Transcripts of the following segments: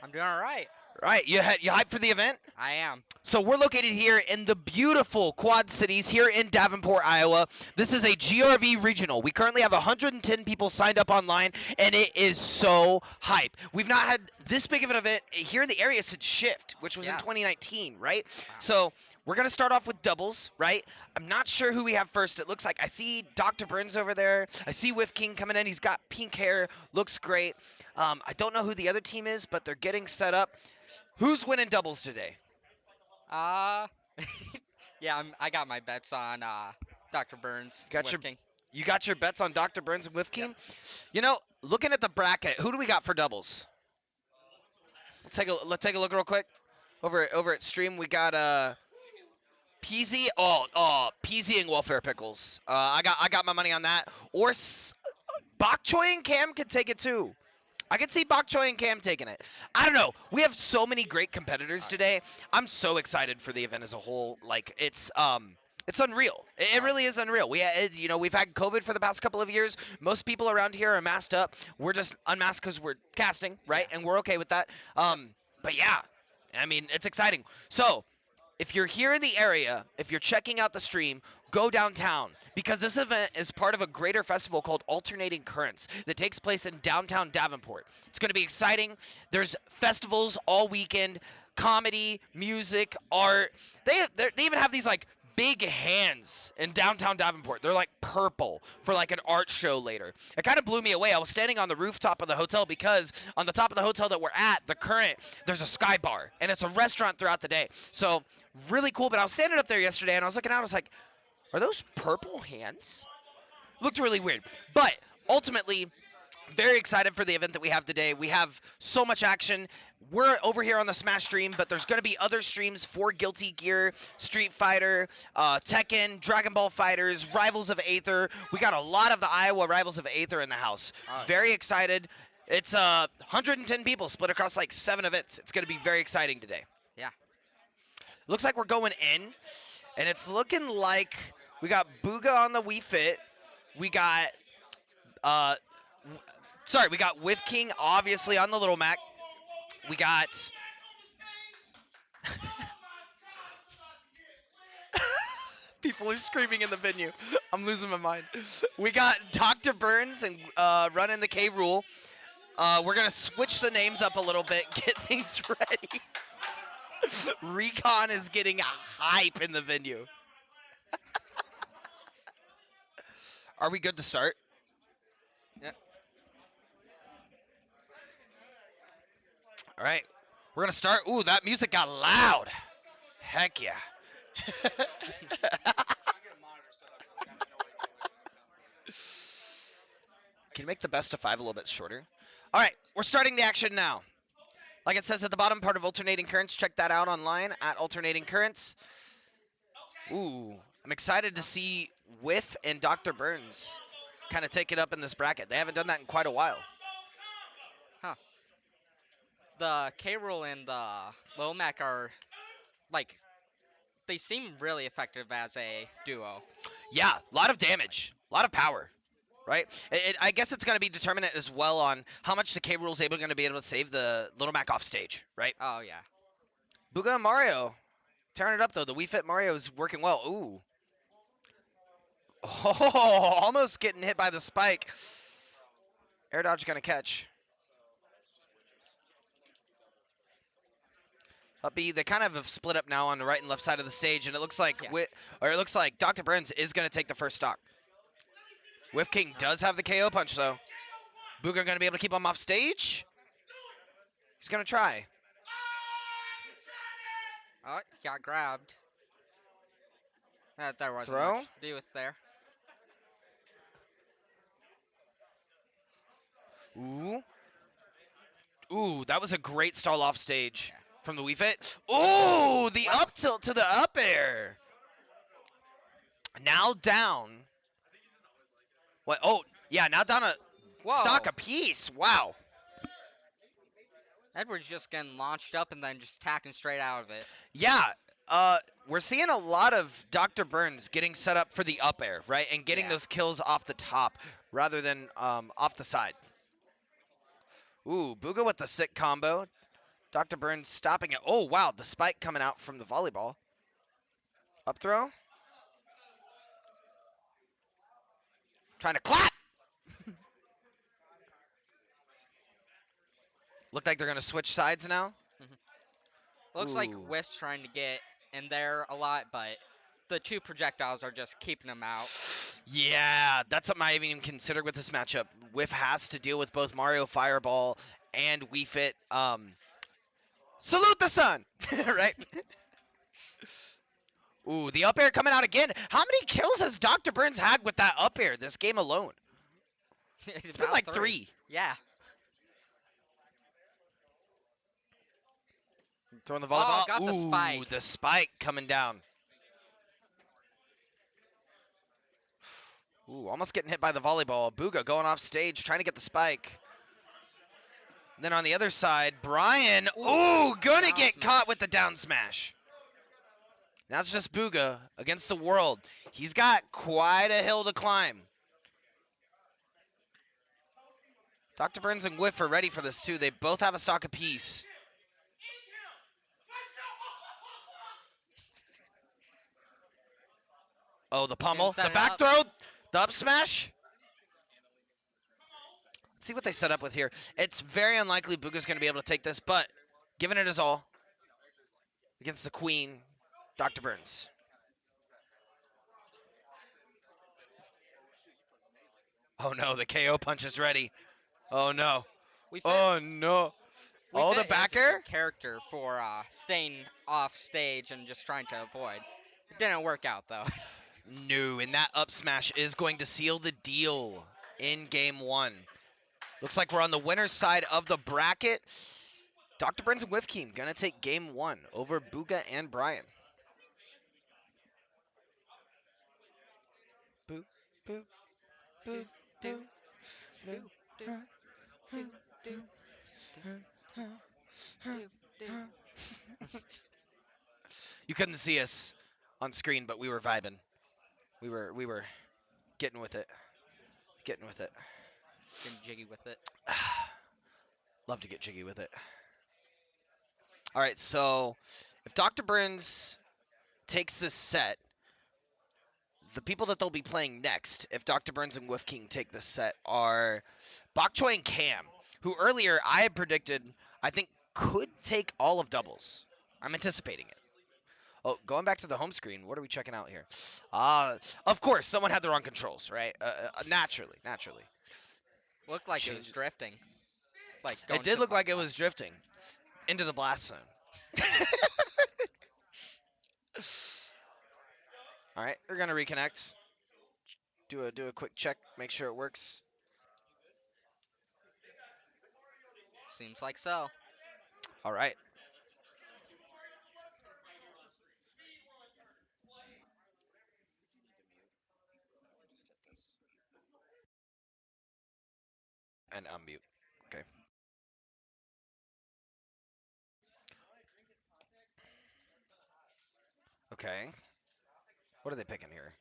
I'm doing all right. Right, you hyped for the event? I am. So we're located here in the beautiful Quad Cities here in Davenport, Iowa. This is a GRV regional. We currently have 110 people signed up online, and it is so hype. We've not had this big of an event here in the area since Shift, which was in Yeah. 2019, right? Wow. So we're going to start off with doubles, right? I'm not sure who we have first. It looks like I see Dr. Burns over there. I see Whiff King coming in. He's got pink hair. Looks great. I don't know who the other team is, but they're getting set up. Who's winning doubles today? Uh, yeah, I got my bets on Dr. Burns. Got your Whipping. You got your bets on Dr. Burns and Whiff Yep. King? You know, looking at the bracket, who do we got for doubles? Let's take a look real quick. Over at stream, we got Peasy. Peasy and Welfare Pickles. I got my money on that. Or Bok Choy and Cam could take it too. I could see Bok Choy and Cam taking it. I don't know. We have so many great competitors today. I'm so excited for the event as a whole. Like it's unreal. It really is unreal. We've had COVID for the past couple of years. Most people around here are masked up. We're just unmasked because we're casting, right? And we're okay with that. But yeah, I mean it's exciting. So if you're here in the area, if you're checking out the stream, go downtown because this event is part of a greater festival called Alternating Currents that takes place in downtown Davenport. It's going to be exciting. There's festivals all weekend, comedy, music, art. They even have these like big hands in downtown Davenport. They're like purple for like an art show later. It kind of blew me away. I was standing on the rooftop of the hotel because on the top of the hotel that we're at, the Current, there's a Sky Bar and it's a restaurant throughout the day. So really cool. But I was standing up there yesterday and I was looking out. I was like, are those purple hands? Looked really weird. But ultimately, very excited for the event that we have today. We have so much action. We're over here on the Smash stream, but there's going to be other streams for Guilty Gear, Street Fighter, Tekken, Dragon Ball FighterZ, Rivals of Aether. We got a lot of the Iowa Rivals of Aether in the house. Very excited. It's 110 people split across like 7 events. It's going to be very exciting today. Yeah. Looks like we're going in, and it's looking like we got Booga on the Wii Fit. We got we got Whiff King obviously on the Little Mac. We got people are screaming in the venue. I'm losing my mind. We got Dr. Burns and running the K Rule. We're gonna switch the names up a little bit, get things ready. Recon is getting hype in the venue. Are we good to start? Yep. All right, we're gonna start. Ooh, that music got loud. Heck yeah. Can you make the best of 5 a little bit shorter? All right, we're starting the action now. Like it says at the bottom, part of Alternating Currents. Check that out online at Alternating Currents. Ooh, I'm excited to see Whiff and Dr. Burns kind of take it up in this bracket. They haven't done that in quite a while. Huh. The K Rool and the Lil Mac are like they seem really effective as a duo. Yeah, a lot of damage, a lot of power, right? I guess it's going to be determinant as well on how much the K Rool is going to be able to save the Little Mac off stage, right? Oh yeah. Booga and Mario tearing it up though. The Wii Fit Mario is working well. Ooh. Oh, almost getting hit by the spike. Air dodge going to catch. Up B, they kind of have split up now on the right and left side of the stage, and it looks like Dr. Burns is going to take the first stock. Whiff King does have the KO punch though. Booga going to be able to keep him off stage. He's going to try. Oh, he got grabbed. There wasn't Throw? much to do with there. Ooh. Ooh, that was a great stall off stage from the Wii Fit. Ooh, the up tilt to the up air. Now down. What? Oh, yeah, now down a stock apiece. Wow. Edward's just getting launched up and then just tacking straight out of it. Yeah, we're seeing a lot of Dr. Burns getting set up for the up air, right? And getting those kills off the top rather than off the side. Ooh, Booga with the sick combo. Dr. Burns stopping it. Oh, wow. The spike coming out from the volleyball. Up throw. Trying to clap. Looked like they're going to switch sides now. Looks like Ooh. Whiff's trying to get in there a lot, but the two projectiles are just keeping him out. Yeah, that's something I haven't even considered with this matchup. Whiff has to deal with both Mario Fireball and Wii Fit. Salute the sun, right? Ooh, the up air coming out again. How many kills has Dr. Burns had with that up air this game alone? It's been About like 3. Yeah. Throwing the Oh, volleyball. got the Ooh, spike. the spike coming down. Ooh, almost getting hit by the volleyball. Booga going off stage, trying to get the spike. Then on the other side, Brian. Ooh, gonna get smash. caught with the down smash. Now it's just Booga against the world. He's got quite a hill to climb. Dr. Burns and Whiff are ready for this too. They both have a stock apiece. Oh, the pummel, the back throw, the up smash. Let's see what they set up with here. It's very unlikely Booga's going to be able to take this, but giving it his all against the queen, Dr. Burns. Oh no, the KO punch is ready. Oh no. Oh no. Oh, the backer? Character for staying off stage and just trying to avoid. It didn't work out though. No, and that up smash is going to seal the deal in game 1. Looks like we're on the winner's side of the bracket. Dr. Burns and Whiffkeem gonna take game 1 over Booga and Brian. Boo, boo, boo, boo, You couldn't see us on screen, but we were vibing. We were getting with it. Getting with it. Getting jiggy with it. Love to get jiggy with it. All right, so if Dr. Burns takes this set, the people that they'll be playing next, if Dr. Burns and Whiff King take this set, are Bok Choy and Cam, who earlier I had predicted, I think, could take all of doubles. I'm anticipating it. Oh, going back to the home screen, what are we checking out here? Of course, someone had the wrong controls, right? Naturally. Looked like it was drifting. Like It did look like it was drifting into the blast zone. All right, we're gonna reconnect. Do a quick check, make sure it works. Seems like so. All right. And unmute. Okay. Okay. What are they picking here?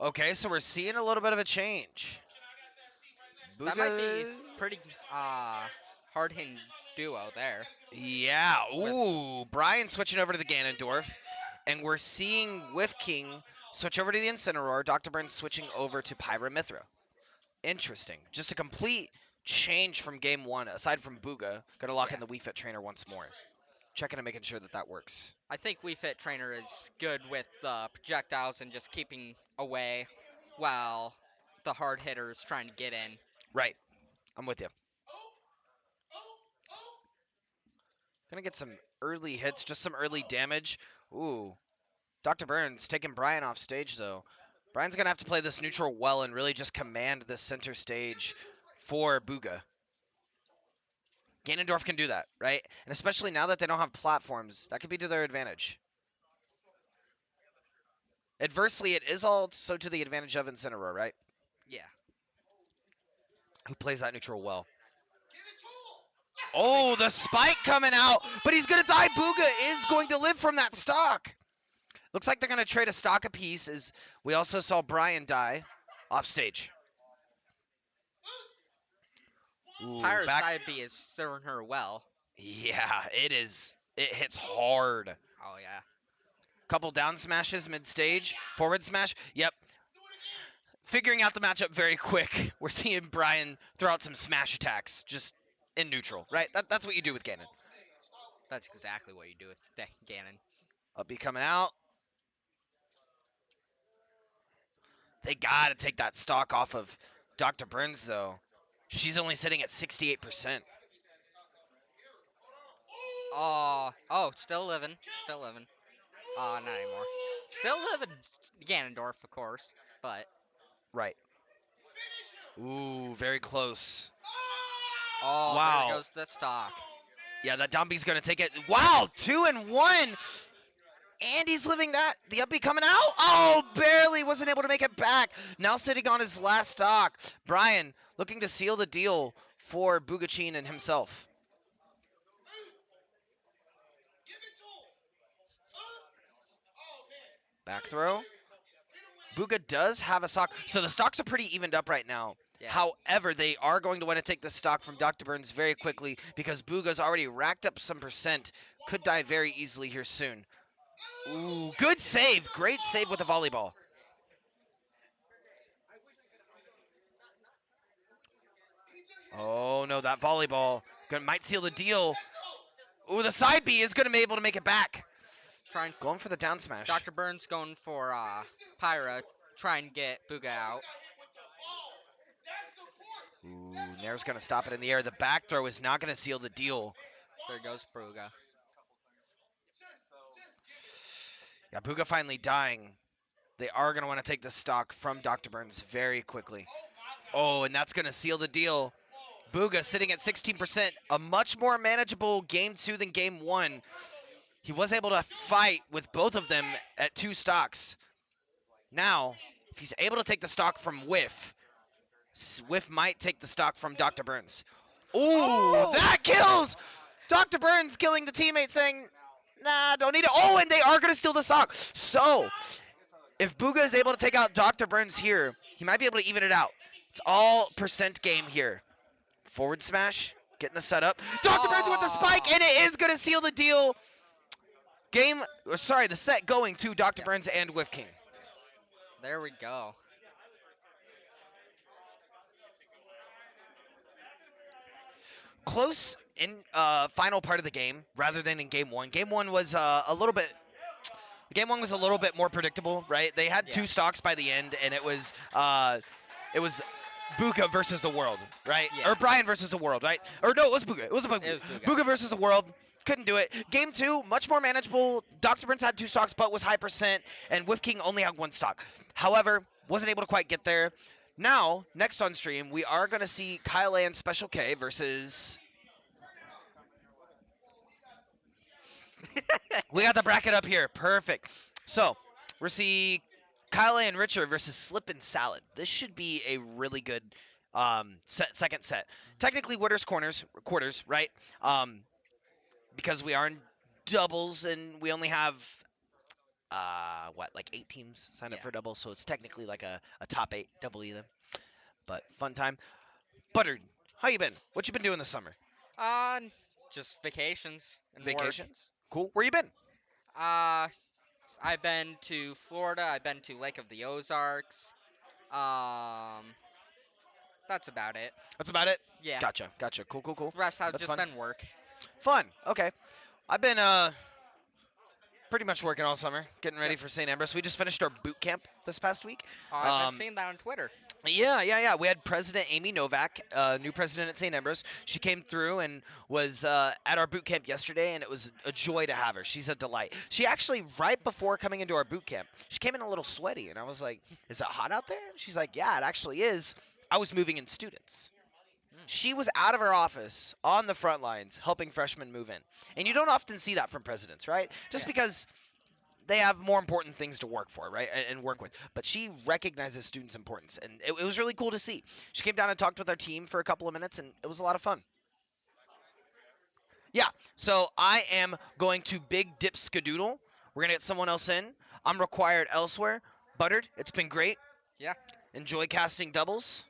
Okay, so we're seeing a little bit of a change. That might be pretty hard-hitting duo there. Yeah. Ooh, Brian switching over to the Ganondorf. And we're seeing Whiff King switch over to the Incineroar. Dr. Burns switching over to Pyra/Mythra. Interesting. Just a complete change from game 1, aside from Booga. Gonna lock in the Wii Fit trainer once more. Checking and making sure that that works. I think Wii Fit trainer is good with the projectiles and just keeping away while the hard hitters trying to get in. Right. I'm with you. Gonna get some early hits, just some early damage. Ooh. Dr. Burns taking Brian off stage, though. Brian's gonna have to play this neutral well and really just command this center stage for Booga. Ganondorf can do that, right? And especially now that they don't have platforms, that could be to their advantage. Adversely, it is also to the advantage of Incineroar, right? Yeah. Who plays that neutral well. Oh, the spike coming out, but he's gonna die. Booga is going to live from that stock. Looks like they're gonna trade a stock apiece. As we also saw Brian die off stage. Ooh, Pyro's back. side B is serving her well. Yeah, it is. It hits hard. Oh yeah. Couple down smashes mid stage. Forward smash. Yep. Figuring out the matchup very quick. We're seeing Brian throw out some smash attacks just in neutral, right? That's what you do with Ganon. That's exactly what you do with Ganon. Up B coming out. They gotta take that stock off of Dr. Burns though. She's only sitting at 68%. Oh, still living. Still living. Not anymore. Still living Ganondorf, of course. But, Right. Ooh, very close. oh, there Wow. goes the stock. Yeah, that down B's gonna take it. Wow, 2 and 1. And he's living that. The up B coming out. Oh, barely wasn't able to make it back. Now sitting on his last stock. Brian looking to seal the deal for Bugachin and himself. Back throw. Booga does have a stock. So the stocks are pretty evened up right now. Yeah. However, they are going to want to take the stock from Dr. Burns very quickly because Booga's already racked up some percent. Could die very easily here soon. Ooh, good save. Great save with the volleyball. Oh, no, that volleyball might seal the deal. Ooh, the side B is going to be able to make it back. Trying. Going for the down smash. Dr. Burns going for Pyra. Trying to get Booga out. Ooh, Nair's going to stop it in the air. The back throw is not going to seal the deal. There goes Booga. Yeah, Booga finally dying. They are going to want to take the stock from Dr. Burns very quickly. Oh, and that's going to seal the deal. Booga sitting at 16%, a much more manageable game 2 than game 1. He was able to fight with both of them at 2 stocks. Now, if he's able to take the stock from Whiff, Whiff might take the stock from Dr. Burns. Ooh, that kills! Dr. Burns killing the teammate saying, nah, don't need it. Oh, and they are going to steal the stock. So, if Booga is able to take out Dr. Burns here, he might be able to even it out. It's all percent game here. Forward smash, getting the setup. Dr. Burns with the spike, and it is going to seal the deal. The set going to Dr. Burns and Whiff King. There we go. Close in final part of the game rather than in game 1. Game 1 was a little bit. Game 1 was a little bit more predictable, right? They had 2 stocks by the end, and it was Booga versus the world, right? Yeah. Or Brian versus the world, right? Or no, it was Booga. It was Booga. Booga versus the world. Couldn't do it. Game 2, much more manageable. Dr. Burns had 2 stocks, but was high percent, and Whiff King only had 1 stock. However, wasn't able to quite get there. Now, next on stream, we are going to see Kyle and Special K versus... We got the bracket up here. Perfect. So, we're see Kyle and Richard versus Slip and Salad. This should be a really good second set. Technically, quarters, right? Because we are in doubles and we only have like 8 teams signed up for doubles, so it's technically like a top 8 double them. But fun time. Buttered, how you been? What you been doing this summer? Just vacations and Vacations. Cool. Where you been? I've been to Florida. I've been to Lake of the Ozarks. That's about it. That's about it? Yeah. Gotcha. Cool. The rest have That's just fun. been work. Fun. Okay. I've been pretty much working all summer, getting ready for St. Ambrose. We just finished our boot camp this past week. I've been seeing that on Twitter. Yeah. We had President Amy Novak, new president at St. Ambrose. She came through and was at our boot camp yesterday, and it was a joy to have her. She's a delight. She actually, right before coming into our boot camp, she came in a little sweaty, and I was like, is it hot out there? She's like, yeah, it actually is. I was moving in students. She was out of her office on the front lines helping freshmen move in. And you don't often see that from presidents, right? Just because they have more important things to work for, right? And work with. But she recognizes students' importance. And it was really cool to see. She came down and talked with our team for a couple of minutes, and it was a lot of fun. Yeah, so I am going to big dip skadoodle. We're going to get someone else in. I'm required elsewhere. Buttered, it's been great. Yeah. Enjoy casting doubles.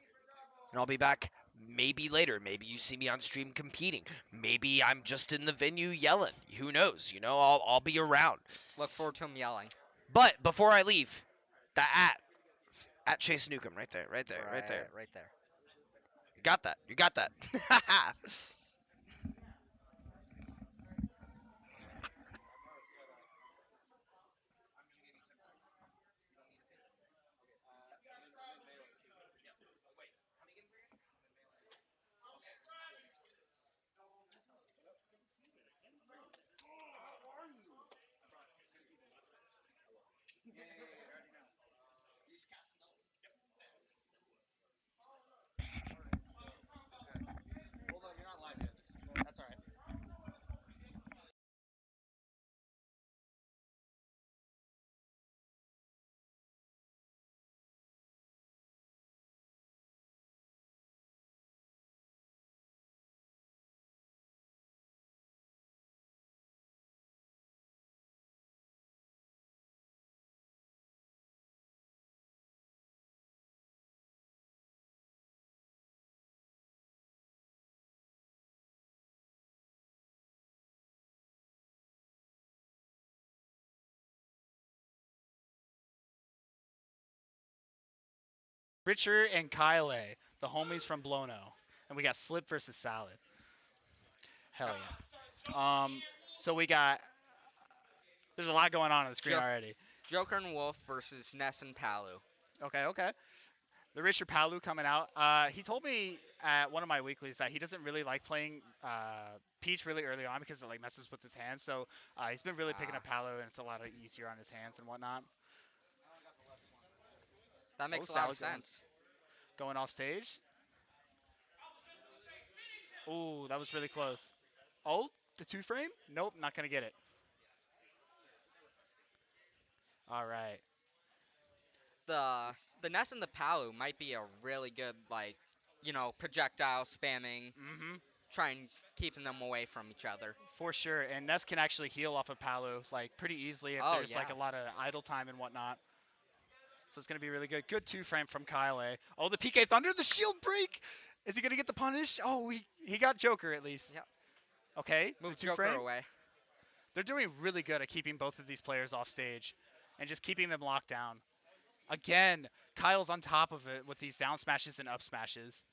And I'll be back maybe later. Maybe you see me on stream competing. Maybe I'm just in the venue yelling. Who knows? You know, I'll be around. Look forward to him yelling. But before I leave, the at Chase Newcomb right there, right there, right there. Right there. You got that. You got that. That's all right. Richard and Kyle, the homies from Blono, and we got Slip versus Salad. Hell yeah. So we got. There's a lot going on the screen Jo- already. Joker and Wolf versus Ness and Palu. Okay, okay. The Richard Palu coming out. He told me at one of my weeklies that he doesn't really like playing Peach really early on because it like messes with his hands. So he's been really picking Ah, up Palu, and it's a lot easier on his hands and whatnot. that Oh, makes a lot of Salad going sense. going off stage. Ooh, that was really close. Oh, the two frame? Nope, not gonna get it. All right. The Ness and the Palu might be a really good projectile spamming, Mm-hmm. try and keeping them away from each other. For sure. And Ness can actually heal off of Palu like pretty easily if Oh there's like yeah. a lot of idle time and whatnot. So it's gonna be really good. Good two frame from Kyle A. Oh, the PK Thunder, the shield break. Is he gonna get the punish? Oh, he got Joker at least. Yep. Okay, the Move two Joker frame. away. They're doing really good at keeping both of these players off stage and just keeping them locked down. Again, Kyle's on top of it with these down smashes and up smashes.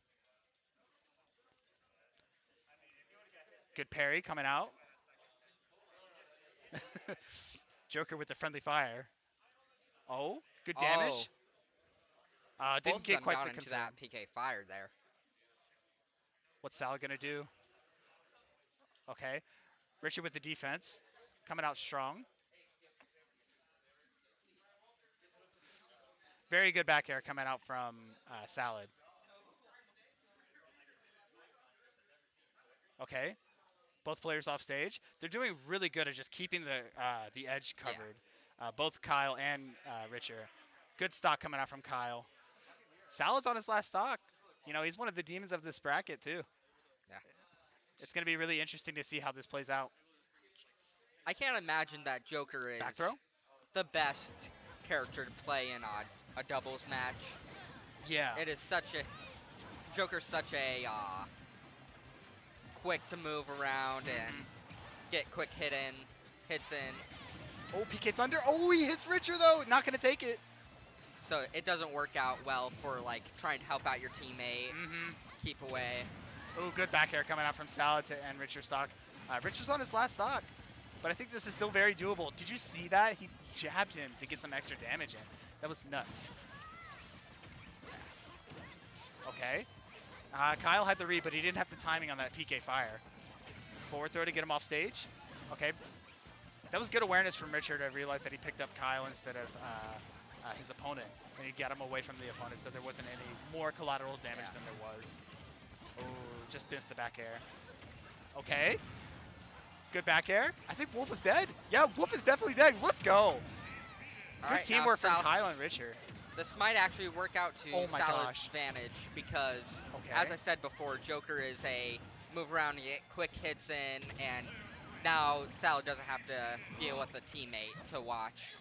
Good parry coming out. Joker with the friendly fire. Oh, good Oh, damage. both Didn't of get them quite got the into confirm. that PK fire there. What's Sal gonna do? Okay, Richard with the defense, coming out strong. Very good back air coming out from Salad. Okay, both players off stage. They're doing really good at just keeping the edge Yeah. covered. Both Kyle and Richard. Good stock coming out from Kyle. Salad's on his last stock. You know, he's one of the demons of this bracket too. Yeah. It's going to be really interesting to see how this plays out. I can't imagine that Joker Back is throw? the best character to play in a doubles match. Yeah. It is such a Joker's such a quick to move around and get quick hits in. Oh, PK Thunder. Oh, he hits Richard though. Not going to take it. So it doesn't work out well for like trying to help out your teammate, keep away. Oh, good back air coming out from Salad to end Richard's stock. Richard's on his last stock, but I think this is still very doable. Did you see that? He jabbed him to get some extra damage in. That was nuts. Okay. Kyle had the read, but he didn't have the timing on that PK fire. Forward throw to get him off stage. Okay. That was good awareness from Richard to realize that he picked up Kyle instead of his opponent, and he got him away from the opponent, so there wasn't any more collateral damage than there was. Oh, just missed the back air. Okay. Good back air. I think Wolf is dead. Yeah, Wolf is definitely dead. Let's go. Good Alright, now teamwork from Sal- Kyle and Richard. This might actually work out to Oh my Salad's gosh. advantage because, Okay. as I said before, Joker is a move around and get quick hits in, and now Salad doesn't have to deal with a teammate to watch.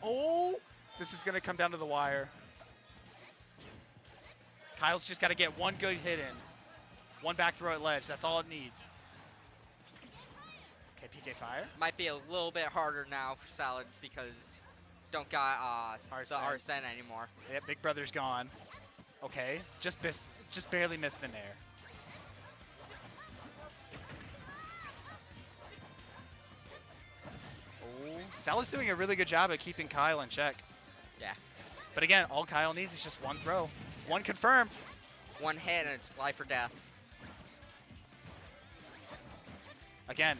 Oh, this is going to come down to the wire. Kyle's just got to get one good hit in. One back throw at ledge. That's all it needs. Okay, PK fire. Might be a little bit harder now for Salad because don't got the Arsene. Arsene anymore. Yep, Big Brother's gone. Okay, just barely missed in there. Oh, Salad's doing a really good job at keeping Kyle in check. Yeah. But again, all Kyle needs is just one throw. One confirm. One hit and it's life or death. Again,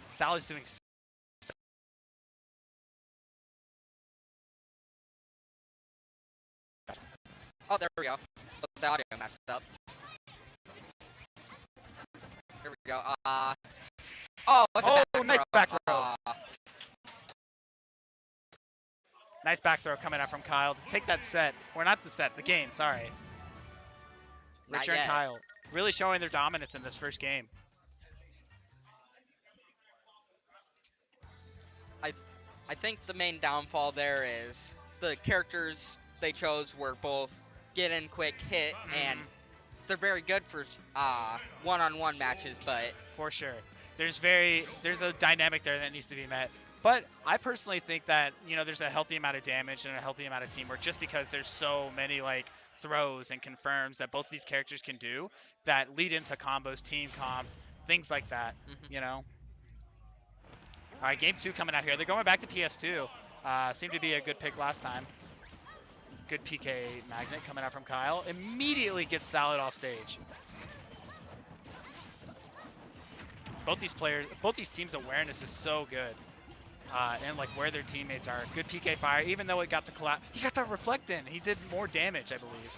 Salad's doing Oh, there we go. The audio messed up. Here we go. Oh, look at that nice back throw. Uh, Nice back throw coming out from Kyle to take that set. Or not the set, the game, sorry. Not Richard and yet. Kyle really showing their dominance in this first game. I think the main downfall there is the characters they chose were both get in quick hit, and they're very good for one-on-one matches, but For sure. There's a dynamic there that needs to be met. But I personally think that, there's a healthy amount of damage and a healthy amount of teamwork just because there's so many like throws and confirms that both these characters can do that lead into combos, team comp, things like that, All right, game 2 coming out here. They're going back to PS2. Seemed to be a good pick last time. Good PK magnet coming out from Kyle. Immediately gets Salad off stage. Both these teams' awareness is so good. And like where their teammates are. Good PK fire, even though it got the collapse. He got that reflect in. He did more damage, I believe.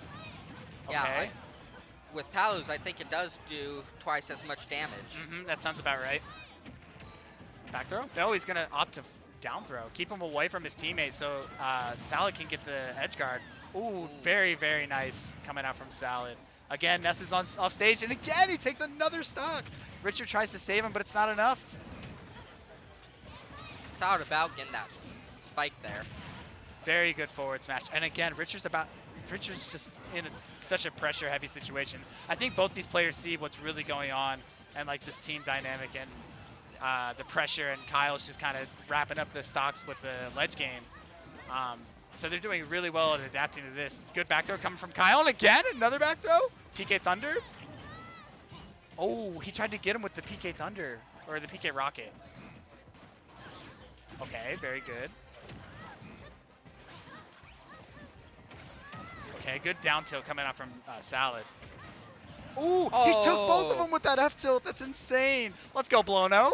Okay. yeah, with Palus, I think it does do twice as much damage. That sounds about right. Back throw? No, he's going to opt to down throw. Keep him away from his teammates so Salad can get the edge guard. Ooh, very, very nice coming out from Salad. Again, Ness is off stage, and again, he takes another stock. Richard tries to save him, but it's not enough. Salad about getting that spike there. Very good forward smash. And again, Richard's just in such a pressure-heavy situation. I think both these players see what's really going on and like this team dynamic and the pressure, and Kyle's just kind of wrapping up the stocks with the ledge game. So they're doing really well at adapting to this. Good back throw coming from Kyle, and again, another back throw. PK Thunder. Oh, he tried to get him with the PK Thunder, or the PK Rocket. Okay, very good. Okay, good down tilt coming out from Salad. Ooh, he took both of them with that F tilt. That's insane. Let's go, Blono.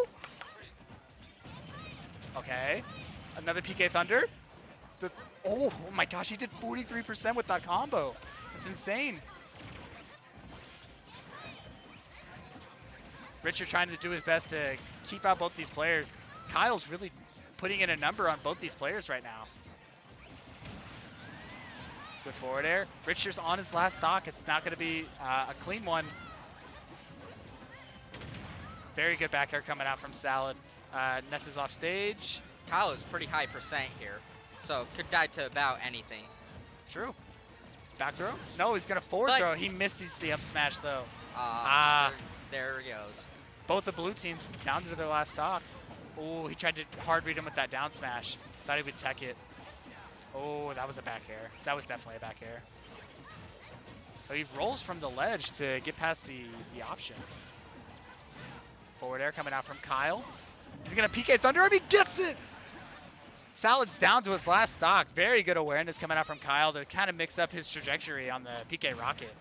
Okay, another PK Thunder. Oh my gosh, he did 43% with that combo. That's insane. Richard trying to do his best to keep out both these players. Kyle's really putting in a number on both these players right now. Good forward air. Richard's on his last stock. It's not going to be a clean one. Very good back air coming out from Salad. Ness is off stage. Kyle is pretty high percent here, so could die to about anything. True. Back throw? No, he's going to forward throw. He missed the up smash, though. There he goes. Both the blue teams down to their last stock. Oh, he tried to hard read him with that down smash. Thought he would tech it. Oh, that was a back air. That was definitely a back air. So he rolls from the ledge to get past the option. Forward air coming out from Kyle. He's going to PK Thunder, and he gets it! Salad's down to his last stock. Very good awareness coming out from Kyle to kind of mix up his trajectory on the PK Rocket.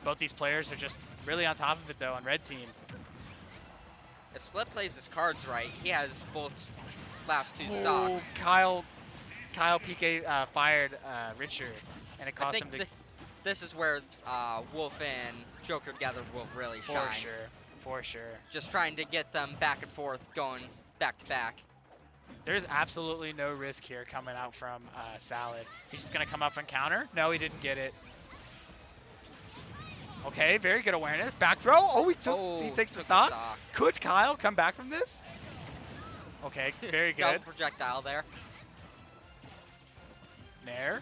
Both these players are just really on top of it, though, on red team. If Slip plays his cards right, he has both last two stocks. Kyle PK fired Richard, and it cost him to... This is where Wolf and Joker together will really shine. For sure. Just trying to get them back and forth going back to back. There's absolutely no risk here coming out from Salad. He's just going to come up and counter. No, he didn't get it. Okay, very good awareness. Back throw. Oh, he takes the stock. Could Kyle come back from this? Okay, very good. Double projectile there. Nair.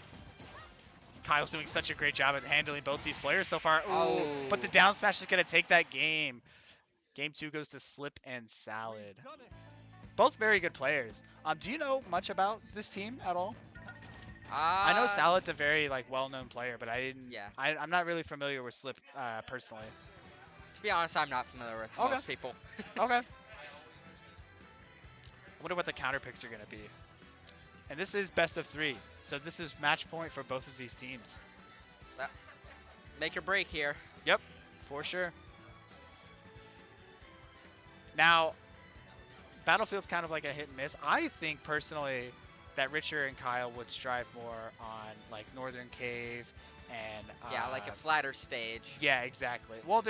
Kyle's doing such a great job at handling both these players so far. Ooh, Oh. but the down smash is going to take that game. Game 2 goes to Slip and Salad. Both very good players. Do you know much about this team at all? I know Salad's a very well-known player, but I didn't. Yeah. I'm not really familiar with Slip personally. To be honest, I'm not familiar with Okay. most people. Okay. I wonder what the counter picks are going to be. And this is best of 3, so this is match point for both of these teams. Make or break here. Yep, for sure. Now, Battlefield's kind of like a hit and miss. I think personally that Richer and Kyle would strive more on Northern Cave and Yeah, like a flatter stage. Yeah, exactly. Well,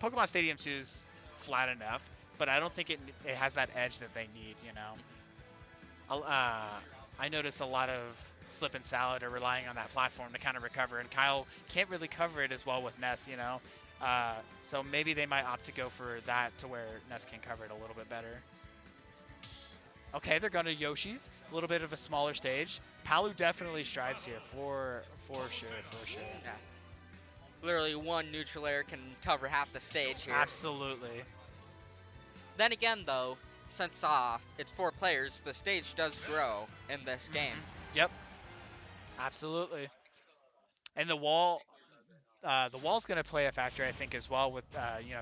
Pokemon Stadium 2's flat enough, but I don't think it has that edge that they need, you know. I noticed a lot of Slip and Salad are relying on that platform to kind of recover, and Kyle can't really cover it as well with Ness, you know. So maybe they might opt to go for that to where Ness can cover it a little bit better. Okay, they're going to Yoshi's. A little bit of a smaller stage. Palu definitely strives here, for sure. Yeah. Literally one neutral air can cover half the stage here. Absolutely. Then again, though, since it's 4 players, the stage does grow in this game. Yep. Absolutely. And the wall's going to play a factor, I think, as well with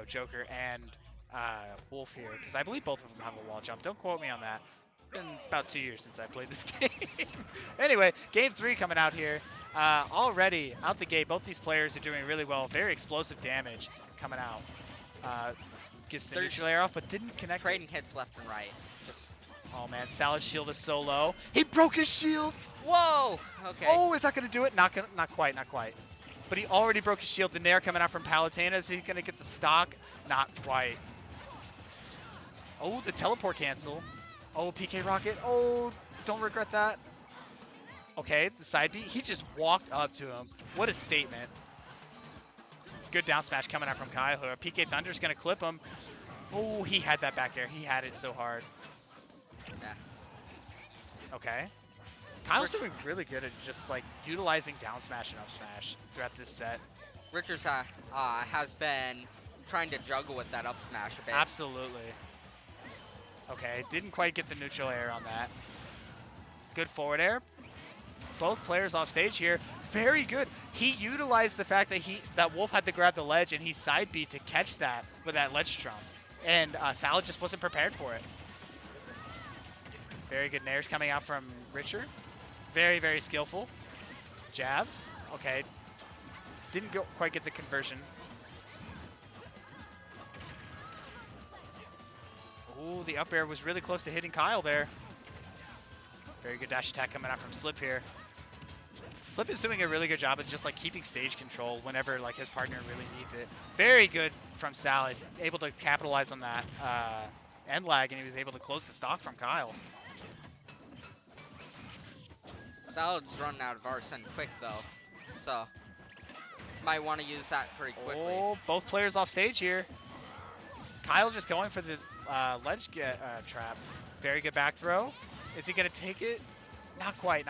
Joker and Wolf here, because I believe both of them have a wall jump. Don't quote me on that. It's been about 2 years since I played this game. Anyway, game 3 coming out here. Already out the gate, both these players are doing really well. Very explosive damage coming out. Gets the neutral air off, but didn't connect. Trading hits left and right. Just. Oh man, Salad's shield is so low. He broke his shield. Whoa. Okay. Oh, is that gonna do it? Not quite. But he already broke his shield. The Nair coming out from Palutena. Is he gonna get the stock? Not quite. Oh, the teleport cancel. Oh, PK Rocket. Oh, don't regret that. Okay, the side beat. He just walked up to him. What a statement. Good down smash coming out from Kyle. PK Thunder's going to clip him. Oh, he had that back air. He had it so hard. Yeah. Okay. Kyle's doing really good at just utilizing down smash and up smash throughout this set. Richards has been trying to juggle with that up smash a bit. Absolutely. Okay, didn't quite get the neutral air on that. Good forward air. Both players off stage here. Very good. He utilized the fact that Wolf had to grab the ledge, and he side beat to catch that with that ledge trump. And Salad just wasn't prepared for it. Very good nairs coming out from Richard. Very, very skillful. Jabs. Okay. Didn't quite get the conversion. Ooh, the up air was really close to hitting Kyle there. Very good dash attack coming out from Slip here. Slip is doing a really good job of just keeping stage control whenever his partner really needs it. Very good from Salad, able to capitalize on that end lag, and he was able to close the stock from Kyle. Salad's running out of Arsene quick though, so might want to use that pretty quickly. Oh, both players off stage here. Kyle just going for the ledge trap. Very good back throw. Is he gonna take it? Not quite.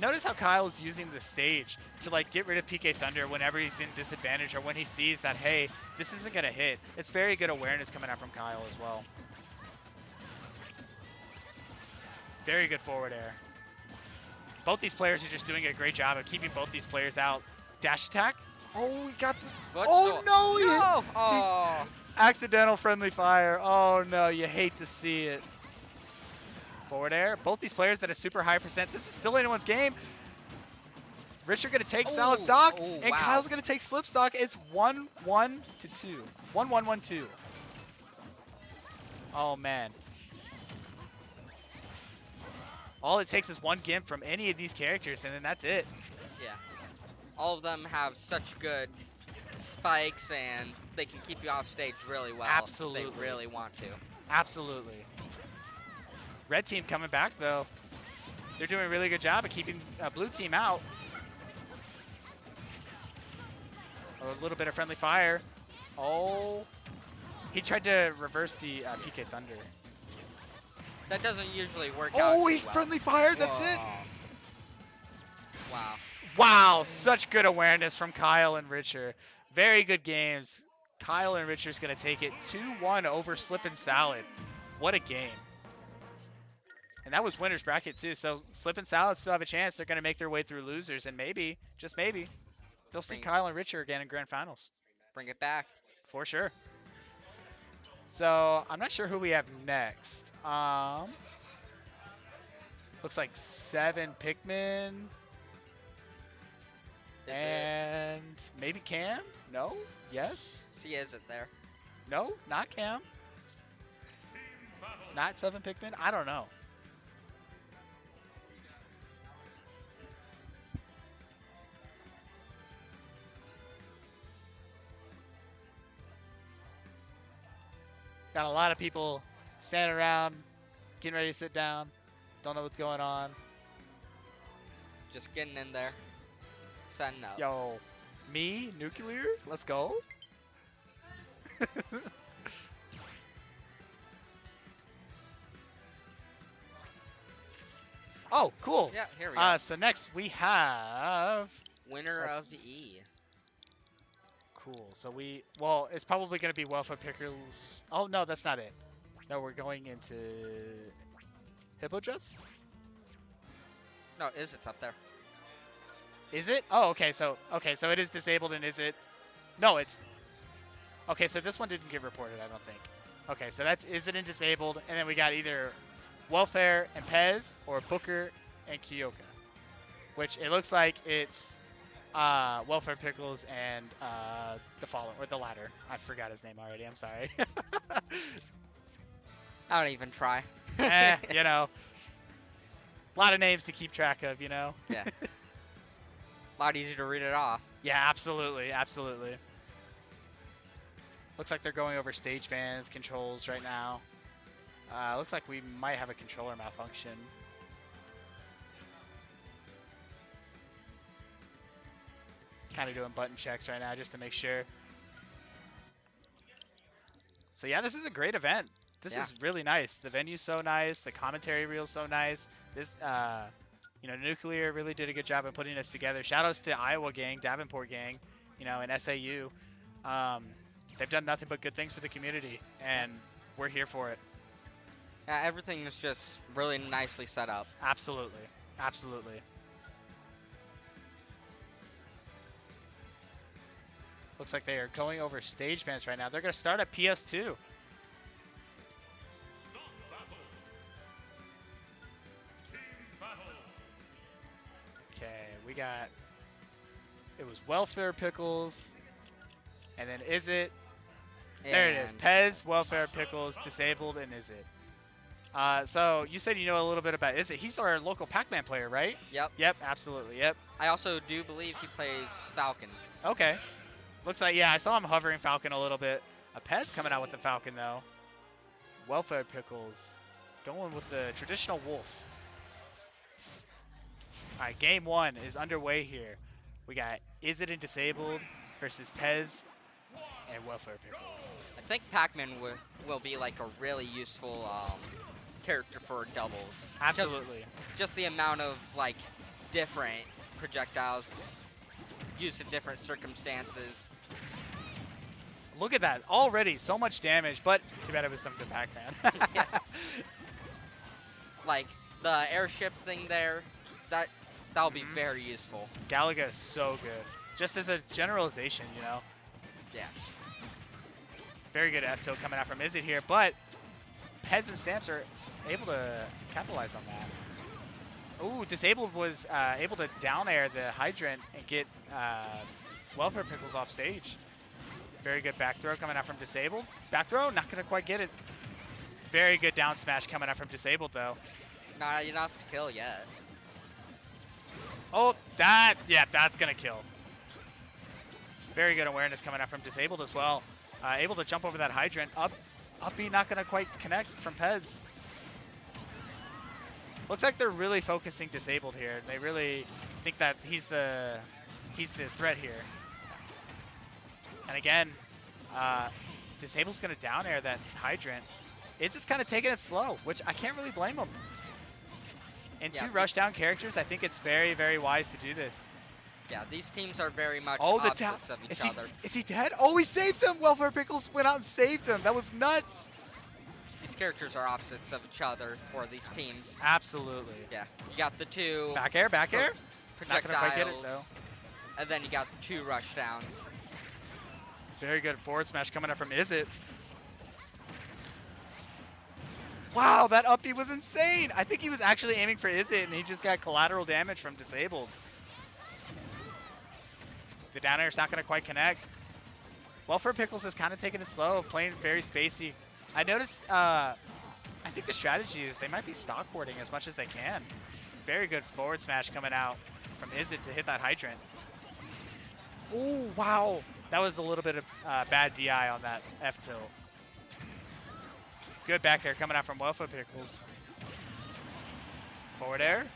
Notice how Kyle is using the stage to get rid of PK Thunder whenever he's in disadvantage or when he sees that, hey, this isn't gonna hit. It's very good awareness coming out from Kyle as well. Very good forward air. Both these players are just doing a great job of keeping both these players out. Dash attack. Oh, he got the... Oh, no! No! Oh! Accidental friendly fire. Oh, no. You hate to see it. Forward air. Both these players at a super high percent. This is still anyone's game. Richard going to take Salad stock, and wow. Kyle's going to take Slip stock. It's 1-1 to 2. 1-1-1-2. Oh, man. All it takes is one gimp from any of these characters, and then that's it. Yeah. All of them have such good spikes, and they can keep you off stage really well. Absolutely. If they really want to. Absolutely. Red team coming back, though. They're doing a really good job of keeping blue team out. A little bit of friendly fire. Oh. He tried to reverse the PK Thunder. That doesn't usually work out. Oh, he too well. friendly fired. That's it. Wow. Wow, such good awareness from Kyle and Richer. Very good games. Kyle and Richer's going to take it 2-1 over Slip and Salad. What a game. And that was winner's bracket too. So Slip and Salad still have a chance. They're going to make their way through losers. And maybe, just maybe, they'll see Kyle and Richer again in grand finals. Bring it back. For sure. So I'm not sure who we have next. Looks like 7 Pikmin. And maybe Cam? No? Yes? See, is it there? No, not Cam. Not 7 Pikmin? I don't know. Got a lot of people standing around, getting ready to sit down. Don't know what's going on. Just getting in there. Setting up. Yo, me, Nuclear, let's go. Oh, cool. Yeah, here we go. So next we have Winner of the E. Cool. So well, it's probably going to be Welfare Pickles. Oh, no, that's not it. No, we're going into Hippodress? No, is it's up there. Is it? Oh, okay. So it is disabled, and is it? No, it's. Okay, so this one didn't get reported, I don't think. Okay, so that's is it in disabled, and then we got either Welfare and Pez or Booker and Kyoka, which it looks like it's Welfare Pickles and the follower or the latter. I forgot his name already. I'm sorry. I don't even try. You know, a lot of names to keep track of. You know. Yeah. A lot easier to read it off. Yeah, absolutely, absolutely. Looks like they're going over stage bans, controls right now. Looks like we might have a controller malfunction. Kind of doing button checks right now just to make sure. So yeah, this is a great event. This is really nice. The venue's so nice. The commentary reel's so nice. This, you know, Nuclear really did a good job of putting this together. Shoutouts to Iowa gang, Davenport gang, you know, and SAU. They've done nothing but good things for the community, and we're here for it. Yeah, everything is just really nicely set up. Absolutely. Absolutely. Looks like they are going over stage bans right now. They're going to start at PS2. Okay, we got... It was Welfare Pickles. And then Is It. There it is. Pez, Welfare Pickles, Disabled, and Is It. So you said you know a little bit about Is It. He's our local Pac-Man player, right? Yep. Yep, absolutely. Yep. I also do believe he plays Falcon. Okay. Looks like, yeah, I saw him hovering Falcon a little bit. A Pez coming out with the Falcon, though. Welfare Pickles going with the traditional wolf. All right, game 1 is underway here. We got Is It and Disabled versus Pez and Welfare Pickles. I think Pac-Man will be like a really useful character for doubles. Absolutely. Just the amount of like different projectiles used in different circumstances. Look at that. Already so much damage, but too bad it was something to Pac-Man. Yeah. Like the airship thing there, that'll be very useful. Galaga is so good. Just as a generalization, you know. Yeah. Very good F-tilt coming out from Is It here, but Pez and Stamps are able to capitalize on that. Ooh, Disabled was able to down air the Hydrant and get Welfare Pickles off stage. Very good back throw coming out from Disabled. Back throw, not going to quite get it. Very good down smash coming out from Disabled, though. Nah, you're not to kill yet. Oh, that's going to kill. Very good awareness coming out from Disabled as well. Able to jump over that Hydrant up Up B not going to quite connect from Pez. Looks like they're really focusing Disabled here. They really think that he's the threat here. And again, Disabled's going to down air that Hydrant. It's just kind of taking it slow, which I can't really blame him. In two rushdown characters, I think it's very, very wise to do this. Yeah, these teams are very much opposites of each other. Is he dead? Oh, he saved him! Welfare Pickles went out and saved him. That was nuts. These characters are opposites of each other for these teams. Absolutely. Yeah, you got the two back air. Not projectiles, gonna quite get it though. And then you got the two rushdowns. Very good forward smash coming up from Izzet. Wow, that up B was insane. I think he was actually aiming for Izzet and he just got collateral damage from Disabled. The down air's not going to quite connect. Welfare Pickles is kind of taking it slow, playing very spacey. I noticed, I think the strategy is they might be stock boarding as much as they can. Very good forward smash coming out from Izzet to hit that Hydrant. Oh, wow. That was a little bit of bad DI on that F tilt. Good back air coming out from Welfare Pickles. Forward air.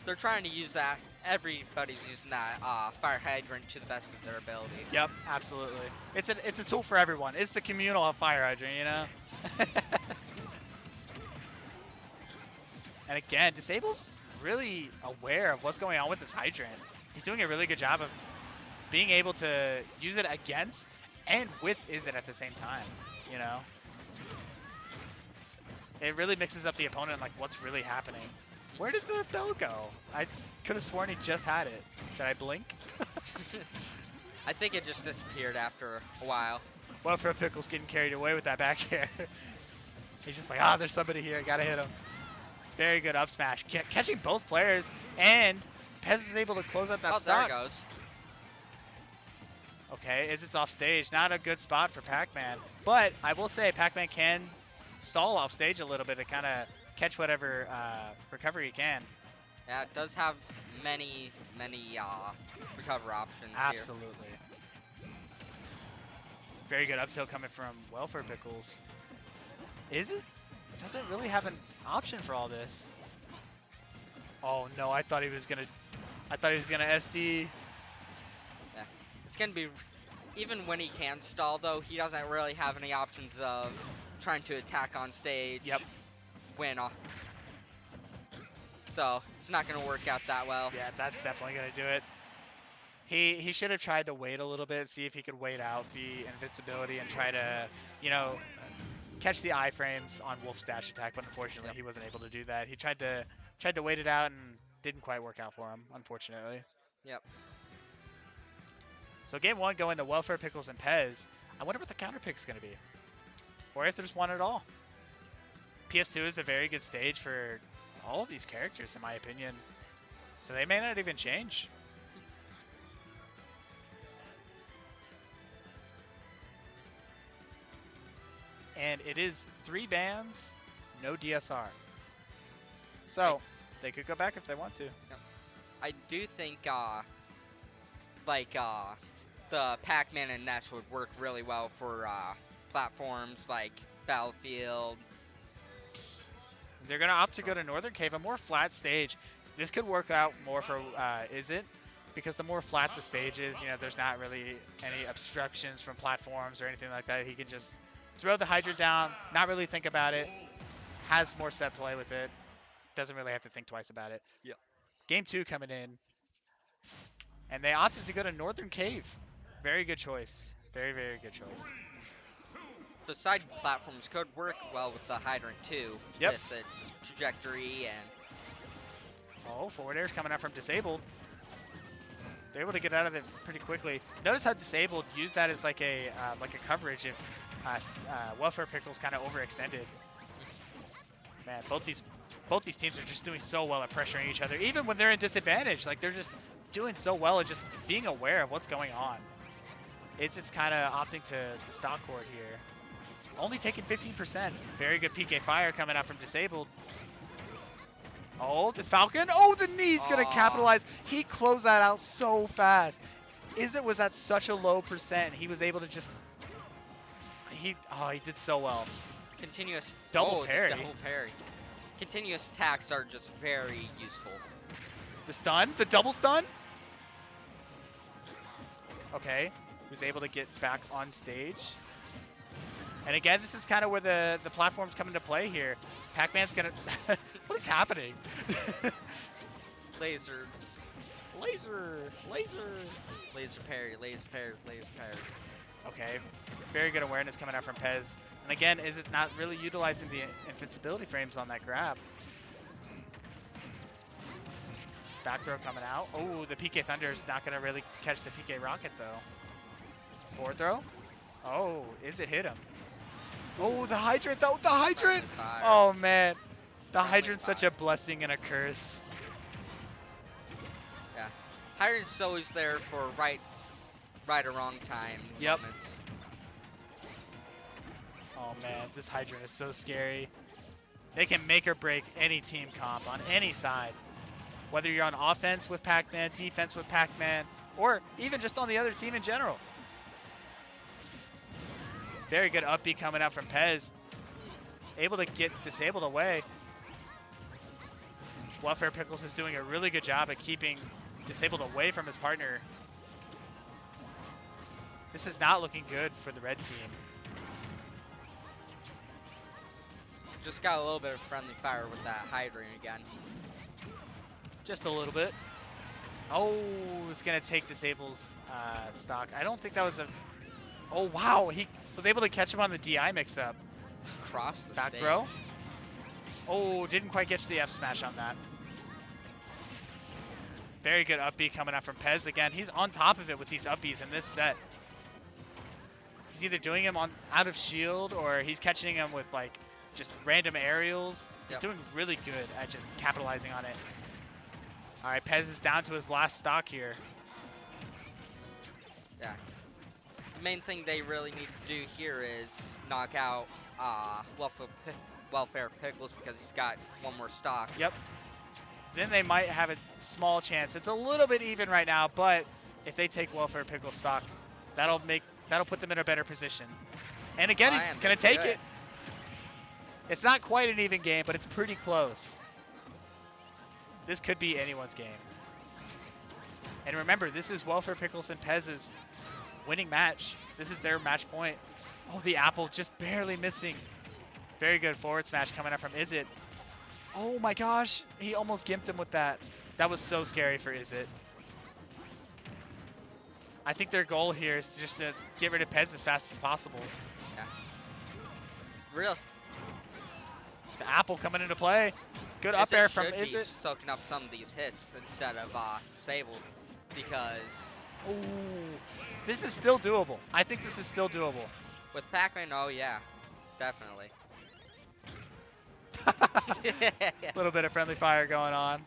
They're trying to use that. Everybody's using that fire hydrant to the best of their ability. Yep, absolutely. It's a tool for everyone. It's the communal fire hydrant, you know? And again, Disabled's really aware of what's going on with this hydrant. He's doing a really good job of being able to use it against and with Izzet at the same time, you know? It really mixes up the opponent, like what's really happening. Where did the bell go? I could have sworn he just had it. Did I blink? I think it just disappeared after a while. Welfare Pickles getting carried away with that back air. He's just like, there's somebody here. Gotta hit him. Very good up smash. Catching both players, and Pez is able to close out that stock. There it goes. Okay, Izzet's off stage. Not a good spot for Pac-Man. But I will say Pac-Man can stall off stage a little bit to kind of catch whatever recovery he can. Yeah, it does have many recover options. Absolutely. Very good up tilt coming from Welfare Pickles. Izzet doesn't really have an option for all this. Oh no, I thought he was gonna SD. Yeah, it's gonna be, even when he can stall though, he doesn't really have any options of trying to attack on stage. Yep. Win off. So it's not gonna work out that well. Yeah, that's definitely gonna do it. He should have tried to wait a little bit, see if he could wait out the invincibility and try to, you know, catch the iframes on Wolf's dash attack, but unfortunately he wasn't able to do that. He tried to wait it out and didn't quite work out for him, unfortunately. Yep. So game one going to Welfare Pickles and Pez. I wonder what the counter pick's gonna be, or if there's one at all. PS2 is a very good stage for all of these characters, in my opinion. So they may not even change. And it is 3 bans, no DSR. So they could go back if they want to. I do think the Pac-Man and Ness would work really well for platforms like Battlefield. They're going to opt to go to Northern Cave, a more flat stage. This could work out more for Izzet, because the more flat the stage is, you know, there's not really any obstructions from platforms or anything like that. He can just throw the Hydra down, not really think about it, has more set play with it, doesn't really have to think twice about it. Yeah. Game 2 coming in, and they opted to go to Northern Cave. Very good choice. Very, very good choice. The side platforms could work well with the Hydrant too, yep, with its trajectory and... Oh, forward air's coming out from Disabled. They're able to get out of it pretty quickly. Notice how Disabled used that as like a coverage if Welfare Pickles kind of overextended. Man, both these teams are just doing so well at pressuring each other, even when they're in disadvantage. Like, they're just doing so well at just being aware of what's going on. It's kind of opting to the stock court here. Only taking 15%. Very good PK fire coming out from Disabled. Oh, this Falcon. Oh, the knee's going to capitalize. He closed that out so fast. Izzet was at such a low percent. He was able to just... He did so well. Continuous Double the parry. double parry. Continuous attacks are just very useful. The stun, the double stun. Okay, was able to get back on stage. And again, this is kind of where the platforms come into play here. Pac-Man's gonna. What is happening? Laser, Laser, laser. laser parry, laser parry, laser parry. Okay, very good awareness coming out from Pez. And again, is it not really utilizing the invincibility frames on that grab? Back throw coming out. Oh, the PK Thunder is not going to really catch the PK Rocket, though. Forward throw. Oh, is it hit him? Oh, the Hydrant, though. The Hydrant! Oh, man. The Hydrant's such a blessing and a curse. Yeah. Hydrant's always there for right or wrong time moments. Oh, man. This Hydrant is so scary. They can make or break any team comp on any side. Whether you're on offense with Pac-Man, defense with Pac-Man, or even just on the other team in general. Very good up B coming out from Pez. Able to get disabled away. Welfare Pickles is doing a really good job at keeping disabled away from his partner. This is not looking good for the red team. Just got a little bit of friendly fire with that Hydrant again. Just a little bit. Oh, it's going to take Disable's stock. I don't think that was a... Oh, wow. He was able to catch him on the DI mix-up. Cross the Back stage. throw. Oh, didn't quite catch the F smash on that. Very good up B coming out from Pez again. He's on top of it with these up Bs in this set. He's either doing him on out of shield or he's catching him with like just random aerials. He's doing really good at just capitalizing on it. All right, Pez is down to his last stock here. Yeah. The main thing they really need to do here is knock out Welfare Pickles because he's got one more stock. Yep. Then they might have a small chance. It's a little bit even right now, but if they take Welfare Pickles stock, that'll put them in a better position. And again, he's gonna take it. It's not quite an even game, but it's pretty close. This could be anyone's game. And remember, this is Welfare Pickles and Pez's winning match. This is their match point. Oh, the apple just barely missing. Very good forward smash coming up from Izzet. Oh my gosh, he almost gimped him with that. That was so scary for Izzet. I think their goal here is just to get rid of Pez as fast as possible. Yeah. Real. The apple coming into play. Good up air from Izzet. Izzet. Soaking up some of these hits instead of disabled because... Ooh, this is still doable. I think this is still doable. With Pac-Man, oh yeah, definitely. A little bit of friendly fire going on.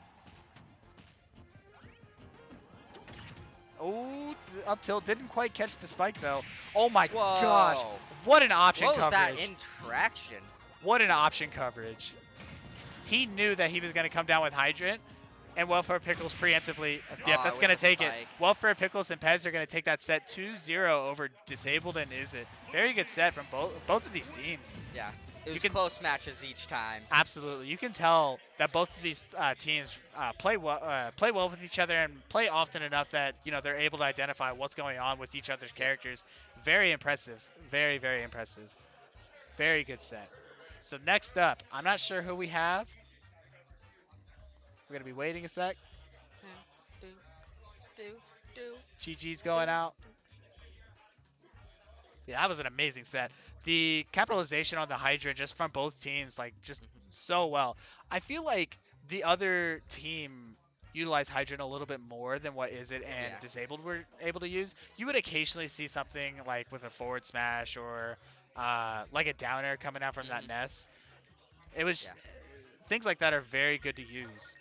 Oh, up tilt didn't quite catch the spike though. Oh my gosh, what an option coverage. What was coverage. that interaction? What an option coverage. He knew that he was going to come down with Hydrant, and Welfare Pickles preemptively, yep, that's going to take it. Welfare Pickles and Pez are going to take that set 2-0 over Disabled and Izzet. Very good set from both of these teams. Yeah, it was close matches each time. Absolutely. You can tell that both of these teams play well with each other and play often enough that, you know, they're able to identify what's going on with each other's characters. Very impressive. Very, very impressive. Very good set. So next up, I'm not sure who we have. We're going to be waiting a sec. GG's going out. Yeah, that was an amazing set. The capitalization on the Hydra just from both teams, like, just so well. I feel like the other team utilized Hydra a little bit more than what Izzet and Disabled were able to use. You would occasionally see something like with a forward smash or like a down air coming out from that nest. It was things like that are very good to use.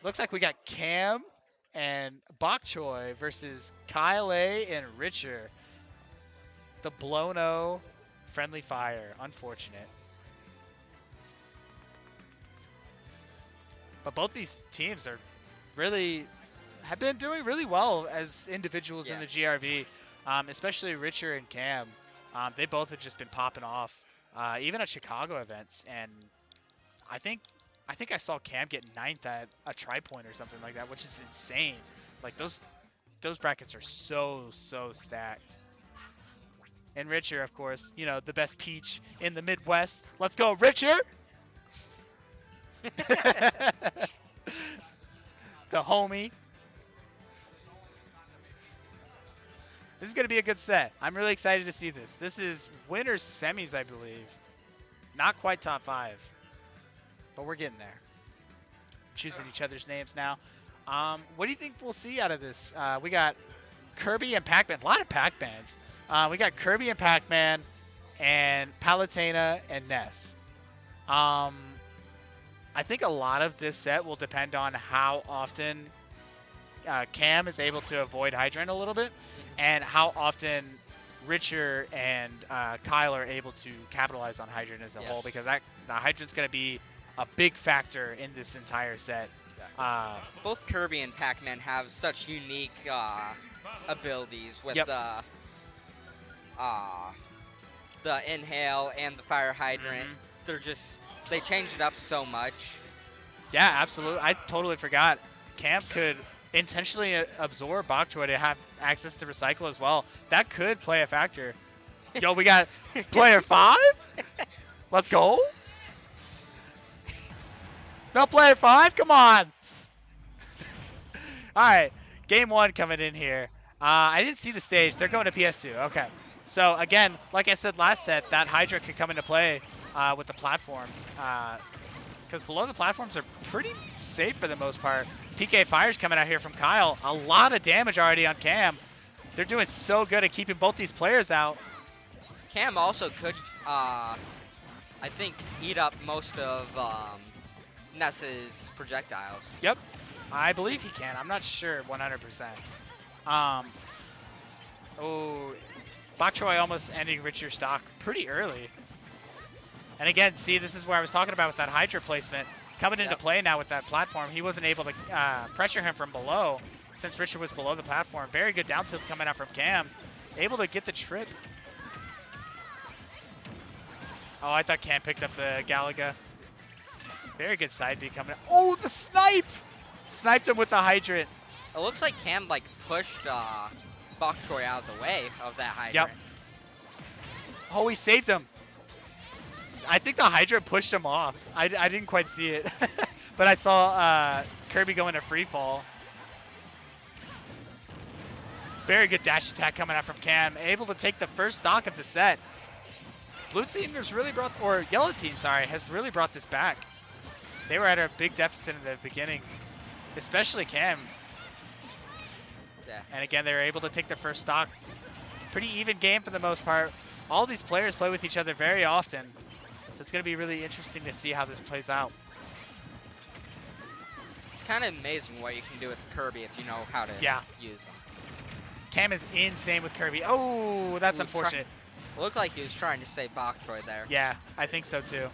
Looks like we got Cam and Bok Choy versus Kyle A and Richer. The Blono friendly fire. Unfortunate. But both these teams are have been doing really well as individuals in the GRV, especially Richer and Cam. They both have just been popping off. even at Chicago events, and I think I saw Cam get 9th at a tri-point or something like that, which is insane. Like those brackets are so stacked. And Richer, of course, you know, the best peach in the Midwest. Let's go, Richer! The homie. This is going to be a good set. I'm really excited to see this. This is winners semis, I believe. Not quite top 5. But we're getting there. Choosing each other's names now. What do you think we'll see out of this? We got Kirby and Pac-Man. A lot of Pac-Mans. We got Kirby and Pac-Man and Palutena and Ness. I think a lot of this set will depend on how often Cam is able to avoid Hydrant a little bit, and how often Richer and Kyle are able to capitalize on Hydrant as a whole, because the Hydrant's going to be a big factor in this entire set. Both Kirby and Pac-Man have such unique abilities with the inhale and the fire hydrant. They changed it up so much. Yeah, absolutely. I totally forgot. Cam could intentionally absorb Bok Choy to have access to recycle as well. That could play a factor. Yo, we got player 5? Let's go. No player 5? Come on. All right, game 1 coming in here. I didn't see the stage. They're going to PS2. Okay. So, again, like I said last set, that Hydra could come into play with the platforms. Because below the platforms are pretty safe for the most part. PK Fire's coming out here from Kyle. A lot of damage already on Cam. They're doing so good at keeping both these players out. Cam also could, I think, eat up most of Ness's projectiles. Yep. I believe he can. I'm not sure 100%. Oh, Bok Choy almost ending Richard's stock pretty early. And again, see, this is where I was talking about with that Hydra placement. It's coming into play now with that platform. He wasn't able to pressure him from below since Richard was below the platform. Very good down tilts coming out from Cam. Able to get the trip. Oh, I thought Cam picked up the Galaga. Very good side B coming out. Oh, the snipe! Sniped him with the hydrant. It looks like Cam pushed Bok Choy out of the way of that hydrant. Yep. Oh, he saved him. I think the hydrant pushed him off. I didn't quite see it. But I saw Kirby go into free fall. Very good dash attack coming out from Cam. Able to take the first stock of the set. Blue team has really brought, or yellow team, sorry, has really brought this back. They were at a big deficit in the beginning, especially Cam. Yeah. And again, they were able to take their first stock. Pretty even game for the most part. All these players play with each other very often. So it's going to be really interesting to see how this plays out. It's kind of amazing what you can do with Kirby if you know how to use them. Cam is insane with Kirby. Oh, that's unfortunate. It looked like he was trying to save Bok Choy there. Yeah, I think so too.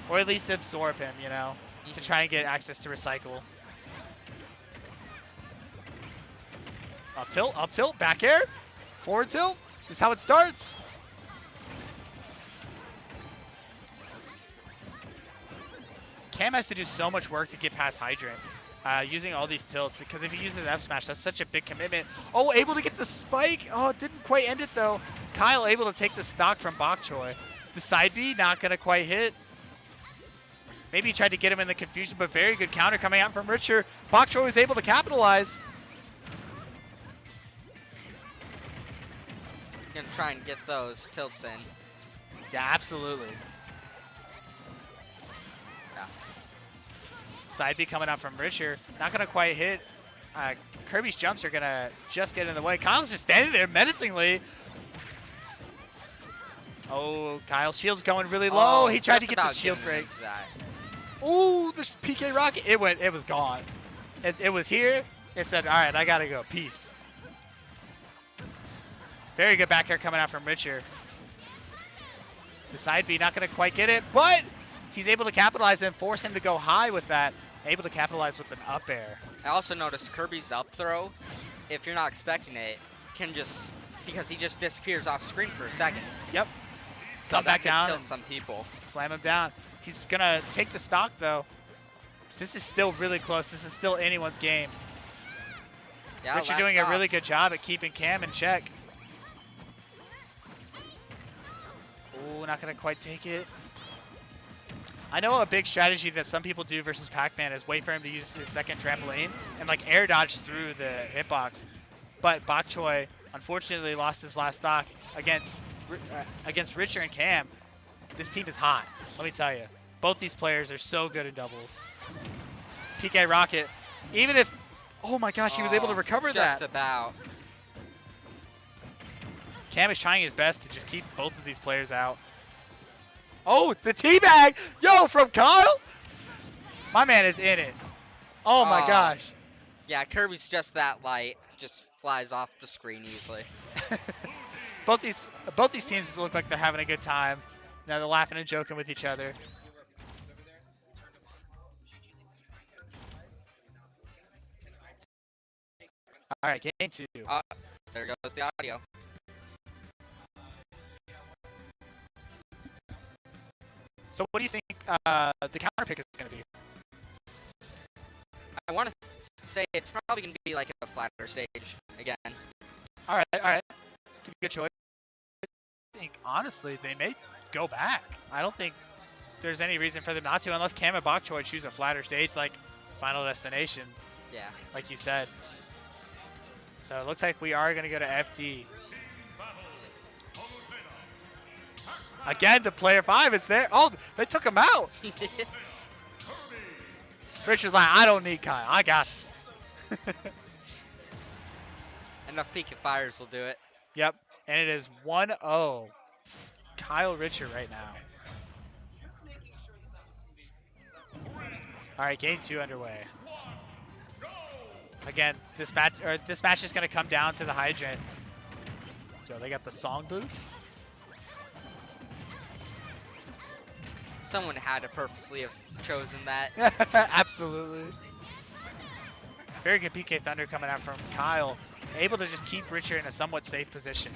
Or at least absorb him, you know, to try and get access to recycle. Up tilt, back air, forward tilt. This is how it starts. Cam has to do so much work to get past Hydrant. Using all these tilts, because if he uses F smash, that's such a big commitment. Oh, able to get the spike. Oh, it didn't quite end it though. Kyle able to take the stock from Bok Choy. The side B not gonna quite hit. Maybe he tried to get him in the confusion, but very good counter coming out from Richer. Bok Choy was able to capitalize. Gonna try and get those tilts in. Yeah, absolutely. Yeah. Side B coming out from Richer. Not gonna quite hit. Kirby's jumps are gonna just get in the way. Kyle's just standing there menacingly. Oh, Kyle's shield's going really low. He tried to get the shield break. Oh, the PK rocket. It was gone. It was here. It said, all right, I gotta go. Peace. Very good back air coming out from Richer. The side B not gonna quite get it, but he's able to capitalize and force him to go high with that. Able to capitalize with an up air. I also noticed Kirby's up throw, if you're not expecting it, can just, because he just disappears off screen for a second. Yep. So come that back could down kill and some people. slam him down. He's going to take the stock, though. This is still really close. This is still anyone's game. Yeah, Richard last doing a stop. really good job at keeping Cam in check. Ooh, not going to quite take it. I know a big strategy that some people do versus Pac-Man is wait for him to use his second trampoline and like air dodge through the hitbox. But Bok Choy unfortunately lost his last stock against Richard and Cam. This team is hot, let me tell you. Both these players are so good in doubles. PK Rocket, even if, oh my gosh, he was able to recover that. Just about. Cam is trying his best to just keep both of these players out. Oh, the teabag! Yo, from Kyle? My man is in it. Oh my gosh. Yeah, Kirby's just that light. Just flies off the screen easily. both these teams look like they're having a good time. Now they're laughing and joking with each other. All right, game 2. There goes the audio. So what do you think the counter pick is going to be? I want to say it's probably going to be like a flatter stage again. All right. It's a good choice. I think, honestly, they may go back. I don't think there's any reason for them not to, unless Cam and Bok Choy choose a flatter stage like Final Destination. Yeah. Like you said. So it looks like we are going to go to FD. Again, the player 5 is there. Oh, they took him out. Richard's like, I don't need Kyle. I got this. Enough PK Fires will do it. Yep. And it is 1-0. Kyle Richard right now. All right, game 2 underway. Again, this match is going to come down to the hydrant. Yo, they got the song boost. Someone had to purposely have chosen that. Absolutely. Very good PK Thunder coming out from Kyle. Able to just keep Richard in a somewhat safe position.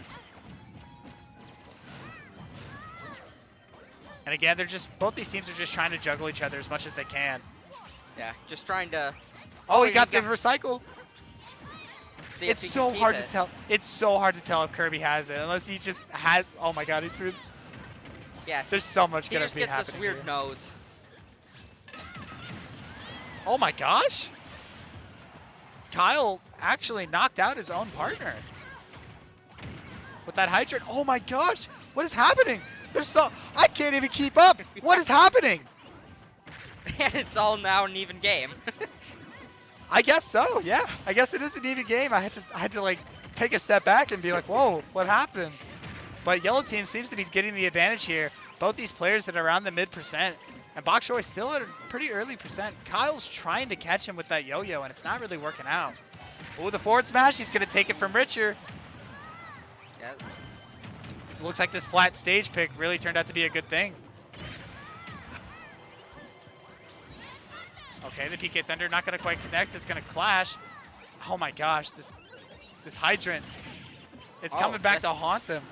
And again, both these teams are just trying to juggle each other as much as they can. Yeah, just trying to. Oh, he got the recycle. See if It's he can so keep hard it. to tell. It's so hard to tell if Kirby has it, unless he just has. Oh my God, he threw. Yeah. There's so much He gonna just be gets happening this weird here. nose. Oh my gosh. Kyle actually knocked out his own partner with that hydrant. Oh my gosh, what is happening? I can't even keep up. What is happening? And it's all now an even game. I guess so, yeah. I guess it is an even game. I had to like take a step back and be like, whoa, what happened? But yellow team seems to be getting the advantage here. Both these players that are around the mid percent. And Bok Choy still at a pretty early percent. Kyle's trying to catch him with that yo-yo, and it's not really working out. Oh, the forward smash. He's going to take it from Richard. Yeah. Looks like this flat stage pick really turned out to be a good thing. Okay, the PK Thunder not going to quite connect. It's going to clash. Oh my gosh, this hydrant. It's coming back to haunt them.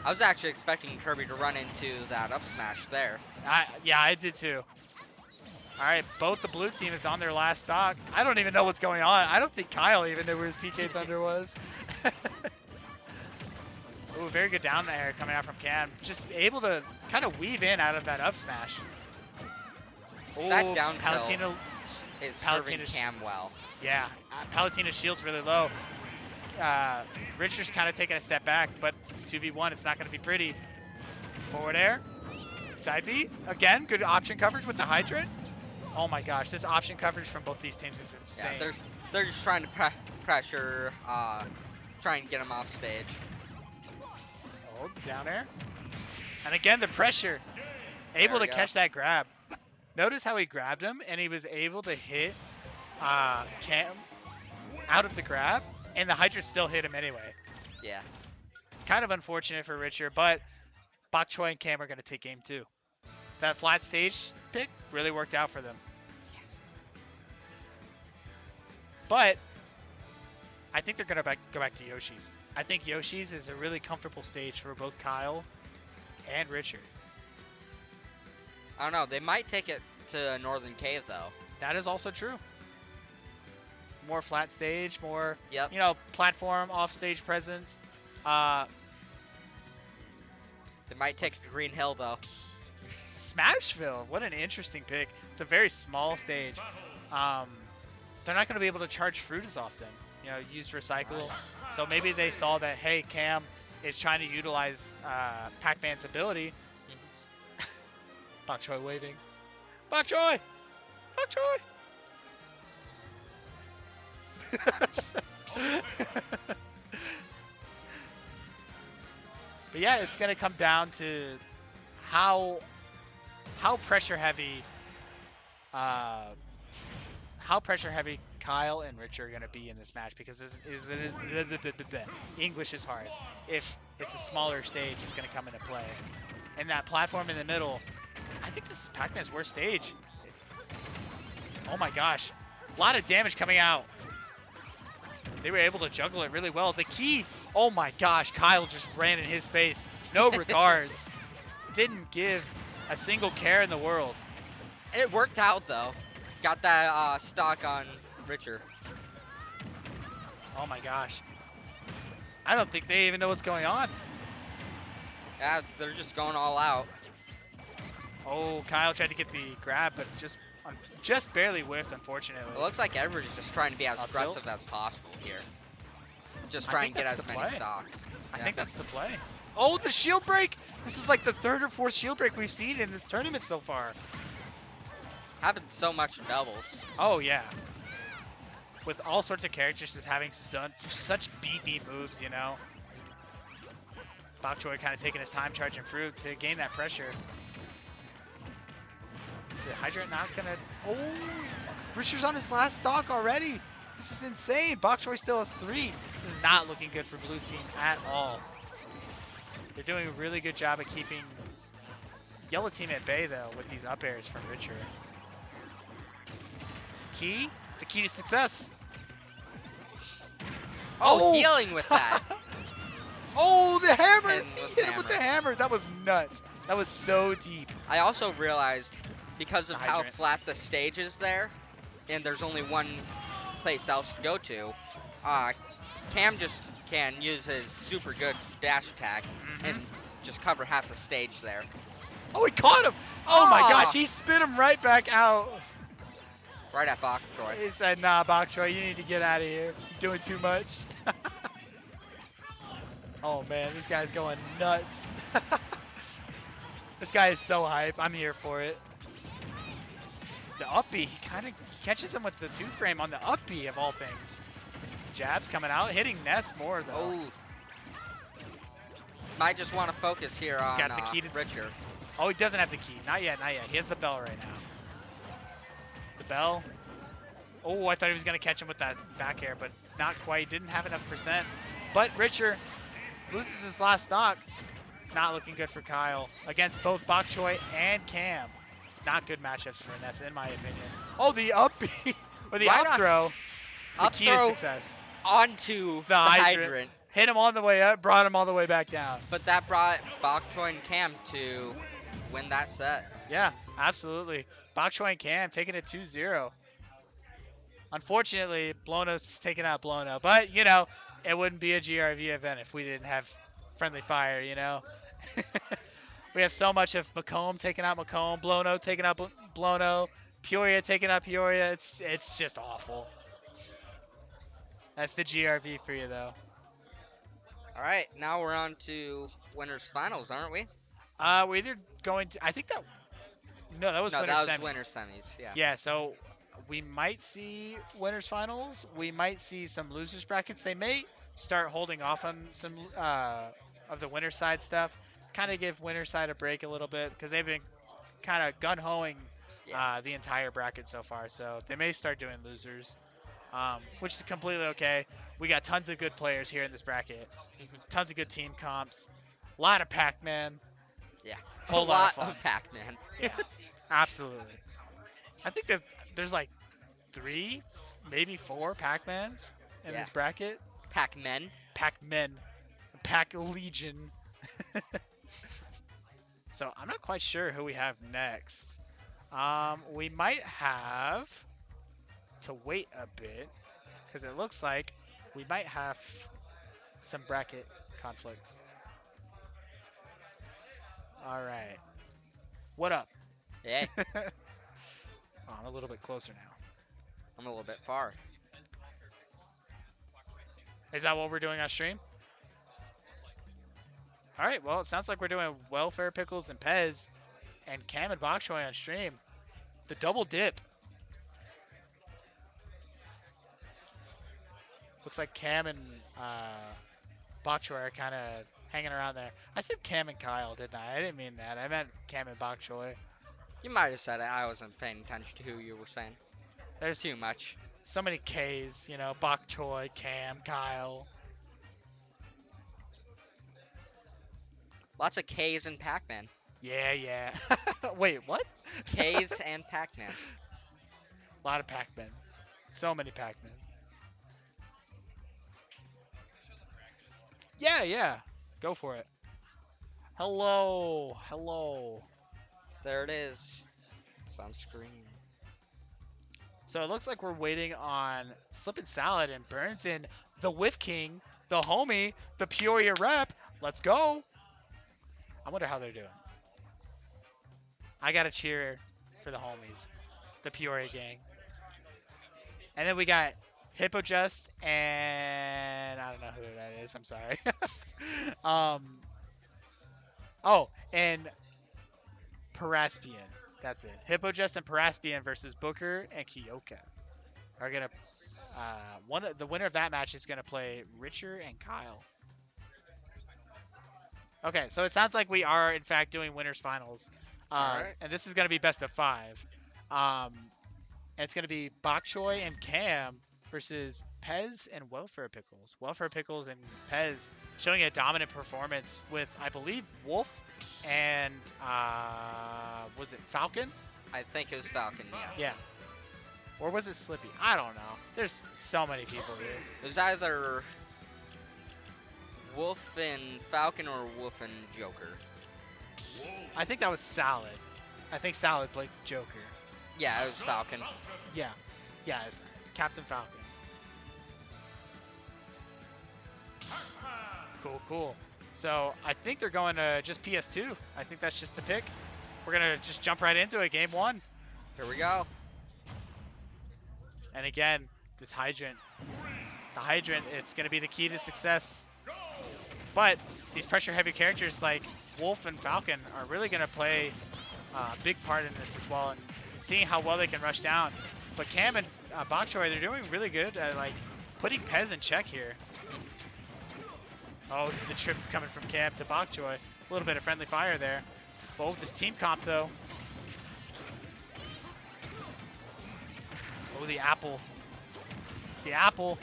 I was actually expecting Kirby to run into that up smash there. Yeah, I did too. All right, both the blue team is on their last stock. I don't even know what's going on. I don't think Kyle even knew where his PK Thunder was. Ooh, very good down there coming out from Cam. Just able to kind of weave in out of that up smash. Ooh, That down tilt Palutena is serving Palutina's- Cam well. Yeah, Palutena's shield's really low. Richard's kind of taking a step back, but it's 2v1. It's not going to be pretty. Forward air. Side B. Again, good option coverage with the hydrant. Oh my gosh, this option coverage from both these teams is insane. Yeah, they're just trying to pressure, try and get him off stage. Oh, down air. And again, the pressure. Able to catch that grab. Notice how he grabbed him, and he was able to hit Cam out of the grab, and the hydrant still hit him anyway. Yeah. Kind of unfortunate for Richard, but Bok Choy and Cam are going to take game 2. That flat stage pick really worked out for them. But I think they're going to go back to Yoshi's. I think Yoshi's is a really comfortable stage for both Kyle and Richard. I don't know. They might take it to Northern Cave, though. That is also true. More flat stage, more, Yep. you know, platform, off-stage presence. They might take Green Hill, though. Smashville, what an interesting pick. It's a very small stage. They're not going to be able to charge fruit as often. You know, use recycle. So maybe they saw that, hey, Cam is trying to utilize Pac-Man's ability. Bok Choy waving. Bok Choy! Bok Choy! But yeah, it's going to come down to how pressure heavy Kyle and Rich are going to be in this match, because English is hard. If it's a smaller stage, it's going to come into play. And that platform in the middle, I think this is Pac-Man's worst stage. Oh my gosh. A lot of damage coming out. They were able to juggle it really well. The key, oh my gosh, Kyle just ran in his face. No regards. Didn't give a single care in the world. It worked out, though. Got that stock on Richard. Oh my gosh. I don't think they even know what's going on. Yeah, they're just going all out. Oh, Kyle tried to get the grab, but just barely whiffed, unfortunately. It looks like everybody's just trying to be as Up tilt? aggressive as possible here. Just I try think and get that's as the many play. stocks. I Yeah. think that's the play. Oh, the shield break! This is like the third or fourth shield break we've seen in this tournament so far. Happened so much in doubles. Oh, yeah. With all sorts of characters just having such beefy moves, you know? Bok Choy kind of taking his time charging fruit to gain that pressure. The Hydrant not gonna... Oh! Richard's on his last stock already! This is insane! Bok Choy still has 3. This is not looking good for blue team at all. They're doing a really good job of keeping yellow team at bay, though, with these up airs from Richard. Key? The key to success. Oh, healing with that. Oh, the hammer! And He with hit him with the hammer. That was nuts. That was so deep. I also realized, because of The how hydrant. flat the stage is there, and there's only one place else to go to, Cam just can use his super good dash attack and just cover half the stage there. Oh, he caught him. Oh my Ah. gosh, he spit him right back out. Right at Bok Choy. He said, nah, Bok Choy, you need to get out of here. You're doing too much. Oh man, this guy's going nuts. This guy is so hype. I'm here for it. The up B, he kind of catches him with the 2-frame on the up B of all things. Jabs coming out, hitting Ness more though. Oh. Might just want to focus here on got the key to- Richard. Oh, he doesn't have the key. Not yet, not yet. He has the bell right now. The bell. Oh, I thought he was going to catch him with that back air, but not quite. Didn't have enough %. But Richard loses his last stock. It's not looking good for Kyle against both Bok Choy and Cam. Not good matchups for Nessa, in my opinion. Oh, the up B, or the Right up on. throw. The Up key to throw success. onto The the hydrant. hydrant. Hit him on the way up, brought him all the way back down. But that brought Bok Choy and Cam to win that set. Yeah, absolutely. Bok Choy and Cam taking it 2-0. Unfortunately, Blono's taking out Blono, but you know, it wouldn't be a GRV event if we didn't have friendly fire, you know. We have so much of Macomb taking out Macomb, Blono taking out Blono, Peoria taking out Peoria. It's just awful. That's the GRV for you, though. All right, now we're on to winners finals, aren't we? We're either going to, I think that, no, that was No, winners that was semis. winners semis. Yeah. Yeah, so we might see winners finals. We might see some losers brackets. They may start holding off on some of the winner side stuff. Kind of give winner side a break a little bit because they've been kind of gun-hoing the entire bracket so far. So they may start doing losers, which is completely okay. We got tons of good players here in this bracket. Tons of good team comps. A lot of Pac-Man. Yeah. Whole a lot lot of fun. Pac-Man. Yeah, absolutely. I think that there's like 3, maybe 4 Pac-Mans in Yeah. this bracket. Pac-Men. Pac-Men. Pac-Legion. So I'm not quite sure who we have next. We might have to wait a bit because it looks like we might have some bracket conflicts. All right. What up? Hey, Oh, I'm a little bit closer now. I'm a little bit far. Is that what we're doing on stream? All right. Well, it sounds like we're doing Welfare Pickles and Pez and Cam and Bok Choy on stream. The double dip. Looks like Cam and Bok Choy are kind of hanging around there. I said Cam and Kyle, didn't I? I didn't mean that. I meant Cam and Bok Choy. You might have said it. I wasn't paying attention to who you were saying. There's Too much. so many Ks, you know, Bok Choy, Cam, Kyle. Lots of K's in Pac-Man. Yeah. Wait, what? K's and Pac-Man. A lot of Pac-Men. So many Pac-Men. Yeah. Go for it. Hello. There it is. It's on screen. So it looks like we're waiting on Slippin' Salad and Burns in the Whiff King, the homie, the Peoria rep. Let's go. I wonder how they're doing. I got to cheer for the homies, the Peoria gang. And then we got Hippo Just and I don't know who that is. I'm sorry. Oh, and Paraspian. That's it. Hippo Just and Paraspian versus Booker and Kyoka are gonna. The winner of that match is gonna play Richer and Kyle. Okay, so it sounds like we are in fact doing winners finals, Alright. and this is gonna be best of 5. And it's gonna be Bok Choy and Cam versus Pez and Welfare Pickles. Welfare Pickles and Pez showing a dominant performance with, I believe, Wolf and was it Falcon? I think it was Falcon, yes. Yeah. Or was it Slippy? I don't know. There's so many people here. It was either Wolf and Falcon or Wolf and Joker. I think that was Salad. I think Salad played Joker. Yeah, it was Falcon. Yeah. Yeah, it's Captain Falcon. Cool. So I think they're going to just PS2. I think that's just the pick. We're going to just jump right into it. Game 1. Here we go. And again, this hydrant. The hydrant, it's going to be the key to success. But these pressure-heavy characters like Wolf and Falcon are really going to play a big part in this as well, and seeing how well they can rush down. But Cam and Bok Choy, they're doing really good at like putting Pez in check here. Oh, the trip coming from Cam to Bok Choy. A little bit of friendly fire there. But with this team comp though. Oh, the apple. The apple.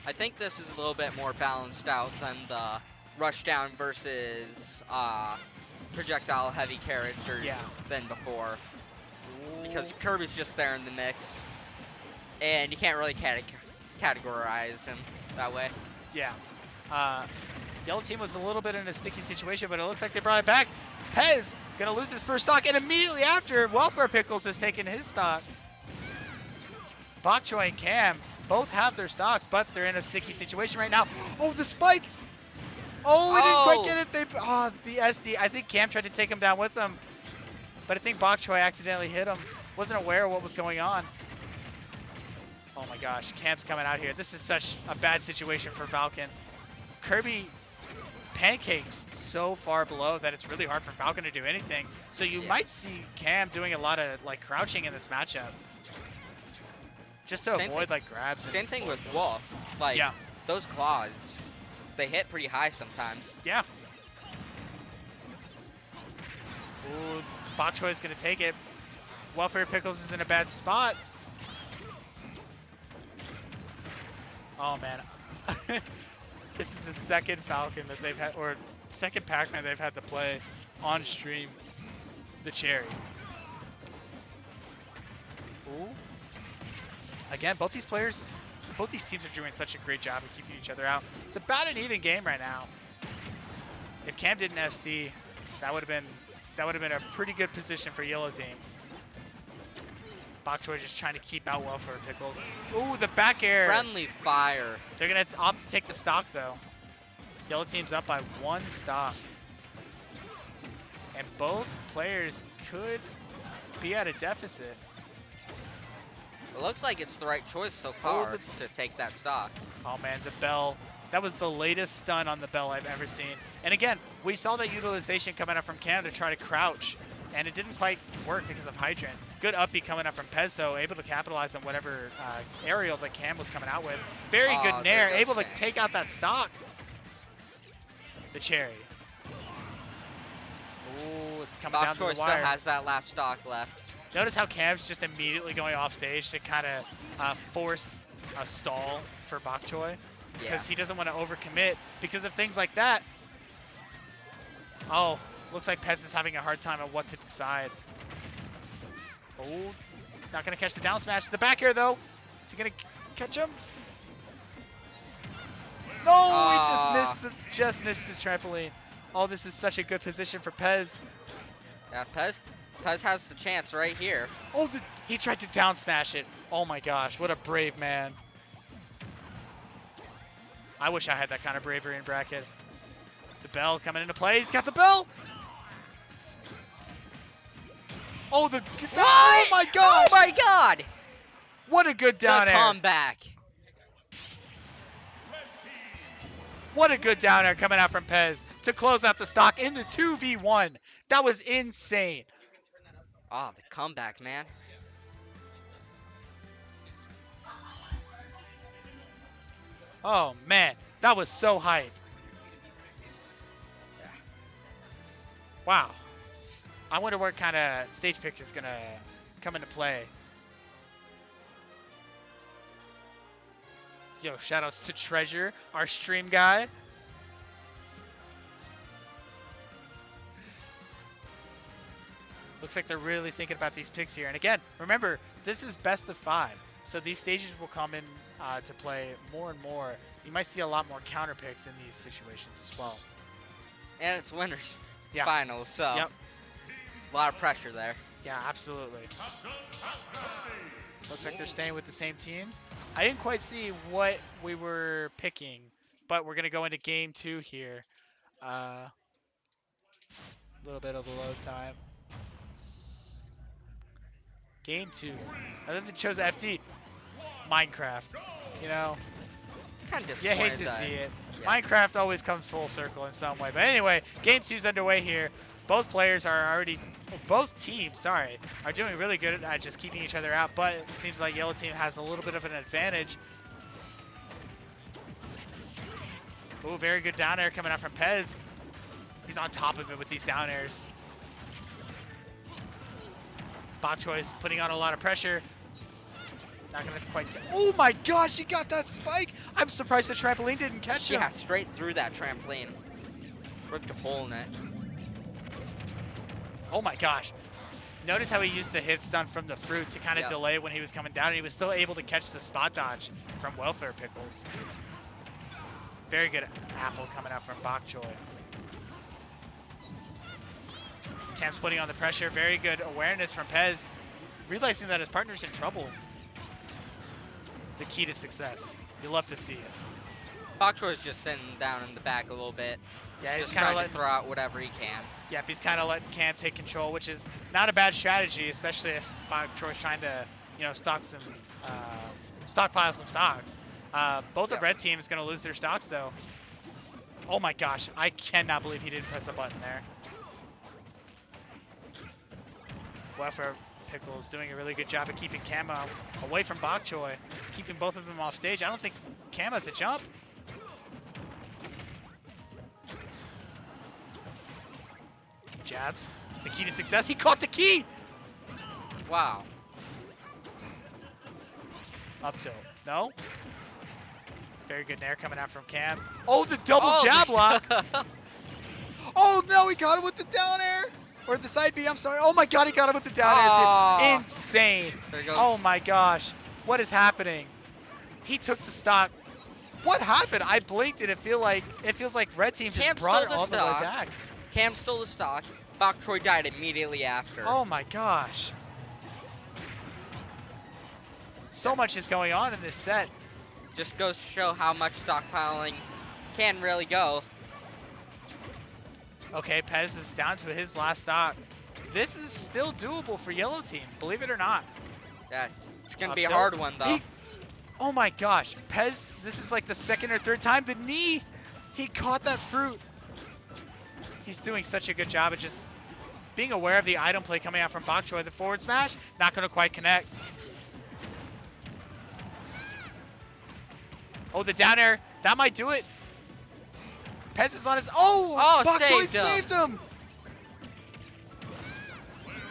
I think this is a little bit more balanced out than the rush down versus projectile heavy characters than before. Because Kirby's just there in the mix. And you can't really categorize him that way. Yeah. Yellow team was a little bit in a sticky situation, but it looks like they brought it back. Pez gonna lose his first stock, and immediately after, Welfare Pickles has taken his stock. Bok Choy and Cam both have their stocks, but they're in a sticky situation right now. Oh, the spike! Oh, we didn't quite get it. The SD. I think Cam tried to take him down with them, but I think Bok Choy accidentally hit him. Wasn't aware of what was going on. Oh my gosh, Cam's coming out here. This is such a bad situation for Falcon. Kirby pancakes so far below that it's really hard for Falcon to do anything. So you might see Cam doing a lot of like crouching in this matchup. Just to avoid like grabs. Same thing with Wolf. Like those claws, they hit pretty high sometimes. Yeah. Ooh, Bok Choy is gonna take it. Welfare Pickles is in a bad spot. Oh man. This is the second Falcon that they've had, or second Pac-Man they've had to play on stream. The cherry. Ooh. Again, both these players, both these teams are doing such a great job of keeping each other out. It's about an even game right now. If Cam didn't SD, that would have been a pretty good position for Yellow Team. Bok Choy just trying to keep out Welfare Pickles. Ooh, the back air. Friendly fire. They're going to opt to take the stock, though. Yellow Team's up by 1 stock. And both players could be at a deficit. It looks like it's the right choice so far to take that stock. Oh, man, the bell. That was the latest stun on the bell I've ever seen. And again, we saw that utilization coming up from Cam to try to crouch. And it didn't quite work because of Hydrant. Good up B coming up from Pez, though, able to capitalize on whatever aerial that Cam was coming out with. Very good nair, able to take out that stock. The cherry. Ooh, it's coming down to the wire. Bok Choy still has that last stock left. Notice how Cam's just immediately going off stage to kind of force a stall for Bok Choy. Because he doesn't want to overcommit because of things like that. Oh, looks like Pez is having a hard time on what to decide. Oh, not going to catch the down smash. The back air, though. Is he going to catch him? No, he just missed the trampoline. Oh, this is such a good position for Pez. Yeah, Pez has the chance right here. Oh, he tried to down smash it. Oh my gosh, what a brave man. I wish I had that kind of bravery in bracket. The bell coming into play. He's got the bell. Oh, oh my gosh. Oh my god. What a good down air. Comeback. What a good down air coming out from Pez to close out the stock in the 2v1. That was insane. Oh, the comeback, man. Oh, man. That was so hype. Yeah. Wow. I wonder what kind of stage pick is going to come into play. Yo, shoutouts to Treasure, our stream guy. Looks like they're really thinking about these picks here. And again, remember, this is best of 5. So these stages will come in to play more and more. You might see a lot more counter picks in these situations as well. And it's winners finals, so a lot of pressure there. Yeah, absolutely. Looks like they're staying with the same teams. I didn't quite see what we were picking, but we're going to go into game 2 here. A little bit of the load time. Game 2. I think they chose FD. Minecraft. You know, Kind of you disappointed. hate to see it. Yeah. Minecraft always comes full circle in some way. But anyway, game 2's underway here. Both players are already, both teams, are doing really good at just keeping each other out. But it seems like Yellow Team has a little bit of an advantage. Ooh, very good down air coming out from Pez. He's on top of it with these down airs. Bok Choy's putting on a lot of pressure. Not gonna quite. Oh my gosh, he got that spike! I'm surprised the trampoline didn't catch him. Yeah, straight through that trampoline. Ripped a hole in it. Oh my gosh. Notice how he used the hit stun from the fruit to kind of delay when he was coming down, and he was still able to catch the spot dodge from Welfare Pickles. Very good apple coming out from Bok Choy. Cam's putting on the pressure. Very good awareness from Pez. Realizing that his partner's in trouble. The key to success. You love to see it. Bok Choy's just sitting down in the back a little bit. Yeah, he's just kind of trying to throw out whatever he can. Yep, he's kind of letting Cam take control, which is not a bad strategy, especially if Bok Choy's trying to, you know, stockpile some stocks. Both of Red Team is going to lose their stocks, though. Oh my gosh, I cannot believe he didn't press a button there. Welfare Pickles doing a really good job of keeping Cam away from Bok Choy, keeping both of them off stage. I don't think Cam has a jump. Jabs, the key to success. He caught the key. Wow. Up tilt. No. Very good nair coming out from Cam. Oh, the double jab lock. Oh no, he got him with the down air. Or the side B, I'm sorry. Oh my god, he got him with the down air too. Insane. There he goes. Oh my gosh. What is happening? He took the stock. What happened? I blinked and it feels like red team just Cam brought it stole the all the way stock. back. Cam stole the stock. Bok Choy died immediately after. Oh my gosh. So much is going on in this set. Just goes to show how much stockpiling can really go. Okay, Pez is down to his last stock. This is still doable for yellow team, believe it or not. Yeah, it's going to Up be a tilt. hard one, though. Oh my gosh, Pez, this is like the second or third time. The knee, he caught that fruit. He's doing such a good job of just being aware of the item play coming out from Bok Choy. The forward smash, not going to quite connect. Oh, the down air, that might do it. Pez is on his, Oh, Bok Choy saved him. saved him.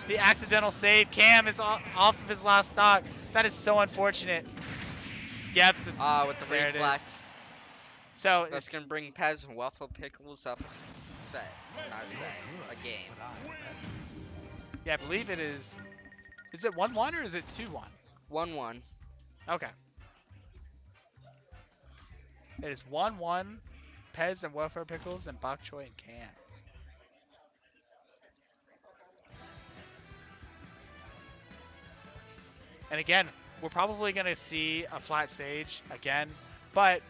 The accidental save. Cam is off of his last stock. That is so unfortunate. Yep. With the there it reflect. is. So That's going to bring Pez and Waffle Pickles up a set. Not a set, a game. yeah, I believe it is. Is it 1-1 or is it 2-1? 1-1. Okay. It is 1-1. Pez and Welfare Pickles and Bok Choy and Cam. And again, we're probably going to see a flat stage again, but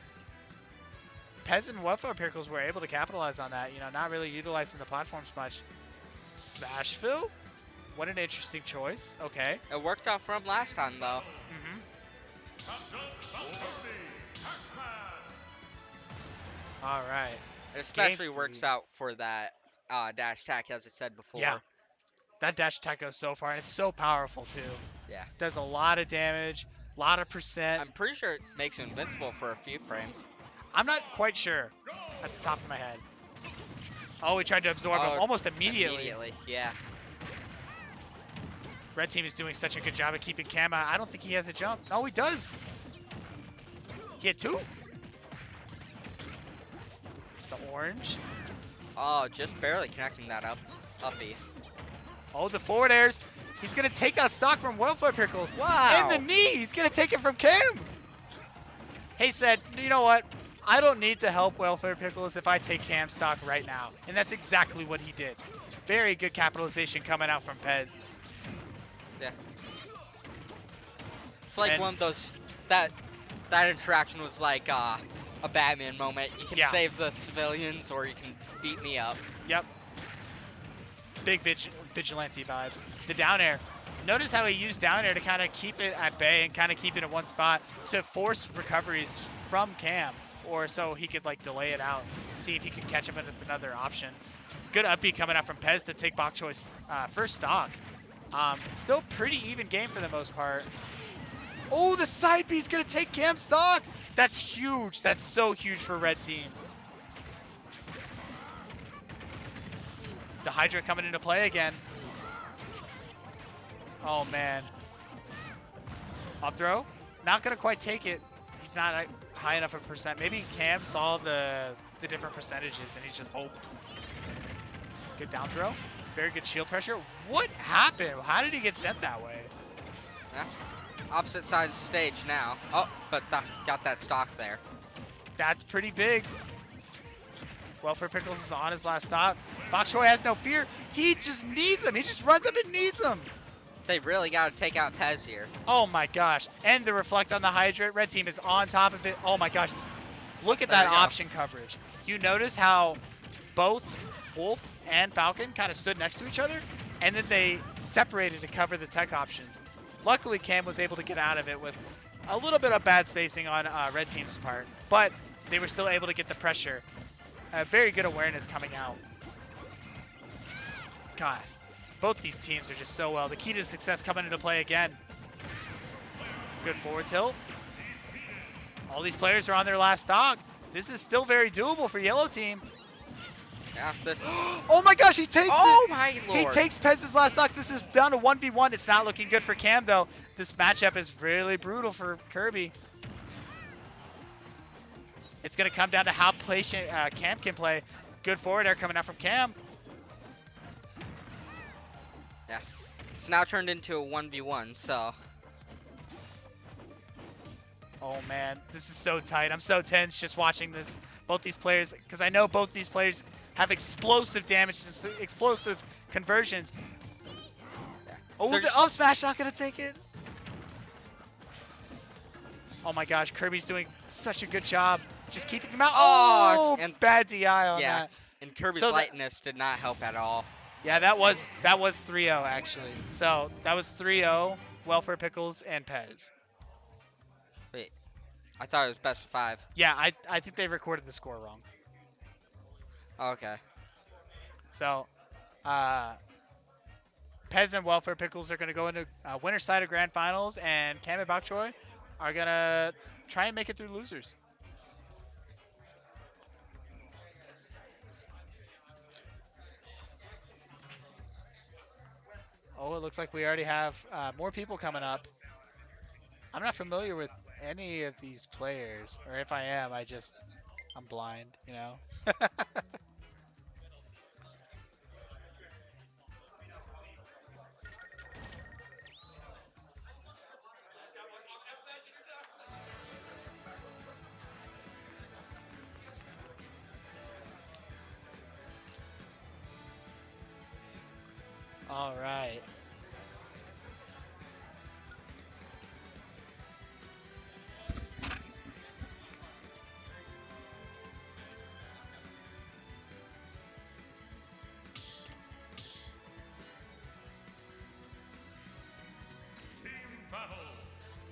Pez and Welfare Pickles were able to capitalize on that, not really utilizing the platforms much. Smash Fill? What an interesting choice. Okay. It worked out for him last time, though. All right. It especially Game works 3. out for that dash attack, as I said before. Yeah. That dash attack goes so far, and it's so powerful, too. Yeah. Does a lot of damage, a lot of percent. I'm pretty sure it makes him invincible for a few frames. I'm not quite sure at the top of my head. Oh, he tried to absorb him almost immediately. Yeah. Red team is doing such a good job of keeping Cam out. I don't think he has a jump. Oh, he does. He had 2. The orange. Oh, just barely connecting that uppy. Oh, the forward airs. He's going to take that stock from Welfare Pickles. Wow. And the knee. He's going to take it from Cam. He said, you know what? I don't need to help Welfare Pickles if I take Cam stock right now. And that's exactly what he did. Very good capitalization coming out from Pez. Yeah. It's like And- one of those, that interaction was like a Batman moment. You can Yeah. save the civilians or you can beat me up. Yep. Big vigilante vibes. The down air. Notice how he used down air to kind of keep it at bay and kind of keep it in one spot to force recoveries from Cam, or so he could like delay it out, see if he could catch him with another option. Good up B coming out from Pez to take Bok Choy's first stock. Still pretty even game for the most part. Oh, the side B's gonna take Cam stock. That's huge. That's so huge for red team. The Hydra coming into play again. Oh, man. Up throw. Not going to quite take it. He's not high enough a percent. Maybe Cam saw the different percentages and he just hoped. Good down throw. Very good shield pressure. What happened? How did he get sent that way? Yeah. Opposite side of the stage now. Oh, but got that stock there. That's pretty big. Welfare Pickles is on his last stop. Bok Choy has no fear. He just needs him. He just runs up and needs him. They really got to take out Pez here. Oh my gosh. And the reflect on the Hydra. Red team is on top of it. Oh my gosh. Look at There that we go. option coverage. You notice how both Wolf and Falcon kind of stood next to each other, and then they separated to cover the tech options. Luckily, Cam was able to get out of it with a little bit of bad spacing on Red team's part, but they were still able to get the pressure. Very good awareness coming out. God, both these teams are just so well. The key to success coming into play again. Good forward tilt. All these players are on their last stock. This is still very doable for yellow team. Yeah, this. Oh my gosh, he takes Oh it! my lord. He takes Pez's last stock. This is down to 1v1. It's not looking good for Cam, though. This matchup is really brutal for Kirby. It's going to come down to how patient Cam can play. Good forward air coming out from Cam. Yeah. It's now turned into a 1v1, so. Oh man, this is so tight. I'm so tense just watching this. Both these players, because I know both these players have explosive damage, explosive conversions. Yeah. Oh, There's- the up smash not gonna take it. Oh my gosh, Kirby's doing such a good job just keeping him out. Oh, Oh, and- bad DI on yeah. that. And Kirby's So that- lightness did not help at all. Yeah, that was 3-0 actually. So that was 3-0. Welfare Pickles and Pez. Wait, I thought it was best of 5. Yeah, I think they recorded the score wrong. Okay. So, Pez and Welfare Pickles are going to go into winner's side of Grand Finals, and Cam and Bok Choy are going to try and make it through losers. Oh, it looks like we already have more people coming up. I'm not familiar with any of these players, or if I am, I'm blind, you know? All right.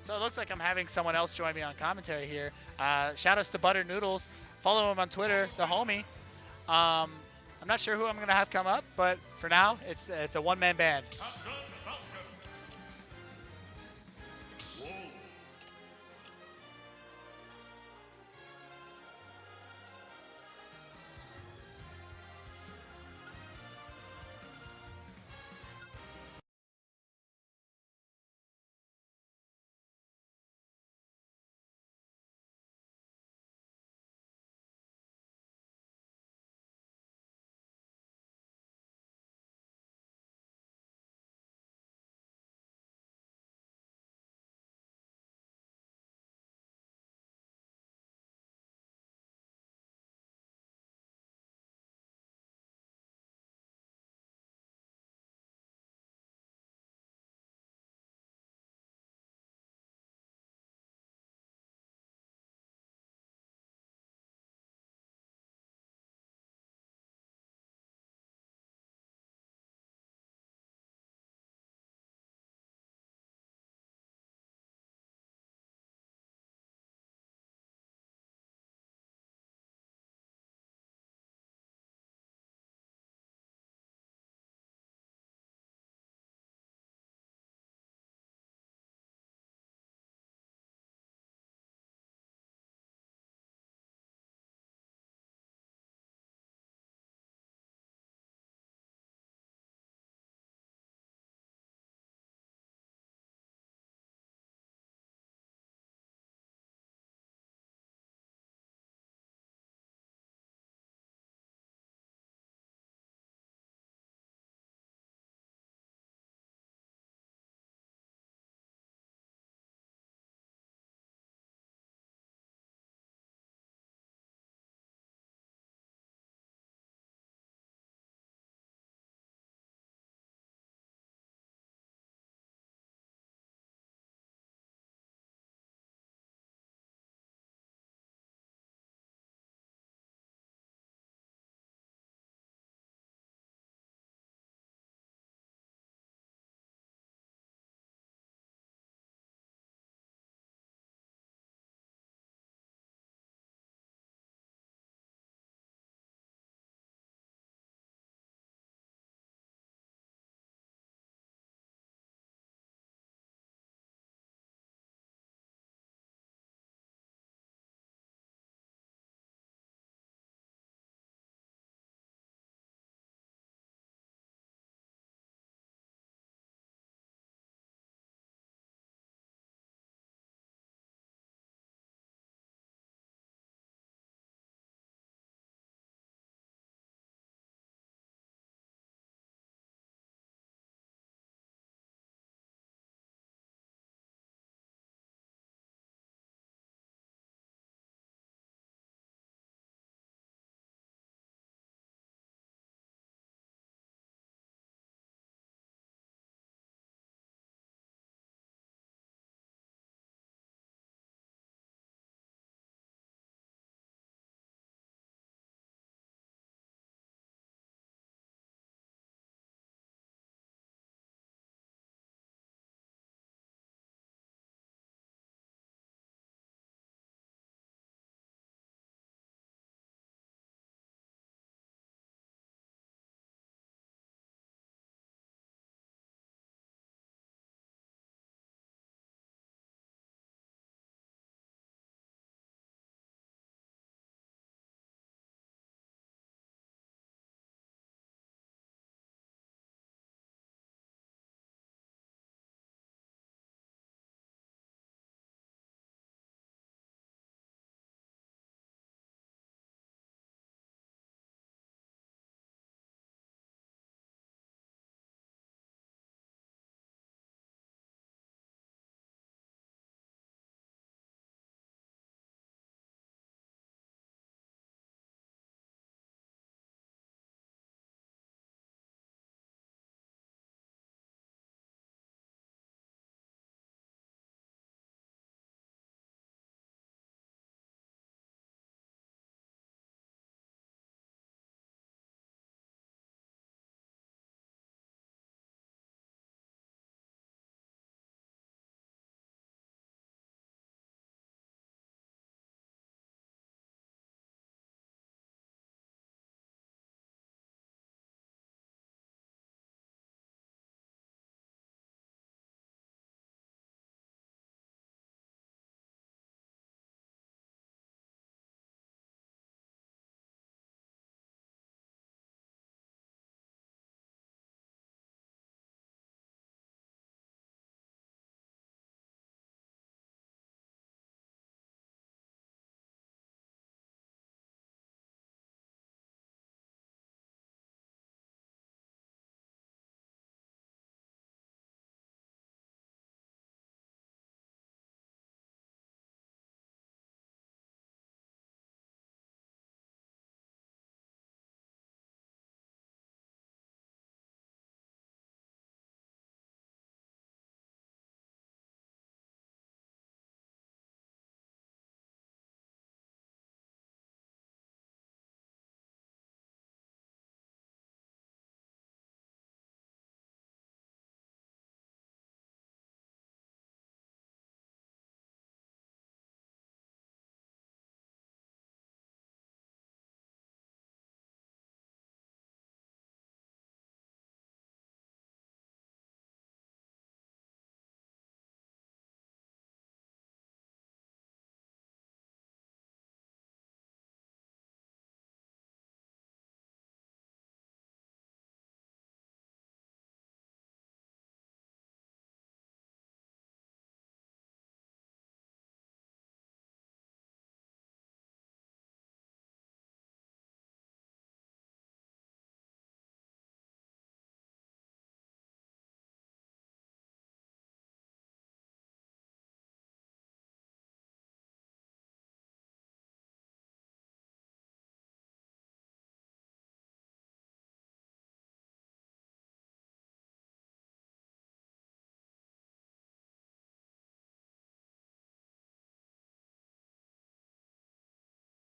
So it looks like I'm having someone else join me on commentary here. Shout outs to Butter Noodles. Follow him on Twitter, the homie. I'm not sure who I'm going to have come up, but for now, it's a one-man band.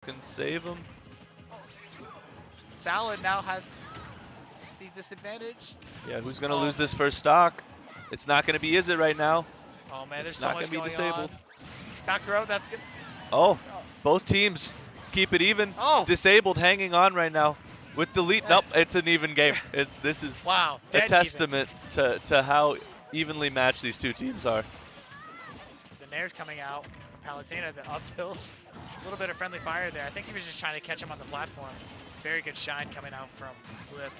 can save him. Salad now has the disadvantage. Yeah, who's gonna lose this first stock? It's not gonna be Izzet right now. Oh man, there's It's so not much gonna be going disabled. on. Back throw, that's good. Oh, both teams keep it even. Oh. Disabled hanging on right now. With the lead, nope, it's an even game. This is Wow, a dead testament to how evenly matched these two teams are. The Nair's coming out from Palutena, the up tilt. A little bit of friendly fire there. I think he was just trying to catch him on the platform. Very good shine coming out from Slip.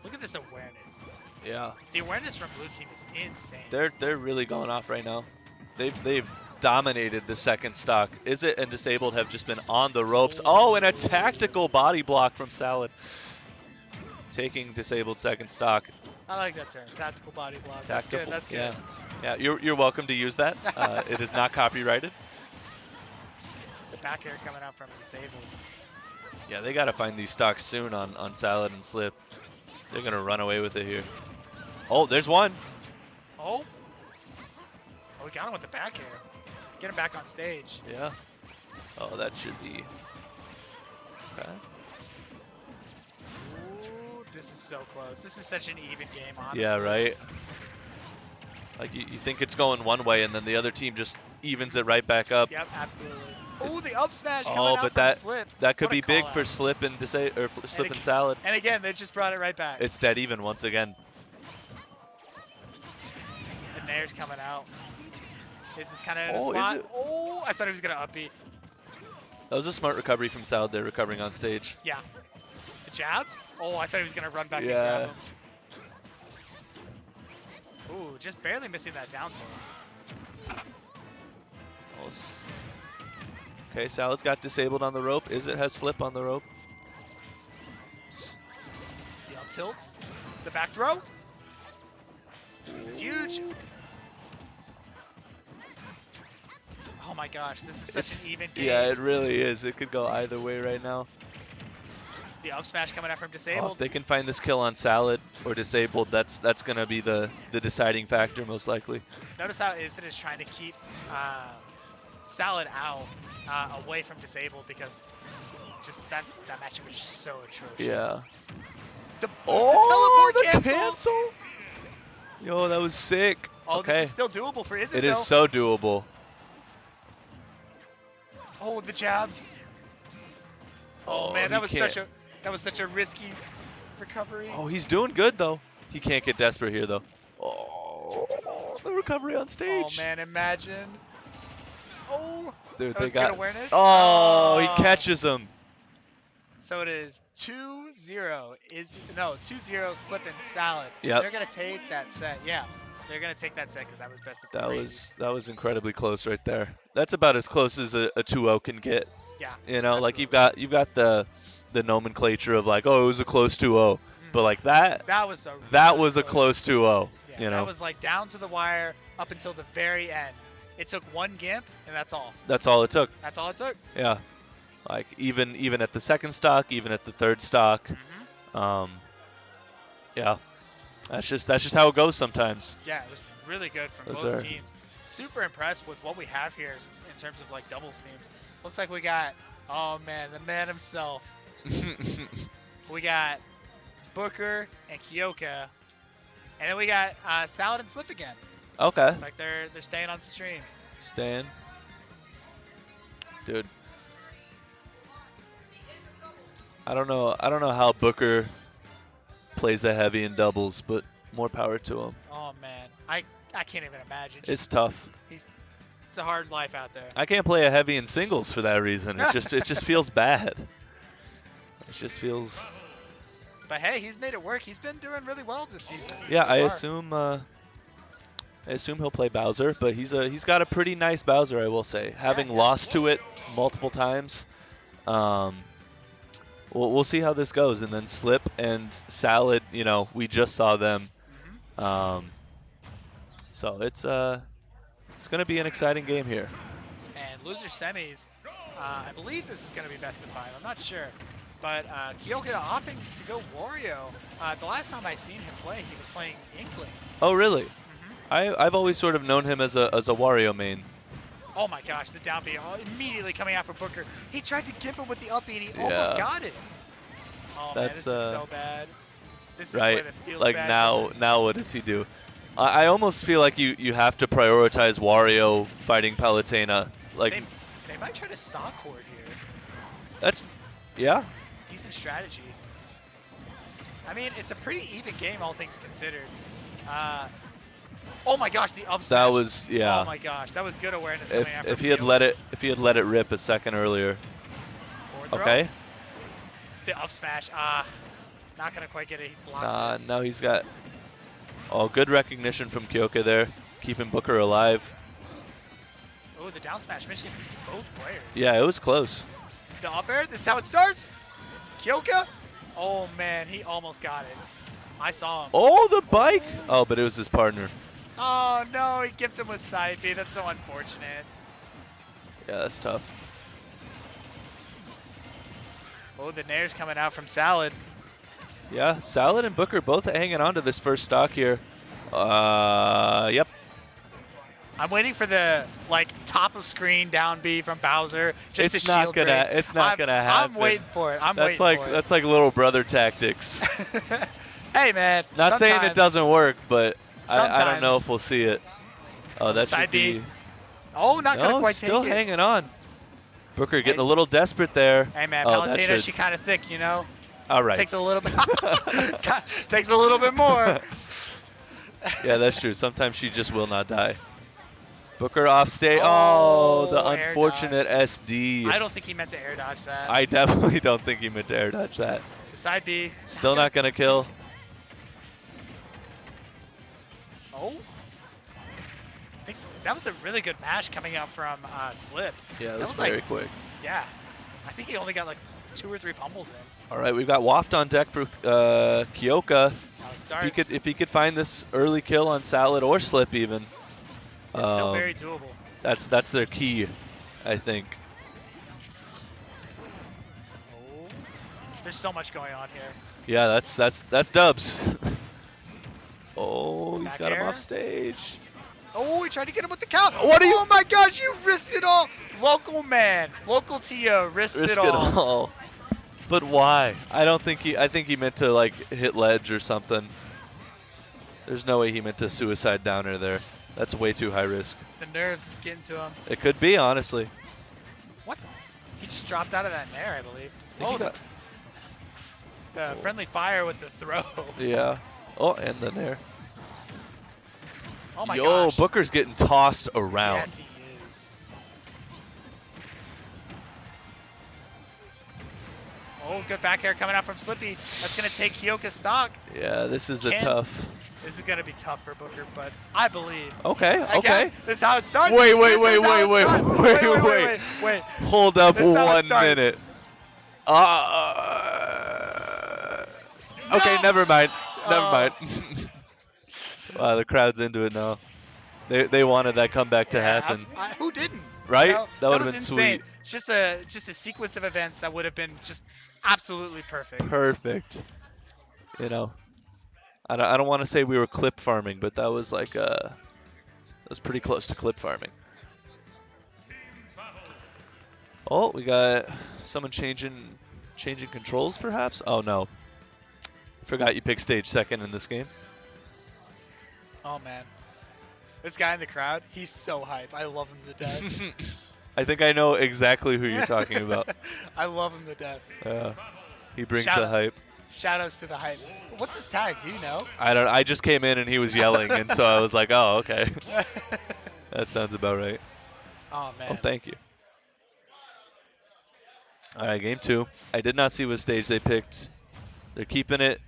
Look at this awareness. Yeah, The awareness from blue team is insane. they're really going off right now. They've dominated the second stock. Izzet and Disabled have just been on the ropes. Oh, and a tactical body block from Salad. Taking Disabled second stock. I like that term, tactical body block. Tactical, That's good, that's yeah. good. Yeah, you're welcome to use that. It is not copyrighted. The back air coming out from Disabled. Yeah, they got to find these stocks soon on Salad and Slip. They're going to run away with it here. Oh, there's one. Oh, we got him with the back air. Get him back on stage. Yeah. Oh, that should be. Okay. Ooh, this is so close. This is such an even game, honestly. Yeah, right. Like you think it's going one way, and then the other team just evens it right back up. Yep, absolutely. Oh, the up smash coming Oh, out but from that Slip. that could What a be big call for out. Slip and Slip and again- Salad. And again, they just brought it right back. It's dead even once again. The Nair's coming out. This is kind of in a Oh, is spot. it? Oh, I thought he was going to upbeat. That was a smart recovery from Salad there, recovering on stage. Yeah. The jabs? Oh, I thought he was going to run back and Yeah. grab him. Ooh, just barely missing that down tilt. Okay, Salad's got Disabled on the rope. Izzet has Slip on the rope. The up tilts. The back throw. This is huge. Oh my gosh, this is such an even game. Yeah, it really is. It could go either way right now. The up smash coming out from Oh, Disabled. if they can find this kill on Salad or Disabled, that's going to be the deciding factor most likely. Notice how Izzet is trying to keep Salad out away from Disabled because just that matchup was just so atrocious. Yeah. The Oh, teleport the cancel. cancel! Yo, that was sick. Oh, okay. this is still doable for Izzet It though. is so doable. Oh, the jabs. Oh, man, he that was can't. such a risky recovery. Oh, he's doing good though. He can't get desperate here though. Oh, the recovery on stage. Oh man, imagine. Oh, Dude, that they was got. good awareness. Oh, he catches him. So it is 2-0. 2-0 Slip and Salad. Yep. They're gonna take that set. Yeah, they're gonna take that set because that was best of That three. that was incredibly close right there. That's about as close as a 2-0 can get. Yeah. You know, like absolutely. you've got the nomenclature of like, oh, it was a close 2-0, but like that That was a was a close 2-0. Yeah, you know, that was like down to the wire up until the very end. It took one gimp and that's all. that's all it took. That's all it took. Yeah, like even at the second stock, even at the third stock. Mm-hmm. Yeah, that's just how it goes sometimes. Yeah, it was really good from Those both are- teams. Super impressed with what we have here in terms of like doubles teams. Looks like we got, oh man, the man himself. We got Booker and Kyoka, and then we got Salad and Slip again. Okay, It's like they're staying on stream. Stan, dude. I don't know how Booker plays a heavy in doubles, but more power to him. Oh man, I can't even imagine. It's tough. It's a hard life out there. I can't play a heavy in singles for that reason. It just feels bad. It just feels. But hey, he's made it work. He's been doing really well this season. Yeah, so I far. assume he'll play Bowser, but he's got a pretty nice Bowser, I will say. Having yeah. lost to it multiple times, we'll see how this goes. And then Slip and Salad, you know, we just saw them. Mm-hmm. So it's going to be an exciting game here. And loser semis, I believe this is going to be best of 5. I'm not sure. But Kyoka opting to go Wario. The last time I seen him play, he was playing Inkling. Oh, really? Mm-hmm. I've always sort of known him as a Wario main. Oh my gosh, the down B immediately coming out for Booker. He tried to gimp him with the up B and he almost got it. Oh man, this is so bad. This is where the feels like bad now what does he do? I almost feel like you have to prioritize Wario fighting Palutena. Like they might try to stock horde here. That's yeah. Decent strategy. I mean, it's a pretty even game, all things considered. Oh my gosh, the up smash. That was yeah. Oh my gosh, that was good awareness coming out. If he had let it rip a second earlier. Okay. The up smash. Not gonna quite get a block. No, he's got. Oh, good recognition from Kyoka there, keeping Booker alive. Oh, the down smash missing both players. Yeah, it was close. The up air. This is how it starts. Kyoka. Oh man, he almost got it. I saw him. Oh, the bike. Oh, but it was his partner. Oh no, he gimped him with side B. That's so unfortunate. Yeah, that's tough. Oh, the nair's coming out from Salad. Yeah, Salad and Booker both hanging on to this first stock here. Yep. I'm waiting for the top of screen down B from Bowser just to shield break. It's not gonna happen. I'm waiting for it. That's like little brother tactics. Hey man. Not saying it doesn't work, but I don't know if we'll see it. Oh, that should be. Oh, not gonna quite take it. Still hanging on. Booker getting a little desperate there. Hey man, Palutena, she kind of thick, you know. All right. Takes a little bit. Takes a little bit more. Yeah, that's true. Sometimes she just will not die. Booker off stage. Oh, the unfortunate SD. I don't think he meant to air dodge that. I definitely don't think he meant to air dodge that. The side B. Still not gonna kill. Oh. I think that was a really good mash coming out from Slip. Yeah, that was very quick. Yeah. I think he only got like 2 or 3 pummels in. All right, we've got Waft on deck for Kyoka. That's how it starts. If he could find this early kill on Salad or Slip even. It's still very doable. That's their key, I think. Oh. There's so much going on here. Yeah, that's dubs. Oh, he's Back got air. him off stage. Oh, he tried to get him with the count. Oh my gosh, you risked it all. Local man, local Tia risked it all. But why? I think he meant to hit ledge or something. There's no way he meant to suicide downer there. That's way too high risk. It's the nerves that's getting to him. It could be, honestly. What? He just dropped out of that nair, I believe. The friendly fire with the throw. Yeah. Oh, and the nair. Oh my gosh. Booker's getting tossed around. Yes, he is. Oh, good back air coming out from Slippy. That's going to take Kyoka's stock. Yeah, this is tough. This is going to be tough for Booker, but I believe. Okay, Again, this is how it starts. Wait. Hold up 1 minute. Okay, never mind. Wow, the crowd's into it now. They wanted that comeback to happen. Who didn't? Right? You know, that would have been insane. sweet. Just a sequence of events that would have been just absolutely perfect. Perfect. You know, I don't want to say we were clip farming, but that was that was pretty close to clip farming. Oh, we got someone changing controls, perhaps? Oh no. Forgot you picked stage second in this game. Oh man. This guy in the crowd, he's so hype. I love him to death. I think I know exactly who you're talking about. I love him to death. Yeah. He brings the hype. Shoutouts to the hype. What's his tag? Do you know? I just came in and he was yelling, and so I was like, oh, okay. That sounds about right. Oh man. Oh, thank you. All right, game 2. I did not see what stage they picked. They're keeping it.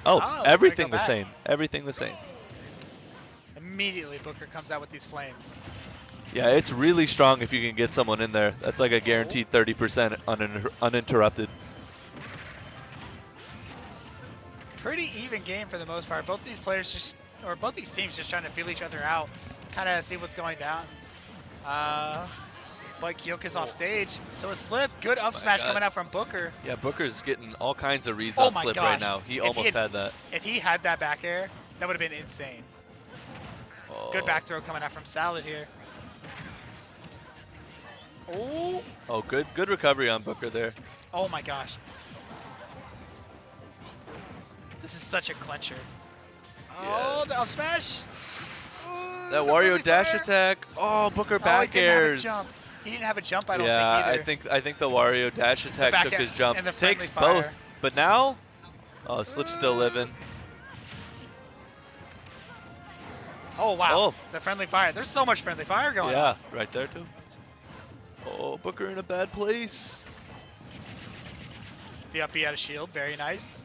Everything the same. Everything the same. Immediately, Booker comes out with these flames. Yeah, it's really strong if you can get someone in there. That's like a guaranteed 30% uninterrupted. Pretty even game for the most part. Both these teams just trying to feel each other out, kind of see what's going down. But Kyoka's off stage, so a Slip. Good up smash coming out from Booker. Yeah, Booker's getting all kinds of reads on Slip right now. He almost had that. If he had that back air, that would have been insane. Good back throw coming out from Salad here. Oh. Oh, good recovery on Booker there. Oh my gosh. This is such a clincher. Oh, the up smash. Ooh, That the Wario friendly dash fire. attack. Oh, Booker Oh, he back didn't have a airs. jump. He didn't have a jump, I don't Yeah, think either. I think the Wario dash attack back took air his jump. and the Takes friendly both. fire. But now, oh, Slip's still living. Oh, wow. Oh. The friendly fire. There's so much friendly fire going on. Yeah, right there too. Oh, Booker in a bad place. The up B out of shield. Very nice.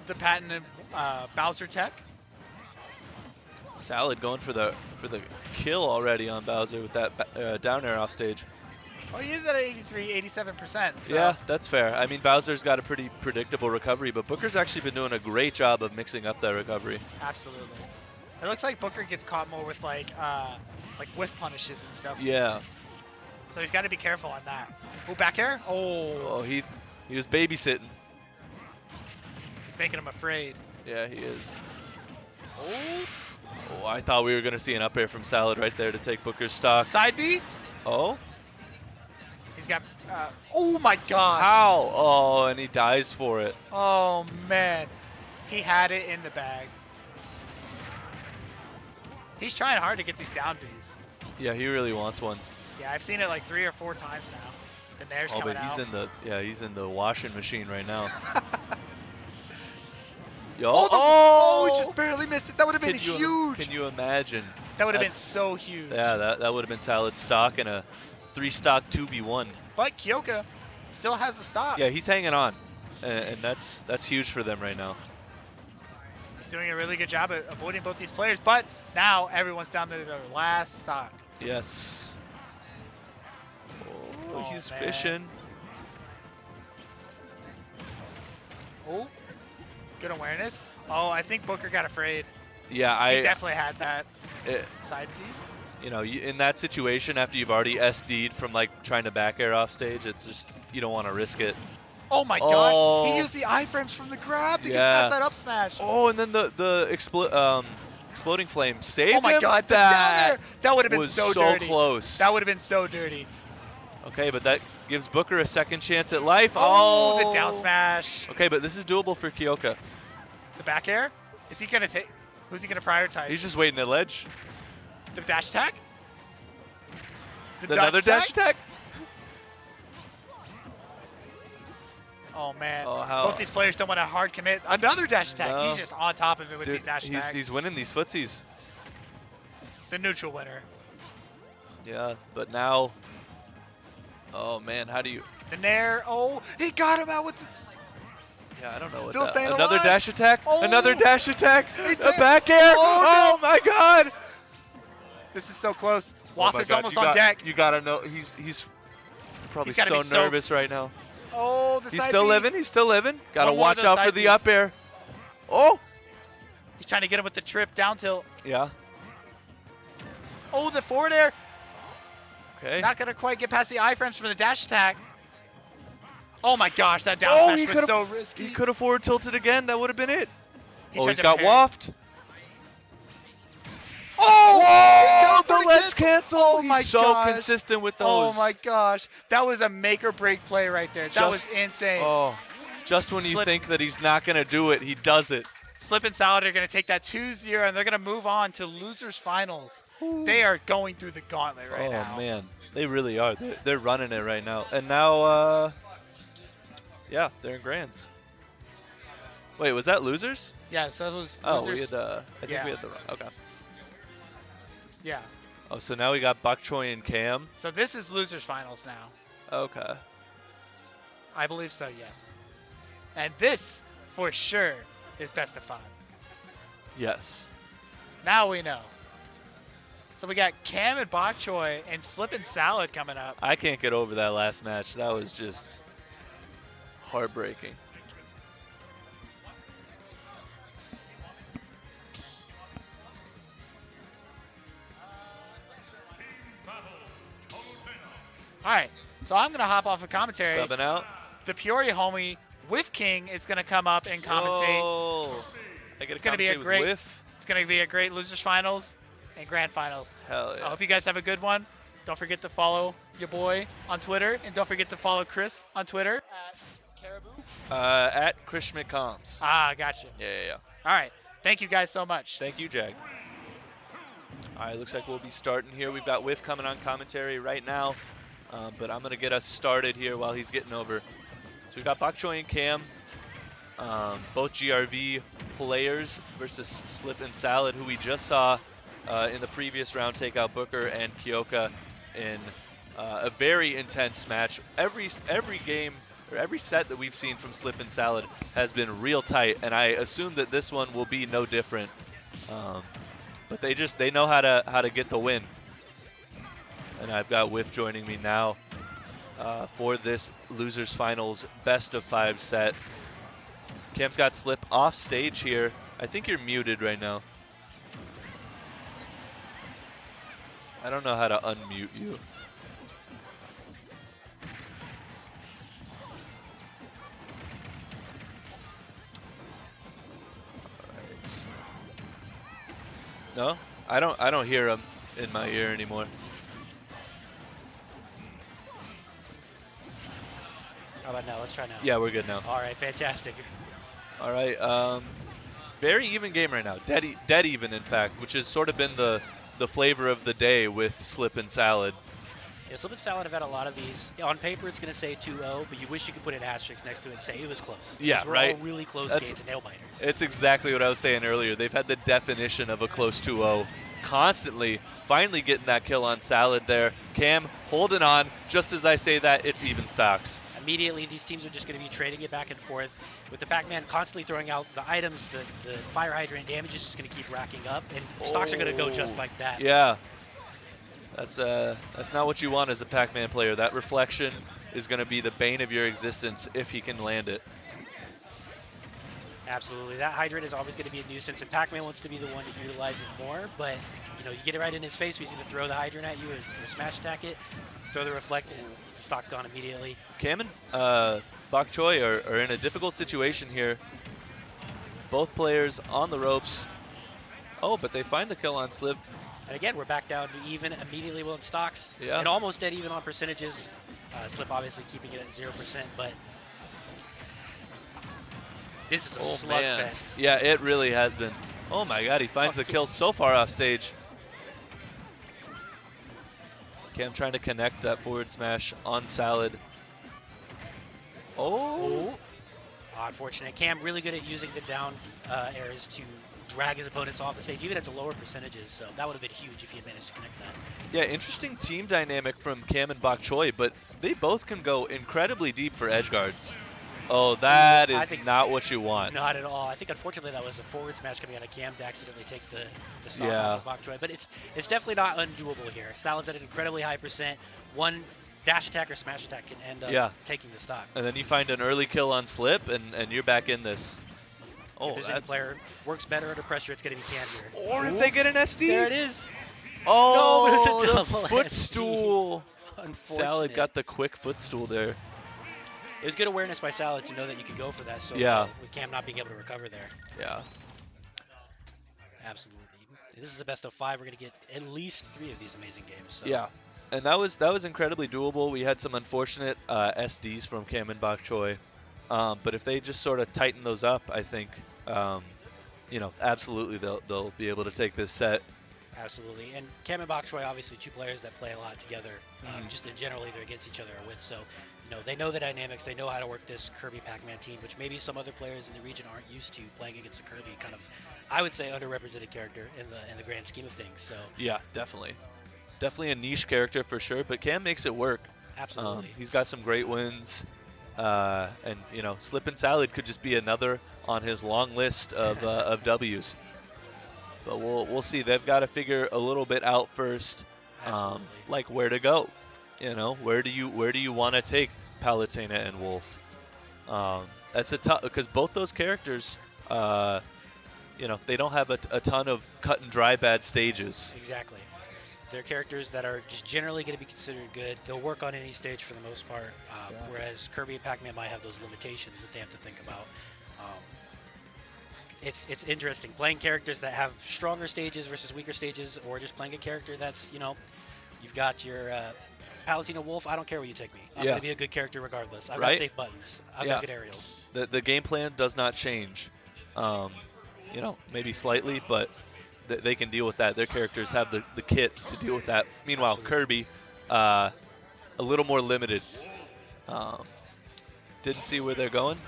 The patented Bowser tech. Salad going for the kill already on Bowser with that down air off stage. Oh, he is at 83, 87%. So. Yeah, that's fair. I mean, Bowser's got a pretty predictable recovery, but Booker's actually been doing a great job of mixing up that recovery. Absolutely. It looks like Booker gets caught more with like whiff punishes and stuff. Yeah. So he's got to be careful on that. Oh, back air. Oh. Oh, he was babysitting. He's making him afraid. Yeah, he is. Oh. Oh, I thought we were gonna see an up air from Salad right there to take Booker's stock. Side B. Oh. He's got. Oh my gosh. How? Oh, and he dies for it. Oh man. He had it in the bag. He's trying hard to get these down Bs. Yeah, he really wants one. Yeah, I've seen it like 3 or 4 times now. The Nair's Oh, coming but he's out. he's in the washing machine right now. Yo, Oh, he just barely missed it. That would have been huge. Can you imagine? That would have been so huge. Yeah, that would have been Salad stock in a 3-stock 2v1. But Kyoka still has the stop. Yeah, he's hanging on, and that's huge for them right now. He's doing a really good job at avoiding both these players. But now everyone's down to their last stock. Yes. Oh, he's man. fishing. Oh, good awareness. Oh, I think Booker got afraid. Yeah, He definitely had that it, side B. you know, in that situation after you've already SD'd from like trying to back air off stage, it's just you don't want to risk it. Oh my gosh, he used the iframes from the grab to get past that up smash. Oh, and then the exploding flame saved Oh my him. god, the down air. That would have been was so dirty. close. That would have been so dirty. Okay, but that gives Booker a second chance at life. Oh, the down smash. Okay, but this is doable for Kyoka. The back air? Is he gonna take? Who's he gonna prioritize? He's just waiting at ledge. The dash attack? Another dash attack? Oh man. Oh, how? Both these players don't want to hard commit. Another dash attack. No. He's just on top of it with Dude, these dash attacks. he's winning these footsies. The neutral winner. Yeah, but now. Oh man, how do you? The Nair. Oh, he got him out with the. Yeah, I don't know. Still what that, staying another alive. dash attack. Oh. Another dash attack. He A did. back air. Oh, Oh my god. This is so close. Oh Waff my is God, almost you on deck. You gotta know he's probably He's gotta so be so- nervous right now. Oh, the He's side still B. living. He's still living. Gotta One more of watch those out for side the Bs. up air. Oh. He's trying to get him with the trip down tilt. Yeah. Oh, the forward air. Okay. Not gonna quite get past the iframes from the dash attack. Oh my gosh, that down Oh, smash he was could've- so risky. He could have forward tilted again. That would have been it. He Oh, tried he's to got parry. waft. Oh, Oh, the ledge cancel. Oh my He's so gosh. consistent with Oh those. my gosh. That was a make or break play right there. That was insane. Oh, just when you Slip. think that he's not gonna do it, he does it. Slip and Salad are going to take that 2-0 and they're going to move on to losers finals. They are going through the gauntlet right now. Oh man, they really are. They're running it right now. And now, yeah, they're in grands. Wait, was that losers? Yes, that was Oh, losers. we had I think Yeah. we had the okay. Yeah. Oh, so now we got Bok Choy and Cam. So this is losers finals now. Okay. I believe so, yes. And this, for sure, is best of 5. Yes. Now we know. So we got Cam and Bok Choy and Slip and Salad coming up. I can't get over that last match. That was just heartbreaking. All right, so I'm going to hop off of commentary. Subbing out. The Peoria homie, Whiff King, is going to come up and commentate. Oh, I get It's gonna be a commentate with great- Whiff. It's going to be a great losers finals. and grand finals. Hell yeah. I hope you guys have a good one. Don't forget to follow your boy on Twitter, and don't forget to follow Chris on Twitter at Caribou. At Chris McCombs. Ah, gotcha. Yeah. All right. Thank you guys so much. Thank you, Jag. All right, looks like we'll be starting here. We've got Whiff coming on commentary right now, but I'm going to get us started here while he's getting over. So we've got Bok Choy and Cam, both GRV players versus Slip and Salad, who we just saw in the previous round take out Booker and Kyoka in a very intense match. Every game or every set that we've seen from Slip and Salad has been real tight, and I assume that this one will be no different. But they know how to get the win. And I've got Whiff joining me now for this losers finals best of 5 set. Cam's got Slip off stage here. I think you're muted right now. I don't know how to unmute you. No, I don't hear him in my ear anymore. How about now? Let's try now. Yeah, we're good now. All right, fantastic. All right, very even game right now. Dead even, in fact, which has sort of been the flavor of the day with Slip and Salad. Yeah, Slip and Salad have had a lot of these. On paper, it's going to say 2-0, but you wish you could put an asterisk next to it and say it was close. Yeah, These were right. all really close That's- games, nail-biters. It's exactly what I was saying earlier. They've had the definition of a close 2-0 constantly. Finally getting that kill on Salad there. Cam holding on. Just as I say that, it's even stocks. Immediately, these teams are just going to be trading it back and forth. With the Pac-Man constantly throwing out the items, the fire hydrant damage is just going to keep racking up, and stocks are going to go just like that. Yeah. That's not what you want as a Pac-Man player. That reflection is going to be the bane of your existence if he can land it. Absolutely. That hydrant is always going to be a nuisance, and Pac-Man wants to be the one to utilize it more, but you get it right in his face, he's going to throw the hydrant at you or smash attack it, throw the reflect, and stock gone immediately. Cam and Bok Choy are in a difficult situation here. Both players on the ropes. Oh, but they find the kill on Slip. And again, we're back down to even immediately with stocks, Yeah. and almost dead even on percentages. Slip obviously keeping it at 0%, but this is a slugfest. Yeah, it really has been. Oh my god, he finds the kill so far off stage. Cam trying to connect that forward smash on Salad. Oh. Unfortunate. Cam really good at using the down airs to drag his opponents off the stage, even at the lower percentages, so that would have been huge if he had managed to connect that. Yeah, interesting team dynamic from Cam and Bok Choy, but they both can go incredibly deep for edge guards. Oh, that is not what you want. Not at all. I think, unfortunately, that was a forward smash coming out of Cam to accidentally take the stop Yeah. off of Bok Choy. But it's definitely not undoable here. Salad's at an incredibly high percent. One dash attack or smash attack can end up taking the stock. And then you find an early kill on Slip, and you're back in this. Oh, if there's any player works better under pressure, it's going to be Cam here. Or if they get an SD. There it is. Oh, No, but it's a the double footstool. Unfortunate. Salad got the quick footstool there. It was good awareness by Salad to know that you could go for that. So with Cam not being able to recover there. Yeah. Absolutely. This is a best of 5. We're going to get at least 3 of these amazing games. So. Yeah. And that was incredibly doable. We had some unfortunate SDs from Cam and Bok Choy. But if they just sort of tighten those up, I think, absolutely they'll be able to take this set. Absolutely. And Cam and Bok Choy, obviously 2 players that play a lot together. Just in generally they're against each other or with. So, they know the dynamics. They know how to work this Kirby Pac-Man team, which maybe some other players in the region aren't used to playing against a Kirby kind of, I would say, underrepresented character in the grand scheme of things. So yeah, definitely a niche character for sure. But Cam makes it work. Absolutely. He's got some great wins. And Slip and Salad could just be another on his long list of W's. But we'll see. They've got to figure a little bit out first, like where to go. Where do you want to take Palutena and Wolf? That's a tough, because both those characters, they don't have a ton of cut and dry bad stages. Exactly. They're characters that are just generally going to be considered good. They'll work on any stage for the most part, whereas Kirby and Pac-Man might have those limitations that they have to think about. it's interesting playing characters that have stronger stages versus weaker stages, or just playing a character that's, you know, you've got your Palutena Wolf. I don't care where you take me. I'm gonna be a good character regardless. I've got safe buttons. I've got good aerials. The game plan does not change. You know, maybe slightly, but they can deal with that. Their characters have the kit to deal with that. Meanwhile, Kirby, a little more limited. Didn't see where they're going,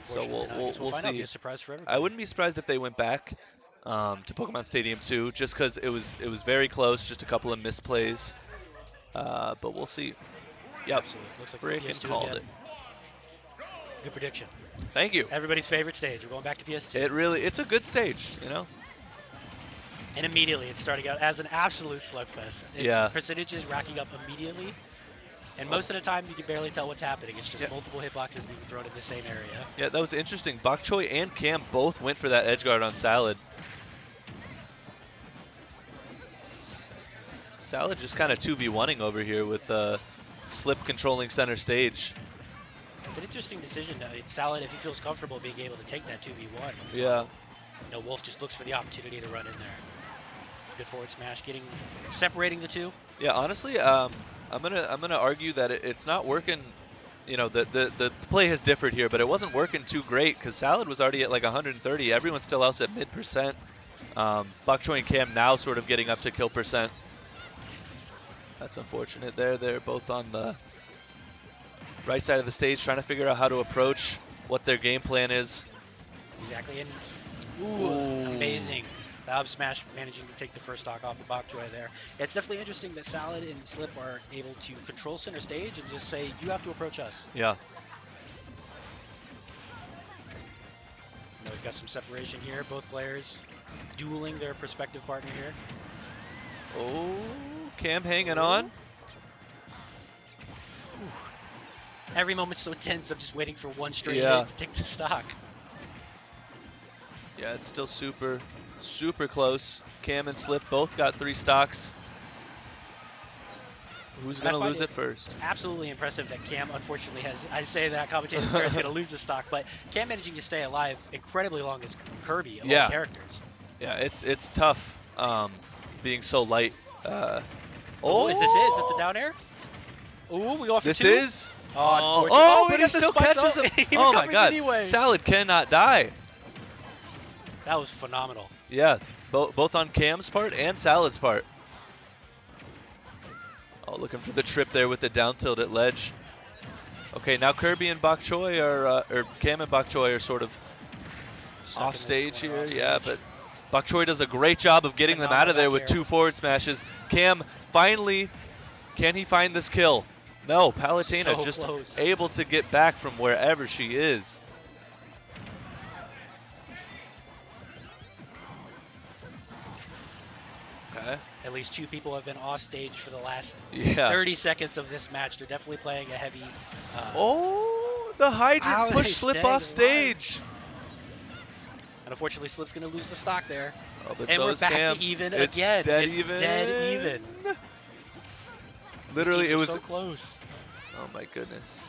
so we'll find out. Be see. a surprise for everybody. I wouldn't be surprised if they went back to Pokemon Stadium 2, just because it was very close, just a couple of misplays. But we'll see. Yep, Looks like freaking PS2 called again. it. Good prediction. Thank you. Everybody's favorite stage. We're going back to PS2. It's a good stage, you know. And immediately it's starting out as an absolute slugfest. It's percentages racking up immediately. And most of the time you can barely tell what's happening. It's just multiple hitboxes being thrown in the same area. Yeah, that was interesting. Bok Choy and Cam both went for that edge guard on Salad. Salad just kind of 2v1ing over here with Slip controlling center stage. It's an interesting decision. Salad, if he feels comfortable being able to take that 2v1. Yeah. You know, Wolf just looks for the opportunity to run in there. Good forward smash, separating the two. Yeah, honestly, I'm gonna argue that it's not working. You know, the play has differed here, but it wasn't working too great because Salad was already at like 130. Everyone's still else at mid percent. Bok Choy and Cam now sort of getting up to kill percent. That's unfortunate there. They're both on the right side of the stage trying to figure out how to approach what their game plan is. Exactly. And ooh, amazing. The up smash managing to take the first stock off of Bok Choy there. It's definitely interesting that Salad and Slip are able to control center stage and just say, you have to approach us. Yeah. Now we've got some separation here. Both players dueling their prospective partner here. Oh, Cam hanging on. Ooh. Every moment's so tense. I'm just waiting for one straight hit to take the stock. Yeah, it's still super close. Cam and Slip both got 3 stocks. Who's going to lose it first? Absolutely impressive that Cam, unfortunately, I say that commentator's going to lose the stock, but Cam managing to stay alive incredibly long as Kirby of all characters. Yeah, it's tough being so light. Is this the down air? Ooh, we go off for 2. This is. But he still catches him. Oh my god, anyway. Salad cannot die. That was phenomenal. Yeah, both on Cam's part and Salad's part. Oh, looking for the trip there with the down tilt at ledge. Okay, now Kirby and Bok Choy are, or Cam and Bok Choy are sort of off stage here. Yeah, but Bok Choy does a great job of getting them out of there with 2 forward smashes. Cam finally, can he find this kill? No, Palutena just able to get back from wherever she is. Okay. At least 2 people have been off stage for the last 30 seconds of this match. They're definitely playing a heavy... the hydrant push Slip off stage. And unfortunately, Slip's going to lose the stock there. Oh, but and so we're back Cam. to even it's again. Dead it's even. dead even. Literally, it was so close. Oh my goodness.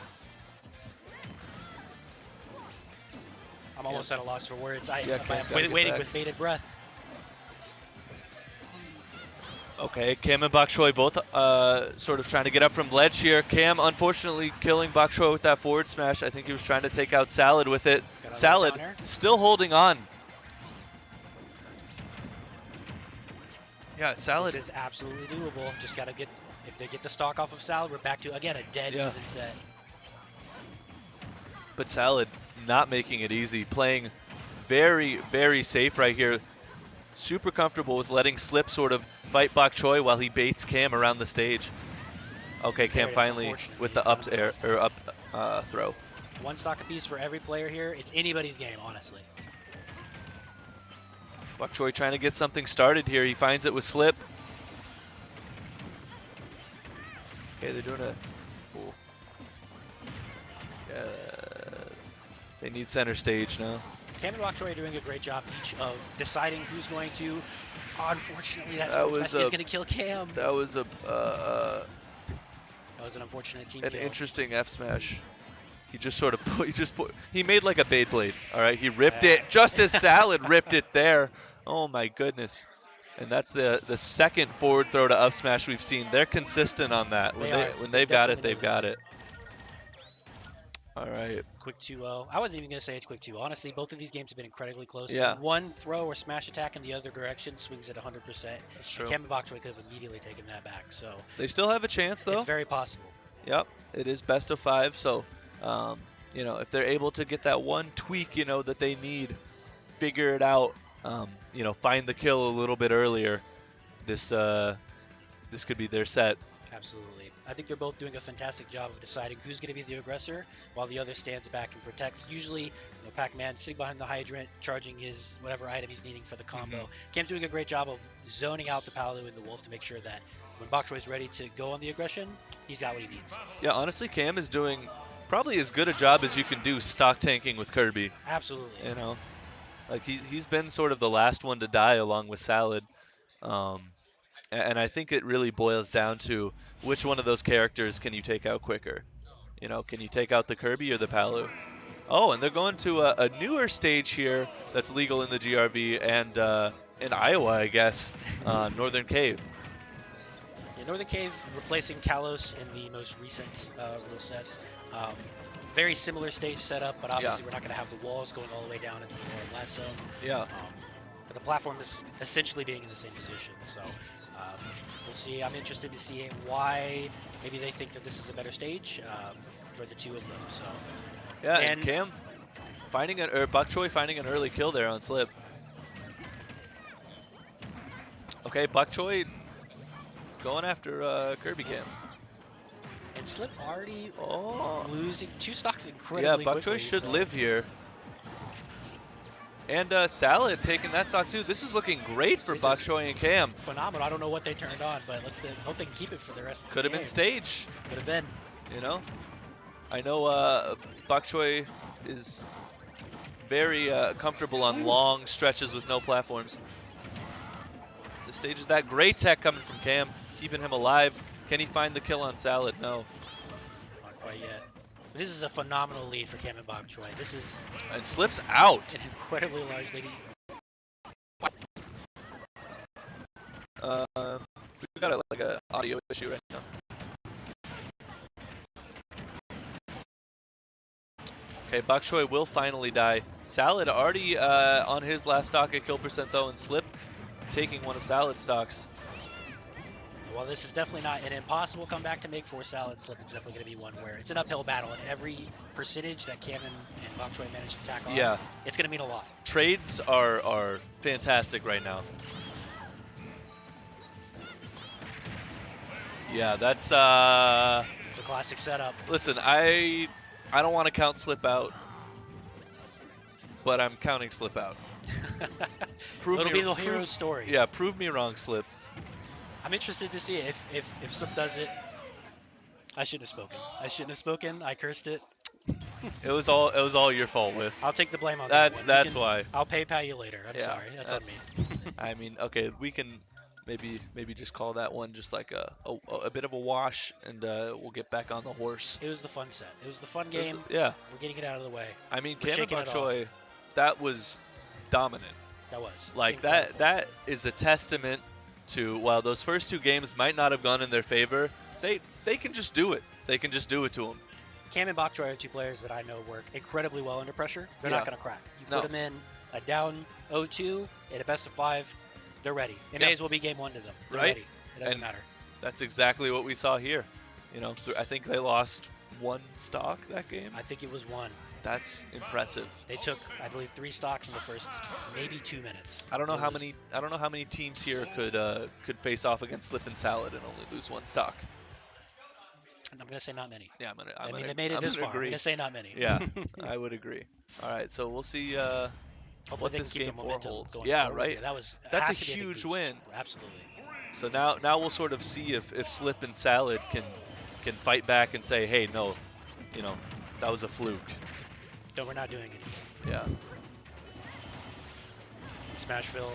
I'm almost at a loss for words. I'm waiting with bated breath. Okay, Cam and Bok Choy both sort of trying to get up from ledge here. Cam unfortunately killing Bok Choy with that forward smash. I think he was trying to take out Salad with it. Salad still holding on. Yeah, Salad. This is absolutely doable. Just got to get, if they get the stock off of Salad, we're back to, again, a dead even set. But Salad not making it easy, playing very, very safe right here. Super comfortable with letting Slip sort of fight Bok Choy while he baits Cam around the stage. Okay, Cam finally with the up air or up throw. 1 stock apiece for every player here. It's anybody's game, honestly. Bok Choy trying to get something started here. He finds it with Slip. Okay, they're doing a cool. Yeah, they need center stage now. Cam and Bok Choy are doing a great job each of deciding who's going to. Unfortunately, that is going to kill Cam. That was a. That was an unfortunate team kill. Interesting F smash. He just sort of he made like a Beyblade. All right, he ripped it just as Salad ripped it there. Oh my goodness. And that's the second forward throw to up smash we've seen. They're consistent on that. When they've got it, they've got it. All right. Quick 2-0. I wasn't even going to say it's quick 2. Honestly, both of these games have been incredibly close. Yeah. One throw or smash attack in the other direction swings at 100%. That's true. And Conman could have immediately taken that back. So They still have a chance, though. it's very possible. Yep. It is best of 5, so you know, if they're able to get that one tweak, you know, that they need, figure it out, you know, find the kill a little bit earlier, this could be their set. Absolutely. I think they're both doing a fantastic job of deciding who's going to be the aggressor while the other stands back and protects. Usually, you know, Pac-Man sitting behind the hydrant, charging his whatever item he's needing for the combo. Cam's doing a great job of zoning out the Palu and the Wolf to make sure that when Bok Choy's ready to go on the aggression, he's got what he needs. Yeah, honestly, Cam is doing probably as good a job as you can do stock tanking with Kirby. Absolutely. You know, like he's been sort of the last one to die along with Salad. And I think it really boils down to which one of those characters can you take out quicker? You know, can you take out the Kirby or the Palu? Oh, and they're going to a newer stage here that's legal in the GRV and in Iowa, I guess, Northern Cave. Yeah, Northern Cave replacing Kalos in the most recent rule set. Very similar stage setup, but obviously we're not going to have the walls going all the way down into the lower last zone. Yeah. But the platform is essentially being in the same position, so we'll see. I'm interested to see why maybe they think that this is a better stage for the two of them. So yeah, and Cam finding Bok Choy finding an early kill there on Slip. Okay, Bok Choy going after Kirby Cam. And Slip already losing 2 stocks incredibly quickly. Yeah, Bok Choy should live here. And Salad taking that stock too. This is looking great for Bok Choy and Cam. Phenomenal. I don't know what they turned on, but hope they can keep it for the rest of the game. Could have been stage. Could have been. You know? I know Bok Choy is very comfortable on long stretches with no platforms. The stage is that great tech coming from Cam, keeping him alive. Can he find the kill on Salad? No. Not quite yet. This is a phenomenal lead for Cam and Bok Choy. This is... And Slip's out. An incredibly large lead. We've got like a audio issue right now. Okay, Bok Choy will finally die. Salad already on his last stock at kill percent though, and Slip taking one of Salad's stocks. Well, this is definitely not an impossible comeback to make for Salad. Slip is definitely going to be one where it's an uphill battle, and every percentage that Conman and Bok Choy manage to tack on, it's going to mean a lot. Trades are fantastic right now. Yeah, that's the classic setup. Listen, I don't want to count Slip out, but I'm counting Slip out. It'll be the hero's story. Yeah, prove me wrong, Slip. I'm interested to see if Slip does it. I shouldn't have spoken. I cursed it. It was all your fault, Whiff. I'll take the blame on that. That's one. why. I'll PayPal you later. I'm sorry. That's on me. I mean, okay, we can maybe just call that one just like a bit of a wash, and we'll get back on the horse. It was the fun set. It was the fun game. Yeah. We're getting it out of the way. I mean, Cam and Bok Choy, that was dominant. That was. Like incredible. that is a testament to, while those first 2 games might not have gone in their favor, they can just do it. They can just do it to them. Cam and Bok Choy are 2 players that I know work incredibly well under pressure. They're not going to crack. You put them in a down 0-2 in a best of 5, they're ready. It may as well be game 1 to them. They're ready. It doesn't matter. That's exactly what we saw here. You know, I think they lost 1 stock that game. I think it was 1. That's impressive. They took, I believe, 3 stocks in the first maybe 2 minutes. I don't know how many teams here could face off against Slip and Salad and only lose 1 stock. I'm gonna say not many. Yeah, I mean, they made it this far. I'm gonna say not many. Yeah, I would agree. All right, so we'll see what this game 4 holds. Yeah, right. That's a huge win. Absolutely. So now we'll sort of see if Slip and Salad can fight back and say, hey, no, you know, that was a fluke. No, we're not doing it. Yeah. Smashville,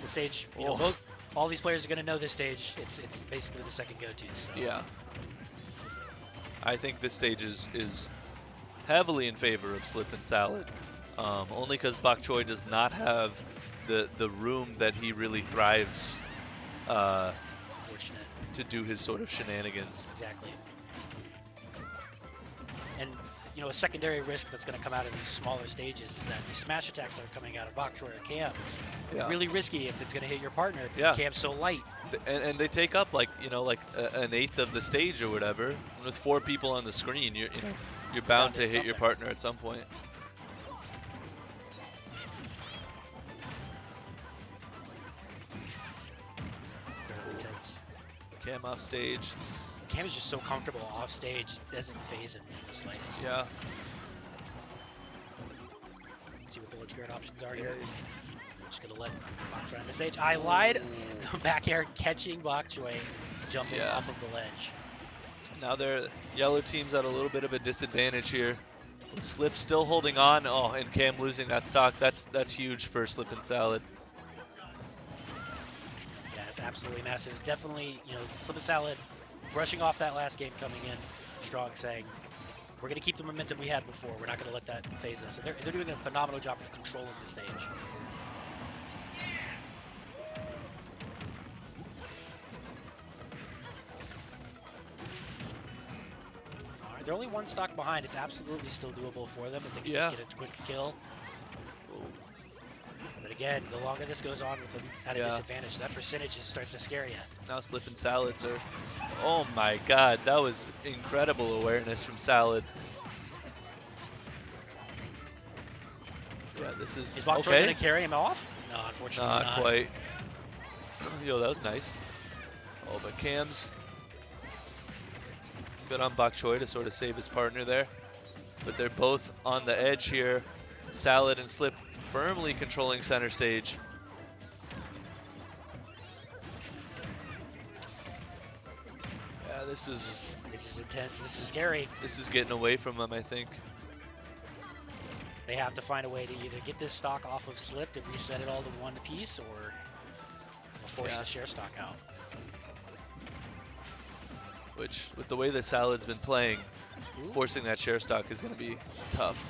the stage. You know, all these players are gonna know this stage. It's basically the second go-to. So. Yeah. I think this stage is heavily in favor of Slip and Salad, only because Bok Choy does not have the room that he really thrives Unfortunate. to do his sort of shenanigans. Exactly. And you know, a secondary risk that's going to come out of these smaller stages is that these smash attacks that are coming out of Bok Choy or Cam, Yeah. really risky if it's going to hit your partner because Yeah. Cam's so light. And they take up like an eighth of the stage or whatever. And with 4 people on the screen, you're bound to hit your partner at some point. Very intense. Cam off stage. Cam is just so comfortable off stage, it doesn't phase him in the slightest. Yeah. See what the ledge guard options are here. I'm just gonna let Bok Choy on the stage. I lied. Back air catching Bok Choy, jumping Yeah. off of the ledge. Now their yellow team's at a little bit of a disadvantage here. With Slip still holding on. Oh, and Cam losing that stock. That's huge for Slip and Salad. Yeah, it's absolutely massive. Definitely, you know, Slip and Salad brushing off that last game coming in strong, saying we're going to keep the momentum we had before. We're not going to let that phase us. And they're doing a phenomenal job of controlling the stage. All right, they're only 1 stock behind. It's absolutely still doable for them if they can just get a quick kill. But again, the longer this goes on with them at a disadvantage, that percentage just starts to scare you. Now Slip and Salads are... Oh my god, that was incredible awareness from Salad. Yeah, this is Bok Choy okay. going to carry him off? No, unfortunately not. Not quite. Yo, that was nice. Oh, but Cam's good on Bok Choy to sort of save his partner there. But they're both on the edge here. Salad and Slip firmly controlling center stage. Yeah, this is intense. This is scary. This is getting away from them, I think. They have to find a way to either get this stock off of Slip to reset it all to 1 apiece, or force the share stock out. Which, with the way that Salad's been playing, forcing that share stock is going to be tough.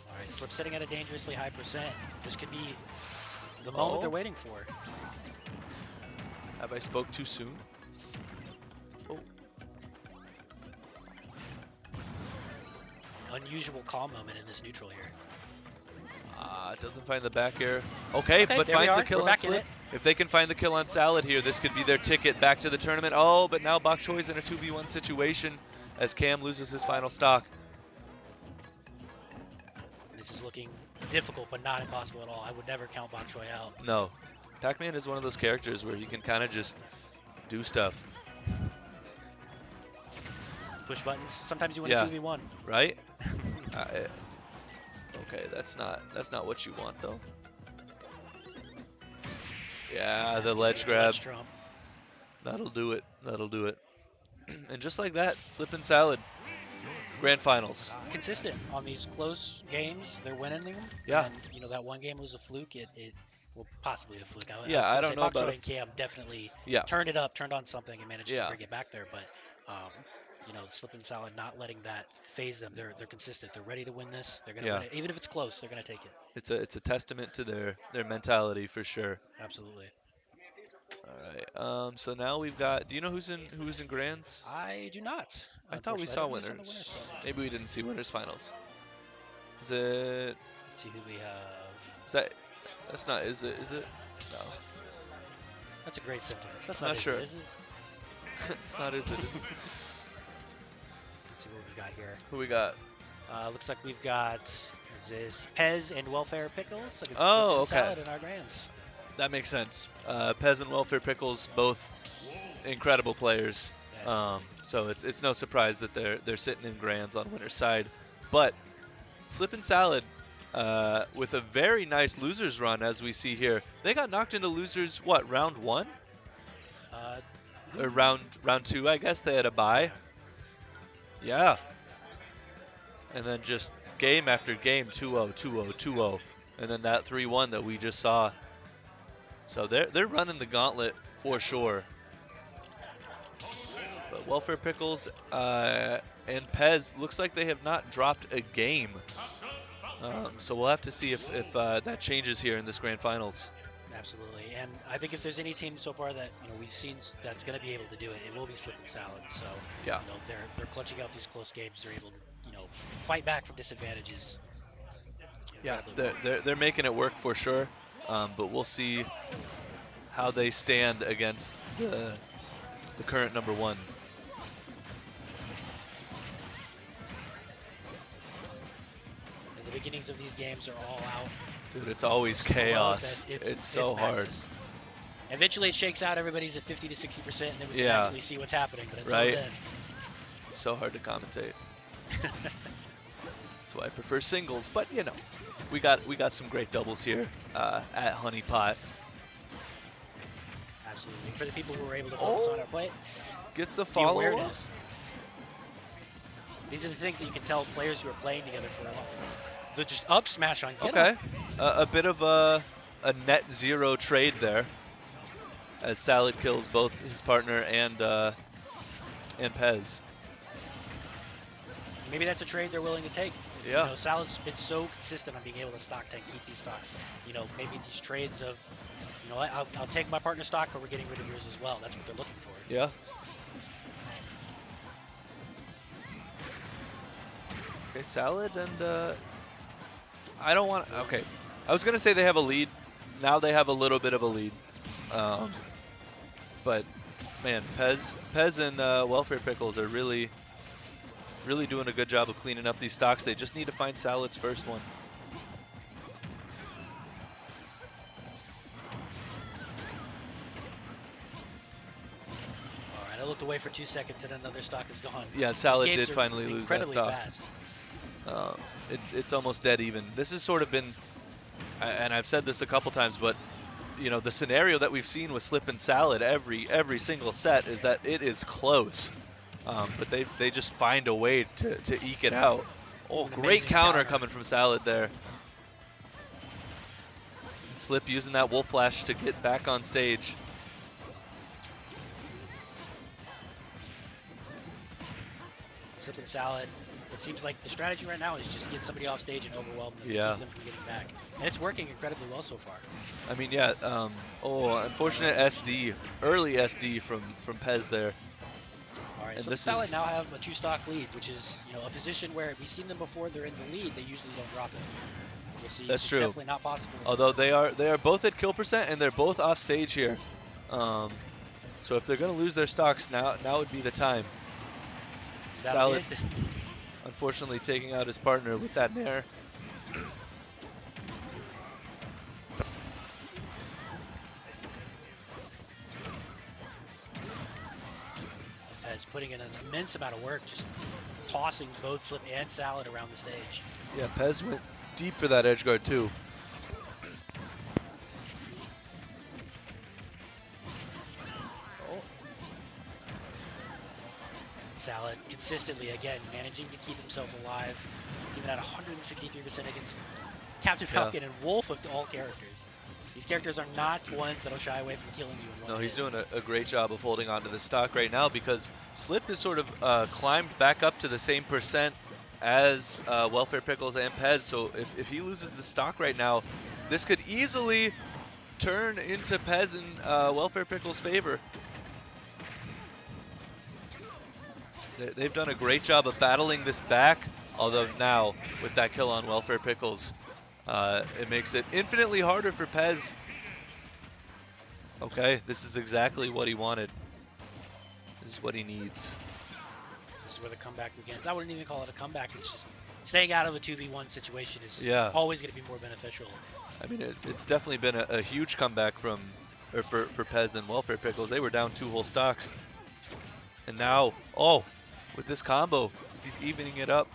All right, Slip sitting at a dangerously high percent. This could be the moment they're waiting for. Have I spoke too soon? Oh. Unusual call moment in this neutral here. Doesn't find the back air. Okay, but there finds we the are. kill We're on back in Slip. it. If they can find the kill on Salad here, this could be their ticket back to the tournament. Oh, but now Bok Choy's in a 2v1 situation as Cam loses his final stock. This is looking difficult, but not impossible at all. I would never count Bok Choy out. No. Pac-Man is one of those characters where you can kind of just do stuff. Push buttons. Sometimes you win a 2v1. Right? Okay, that's not what you want though. Yeah, the ledge grab. That'll do it. That'll do it. And just like that, Slip and Salad. Grand finals. Consistent on these close games. They're winning them. Yeah. And, you know, that one game was a fluke. Well, possibly a fluke. I don't know Bok about Choy and Cam definitely turned it up, turned on something, and managed to bring it back there. But, you know, Slip and Salad not letting that phase them. They're consistent. They're ready to win this. They're gonna win it. Even if it's close, they're gonna take it. It's a testament to their mentality for sure. Absolutely. All right. So now we've got. Do you know who's in Grands? I do not. I thought we saw winners. Maybe we didn't see winners finals. Is it? Let's see who we have. Is that? That's not. Is it? Is it? No. That's a great sentence. That's not sure. Is it? It's not. Is it? Let's see what we got here. Who we got? Looks like we've got this Pez and Welfare Pickles. Oh, okay. Salad in our Grands. That makes sense. Pez and Welfare Pickles, both incredible players. So it's no surprise that they're sitting in Grands on winner's side. But Slip and Salad, with a very nice losers run, as we see here. They got knocked into losers. What, round 1? Or round 2, I guess. They had a bye. Yeah. And then just game after game, 2-0, 2-0, 2-0. And then that 3-1 that we just saw. So they're running the gauntlet for sure. But Welfare Pickles and Pez looks like they have not dropped a game. So we'll have to see if that changes here in this grand finals. Absolutely, and I think if there's any team so far that we've seen that's going to be able to do it, it will be Slip and Salad. So yeah, they're clutching out these close games. They're able to fight back from disadvantages. Yeah, they're making it work for sure. But we'll see how they stand against the current #1. So the beginnings of these games are all out. Dude, it's always chaos. It's so hard. Eventually it shakes out, everybody's at 50 to 60%, and then we can Yeah. actually see what's happening. But until Right. then, It's so hard to commentate. That's why I prefer singles. But we got some great doubles here at Honeypot. absolutely. For the people who were able to focus on our play, Gets the the follow. awareness. These are the things that you can tell players who are playing together for a while. They're just up smash on get Okay, up. a bit of a net zero trade there, as Salad kills both his partner and Pez. Maybe that's a trade they're willing to take. Yeah. Salad's been so consistent on being able to stock tank, keep these stocks. Maybe these trades of, I'll take my partner stock, but we're getting rid of yours as well. That's what they're looking for. Yeah. Okay, Salad and I don't want. Okay, I was gonna say they have a lead. Now they have a little bit of a lead. But man, Pez and Welfare Pickles are really doing a good job of cleaning up these stocks. They just need to find Salad's first one. All right, I looked away for 2 seconds and another stock is gone. Yeah, Salad These games did are finally lose that incredibly stock. fast. It's almost dead even. This has sort of been, and I've said this a couple times, but the scenario that we've seen with Slip and Salad every single set is that it is close. But they just find a way to eke it out. Oh, great counter coming from Salad there. Slip using that Wolf Flash to get back on stage. Slip and Salad. It seems like the strategy right now is just get somebody off stage and overwhelm them, Yeah. keep them from getting back. And it's working incredibly well so far. I mean, yeah. Unfortunate SD, early SD from Pez there. All right, And so this Salad is- now have a 2-stock lead, which is a position where we've seen them before. They're in the lead. They usually don't drop it. We'll see. That's it's true. Definitely not possible. Although they are both at kill percent and they're both off stage here. So if they're gonna lose their stocks, now would be the time. That'll be Salad, it. unfortunately, taking out his partner with that nair. As putting in an immense amount of work, just tossing both Slip and Salad around the stage. Yeah, Pez went deep for that edge guard too. Salad consistently, again, managing to keep himself alive, even at 163% against Captain Falcon and Wolf of all characters. These characters are not ones that'll shy away from killing you in one No, he's hit. doing a great job of holding on to the stock right now because Slip has sort of climbed back up to the same percent as Welfare Pickles and Pez. So if he loses the stock right now, this could easily turn into Pez and Welfare Pickles' favor. They've done a great job of battling this back, although now with that kill on Welfare Pickles, it makes it infinitely harder for Pez. Okay, this is exactly what he wanted. This is what he needs. This is where the comeback begins. I wouldn't even call it a comeback. It's just staying out of a 2v1 situation is always going to be more beneficial. I mean, it's definitely been a huge comeback for Pez and Welfare Pickles. They were down 2 whole stocks. And now, with this combo, he's evening it up.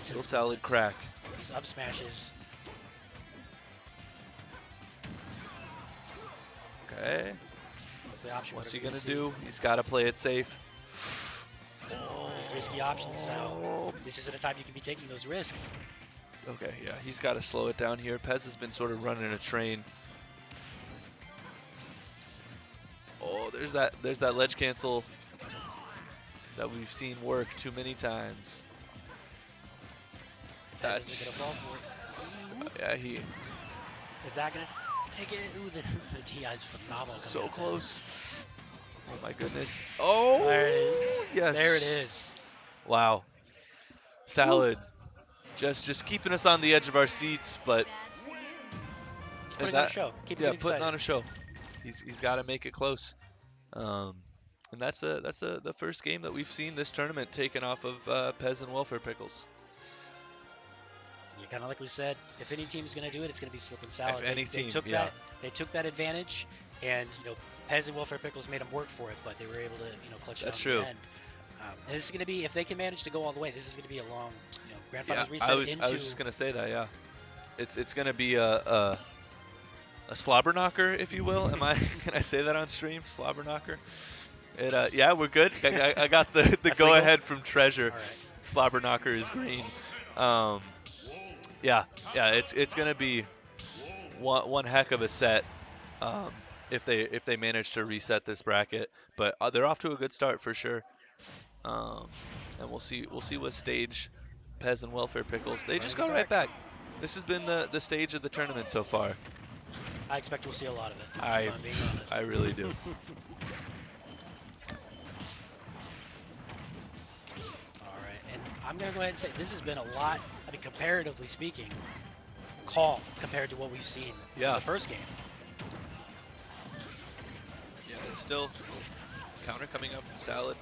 Little Salad crack. These up smashes. Okay. What's the option? What's What are he we gonna see? do? He's got to play it safe. These risky options. So this isn't a time you can be taking those risks. Okay, yeah, he's got to slow it down here. Pez has been sort of running a train. there's that ledge cancel that we've seen work too many times. Pez isn't gonna fall for it. Yeah, he Is that gonna take it? Ooh, the DI is phenomenal. so coming out of close. Oh my goodness. Pez. Oh, There it is. yes. There it is. Wow. Salad, just keeping us on the edge of our seats, but Putting on a show. Keeping it putting exciting. on a show. He's got to make it close. And that's the first game that we've seen this tournament taken off of Pez and Welfare Pickles. You kind of like we said, if any team's going to do it, it's going to be Slip and Salad. If any they team, took yeah. they took that advantage, and Pez and Welfare Pickles made them work for it, but they were able to clutch it That's out true. in the end. And this is going to be, if they can manage to go all the way, this is going to be a long, grand Yeah, finals reset I was into. just gonna say that. Yeah, it's gonna be a slobber knocker, if you will. Can I say that on stream? Slobber knocker. Yeah, we're good. I got the go ahead from Treasure. All right. Slobber knocker is green. Yeah, it's gonna be one heck of a set if they manage to reset this bracket. But they're off to a good start for sure. And we'll see what stage Pez and Welfare Pickles. They just go right back. This has been the stage of the tournament so far. I expect we'll see a lot of it. if I I'm being honest. I really do. All right, and I'm going to go ahead and say this has been a lot, comparatively speaking, calm compared to what we've seen in the first game. Yeah, it's still counter coming up from Salad.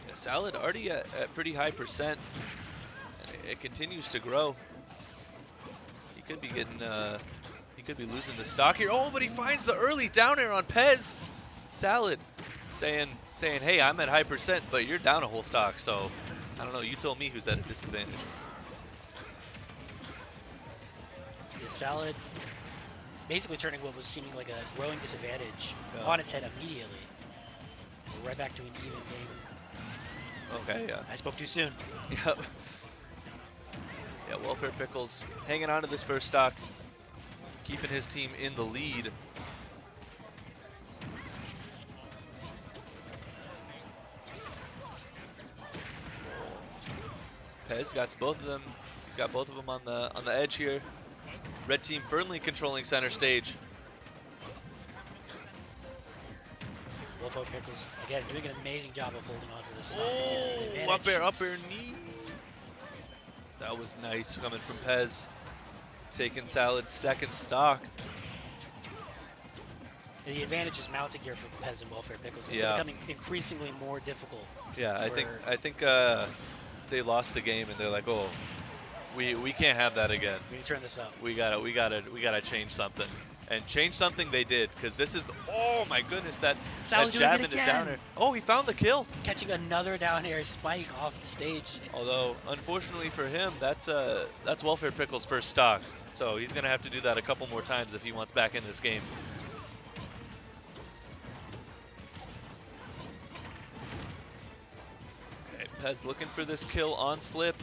Yeah, Salad already at pretty high percent, and it continues to grow. He could be getting he could be losing the stock here. Oh, but he finds the early down air on Pez. Salad saying, hey, I'm at high percent, but you're down a whole stock, so I don't know. You told me who's at a disadvantage. Yeah, Salad basically turning what was seeming like a growing disadvantage on its head immediately. We're right back to an even game. Okay, yeah. I spoke too soon. Yep. Yeah, Welfare Pickles hanging on to this first stock, keeping his team in the lead. Pez got both of them. He's got both of them on the edge here. Red team firmly controlling center stage. Wolfo Pickles, again, doing an amazing job of holding on to this side. Oh, up air knee. That was nice coming from Pez. Taking Salad's second stock. And the advantage is mounting here for Pez and Welfare Pickles. It's becoming increasingly more difficult. Yeah, I think they lost the game and they're like, oh, we can't have that again. We need to turn this up. We gotta change something. And change something they did, because this is, oh my goodness, that jab into down air. Oh, he found the kill. Catching another down air spike off the stage. Although, unfortunately for him, that's Welfare Pickles' first stock. So he's gonna have to do that a couple more times if he wants back in this game. Okay, Pez looking for this kill on Slip.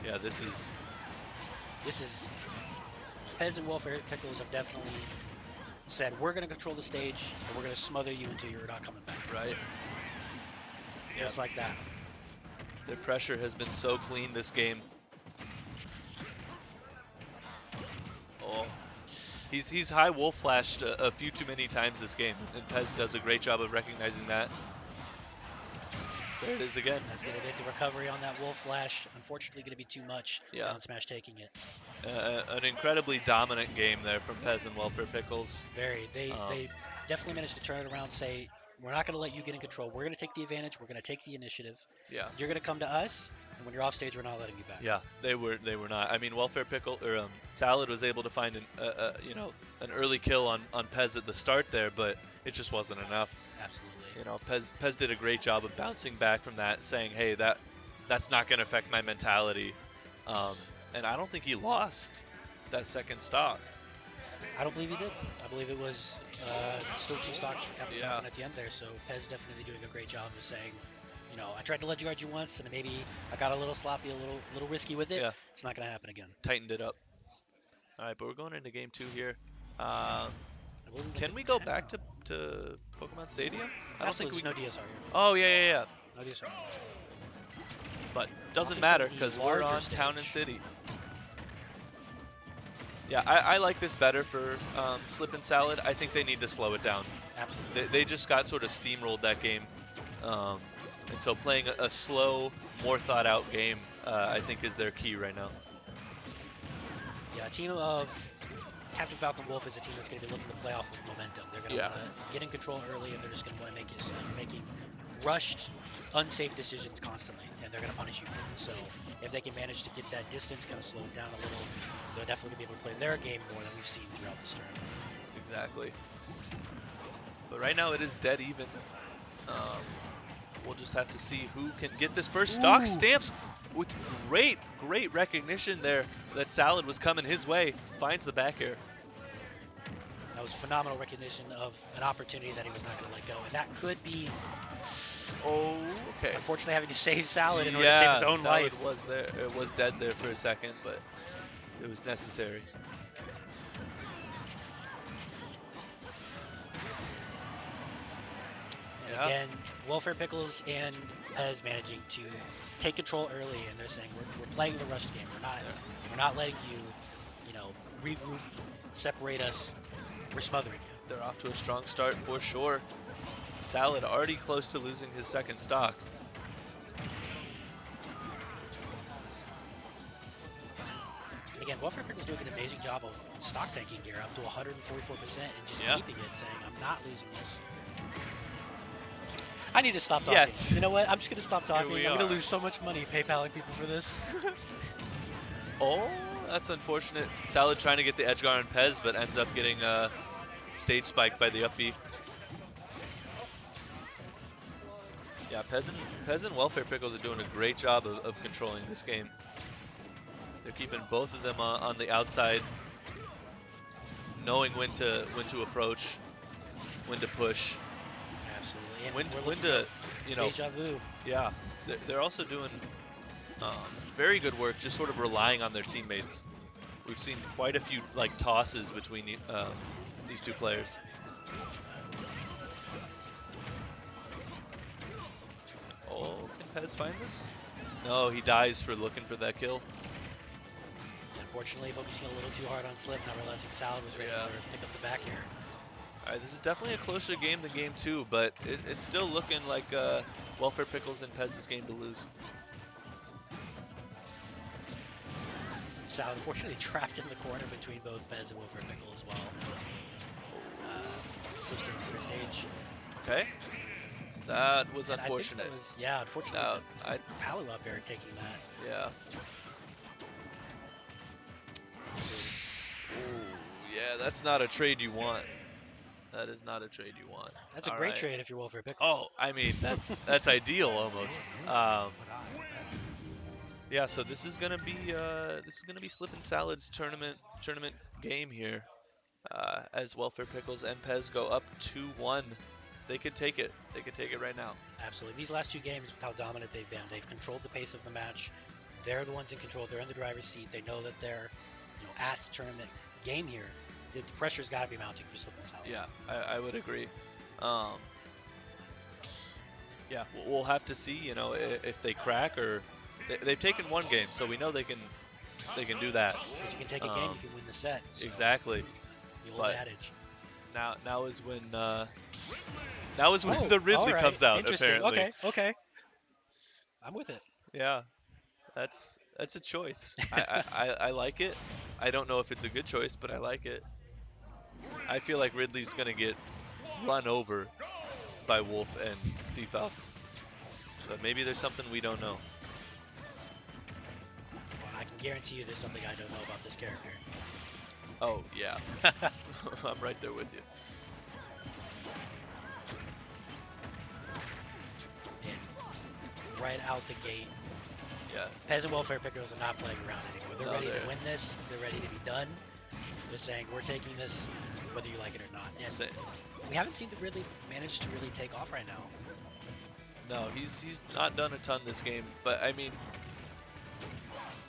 Yeah, this is Pez and Welfare Pickles have definitely said, we're going to control the stage, and we're going to smother you until you're not coming back. right. Just like that. Their pressure has been so clean this game. Oh, he's high wolf flashed a few too many times this game, and Pez does a great job of recognizing that. There it is again. That's going to make the recovery on that wolf flash. Unfortunately, going to be too much. Yeah. Down smash taking it. An incredibly dominant game there from Pez and Welfare Pickles. Very. They definitely managed to turn it around and say, we're not going to let you get in control. We're going to take the advantage. We're going to take the initiative. Yeah. You're going to come to us, and when you're off stage, we're not letting you back. Yeah, they were not. I mean, Welfare Pickle or Salad was able to find an early kill on Pez at the start there, but it just wasn't enough. Absolutely. You know, Pez did a great job of bouncing back from that, saying, hey, that's not going to affect my mentality. And I don't think he lost that second stock. I don't believe he did. I believe it was still 2 stocks for Captain Falcon at the end there. So Pez definitely doing a great job of saying, you know, I tried to ledge guard you once, and maybe I got a little sloppy, a little risky with it. Yeah. It's not gonna happen again. Tightened it up. All right, but we're going into game 2 here. I believe Can went we to go 10 back now. to Pokemon Stadium? I don't think we. Absolutely, there's no DSR here. Oh yeah. No DSR. But doesn't Opting matter for the because we're larger on Town and stage. City. Yeah, I like this better for Slip and Salad. I think they need to slow it down. Absolutely. They just got sort of steamrolled that game. And so playing a slow, more thought out game, I think is their key right now. Yeah, a team of Captain Falcon Wolf is a team that's going to be looking to play off of momentum. They're going to want to get in control early, and they're just going to want to make it so you're making rushed, unsafe decisions constantly, and they're going to punish you for it. So if they can manage to get that distance, kind of slow it down a little, they're definitely going to be able to play their game more than we've seen throughout this tournament. Exactly. But right now it is dead even. We'll just have to see who can get this first stock. Stamps with great recognition there that Salad was coming his way. Finds the back air. That was phenomenal recognition of an opportunity that he was not going to let go. And that could be, Oh, okay. unfortunately, having to save Salad in order to save his own Salad life. was there. It was dead there for a second, but it was necessary. Yeah. Again, Welfare Pickles and Pez managing to take control early, and they're saying we're playing the rush game. We're not letting you know, regroup, separate us. We're smothering you. They're off to a strong start for sure. Salad already close to losing his second stock. And again, Welfare Pickles doing an amazing job of stock tanking here, up to 144% and just keeping it, saying I'm not losing this. I need to stop talking. Yet. You know what? I'm just going to stop talking. we I'm going are. to lose so much money PayPaling people for this. Oh, that's unfortunate. Salad trying to get the edgeguard on Pez, but ends up getting stage spiked by the up B. Yeah, Pez and Welfare Pickles are doing a great job of controlling this game. They're keeping both of them on the outside, knowing when to approach, when to push. Absolutely. And When to, you know, deja vu. yeah, they're also doing very good work, just sort of relying on their teammates. We've seen quite a few like tosses between these two players. Oh, can Pez find this? No, he dies for looking for that kill. Unfortunately, focusing a little too hard on Slip, not realizing Salad was ready Yeah. to pick up the back here. All right, this is definitely a closer game than game 2, but it's still looking like Welfare Pickles and Pez's game to lose. Salad unfortunately trapped in the corner between both Pez and Welfare Pickle as well. Slip's in center stage. Okay, that was And unfortunate. I think that was, yeah, unfortunately, Palu up air taking that. Yeah. This is, Ooh, yeah, that's not a trade you want. That is not a trade you want. that's a All great right. trade if you're Welfare Pickles. Oh, I mean that's ideal almost. Yeah, so this is gonna be Slip and Salad's tournament game here. As Welfare Pickles and Pez go up 2-1, they could take it. They could take it right now. Absolutely. These last two games, with how dominant they've been, they've controlled the pace of the match. They're the ones in control. They're in the driver's seat. They know that they're, you know, at tournament game here. The pressure's got to be mounting for Slip and Salad. Yeah, I would agree. Yeah, we'll have to see. You know, if they crack or they've taken one game, so we know they can do that. If you can take a game, you can win the set. So Exactly. the old But adage. Now is when the Ridley all right. comes out. Interesting. Apparently. Okay. I'm with it. Yeah, that's a choice. I like it. I don't know if it's a good choice, but I like it. I feel like Ridley's gonna get run over by Wolf and Sea Falcon, but maybe there's something we don't know. Well, I can guarantee you there's something I don't know about this character. Oh yeah, I'm right there with you. And right out the gate, Yeah, Pez and Welfare Pickers are not playing around anymore. They're No, ready they're- to win this. They're ready to be done. They're saying we're taking this, whether you like it or not. And Say- we haven't seen the Ridley manage to really take off right now. No, he's not done a ton this game, but I mean,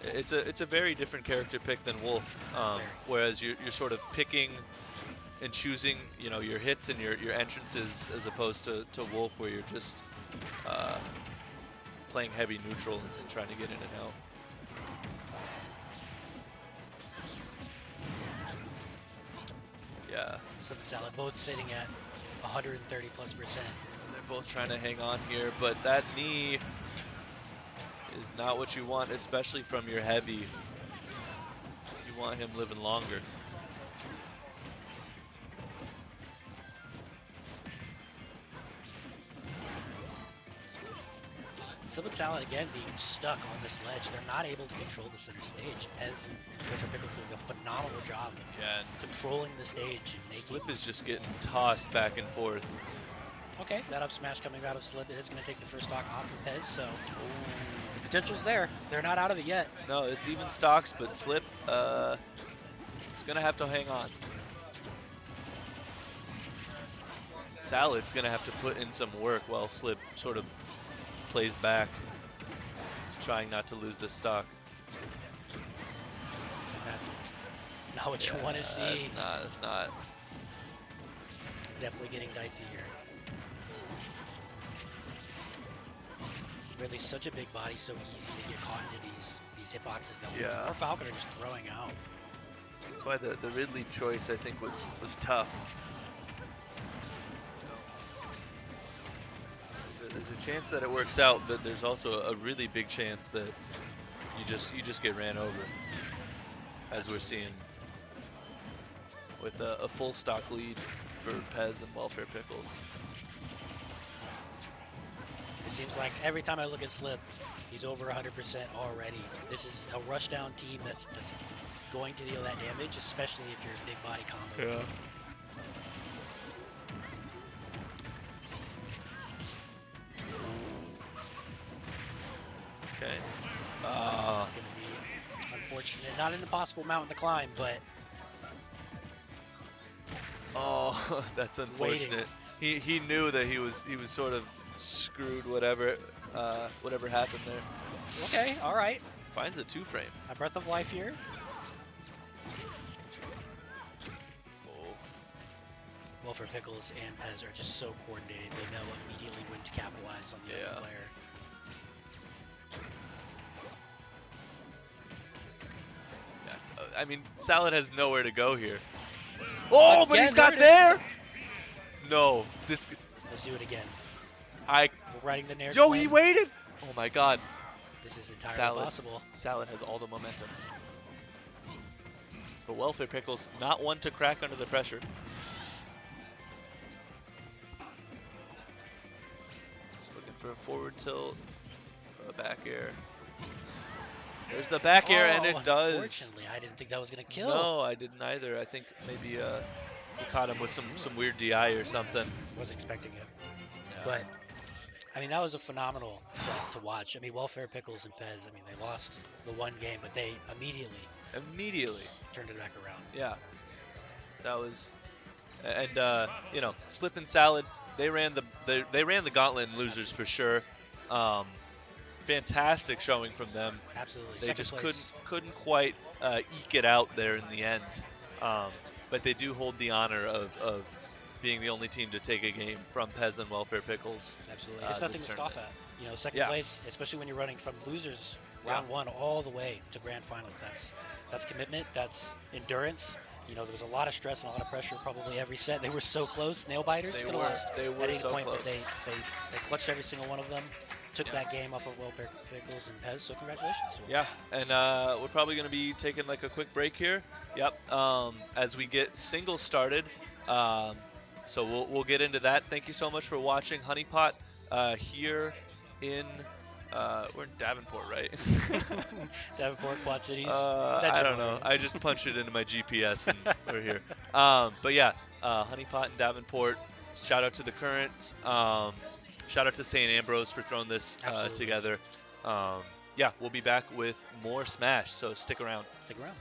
it's a very different character pick than Wolf. Whereas you're sort of picking and choosing, you know, your hits and your entrances, as opposed to Wolf, where you're just playing heavy neutral and trying to get in and out. Yeah. Some Salad both sitting at 130+%. They're both trying to hang on here, but that knee is not what you want, especially from your heavy. You want him living longer. Suhlivan Salad again being stuck on this ledge. They're not able to control the center stage. Pez and Richard Pickles doing a phenomenal job Yeah, of controlling the stage and making. Slip is just getting tossed back and forth. Okay, that up smash coming out of Slip. It is going to take the first stock off of Pez, so the potential's there. They're not out of it yet. No, it's even stocks, but Slip is gonna have to hang on. Salad's gonna have to put in some work while Slip sort of plays back, trying not to lose this stock. That's not what you want to see. It's not. It's definitely getting dicey here. Really, such a big body, so easy to get caught into these hitboxes that more Falcon are just throwing out. That's why the Ridley choice, I think, was tough. There's a chance that it works out, but there's also a really big chance that you just get ran over, as we're seeing with a full stock lead for Pez and Welfare Pickles. It seems like every time I look at Slip, he's over 100% already. This is a rushdown team that's going to deal that damage, especially if you're a big body combo. Yeah. Okay. It's going to be unfortunate. Not an impossible mountain to climb, but oh, that's unfortunate. He knew that he was sort of screwed. Whatever happened there. okay, all right. Finds a 2-frame. A breath of life here. Welfare Pickles and Pez are just so coordinated. They know immediately when to capitalize on the other player. Yes, I mean, Salad has nowhere to go here. Oh, but Again, he's got there it there. No, this. Let's do it again. We're riding the narrative. Yo, he waited. Oh my God. This is entirely Salad. possible. Salad has all the momentum. But Welfare Pickles, not one to crack under the pressure. Just looking for a forward tilt, a back air. There's the back air, and it does. Unfortunately, I didn't think that was going to kill. No, I didn't either. I think maybe we caught him with some weird DI or something. Wasn't expecting it. Yeah. But, I mean, that was a phenomenal set to watch. I mean, Welfare Pickles and Pez, I mean, they lost the one game, but they immediately turned it back around. Yeah. That was, and you know, Slip and Salad, they ran the gauntlet in losers for sure. Fantastic showing from them. Absolutely. They Second just place. couldn't quite eke it out there in the end. But they do hold the honor of being the only team to take a game from Pez and Welfare Pickles. Absolutely. It's nothing to scoff at. You know, second place, especially when you're running from losers round one all the way to grand finals. That's commitment. That's endurance. You know, there was a lot of stress and a lot of pressure probably every set. They were so close. Nail biters could have lost they were at any so point, close. but they clutched every single one of them. Took that game off of Welfare Pickles and Pez, so congratulations to them. Yeah, and we're probably going to be taking like a quick break here. Yep, as we get singles started. So we'll get into that. Thank you so much for watching Honeypot here in we're in Davenport, right? Davenport, Quad Cities. I don't know. I just punched it into my GPS and we're here. But yeah, Honeypot and Davenport. Shout out to the Currents. Shout out to St. Ambrose for throwing this together. Yeah, we'll be back with more Smash, so stick around. Stick around.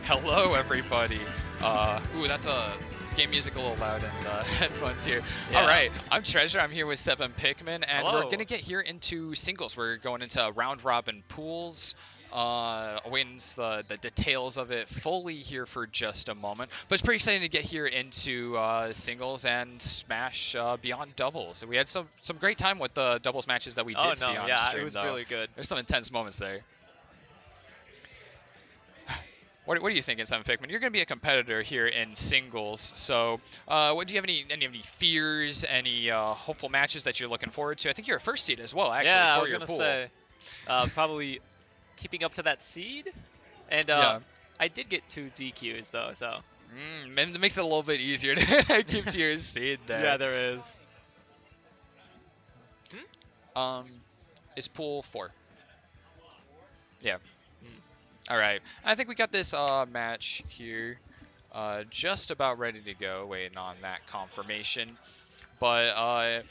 Hello, everybody. Ooh, that's a game music a little loud in the headphones here. Yeah. All right, I'm Treasure. I'm here with Seven Pikmin, and we're Hello. gonna get here into singles. We're going into round robin pools. Awaiting the details of it fully here for just a moment, but it's pretty exciting to get here into singles and smash beyond doubles. We had some great time with the doubles matches that we did see on stream. it was though. really good. There's some intense moments there. What are you thinking, Seven Pikmin? You're going to be a competitor here in singles. So, do you have any fears, any hopeful matches that you're looking forward to? I think you're a first seed as well, actually. Yeah, I for was your gonna pool. say probably keeping up to that seed, and Yeah. I did get 2 DQs though, so It makes it a little bit easier to keep to your seed there. yeah, there is. It's pool 4. Yeah. All right. I think we got this match here just about ready to go, waiting on that confirmation. But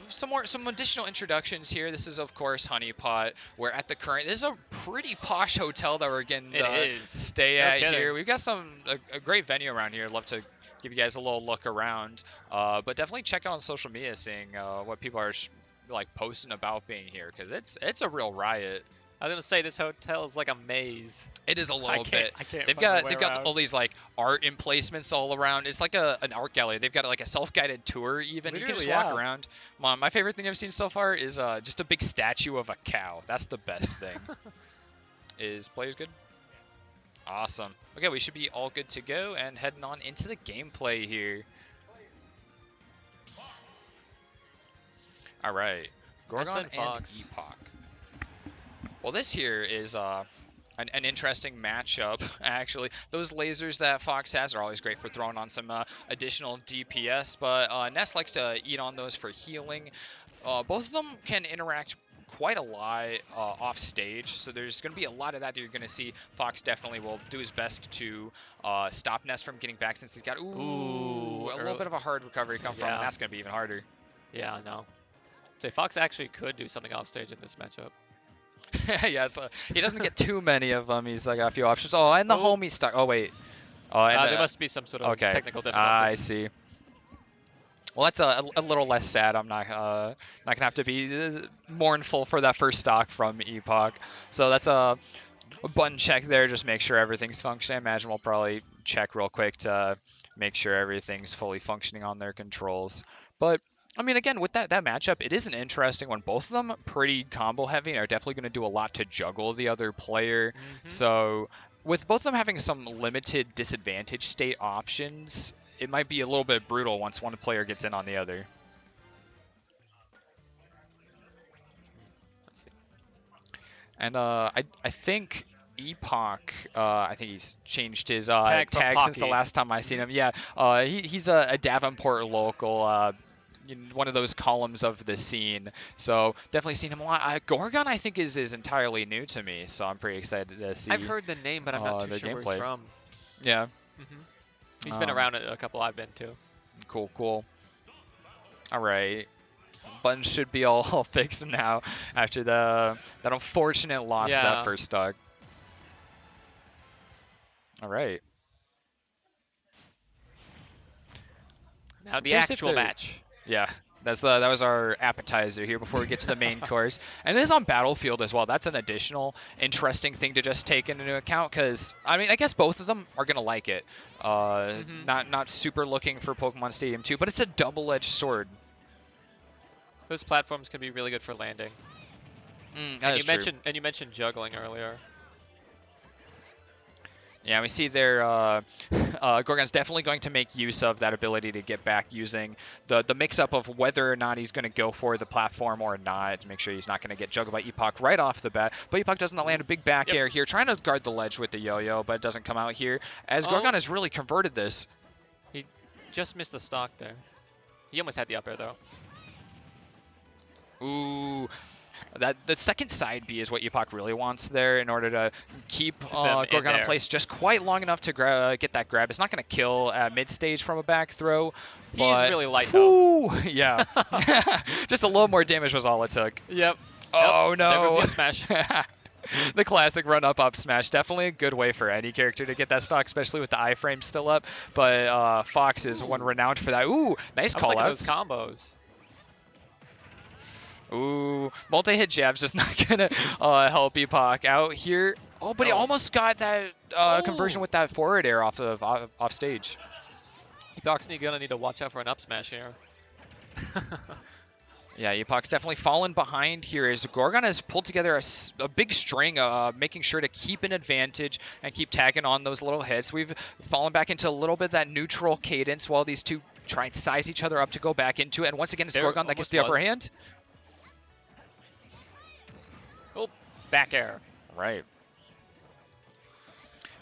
some additional introductions here. This is, of course, Honeypot. We're at the current. This is a pretty posh hotel that we're getting It to is. stay No at kidding. here. We've got a great venue around here. I'd love to give you guys a little look around. But definitely check out on social media, seeing what people are like posting about being here, because it's a real riot. I was gonna say this hotel is like a maze. It is a little bit. I can't. They've find my way got around. all these like art emplacements all around. It's like an art gallery. They've got like a self-guided tour even. You can just Literally, walk yeah. around. My favorite thing I've seen so far is just a big statue of a cow. That's the best thing. Is players good? Awesome. Okay, we should be all good to go and heading on into the gameplay here. All right, Gorgon said and Fox. Epoch. Well, this here is an interesting matchup, actually. Those lasers that Fox has are always great for throwing on some additional DPS, but Ness likes to eat on those for healing. Both of them can interact quite a lot off stage, so there's going to be a lot of that you're going to see. Fox definitely will do his best to stop Ness from getting back, since he's got a little bit of a hard recovery to come from, and that's going to be even harder. Yeah, I know. Say Fox actually could do something off stage in this matchup. Yeah, so he doesn't get too many of them. He's got a few options. Oh, and the homie stuck. Oh, wait. Oh, and There must be some sort of okay. technical I difficulties. see. Well, that's a little less sad. I'm not gonna have to be mournful for that first stock from Epoch. So that's a button check there. Just make sure everything's functioning. I imagine we'll probably check real quick to make sure everything's fully functioning on their controls. But I mean, again, with that matchup, it is an interesting one. Both of them pretty combo heavy and are definitely going to do a lot to juggle the other player. So with both of them having some limited disadvantage state options, it might be a little bit brutal once one player gets in on the other. Let's see. And I think Epoch, I think he's changed his Tag from tag since the Pocky. last time I seen him. Yeah, he's a Davenport local. One of those columns of the scene, so definitely seen him a lot. Gorgon, I think, is entirely new to me, so I'm pretty excited to see. I've heard the name, but I'm not too the sure where gameplay. he's from. Yeah, He's been around at a couple I've been to. cool. All right, buttons should be all fixed now after that unfortunate loss of that first stock. All right. Now the Just if actual they're- match. Yeah, that was our appetizer here before we get to the main course. And it is on Battlefield as well. That's an additional interesting thing to just take into account, because, I mean, I guess both of them are going to like it. Not super looking for Pokemon Stadium 2, but it's a double-edged sword. Those platforms can be really good for landing. That is true. You mentioned juggling earlier. Yeah, we see there Gorgon's definitely going to make use of that ability to get back using the mix-up of whether or not he's going to go for the platform or not, to make sure he's not going to get juggled by Epoch right off the bat. But Epoch doesn't land a big back air here, trying to guard the ledge with the yo-yo, but it doesn't come out here, as Gorgon has really converted this. He just missed the stock there. He almost had the up air, though. Ooh. the second side B is what Epoch really wants there in order to keep them in Gorgon in there. place just quite long enough to get that grab. It's not going to kill at mid stage from a back throw. He's But, really light though. whew, yeah. Just a little more damage was all it took. Yep. Oh There no. goes the up smash. The classic run up smash. Definitely a good way for any character to get that stock, especially with the iframe still up. But Fox is one renowned for that. Ooh, nice I was call liking outs. those combos. Ooh, multi-hit jab's just not gonna help Epoch out here. Oh, but he Oh. almost got that conversion with that forward air off stage. Epoch's gonna need to watch out for an up smash here. Yeah, Epoch's definitely fallen behind here as Gorgon has pulled together a big string, making sure to keep an advantage and keep tagging on those little hits. We've fallen back into a little bit of that neutral cadence while these two try and size each other up to go back into it. And once again, it's There Gorgon that gets almost the upper was. hand. Oh, back air. Right.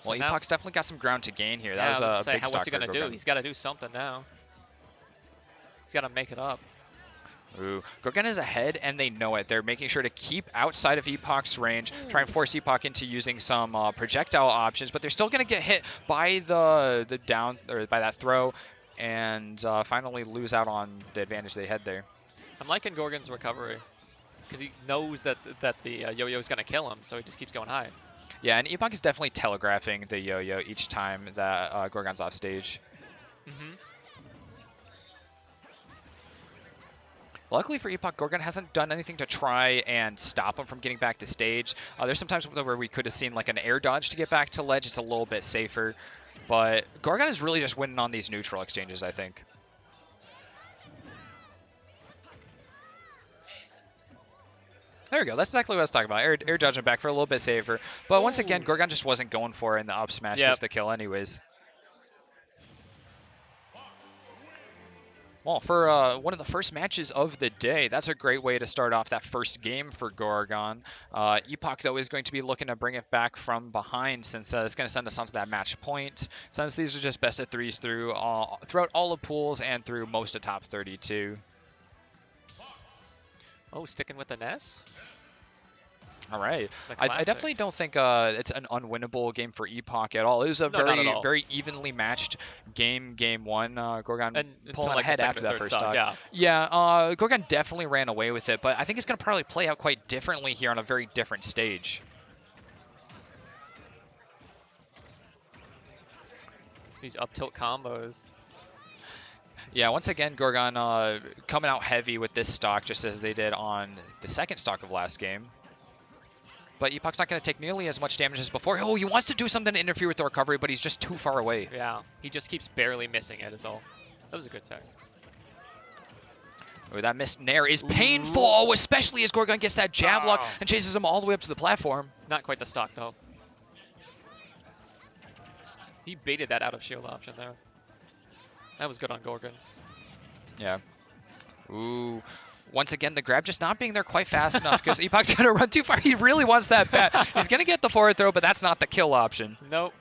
So Well, now- Epoch's definitely got some ground to gain here. That Yeah, was I a was gonna say, big stock what's he for gonna do? Gorgon. He's got to do something now. He's got to make it up. Ooh, Gorgon is ahead, and they know it. They're making sure to keep outside of Epoch's range, try and force Epoch into using some projectile options, but they're still going to get hit by the down or by that throw, and finally lose out on the advantage they had there. I'm liking Gorgon's recovery because he knows that the yo-yo is gonna kill him, so he just keeps going high. Yeah, and Epoch is definitely telegraphing the yo-yo each time that Gorgon's off stage. Mm-hmm. Luckily for Epoch, Gorgon hasn't done anything to try and stop him from getting back to stage. There's some times where we could have seen like an air dodge to get back to ledge. It's a little bit safer. But Gorgon is really just winning on these neutral exchanges, I think. There we go. That's exactly what I was talking about. Air dodging back for a little bit safer. But once again, Gorgon just wasn't going for it, and the up smash Yep. gets the kill anyways. Well, for one of the first matches of the day, that's a great way to start off that first game for Gorgon. Epoch, though, is going to be looking to bring it back from behind since it's going to send us onto that match point, since these are just best of threes throughout all the pools and through most of top 32. Oh, sticking with the Ness? All right. The I classic. definitely don't think it's an unwinnable game for Epoch at all. It was a No, not at all. very evenly matched game one. Gorgon And pulling until, like, the ahead second after or that third first stock, stock. yeah. Yeah, Gorgon definitely ran away with it, but I think it's going to probably play out quite differently here on a very different stage. These up tilt combos. Yeah, once again, Gorgon coming out heavy with this stock, just as they did on the second stock of last game. But Epoch's not going to take nearly as much damage as before. Oh, he wants to do something to interfere with the recovery, but he's just too far away. Yeah, he just keeps barely missing it is all. That was a good tech. Oh, that missed nair is painful, especially as Gorgon gets that jab lock Oh. and chases him all the way up to the platform. Not quite the stock, though. He baited that out of shield option there. That was good on Gorgon. Yeah. Ooh. Once again, the grab just not being there quite fast enough because Epoch's going to run too far. He really wants that bat. He's going to get the forward throw, but that's not the kill option. Nope.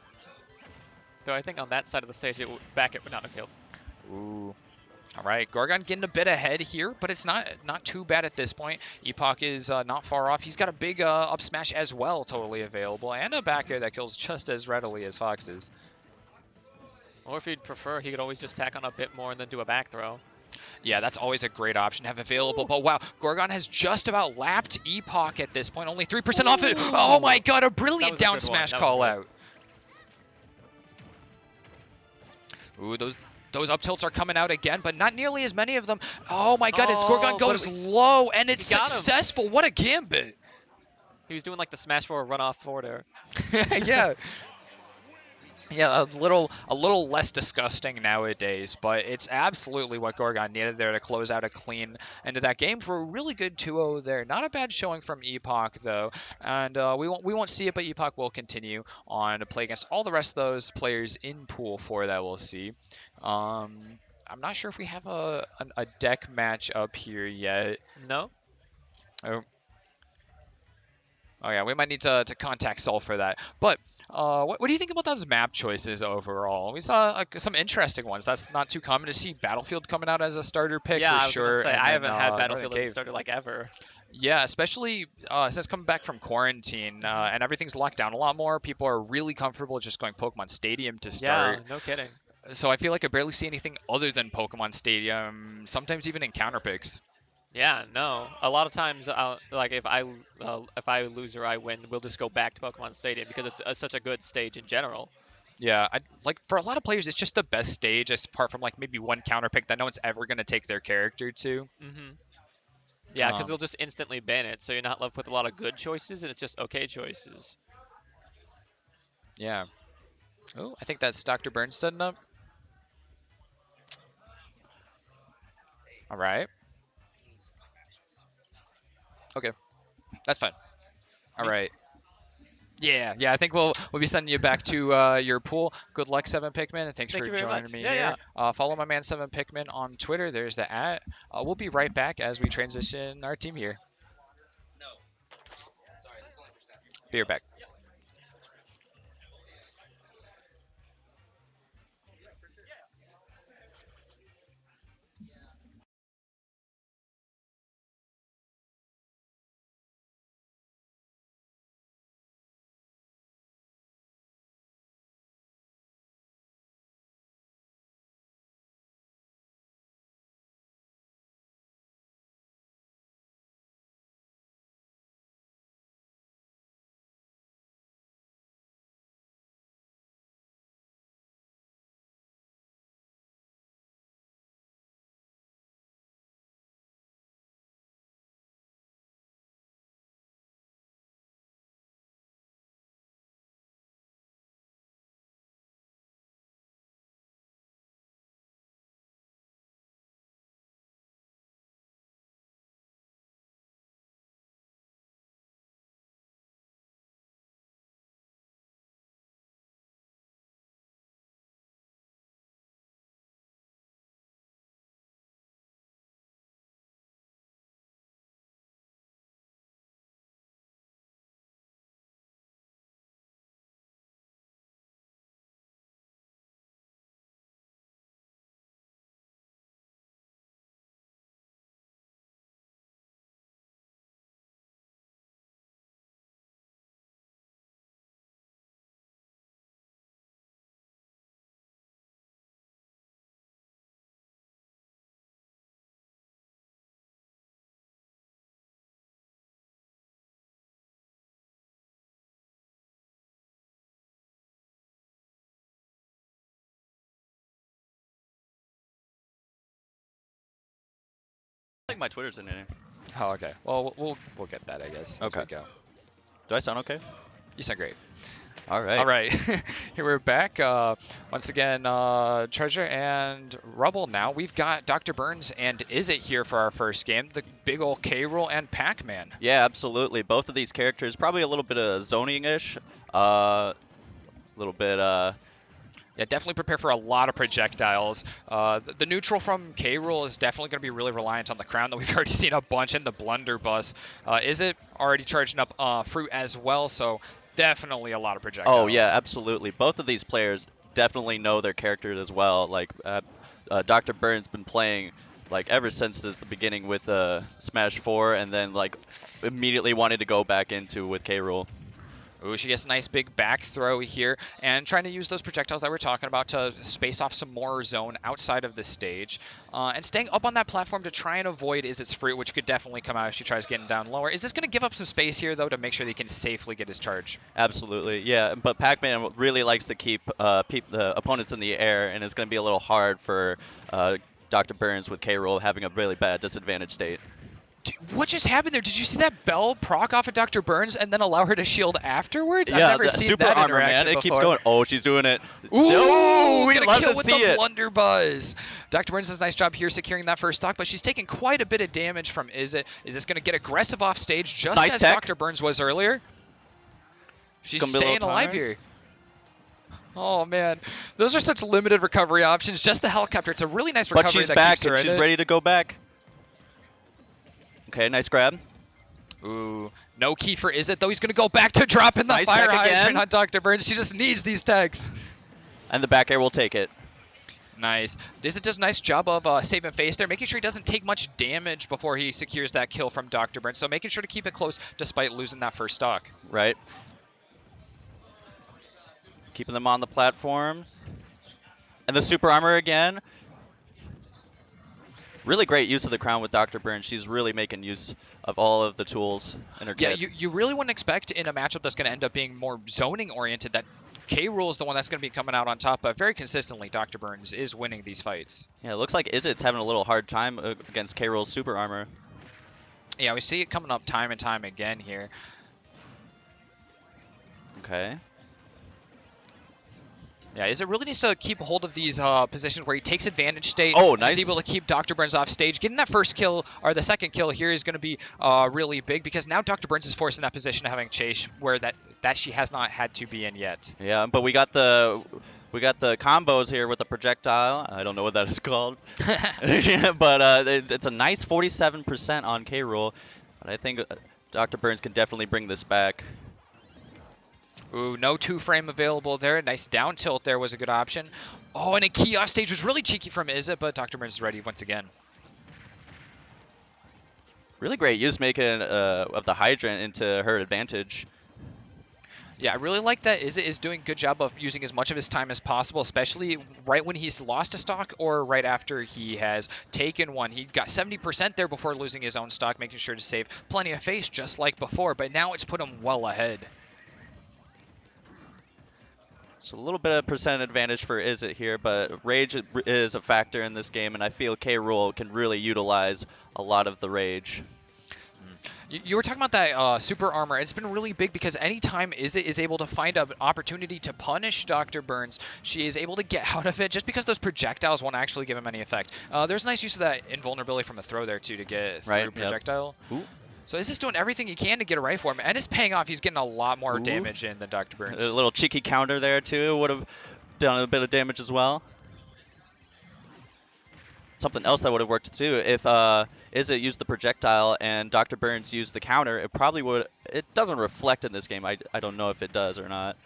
Though I think on that side of the stage, it would not have killed. Ooh. All right, Gorgon getting a bit ahead here, but it's not too bad at this point. Epoch is not far off. He's got a big up smash as well, totally available, and a back air that kills just as readily as Fox's. Or if he'd prefer, he could always just tack on a bit more and then do a back throw. Yeah, that's always a great option to have available. But wow, Gorgon has just about lapped Epoch at this point. Only 3% off it. Oh my god, a brilliant was a down good one. smash That was call good. out. Ooh, those up tilts are coming out again, but not nearly as many of them. Oh my god, as Gorgon Oh, goes but low, and it's he got him. successful. What a gambit. He was doing like the smash forward run off forward air. Yeah. Yeah, a little less disgusting nowadays, but it's absolutely what Gorgon needed there to close out a clean end of that game for a really good 2-0 there. Not a bad showing from Epoch though, and we won't see it, but Epoch will continue on to play against all the rest of those players in Pool 4 that we'll see. I'm not sure if we have a deck match up here yet. No? Oh yeah, we might need to contact Sol for that. But what do you think about those map choices overall? We saw some interesting ones. That's not too common to see. Battlefield coming out as a starter pick Yeah, for I was sure. gonna say, and I then, haven't had Northern Battlefield as a Cave. starter like ever. Yeah, especially since coming back from quarantine and everything's locked down a lot more, people are really comfortable just going Pokemon Stadium to start. Yeah, no kidding. So I feel like I barely see anything other than Pokemon Stadium, sometimes even in counter picks. Yeah, no. A lot of times, like if I lose or I win, we'll just go back to Pokemon Stadium because it's such a good stage in general. Yeah, like for a lot of players, it's just the best stage, apart from like maybe one counter pick that no one's ever gonna take their character to. Yeah, because Um, they'll just instantly ban it, so you're not left with a lot of good choices, and it's just okay choices. Yeah. Oh, I think that's Dr. Burns setting up. All right. Okay, that's fine. All right. Yeah, I think we'll be sending you back to your pool. Good luck, 7 Pikmin, and thanks Thank for you very joining much. me Yeah, here. Follow my man 7 Pikmin on Twitter. There's the @. We'll be right back as we transition our team here. Be right back. I think my Twitter's in there. Oh, okay. Well, we'll get that, I guess, as we Okay. go. Do I sound okay? You sound great. All right. All right, here we're back. Once again, Treasure and Rubble now. We've got Dr. Burns and Is It here for our first game. The big ol' K-Rool and Pac-Man. Yeah, absolutely. Both of these characters, probably a little bit of zoning-ish. A little bit, Yeah, definitely prepare for a lot of projectiles. The neutral from K-Rool is definitely going to be really reliant on the crown that we've already seen a bunch in the blunderbuss. Is It already charging up fruit as well, so definitely a lot of projectiles. oh yeah, absolutely. Both of these players definitely know their characters as well. Like, Dr. Burns been playing like ever since the beginning with Smash 4, and then like immediately wanted to go back into with K-Rool. Ooh, she gets a nice big back throw here, and trying to use those projectiles that we're talking about to space off some more zone outside of the stage, and staying up on that platform to try and avoid Is It's fruit, which could definitely come out if she tries getting down lower. Is this going to give up some space here, though, to make sure that he can safely get his charge? Absolutely, yeah. But Pac-Man really likes to keep the opponents in the air, and it's going to be a little hard for Dr. Burns with K-Rool having a really bad disadvantage state. Dude, what just happened there? Did you see that Bell proc off of Dr. Burns and then allow her to shield afterwards? Yeah, I've never the seen super that armor, man. interaction It keeps before. going. Oh, she's doing it. Ooh, No, we get a love kill to with see the it. blunderbuss. Dr. Burns does a nice job here securing that first stock, but she's taking quite a bit of damage from Is It. Is this going to get aggressive off stage just Nice as tech. Dr. Burns was earlier? She's Gonna be a little staying alive tired. here. Oh, man. Those are such limited recovery options. Just the helicopter. It's a really nice recovery But she's that back, keeps her and in she's it. ready to go back. Okay, nice grab. Ooh, no key for Is It, though. He's going to go back to dropping the Nice fire tech hydrant again. on Dr. Burns. She just needs these techs. And the back air will take it. Nice. Dizit does a nice job of saving face there, making sure he doesn't take much damage before he secures that kill from Dr. Burns. So making sure to keep it close despite losing that first stock. Right. Keeping them on the platform. And the super armor again. Really great use of the crown with Dr. Burns. She's really making use of all of the tools in her kit. Yeah, you really wouldn't expect in a matchup that's going to end up being more zoning oriented that K. Rool is the one that's going to be coming out on top, but very consistently Dr. Burns is winning these fights. Yeah, it looks like Izzet's having a little hard time against K. Rool's super armor. Yeah, we see it coming up time and time again here. Okay. Yeah, Izzet really needs to keep hold of these positions where he takes advantage state. Oh, nice. He's able to keep Dr. Burns off stage. Getting that first kill, or the second kill here is going to be really big because now Dr. Burns is forced in that position of having chase where that she has not had to be in yet. Yeah, but we got the combos here with the projectile. I don't know what that is called. Yeah, but it's a nice 47% on K. Rool. But I think Dr. Burns can definitely bring this back. Ooh, no two-frame available there. Nice down tilt there was a good option. Oh, and a key off stage was really cheeky from Izzet, but Dr. Burns is ready once again. Really great use making of the hydrant into her advantage. Yeah, I really like that Izzet is doing a good job of using as much of his time as possible, especially right when he's lost a stock or right after he has taken one. He got 70% there before losing his own stock, making sure to save plenty of face just like before, but now it's put him well ahead. So a little bit of percent advantage for Izzet here, but rage is a factor in this game, and I feel K. Rool can really utilize a lot of the rage. You were talking about that super armor. It's been really big because anytime Izzet is able to find an opportunity to punish Dr. Burns, she is able to get out of it just because those projectiles won't actually give him any effect. There's a nice use of that invulnerability from a throw there, too, to get through projectile. Yep. So Izzet's doing everything he can to get a right for him, and it's paying off. He's getting a lot more damage in than Dr. Burns. A little cheeky counter there, too. Would have done a bit of damage as well. Something else that would have worked, too. If Izzet used the projectile and Dr. Burns used the counter, it probably would... It doesn't reflect in this game. I don't know if it does or not.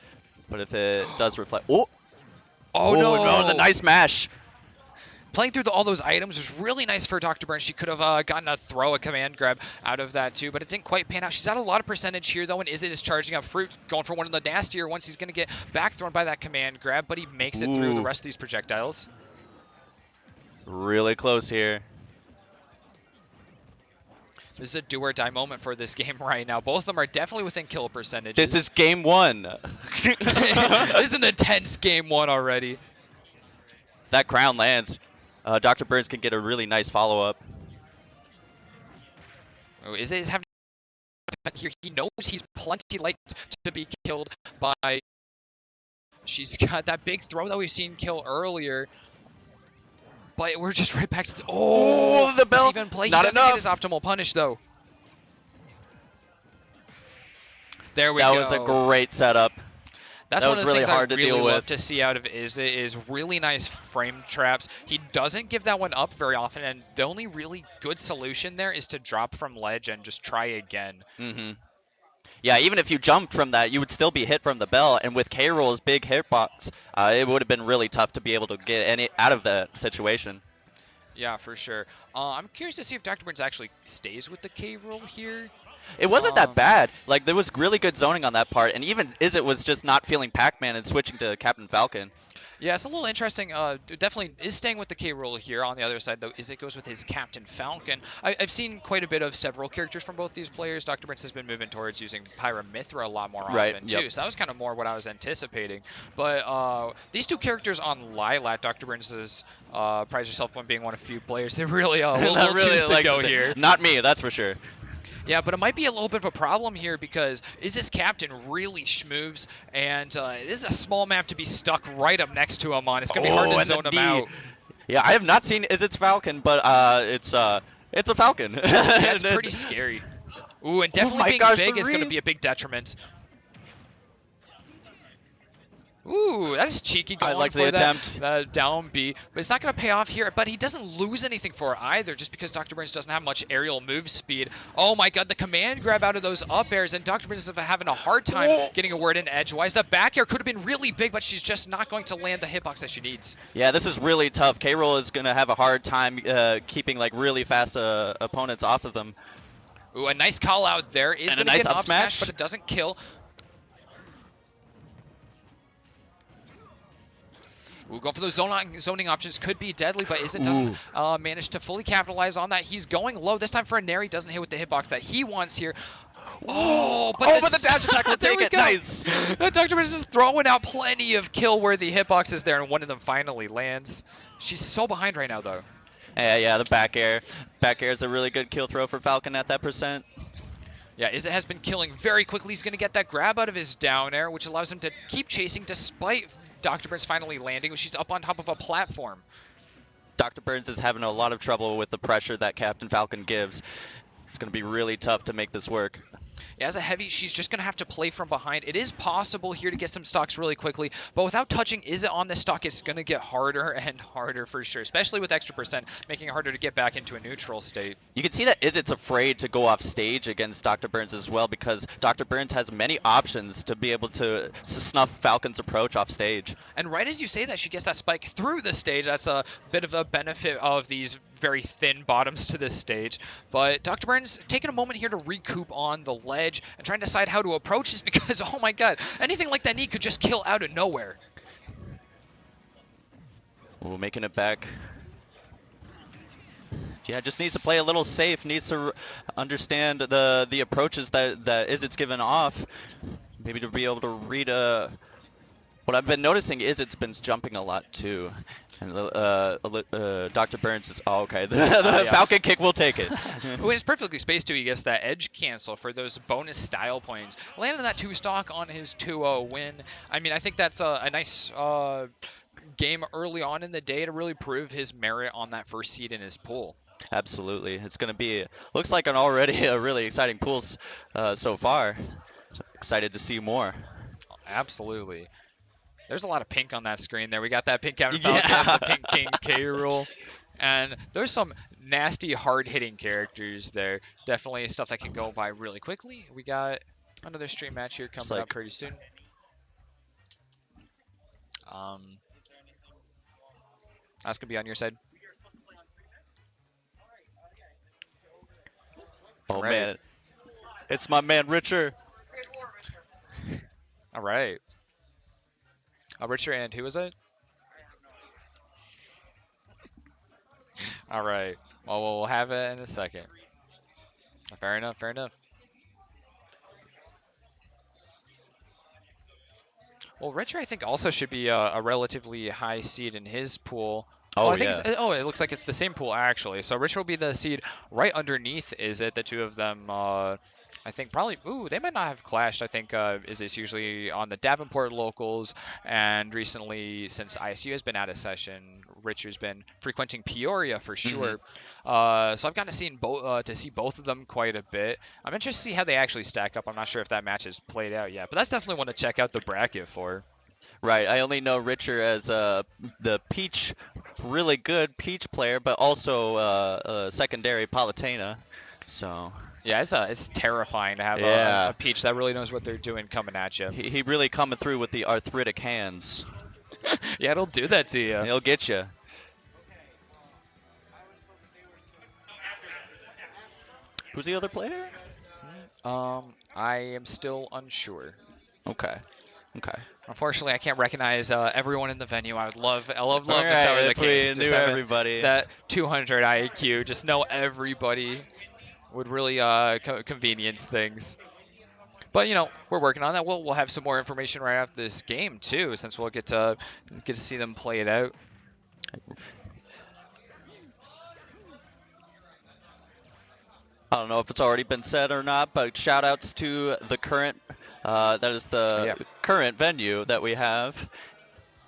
But if it does reflect... Oh! Oh, no! The nice mash! Playing through all those items was really nice for Dr. Burns. She could have gotten a command grab out of that too, but it didn't quite pan out. She's at a lot of percentage here though, and Izzet is charging up fruit, going for one of the nastier ones. He's going to get back thrown by that command grab, but he makes it through the rest of these projectiles. Really close here. This is a do or die moment for this game right now. Both of them are definitely within kill percentages. This is game one. This is an intense game one already. If that crown lands, Dr. Burns can get a really nice follow-up. Oh, Izzet is having here. He knows he's plenty light to be killed by. She's got that big throw that we've seen kill earlier. But we're just right back to the bell. Even play. Not he doesn't enough. get his optimal punish though. There we go. That was a great setup. That's that one was of the really things hard I to really deal love with. to see out of Izzet is really nice frame traps. He doesn't give that one up very often, and the only really good solution there is to drop from ledge and just try again. Mm-hmm. Yeah, even if you jumped from that, you would still be hit from the bell, and with K. Rool's big hitbox, it would have been really tough to be able to get any out of that situation. Yeah, for sure. I'm curious to see if Dr. Burns actually stays with the K Rool here. It wasn't that bad. Like, there was really good zoning on that part, and even Izzet was just not feeling Pac-Man and switching to Captain Falcon. Yeah, it's a little interesting. Definitely is staying with the K Rool here. On the other side, though, Izzet goes with his Captain Falcon. I've seen quite a bit of several characters from both these players. Dr. Burns has been moving towards using Pyramithra a lot more often, too. So that was kind of more what I was anticipating. But these two characters on Lilat, Dr. Burns has prides herself on being one of few players. They really will choose to go here. Not me, that's for sure. Yeah, but it might be a little bit of a problem here because Izzet's captain really schmoves, and this is a small map to be stuck right up next to him on. It's going to be hard to zone him out. Yeah, I have not seen Izzet's Falcon, but it's a Falcon. Yeah, it's pretty scary. Ooh, and definitely being big is going to be a big detriment. Ooh, that's cheeky going I like for the attempt. that down B, but it's not going to pay off here. But he doesn't lose anything for it either, just because Dr. Burns doesn't have much aerial move speed. Oh my god, the command grab out of those up airs, and Dr. Burns is having a hard time getting a word in edgewise. The back air could have been really big, but she's just not going to land the hitbox that she needs. Yeah, this is really tough. K-Roll is going to have a hard time keeping like really fast opponents off of them. Ooh, a nice call out there. Is And a going to nice get an up up smash, smash. but it doesn't kill. Ooh, going for those zoning options could be deadly, but Izzet doesn't manage to fully capitalize on that. He's going low. This time for a Nair, he doesn't hit with the hitbox that he wants here. Oh, but the dash attack will take it. Nice. Dr. Burns is throwing out plenty of kill-worthy hitboxes there, and one of them finally lands. She's so behind right now, though. Yeah, the back air. Back air is a really good kill throw for Falcon at that percent. Yeah, Izzet has been killing very quickly. He's going to get that grab out of his down air, which allows him to keep chasing despite Dr. Burns finally landing. She's up on top of a platform. Dr. Burns is having a lot of trouble with the pressure that Captain Falcon gives. It's going to be really tough to make this work. Yeah, as a heavy, she's just going to have to play from behind. It is possible here to get some stocks really quickly, but without touching Izzet on this stock, it's going to get harder and harder for sure, especially with extra percent, making it harder to get back into a neutral state. You can see that Izzet's afraid to go off stage against Dr. Burns as well, because Dr. Burns has many options to be able to snuff Falcon's approach off stage. And right as you say that, she gets that spike through the stage. That's a bit of a benefit of these very thin bottoms to this stage. But Dr. Burns taking a moment here to recoup on the ledge and trying to decide how to approach this, because, oh my god, anything like that knee could just kill out of nowhere. Ooh, making it back. Yeah, just needs to play a little safe, needs to understand the approaches that Izzet's given off. Maybe to be able to read what I've been noticing is it's been jumping a lot too. And Dr. Burns is, okay, the yeah. Falcon kick will take it. When it's perfectly spaced too, he gets that edge cancel for those bonus style points. Landing that 2-stock on his 2-0 win. I mean, I think that's a nice game early on in the day to really prove his merit on that first seed in his pool. Absolutely. It's going to be, looks like already a really exciting pool so far. So excited to see more. Absolutely. There's a lot of pink on that screen there. We got that pink Captain Falcon, the pink King K-Rool. And there's some nasty, hard-hitting characters there. Definitely stuff that can go by really quickly. We got another stream match here coming up pretty soon. That's going to be on your side. Oh, right. Man. It's my man, Richard. All right. Richard, and who is it? All right. Well, we'll have it in a second. Fair enough, fair enough. Well, Richard, I think, also should be a relatively high seed in his pool. Oh, I think yeah. it looks like it's the same pool, actually. So Richard will be the seed right underneath Izzet. The two of them, I think, probably, they might not have clashed. I think Izzet's usually on the Davenport locals, and recently, since ISU has been out of session, Richard's been frequenting Peoria for sure. So I've gotten to see both of them quite a bit. I'm interested to see how they actually stack up. I'm not sure if that match has played out yet, but that's definitely one to check out the bracket for. Right, I only know Richard as the Peach, really good Peach player, but also a secondary Palutena, so. Yeah, it's terrifying to have a Peach that really knows what they're doing coming at you. He really coming through with the arthritic hands. Yeah, it'll do that to you. He'll get you. Who's the other player? I am still unsure. Okay. Unfortunately, I can't recognize everyone in the venue. I would love if that were the if case. we knew everybody. That 200 IQ, just know everybody would really convenience things. But we're working on that. We'll have some more information right after this game too, since we'll get to see them play it out. I don't know if it's already been said or not, but shout outs to the current that is the current venue that we have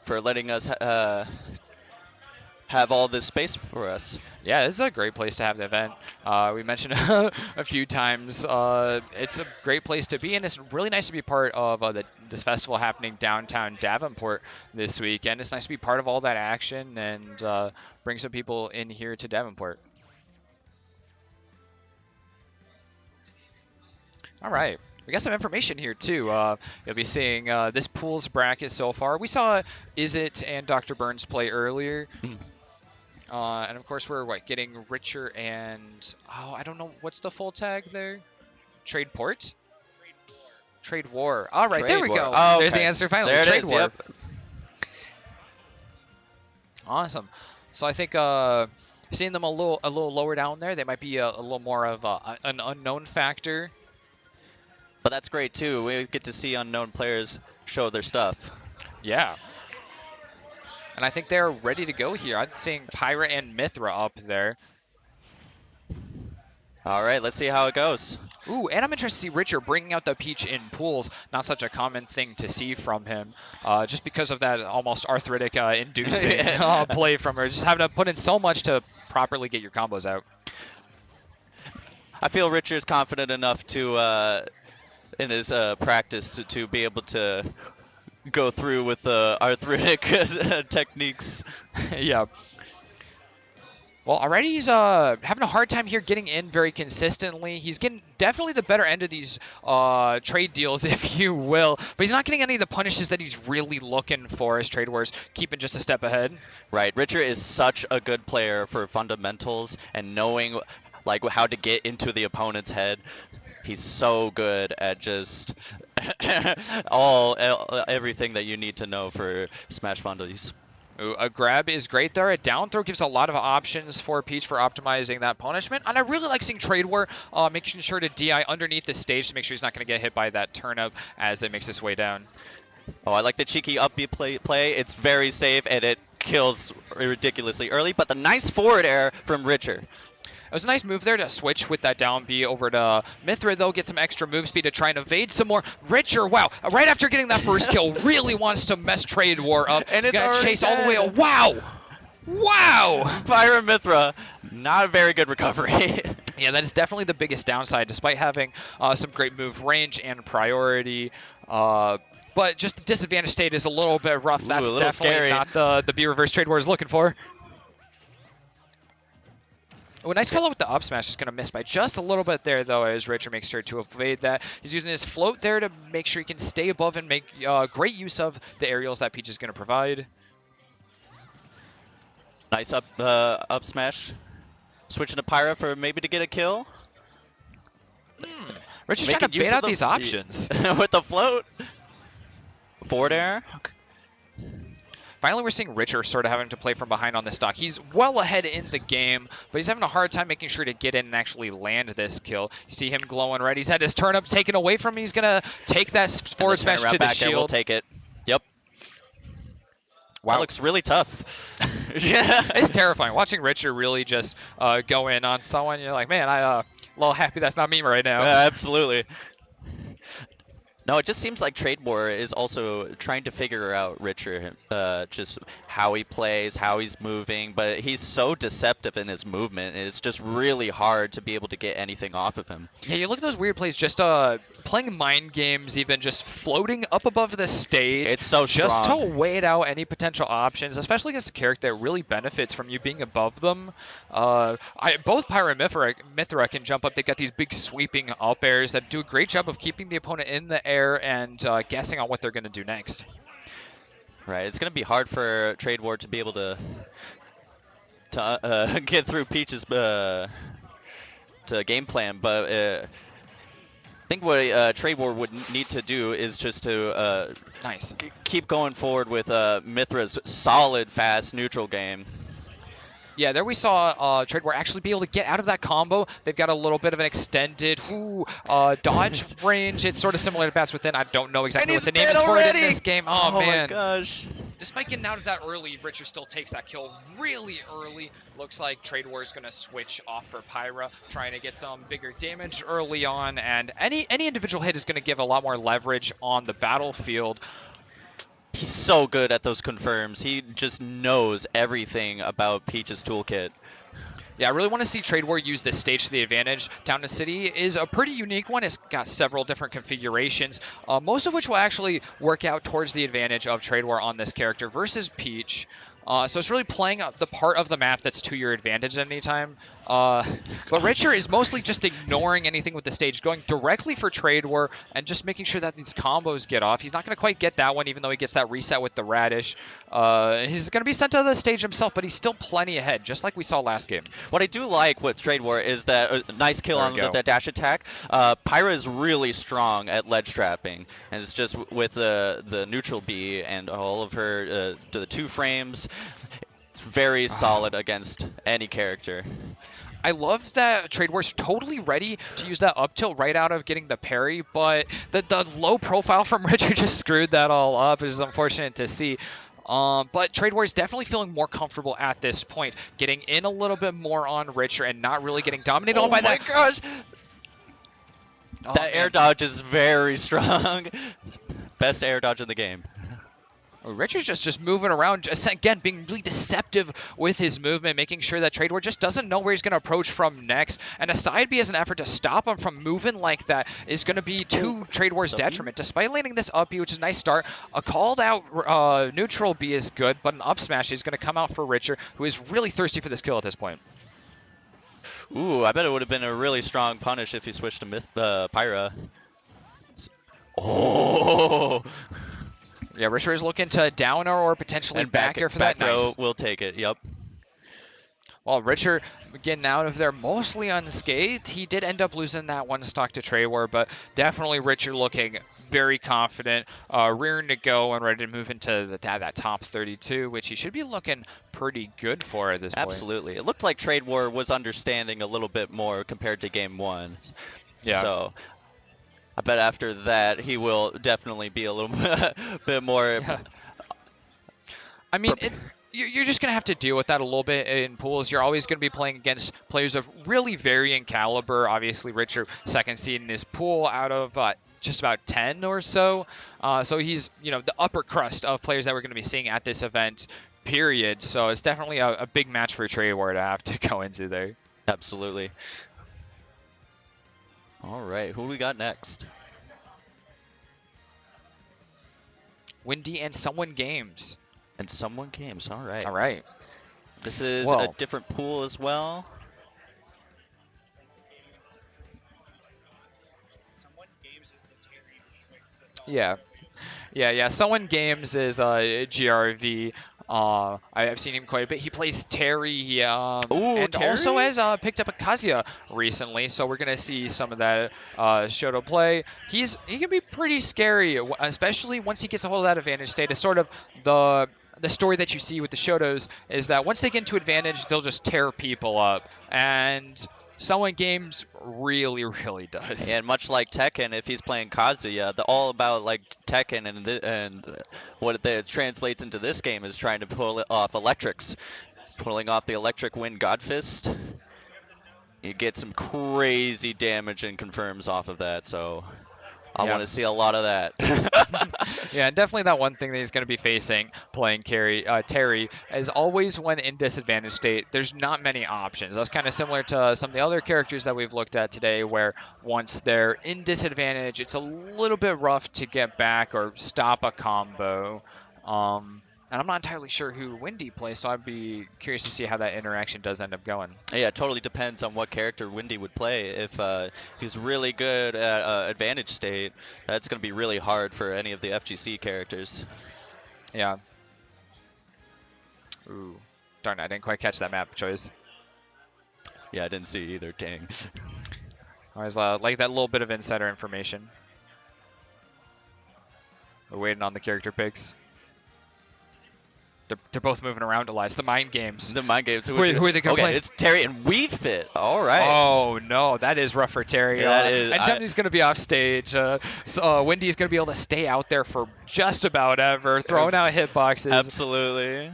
for letting us have all this space for us. Yeah, this is a great place to have the event. We mentioned a few times. It's a great place to be, and it's really nice to be part of this festival happening downtown Davenport this week. And it's nice to be part of all that action and bring some people in here to Davenport. All right. We got some information here, too. You'll be seeing this pool's bracket so far. We saw Izzet and Dr. Burns play earlier. And, of course, we're, getting Richer and... Oh, I don't know. What's the full tag there? Trade Port? Trade War. All right, there we go. Oh, There's okay. the answer finally. There it Trade is, War. yep. Awesome. So I think seeing them a little lower down there, they might be a little more of an unknown factor. But that's great, too. We get to see unknown players show their stuff. Yeah. And I think they're ready to go here. I'm seeing Pyra and Mithra up there. All right, let's see how it goes. Ooh, and I'm interested to see Richer bringing out the Peach in pools. Not such a common thing to see from him, just because of that almost arthritic inducing play from her. Just having to put in so much to properly get your combos out. I feel Richer's confident enough to, in his practice, to be able to go through with the arthritic techniques. Yeah. Well, already he's having a hard time here getting in very consistently. He's getting definitely the better end of these trade deals, if you will. But he's not getting any of the punishes that he's really looking for as Trade Wars, keeping just a step ahead. Right. Richer is such a good player for fundamentals and knowing how to get into the opponent's head. He's so good at just everything that you need to know for Smash Fundies. Ooh, a grab is great there. A down throw gives a lot of options for Peach for optimizing that punishment. And I really like seeing Trade War making sure to DI underneath the stage to make sure he's not going to get hit by that turnip as it makes its way down. Oh, I like the cheeky up B play. It's very safe and it kills ridiculously early. But the nice forward air from Richer. It was a nice move there to switch with that down B over to Mithra, though, get some extra move speed to try and evade some more. Richer, wow, right after getting that first kill, really wants to mess Trade War up. And he's got to chase all the way up. Wow! Wow! Fire Mithra, not a very good recovery. Yeah, that is definitely the biggest downside, despite having some great move range and priority. But just the disadvantage state is a little bit rough. That's definitely scary. not the B reverse Trade War is looking for. Oh, nice call out with the up smash. Is going to miss by just a little bit there, though, as Richer makes sure to evade that. He's using his float there to make sure he can stay above and make great use of the aerials that Peach is going to provide. Nice up smash. Switching to Pyra for maybe to get a kill. Richard's trying to bait out these options. With the float. Forward air. Okay. Finally, we're seeing Richer sort of having to play from behind on this stock. He's well ahead in the game, but he's having a hard time making sure to get in and actually land this kill. You see him glowing red. He's had his turnip taken away from him. He's going to take that forward smash to the shield. We'll take it. Yep. Wow. That looks really tough. Yeah. It's terrifying. Watching Richer really just go in on someone, you're like, man, I'm a little happy that's not me right now. Absolutely. No, it just seems like Trade War is also trying to figure out Richer, just how he plays, how he's moving, but he's so deceptive in his movement, and it's just really hard to be able to get anything off of him. Yeah, you look at those weird plays, just playing mind games, even just floating up above the stage. It's so just strong. to wait out any potential options, especially against a character that really benefits from you being above them. Both Pyra and Mithra can jump up. They've got these big sweeping up airs that do a great job of keeping the opponent in the air and guessing on what they're going to do next. Right, it's going to be hard for Trade War to be able to get through Peach's to game plan, but I think what Trade War would need to do is just to keep going forward with Mithra's solid, fast, neutral game. Yeah, there we saw Trade War actually be able to get out of that combo. They've got a little bit of an extended dodge range. It's sort of similar to Bats Within. I don't know exactly what the name is for it in this game. Oh man. My gosh. Despite getting out of that early, Richer still takes that kill really early. Looks like Trade War is going to switch off for Pyra, trying to get some bigger damage early on. And any individual hit is going to give a lot more leverage on the battlefield. He's so good at those confirms. He just knows everything about Peach's toolkit. Yeah, I really want to see Trade War use this stage to the advantage. Town to City is a pretty unique one. It's got several different configurations, most of which will actually work out towards the advantage of Trade War on this character versus Peach. So it's really playing the part of the map that's to your advantage at any time. But Richer is mostly just ignoring anything with the stage, going directly for Trade War and just making sure that these combos get off. He's not going to quite get that one, even though he gets that reset with the Radish. He's going to be sent to the stage himself, but he's still plenty ahead, just like we saw last game. What I do like with Trade War is that nice kill on the dash attack. Pyra is really strong at ledge trapping, and it's just with the neutral B and all of her the 2 frames. It's very solid against any character. I love that Trade War's totally ready to use that up tilt right out of getting the parry, but the low profile from Richard just screwed that all up. It is unfortunate to see. But Trade War is definitely feeling more comfortable at this point, getting in a little bit more on Richer and not really getting dominated on by that. Oh my gosh! Oh, that air dodge is very strong. Best air dodge in the game. Richard's just moving around, just again being really deceptive with his movement, making sure that Trade War just doesn't know where he's going to approach from next. And a side B as an effort to stop him from moving like that is going to be to Trade War's detriment. Despite landing this up B, which is a nice start, a called out neutral B is good, but an up smash is going to come out for Richard, who is really thirsty for this kill at this point. Ooh, I bet it would have been a really strong punish if he switched to Pyra. Oh! Yeah, Richard is looking to downer or potentially back air for that. Back row nice. will take it, yep. Well, Richard getting out of there mostly unscathed. He did end up losing that one stock to Trade War, but definitely Richard looking very confident, rearing to go and ready to move into that top 32, which he should be looking pretty good for at this point. Absolutely. It looked like Trade War was understanding a little bit more compared to Game 1. Yeah. So I bet after that he will definitely be a little bit more. Yeah. I mean, you're just going to have to deal with that a little bit in pools. You're always going to be playing against players of really varying caliber. Obviously, Richard, second seed in his pool out of just about 10 or so. So he's, the upper crust of players that we're going to be seeing at this event, period. So it's definitely a big match for Trade War to have to go into there. Absolutely. All right, who we got next? Windy and Someone Games. And Someone Games, all right. All right. This is a different pool as well. Yeah. Someone Games is GRV. I've seen him quite a bit. He plays Terry, and Terry? also has picked up a Kazuya recently, so we're going to see some of that Shoto play. He can be pretty scary, especially once he gets a hold of that advantage state. It's sort of the story that you see with the Shotos is that once they get into advantage, they'll just tear people up. And Someone Games really, really does. And much like Tekken, if he's playing Kazuya, all about like Tekken and what it translates into this game is trying to pull off electrics. Pulling off the electric wind Godfist. You get some crazy damage and confirms off of that, so I want to see a lot of that. Yeah, and definitely that one thing that he's going to be facing playing Terry is always when in disadvantage state, there's not many options. That's kind of similar to some of the other characters that we've looked at today, where once they're in disadvantage, it's a little bit rough to get back or stop a combo. And I'm not entirely sure who Windy plays, so I'd be curious to see how that interaction does end up going. Yeah, it totally depends on what character Windy would play. If he's really good at advantage state, that's going to be really hard for any of the FGC characters. Yeah. Ooh. Darn, I didn't quite catch that map choice. Yeah, I didn't see either, dang. I always like that little bit of insider information. We're waiting on the character picks. They're both moving around, Elias. The mind games. The mind games. Who are they going to play? It's Terry and Weed Fit. All right. Oh, no. That is rough for Terry. Yeah, that is. And Demny's going to be off stage. So Windy's going to be able to stay out there for just about ever, throwing out hitboxes. Absolutely.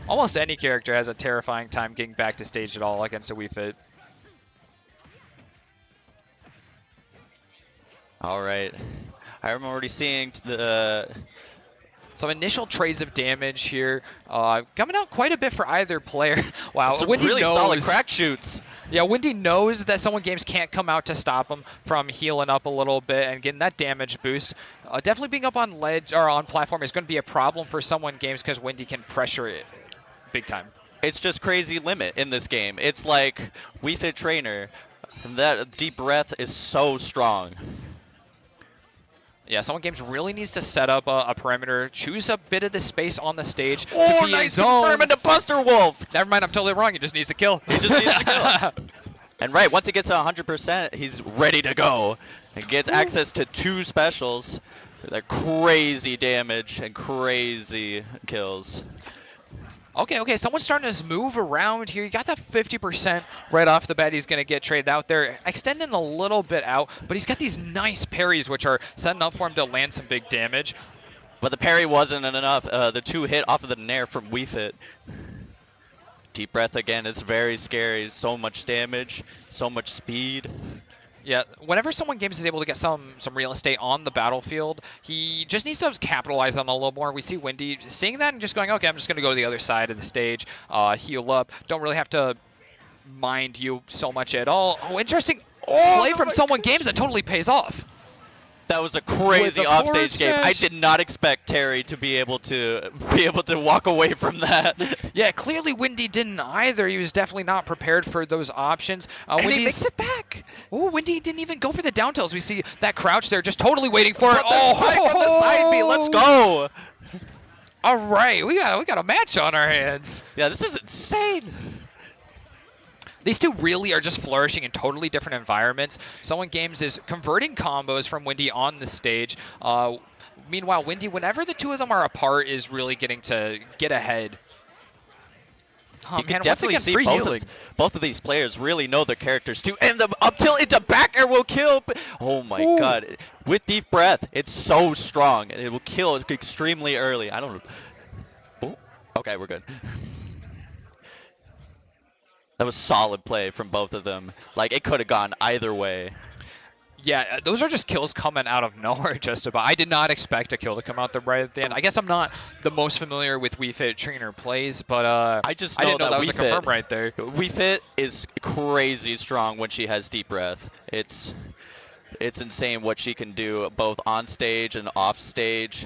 Almost any character has a terrifying time getting back to stage at all against a Wii Fit. All right. I'm already seeing the Some initial trades of damage here, coming out quite a bit for either player. Wow, Some Windy really knows, solid crack shoots. Yeah, Windy knows that Someone Games can't come out to stop him from healing up a little bit and getting that damage boost. Definitely being up on ledge or on platform is going to be a problem for Someone Games because Windy can pressure it big time. It's just crazy limit in this game. It's like Wii Fit Trainer. That deep breath is so strong. Yeah, Someone Games really needs to set up a perimeter, choose a bit of the space on the stage to Oh, be nice his zone. confirm into Buster Wolf. Never mind, I'm totally wrong. He just needs to kill. He just needs to kill. And right, once he gets to 100%, he's ready to go. And gets access to 2 specials. They're crazy damage and crazy kills. Okay, someone's starting to move around here. You got that 50% right off the bat. He's going to get traded out there, extending a little bit out, but he's got these nice parries, which are setting up for him to land some big damage. But the parry wasn't enough. The 2 hit off of the Nair from Wii Fit. Deep breath again, it's very scary. So much damage, so much speed. Yeah, whenever Someone Games is able to get some real estate on the battlefield, he just needs to capitalize on it a little more. We see Windy seeing that and just going, okay, I'm just going to go to the other side of the stage, heal up. Don't really have to mind you so much at all. Oh, interesting play from Someone Games that totally pays off. That was a crazy offstage game. I did not expect Terry to be able to walk away from that. Yeah, clearly Windy didn't either. He was definitely not prepared for those options. And he makes it back. Oh, Windy didn't even go for the down tilts. We see that crouch there, just totally waiting for it. Oh, from the side B. Let's go. All right, we got a match on our hands. Yeah, this is insane. These two really are just flourishing in totally different environments. Someone Games is converting combos from Windy on the stage. Meanwhile, Windy, whenever the two of them are apart, is really getting to get ahead. Oh, you man, can definitely see both of these players really know their characters too. And the up tilt into back air will kill. Oh my god. With deep breath, it's so strong. It will kill extremely early. I don't know. Oh, okay, we're good. That was solid play from both of them. Like, it could have gone either way. Yeah, those are just kills coming out of nowhere just about. I did not expect a kill to come out there right at the end. I guess I'm not the most familiar with Wii Fit Trainer plays, but I didn't know that was a confirm right there. Wii Fit is crazy strong when she has deep breath. It's insane what she can do both on stage and off stage.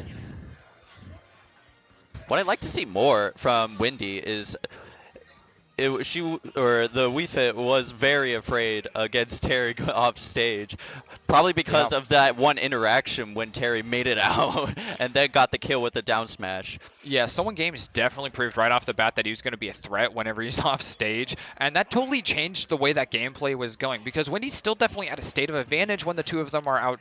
What I'd like to see more from Windy is the Wii Fit was very afraid against Terry off stage, probably because of that one interaction when Terry made it out and then got the kill with the down smash. Yeah, Someone Games definitely proved right off the bat that he was going to be a threat whenever he's off stage, and that totally changed the way that gameplay was going, because Windy's still definitely at a state of advantage when the two of them are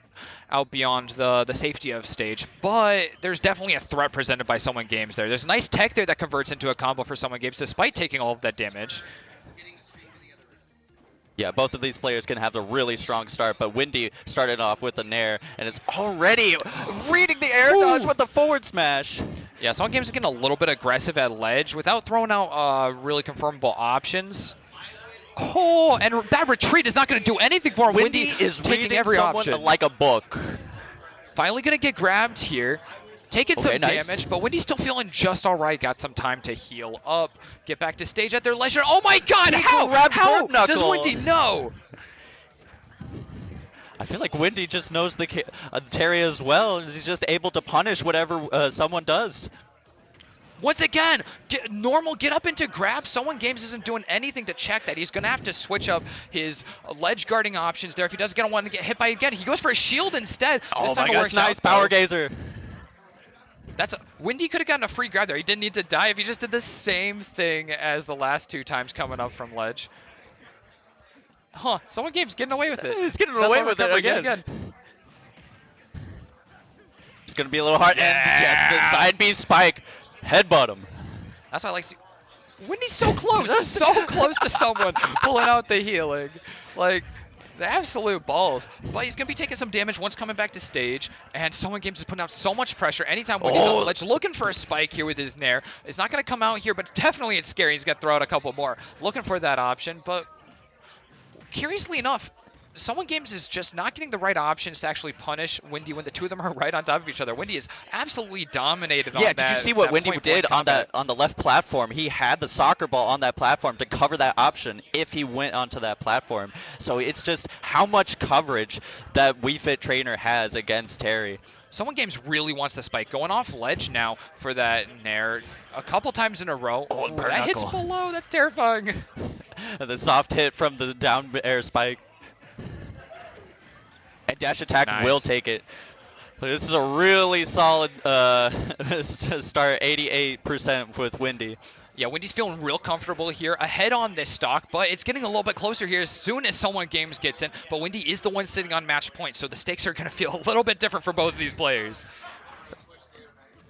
out beyond the safety of stage, but there's definitely a threat presented by Someone Games there. There's a nice tech there that converts into a combo for Someone Games despite taking all of that damage. Yeah, both of these players can have a really strong start, but Windy started off with a Nair, and it's already reading the air dodge with the forward smash. Yeah, Someone Games is getting a little bit aggressive at ledge without throwing out really confirmable options. Oh, and that retreat is not going to do anything for him. Windy is taking every option like a book. Finally going to get grabbed here. Taking some damage, but Windy's still feeling just all right. Got some time to heal up, get back to stage at their leisure. Oh my god, how does Windy know? I feel like Windy just knows the Terry as well. He's just able to punish whatever someone does. Once again, get up into grab. Someone Games isn't doing anything to check that. He's going to have to switch up his ledge guarding options there. If he doesn't want to get hit by it again, he goes for a shield instead. Oh my gosh, nice power gazer. Windy could have gotten a free grab there. He didn't need to dive. He just did the same thing as the last 2 times coming up from ledge. Huh, Someone Games getting away with it. He's getting away with it again. It's going to be a little hard. Yeah. And yes, the side B spike. Headbutt him. That's why I like to see. Windy's so close. So close to someone pulling out the healing. Like, the absolute balls. But he's going to be taking some damage once coming back to stage. And Someone Games is putting out so much pressure. Anytime Windy's on the ledge, looking for a spike here with his Nair. It's not going to come out here, but definitely it's scary. He's going to throw out a couple more. Looking for that option. But curiously enough, Someone Games is just not getting the right options to actually punish Windy when the two of them are right on top of each other. Windy is absolutely dominated on Yeah, that. did you see what that Windy point did blank on combat. the left platform? He had the soccer ball on that platform to cover that option if he went onto that platform. So it's just how much coverage that Wii Fit Trainer has against Terry. Someone Games really wants the spike. Going off ledge now for that Nair a couple times in a row. Oh, Ooh, burn that hits knuckle. below. That's terrifying. The soft hit from the down air spike. And dash attack Nice. will take it. This is a really solid start, 88% with Windy. Yeah, Windy's feeling real comfortable here, ahead on this stock, but it's getting a little bit closer here as soon as Someone Games gets in. But Windy is the one sitting on match point, so the stakes are going to feel a little bit different for both of these players.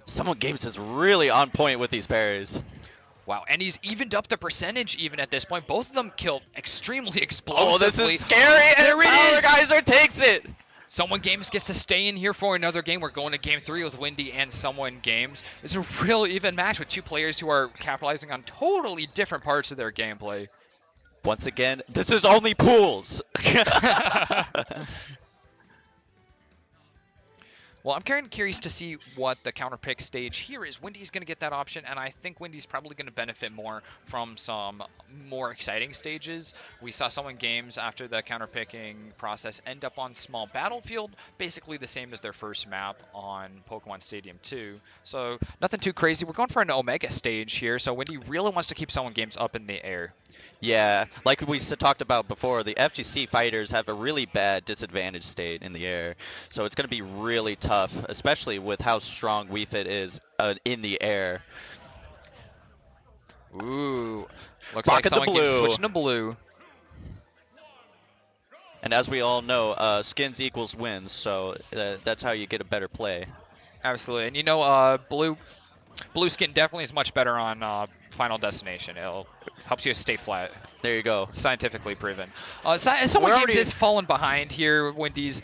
Someone Games is really on point with these parries. Wow, and he's evened up the percentage even at this point. Both of them killed extremely explosively. Oh, this is scary, and There it is! Geyser takes it! Someone Games gets to stay in here for another game. We're going to game 3 with Windy and Someone Games. It's a real even match with two players who are capitalizing on totally different parts of their gameplay. Once again, this is only pools. Well, I'm kind of curious to see what the counterpick stage here is. Windy's going to get that option, and I think Windy's probably going to benefit more from some more exciting stages. We saw Someone Games after the counterpicking process end up on Small Battlefield, basically the same as their first map on Pokemon Stadium 2. So nothing too crazy. We're going for an Omega stage here, so Windy really wants to keep Someone Games up in the air. Yeah, like we talked about before, the FGC fighters have a really bad disadvantage state in the air. So it's going to be really tough, especially with how strong Wii Fit is in the air. Ooh, looks Rock like at the Someone Games blue. switching to blue. And as we all know, skins equals wins, so that's how you get a better play. Absolutely, and you know, blue skin definitely is much better on Final Destination. It helps you stay flat. There you go. Scientifically proven. Someone Games is falling behind here. Wendy's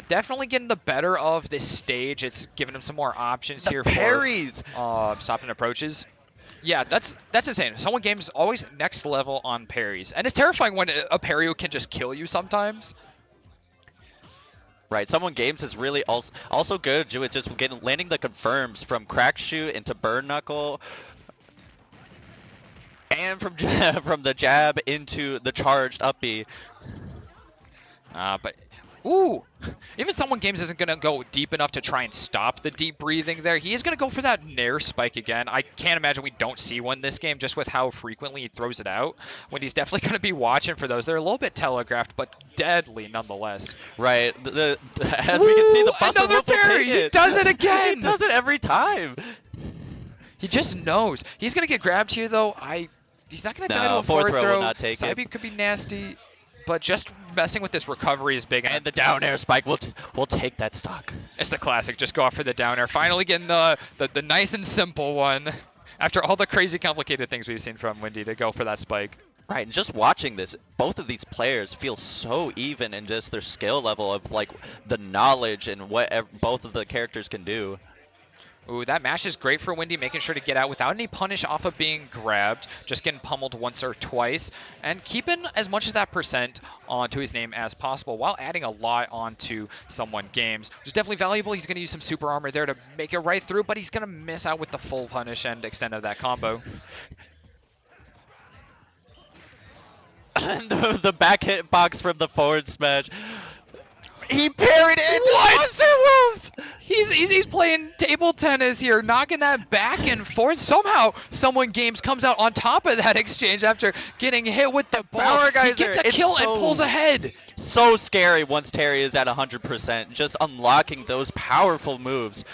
definitely getting the better of this stage. It's giving him some more options here parries. for stopping approaches. Yeah, that's insane. Someone Games always next level on parries, and it's terrifying when a parry can just kill you sometimes. Right, Someone Games is really also good with just landing the confirms from crack shoot into burn knuckle, and from the jab into the charged up B. But ooh, even Someone Games isn't gonna go deep enough to try and stop the deep breathing there. He is gonna go for that Nair spike again. I can't imagine we don't see one this game just with how frequently he throws it out. When he's definitely gonna be watching for those. They're a little bit telegraphed, but deadly nonetheless. Right, as we can see, the Buster another Whip will parry. take He it. does it again. He does it every time. He just knows. He's gonna get grabbed here though. He's not gonna die to a forward forward throw throw. will not take Side it. B could be nasty, but just messing with this recovery is big. And the down air spike will take that stock. It's the classic. Just go off for the down air. Finally getting the nice and simple one. After all the crazy complicated things we've seen from Windy to go for that spike. Right, and just watching this, both of these players feel so even in just their skill level of like the knowledge and what both of the characters can do. Ooh, that mash is great for Windy, making sure to get out without any punish off of being grabbed, just getting pummeled once or twice, and keeping as much of that percent onto his name as possible while adding a lot onto Someone Games, which is definitely valuable. He's going to use some super armor there to make it right through, but he's going to miss out with the full punish and extent of that combo. And the back hit box from the forward smash. He parried it into Monster Wolf! He's playing table tennis here, knocking that back and forth. Somehow, Someone Games comes out on top of that exchange after getting hit with the ball. Power He Geyser, gets a it's kill and so- pulls ahead. So scary once Terry is at 100%, just unlocking those powerful moves.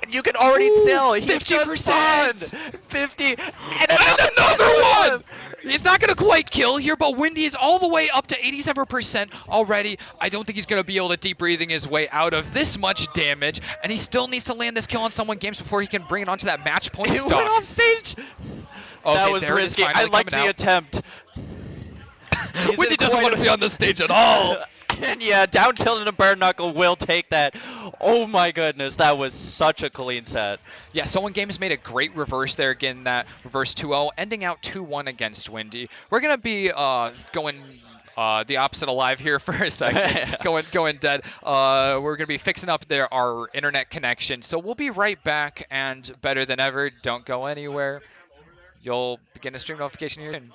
And you can already tell he 50%. just spawned 50 and Another one! He's not going to quite kill here, but Windy is all the way up to 87% already. I don't think he's going to be able to deep breathing his way out of this much damage, and he still needs to land this kill on Someone Games before he can bring it onto that match point He stock. went off stage. Okay, That was there it is, risky. I finally liked coming the out. attempt. Windy doesn't want to be on the stage at all. And yeah, down tilt and a burn knuckle will take that. Oh my goodness, that was such a clean set. Yeah, Someone Games made a great reverse there, getting that reverse 2-0, ending out 2-1 against Windy. We're going to be going the opposite alive here for a second, going dead. We're gonna be fixing up our internet connection, so we'll be right back. And better than ever, don't go anywhere. You'll begin a stream notification here. And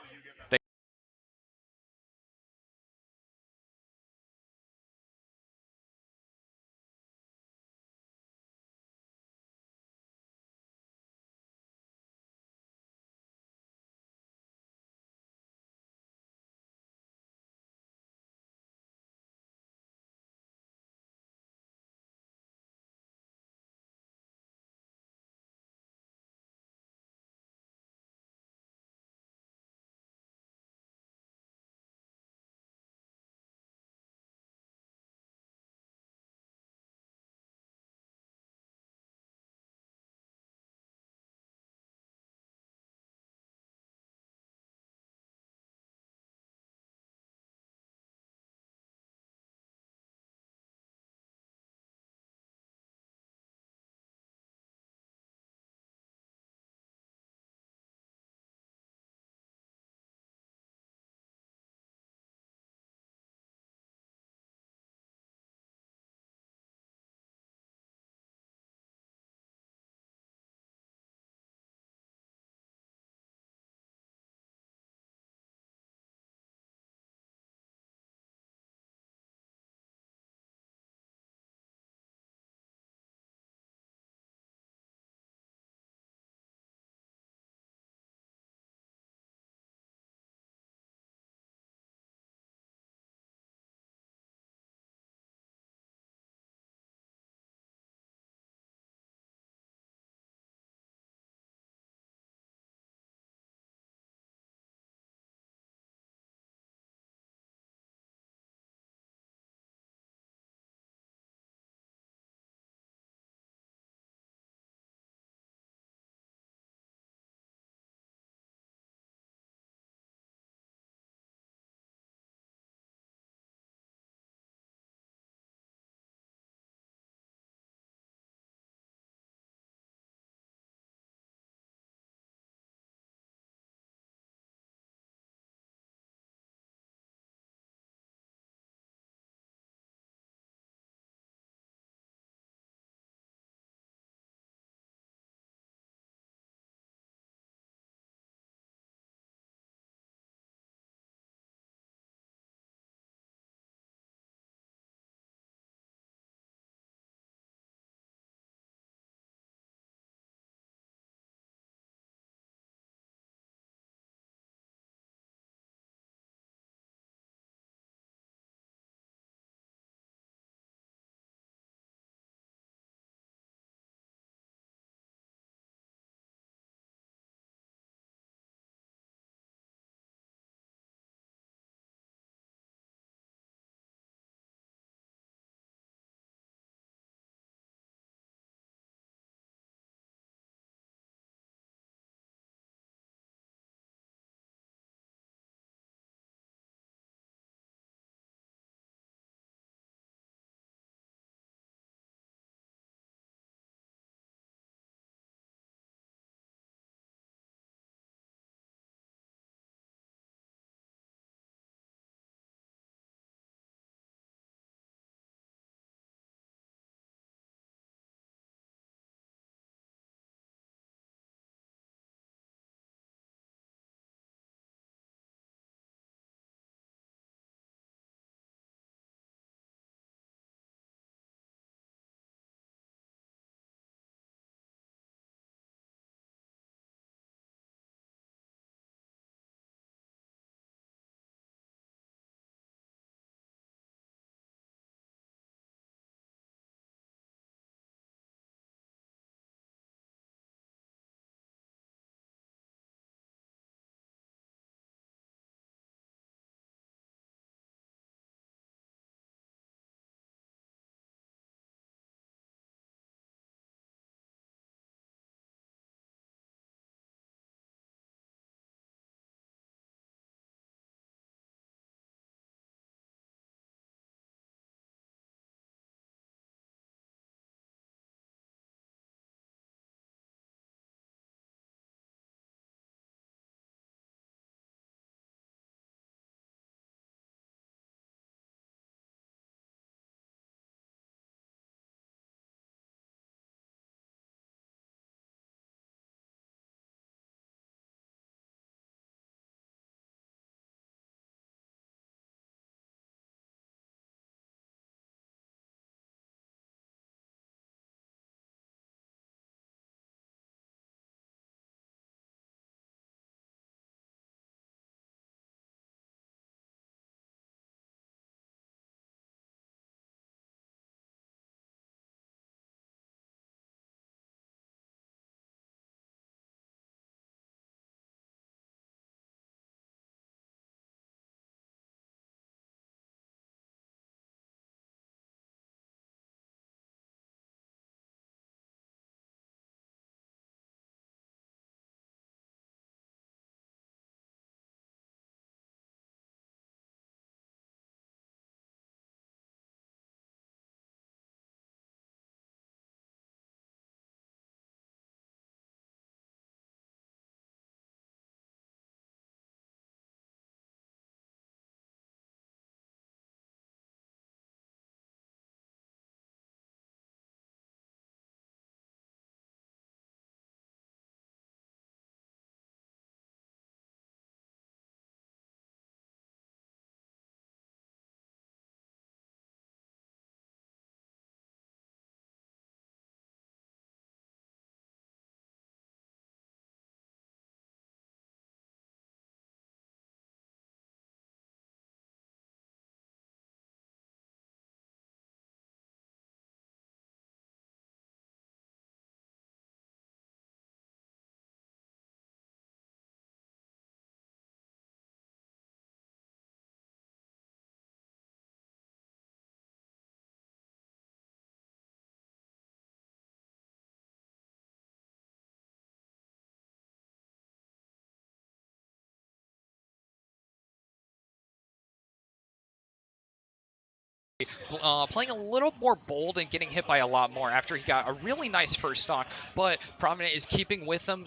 playing a little more bold and getting hit by a lot more after he got a really nice first stock, but Provident is keeping with them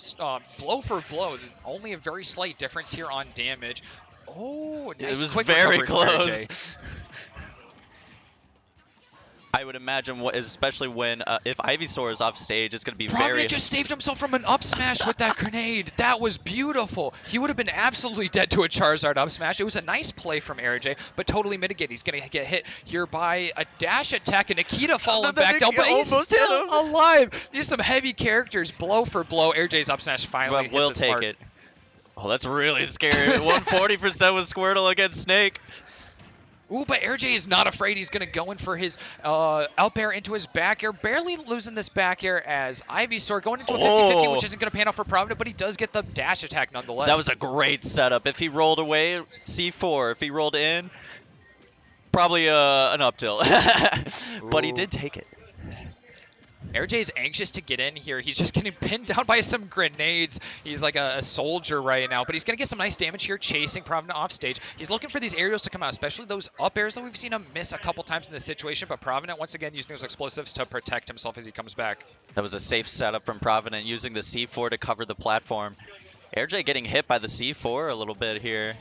blow for blow. Only a very slight difference here on damage. Oh, nice it was quick very recovery from RJ. close. I would imagine, especially when if Ivysaur is off stage, it's going to be Provident just saved himself from an up smash with that grenade. That was beautiful. He would have been absolutely dead to a Charizard up smash. It was a nice play from RJ, but totally mitigated. He's going to get hit here by a dash attack, and Nikita falling back down, but he's still alive. These are some heavy characters, blow for blow. RJ's up smash finally hits we'll his take mark. it. Oh, that's really scary. 140% with Squirtle against Snake. Ooh, but RJ is not afraid. He's going to go in for his out air into his back air. Barely losing this back air as Ivysaur going into a 50-50, which isn't going to pan out for Provident, but he does get the dash attack nonetheless. That was a great setup. If he rolled away, C4. If he rolled in, probably an up tilt. But he did take it. RJ is anxious to get in here. He's just getting pinned down by some grenades. He's like a soldier right now, but he's going to get some nice damage here chasing Provident off stage. He's looking for these aerials to come out, especially those up airs that we've seen him miss a couple times in this situation, but Provident once again using those explosives to protect himself as he comes back. That was a safe setup from Provident, using the C4 to cover the platform. RJ getting hit by the C4 a little bit here.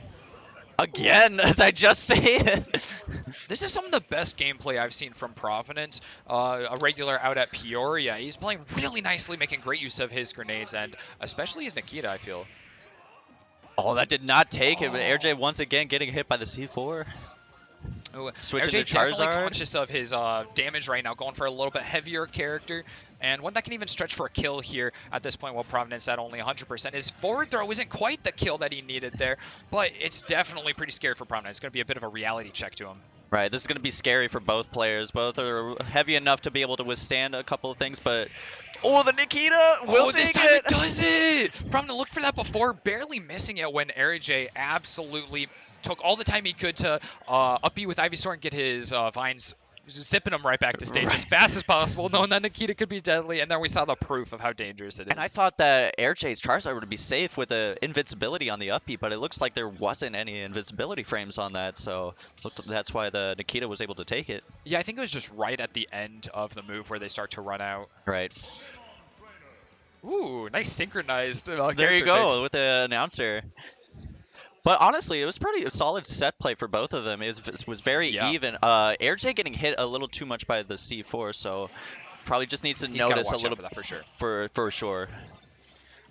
Again, as I just said. This is some of the best gameplay I've seen from Provident, a regular out at Peoria. He's playing really nicely, making great use of his grenades, and especially his Nikita, I feel. Oh, that did not take it, but RJ once again getting hit by the C4. Ooh, Switching RJ to definitely Charizard. conscious of his damage right now, going for a little bit heavier character, and one that can even stretch for a kill here at this point while Providence at only 100%. His forward throw isn't quite the kill that he needed there, but it's definitely pretty scary for Providence. It's going to be a bit of a reality check to him. Right, this is going to be scary for both players. Both are heavy enough to be able to withstand a couple of things, but... Oh, the Nikita will take this time it! it does it! Provident looked for that before, barely missing it when RJ absolutely took all the time he could to up B with Ivysaur and get his vines zipping him right back to stage as fast as possible, knowing that Nikita could be deadly, and then we saw the proof of how dangerous it is. And I thought that RJ's Charizard would be safe with the invincibility on the up B, but it looks like there wasn't any invincibility frames on that, so that's why the Nikita was able to take it. Yeah, I think it was just right at the end of the move where they start to run out. Right. Ooh, nice synchronized There you go, picks. with the announcer. But honestly, it was pretty solid set play for both of them. It was very even. RJ getting hit a little too much by the C4, so probably just needs to notice a little for that for sure. For sure.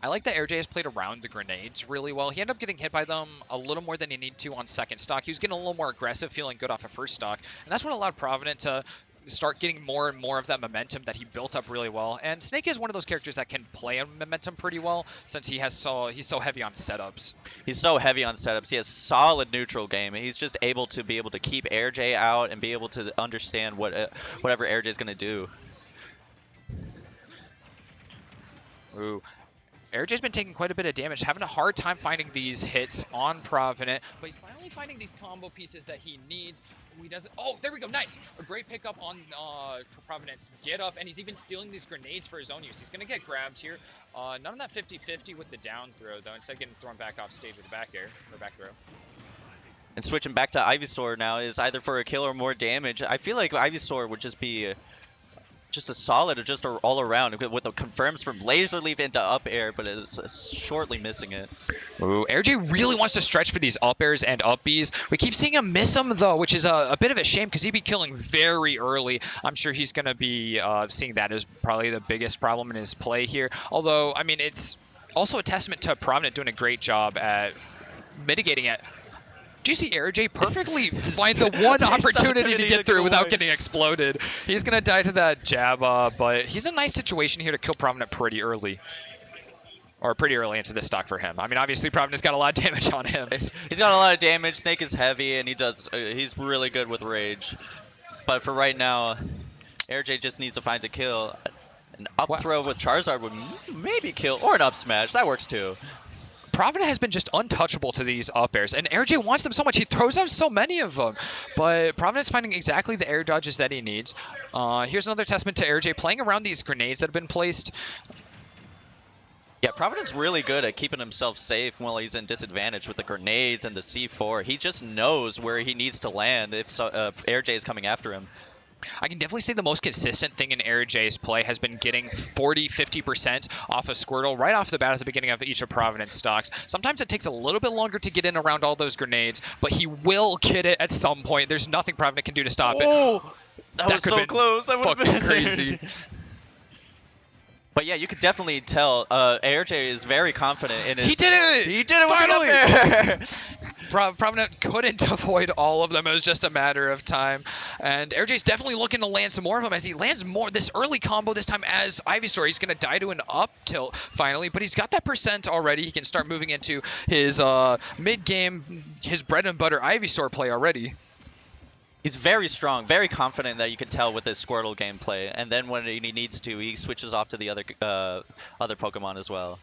I like that RJ has played around the grenades really well. He ended up getting hit by them a little more than he needed to on second stock. He was getting a little more aggressive, feeling good off of first stock, and that's what allowed Provident to start getting more and more of that momentum that he built up really well. And Snake is one of those characters that can play on momentum pretty well since he's so heavy on setups. He's so heavy on setups. He has solid neutral game. He's just able to keep RJ out and be able to understand whatever RJ is going to do. Ooh. RJ's been taking quite a bit of damage, having a hard time finding these hits on Provident, but he's finally finding these combo pieces that he needs. He doesn't. Oh, there we go. Nice. A great pickup on for Providence. Get up, and he's even stealing these grenades for his own use. He's going to get grabbed here. None of that 50-50 with the down throw, though. Instead of getting thrown back off stage with the back air or back throw. And switching back to Ivysaur now is either for a kill or more damage. I feel like Ivysaur would just be just a solid, just all around with the confirms from laser leaf into up air, but it's shortly missing it. Ooh, RJ really wants to stretch for these up airs and up Bs. We keep seeing him miss them though, which is a bit of a shame because he'd be killing very early. I'm sure he's going to be seeing that as probably the biggest problem in his play here. Although, I mean, it's also a testament to Provident doing a great job at mitigating it. Do you see RJ perfectly find the one opportunity to get through without getting exploded? He's going to die to that jab, but he's in a nice situation here to kill Provident pretty early. Or pretty early into this stock for him. I mean, obviously, Provident's got a lot of damage on him. He's got a lot of damage. Snake is heavy, and he's really good with rage. But for right now, RJ just needs to find a kill. An up throw with Charizard would maybe kill, or an up smash. That works too. Provident has been just untouchable to these up airs, and RJ wants them so much. He throws out so many of them, but Provident's finding exactly the air dodges that he needs. Here's another testament to RJ playing around these grenades that have been placed. Yeah, Providence really good at keeping himself safe while he's in disadvantage with the grenades and the C4. He just knows where he needs to land if Air J is coming after him. I can definitely say the most consistent thing in Air J's play has been getting 40-50% off of Squirtle right off the bat at the beginning of each of Providence stocks. Sometimes it takes a little bit longer to get in around all those grenades, but he will get it at some point. There's nothing Providence can do to stop it. Oh, that was so close. That would have fucking been crazy. But yeah, you could definitely tell Air J is very confident in his... He did it! He did it! Finally! Finally! Provident couldn't avoid all of them. It was just a matter of time. And Air J's definitely looking to land some more of them as he lands more. This early combo this time as Ivysaur. He's going to die to an up tilt finally, but he's got that percent already. He can start moving into his mid-game, his bread and butter Ivysaur play already. He's very strong, very confident that you can tell with his Squirtle gameplay. And then when he needs to, he switches off to the other Pokemon as well.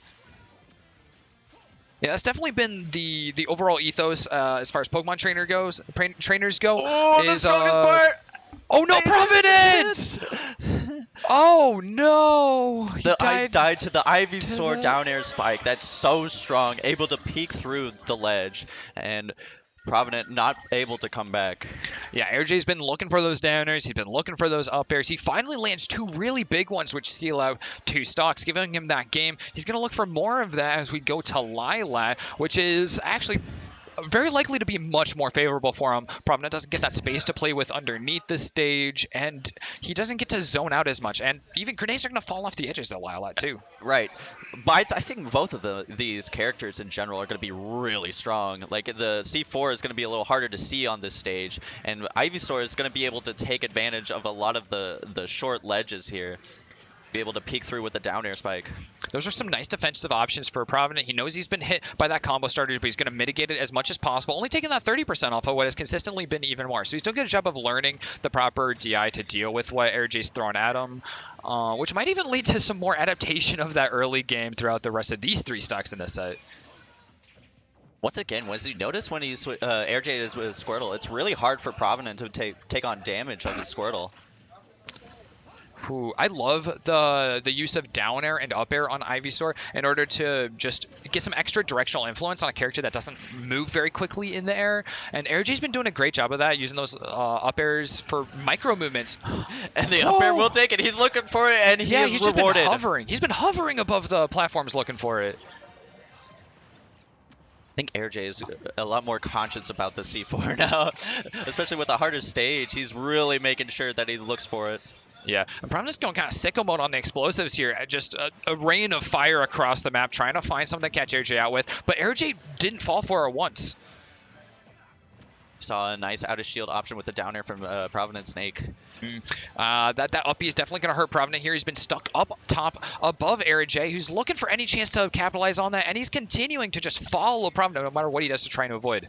Yeah, that's definitely been the overall ethos as far as Pokemon trainers go. Oh, the strongest part! Oh no, Providence! Oh no! He died to the Ivysaur down air spike. That's so strong, able to peek through the ledge, and Provident not able to come back. Yeah, Air J's been looking for those downers. He's been looking for those up airs. He finally lands two really big ones, which steal out 2 stocks, giving him that game. He's going to look for more of that as we go to Lilat, which is actually very likely to be much more favorable for him. Provident doesn't get that space to play with underneath the stage, and he doesn't get to zone out as much. And even grenades are going to fall off the edges of Lilat too. Right. But I think both of these characters in general are going to be really strong. Like, the C4 is going to be a little harder to see on this stage, and Ivysaur is going to be able to take advantage of a lot of the short ledges here. Be able to peek through with the down air spike. Those are some nice defensive options for Provident. He knows he's been hit by that combo starter, but he's going to mitigate it as much as possible, only taking that 30% off of what has consistently been even more. So he's doing a good job of learning the proper DI to deal with what Air J's thrown at him, which might even lead to some more adaptation of that early game throughout the rest of these 3 stocks in this set. Once again, you notice when he's Air J is with Squirtle, it's really hard for Provident to take on damage of his Squirtle. Ooh, I love the use of down air and up air on Ivysaur in order to just get some extra directional influence on a character that doesn't move very quickly in the air. And Air J's been doing a great job of that, using those up airs for micro movements. And the up air will take it. He's looking for it, and he's just rewarded. Been hovering. He's been hovering above the platforms looking for it. I think Air J is a lot more conscious about the C4 now, especially with the harder stage. He's really making sure that he looks for it. Yeah, and Providence going kind of sicko mode on the explosives here. Just a rain of fire across the map, trying to find something to catch Air J out with. But Air J didn't fall for it once. Saw a nice out of shield option with the down air from Providence Snake. That uppy is definitely going to hurt Provident here. He's been stuck up top above Air J, who's looking for any chance to capitalize on that. And he's continuing to just follow Provident no matter what he does to try and avoid.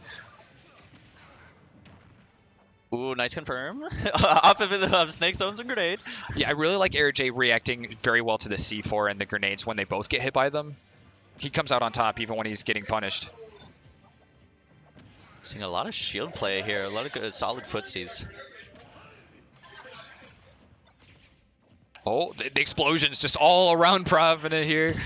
Ooh, nice confirm. Off of Snake Zones and Grenade. Yeah, I really like Air J reacting very well to the C4 and the grenades when they both get hit by them. He comes out on top even when he's getting punished. Seeing a lot of shield play here, a lot of good, solid footsies. Oh, the explosions just all around Provident here.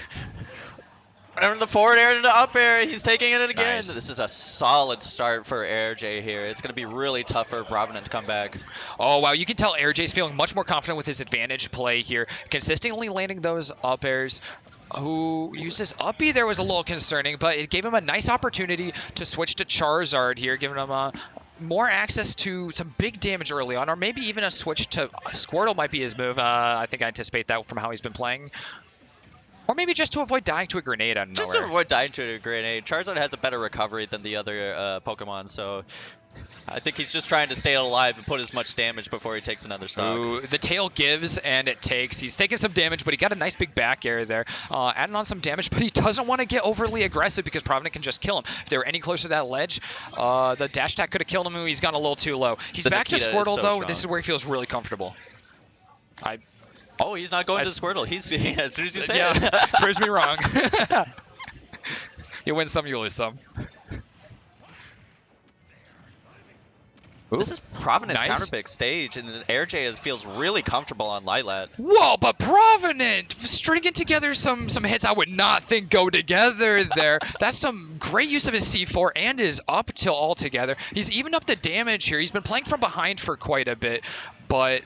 And the forward air to the up air, he's taking it again. Nice. This is a solid start for Air J here. It's going to be really tough for Provident to come back. Oh, wow. You can tell Air J's feeling much more confident with his advantage play here. Consistently landing those up airs. Who used his uppy there was a little concerning, but it gave him a nice opportunity to switch to Charizard here, giving him more access to some big damage early on, or maybe even a switch to Squirtle might be his move. I think I anticipate that from how he's been playing. Or maybe just to avoid dying to a grenade out of nowhere. Just to avoid dying to a grenade. Charizard has a better recovery than the other Pokemon, so I think he's just trying to stay alive and put as much damage before he takes another stock. Ooh, the tail gives and it takes. He's taking some damage, but he got a nice big back air there. Adding on some damage, but he doesn't want to get overly aggressive because Provident can just kill him. If they were any closer to that ledge, the dash attack could have killed him. He's gone a little too low. He's back to Squirtle, though. This is where he feels really comfortable. Oh, he's not going to Squirtle. As soon as you say it. Proves me wrong. You win some, you lose some. This is Provenance nice. counter pick stage, and AirJ feels really comfortable on Lilat. Whoa, but Provenant stringing together some hits I would not think go together there. That's some great use of his C4 and his up tilt altogether. He's evened up the damage here. He's been playing from behind for quite a bit, but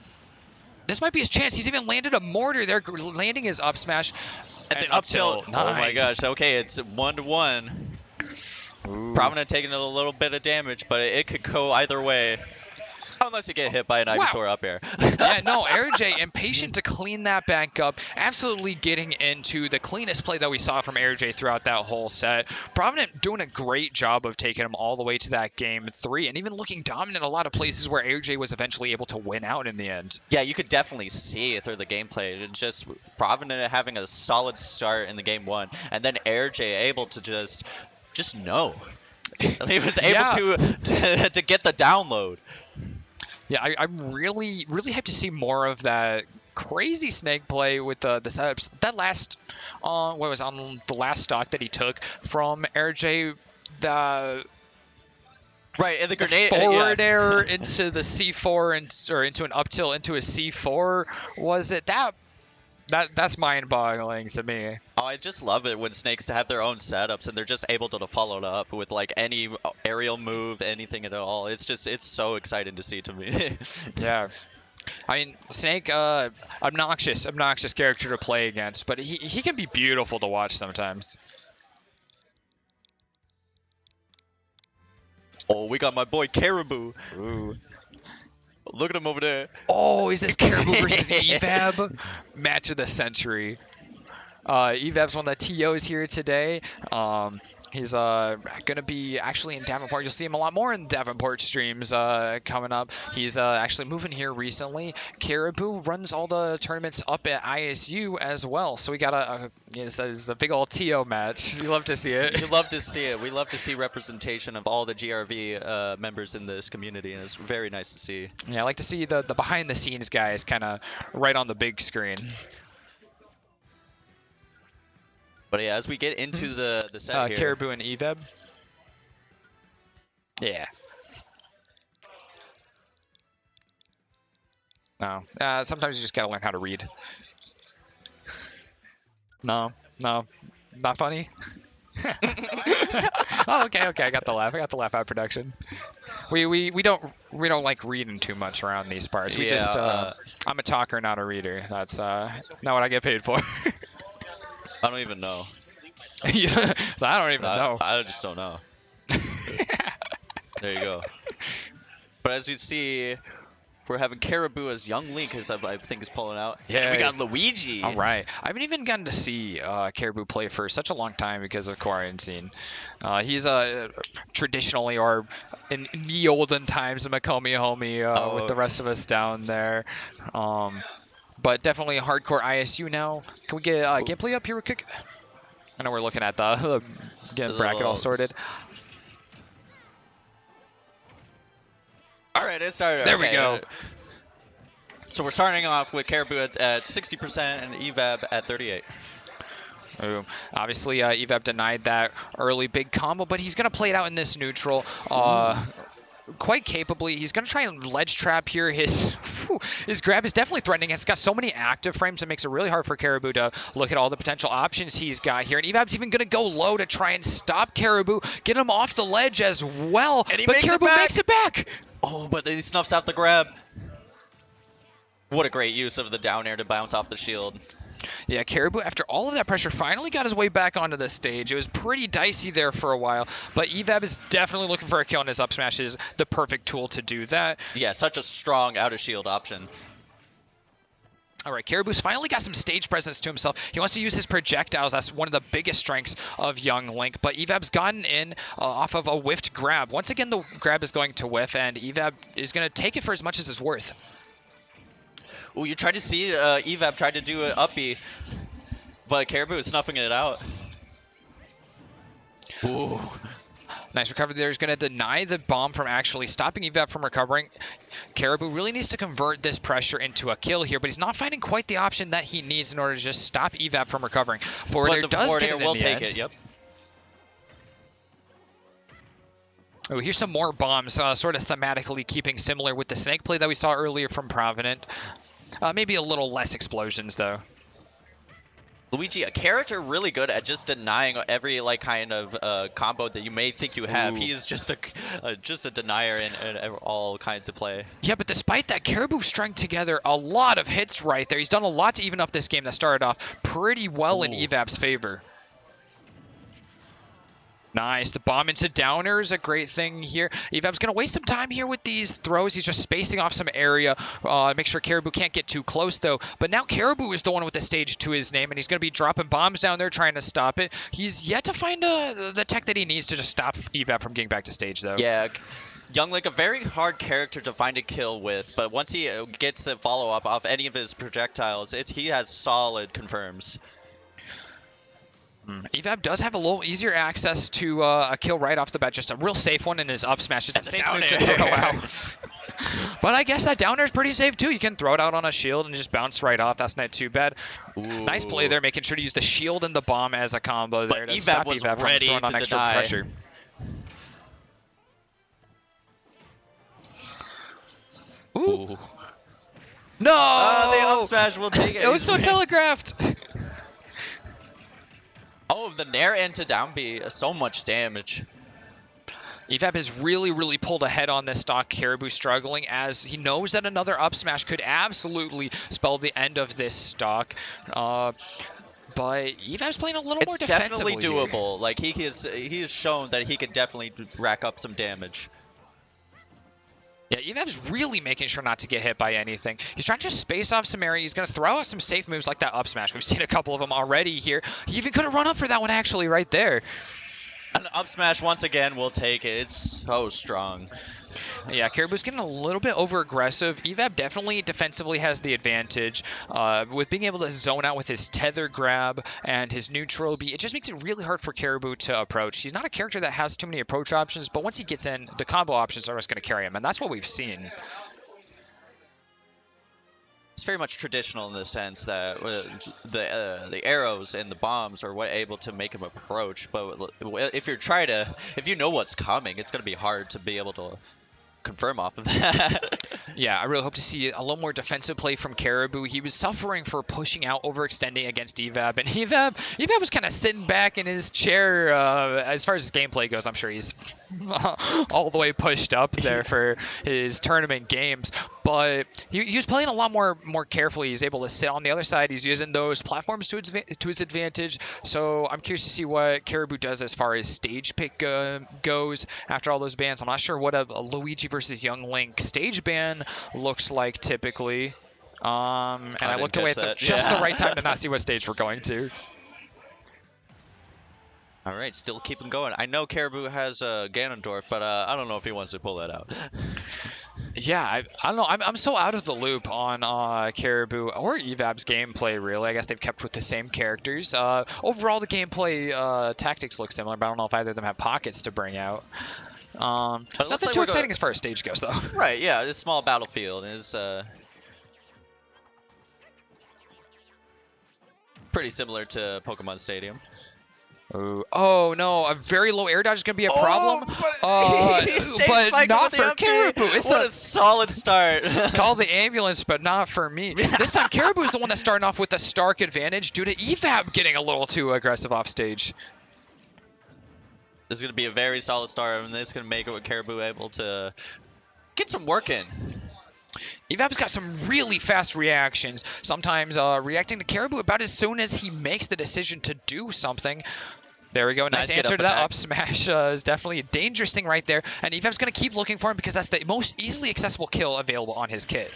this might be his chance. He's even landed a mortar there, landing his up smash. And then up tilt. Nice. Oh my gosh, okay, it's 1-1. Provenant taking a little bit of damage, but it could go either way. Unless you get hit by an Ivysaur up air. Yeah, no, AirJ impatient to clean that back up. Absolutely getting into the cleanest play that we saw from AirJ throughout that whole set. Provenant doing a great job of taking him all the way to that game 3 and even looking dominant in a lot of places where AirJ was eventually able to win out in the end. Yeah, you could definitely see it through the gameplay. It's just Provenant having a solid start in the game 1, and then AirJ able to just know. He was able to get the download. Yeah, I'm really hyped to see more of that crazy snake play with the setups. That last, what was on the last stock that he took from AirJ, the right, and the grenade forward air into the C4 or into an up tilt into a C4. Was it that's mind-boggling to me. Oh, I just love it when snakes have their own setups and they're just able to follow it up with like any aerial move, anything at all. It's so exciting to see to me. Yeah. I mean, Snake, obnoxious character to play against, but he can be beautiful to watch sometimes. Oh, we got my boy Caribou. Ooh. Look at him over there. Oh, is this Caribou versus Evab? Match of the century. Evab's one of the TOs here today. He's going to be actually in Davenport. You'll see him a lot more in Davenport streams coming up. He's actually moving here recently. Caribou runs all the tournaments up at ISU as well. So we got a big old TO match. You love to see it. You love to see it. We love to see representation of all the GRV members in this community, and it's very nice to see. Yeah, I like to see the behind the scenes guys kind of right on the big screen. But yeah, as we get into the set here. Caribou and Evab. Yeah. No. Sometimes you just gotta learn how to read. No. Not funny? Oh, okay. I got the laugh. I got the laugh out production. We don't like reading too much around these parts. We just I'm a talker, not a reader. That's not what I get paid for. I don't even know. So I don't even know. I just don't know. There you go. But as you see, we're having Caribou as young Link, as I think is pulling out. Yeah. And we got Luigi. All right. I haven't even gotten to see Caribou play for such a long time because of quarantine. He's traditionally, or in the olden times, a Makomi homie with the rest of us down there. But definitely a hardcore ISU now. Can we get gameplay up here real quick? I know we're looking at the bracket all sorted. All right, it started. There we go. So we're starting off with Caribou at 60% and Evab at 38. Ooh. Obviously, Evab denied that early big combo, but he's going to play it out in this neutral. Quite capably. He's going to try and ledge trap here. His grab is definitely threatening. It's got so many active frames. It makes it really hard for Caribou to look at all the potential options he's got here. And Evab's even going to go low to try and stop Caribou, get him off the ledge as well. And but Caribou makes it back. Oh, but then he snuffs out the grab. What a great use of the down air to bounce off the shield. Yeah, Caribou, after all of that pressure, finally got his way back onto the stage. It was pretty dicey there for a while, but Evab is definitely looking for a kill, and his up smash is the perfect tool to do that. Yeah, such a strong out-of-shield option. All right, Caribou's finally got some stage presence to himself. He wants to use his projectiles. That's one of the biggest strengths of young Link, but Evab's gotten in off of a whiffed grab. Once again, the grab is going to whiff, and Evab is going to take it for as much as it's worth. Ooh, you tried to see Evab tried to do an uppie, but Caribou is snuffing it out. Ooh. Nice recovery there. He's going to deny the bomb from actually stopping Evab from recovering. Caribou really needs to convert this pressure into a kill here, but he's not finding quite the option that he needs in order to just stop Evab from recovering. Forward air does get it in the end. Yep. Oh, here's some more bombs, sort of thematically keeping similar with the snake play that we saw earlier from Provident. Maybe a little less explosions, though. Luigi, a character really good at just denying every like kind of combo that you may think you have. Ooh. He is just a denier in all kinds of play. Yeah, but despite that, Caribou strung together a lot of hits right there. He's done a lot to even up this game that started off pretty well in Evap's favor. Nice. The bomb into downer is a great thing here. Evap's going to waste some time here with these throws. He's just spacing off some area. Make sure Caribou can't get too close, though. But now Caribou is the one with the stage to his name, and he's going to be dropping bombs down there trying to stop it. He's yet to find the tech that he needs to just stop Evap from getting back to stage, though. Yeah. Young Link, a very hard character to find a kill with, but once he gets the follow-up off any of his projectiles, he has solid confirms. Evap does have a little easier access to a kill right off the bat, just a real safe one in his up smash. It's a safe move to throw out. But I guess that downer is pretty safe too. You can throw it out on a shield and just bounce right off. That's not too bad. Ooh. Nice play there, making sure to use the shield and the bomb as a combo there to Evap stop was Evap ready from throwing on to extra deny. pressure. Ooh. No! The up smash will take it. It was so telegraphed. Oh, the nair into down B, so much damage. Evap has really pulled ahead on this stock. Caribou struggling as he knows that another up smash could absolutely spell the end of this stock. But Evap's playing a little more defensively. It's definitely doable. Here. Like he has shown that he can definitely rack up some damage. Yeah, Evap's really making sure not to get hit by anything. He's trying to just space off some area. He's going to throw out some safe moves like that up smash. We've seen a couple of them already here. He even could have run up for that one actually right there. An up smash once again will take it. It's so strong. Yeah, Caribou's getting a little bit over aggressive. Evap definitely defensively has the advantage. With being able to zone out with his tether grab and his neutral B, it just makes it really hard for Caribou to approach. He's not a character that has too many approach options, but once he gets in, the combo options are just going to carry him, and that's what we've seen. It's very much traditional in the sense that the arrows and the bombs are what able to make him approach. But if you know what's coming, it's going to be hard to be able to confirm off of that. Yeah, I really hope to see a little more defensive play from Caribou. He was suffering for pushing out, overextending against Evap, and Evap was kind of sitting back in his chair. As far as his gameplay goes, I'm sure he's all the way pushed up there for his tournament games. But he was playing a lot more carefully. He's able to sit on the other side. He's using those platforms to his advantage. So I'm curious to see what Caribou does as far as stage pick goes after all those bans. I'm not sure what a Luigi versus Young Link stage ban looks like typically. And I looked away at just the right time to not see what stage we're going to. All right, still keep him going. I know Caribou has Ganondorf, but I don't know if he wants to pull that out. Yeah, I don't know. I'm so out of the loop on Caribou or Evap's gameplay, really. I guess they've kept with the same characters. Overall, the gameplay tactics look similar, but I don't know if either of them have pockets to bring out. Nothing too exciting as far as stage goes, though. Right, yeah, this small battlefield is pretty similar to Pokemon Stadium. Ooh. Oh no, a very low air dodge is going to be a problem. But not for Caribou. What a solid start. Call the ambulance, but not for me. This time, Caribou is the one that's starting off with a Stark advantage due to Evap getting a little too aggressive off stage. This is going to be a very solid start, and this is going to make Caribou able to get some work in. Evap's got some really fast reactions, sometimes reacting to Caribou about as soon as he makes the decision to do something. There we go. Nice answer to that up smash. Is definitely a dangerous thing right there. And Evap's going to keep looking for him because that's the most easily accessible kill available on his kit.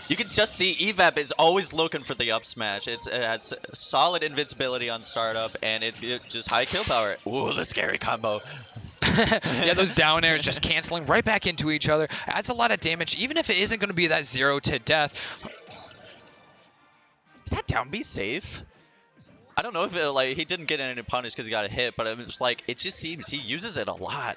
You can just see Evap is always looking for the up smash. It has solid invincibility on startup, and it just high kill power. Ooh, the scary combo. Yeah, those down airs just canceling right back into each other. Adds a lot of damage, even if it isn't going to be that 0 to death. Is that down B safe? I don't know if it, he didn't get any punish because he got a hit, but it's it just seems he uses it a lot.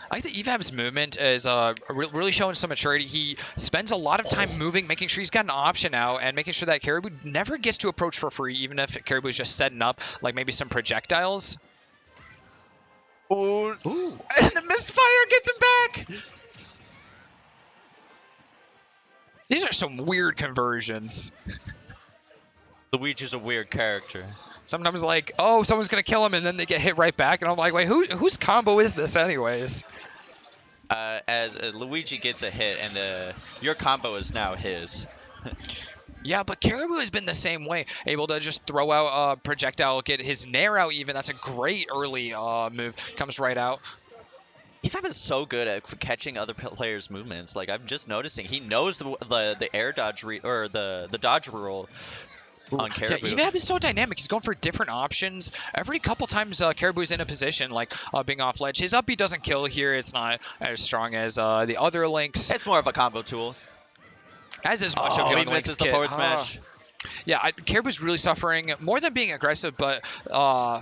I think that Evap's movement is really showing some maturity. He spends a lot of time moving, making sure he's got an option out, and making sure that Caribou never gets to approach for free, even if Caribou's just setting up, like maybe some projectiles. Ooh. Ooh. And the misfire gets him back. These are some weird conversions. Luigi's a weird character. Sometimes like, oh, someone's gonna kill him, and then they get hit right back, and I'm like, wait, whose combo is this anyways? As Luigi gets a hit, and your combo is now his. Yeah, but Caribou has been the same way, able to just throw out a projectile, get his nair out even. That's a great early move. Comes right out. Evab is so good at catching other players' movements. Like, I'm just noticing, he knows the air dodge or the dodge rule on Caribou. Yeah, Evab is so dynamic. He's going for different options. Every couple times Caribou's in a position, like being off ledge. His up B doesn't kill here. It's not as strong as the other links. It's more of a combo tool. As is much of Oh, the he other misses links the kit. forward smash. Yeah, Caribou's really suffering more than being aggressive, but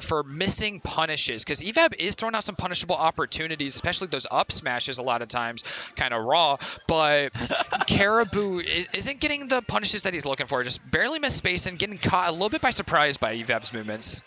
for missing punishes. Because Evab is throwing out some punishable opportunities, especially those up smashes a lot of times, kind of raw. But Caribou isn't getting the punishes that he's looking for. Just barely missed space and getting caught a little bit by surprise by Evab's movements.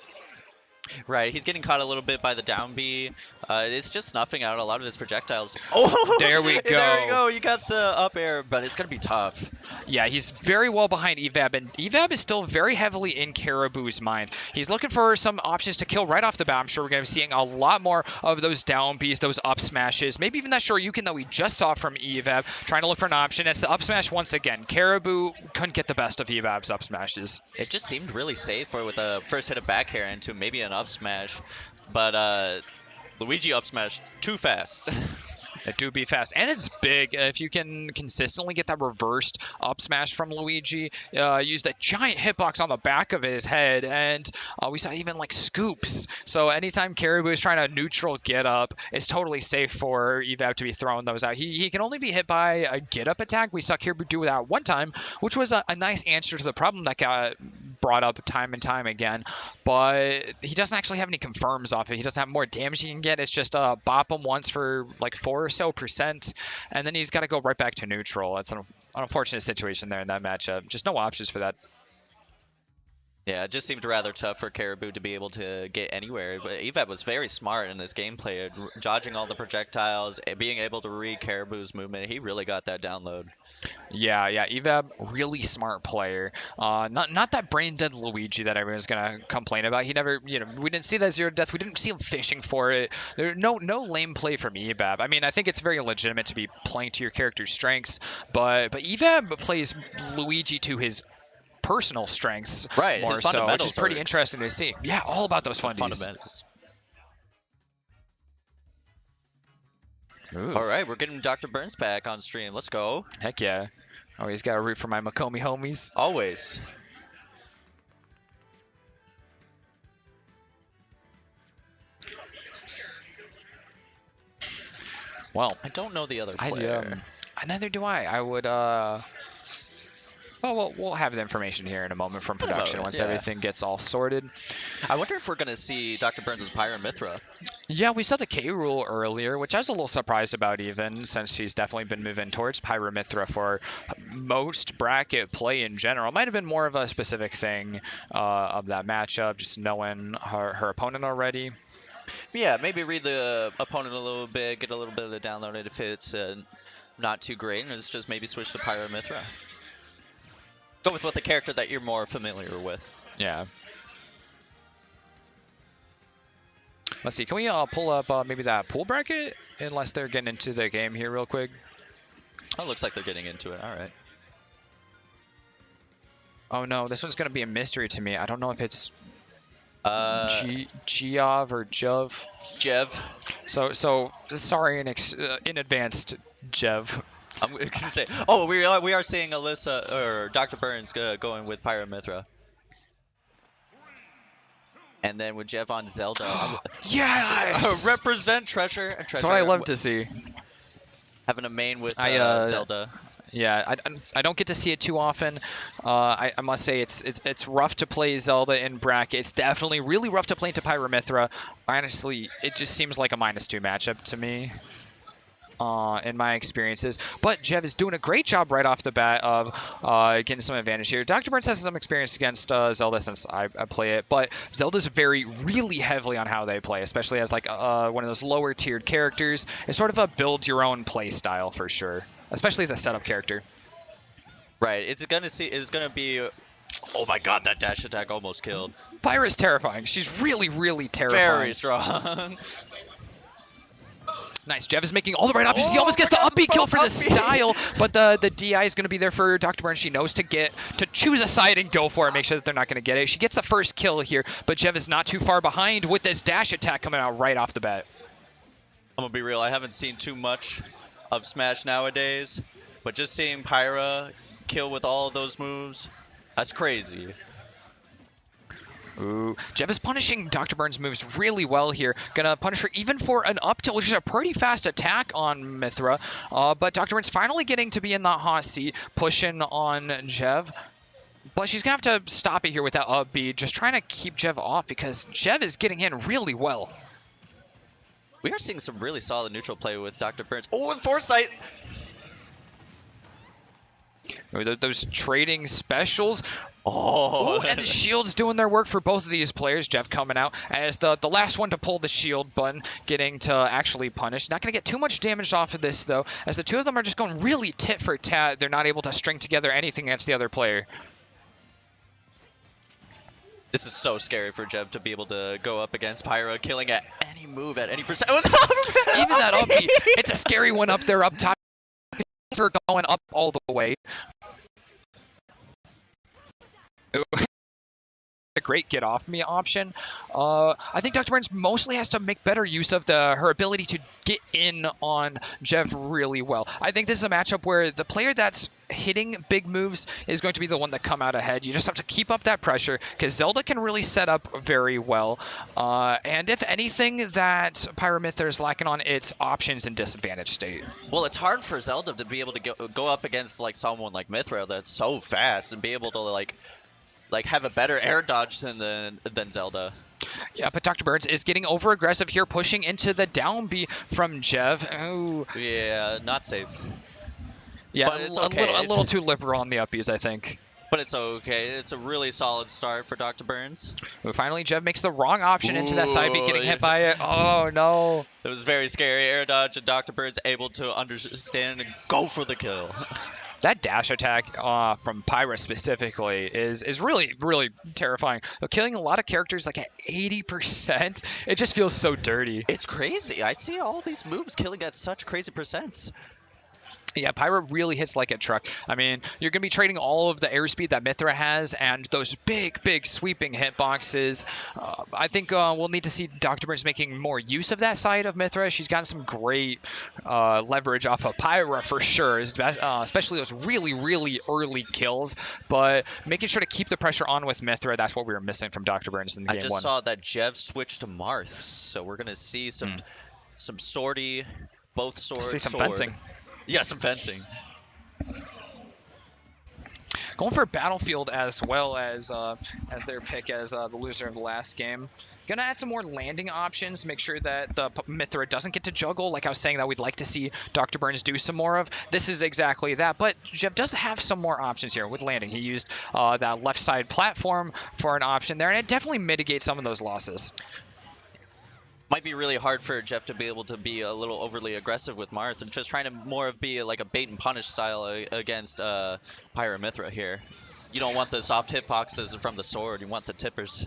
Right, he's getting caught a little bit by the down B. It's just snuffing out a lot of his projectiles. Oh, there we go. There we go. You got the up air, but it's going to be tough. Yeah, he's very well behind Evab, and Evab is still very heavily in Caribou's mind. He's looking for some options to kill right off the bat. I'm sure we're going to be seeing a lot more of those down Bs, those up smashes, maybe even that Shoryuken that we just saw from Evab, trying to look for an option. It's the up smash once again. Caribou couldn't get the best of Evab's up smashes. It just seemed really safe with the first hit of back air into maybe an up smash, but Luigi up smash too fast. It do be fast, and it's big. If you can consistently get that reversed up smash from Luigi, used a giant hitbox on the back of his head, and we saw even like scoops. So anytime Caribou is trying to neutral get up, it's totally safe for Evab to be throwing those out. He can only be hit by a get up attack. We saw Caribou do that one time, which was a nice answer to the problem that got brought up time and time again. But he doesn't actually have any confirms off it. He doesn't have more damage he can get. It's just bop him once for like 4 or so %, and then he's got to go right back to neutral. It's an unfortunate situation there in that matchup. Just no options for that. Yeah, it just seemed rather tough for Caribou to be able to get anywhere. But Evab was very smart in his gameplay, dodging all the projectiles, being able to read Caribou's movement. He really got that download. Yeah, Evab, really smart player. Not that brain dead Luigi that everyone's gonna complain about. He never, we didn't see that zero death. We didn't see him fishing for it. There, no lame play from Evab. I mean, I think it's very legitimate to be playing to your character's strengths, but Evab plays Luigi to his personal strengths, right? More so, which is pretty interesting to see. Yeah, all about those fundamentals. All right, we're getting Dr. Burns back on stream. Let's go. Heck yeah. Always got to root for my Makomi homies. Always. Well, I don't know the other player. Neither do I. I would, well, we'll have the information here in a moment from production once everything gets all sorted. I wonder if we're going to see Dr. Burns' Pyra Mithra. Yeah, we saw the K rule earlier, which I was a little surprised about even, since she's definitely been moving towards Pyra Mithra for most bracket play in general. Might have been more of a specific thing of that matchup, just knowing her opponent already. Yeah, maybe read the opponent a little bit, get a little bit of the download, and if it's not too great, and it's just maybe switch to Pyra Mithra. Go with the character that you're more familiar with. Yeah. Let's see. Can we pull up maybe that pool bracket? Unless they're getting into the game here real quick. Oh, looks like they're getting into it. All right. Oh no, this one's gonna be a mystery to me. I don't know if it's Giov or Jov. Jev. So sorry in advance, Jev. I'm going to say, oh, we are seeing Alyssa or Dr. Burns going with Pyra Mithra. And then with Jev on Zelda. Yes! Represent Treasure. That's what I love to see. Having a main with Zelda. Yeah, I don't get to see it too often. I must say it's rough to play Zelda in bracket. It's definitely really rough to play into Pyra Mithra. Honestly, it just seems like a -2 matchup to me. in my experiences. But Jev is doing a great job right off the bat of getting some advantage here. Dr. Burns has some experience against Zelda since I play it, but Zelda's vary really heavily on how they play, especially as like one of those lower tiered characters. It's sort of a build your own play style for sure, especially as a setup character. Right. It's gonna be. Oh my God! That dash attack almost killed. Pyra's terrifying. She's really, really terrifying. Very strong. Nice. Jev is making all the right options. He almost gets the up B kill for the style, but the DI is going to be there for Dr. Burns. She knows to choose a side and go for it, make sure that they're not going to get it. She gets the first kill here, but Jev is not too far behind with this dash attack coming out right off the bat. I'm gonna be real. I haven't seen too much of Smash nowadays, but just seeing Pyra kill with all of those moves, that's crazy. Ooh, Jev is punishing Dr. Burns' moves really well here. Gonna punish her even for an up tilt, which is a pretty fast attack on Mythra. But Dr. Burns finally getting to be in that hot seat, pushing on Jev. But she's gonna have to stop it here with that up B, just trying to keep Jev off because Jev is getting in really well. We are seeing some really solid neutral play with Dr. Burns. Oh, and Foresight! Those trading specials. Oh, Ooh, and the shield's doing their work for both of these players. Jev coming out as the last one to pull the shield button, getting to actually punish. Not going to get too much damage off of this, though, as the two of them are just going really tit for tat. They're not able to string together anything against the other player. This is so scary for Jev to be able to go up against Pyra, killing at any move, at any percent. Even that up B, it's a scary one up there up top. Are going up all the way. A great get off me option. I think Dr. Burns mostly has to make better use of her ability to get in on Jev really well. I think this is a matchup where the player that's hitting big moves is going to be the one that come out ahead. You just have to keep up that pressure because Zelda can really set up very well. And if anything, that Pyra is lacking on its options in disadvantage state. Well, it's hard for Zelda to be able to go up against like someone like Mythra that's so fast and be able to like have a better air dodge than Zelda. Yeah, but Dr. Burns is getting over aggressive here, pushing into the down B from Jev. Oh. Yeah, not safe. Yeah, but it's okay. a little too liberal on the uppies, I think. But it's okay. It's a really solid start for Dr. Burns. Finally, Jev makes the wrong option into that side B, getting hit by it. Oh, no. It was very scary. Air dodge, and Dr. Burns able to understand and go for the kill. That dash attack from Pyra specifically is really, really terrifying. But killing a lot of characters like at 80%, it just feels so dirty. It's crazy. I see all these moves killing at such crazy percents. Yeah, Pyra really hits like a truck. I mean, you're going to be trading all of the airspeed that Mythra has and those big, big sweeping hitboxes. I think we'll need to see Dr. Burns making more use of that side of Mythra. She's gotten some great leverage off of Pyra for sure, especially those really, really early kills. But making sure to keep the pressure on with Mythra, that's what we were missing from Dr. Burns in game one. I just saw that Jev switched to Marth, so we're going to see some swordy, both swords. See some fencing. Yeah, some fencing. Going for Battlefield as well as their pick as the loser of the last game. Gonna add some more landing options, make sure that the Mythra doesn't get to juggle. Like I was saying, that we'd like to see Dr. Burns do some more of. This is exactly that, but Jev does have some more options here with landing. He used that left side platform for an option there, and it definitely mitigates some of those losses. Might be really hard for Jeff to be able to be a little overly aggressive with Marth and just trying to more of be like a bait and punish style against Pyra Mythra here. You don't want the soft hitboxes from the sword, you want the tippers.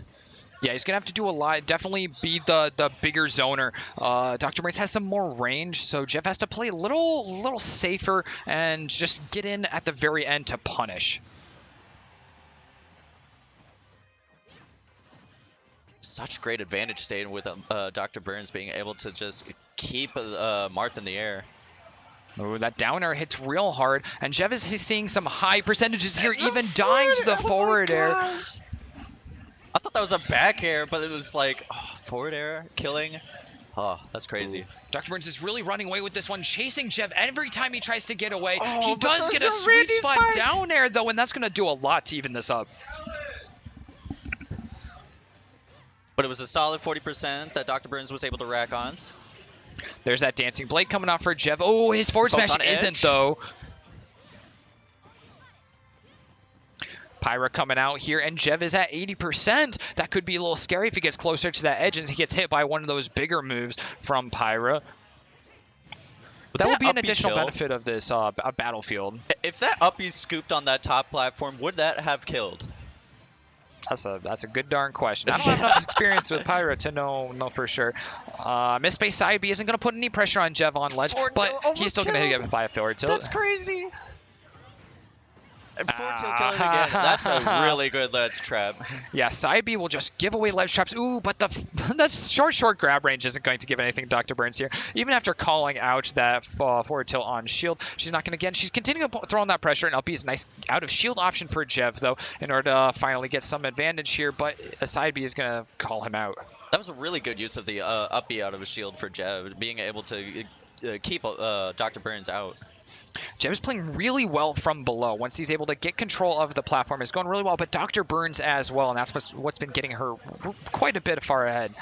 Yeah, he's going to have to do a lot. Definitely be the bigger zoner. Dr. Burns has some more range, so Jeff has to play a little safer and just get in at the very end to punish. Such great advantage staying with Dr. Burns being able to just keep Marth in the air. Oh, that downer hits real hard, and Jev is seeing some high percentages here, even dying to the forward air. I thought that was a back air, but it was like forward air killing. Oh, that's crazy. Ooh. Dr. Burns is really running away with this one, chasing Jev every time he tries to get away. Oh, he does get a sweet spot down air, though, and that's going to do a lot to even this up. But it was a solid 40% that Dr. Burns was able to rack on. There's that Dancing Blade coming out for Jev. Oh, his forward Both smash on isn't, edge. though. Pyra coming out here, and Jev is at 80%. That could be a little scary if he gets closer to that edge and he gets hit by one of those bigger moves from Pyra. That would be an uppy additional kill? benefit of this battlefield. If that uppy scooped on that top platform, would that have killed? That's a good darn question. I don't have enough experience with Pyra to know for sure. Misspace side B isn't going to put any pressure on Jev on ledge, Forward but tilt he's still going to hit him by a forward tilt. That's crazy. And forward tilt killing again. That's a really good ledge trap. Yeah, side B will just give away ledge traps. Ooh, but the short grab range isn't going to give anything to Dr. Burns here. Even after calling out that forward tilt on shield, she's not going to get. She's continuing to throw on that pressure, and LP is a nice out of shield option for Jev, though, in order to finally get some advantage here, but a side B is going to call him out. That was a really good use of the uppy out of a shield for Jev, being able to keep Dr. Burns out. Jev is playing really well from below. Once he's able to get control of the platform, it's going really well, but Dr. Burns as well, and that's what's been getting her quite a bit far ahead.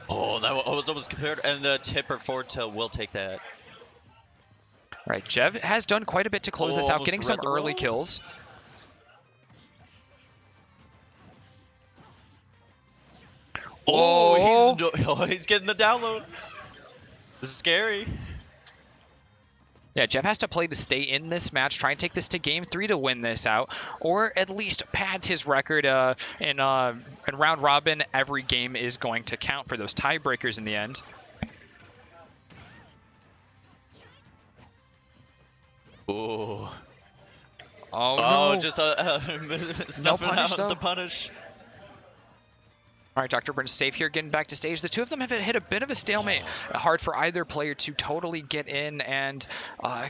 Oh, that was almost compared, and the tipper forward tilt will take that. All right, Jev has done quite a bit to close this out, Almost getting some read the early roll. kills. Oh, he's getting the download. This is scary. Yeah, Jev has to play to stay in this match, try and take this to game 3 to win this out, or at least pad his record in round robin. Every game is going to count for those tiebreakers in the end. Ooh. Oh, no. Just No snuffing punish, out though. the punish. All right, Dr. Burns safe here, getting back to stage. The two of them have hit a bit of a stalemate. Hard for either player to totally get in and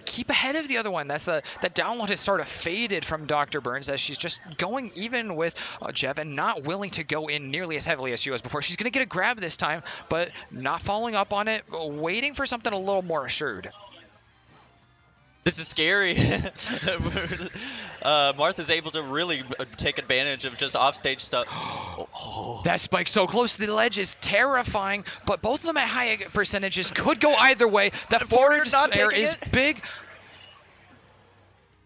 keep ahead of the other one. That download has sort of faded from Dr. Burns as she's just going even with Jev and not willing to go in nearly as heavily as she was before. She's going to get a grab this time, but not following up on it, waiting for something a little more assured. This is scary. Martha's able to really take advantage of just offstage stuff. Oh. That spike so close to the ledge is terrifying, but both of them at high percentages could go either way. The forward not air taking is it. big.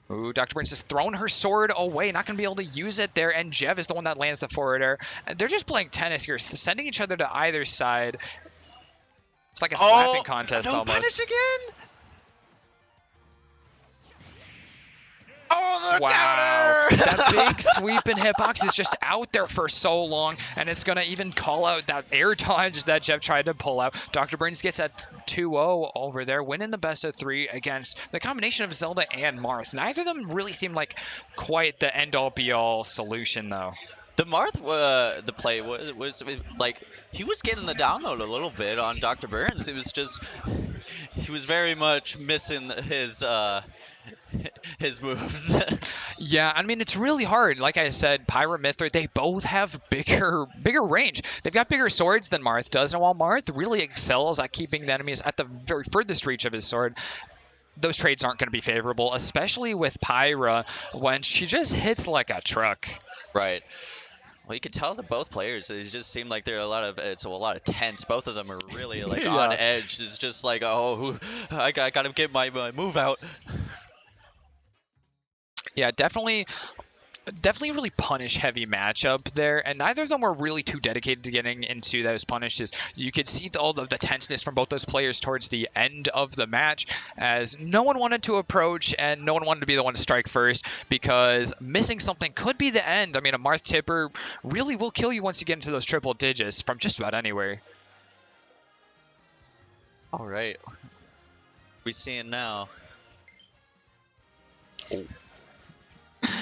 Ooh, Dr. Burns just throwing her sword away, not going to be able to use it there, and Jev is the one that lands the forward air. They're just playing tennis here, sending each other to either side. It's like a slapping contest no almost. Punish again? Oh, the Wow, counter! that big sweeping hitbox is just out there for so long, and it's going to even call out that air dodge that Jev tried to pull out. Dr. Burns gets a 2-0 over there, winning the best of 3 against the combination of Zelda and Marth. Neither of them really seemed like quite the end-all be-all solution, though. The Marth, the play was like, he was getting the download a little bit on Dr. Burns. It was just, he was very much missing his moves. Yeah, I mean, it's really hard. Like I said, Pyra, Mithra, they both have bigger range. They've got bigger swords than Marth does, and while Marth really excels at keeping the enemies at the very furthest reach of his sword, those trades aren't going to be favorable, especially with Pyra when she just hits like a truck. Right. Well, you can tell that both players, it just seemed like there are a lot of tense. Both of them are really like Yeah. on edge. It's just like, oh, I got to get my move out. Yeah, definitely really punish heavy matchup there, and neither of them were really too dedicated to getting into those punishes. You could see all of the tenseness from both those players towards the end of the match, as no one wanted to approach and no one wanted to be the one to strike first, because missing something could be the end. I mean, a Marth tipper really will kill you once you get into those triple digits from just about anywhere. All right. We seeing now.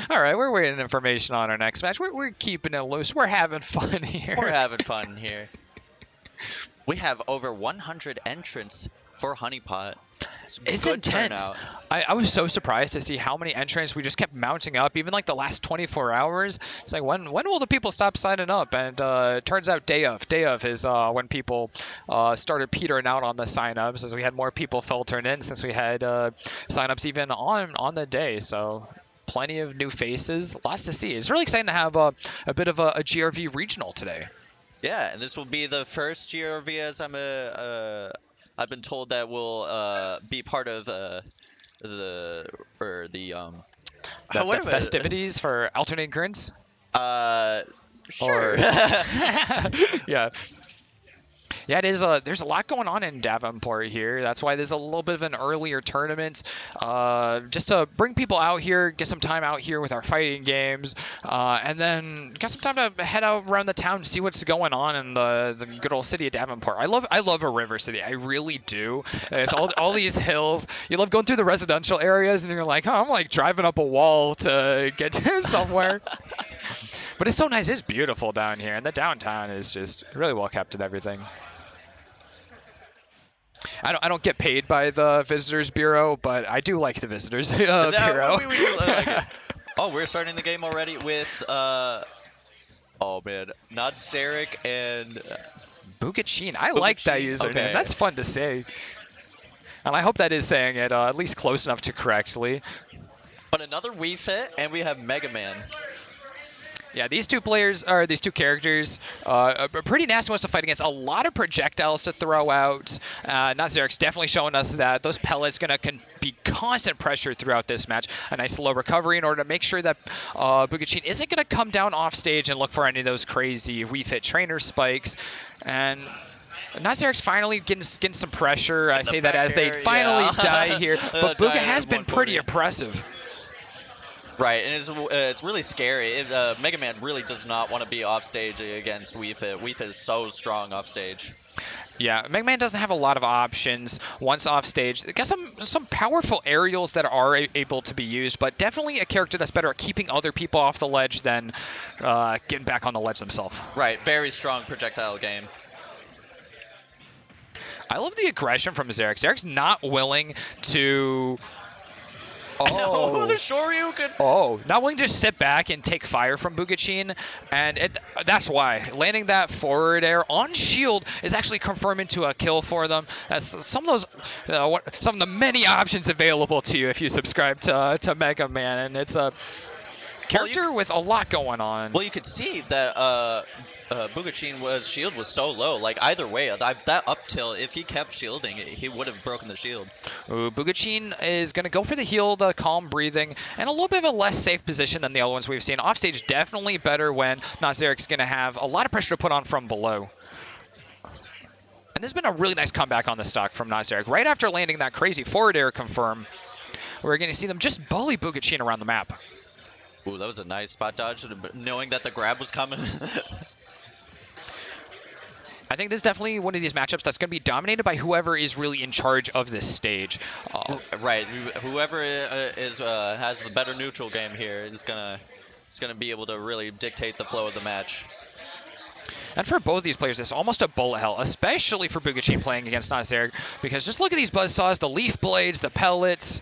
All right, we're waiting information on our next match. We're keeping it loose. We're having fun here. We're having fun here. We have over 100 entrants for Honeypot. It's good intense. turnout. I was so surprised to see how many entrants we just kept mounting up, even like the last 24 hours. It's like, when will the people stop signing up? And it turns out day of is when people started petering out on the signups, as we had more people filtering in since we had signups even on the day. So plenty of new faces, lots to see. It's really exciting to have a bit of a GRV regional today. Yeah, and this will be the first GRV as I'm I've been told that will be part of The festivities for alternating currents? Sure. Yeah. Yeah, it is. There's a lot going on in Davenport here. That's why there's a little bit of an earlier tournament, just to bring people out here, get some time out here with our fighting games, and then got some time to head out around the town and see what's going on in the good old city of Davenport. I love a river city. I really do. It's all these hills. You love going through the residential areas, and you're like, oh, I'm like driving up a wall to get to somewhere. But it's so nice. It's beautiful down here, and the downtown is just really well kept and everything. I don't get paid by the Visitors Bureau, but I do like the Visitors Bureau. We do like it. Oh, we're starting the game already with oh man, not Zarek and Bugachin. I like that username. Okay. That's fun to say. And I hope that is saying it at least close enough to correctly. But another Wii Fit, and we have Mega Man. Yeah, these two characters are pretty nasty ones to fight against. A lot of projectiles to throw out. Zarek's definitely showing us that. Those pellets going to be constant pressure throughout this match. A nice low recovery in order to make sure that Bugachin isn't going to come down off stage and look for any of those crazy Wii Fit trainer spikes. And Zarek's finally getting some pressure. I say that as they finally die here. But Buga has been pretty impressive. Right, and it's really scary. Mega Man really does not want to be off stage against Wii Fit. Wii Fit is so strong off stage. Yeah, Mega Man doesn't have a lot of options once off stage. Got some powerful aerials that are able to be used, but definitely a character that's better at keeping other people off the ledge than getting back on the ledge themselves. Right, very strong projectile game. I love the aggression from Zarek. Zarek's not willing to... Oh, the Shoryuken! Oh, not willing to just sit back and take fire from Bugachin, and that's why. Landing that forward air on shield is actually confirming to a kill for them. That's some of the many options available to you if you subscribe to Mega Man, and it's a character with a lot going on. Well, you could see that Bugachin's shield was so low. Like, either way, that up tilt, if he kept shielding, he would have broken the shield. Ooh, Bugachin is going to go for the heal, the calm breathing, and a little bit of a less safe position than the other ones we've seen. Offstage definitely better when Zarek's going to have a lot of pressure to put on from below. And there's been a really nice comeback on the stock from Zarek. Right after landing that crazy forward air confirm, we're going to see them just bully Bugachin around the map. Ooh, that was a nice spot dodge, knowing that the grab was coming. I think this is definitely one of these matchups that's going to be dominated by whoever is really in charge of this stage. Right, whoever has the better neutral game here is gonna be able to really dictate the flow of the match. And for both these players, it's almost a bullet hell, especially for Bugachin playing against Zarek, because just look at these buzzsaws, the leaf blades, the pellets,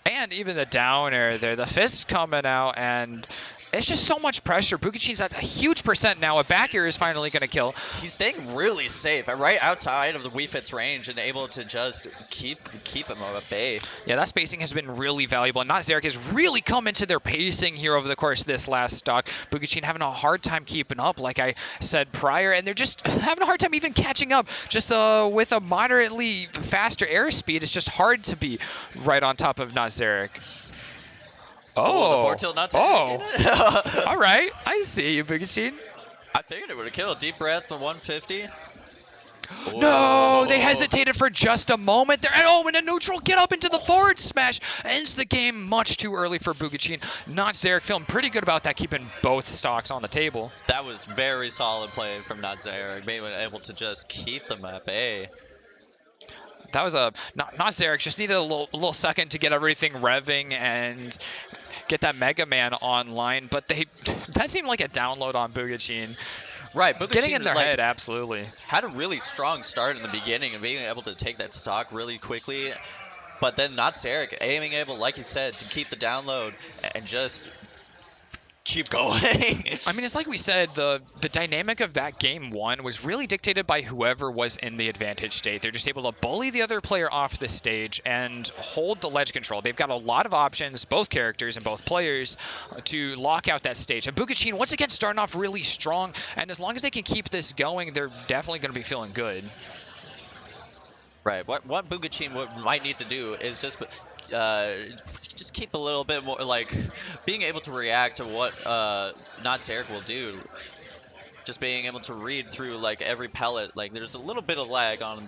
and even the down air there. The fists coming out, and it's just so much pressure. Bugachin's at a huge percent now. A back air is finally going to kill. He's staying really safe, right outside of the Wii Fit's range, and able to just keep him at bay. Yeah, that spacing has been really valuable. And Zarek has really come into their pacing here over the course of this last stock. Bugachin having a hard time keeping up, like I said prior, and they're just having a hard time even catching up. Just with a moderately faster airspeed, it's just hard to be right on top of Zarek. Oh, the forward tilt not taking it. All right. I see you, Bugachin. I figured it would have killed. Deep breath, the 150. No, they hesitated for just a moment there. And a neutral get up into the forward smash. Ends the game much too early for Bugachin. Zarek feeling pretty good about that, keeping both stocks on the table. That was very solid play from Zarek, being able to just keep them at bay. That was Zarek just needed a little second to get everything revving and get that Mega Man online, but that seemed like a download on Bugachin. Right, Bugachin getting in their head, absolutely. Had a really strong start in the beginning and being able to take that stock really quickly, but then Zarek able, like you said, to keep the download and just keep going. I mean, it's like we said, the dynamic of that game one was really dictated by whoever was in the advantage state. They're just able to bully the other player off the stage and hold the ledge control. They've got a lot of options, both characters and both players, to lock out that stage. And Bugachin, once again, starting off really strong, and as long as they can keep this going, they're definitely going to be feeling good. Right. What Bugachin might need to do is just keep a little bit more like being able to react to what Not Zarek will do. Just being able to read through like every pellet. Like there's a little bit of lag on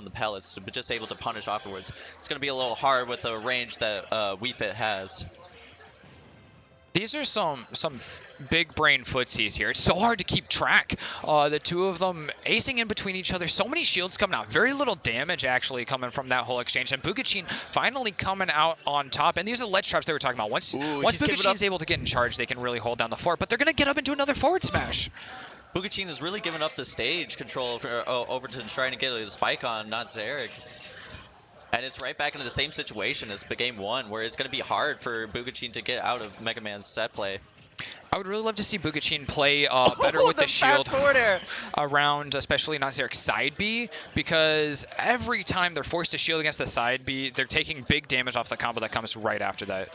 the pellets, but just able to punish afterwards. It's gonna be a little hard with the range that WeFit has. These are some big brain footsies here. It's so hard to keep track. The two of them acing in between each other. So many shields coming out. Very little damage actually coming from that whole exchange. And Bugachin finally coming out on top. And these are the ledge traps they were talking about. Once Bugachin's able to get in charge, they can really hold down the fort. But they're going to get up into another forward smash. Bugachin has really given up the stage control over to trying to get the spike on Not Zarek. And it's right back into the same situation as game 1, where it's going to be hard for Bugachin to get out of Mega Man's set play. I would really love to see Bugachin play better with the shield around, especially Not Zarek's side B, because every time they're forced to shield against the side B, they're taking big damage off the combo that comes right after that.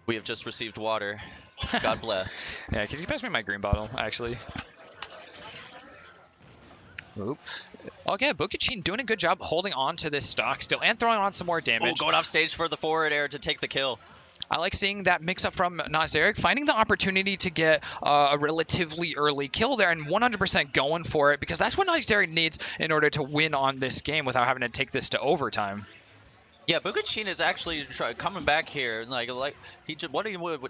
We have just received water. God bless. Yeah, can you pass me my green bottle, actually? Oop. Okay, Bugachin doing a good job holding on to this stock still and throwing on some more damage. Oh, going off stage for the forward air to take the kill. I like seeing that mix up from Not Zarek, finding the opportunity to get a relatively early kill there and 100% going for it, because that's what Not Zarek needs in order to win on this game without having to take this to overtime. Yeah, Bugachin is actually coming back here. What he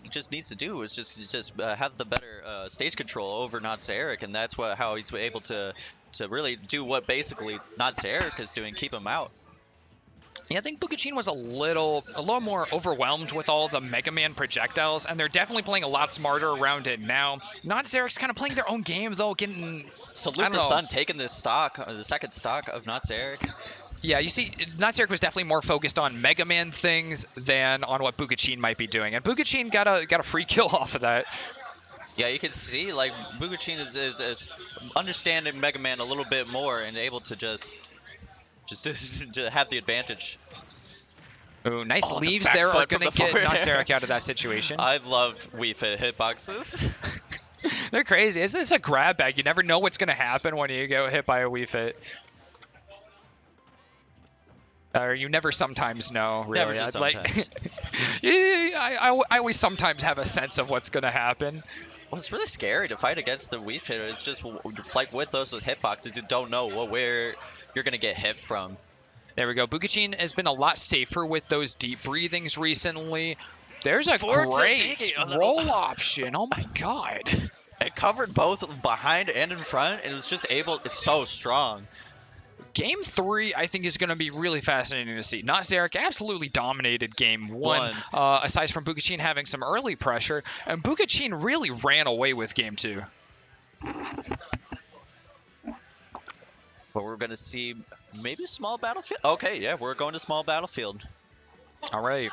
just needs to do is just have the better stage control over Not Zarek, and that's how he's able to really do what basically Not Zarek is doing, keep him out. Yeah, I think Bugachin was a little more overwhelmed with all the Mega Man projectiles, and they're definitely playing a lot smarter around it now. Not Zarek's kind of playing their own game though, getting Salute the Sun taking the second stock of Not Zarek. Yeah, you see, Not Zarek was definitely more focused on Mega Man things than on what Bugachin might be doing, and Bugachin got a free kill off of that. Yeah, you can see like Bugachin is understanding Mega Man a little bit more and able to just to have the advantage. Ooh, nice leaves there are going to get Not Zarek out of that situation. I loved Wii Fit hitboxes. They're crazy. It's a grab bag. You never know what's going to happen when you get hit by a Wii Fit. Or you never sometimes know, really. Never just sometimes. I always sometimes have a sense of what's going to happen. Well, it's really scary to fight against the Wii Fit. It's just like with those hitboxes, you don't know where you're going to get hit from. There we go. Bugachin has been a lot safer with those deep breathings recently. There's a great roll option. Oh my god. It covered both behind and in front, and it was just it's so strong. Game 3, I think, is going to be really fascinating to see. Not Zarek absolutely dominated Game 1, aside from Bugachin having some early pressure, and Bugachin really ran away with Game 2. But we're going to see maybe small battlefield. Okay, yeah, we're going to small battlefield. All right.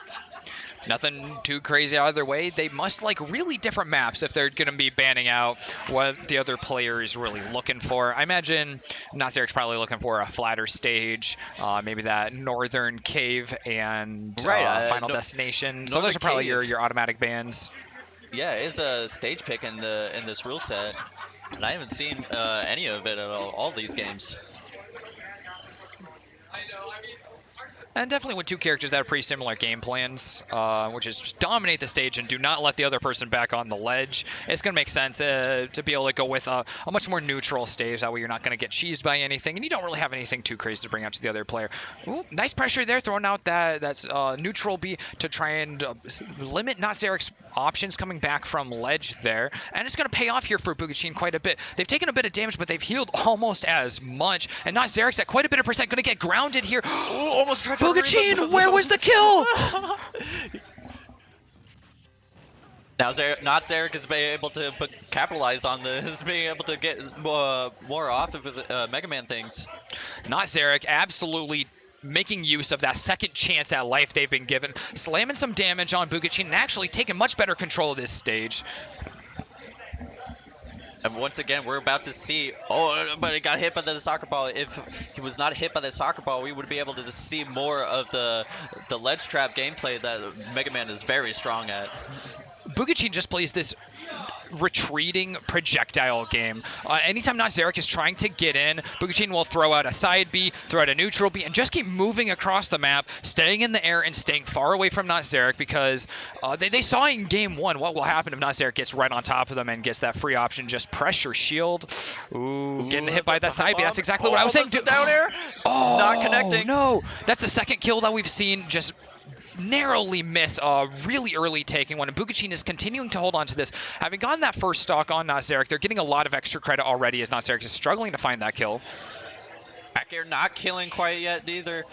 Nothing too crazy either way. They must like really different maps if they're going to be banning out what the other player is really looking for. I imagine Not Zarek's probably looking for a flatter stage, maybe that northern cave and final destination. So those are probably your automatic bans. Yeah, it's a stage pick in this rule set, and I haven't seen any of it at all these games. And definitely with two characters that have pretty similar game plans, which is just dominate the stage and do not let the other person back on the ledge. It's going to make sense to be able to go with a much more neutral stage. That way you're not going to get cheesed by anything, and you don't really have anything too crazy to bring out to the other player. Ooh, nice pressure there, throwing out that neutral B to try and limit Not Zarek's options coming back from ledge there. And it's going to pay off here for Bugachin quite a bit. They've taken a bit of damage, but they've healed almost as much. And Not Zarek's at quite a bit of percent going to get grounded here. Ooh, almost tried to Bugachin, where was the kill? Now Not Zarek is being able to capitalize on this, being able to get more off of the Mega Man things. Not Zarek absolutely making use of that second chance at life they've been given, slamming some damage on Bugachin and actually taking much better control of this stage. And once again, we're about to see, but he got hit by the soccer ball. If he was not hit by the soccer ball, we would be able to see more of the ledge trap gameplay that Mega Man is very strong at. Bugachin just plays this retreating projectile game. Anytime Nazarick is trying to get in, Bugachin will throw out a side B, throw out a neutral B, and just keep moving across the map, staying in the air and staying far away from Nazarick, because they saw in game 1 what will happen if Nazarick gets right on top of them and gets that free option, just pressure shield. Ooh, getting hit by that side B. That's exactly what I was saying. Down air. Oh, Not connecting. No, that's the second kill that we've seen just narrowly miss a really early taking one, and Bugachin is continuing to hold on to this. Having gotten that first stock on Nazarick, they're getting a lot of extra credit already as Nazarick is struggling to find that kill. Back air not killing quite yet either.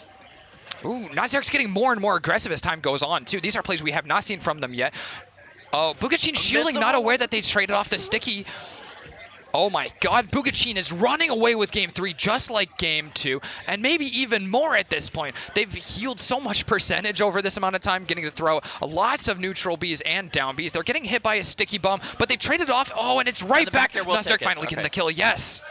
Ooh, Nazarick's getting more and more aggressive as time goes on, too. These are plays we have not seen from them yet. Oh, Bugachin shielding, not aware that they traded off the sticky. Oh my god, Bugachin is running away with game 3 just like game 2, and maybe even more at this point. They've healed so much percentage over this amount of time, getting to throw lots of neutral Bs and down Bs. They're getting hit by a sticky bomb, but they've traded off. Oh, and it's right back. Nazarick finally getting the kill, yes.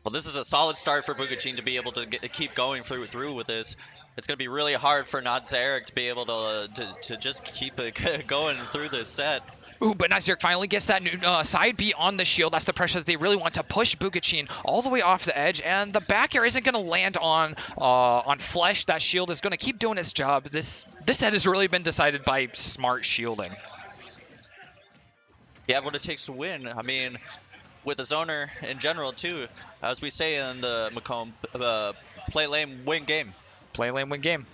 Well, this is a solid start for Bugachin to be able to keep going through with this. It's going to be really hard for Nazarick to be able to just keep it going through this set. Ooh, but Nazarick finally gets that new side B on the shield. That's the pressure that they really want to push Bugachin all the way off the edge, and the back air isn't going to land on Flesh. That shield is going to keep doing its job. This set has really been decided by smart shielding. Yeah, what it takes to win. I mean, with a zoner in general too, as we say in the Macomb, play lane, win game. Play lane, win game.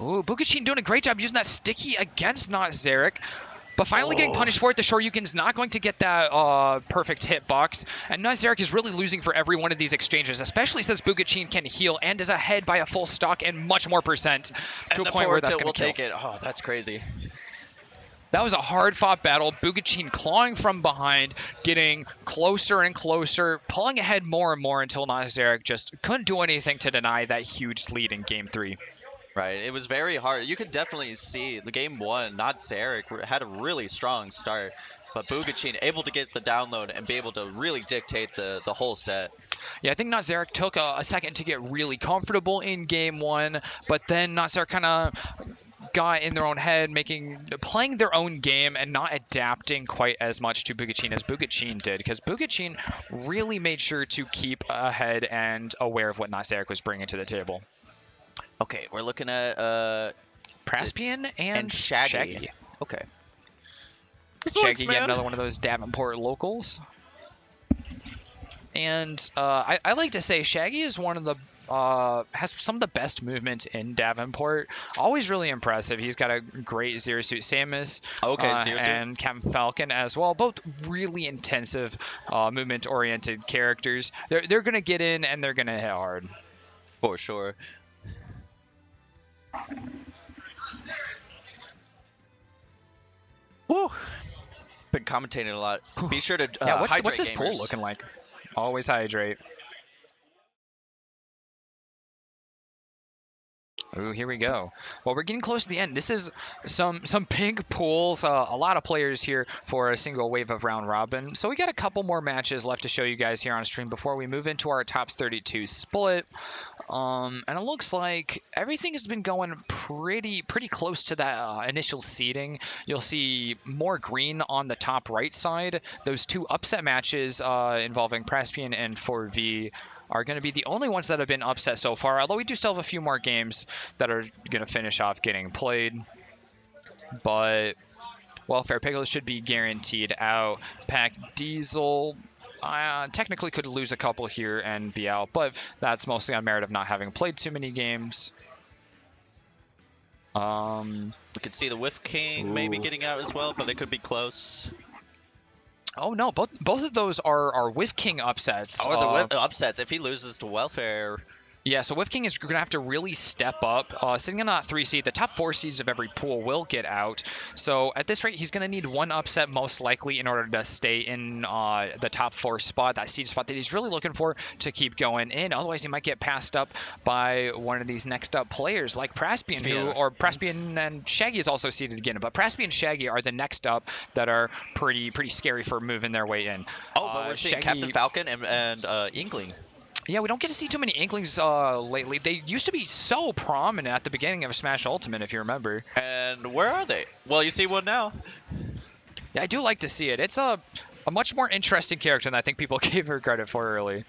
Ooh, Bugachin doing a great job using that sticky against Nazarick. But finally getting punished for it. The Shoryuken's not going to get that perfect hitbox. And Nazarick is really losing for every one of these exchanges, especially since Bugachin can heal and is ahead by a full stock and much more percent to a point where that's going to kill. Take it. Oh, that's crazy. That was a hard-fought battle. Bugachin clawing from behind, getting closer and closer, pulling ahead more and more until Nazarick just couldn't do anything to deny that huge lead in Game 3. Right, it was very hard. You could definitely see the game 1, Nazarick had a really strong start, but Bugachin able to get the download and be able to really dictate the whole set. Yeah, I think Nazarick took a second to get really comfortable in game 1, but then Nazarick kind of got in their own head, playing their own game and not adapting quite as much to Bugachin as Bugachin did, because Bugachin really made sure to keep ahead and aware of what Nazarick was bringing to the table. Okay, we're looking at Praspian and Shaggy. Okay. Shaggy, yet another one of those Davenport locals. And I like to say Shaggy is one of the has some of the best movement in Davenport. Always really impressive. He's got a great Zero Suit Samus and Captain Falcon as well. Both really intensive movement-oriented characters. They're going to get in and they're going to hit hard. For sure. Woo! Been commentating a lot. Be sure to hydrate, what's this gamers. pool looking like? Always hydrate. Ooh, here we go. Well, we're getting close to the end. This is some big pools, a lot of players here for a single wave of round robin. So we got a couple more matches left to show you guys here on stream before we move into our top 32 split. And it looks like everything has been going pretty close to that initial seeding. You'll see more green on the top right side. Those two upset matches involving Praspian and 4V are going to be the only ones that have been upset so far, although we do still have a few more games that are going to finish off getting played. But Welfare Pickles should be guaranteed out. Pack Diesel technically could lose a couple here and be out, but that's mostly on merit of not having played too many games. We could see the Whiff King maybe getting out as well, but it could be close. Oh no, both of those are Whiff King upsets. Oh, the Whiff upsets. If he loses to Welfare. Yeah, so Whiff King is going to have to really step up. Sitting in that 3 seed, the top 4 seeds of every pool will get out. So at this rate, he's going to need one upset most likely in order to stay in the top 4 spot, that seed spot that he's really looking for to keep going in. Otherwise, he might get passed up by one of these next up players like Praspian, or Praspian and Shaggy is also seeded again. But Praspian and Shaggy are the next up that are pretty scary for moving their way in. Oh, but we're seeing Captain Falcon and Inkling. Yeah, we don't get to see too many Inklings lately. They used to be so prominent at the beginning of Smash Ultimate, if you remember. And And where are they? Well, you see one now. Yeah, I do like to see it. It's a much more interesting character than I think people gave her credit for early.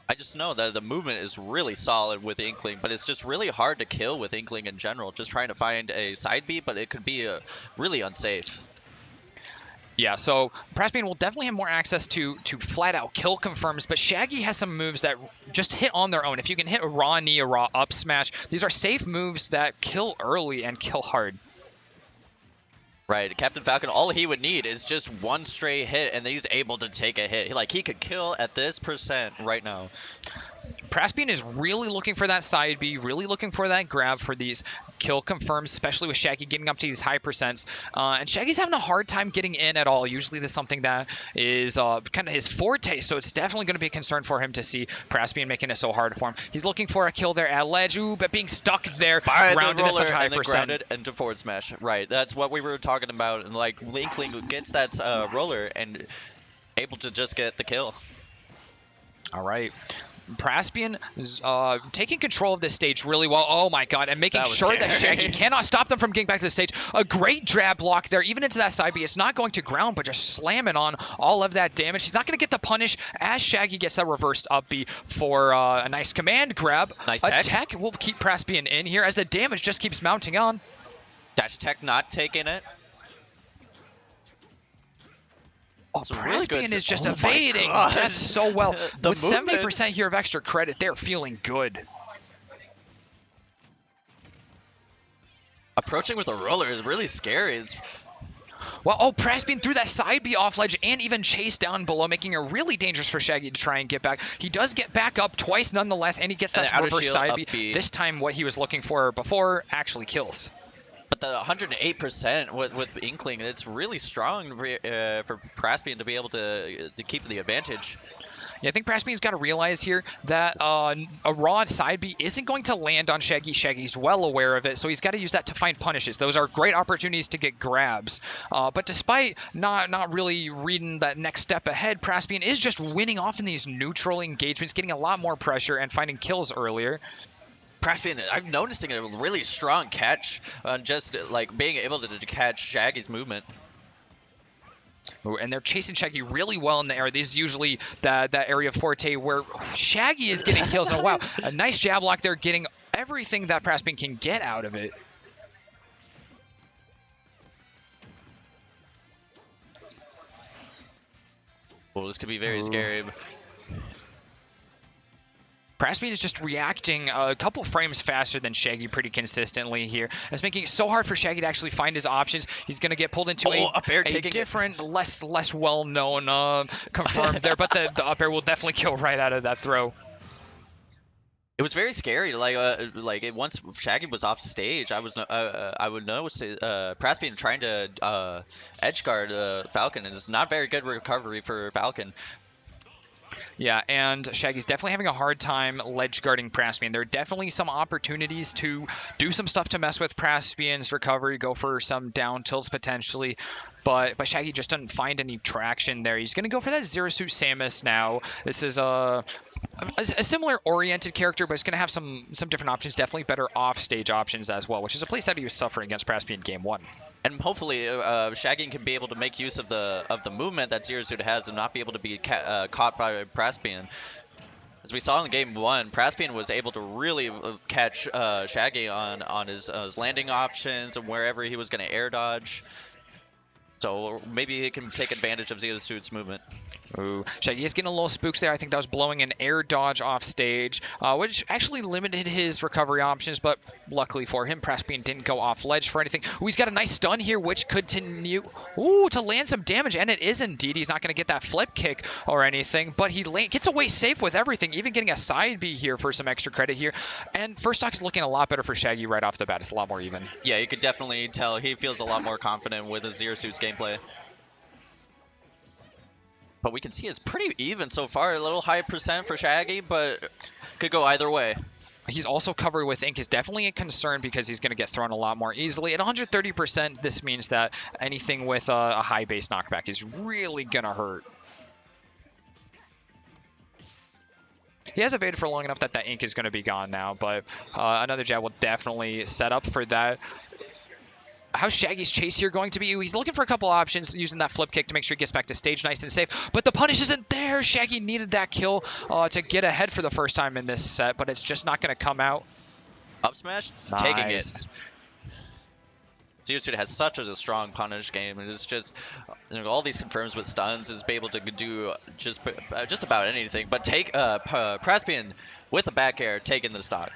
I just know that the movement is really solid with Inkling, but it's just really hard to kill with Inkling in general. Just trying to find a side beat, but it could be really unsafe. Yeah, so Praspian will definitely have more access to flat-out kill confirms, but Shaggy has some moves that just hit on their own. If you can hit a raw knee, a raw up smash, these are safe moves that kill early and kill hard. Right, Captain Falcon, all he would need is just one straight hit, and he's able to take a hit. Like, he could kill at this percent right now. Praspian is really looking for that side B, really looking for that grab for these kill confirms, especially with Shaggy getting up to these high percents. And Shaggy's having a hard time getting in at all. Usually this is something that is kind of his forte, so it's definitely going to be a concern for him to see Praspian making it so hard for him. He's looking for a kill there at ledge, but being stuck there, grounded at such high percent. Grounded into forward smash. Right, that's what we were talking about. And like, Inkling gets that roller and able to just get the kill. All right. Praspian is taking control of this stage really well. Oh my god, and making sure that Shaggy cannot stop them from getting back to the stage. A great drag block there, even into that side B. It's not going to ground, but just slamming on all of that damage. He's not going to get the punish as Shaggy gets that reversed up B for a nice command grab. Nice tech will keep Praspian in here as the damage just keeps mounting on. Dash tech not taking it. Oh, Praspian is just evading death so well. With 70% here of extra credit, they're feeling good. Approaching with a roller is really scary. Well, Praspian threw that side B off ledge and even chased down below, making it really dangerous for Shaggy to try and get back. He does get back up twice nonetheless, and he gets that reverse side B. This time what he was looking for before actually kills. But the 108% with Inkling, it's really strong for Praspian to be able to keep the advantage. Yeah, I think Praspian's got to realize here that a raw side B isn't going to land on Shaggy. Shaggy's well aware of it, so he's got to use that to find punishes. Those are great opportunities to get grabs. But despite not really reading that next step ahead, Praspian is just winning off in these neutral engagements, getting a lot more pressure and finding kills earlier. Praspian, I'm noticing a really strong catch on just like being able to catch Shaggy's movement. And they're chasing Shaggy really well in the air. This is usually that area of forte where Shaggy is getting kills. And wow, a nice jab lock there, getting everything that Praspian can get out of it. Well, this could be very scary. Praspian is just reacting a couple frames faster than Shaggy pretty consistently here. It's making it so hard for Shaggy to actually find his options. He's going to get pulled into a different, less well-known confirmed there, but the up air will definitely kill right out of that throw. It was very scary. Once Shaggy was off stage, I would notice Praspian trying to edge guard Falcon, and it's not very good recovery for Falcon. Yeah, and Shaggy's definitely having a hard time ledge guarding Praspian. There are definitely some opportunities to do some stuff to mess with Praspian's recovery, go for some down tilts potentially, but Shaggy just doesn't find any traction there. He's going to go for that Zero Suit Samus now. This is a similar oriented character, but it's going to have some different options, definitely better off-stage options as well, which is a place that he was suffering against Praspian game 1. And hopefully Shaggy can be able to make use of the movement that Zero Suit has and not be able to be caught by Praspian. As we saw in game 1, Praspian was able to really catch Shaggy on his landing options and wherever he was going to air dodge. So maybe he can take advantage of Zero Suit's movement. Ooh, Shaggy is getting a little spooks there. I think that was blowing an air dodge off stage, which actually limited his recovery options, but luckily for him, Praspian didn't go off ledge for anything. Ooh, he's got a nice stun here, which could continue to land some damage, and it is indeed. He's not going to get that flip kick or anything, but he gets away safe with everything, even getting a side B here for some extra credit here. And first stock's looking a lot better for Shaggy right off the bat. It's a lot more even. Yeah, you could definitely tell he feels a lot more confident with his Zero Suit's gameplay. But we can see it's pretty even so far. A little high percent for Shaggy, but could go either way. He's also covered with ink is definitely a concern because he's going to get thrown a lot more easily. At 130%, this means that anything with a high base knockback is really going to hurt. He has evaded for long enough that that ink is going to be gone now, but another jab will definitely set up for that. How's Shaggy's chase here going to be? He's looking for a couple options, using that flip kick to make sure he gets back to stage nice and safe. But the punish isn't there. Shaggy needed that kill to get ahead for the first time in this set, but it's just not going to come out. Up smash, Nice. taking it. Zero Suit has such a strong punish game, and it's just all these confirms with stuns is be able to do just about anything. But take Praspian with the back air taking the stock.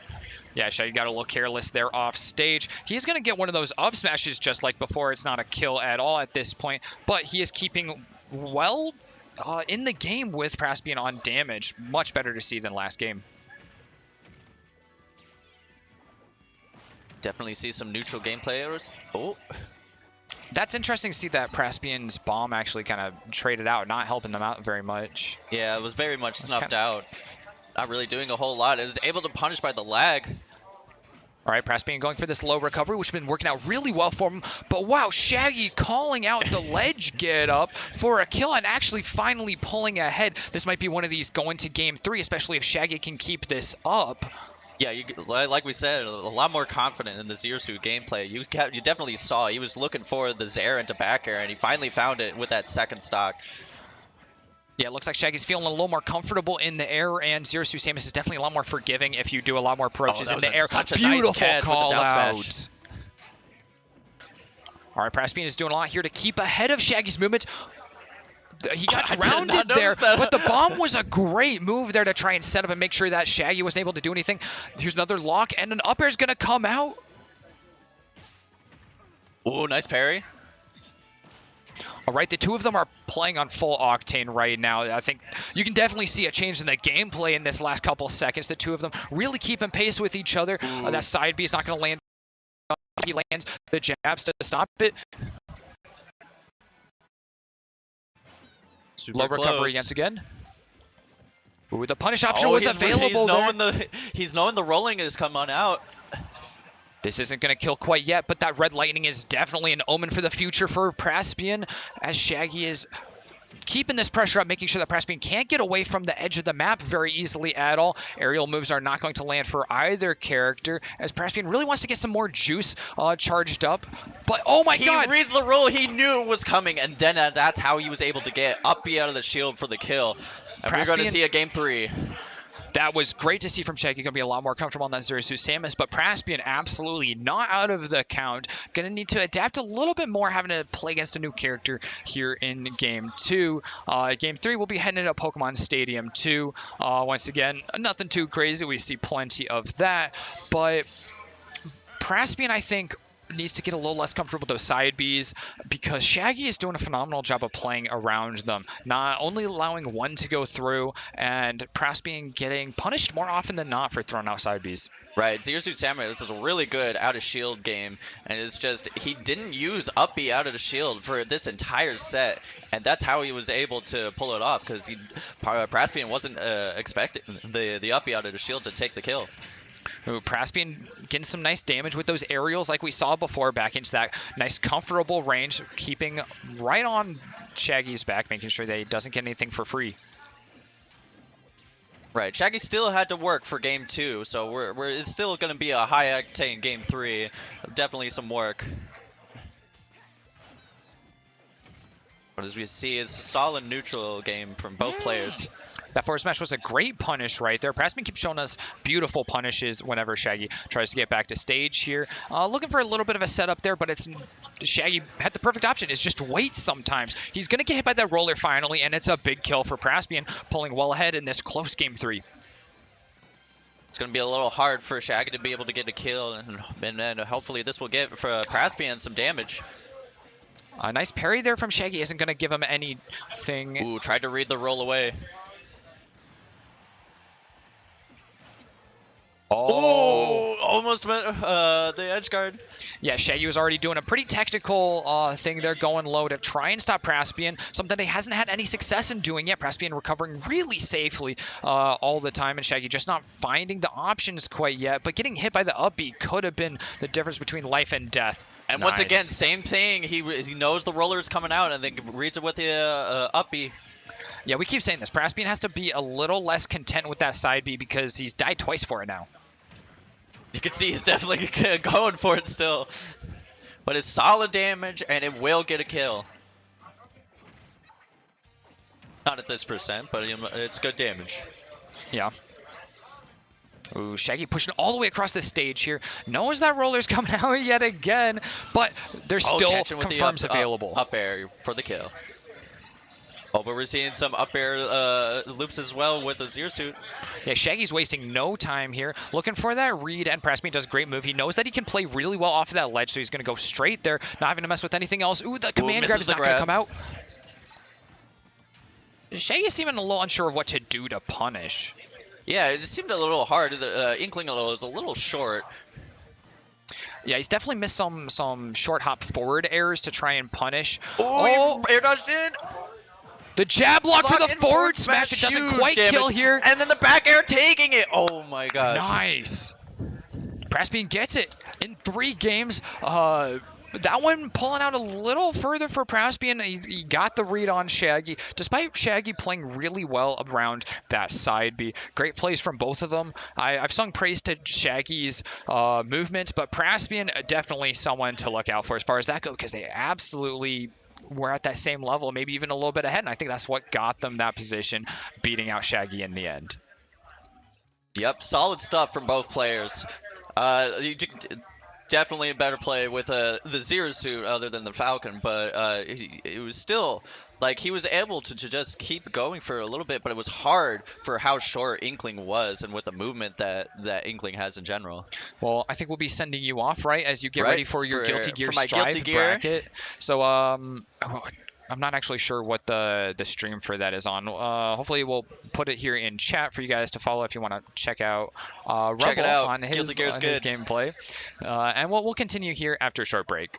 Yeah, Shaggy got a little careless there off stage. He's going to get one of those up smashes just like before. It's not a kill at all at this point, but he is keeping well in the game with Praspian on damage. Much better to see than last game. Definitely see some neutral game players. Oh, That's interesting to see that Praspian's bomb actually kind of traded out, not helping them out very much. yeah, it was very much snuffed out. Not really doing a whole lot. It was able to punish by the lag. All right, Praspian going for this low recovery, which has been working out really well for him. But wow, Shaggy calling out the ledge get up for a kill and actually finally pulling ahead. This might be one of these going to game 3, especially if Shaggy can keep this up. Yeah, like we said, a lot more confident in the Zero Suit gameplay. You definitely saw he was looking for the Zair into back air, and he finally found it with that second stock. Yeah, it looks like Shaggy's feeling a little more comfortable in the air, and Zero Suit Samus is definitely a lot more forgiving if you do a lot more approaches in the air. Such a Beautiful nice catch with the call down out. smash. All right, Praspian is doing a lot here to keep ahead of Shaggy's movement. He I got did grounded not there, notice that. but the bomb was a great move there to try and set up and make sure that Shaggy wasn't able to do anything. Here's another lock, and an up air is going to come out. Ooh, nice parry. All right, the two of them are playing on full octane right now. I think you can definitely see a change in the gameplay in this last couple of seconds. The two of them really keeping pace with each other. That side B is not going to land. He lands the jabs to stop it. Super Low recovery close. once again. Ooh, the punish option was available there. He's knowing the rolling is coming out. This isn't going to kill quite yet, but that red lightning is definitely an omen for the future for Praspian, as Shaggy is keeping this pressure up, making sure that Praspian can't get away from the edge of the map very easily at all. Aerial moves are not going to land for either character, as Praspian really wants to get some more juice charged up. But oh my god! He reads the roll, he knew it was coming, and then that's how he was able to get up B out of the shield for the kill. And we're going to see a game 3. That was great to see from Shaggy. Going to be a lot more comfortable on that Zero Suit Samus, but Praspian absolutely not out of the count. Going to need to adapt a little bit more, having to play against a new character here in Game 2. Game 3, we'll be heading into Pokemon Stadium 2. Once again, nothing too crazy. We see plenty of that, but Praspian, I think, needs to get a little less comfortable with those side Bs, because Shaggy is doing a phenomenal job of playing around them, not only allowing one to go through, and Praspian getting punished more often than not for throwing out side Bs. Right, Zero Suit Samurai, this is a really good out of shield game, and it's just he didn't use up B out of the shield for this entire set, and that's how he was able to pull it off, because Praspian wasn't expecting the up B out of the shield to take the kill. Ooh, Praspian getting some nice damage with those aerials like we saw before, back into that nice comfortable range, keeping right on Shaggy's back, making sure that he doesn't get anything for free. Right, Shaggy still had to work for game 2, so it's still going to be a high octane game 3. Definitely some work. But as we see, it's a solid neutral game from both players. That forward smash was a great punish right there. Praspian keeps showing us beautiful punishes whenever Shaggy tries to get back to stage here. Looking for a little bit of a setup there, but Shaggy had the perfect option, is just wait sometimes. He's going to get hit by that roller finally, and it's a big kill for Praspian, pulling well ahead in this close game 3. It's going to be a little hard for Shaggy to be able to get a kill, and then hopefully this will get for Praspian some damage. A nice parry there from Shaggy isn't going to give him anything. Ooh, tried to read the roll away. Oh, almost went the edge guard. Yeah, Shaggy was already doing a pretty technical thing there, going low to try and stop Praspian, something he hasn't had any success in doing yet. Praspian recovering really safely all the time, and Shaggy just not finding the options quite yet, but getting hit by the up B could have been the difference between life and death. And nice. Once again, same thing. He knows the roller is coming out and then reads it with the up B. Yeah, we keep saying this. Praspian has to be a little less content with that side B because he's died twice for it now. You can see he's definitely going for it still. But it's solid damage, and it will get a kill. Not at this percent, but it's good damage. Yeah. Ooh, Shaggy pushing all the way across the stage here. Knows that roller's coming out yet again, but there's still catching with confirms the available. Up air for the kill. Oh, but we're seeing some up air loops as well with the Zero Suit. Yeah, Shaggy's wasting no time here, looking for that read, and Praspian does a great move. He knows that he can play really well off of that ledge, so he's going to go straight there, not having to mess with anything else. Ooh, the command grab is not going to come out. Shaggy's even a little unsure of what to do to punish. Yeah, it seemed a little hard. The Inkling was a little short. Yeah, he's definitely missed some short hop forward errors to try and punish. Oh, air dodged in. The jab block to the forward smash. It doesn't quite kill here. And then the back air taking it. Oh my gosh. Nice. Praspian gets it in 3 games. That one pulling out a little further for Praspian. He got the read on Shaggy, despite Shaggy playing really well around that side B. Great plays from both of them. I've sung praise to Shaggy's movement, but Praspian definitely someone to look out for as far as that goes, because they absolutely were at that same level, maybe even a little bit ahead, and I think that's what got them that position, beating out Shaggy in the end. Yep, solid stuff from both players. Definitely a better play with the Zero Suit other than the Falcon, but it was still, like, he was able to just keep going for a little bit, but it was hard for how short Inkling was and with the movement that Inkling has in general. Well, I think we'll be sending you off, right, as you get ready for your Guilty Gear my Strive Guilty Gear bracket. So, I'm not actually sure what the stream for that is on. Hopefully we'll put it here in chat for you guys to follow if you want to check out Rumble on his gameplay. And we'll continue here after a short break.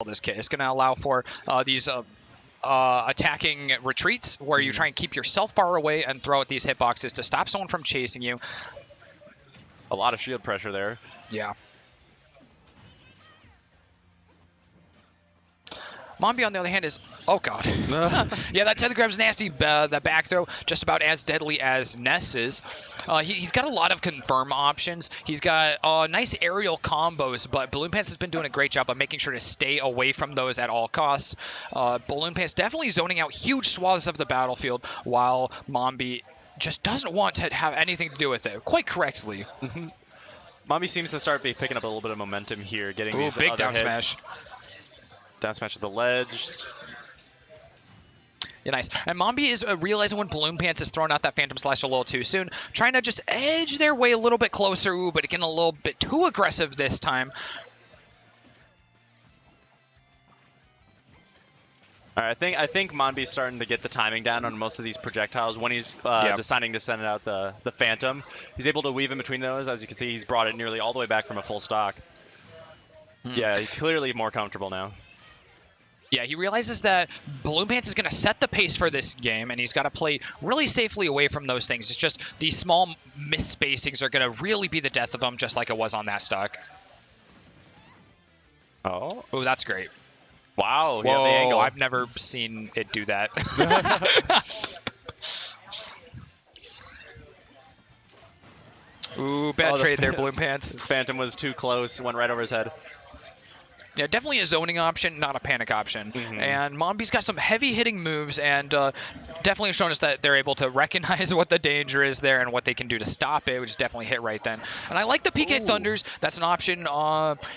this kit. It's going to allow for these attacking retreats where you try and keep yourself far away and throw out these hitboxes to stop someone from chasing you. A lot of shield pressure there. Yeah. Mombi, on the other hand, is... Oh, God. Yeah, that tether grab's nasty. The back throw, just about as deadly as Ness's. He's got a lot of confirm options. He's got nice aerial combos, but Balloon Pants has been doing a great job of making sure to stay away from those at all costs. Balloon Pants definitely zoning out huge swaths of the battlefield, while Mombi just doesn't want to have anything to do with it, quite correctly. Mombi seems to start picking up a little bit of momentum here, getting these big other down hits. smash. Down smash to the ledge. Yeah, nice. And Mombi is realizing when Balloon Pants is throwing out that Phantom Slash a little too soon, trying to just edge their way a little bit closer, but getting a little bit too aggressive this time. All right, I think Mombi's starting to get the timing down on most of these projectiles when he's deciding to send out the Phantom. He's able to weave in between those. As you can see, he's brought it nearly all the way back from a full stock. Yeah, he's clearly more comfortable now. Yeah, he realizes that Balloon Pants is going to set the pace for this game, and he's got to play really safely away from those things. It's just these small misspacings are going to really be the death of him, just like it was on that stock. Oh, that's great. Wow, Whoa, yeah, the angle. I've never seen it do that. Ooh, bad trade there, Balloon Pants. Phantom was too close, went right over his head. Yeah, definitely a zoning option, not a panic option. And Mombi's got some heavy-hitting moves, and definitely shown us that they're able to recognize what the danger is there and what they can do to stop it, which is definitely hit right then. And I like the PK Thunders. That's an option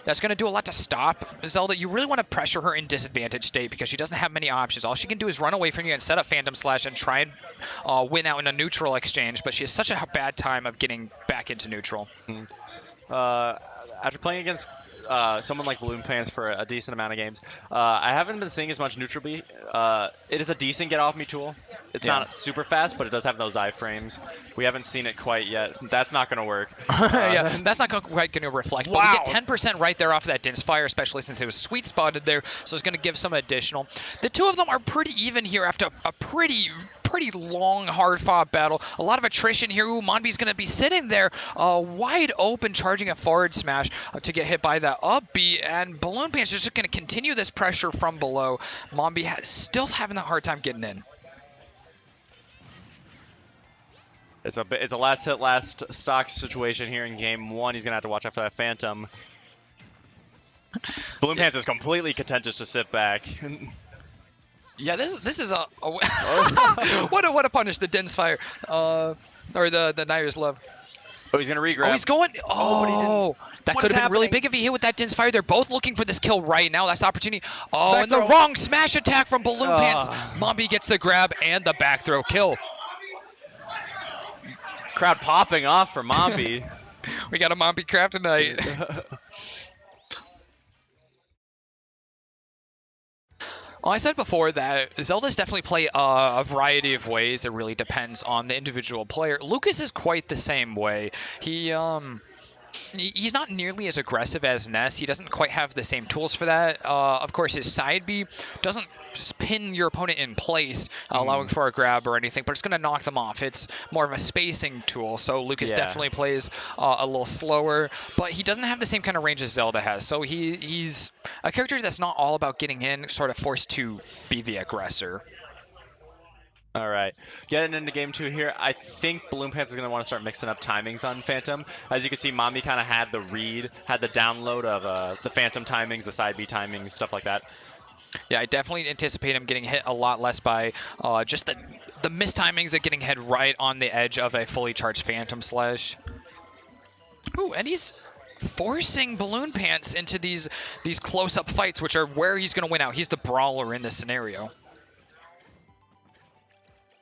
that's going to do a lot to stop Zelda. You really want to pressure her in disadvantaged state because she doesn't have many options. All she can do is run away from you and set up Phantom Slash and try and win out in a neutral exchange, but she has such a bad time of getting back into neutral. After playing against someone like Balloon Pants for a decent amount of games, I haven't been seeing as much neutral B. It is a decent get off me tool. It's not super fast, but it does have those iframes. We haven't seen it quite yet. That's not going to work. Yeah, that's not quite going to reflect. But we get 10% right there off of that Din's Fire, especially since it was sweet spotted there, so it's going to give some additional. The two of them are pretty even here after a pretty long, hard-fought battle. A lot of attrition here. Ooh, Mombi's going to be sitting there wide open, charging a forward smash to get hit by that up B, and Balloon Pants is just going to continue this pressure from below. Mombi still having a hard time getting in. It's a last hit, last stock situation here in game one. He's going to have to watch out for that Phantom. Balloon Pants is completely content just to sit back. Yeah, this is a what a punish, the Din's Fire or the Nair's Love. Oh, he's gonna regrab. Oh, he's going. Oh, that could have been really big if he hit with that Din's Fire. They're both looking for this kill right now. That's the opportunity. Oh, back and the wrong smash attack from Balloon Pants. Mombi gets the grab and the back throw kill. Crowd popping off for Mombi. We got a Mombi crap tonight. Well, I said before that Zeldas definitely play a variety of ways. It really depends on the individual player. Lucas is quite the same way. He's not nearly as aggressive as Ness. He doesn't quite have the same tools for that. Of course, his side B doesn't just pin your opponent in place, allowing for a grab or anything, but it's going to knock them off. It's more of a spacing tool, so Lucas definitely plays a little slower, but he doesn't have the same kind of range as Zelda has. So he's a character that's not all about getting in, sort of forced to be the aggressor. All right, getting into game two here. I think Balloon Pants is going to want to start mixing up timings on Phantom. As you can see, Mombi kind of had the read, had the download of the Phantom timings, the side B timings, stuff like that. Yeah, I definitely anticipate him getting hit a lot less by just the mistimings of getting hit right on the edge of a fully charged Phantom Slash. Ooh, and he's forcing Balloon Pants into these close-up fights, which are where he's going to win out. He's the brawler in this scenario.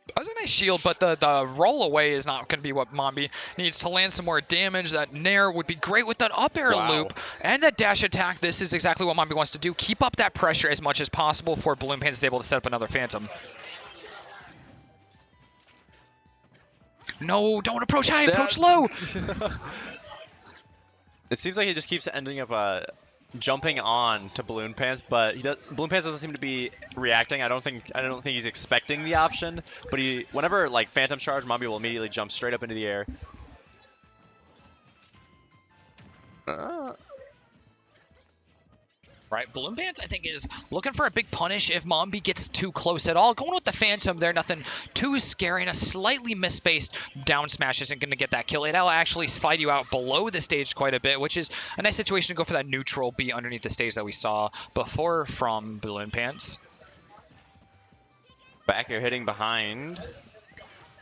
That was a nice shield, but the roll away is not going to be what Mombi needs to land some more damage. That Nair would be great with that up air loop and that dash attack. This is exactly what Mombi wants to do. Keep up that pressure as much as possible before Balloon Pants is able to set up another Phantom. No, don't approach high, approach low. It seems like he just keeps ending up jumping on to Balloon Pants, but Balloon Pants doesn't seem to be reacting. I don't think he's expecting the option, but whenever like Phantom Charge, Mambi will immediately jump straight up into the air. Right, Balloon Pants, I think, is looking for a big punish if Mambi gets too close at all. Going with the Phantom there, nothing too scary, and a slightly misspaced down smash isn't going to get that kill. It'll actually slide you out below the stage quite a bit, which is a nice situation to go for that neutral B underneath the stage that we saw before from Balloon Pants. Back air hitting behind.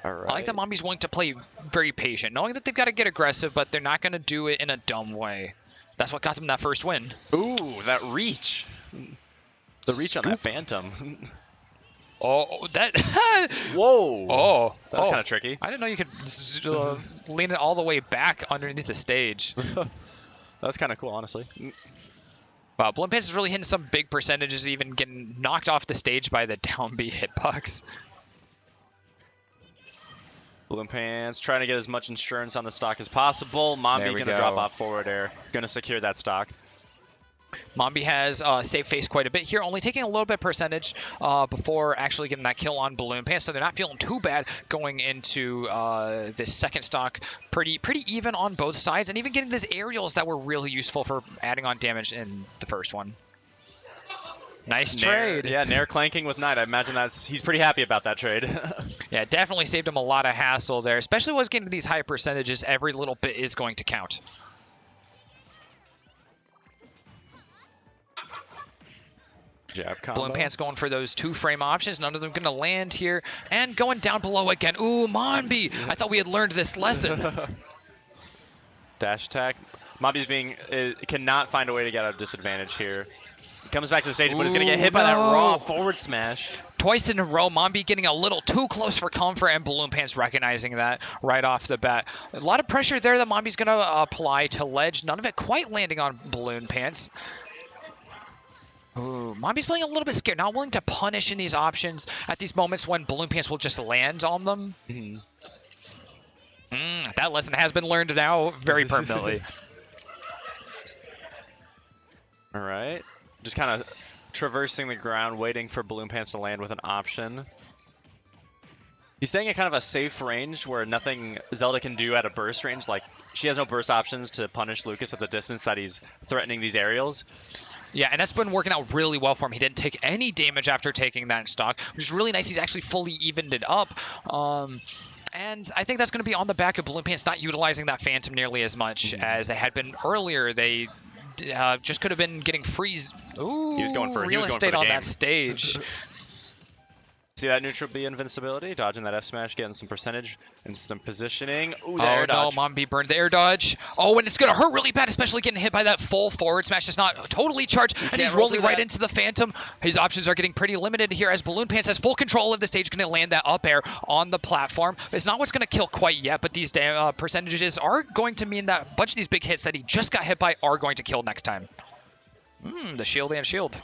All right. I like that Mambi's willing to play very patient, knowing that they've got to get aggressive, but they're not going to do it in a dumb way. That's what got them that first win. Ooh, that reach. The reach on that Phantom. Oh, that... Whoa. Oh. That was kind of tricky. I didn't know you could lean it all the way back underneath the stage. That was kind of cool, honestly. Wow, Balloon Pants is really hitting some big percentages, even getting knocked off the stage by the down B hitbox. Balloon Pants trying to get as much insurance on the stock as possible. Mambi going to drop off forward air. Going to secure that stock. Mambi has saved face quite a bit here, only taking a little bit percentage before actually getting that kill on Balloon Pants, so they're not feeling too bad going into this second stock. Pretty even on both sides, and even getting these aerials that were really useful for adding on damage in the first one. Nice trade. Yeah, Nair clanking with Knight. I imagine he's pretty happy about that trade. Yeah, definitely saved him a lot of hassle there, especially when he's getting to these high percentages. Every little bit is going to count. Jab combo. Balloon Pants going for those 2-frame options. None of them going to land here. And going down below again. Ooh, Mambi. I thought we had learned this lesson. Dash attack. Mambi's cannot find a way to get out of disadvantage here. Comes back to the stage, but he's going to get hit by that raw forward smash. Twice in a row, Mambi getting a little too close for comfort, and Balloon Pants recognizing that right off the bat. A lot of pressure there that Mambi's going to apply to ledge. None of it quite landing on Balloon Pants. Ooh, Mambi's playing a little bit scared, not willing to punish in these options at these moments when Balloon Pants will just land on them. That lesson has been learned now very permanently. All right. Just kind of traversing the ground, waiting for Balloon Pants to land with an option. He's staying in kind of a safe range where nothing Zelda can do at a burst range. Like, she has no burst options to punish Lucas at the distance that he's threatening these aerials. Yeah, and that's been working out really well for him. He didn't take any damage after taking that stock, which is really nice. He's actually fully evened it up. And I think that's going to be on the back of Balloon Pants not utilizing that Phantom nearly as much as they had been earlier. They just could have been getting freeze. Ooh, he was going for real estate on that stage. See that neutral B invincibility? Dodging that F smash, getting some percentage and some positioning. Ooh, the air air dodge. No, Mambi burned the air dodge. Oh, and it's going to hurt really bad, especially getting hit by that full forward smash. It's not totally charged, and he's rolling right into the Phantom. His options are getting pretty limited here as Balloon Pants has full control of the stage, going to land that up air on the platform. It's not what's going to kill quite yet, but these percentages are going to mean that a bunch of these big hits that he just got hit by are going to kill next time. The shield and shield.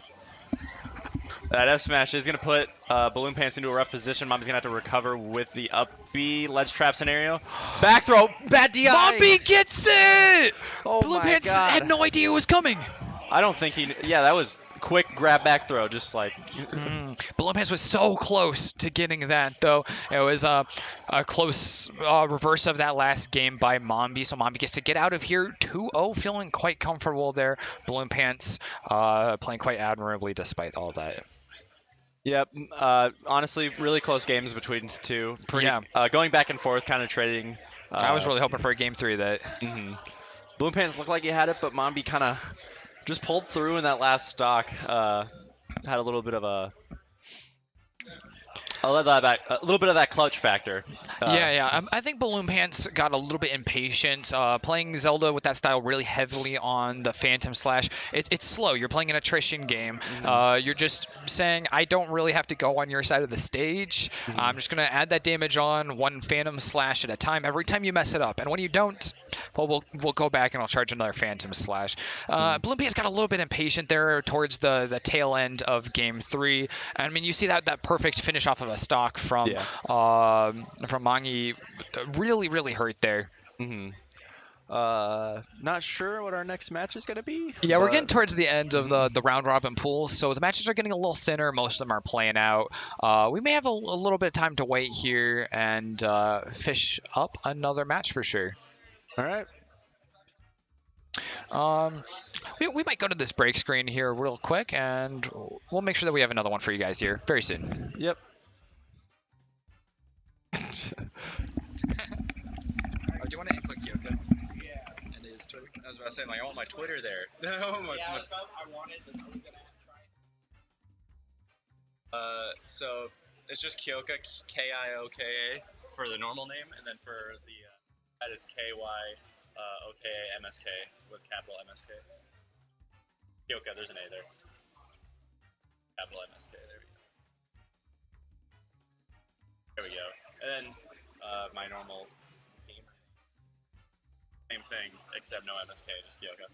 That F smash is going to put Balloon Pants into a rough position. Mambi's going to have to recover with the up B ledge trap scenario. Back throw, bad DI. Mambi gets it! Oh Balloon Pants had no idea it was coming. I don't think yeah, that was quick grab back throw, just like. Balloon Pants was so close to getting that, though. It was a close reverse of that last game by Mambi, so Mambi gets to get out of here 2-0, feeling quite comfortable there. Balloon Pants playing quite admirably despite all that. Yep, honestly, really close games between the two. Going back and forth, kind of trading. I was really hoping for a game 3 of that. Balloon Pants looked like he had it, but Mambi kind of just pulled through in that last stock. Had a little bit of a little bit of that clutch factor. I think Balloon Pants got a little bit impatient. Playing Zelda with that style really heavily on the Phantom Slash, it's slow. You're playing an attrition game. You're just saying, I don't really have to go on your side of the stage. I'm just going to add that damage on one Phantom Slash at a time every time you mess it up. And when you don't, well, we'll go back and I'll charge another Phantom Slash. Balloon Pants got a little bit impatient there towards the tail end of Game 3. I mean, you see that perfect finish off of a stock from Mangi really hurt there. Not sure what our next match is gonna be. Yeah, we're but- getting towards the end of the round robin pools, so the matches are getting a little thinner. Most of them are playing out. We may have a little bit of time to wait here and fish up another match for sure. All right. We might go to this break screen here real quick, and we'll make sure that we have another one for you guys here very soon. Yep. Do you want to input Kyoka? Yeah. And his Twitter? I was about to say, like, I want my Twitter there. I wanted, I was gonna try. So it's just Kyoka, K-I-O-K-A for the normal name, and then for the that is K-Y-O-K-A M-S-K with capital M-S-K. Kyoka, there's an A there. Capital M-S-K, there we go. There we go. And then my normal name. Same thing, except no MSK, just Kyoka.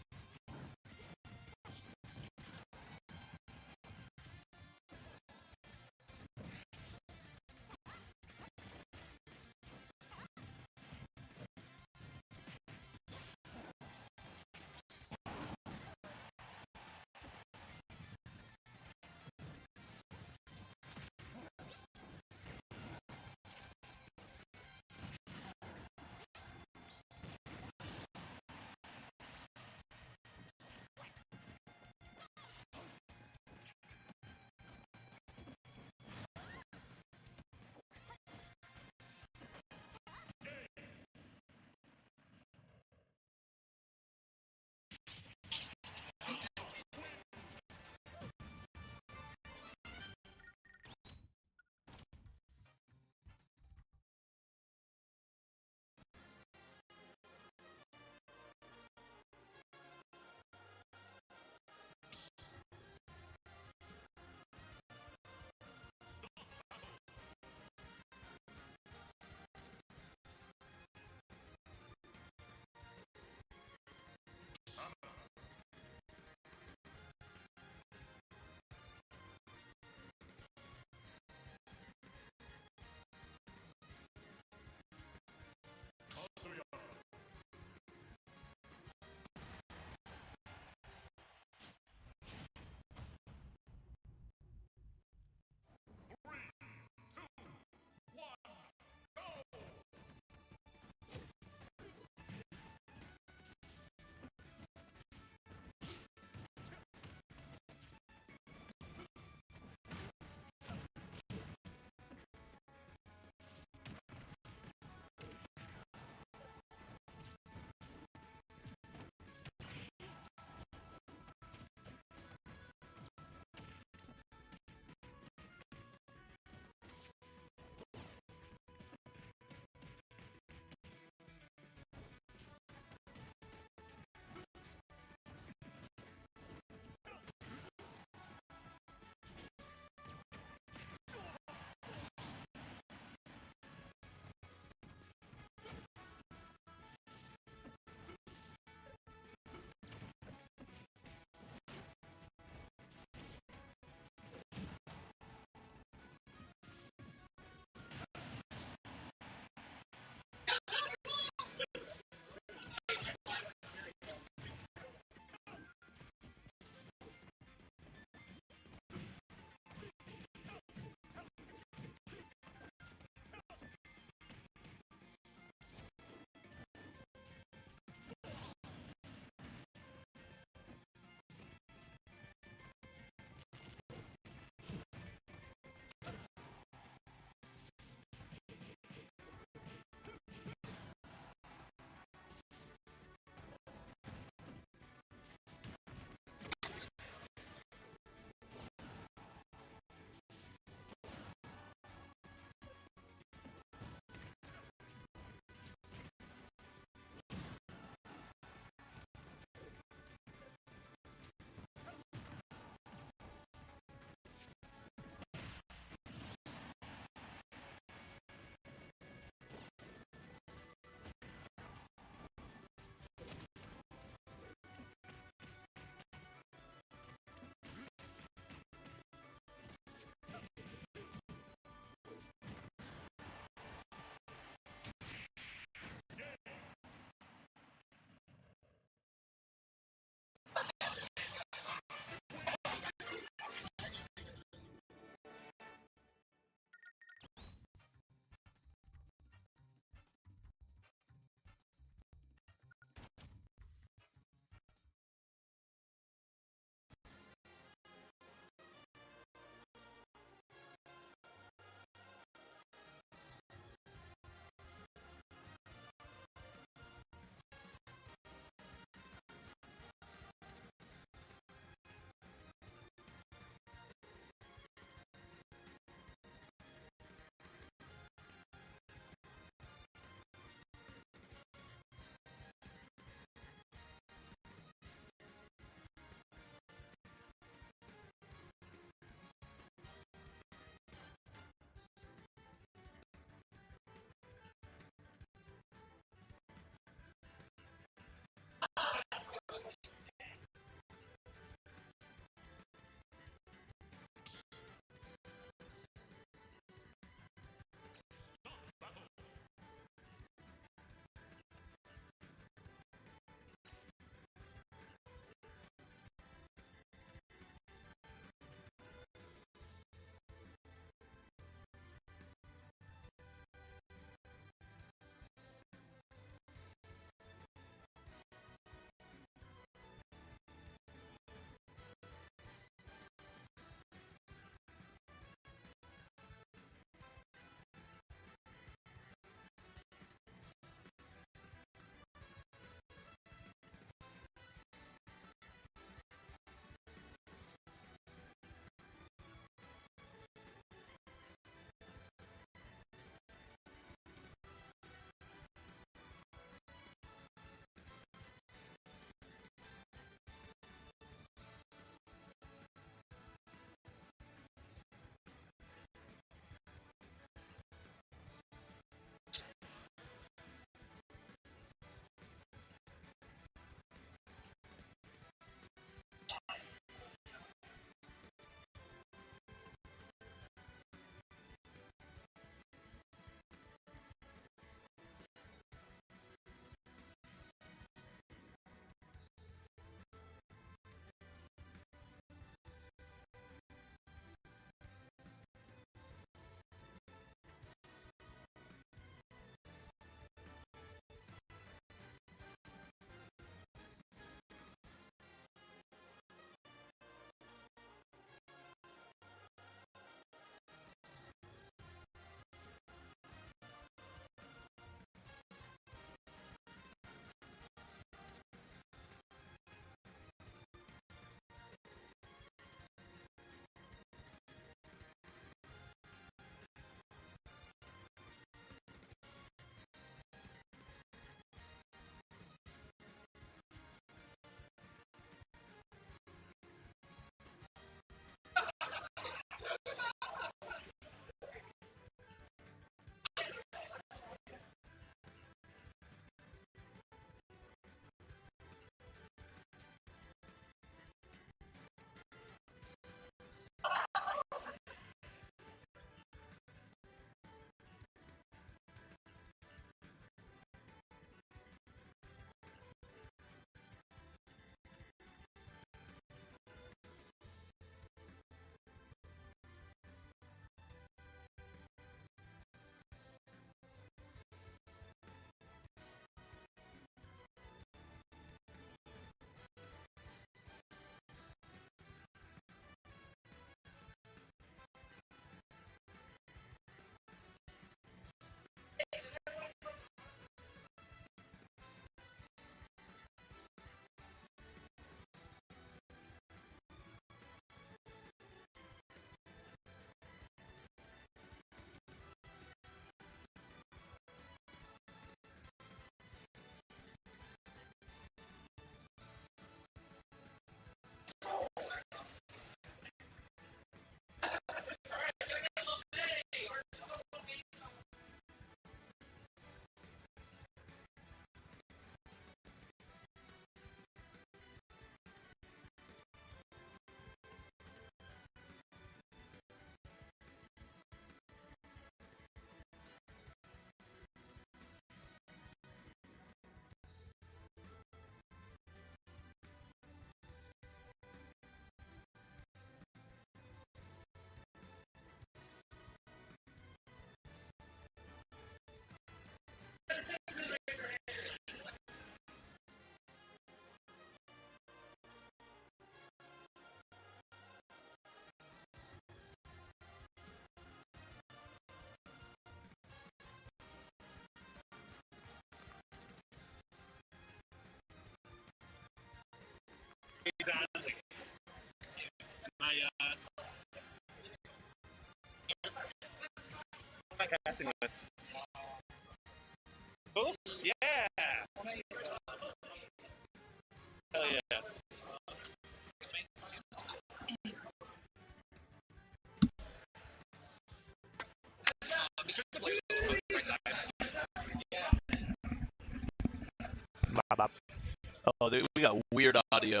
Oh, dude, we got weird audio.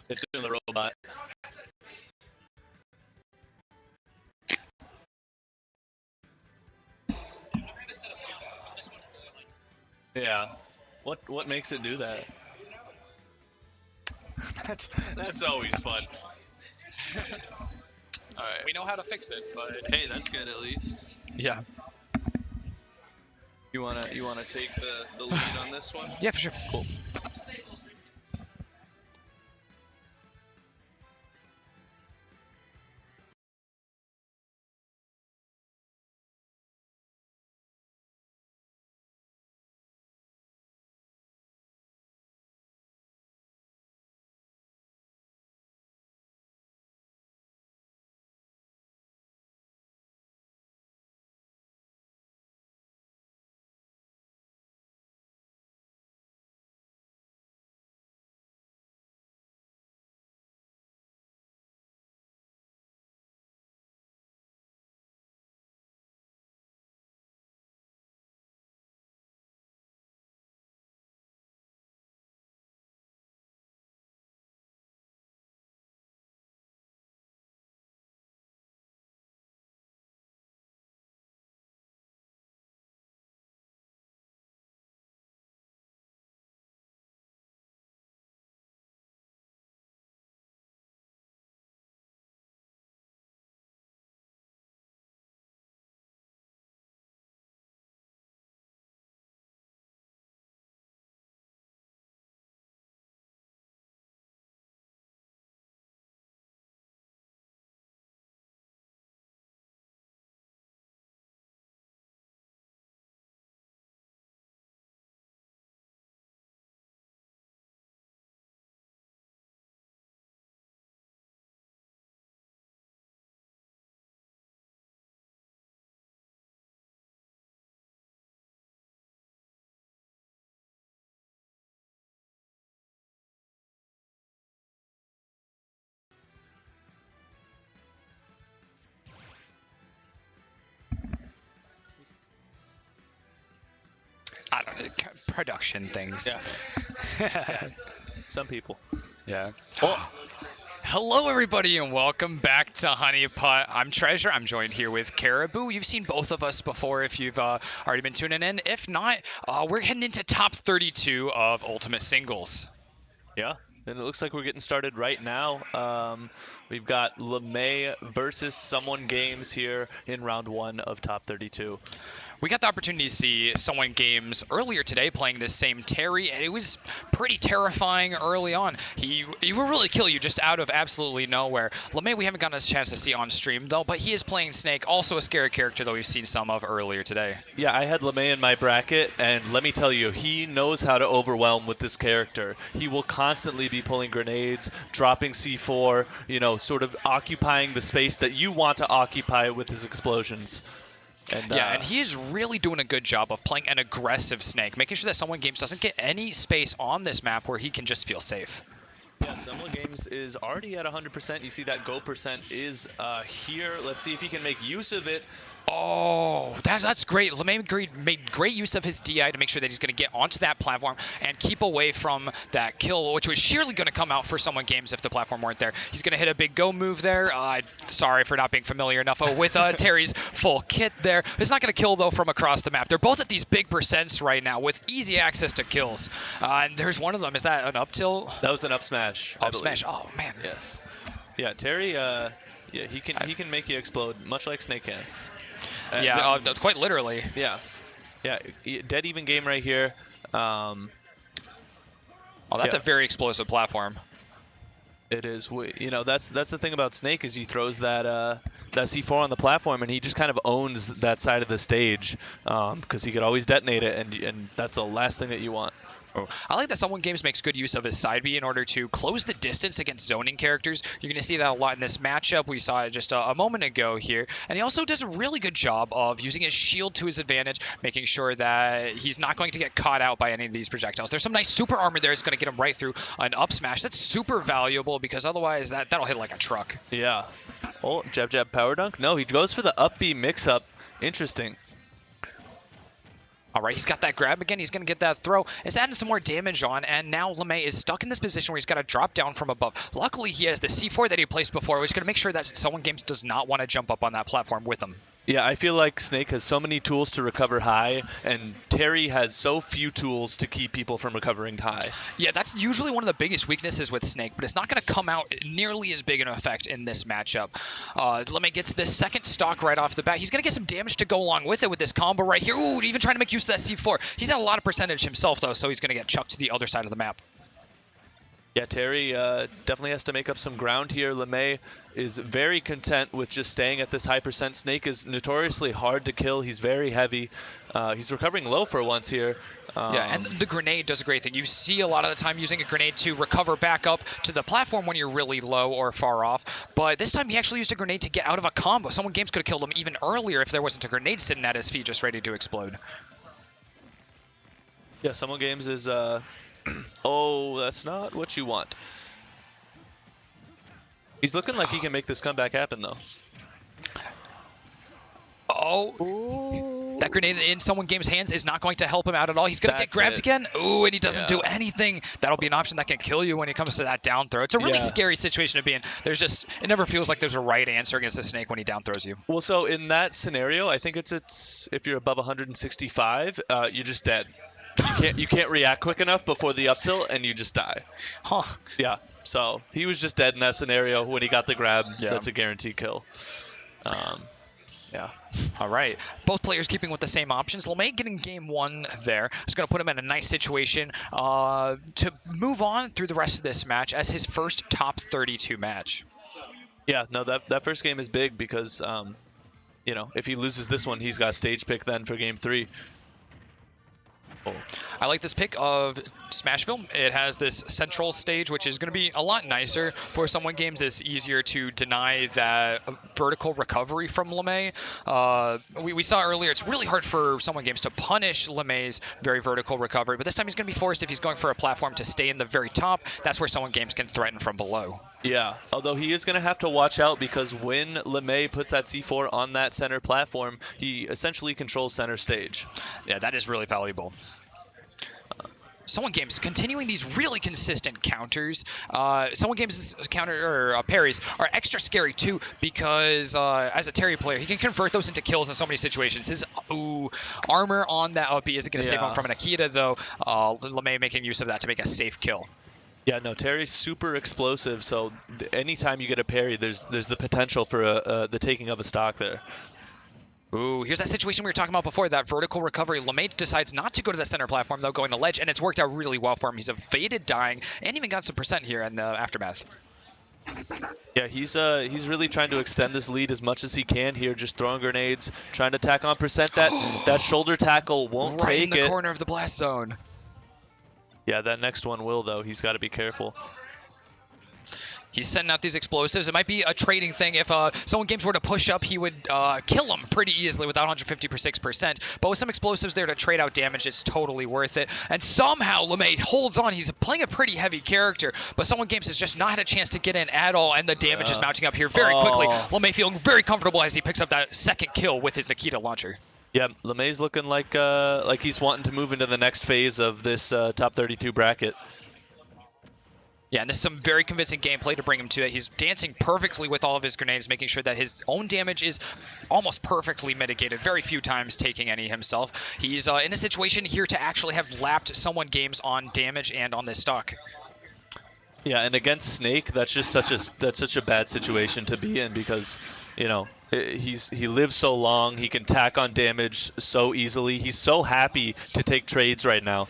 It's doing the robot. Yeah. What makes it do that? That's always fun. Alright. We know how to fix it, but Hey, that's good at least. yeah. You wanna take the lead on this one? Yeah, for sure. Cool. I don't know, production things. Yeah. Some people. Yeah. Oh. Hello, everybody, and welcome back to Honeypot. I'm Treasure. I'm joined here with Caribou. You've seen both of us before if you've already been tuning in. If not, we're heading into top 32 of Ultimate Singles. Yeah. And it looks like we're getting started right now. We've got LeMay versus Someone Games here in round 1 of top 32. We got the opportunity to see Someone Games earlier today playing this same Terry, and it was pretty terrifying early on. He will really kill you just out of absolutely nowhere. LeMay we haven't gotten a chance to see on stream, though, but he is playing Snake, also a scary character that we've seen some of earlier today. Yeah, I had LeMay in my bracket, and let me tell you, he knows how to overwhelm with this character. He will constantly be pulling grenades, dropping C4, you know, sort of occupying the space that you want to occupy with his explosions. And, yeah, and he is really doing a good job of playing an aggressive Snake, making sure that Someone Games doesn't get any space on this map where he can just feel safe. Yeah, Someone Games is already at 100%. You see that go percent is here. Let's see if he can make use of it. Oh, that's great. LeMay made great use of his DI to make sure that he's going to get onto that platform and keep away from that kill, which was surely going to come out for Someone Games if the platform weren't there. He's going to hit a big go move there. Sorry for not being familiar enough with Terry's full kit there. It's not going to kill, though, from across the map. They're both at these big percents right now with easy access to kills. And there's one of them. Is that an up tilt? That was an up smash. Up smash. Oh, man. Yes. Yeah, Terry, yeah, he can make you explode, much like Snake can. Yeah, quite literally. Yeah, dead even game right here. Oh, that's a very explosive platform. It is. You know, that's the thing about Snake is he throws that C4 on the platform and he just kind of owns that side of the stage because he could always detonate it and that's the last thing that you want. Oh, I like that Someone Games makes good use of his side B in order to close the distance against zoning characters. You're going to see that a lot in this matchup. We saw it just a moment ago here. And he also does a really good job of using his shield to his advantage, making sure that he's not going to get caught out by any of these projectiles. There's some nice super armor there that's going to get him right through an up smash. That's super valuable because otherwise that'll hit like a truck. Yeah. Oh, jab, jab, power dunk? No, he goes for the up B mix-up. Interesting. All right, he's got that grab again. He's going to get that throw. It's adding some more damage on, and now LeMay is stuck in this position where he's got to drop down from above. Luckily, he has the C4 that he placed before, which is going to make sure that Someone Games does not want to jump up on that platform with him. Yeah, I feel like Snake has so many tools to recover high, and Terry has so few tools to keep people from recovering high. Yeah, that's usually one of the biggest weaknesses with Snake, but it's not going to come out nearly as big an effect in this matchup. LeMay gets this second stock right off the bat. He's going to get some damage to go along with it with this combo right here. Ooh, even trying to make use of that C4. He's had a lot of percentage himself, though, so he's going to get chucked to the other side of the map. Yeah, Terry definitely has to make up some ground here. LeMay is very content with just staying at this high percent. Snake is notoriously hard to kill. He's very heavy. He's recovering low for once here. Yeah, and the grenade does a great thing. You see a lot of the time using a grenade to recover back up to the platform when you're really low or far off. But this time he actually used a grenade to get out of a combo. Someone Games could have killed him even earlier if there wasn't a grenade sitting at his feet just ready to explode. Yeah, Someone Games is... oh, that's not what you want. He's looking like he can make this comeback happen, though. Oh, ooh. That grenade in Someone Games' hands is not going to help him out at all. He's going to get grabbed again. Ooh, and he doesn't do anything. That'll be an option that can kill you when it comes to that down throw. It's a really scary situation to be in. There's just, it never feels like there's a right answer against a Snake when he down throws you. Well, so in that scenario, I think it's if you're above 165, you're just dead. You can't react quick enough before the up tilt, and you just die. Huh. Yeah, so he was just dead in that scenario. When he got the grab, that's a guaranteed kill. Yeah. All right. Both players keeping with the same options. LeMay getting game one there. It's going to put him in a nice situation to move on through the rest of this match as his first top 32 match. Yeah, no, that first game is big because, you know, if he loses this one, he's got stage pick then for game 3. I like this pick of Smashville. It has this central stage, which is going to be a lot nicer. For Someone Games, it's easier to deny that vertical recovery from LeMay. We saw earlier, it's really hard for Someone Games to punish LeMay's very vertical recovery, but this time he's going to be forced, if he's going for a platform, to stay in the very top. That's where Someone Games can threaten from below. Yeah, although he is going to have to watch out because when LeMay puts that C4 on that center platform, he essentially controls center stage. Yeah, that is really valuable. Someone Games continuing these really consistent counters. Someone Games' counter or parries are extra scary too because as a Terry player, he can convert those into kills in so many situations. His armor on that up B isn't going to save him from an Akita though. LeMay making use of that to make a safe kill. Yeah, no, Terry's super explosive, so anytime you get a parry, there's the potential for the taking of a stock there. Ooh, here's that situation we were talking about before, that vertical recovery. LeMay decides not to go to the center platform, though, going to ledge, and it's worked out really well for him. He's evaded dying, and even got some percent here in the aftermath. Yeah, he's really trying to extend this lead as much as he can here, just throwing grenades, trying to tack on percent. That shoulder tackle won't right take in the corner of the blast zone. Yeah, that next one will, though. He's got to be careful. He's sending out these explosives. It might be a trading thing. If Someone Games were to push up, he would kill him pretty easily without 156%. But with some explosives there to trade out damage, it's totally worth it. And somehow LeMay holds on. He's playing a pretty heavy character, but Someone Games has just not had a chance to get in at all, and the damage is mounting up here very quickly. LeMay feeling very comfortable as he picks up that second kill with his Nikita launcher. Yeah, LeMay's looking like he's wanting to move into the next phase of this top 32 bracket. Yeah, and this is some very convincing gameplay to bring him to it. He's dancing perfectly with all of his grenades, making sure that his own damage is almost perfectly mitigated. Very few times taking any himself. He's in a situation here to actually have lapped Someone Games on damage and on this stock. Yeah, and against Snake, that's just such a bad situation to be in because, you know, he lives so long. He can tack on damage so easily. He's so happy to take trades right now.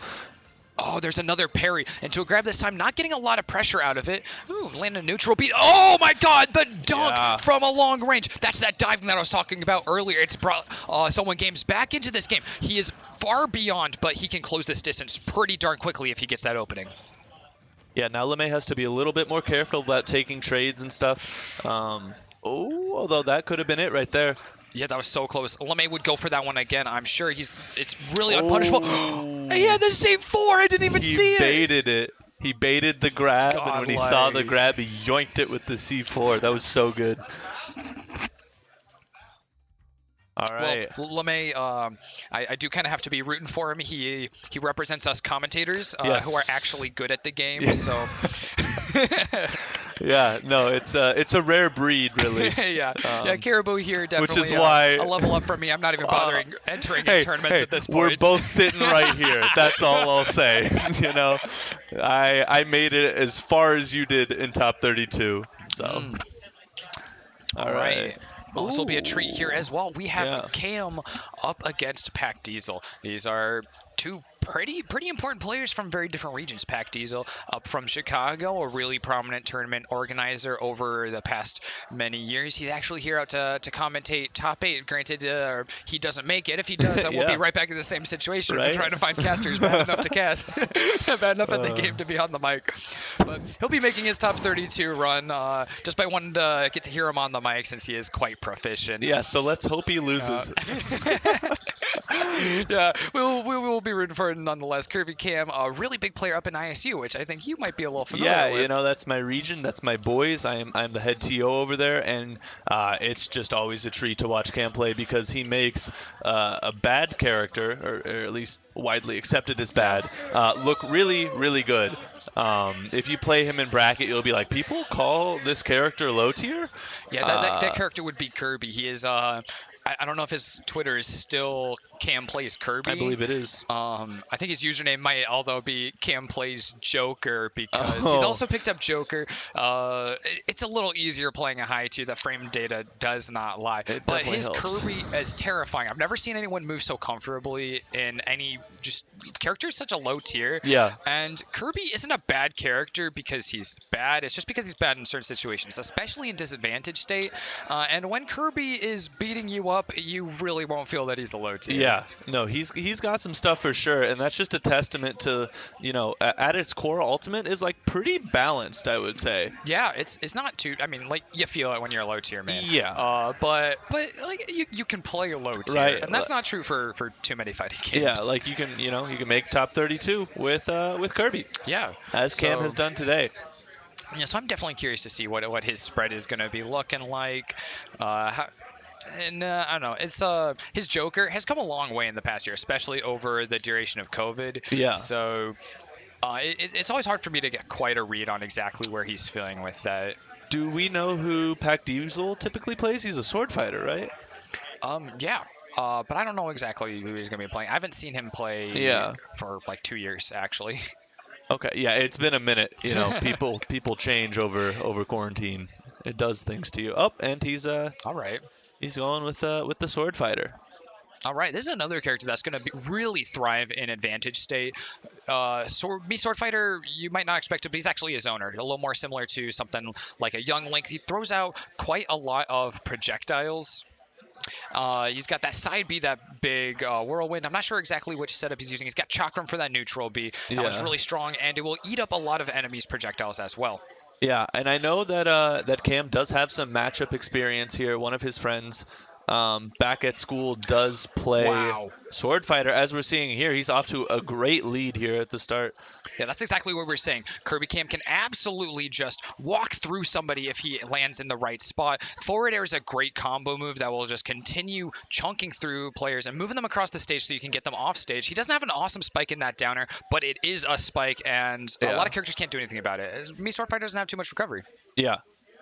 Oh, there's another parry into a grab this time, not getting a lot of pressure out of it. Ooh, landing a neutral beat. Oh my god, the dunk from a long range. That's that diving that I was talking about earlier. It's brought someone games back into this game. He is far beyond, but he can close this distance pretty darn quickly if he gets that opening. Yeah, now LeMay has to be a little bit more careful about taking trades and stuff. Although that could have been it right there. Yeah, that was so close. LeMay would go for that one again. I'm sure it's really unpunishable. He had the same 4. I didn't even see it. He baited it. He baited the grab, and when he saw the grab, he yoinked it with the C4. That was so good. All right. Well, LeMay, I do kind of have to be rooting for him. He represents us commentators who are actually good at the game. So. Yeah, no, it's a rare breed, really. Yeah, Caribou here definitely. Which is why a level up for me. I'm not even bothering entering in tournaments at this point. We're both sitting right here. That's all I'll say. You know, I made it as far as you did in top 32. So. All right. Well, this will be a treat here as well. We have Cam up against Pac Diesel. These are two pretty important players from very different regions. Pac Diesel up from Chicago, a really prominent tournament organizer over the past many years. He's actually here out to commentate top 8. Granted, he doesn't make it. If he does, then we'll be right back in the same situation. We're trying to find casters bad enough to cast, bad enough at the game to be on the mic. But he'll be making his top 32 run just by wanting to get to hear him on the mic since he is quite proficient. Yeah, so let's hope he loses. Yeah, we will be rooting for it nonetheless. Kirby Cam, a really big player up in ISU, which I think you might be a little familiar with. You know, that's my region. That's my boys. I'm the head TO over there, and it's just always a treat to watch Cam play because he makes a bad character, or at least widely accepted as bad, look really, really good. If you play him in bracket, you'll be like, people call this character low tier? Yeah, that character would be Kirby. He is... I don't know if his Twitter is still Cam Plays Kirby. I believe it is. I think his username might although be Cam Plays Joker because he's also picked up Joker. It's a little easier playing a high tier. The frame data does not lie. But his helps. Kirby is terrifying. I've never seen anyone move so comfortably in any character is such a low tier. Yeah. And Kirby isn't a bad character because he's bad. It's just because he's bad in certain situations, especially in disadvantage state. And when Kirby is beating you up, you really won't feel that he's a low tier. Yeah, no, he's got some stuff for sure, and that's just a testament to, you know, at its core, Ultimate is like pretty balanced, I would say. Yeah, it's not too. I mean, like you feel it when you're a low tier, man. Yeah. But like you can play a low tier, right, and that's not true for too many fighting games. Yeah, like you can make top 32 with Kirby. Yeah, as Cam has done today. Yeah, so I'm definitely curious to see what his spread is going to be looking like. And I don't know. It's his Joker has come a long way in the past year, especially over the duration of COVID. Yeah. So it's always hard for me to get quite a read on exactly where he's feeling with that. Do we know who Pac Diesel typically plays? He's a sword fighter, right? Yeah. But I don't know exactly who he's going to be playing. I haven't seen him play for like 2 years, actually. Okay. Yeah, it's been a minute. You know, people change over quarantine. It does things to you. Oh, and he's all right. He's going with the sword fighter. All right, this is another character that's going to really thrive in advantage state. Sword fighter, you might not expect it, but he's actually his owner. A little more similar to something like a young Link. He throws out quite a lot of projectiles. He's got that side B, that big whirlwind. I'm not sure exactly which setup he's using. He's got Chakram for that neutral B. That one's really strong, and it will eat up a lot of enemies' projectiles as well. Yeah, and I know that Cam does have some matchup experience here. One of his friends back at school does play sword fighter. As we're seeing here, he's off to a great lead here at the start. Yeah, that's exactly what we're saying. Kirby Cam can absolutely just walk through somebody if he lands in the right spot. Forward air is a great combo move that will just continue chunking through players and moving them across the stage so you can get them off stage. He doesn't have an awesome spike in that downer, but it is a spike, and a lot of characters can't do anything about it. Me Sword Fighter doesn't have too much recovery. Yeah.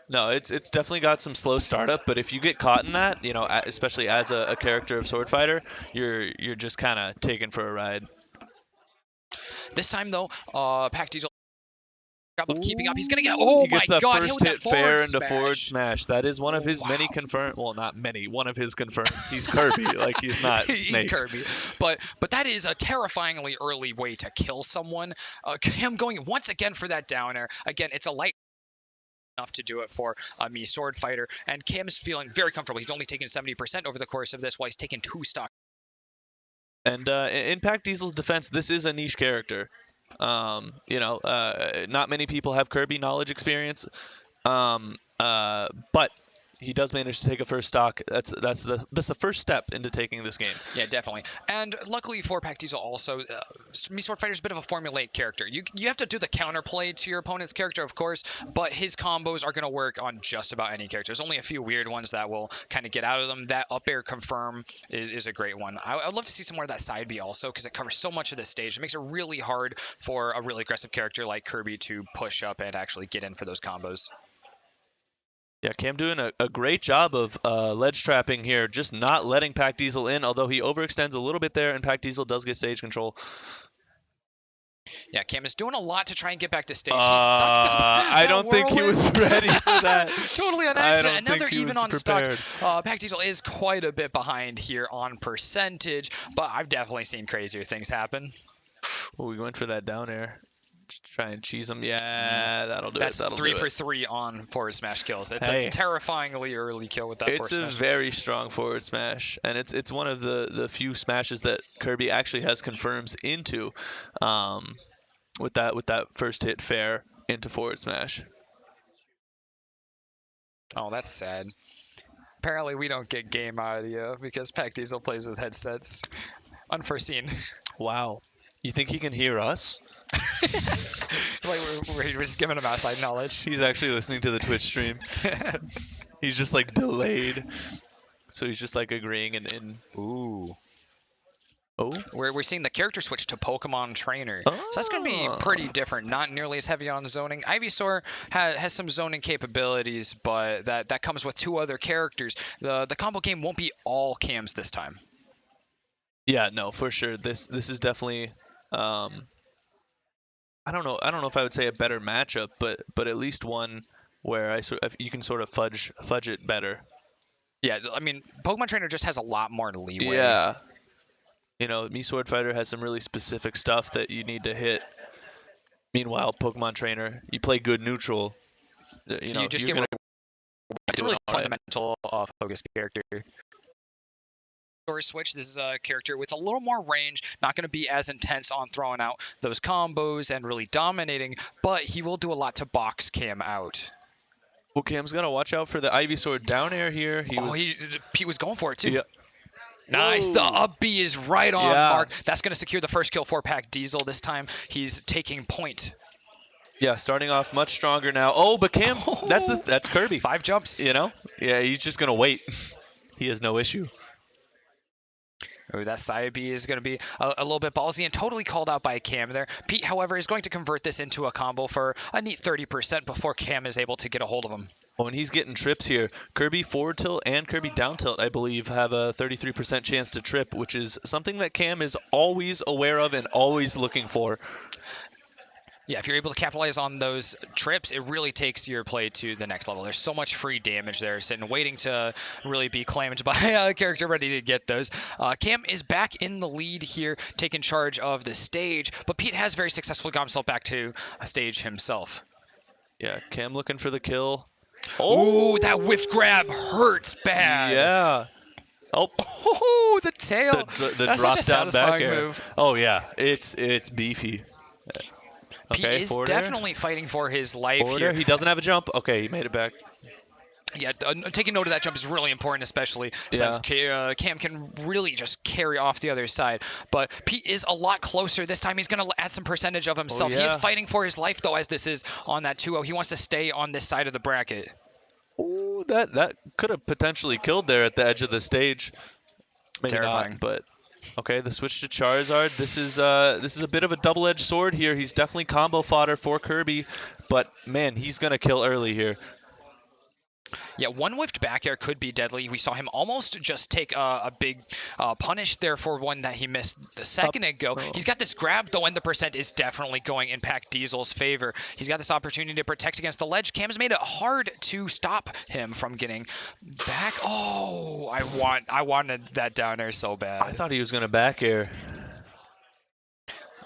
No, it's definitely got some slow startup, but if you get caught in that, you know, especially as a character of Sword Fighter, you're just kind of taken for a ride. This time, though, Pac Diesel of keeping up. He's gonna get. Oh he gets my that God! first Hit hit with that fair forward into forward smash. smash. That is one of his many Wow. confirmed. Well, not many. One of his confirms. He's Kirby. Like he's not He's Snake. Kirby, but that is a terrifyingly early way to kill someone. Cam going once again for that down air. Again, it's a light enough to do it for me, Sword Fighter, and Cam is feeling very comfortable. He's only taken 70% over the course of this, while he's taken 2 stock. And in Pac Diesel's defense, this is a niche character. Not many people have Kirby knowledge experience, but he does manage to take a first stock. That's the first step into taking this game. Yeah, definitely. And luckily for Pac Diesel also, me Sword Fighter's a bit of a formulaic character. You have to do the counterplay to your opponent's character, of course, but his combos are going to work on just about any character. There's only a few weird ones that will kind of get out of them. That up air confirm is a great one. I would love to see some more of that side B also, because it covers so much of this stage. It makes it really hard for a really aggressive character like Kirby to push up and actually get in for those combos. Yeah, Cam doing a great job of ledge trapping here, just not letting Pac Diesel in, although he overextends a little bit there, and Pac Diesel does get stage control. Yeah, Cam is doing a lot to try and get back to stage. He sucked at I don't think he was ready for that. Totally on I accident. don't Another think he even was on stocks. prepared. Pac Diesel is quite a bit behind here on percentage, but I've definitely seen crazier things happen. Oh, we went for that down air. Just try and cheese him. Yeah, that'll do That's it. That'll 3 do for it. 3 on forward smash kills. It's Hey. a terrifyingly early kill with that forward It's a smash. very strong forward smash, and it's one of the few smashes that Kirby actually has confirms into, with that first hit fair into forward smash. Oh, that's sad. Apparently we don't get game audio because Pac Diesel plays with headsets. Unforeseen. Wow, you think he can hear us? Like we're just giving him outside knowledge. He's actually listening to the Twitch stream. He's just like delayed, so he's just like agreeing and Ooh. oh. We're seeing the character switch to Pokemon Trainer. So that's going to be pretty different. Not nearly as heavy on zoning. Ivysaur has some zoning capabilities, but that comes with 2 other characters. The combo game won't be all Cams this time. Yeah, no, for sure. This is definitely I don't know if I would say a better matchup, but at least one where you can sort of fudge it better. Yeah, I mean, Pokemon Trainer just has a lot more leeway. Yeah. You know, me Sword Fighter has some really specific stuff that you need to hit. Meanwhile, Pokemon Trainer, you play good neutral. You just get it's a really fundamental focus character. Switch. This is a character with a little more range, not going to be as intense on throwing out those combos and really dominating, but he will do a lot to box Cam out. Well, Cam's got to watch out for the Ivysaur down air here. Pete was going for it too. Yeah. Nice. Whoa. The up B is right on Yeah. mark. That's going to secure the first kill for Pac Diesel. This time he's taking point. Yeah, starting off much stronger now. Oh, but Cam, that's Kirby. 5 jumps. You know? Yeah, he's just going to wait. He has no issue. Oh, that side B is going to be a little bit ballsy and totally called out by Cam there. Pete, however, is going to convert this into a combo for a neat 30% before Cam is able to get a hold of him. Oh, and he's getting trips here. Kirby forward tilt and Kirby down tilt, I believe, have a 33% chance to trip, which is something that Cam is always aware of and always looking for. Yeah, if you're able to capitalize on those trips, it really takes your play to the next level. There's so much free damage there, sitting waiting to really be claimed by a character ready to get those. Cam is back in the lead here, taking charge of the stage, but Pete has very successfully got himself back to a stage himself. Yeah, Cam looking for the kill. Oh, that whiff grab hurts bad. Yeah. Oh, the tail. The That's drop such a down back satisfying air. move. Oh yeah, it's beefy. Pete is forward air. definitely fighting for his life Forward here. air. He doesn't have a jump. Okay, he made it back. Yeah, taking note of that jump is really important, especially since Cam can really just carry off the other side. But Pete is a lot closer. This time he's going to add some percentage of himself. He is fighting for his life, though, as this is on that 2-0. He wants to stay on this side of the bracket. Oh, that could have potentially killed there at the edge of the stage. Maybe Terrifying. not, but okay, the switch to Charizard. This is a bit of a double-edged sword here. He's definitely combo fodder for Kirby, but man, he's gonna kill early here. Yeah, one whiffed back air could be deadly. We saw him almost just take a big punish there for one that he missed a second ago. He's got this grab, though, and the percent is definitely going in Pac Diesel's favor. He's got this opportunity to protect against the ledge. Cam's made it hard to stop him from getting back. Oh, I wanted that down air so bad. I thought he was going to back air.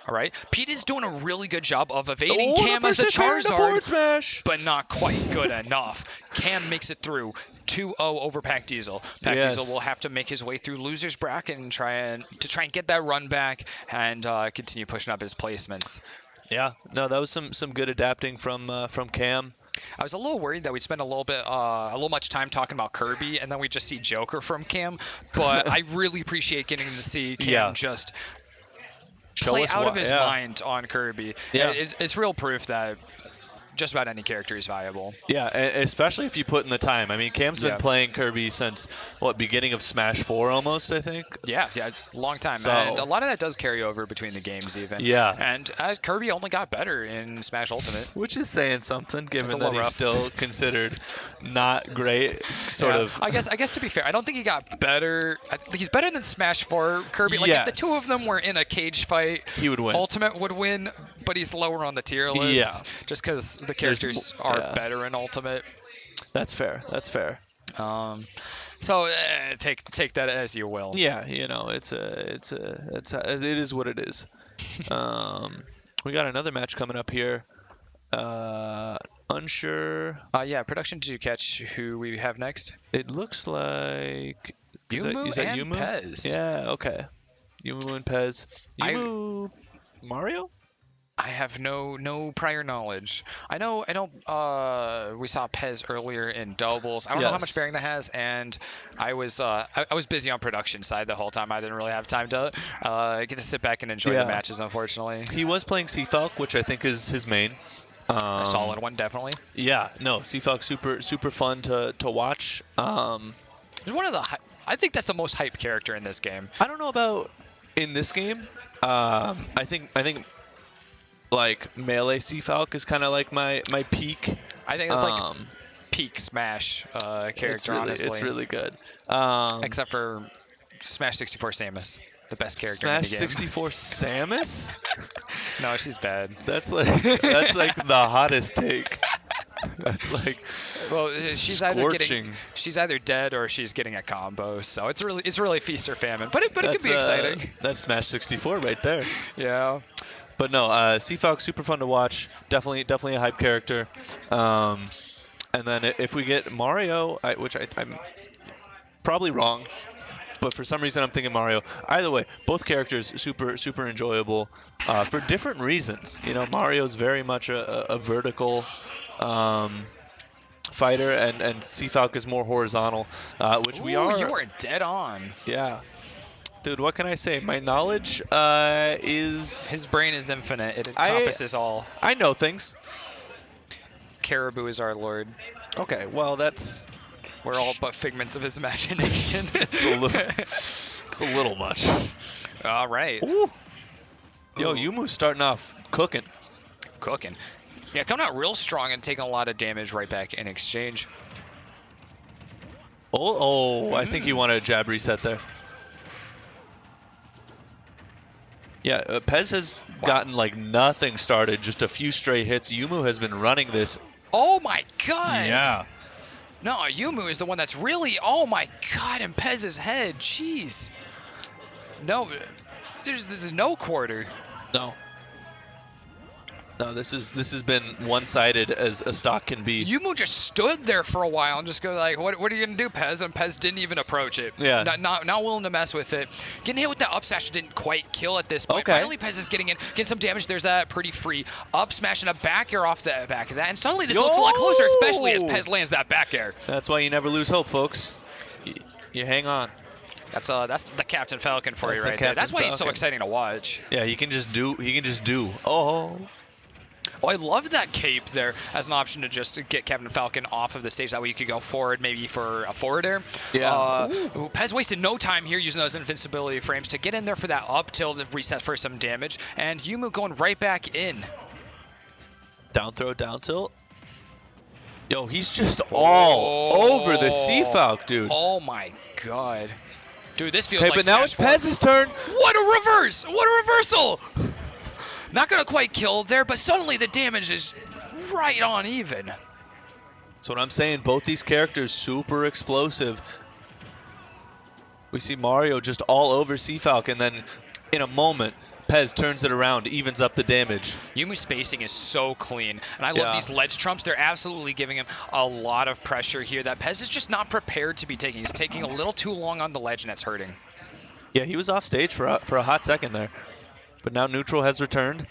All right, Pete is doing a really good job of evading Oh, Cam the as a first hit parry, the Charizard, forward smash. but not quite good enough. Cam makes it through 2-0 over Pac Diesel. Pac Diesel will have to make his way through losers bracket and try and get that run back and continue pushing up his placements. Yeah, no, that was some good adapting from Cam. I was a little worried that we'd spend a little much time talking about Kirby, and then we just see Joker from Cam. But I really appreciate getting to see Cam just play out of his mind on Kirby. Yeah. It's real proof that just about any character is viable. Yeah, especially if you put in the time. I mean, Cam's been playing Kirby since, beginning of Smash 4 almost, I think? Yeah, long time. So, and a lot of that does carry over between the games even. Yeah. And Kirby only got better in Smash Ultimate. Which is saying something, given that he's rough. still considered not great, sort of. I guess to be fair, I don't think he got better. He's better than Smash 4 Kirby. Like, if the two of them were in a cage fight, he would win. Ultimate would win, but he's lower on the tier list. Yeah. Just because the characters are better in Ultimate. That's fair. That's fair. So take that as you will. Yeah, it is what it is. We got another match coming up here. Unsure. Yeah, production, did you catch who we have next? It looks like Yumu is that and Yumu? Pez. Yeah, okay. Yumu and Pez. Yumu, Mario? I have no prior knowledge. I know we saw Pez earlier in doubles. I don't know how much bearing that has, and I was busy on production side the whole time. I didn't really have time to get to sit back and enjoy the matches, unfortunately. He was playing Seafalk, which I think is his main. A solid one, definitely. Yeah, no, Seafalk super fun to watch. He's one of the I think that's the most hyped character in this game. I don't know about in this game. I think like melee Seafalk is kind of like my peak. I think it's like peak Smash character, honestly. It's really good. Except for Smash 64 Samus, the best character in the game. Smash 64 Samus? No, she's bad. That's like the hottest take. That's like she's either dead or she's getting a combo. So it's really feast or famine. But it could be exciting. That's Smash 64 right there. Yeah. But no, Seafalk super fun to watch. Definitely a hype character. And then if we get Mario, which I'm probably wrong, but for some reason I'm thinking Mario. Either way, both characters super enjoyable for different reasons. Mario's very much a vertical fighter, and Seafalk is more horizontal, which we are. You are dead on. Yeah. Dude, what can I say? My knowledge is... His brain is infinite. It encompasses all. I know things. Caribou is our lord. Okay, well, that's... We're all but figments of his imagination. It's a little much. All right. Ooh. Yo, Yumu's starting off cooking. Yeah, coming out real strong and taking a lot of damage right back in exchange. I think he wanted a jab reset there. Yeah, Pez has gotten like nothing started, just a few stray hits. Yumu has been running this. Oh my god! Yeah. No, Yumu is the one that's really, oh my god, and Pez's head, jeez. No, there's no quarter. No, this has been one-sided as a stock can be. Yumu just stood there for a while and just go like, what are you gonna do, Pez? And Pez didn't even approach it. Yeah. Not willing to mess with it. Getting hit with that up smash didn't quite kill at this point. Okay. Finally, Pez is getting some damage. There's that pretty free up smash and a back air off the back of that. And suddenly this looks a lot closer, especially as Pez lands that back air. That's why you never lose hope, folks. You hang on. That's the Captain Falcon for you right there. That's why he's so exciting to watch. Yeah, he can just do. Oh, I love that cape there as an option to just get Captain Falcon off of the stage. That way you could go forward, maybe for a forward air. Yeah. Pez wasted no time here using those invincibility frames to get in there for that up tilt reset for some damage. And Yumu going right back in. Down throw, down tilt. Yo, he's just all over the Seafalk, dude. Oh my god. Dude, this feels Okay, like but now it's Pez's turn. What a reverse! What a reversal! Not gonna quite kill there, but suddenly the damage is right on even. That's what I'm saying. Both these characters super explosive. We see Mario just all over Seafalk, and then in a moment, Pez turns it around, evens up the damage. Yumu's spacing is so clean, and I love these ledge trumps. They're absolutely giving him a lot of pressure here that Pez is just not prepared to be taking. He's taking a little too long on the ledge, and it's hurting. Yeah, he was off stage for a hot second there. But now neutral has returned.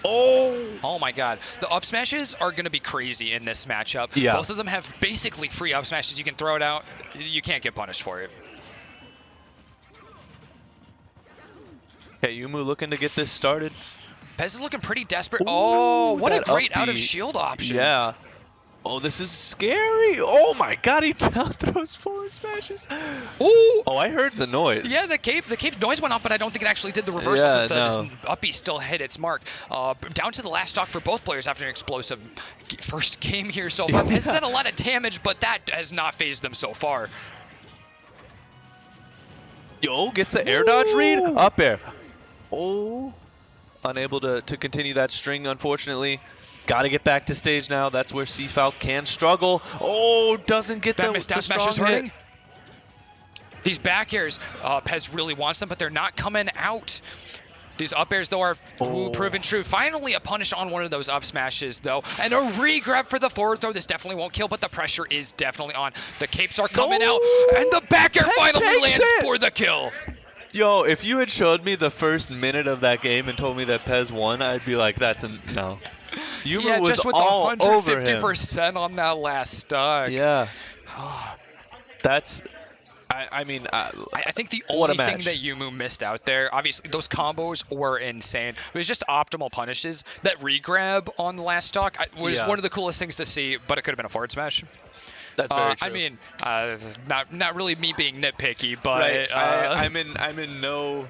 Oh my god. The up smashes are going to be crazy in this matchup. Yeah. Both of them have basically free up smashes. You can throw it out. You can't get punished for it. Okay, Yumu looking to get this started. Pez is looking pretty desperate. Ooh, Oh, what a that great up out of B. shield option. Yeah. Oh, this is scary. Oh my god, he down throws forward smashes. Ooh. Oh, I heard the noise. Yeah, the cape noise went off, but I don't think it actually did the reversal since no. this up B still hit its mark. Down to the last stock for both players after an explosive first game here so far. Pez done a lot of damage, but that has not phased them so far. Yo, gets the air dodge read. Up air. Oh, unable to continue that string, unfortunately. Got to get back to stage now. That's where Seafalk can struggle. Oh, doesn't get that the missed down smash strong is hurting. hit. These back airs, Pez really wants them, but they're not coming out. These up airs, though, are proven true. Finally, a punish on one of those up smashes, though. And a re-grab for the forward throw. This definitely won't kill, but the pressure is definitely on. The capes are coming out, and the back air finally lands for the kill. Yo, if you had showed me the first minute of that game and told me that Pez won, I'd be like, that's a no. Yumu Yeah, was just with all over him. 150% on that last stock. Yeah. That's... I mean, I think the what a only thing match. that Yumu missed out there, obviously, those combos were insane. It was just optimal punishes. That re-grab on the last stock was one of the coolest things to see, but it could have been a forward smash. That's very true. I mean, not really me being nitpicky, but right. I'm in no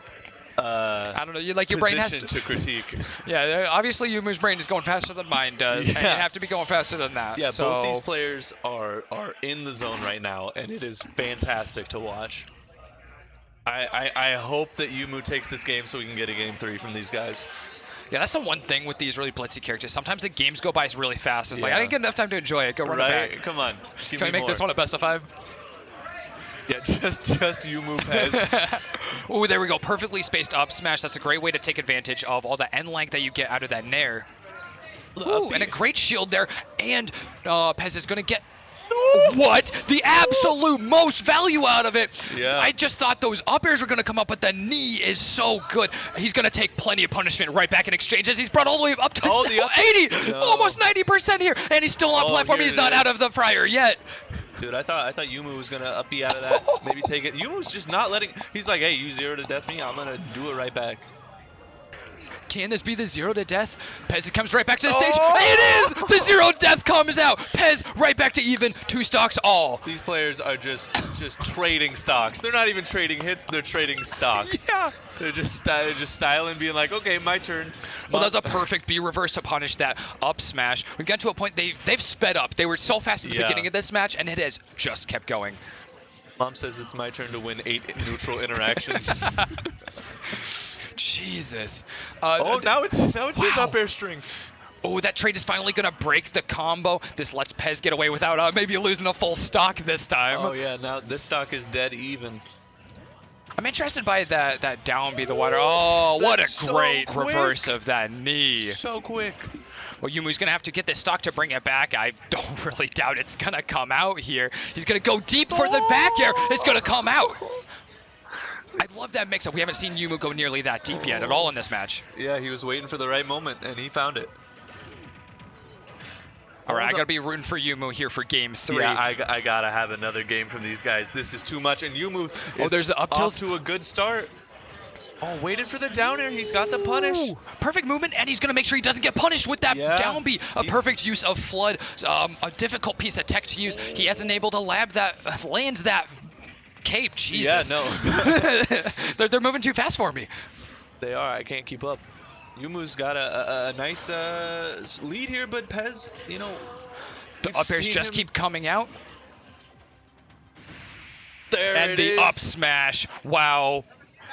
I don't know. Your brain has to critique. Yeah, obviously Yumu's brain is going faster than mine does, and you have to be going faster than that. Yeah, so. both these players are in the zone right now, and it is fantastic to watch. I hope that Yumu takes this game so we can get a game 3 from these guys. Yeah, that's the one thing with these really blitzy characters. Sometimes the games go by really fast. It's like, I didn't get enough time to enjoy it. Go run it back. Come on. Can we make this one a best of 5? Yeah, just Yumu Pez. Ooh, there we go. Perfectly spaced up smash. That's a great way to take advantage of all the end length that you get out of that nair. Ooh, and a great shield there. And Pez is going to get... What? The absolute most value out of it. Yeah. I just thought those up airs were going to come up, but the knee is so good. He's going to take plenty of punishment right back in exchange as he's brought all the way up to 80. No. Almost 90% here. And he's still on platform. He's not out of the fryer yet. Dude, I thought Yumu was gonna up B out of that, maybe take it. Yumu's just not letting. He's like, hey, you 0 to death me, I'm gonna do it right back. Can this be the 0 to death? Pez comes right back to the stage. It is! The 0 death comes out. Pez right back to even. 2 stocks all. These players are just trading stocks. They're not even trading hits. They're trading stocks. Yeah. They're just styling, being like, okay, my turn. Well, that was a perfect B reverse to punish that up smash. We've got to a point they've sped up. They were so fast at the beginning of this match, and it has just kept going. Mom says it's my turn to win 8 neutral interactions. Jesus. Now it's his up air string. Oh, that trade is finally going to break the combo. This lets Pez get away without maybe losing a full stock this time. Oh, yeah, now this stock is dead even. I'm interested by that down B the water. Oh, what a great quick. Reverse of that knee. So quick. Well, Yumu's going to have to get this stock to bring it back. I don't really doubt it's going to come out here. He's going to go deep for the back air. It's going to come out. I love that mix-up. We haven't seen Yumu go nearly that deep yet at all in this match. Yeah, he was waiting for the right moment, and he found it. All right, I got to be rooting for Yumu here for game 3. Yeah, I got to have another game from these guys. This is too much, and Yumu is there's the up tilt. off to a good start. Oh, waited for the down air. He's got the punish. Perfect movement, and he's going to make sure he doesn't get punished with that down B. A perfect use of Flood. A difficult piece of tech to use. He hasn't able to lands that cape. Jesus. Yeah, no. they're moving too fast for me. They are. I can't keep up. Yumu's got a nice lead here, but Pez, The up airs just keep coming out. There And it the is. up smash. Wow.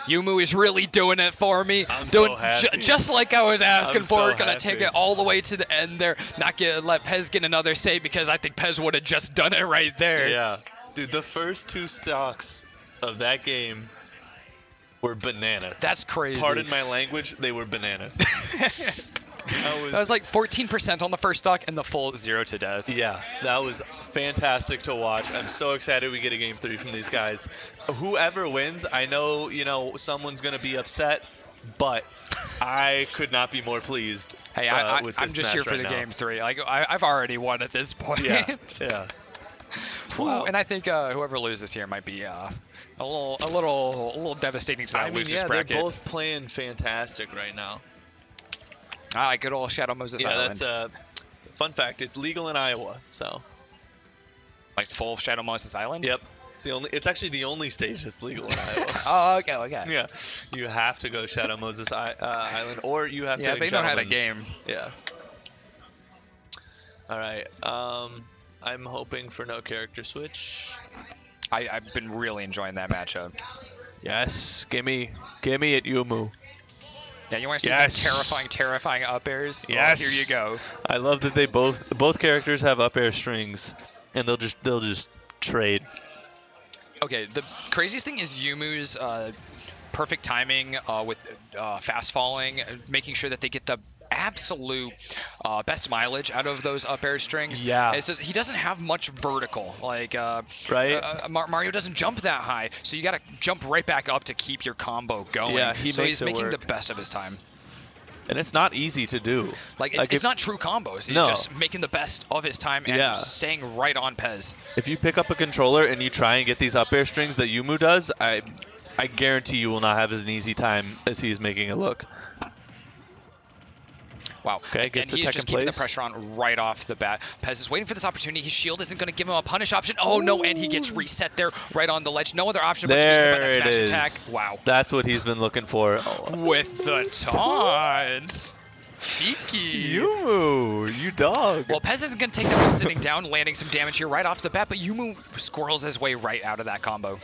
Yumu is really doing it for me. I'm doing so happy. Just like I was asking I'm for. so Gonna take happy. it all the way to the end there. Not let Pez get another save because I think Pez would have just done it right there. Yeah. Dude, the first 2 stocks of that game were bananas. That's crazy. Pardon my language, they were bananas. That was like 14% on the first stock and the full 0 to death. Yeah, that was fantastic to watch. I'm so excited we get a game 3 from these guys. Whoever wins, I know, someone's going to be upset, but I could not be more pleased Hey, with I'm this just here match for right the now. game 3. Like I've already won at this point. Yeah, yeah. Ooh, and I think whoever loses here might be a little devastating to that losers bracket. they're both playing fantastic right now. Ah, good old Shadow Moses Island. That's fun fact. It's legal in Iowa, so. Like full Shadow Moses Island? Yep. It's actually the only stage that's legal in Iowa. Oh, okay. Yeah. You have to go Shadow Moses Island, or you have to. Yeah, they know how to Gentleman's. game. Yeah. All right. I'm hoping for no character switch. I've been really enjoying that matchup. Yes. Gimme it, Yumu. Yeah, you want to see Yes. some terrifying up airs? Yes. Well, here you go. I love that they both characters have up air strings, and they'll just trade. Okay, the craziest thing is Yumu's perfect timing with fast falling, making sure that they get the absolute best mileage out of those up air strings. Yeah. It's just, he doesn't have much vertical. Like Right. Mario doesn't jump that high, so you got to jump right back up to keep your combo going. Yeah, he so makes he's it making work. the best of his time. And it's not easy to do. Like Like it's if- not true combos. He's No. just making the best of his time and Yeah. staying right on Pez. If you pick up a controller and you try and get these up air strings that Yumu does, I guarantee you will not have as an easy time as he is making it look. Wow. Okay, and gets the he's Tekken just keeping the place. pressure on right off the bat. Pez is waiting for this opportunity. His shield isn't going to give him a punish option. Oh, no, and he gets reset there right on the ledge. No other option but to There give him that it smash is. attack. Wow. That's what he's been looking for. With the taunt. Cheeky. Yumu, you dog. Well, Pez isn't going to take that by sitting down, landing some damage here right off the bat, but Yumu squirrels his way right out of that combo.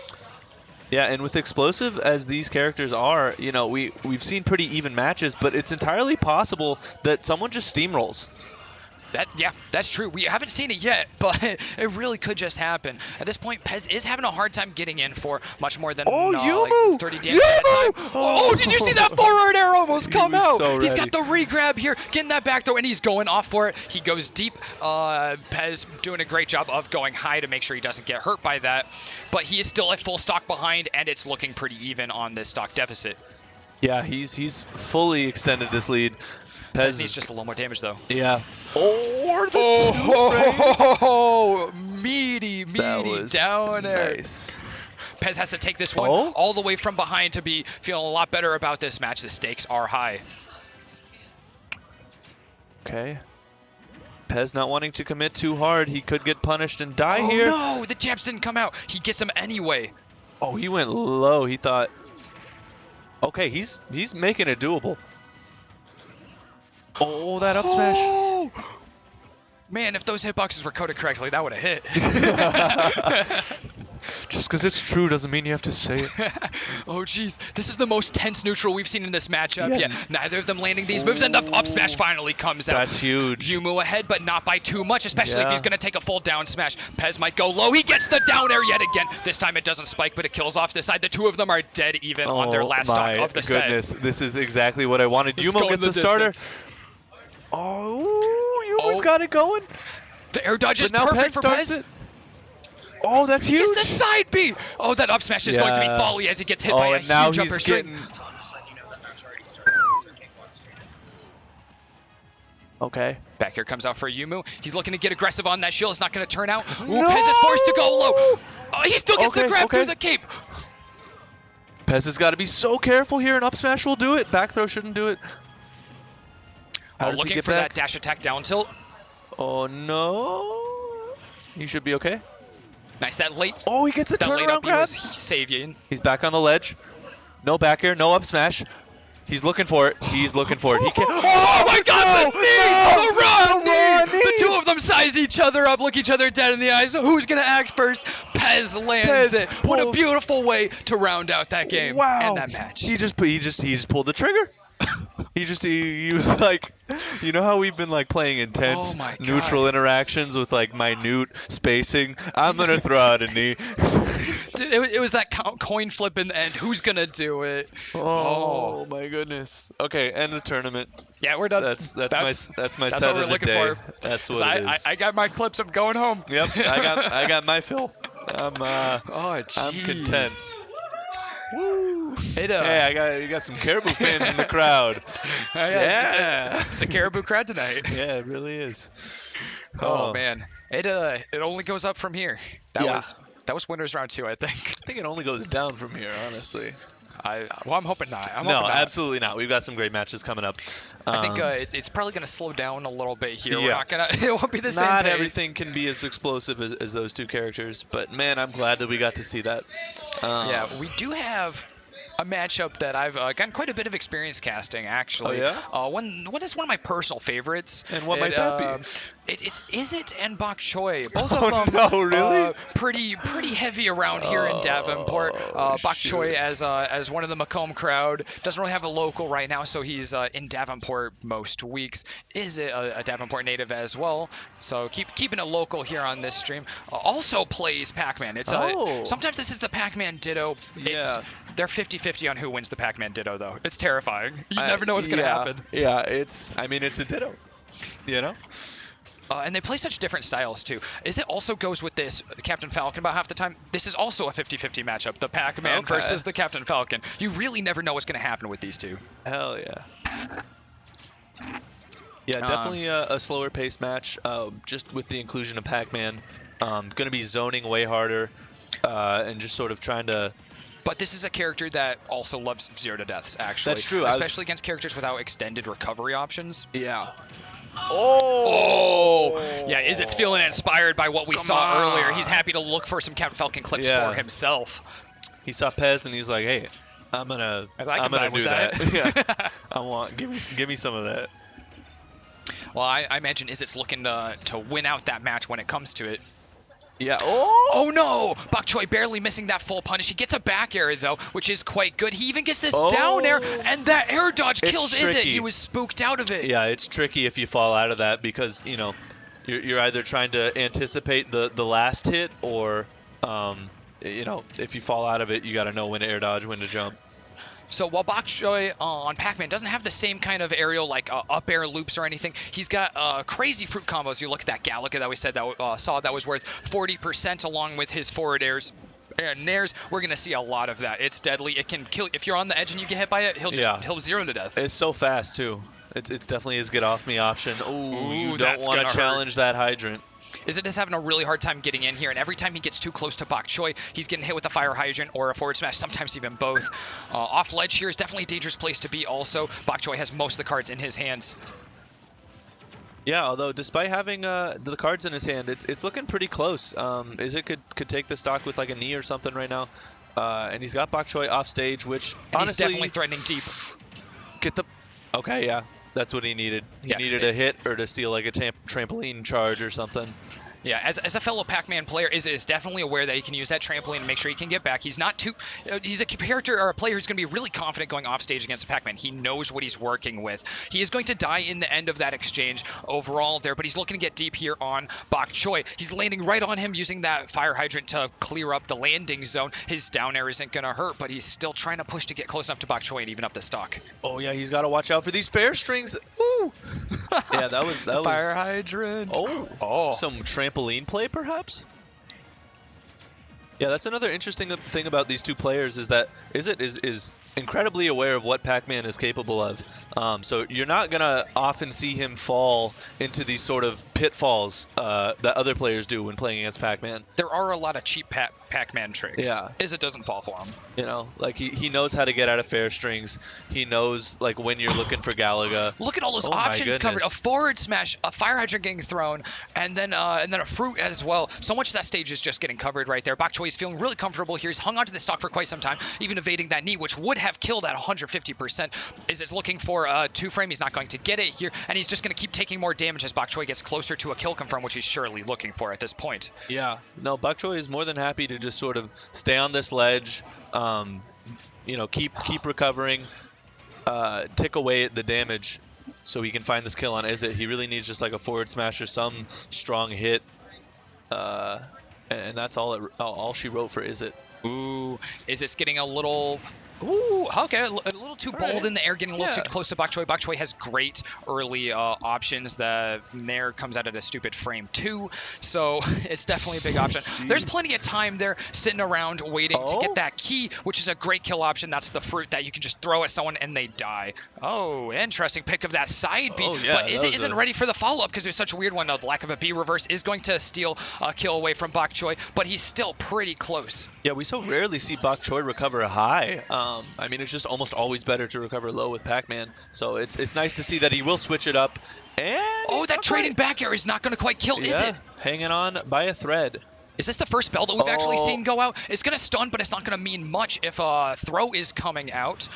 Yeah, and with explosive as these characters are, we've seen pretty even matches, but it's entirely possible that someone just steamrolls. Yeah, that's true. We haven't seen it yet, but it really could just happen. At this point, Pez is having a hard time getting in for much more than Yumu! like 30 damage at a time. Oh, did you see that forward air almost come was out? so He's ready. got the re-grab here, getting that back throw, and he's going off for it. He goes deep. Pez doing a great job of going high to make sure he doesn't get hurt by that. But he is still a full stock behind, and it's looking pretty even on this stock deficit. Yeah, he's fully extended this lead. Pez needs just a little more damage, though. Yeah. Meaty That was down there. nice. Pez has to take this one Oh. all the way from behind to be feeling a lot better about this match. The stakes are high. Okay. Pez not wanting to commit too hard. He could get punished and die Oh here. no, the jabs didn't come out. He gets him anyway. Oh, he went low. He thought. Okay, he's making it doable. Oh, that up smash. Oh! Man, if those hitboxes were coded correctly, that would have hit. Just because it's true doesn't mean you have to say it. Oh, jeez. This is the most tense neutral we've seen in this matchup. Yeah. Yeah, neither of them landing these moves, and the up smash finally comes out. That's huge. Yumu ahead, but not by too much, especially if Yeah. he's going to take a full down smash. Pez might go low. He gets the down air yet again. This time it doesn't spike, but it kills off this side. The two of them are dead even on their last stock of the goodness. set. This is exactly what I wanted. Let's Yumo go gets in the starter. distance. Oh, Yumo's Oh. got it going. The air dodge is But now perfect Pez for starts Pez. it. Oh, that's He huge. gets the side B. Oh, that up smash is going to be Yeah. folly as he gets hit by a and now huge upper he's string. getting. Okay. Back here comes out for Yumu. He's looking to get aggressive on that shield. It's not going to turn out. Ooh, Pez is forced to go low. Oh, he still gets the Okay, grab okay. through the cape. Pez has got to be so careful here. An up smash will do it. Back throw shouldn't do it. How does he Looking get for back? that dash attack down tilt. Oh no. He should be okay. Nice, that late Oh, he gets the late turnaround up B grab. was saving. He's back on the ledge. No back air, no up smash. He's looking for it. He's looking for it. He can't. Oh my god, the knee! The run knee! The two of them size each other up, look each other dead in the eyes. So who's gonna act first? Pez lands it. What a beautiful way to round out that game and that match. He just pulled the trigger. he was like, you know how we've been like playing intense neutral interactions with like minute spacing. I'm gonna throw out a knee. Dude, it was that coin flip in the end. Who's gonna do it? Oh my goodness. Okay, end the tournament. Yeah, we're done. That's my that's set what of we're the looking day. for. That's what it is. I got my clips. I'm going home. Yep, I got my fill. I'm content. Woo! Hey, you got some Caribou fans in the crowd. Yeah, it's a Caribou crowd tonight. Yeah, it really is. Oh man, it only goes up from here. That was winners round 2, I think. I think it only goes down from here, honestly. I'm hoping not. No, absolutely not. We've got some great matches coming up. I think it's probably going to slow down a little bit here. We're not gonna. It won't be the same. Not pace. everything can be as explosive as those two characters, but man, I'm glad that we got to see that. Yeah, we do have a matchup that I've gotten quite a bit of experience casting, actually. Oh, yeah? One is one of my personal favorites. And what might that be? It's Izzet and Bok Choy. Both of them no, really? pretty heavy around here in Davenport. Bok Choy as one of the Macomb crowd. Doesn't really have a local right now, so he's in Davenport most weeks. Is a Davenport native as well, so keeping it local here on this stream. Also plays Pac-Man. It's sometimes this is the Pac-Man Ditto. They're 50-50 on who wins the Pac-Man Ditto, though. It's terrifying. You never know what's going to happen. Yeah, it's a Ditto, you know? And they play such different styles, too. It also goes with this Captain Falcon about half the time. This is also a 50-50 matchup, the Pac-Man versus the Captain Falcon. You really never know what's going to happen with these two. Hell yeah. Yeah, definitely a slower paced match, just with the inclusion of Pac-Man. Going to be zoning way harder and just sort of trying to... But this is a character that also loves 0 to deaths, actually. That's true. Especially against characters without extended recovery options. Yeah. Yeah, Izzet's feeling inspired by what we saw earlier. He's happy to look for some Captain Falcon clips for himself. He saw Pez and he's like, "Hey, I'm gonna do that." Yeah. Give me some of that. Well, I imagine Izzet's looking to win out that match when it comes to it. Yeah. Oh no! Bok Choy barely missing that full punish. He gets a back air though, which is quite good. He even gets this down air, and that air dodge kills Izzet. He was spooked out of it. Yeah, it's tricky if you fall out of that because you're either trying to anticipate the last hit or if you fall out of it, you got to know when to air dodge, when to jump. So while Bok Choy on Pac-Man doesn't have the same kind of aerial like up air loops or anything, he's got crazy fruit combos. You look at that Galaga that we said that saw that was worth 40% along with his forward airs and nairs. We're gonna see a lot of that. It's deadly. It can kill if you're on the edge and you get hit by it. He'll 0 to death. It's so fast too. It's definitely his get off me option. Ooh, you don't want to challenge that hydrant. Izzet is having a really hard time getting in here, and every time he gets too close to Bok Choy, he's getting hit with a fire hydrant or a forward smash, sometimes even both. Off ledge here is definitely a dangerous place to be also. Bok Choy has most of the cards in his hands. Yeah, although despite having the cards in his hand, it's looking pretty close. Izzet could take the stock with like a knee or something right now. And he's got Bok Choy off stage, which honestly... he's definitely threatening deep. Okay, yeah. That's what he needed. He needed a hit or to steal like a trampoline charge or something. Yeah, as a fellow Pac-Man player, is definitely aware that he can use that trampoline and make sure he can get back. He's not too... he's a character or a player who's going to be really confident going off stage against Pac-Man. He knows what he's working with. He is going to die in the end of that exchange overall there, but he's looking to get deep here on Bok Choy. He's landing right on him using that fire hydrant to clear up the landing zone. His down air isn't going to hurt, but he's still trying to push to get close enough to Bok Choy and even up the stock. Oh, yeah, he's got to watch out for these fair strings. Woo! Yeah, that was fire hydrant. Oh, some trampoline play, perhaps? Yeah, that's another interesting thing about these two players is that Izzet is incredibly aware of what Pac-Man is capable of. So you're not going to often see him fall into these sort of pitfalls that other players do when playing against Pac-Man. There are a lot of cheap Pac-Man tricks. Yeah. Izzet doesn't fall for them. You know, like he knows how to get out of fair strings. He knows like when you're looking for Galaga. Look at all those options covered. A forward smash, a fire hydrant getting thrown, and then a fruit as well. So much of that stage is just getting covered right there. Bok Choy is feeling really comfortable here. He's hung onto the stock for quite some time, even evading that knee, which would have killed at 150%. Is looking for a 2-frame. He's not going to get it here, and he's just going to keep taking more damage as Bok Choy gets closer to a kill confirm, which he's surely looking for at this point. Yeah, no, Bok Choy is more than happy to just sort of stay on this ledge, you know, keep recovering, tick away at the damage so he can find this kill on Izzet. He really needs just like a forward smash or some strong hit, and that's all she wrote for Izzet. Ooh, Izzet's getting a little... Ooh, okay, a little too bold in the air, getting a little too close to Bok Choy. Bok Choy has great early options. The Nair comes out at a stupid frame 2, so it's definitely a big option. There's plenty of time there sitting around waiting to get that key, which is a great kill option. That's the fruit that you can just throw at someone and they die. Oh, interesting pick of that side B, but Izzet isn't ready for the follow-up because there's such a weird one. The lack of a B reverse is going to steal a kill away from Bok Choy, but he's still pretty close. Yeah, we so rarely see Bok Choy recover high. I mean, it's just almost always better to recover low with Pac-Man. So it's nice to see that he will switch it up. And that trading back air is not going to quite kill, is it? Hanging on by a thread. Is this the first bell that we've actually seen go out? It's going to stun, but it's not going to mean much if a throw is coming out.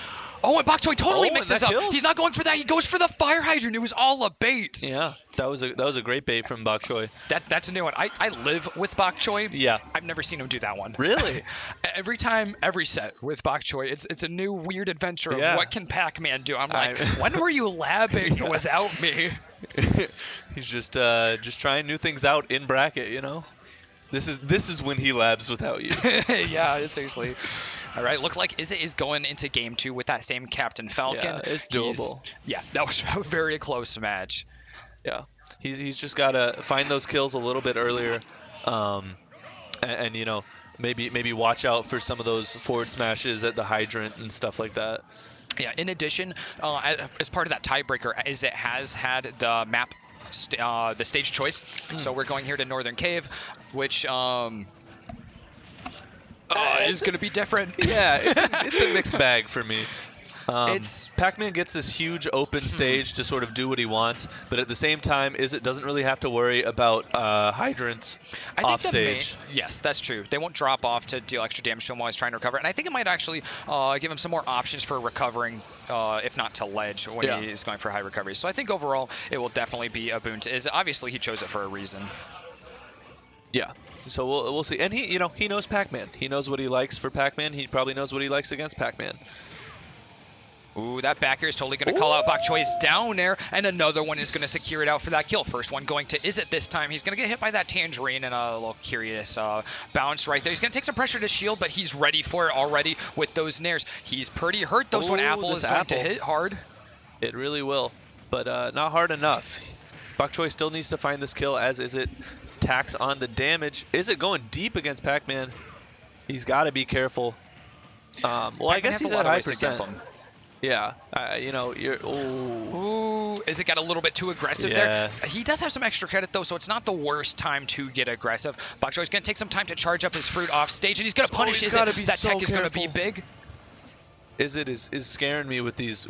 Oh, and Bok Choy totally mixes up. He's not going for that. He goes for the fire hydrant. It was all a bait. Yeah, that was a great bait from Bok Choy. That's a new one. I live with Bok Choy. Yeah. I've never seen him do that one. Really? Every time, every set with Bok Choy, it's a new weird adventure of what can Pac-Man do. I'm like, when were you labbing without me? He's just trying new things out in bracket, you know? This is when he labs without you. Yeah, seriously. All right, looks like Izzet is going into game 2 with that same Captain Falcon. Yeah, it's doable. Yeah, that was a very close match. Yeah, he's just got to find those kills a little bit earlier, and you know, maybe watch out for some of those forward smashes at the hydrant and stuff like that. Yeah, in addition, as part of that tiebreaker, Izzet has had the map the stage choice. So we're going here to Northern Cave, which is going to be different. Yeah, it's a mixed bag for me. Pac-Man gets this huge open stage to sort of do what he wants, but at the same time, Izzet doesn't really have to worry about hydrants off stage. Yes, that's true. They won't drop off to deal extra damage to him while he's trying to recover, and I think it might actually give him some more options for recovering, if not to ledge, when he's going for high recovery. So I think overall, it will definitely be a boon to Izzet. Obviously, he chose it for a reason. Yeah. So we'll see. And he knows Pac-Man. He knows what he likes for Pac-Man. He probably knows what he likes against Pac-Man. Ooh, that back air is totally going to call out Bok Choy's down air, and another one is going to secure it out for that kill. First one going to Izzet this time. He's going to get hit by that Tangerine and a little curious bounce right there. He's going to take some pressure to shield, but he's ready for it already with those nairs. He's pretty hurt. Those one Apple is going to hit hard. It really will, but not hard enough. Bok Choy still needs to find this kill as Izzet tacks on the damage. Izzet going deep against Pac-Man. He's got to be careful. Well, I guess he's at high percent. Yeah, you know, you're... Ooh, Izzet got a little bit too aggressive there. He does have some extra credit, though, so it's not the worst time to get aggressive. Bok Choy's going to take some time to charge up his fruit off stage, and he's going to punish Izzet. That tech is going to be big. Izzet is scaring me with these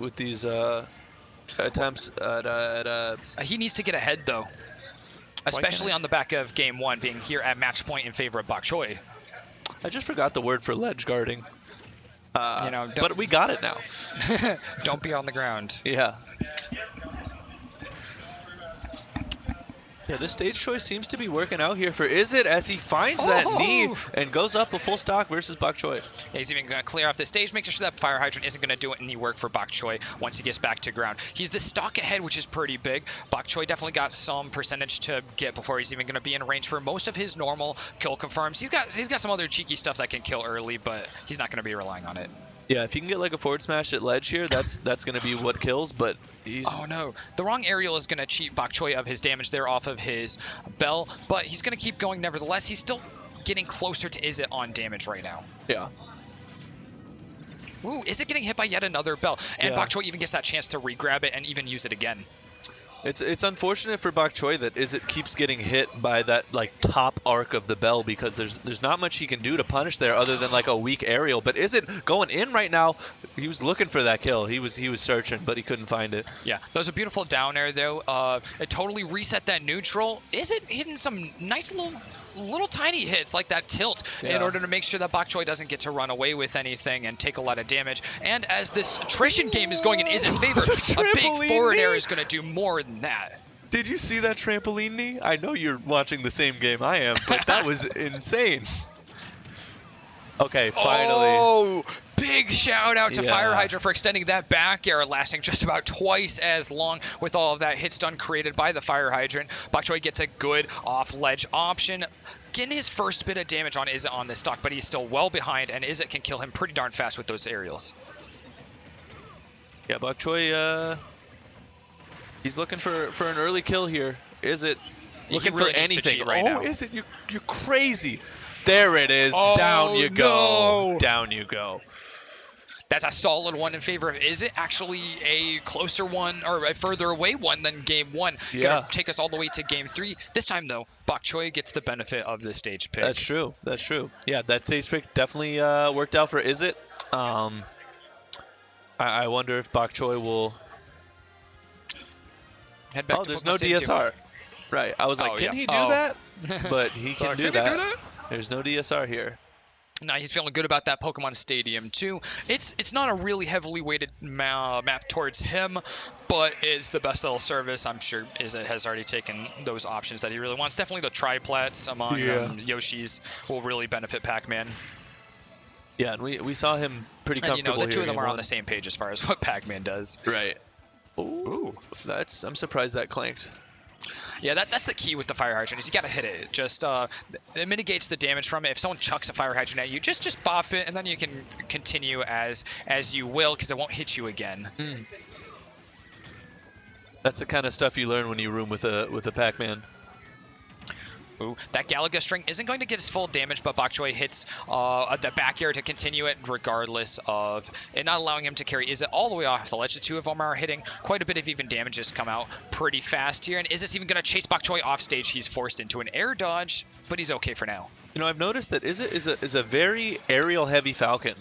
attempts at... He needs to get ahead, though, especially on the back of game 1, being here at match point in favor of Bok Choy. I just forgot the word for ledge guarding. You know, but we got it now. Don't be on the ground. Yeah. Yeah, this stage choice seems to be working out here for Izzet as he finds that knee and goes up a full stock versus Bok Choy. Yeah, he's even going to clear off the stage, making sure that fire hydrant isn't going to do any work for Bok Choy once he gets back to ground. He's the stock ahead, which is pretty big. Bok Choy definitely got some percentage to get before he's even going to be in range for most of his normal kill confirms. He's got some other cheeky stuff that can kill early, but he's not going to be relying on it. Yeah, if you can get like a forward smash at ledge here, that's going to be what kills, but he's... Oh no, the wrong aerial is going to cheat Bok Choy of his damage there off of his bell, but he's going to keep going nevertheless. He's still getting closer to Izzet on damage right now. Yeah. Ooh, Izzet getting hit by yet another bell, and Bok Choy even gets that chance to re-grab it and even use it again. It's unfortunate for Bok Choy that Izzet keeps getting hit by that like top arc of the bell because there's not much he can do to punish there other than like a weak aerial. But Izzet going in right now, he was looking for that kill. He was searching, but he couldn't find it. Yeah, that was a beautiful down air though. It totally reset that neutral. Izzet hitting some nice little little tiny hits like that tilt in order to make sure that Bok Choy doesn't get to run away with anything and take a lot of damage. And as this attrition game is going in Iz's favor, a big forward air is going to do more than that. Did you see that trampoline knee? I know you're watching the same game I am, but that was insane. Okay, finally. Oh, big shout out to Yeah. Fire Hydra for extending that back air, lasting just about twice as long with all of that hit stun created by the Fire Hydrant. Bok Choy gets a good off-ledge option. Getting his first bit of damage on Izzet on this stock, but he's still well behind, and Izzet can kill him pretty darn fast with those aerials. Yeah, Bok Choy, he's looking for an early kill here. Izzet looking really for needs to anything. cheat right now. Izzet, you're crazy. There it is. Oh, Down you go. no. Down you go. That's a solid one in favor of Izzet. Actually, a closer one, or a further away one than game one. Yeah. Gonna take us all the way to game three. This time, though, Bok Choy gets the benefit of the stage pick. That's true. That's true. Yeah, that stage pick definitely worked out for Izzet. I wonder if Bok Choy will... Head back Oh, to there's Pokemon no Stadium 2. DSR. Right. I was like, Oh, can yeah. he do Oh. that? But he can do that. that? There's no DSR here. No, he's feeling good about that Pokemon Stadium too. It's not a really heavily weighted map towards him, but it's the best little service. I'm sure Izzet has already taken those options that he really wants. Definitely the triplats among Yoshi's will really benefit Pac-Man. Yeah, and we saw him pretty And comfortable the two of here them are on the same page as far as what Pac-Man does. Right. Ooh, I'm surprised that clanked. Yeah, that's the key with the Fire Hydrant is you gotta hit it. Just it mitigates the damage from it. If someone chucks a Fire Hydrant at you, just bop it, and then you can continue as you will, because it won't hit you again. That's the kind of stuff you learn when you room with a Pac-Man. Ooh, that Galaga string isn't going to get his full damage, but Bok Choy hits the back air to continue it, regardless of it not allowing him to carry Izzet all the way off the ledge. The two of them are hitting quite a bit of even damages come out pretty fast here, and Izzet's even going to chase Bok Choy off stage. He's forced into an air dodge, but he's okay for now. You know, I've noticed that Izzet is a very aerial-heavy Falcon.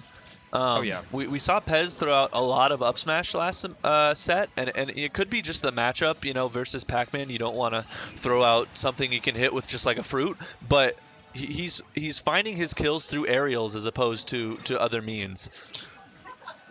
Oh, yeah. We saw Pez throw out a lot of up smash last set, and it could be just the matchup, you know, versus Pac-Man. You don't want to throw out something you can hit with just like a fruit, but he's finding his kills through aerials as opposed to other means.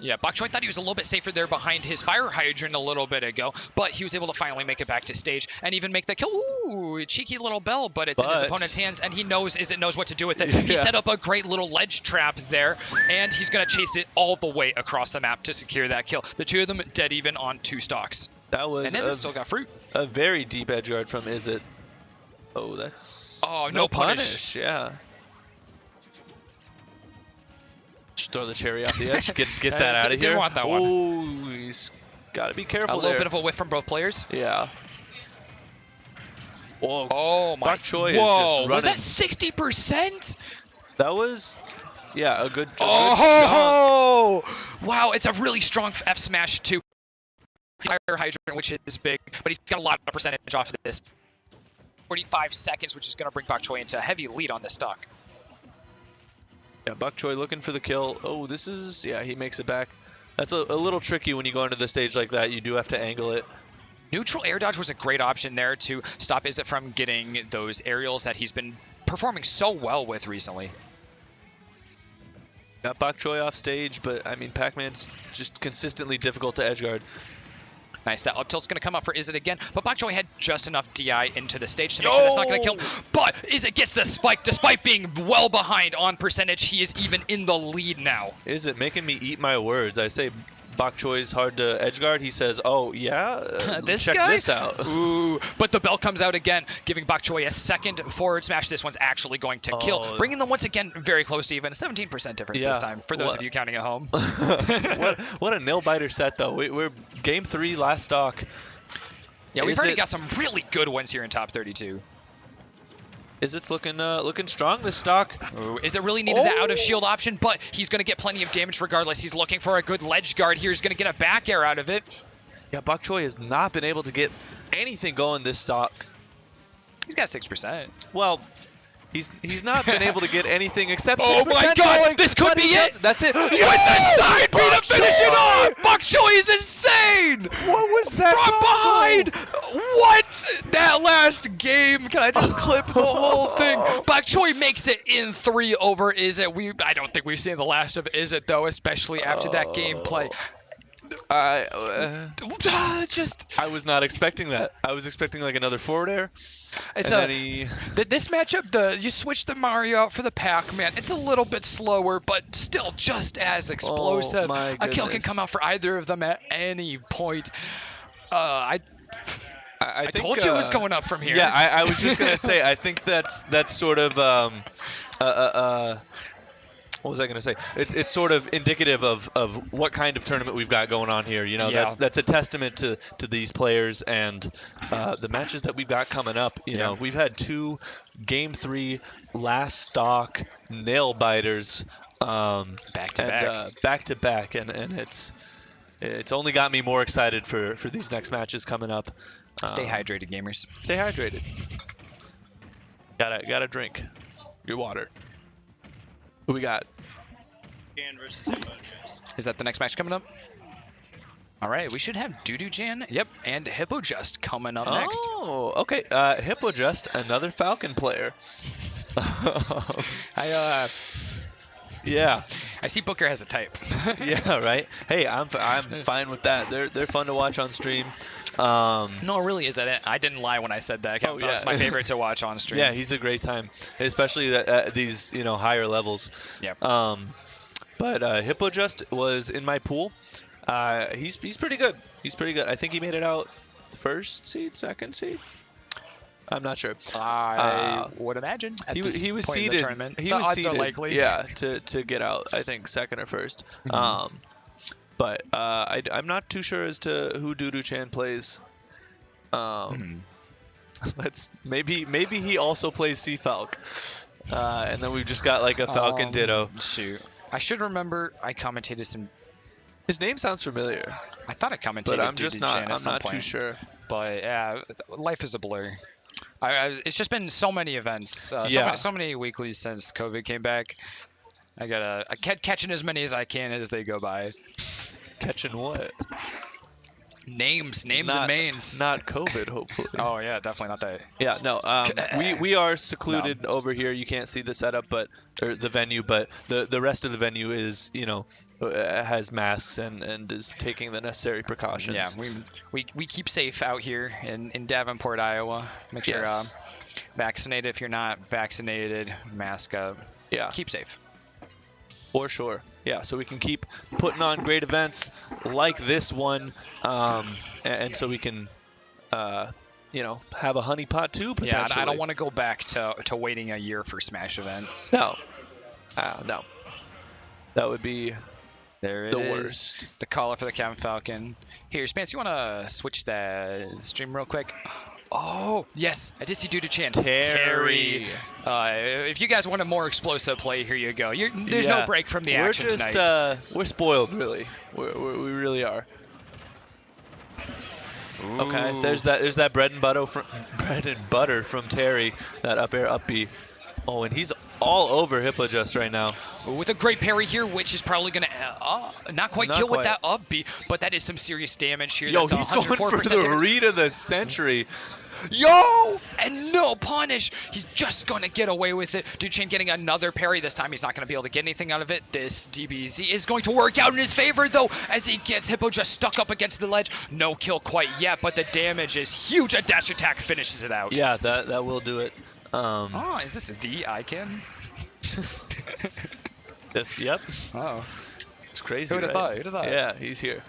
Yeah, Bok Choy thought he was a little bit safer there behind his Fire Hydrant a little bit ago, but he was able to finally make it back to stage and even make the kill. Ooh, cheeky little bell, but it's in his opponent's hands, and he knows Izzet knows what to do with it. He set up a great little ledge trap there, and he's going to chase it all the way across the map to secure that kill. The two of them dead even on 2 stocks. That was and Izzet still got fruit. A very deep edge guard from Izzet. Oh, that's... Oh, no punish. Yeah. Just throw the cherry off the edge. Get that out of here. Didn't want that one. Oh, he's got to be careful. A little bit of a whiff from both players. Yeah. Whoa. Oh my. Bok Choy Whoa. is just Was that 60%? That was, yeah, a good. Oh. Wow, it's a really strong F smash too. Fire Hydrant, which is big, but he's got a lot of percentage off of this. 45 seconds, which is going to bring Bok Choy into a heavy lead on this stock. Yeah, Bok Choy looking for the kill. Oh, this is, yeah, he makes it back. That's a little tricky when you go into the stage like that. You do have to angle it. Neutral air dodge was a great option there to stop Izzet from getting those aerials that he's been performing so well with recently. Got Bok Choy off stage, but I mean, Pac-Man's just consistently difficult to edgeguard. Nice, that up tilt's going to come up for Izzet again, but Bok Choy had just enough DI into the stage to make sure that's not going to kill. But Izzet gets the spike, despite being well behind on percentage. He is even in the lead now. Is it making me eat my words? I say Bok Choy's hard to edgeguard. He says, oh, yeah? Check this out. Ooh, but the bell comes out again, giving Bok Choy a second forward smash. This one's actually going to kill, bringing them once again very close to even. 17% difference this time, for those of you counting at home. what a nail-biter set, though. We're game 3 last stock. Yeah, we've already got some really good ones here in top 32. Izzet's looking strong this stock. Ooh, Izzet really needed that out of shield option, but he's going to get plenty of damage regardless. He's looking for a good ledge guard here. He's going to get a back air out of it. Yeah, Bok Choy has not been able to get anything going this stock. He's got 6%. Well, he's not been able to get anything except 6%. Oh my god, going, this could be it! That's it. With the side beat to finish it off! Bok Choy is insane! What was that? From died! What? That last game, can I just clip the whole thing? Bok Choy makes it in 3 over Izzet. I don't think we've seen the last of Izzet, though, especially after that gameplay. I was not expecting that. I was expecting like another forward air. It's and then he... This matchup, you switch the Mario out for the Pac-Man. It's a little bit slower, but still just as explosive. my A kill can goodness. come out for either of them at any point. I think, told you it was going up from here. Yeah, I was just gonna say. I think that's sort of what was I gonna say? It's sort of indicative of what kind of tournament we've got going on here. You know, Yeah. that's a testament to these players and the matches that we've got coming up. You know, we've had 2 Game 3 last stock nail biters Back to back, and it's only got me more excited for these next matches coming up. Stay hydrated, gamers. Stay hydrated. Gotta drink your water. Who we got? Is that the next match coming up? All right, we should have Jan. Yep, and HippoJust coming up next. Oh, okay. HippoJust, another Falcon player. Yeah. I see Booker has a type. Yeah, right. Hey, I'm fine with that. They're fun to watch on stream. No, really, is that it? I didn't lie when I said that. Oh, yeah. It's my favorite to watch on stream. Yeah, he's a great time, especially at these higher levels. Yep. But HippoJust was in my pool. He's pretty good. He's pretty good. I think he made it out the first seed, second seed. I'm not sure. I would imagine. At He this was point in seeded. the tournament. He The was odds seeded. are likely. Yeah, to get out. I think second or first. But I'm not too sure as to who Chan plays. Let's maybe he also plays Seafalk. And then we've just got like a Falcon Ditto. Shoot. I should remember I commentated some. His name sounds familiar, I thought I commentated but I'm just not. Jan at I'm some not point. too sure. But yeah, life is a blur. It's just been so many events, Yeah. so many weeklies since COVID came back. I catching as many as I can as they go by. Catching what? Names and Not- mains. Not COVID, hopefully. Oh yeah, definitely not that. Yeah, no. We are secluded over here. You can't see the setup, or the venue, but the rest of the venue is has masks and is taking the necessary precautions. Yeah, we keep safe out here in Davenport, Iowa. Make sure Yes. vaccinated if you're not vaccinated. Mask up. Yeah. Keep safe. For sure. Yeah, so we can keep putting on great events like this one, and so we can, have a Honeypot too potentially. Yeah, I don't want to go back to waiting a year for Smash events. No. No. That would be There it the is. worst. The caller for the Captain Falcon. Here, Spence, you want to switch the stream real quick? Oh, yes. I did see Chan. Terry. If you guys want a more explosive play, here you go. There's no break from the action tonight. We're spoiled, really. We really are. Okay, there's that bread and butter from Terry. That up air up B. Oh, and he's all over HippoJust right now. With a great parry here, which is probably going to not quite kill with that up B, but that is some serious damage here. Yo, That's he's going for 104% the damage. read of the century. Yo! And no punish. He's just going to get away with it. Chan getting another parry. This time he's not going to be able to get anything out of it. This DBZ is going to work out in his favor, though, as he gets HippoJust stuck up against the ledge. No kill quite yet, but the damage is huge. A dash attack finishes it out. Yeah, that will do it. Oh, is this the icon? This, yep. Oh. It's crazy, Who would have right? thought? Who would have thought? Yeah, he's here.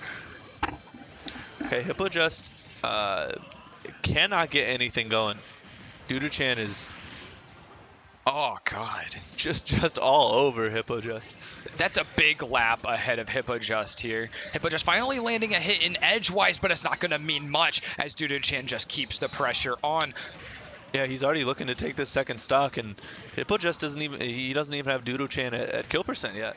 Okay, HippoJust cannot get anything going. Chan is Oh, God. just all over HippoJust. That's a big lap ahead of HippoJust here. HippoJust finally landing a hit in edgewise, but it's not going to mean much as Chan just keeps the pressure on. Yeah, he's already looking to take this second stock, and HippoJust doesn't even have Chan at kill percent yet.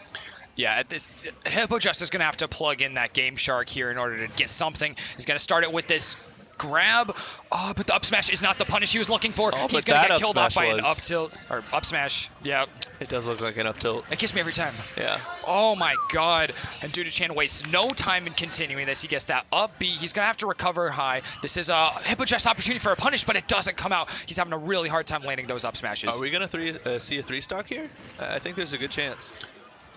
Yeah, HippoJust is going to have to plug in that Game Shark here in order to get something. He's going to start it with this grab. Oh, but the up smash is not the punish he was looking for. Oh, He's but going to that get up killed off by smash an up tilt, or up smash. Yeah, It does look like an up tilt. it gets me every time. Yeah. Oh my god. And Duda-chan wastes no time in continuing this. He gets that up B. He's going to have to recover high. This is a Hippojust opportunity for a punish, but it doesn't come out. He's having a really hard time landing those up smashes. Are we going to see a 3-stock here? I think there's a good chance.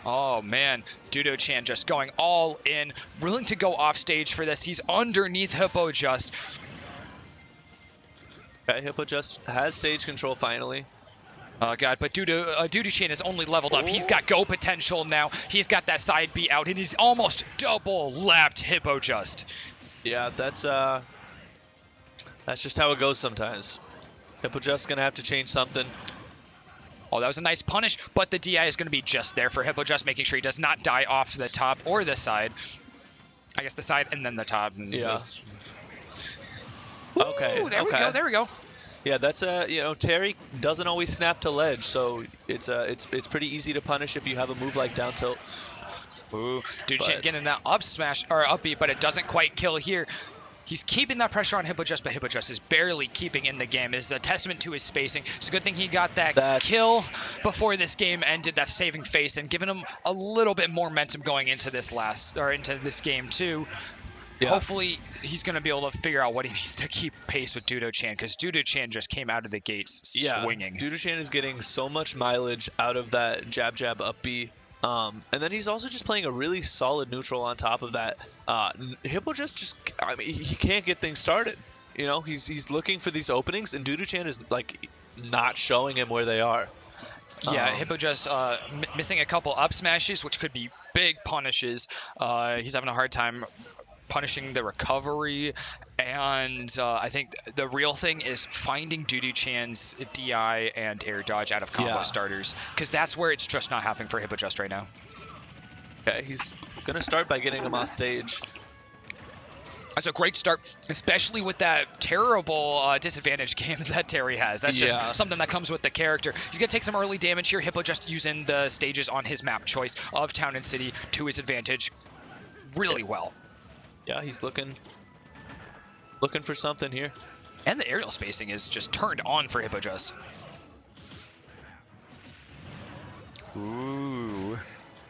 Oh man, Dudo-chan just going all in, willing to go off stage for this. He's underneath Hippojust. Okay, Hippojust has stage control finally. Oh god, but Dudo-chan is only leveled up. He's got go potential now. He's got that side B out, and he's almost double lapped Hippojust. Yeah, that's just how it goes sometimes. Hippojust's gonna have to change something. Oh, that was a nice punish, but the DI is going to be just there for Hippojust, making sure he does not die off the top or the side. I guess the side and then the top. And Yeah. Ooh, Okay. there we go. There we go. Yeah, that's Terry doesn't always snap to ledge, so it's pretty easy to punish if you have a move like down tilt. Ooh, Dudo-chan getting that up smash or up B, but it doesn't quite kill here. He's keeping that pressure on Hippojust, but Hippojust is barely keeping in the game. It's a testament to his spacing. It's a good thing he got that kill before this game ended, that saving face, and giving him a little bit more momentum going into this game too. Yeah. Hopefully, he's going to be able to figure out what he needs to keep pace with Dudo-chan, because Dudo-chan just came out of the gates swinging. Dudo-chan is getting so much mileage out of that jab up B. And then he's also just playing a really solid neutral on top of that. Hippojust he can't get things started. You know, he's looking for these openings, and Dudo-chan is like not showing him where they are. Yeah, Hippojust missing a couple up smashes, which could be big punishes. He's having a hard time punishing the recovery, and I think the real thing is finding Dudo-chan's DI and air dodge out of combo starters, because that's where it's just not happening for Hippojust right now. Okay, he's gonna start by getting him off stage. That's a great start, especially with that terrible disadvantage game that Terry has. That's just something that comes with the character. He's going to take some early damage here. Hippojust using the stages on his map choice of Town and City to his advantage really well. Yeah, he's looking for something here. And the aerial spacing is just turned on for Hippojust. Ooh.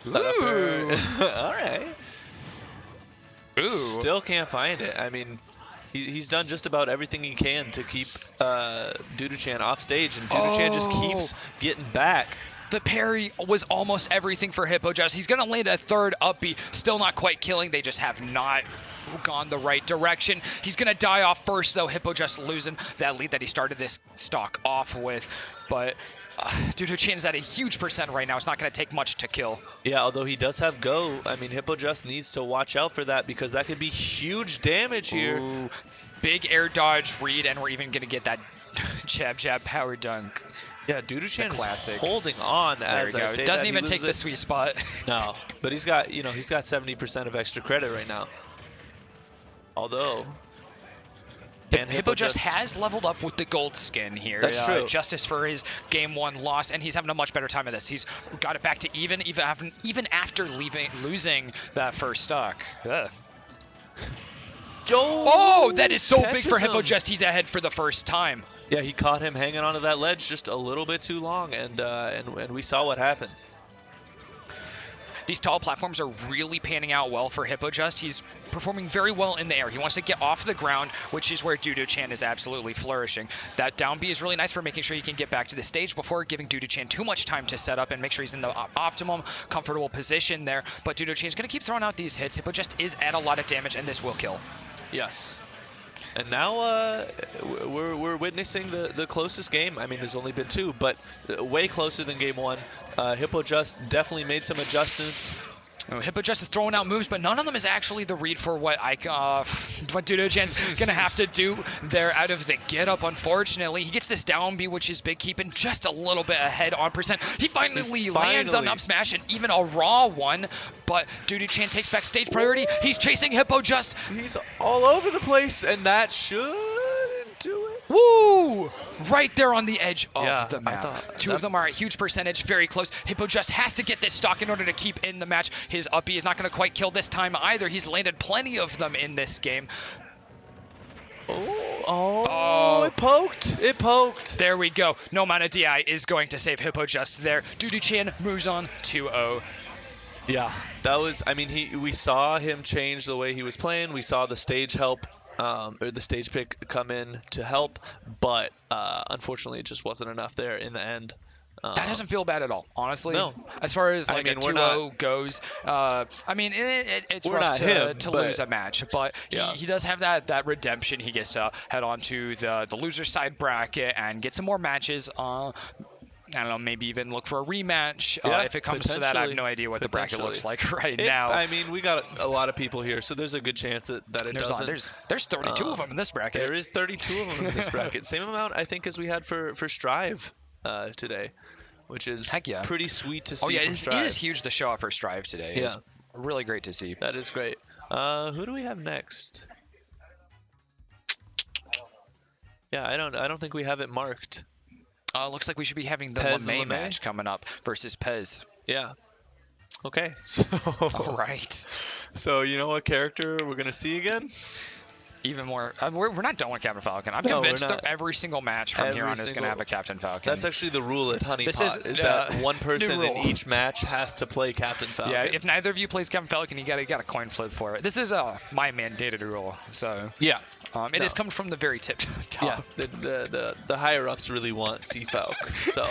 All right. Ooh. Still can't find it. I mean, he's done just about everything he can to keep Dudo-chan off stage, and Dudo-chan just keeps getting back. The parry was almost everything for Hippojust. He's going to land a third up B, still not quite killing. They just have not gone the right direction. He's going to die off first, though. Hippojust losing that lead that he started this stock off with. But Dudo-chan is at a huge percent right now. It's not going to take much to kill. Yeah, although he does have go. I mean, Hippojust needs to watch out for that, because that could be huge damage here. Ooh. Big air dodge read, and we're even going to get that jab power dunk. Yeah, Dudo-chan is holding on as I say. Doesn't even take the sweet spot. No, but he's got 70% of extra credit right now. Although Hippojust has leveled up with the gold skin here. That's true. Justice for his game 1 loss, and he's having a much better time of this. He's got it back to even after losing that first stock. Ugh. Oh, that is so big for Hippojust. He's ahead for the first time. Yeah, he caught him hanging onto that ledge just a little bit too long, and we saw what happened. These tall platforms are really panning out well for Hippojust. He's performing very well in the air. He wants to get off the ground, which is where Dudo-chan is absolutely flourishing. That down B is really nice for making sure he can get back to the stage before giving Dudo-chan too much time to set up and make sure he's in the optimum, comfortable position there. But Dudo-chan is going to keep throwing out these hits. Hippojust is at a lot of damage, and this will kill. Yes. And now we're witnessing the closest game. I mean, there's only been 2, but way closer than game 1. Hippojust definitely made some adjustments. Hippojust is throwing out moves, but none of them is actually the read for what Dudo-chan's gonna have to do there out of the get-up, unfortunately. He gets this down B, which is big, keeping just a little bit ahead on percent. He finally lands on up smash, and even a raw one, but Dudo-chan takes back stage priority. He's chasing Hippojust. He's all over the place, and that should do it. Woo! Right there on the edge of the map. 2 of them are at huge percentage, very close. Hippojust has to get this stock in order to keep in the match. His up B is not going to quite kill this time either. He's landed plenty of them in this game. poked. It poked. There we go. No amount of DI is going to save Hippo just there. Dudu-chan moves on 2-0. Yeah, that was. I mean, we saw him change the way he was playing. We saw the stage help, or the stage pick come in to help, but unfortunately, it just wasn't enough there in the end. That doesn't feel bad at all, honestly. No. As far as like I mean, a we're 2-0 goes, I mean, it's We're rough not him, to but- lose a match, but Yeah. he does have that redemption. He gets to head on to the loser side bracket and get some more matches. I don't know, maybe even look for a rematch. Yeah, If it comes to that, I have no idea what the bracket potentially. looks like right now. I mean, we got a lot of people here, so there's a good chance that it doesn't. There's 32 of them in this bracket. There is 32 of them in this bracket. Same amount, I think, as we had for Strive today, which is Heck yeah. pretty sweet to see Oh yeah, from it Strive. is huge to show off for Strive today. Yeah. It's really great to see. That is great. Who do we have next? Yeah, I don't think we have it marked. Looks like we should be having the Pez LeMay and LeMay? match coming up versus Pez. Yeah. Okay. So, All right. so you know what character we're gonna see again? Even more. We're not done with Captain Falcon. I'm No, we're convinced not. that every single match from here Every on is going to single- have a Captain Falcon. That's actually the rule at Honeypot. This is, that one person new in rule. each match has to play Captain Falcon. Yeah, if neither of you plays Captain Falcon, you got a coin flip for it. This is my mandated rule. So yeah. it has come from the very tip top. Yeah, the higher ups really want Seafalk, so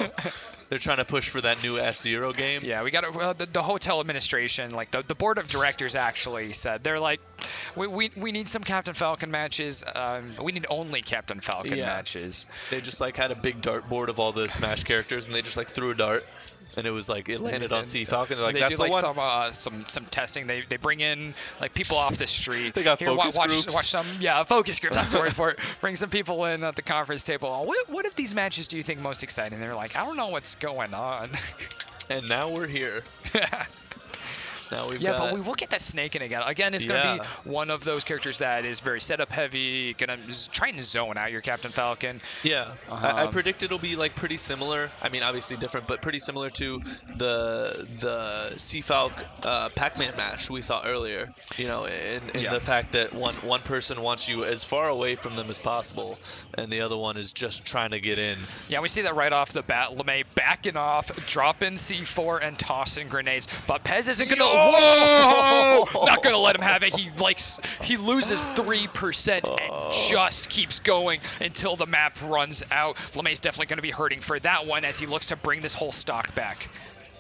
they're trying to push for that new F-Zero game. Yeah, we got the hotel administration, like the board of directors actually said they're like, we need some Captain Falcon matches. We need only Captain Falcon Yeah. matches. They just like had a big dart board of all the Smash characters, and they just like threw a dart, and it was like it landed on Seafalk, and they're like, They that's do the like one. some testing. They bring in like people off the street. They got focus watch groups. some focus groups. That's the word for it. Bring some people in at the conference table. What of these matches do you think most exciting? They're like, I don't know what's going on. And now we're here. Now we've Yeah, got. but we will get that Snake in again. Again, it's going to Yeah. be one of those characters that is very setup heavy, going to try and zone out your Captain Falcon. Yeah, I predict it'll be like pretty similar. I mean, obviously different, but pretty similar to the Seafalk Pac-Man match we saw earlier. You know, in the fact that one person wants you as far away from them as possible, and the other one is just trying to get in. Yeah, we see that right off the bat. LeMay backing off, dropping C4 and tossing grenades, but Pez isn't going to. Whoa! Not going to let him have it. He loses 3% and just keeps going until the map runs out. LeMay's definitely going to be hurting for that one as he looks to bring this whole stock back.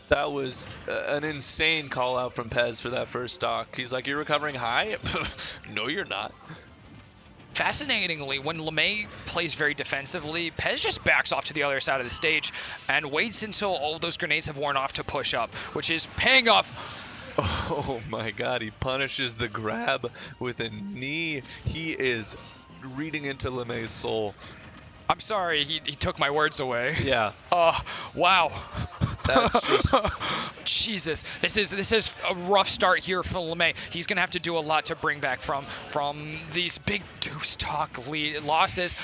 That was an insane call out from Pez for that first stock. He's like, "You're recovering high?" No, you're not. Fascinatingly, when LeMay plays very defensively, Pez just backs off to the other side of the stage and waits until all of those grenades have worn off to push up, which is paying off. Oh my god, he punishes the grab with a knee. He is reading into LeMay's soul. I'm sorry, he took my words away. Yeah. Wow. That's just... Jesus, this is a rough start here for LeMay. He's gonna have to do a lot to bring back from these big deuce talk losses.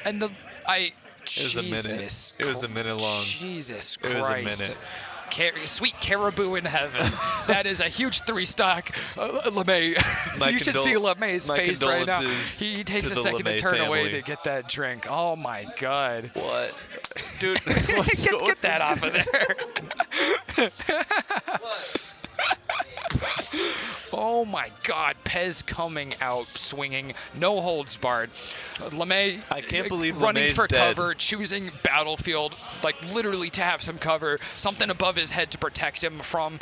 And It was a minute. It was a minute long. Jesus It Christ. was a minute. Sweet caribou in heaven. That is a huge 3-stock. LeMay, you should see LeMay's face right now. He takes to a the second to LeMay turn away family. to get that drink. Oh my God. What? Dude, Get that off of there. Oh my God, Pez coming out swinging, no holds barred. LeMay, I can't believe running LeMay's for dead. cover, choosing battlefield, like literally to have some cover, something above his head to protect him from.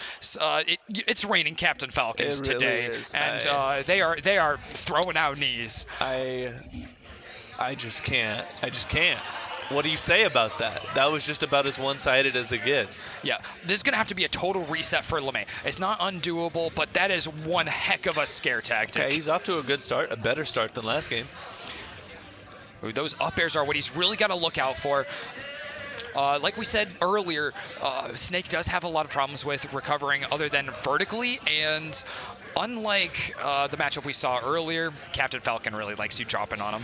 It's raining Captain Falcons It really today, is. and they are throwing out knees. I just can't. I just can't. What do you say about that? That was just about as one-sided as it gets. Yeah, this is going to have to be a total reset for LeMay. It's not undoable, but that is one heck of a scare tactic. Okay, he's off to a good start, a better start than last game. Ooh, those up airs are what he's really got to look out for. Like we said earlier, Snake does have a lot of problems with recovering other than vertically, and unlike the matchup we saw earlier, Captain Falcon really likes you dropping on him.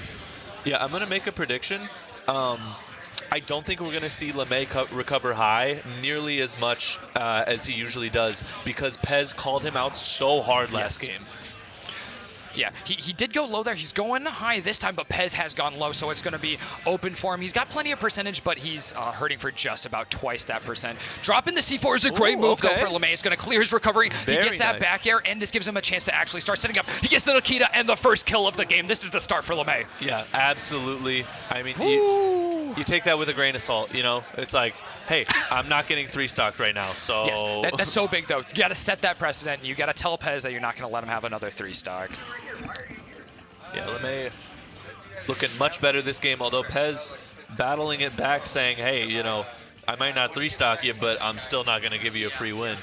Yeah, I'm going to make a prediction. I don't think we're going to see LeMay recover high nearly as much as he usually does because Pez called him out so hard last game. Yeah, he did go low there. He's going high this time, but Pez has gone low, so it's going to be open for him. He's got plenty of percentage, but he's hurting for just about twice that percent. Dropping the C4 is a great move, though, for LeMay. It's going to clear his recovery. He gets that back air, and this gives him a chance to actually start setting up. He gets the Nikita and the first kill of the game. This is the start for LeMay. Yeah, absolutely. I mean, you take that with a grain of salt, you know? It's like, hey, I'm not getting 3-stocked right now, so... Yes, that's so big, though. You got to set that precedent. You got to tell Pez that you're not going to let him have another 3-stock. Yeah, LeMay looking much better this game, although Pez battling it back, saying, hey, you know, I might not 3-stock you, but I'm still not going to give you a free win.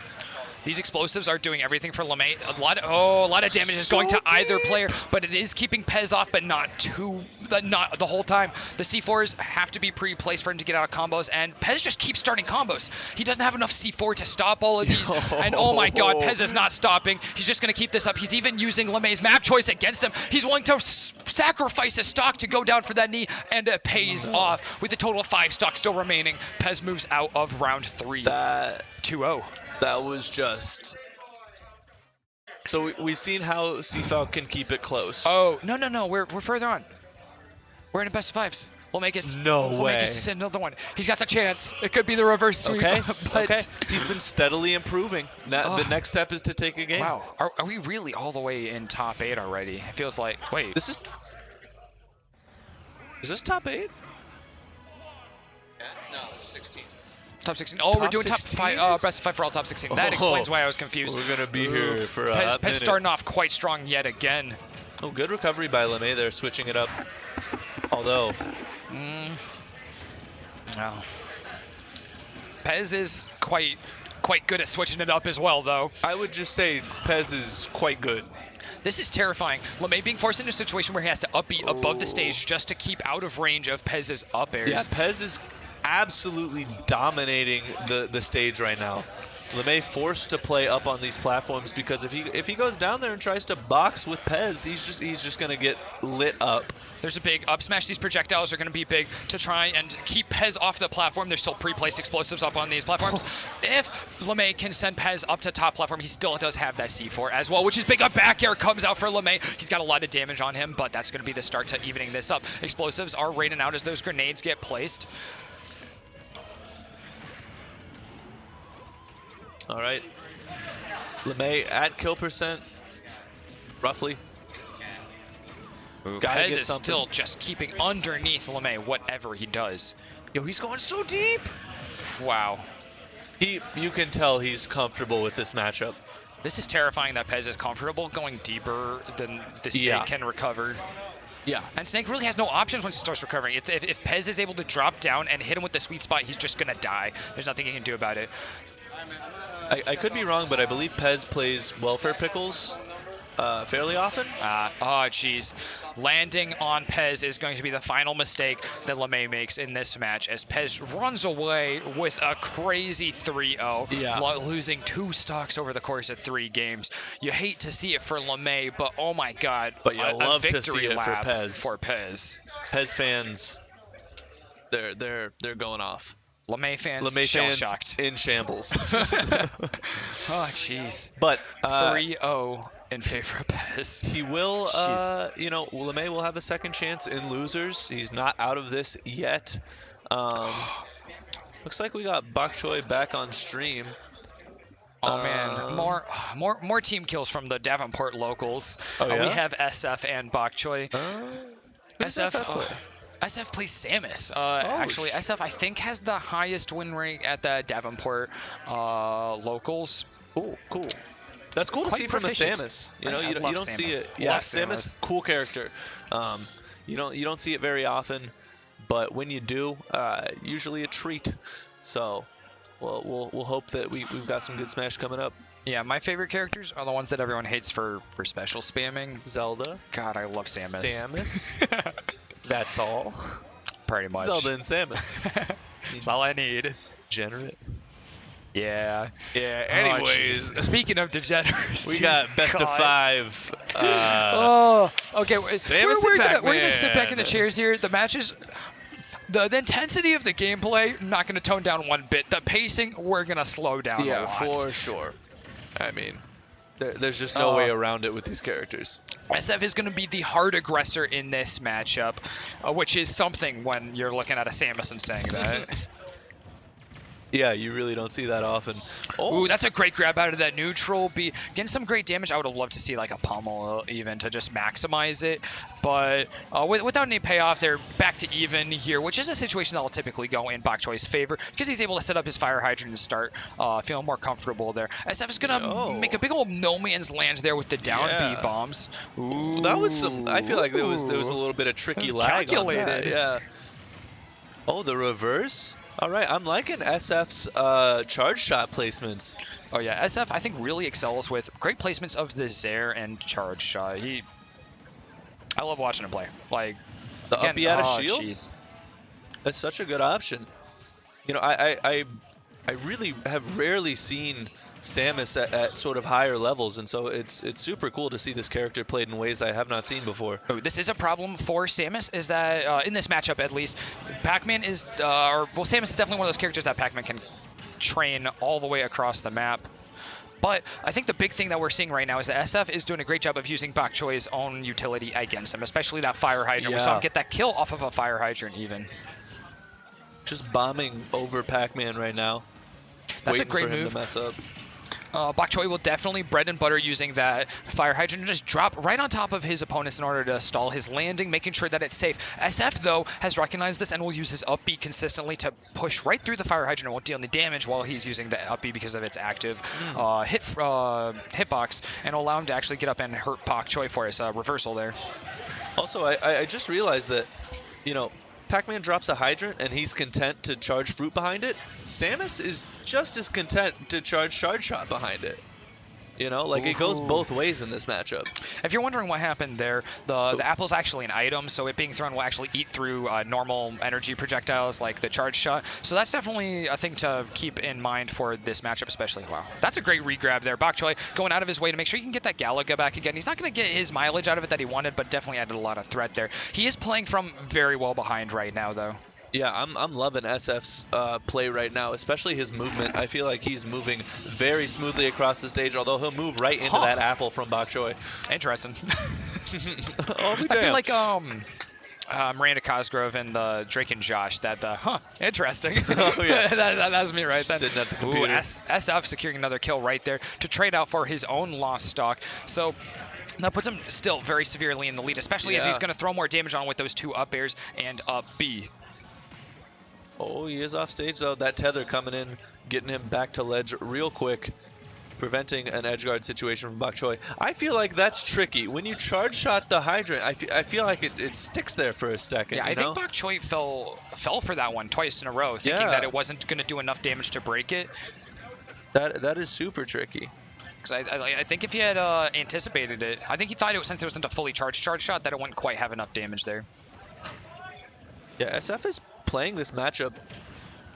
These explosives are doing everything for LeMay. A lot of damage is going to either player, but it is keeping Pez off, but not the whole time. The C4s have to be pre-placed for him to get out of combos, and Pez just keeps starting combos. He doesn't have enough C4 to stop all of these, and oh my god, Pez is not stopping. He's just going to keep this up. He's even using LeMay's map choice against him. He's willing to sacrifice his stock to go down for that knee, and it pays off. With a total of 5 stocks still remaining, Pez moves out of round 3. 2-0. That was just... So we've seen how CFAL can keep it close. Oh, no. We're further on. We're in a best of 5s. No way. Just send another one. He's got the chance. It could be the reverse sweep. Okay. He's been steadily improving. The next step is to take a game. Wow. Are we really all the way in top 8 already? It feels like... Wait. Is this top 8? No, it's 16. Top 16. Oh, we're doing top 5, best of 5 for all top 16. That explains why I was confused. We're going to be here for a Pez minute. starting off quite strong yet again. Oh, good recovery by LeMay there, switching it up. Although... No. Pez is quite good at switching it up as well, though. I would just say Pez is quite good. This is terrifying. LeMay being forced into a situation where he has to upbeat above the stage just to keep out of range of Pez's up airs. Yeah, Pez is absolutely dominating the stage right now. LeMay forced to play up on these platforms because if he goes down there and tries to box with Pez, he's just gonna get lit up. There's a big up smash. These projectiles are going to be big to try and keep Pez off the platform. There's still pre-placed explosives up on these platforms. If LeMay can send Pez up to top platform, he still does have that C4 as well, which is big. Up back air comes out for LeMay. He's got a lot of damage on him, but that's going to be the start to evening this up. Explosives are raining out as those grenades get placed. All right. LeMay at kill percent, roughly. Pez is still just keeping underneath LeMay, whatever he does. Yo, he's going so deep. Wow. You can tell he's comfortable with this matchup. This is terrifying that Pez is comfortable going deeper than the Snake can recover. Yeah. And Snake really has no options once he starts recovering. If Pez is able to drop down and hit him with the sweet spot, he's just going to die. There's nothing he can do about it. I could be wrong, but I believe Pez plays welfare pickles fairly often. Oh, jeez. Landing on Pez is going to be the final mistake that LeMay makes in this match as Pez runs away with a crazy 3-0, losing 2 stocks over the course of 3 games. You hate to see it for LeMay, but oh my god, but you love victory to see it for Pez. For Pez. Pez fans, they're going off. LeMay fans shell-shocked. In shambles. Oh, jeez. But 3-0 in favor of Pez. He will, LeMay will have a second chance in losers. He's not out of this yet. Looks like we got Bok Choy back on stream. Oh man, more team kills from the Davenport locals. Oh, yeah? We have SF and Bok Choy. SF plays Samus. Actually, SF I think has the highest win rate at the Davenport locals. Cool. That's cool to see from a Samus. You know, you don't see it. Yeah, Samus, cool character. You don't see it very often, but when you do, usually a treat. So, we'll hope that we've got some good Smash coming up. Yeah, my favorite characters are the ones that everyone hates for special spamming. Zelda. God, I love Samus. Samus. That's all. Pretty much. Zelda and Samus. That's all I need. Degenerate. Yeah. Anyways, speaking of degeneracy, we got best of 5. Okay. Samus We're gonna sit back in the chairs here. The matches, the intensity of the gameplay, not gonna tone down one bit. The pacing, we're gonna slow down a lot. For sure. I mean, There's just no way around it with these characters. SF is going to be the hard aggressor in this matchup, which is something when you're looking at a Samus and saying that. Yeah, you really don't see that often. Oh, Ooh, that's a great grab out of that neutral. Getting some great damage. I would have loved to see like a pummel even to just maximize it. But without any payoff, they're back to even here, which is a situation that will typically go in Bok Choi's favor because he's able to set up his fire hydrant and start feeling more comfortable there. SF is going to make a big old no man's land there with the down B bombs. Ooh. that was some. I feel like there was a little bit of tricky lag calculated. on that. Yeah. Oh, the reverse. All right, I'm liking SF's charge shot placements. Oh yeah, SF I think really excels with great placements of the Zair and charge shot. I love watching him play. Like The up B out of shield. Geez. That's such a good option. You know, I really have rarely seen Samus at sort of higher levels, and so it's super cool to see this character played in ways I have not seen before. Oh, this is a problem for Samus, is that in this matchup at least, Pac-Man is, Samus is definitely one of those characters that Pac-Man can train all the way across the map. But I think the big thing that we're seeing right now is that SF is doing a great job of using Bok Choi's own utility against him, especially that fire hydrant. Yeah. We saw him get that kill off of a fire hydrant even. Just bombing over Pac-Man right now. That's a waiting great for him move. to mess up. Bok Choi will definitely bread and butter using that fire hydrant and just drop right on top of his opponents in order to stall his landing, making sure that it's safe. SF, though, has recognized this and will use his up B consistently to push right through the fire hydrant and won't deal any damage while he's using the up B because of its active hitbox, and will allow him to actually get up and hurt Bok Choi for his reversal there. Also, I just realized that, you know, Pac-Man drops a hydrant and he's content to charge fruit behind it. Samus is just as content to charge shot behind it. You know, like it goes both ways in this matchup. If you're wondering what happened there, the apple's actually an item, so it being thrown will actually eat through normal energy projectiles like the charge shot. So that's definitely a thing to keep in mind for this matchup especially. Wow, that's a great re-grab there. Bok Choi going out of his way to make sure he can get that Galaga back again. He's not going to get his mileage out of it that he wanted, but definitely added a lot of threat there. He is playing from very well behind right now, though. Yeah, I'm loving SF's play right now, especially his movement. I feel like he's moving very smoothly across the stage, although he'll move right into that apple from Bok Choi. Interesting. Oh, I feel like Miranda Cosgrove and Drake and Josh. Interesting. Oh, yeah. That's me right then. Sitting at the computer. SF securing another kill right there to trade out for his own lost stock. So that puts him still very severely in the lead, especially as he's going to throw more damage on with those two up airs and up B. Oh, he is off stage though. That tether coming in, getting him back to ledge real quick, preventing an edge guard situation from Bok Choi. I feel like that's tricky. When you charge shot the hydrant, I feel like it sticks there for a second. Yeah, I think Bok Choi fell for that one twice in a row, thinking that it wasn't going to do enough damage to break it. That is super tricky. Because I think if he had anticipated it, I think he thought since it wasn't a fully charged charge shot that it wouldn't quite have enough damage there. Yeah, SF is playing this matchup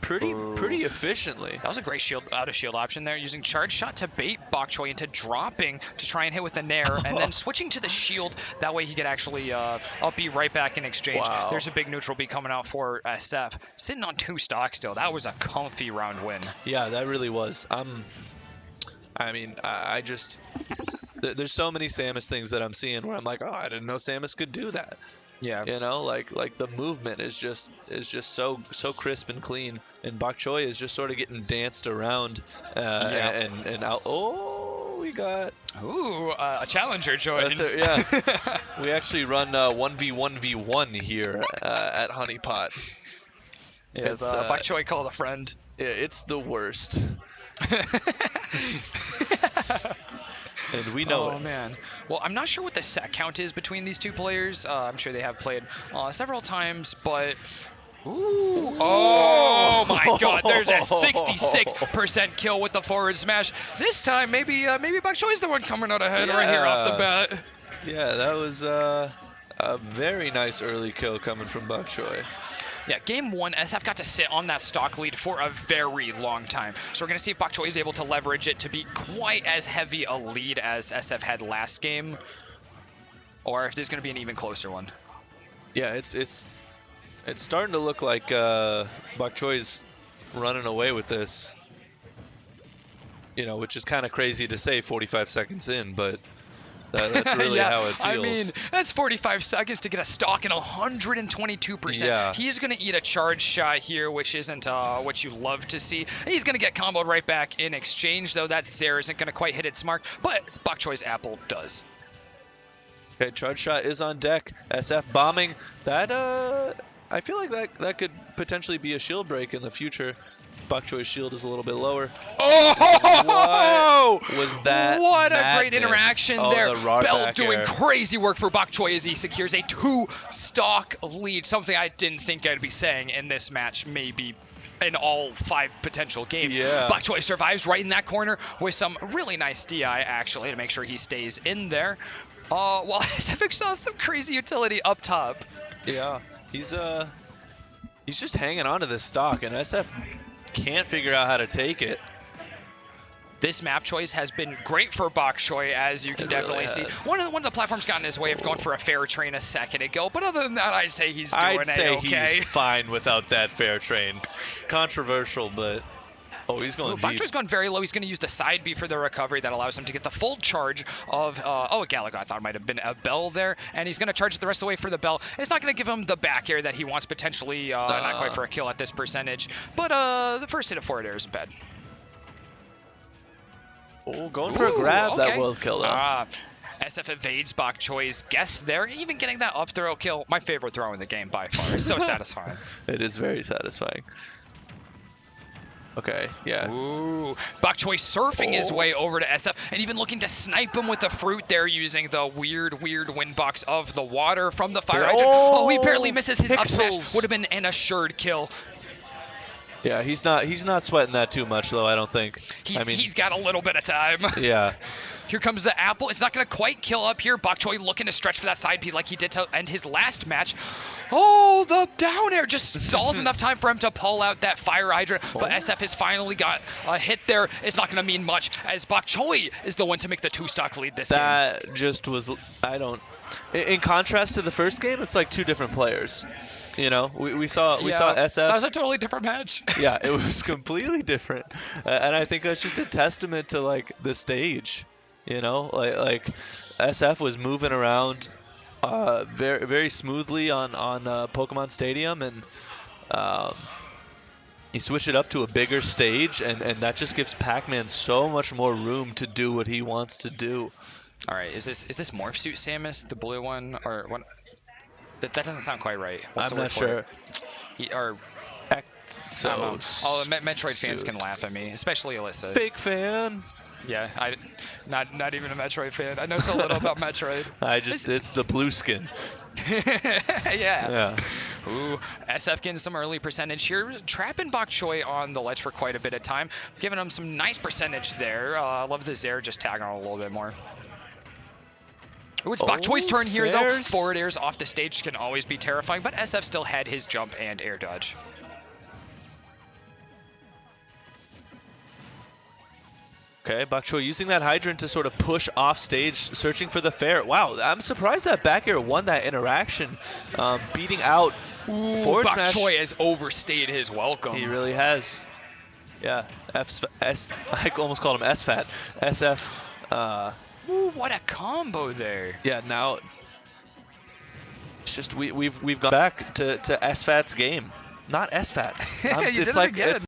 pretty efficiently. That was a great out of shield option there, using charge shot to bait Bok Choi into dropping to try and hit with the nair, and then switching to the shield. That way he could actually up B right back in exchange. Wow. There's a big neutral B coming out for SF. Sitting on 2 stocks still. That was a comfy round win. Yeah, that really was. I just there's so many Samus things that I'm seeing where I'm like, oh, I didn't know Samus could do that. Yeah. You know, like the movement is just so crisp and clean, and Bok Choi is just sort of getting danced around and out. Oh, we got a challenger joins. Yeah, we actually run 1v1v1 here at Honeypot. Yes, Bok Choi called a friend. Yeah, it's the worst. And we know it. Oh, man. Well, I'm not sure what the set count is between these two players. I'm sure they have played several times, but... Ooh. Oh, my God. There's a 66% kill with the forward smash. This time, maybe Bok Choi's the one coming out ahead right here off the bat. Yeah, that was a very nice early kill coming from Bok Choi. Yeah, game 1, SF got to sit on that stock lead for a very long time. So we're going to see if Bok Choi is able to leverage it to be quite as heavy a lead as SF had last game, or if there's going to be an even closer one. Yeah, it's starting to look like Bok Choi's running away with this. you know, which is kind of crazy to say 45 seconds in, but that's really yeah, how it feels. I mean, that's 45 seconds to get a stock in 122%. Yeah. He's going to eat a charge shot here, which isn't what you love to see. He's going to get comboed right back in exchange, though that Zare isn't going to quite hit its mark, but Bok Choy's apple does. Okay, charge shot is on deck. SF bombing. That, I feel like that could potentially be a shield break in the future. Bok Choy's shield is a little bit lower. Oh! What was that? What madness? a great interaction Oh, there. the raw Bell back doing air. crazy work for Bok Choy as he secures a 2-stock lead, something I didn't think I'd be saying in this match, maybe in all 5 potential games. Yeah. Bok Choy survives right in that corner with some really nice DI, actually, to make sure he stays in there. While SF saw some crazy utility up top. Yeah, he's just hanging on to this stock, and SF can't figure out how to take it. This map choice has been great for Bok Choy, as you can It definitely really see. has. One of the platforms got in his way of going for a fair train a second ago, but other than that, I'd say he's doing I'd say A-okay. he's fine without that fair train. Controversial, but oh, he's going Bok deep. Choy's gone very low. He's going to use the side B for the recovery that allows him to get the full charge of, a Galaga. I thought it might have been a Bell there, and he's going to charge it the rest of the way for the Bell. It's not going to give him the back air that he wants, potentially, not quite for a kill at this percentage, but the first hit of forward air isn't bad. Oh, going for a grab, that okay. will kill him. SF evades Bok Choy's guess there, even getting that up throw kill. My favorite throw in the game by far. It's so satisfying. It is very satisfying. Okay, yeah. Ooh, Bok Choy surfing his way over to SF and even looking to snipe him with the fruit there using the weird wind box of the water from the fire hydrant. Oh, he barely misses his up smash. Would have been an assured kill. Yeah, he's not sweating that too much though, I don't think. He's got a little bit of time. Yeah. Here comes the apple. It's not going to quite kill up here. Bok Choy looking to stretch for that side P like he did to end his last match. Oh, the down air just stalls enough time for him to pull out that fire hydrant. But SF has finally got a hit there. It's not going to mean much as Bok Choy is the one to make the 2-stock lead this game. That just was, in contrast to the first game, it's like 2 different players. You know, we saw SF. That was a totally different match. Yeah, it was completely different. And I think that's just a testament to like the stage. You know, like SF was moving around very very smoothly on Pokemon Stadium, and he switched it up to a bigger stage, and that just gives Pac-Man so much more room to do what he wants to do. All right, is this Morph Suit Samus, the blue one, or what? That doesn't sound quite right. What's I'm the word not for sure. it? So, I don't know. Metroid fans can laugh at me, especially Alyssa. Big fan. Yeah, not even a Metroid fan. I know so little about Metroid. It's the blue skin. Yeah. Ooh, SF getting some early percentage here, trapping Bok Choy on the ledge for quite a bit of time, giving him some nice percentage there. I love the Zare just tagging on a little bit more. Ooh, it's Bok Choy's turn here, though. Forward airs off the stage can always be terrifying, but SF still had his jump and air dodge. Okay, Bok Choy using that hydrant to sort of push off stage, searching for the fair. Wow, I'm surprised that back air won that interaction, beating out forward Bok smash. Choy has overstayed his welcome. He really has. Yeah, I almost called him SFAT. SF. Ooh, what a combo there. Yeah, now it's just we've gone back to SFAT's game, not SFAT. You it's did like it again.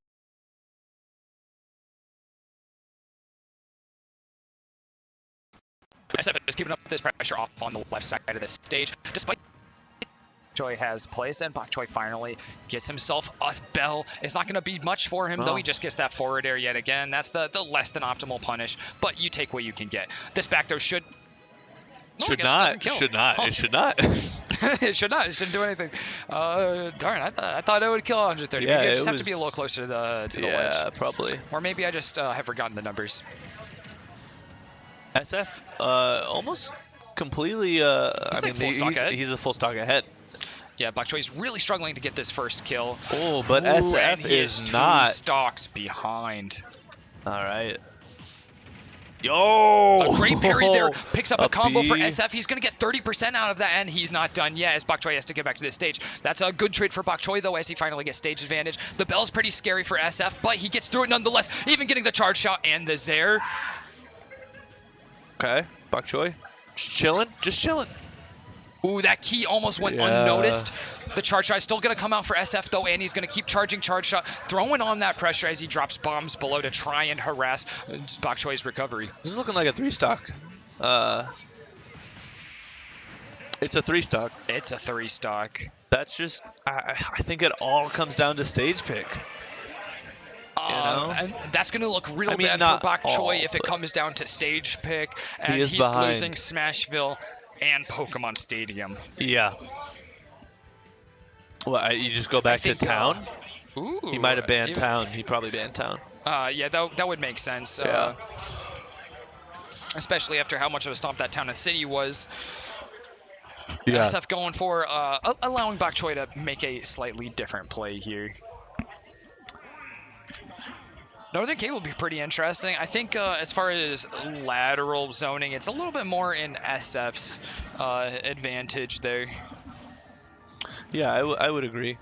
SF is keeping up this pressure off on the left side of the stage, despite Choy has placed, and Bok Choy finally gets himself a Bell. It's not going to be much for him, though. He just gets that forward air yet again. That's the less than optimal punish, but you take what you can get. This back throw should not. It should not. It should not. It shouldn't do anything. Darn, I thought it would kill 130. Yeah, maybe I just have to be a little closer to the ledge. Yeah, probably. Or maybe I just have forgotten the numbers. SF almost completely. He's a full stock ahead. Yeah, Bok Choy's really struggling to get this first kill. Oh, but and SF he is 2 not. stocks behind. All right. Yo! A great parry there. Picks up a combo for B. SF. He's going to get 30% out of that, and he's not done yet as Bok Choy has to get back to this stage. That's a good trade for Bok Choy, though, as he finally gets stage advantage. The bell's pretty scary for SF, but he gets through it nonetheless, even getting the charge shot and the Zair. Okay, Bok Choy. Just chilling. Ooh, that key almost went unnoticed. The charge shot is still going to come out for SF, though, and he's going to keep charging charge shot, throwing on that pressure as he drops bombs below to try and harass Bok Choy's recovery. This is looking like a 3-stock. It's a 3-stock. It's a 3-stock. That's just, I think it all comes down to stage pick. You know? And that's going to look real bad for not Bok all, Choy if it but comes down to stage pick, and is he's behind. losing Smashville and Pokemon Stadium. Yeah. Well, you just go back to town? Ooh, He might have banned even- town. He probably banned town. Yeah, that would make sense. Yeah. Especially after how much of a stomp that town and city was. Yeah. SF going for allowing Bok Choy to make a slightly different play here. Northern K will be pretty interesting. I think as far as lateral zoning, it's a little bit more in SF's advantage there. Yeah, I would agree.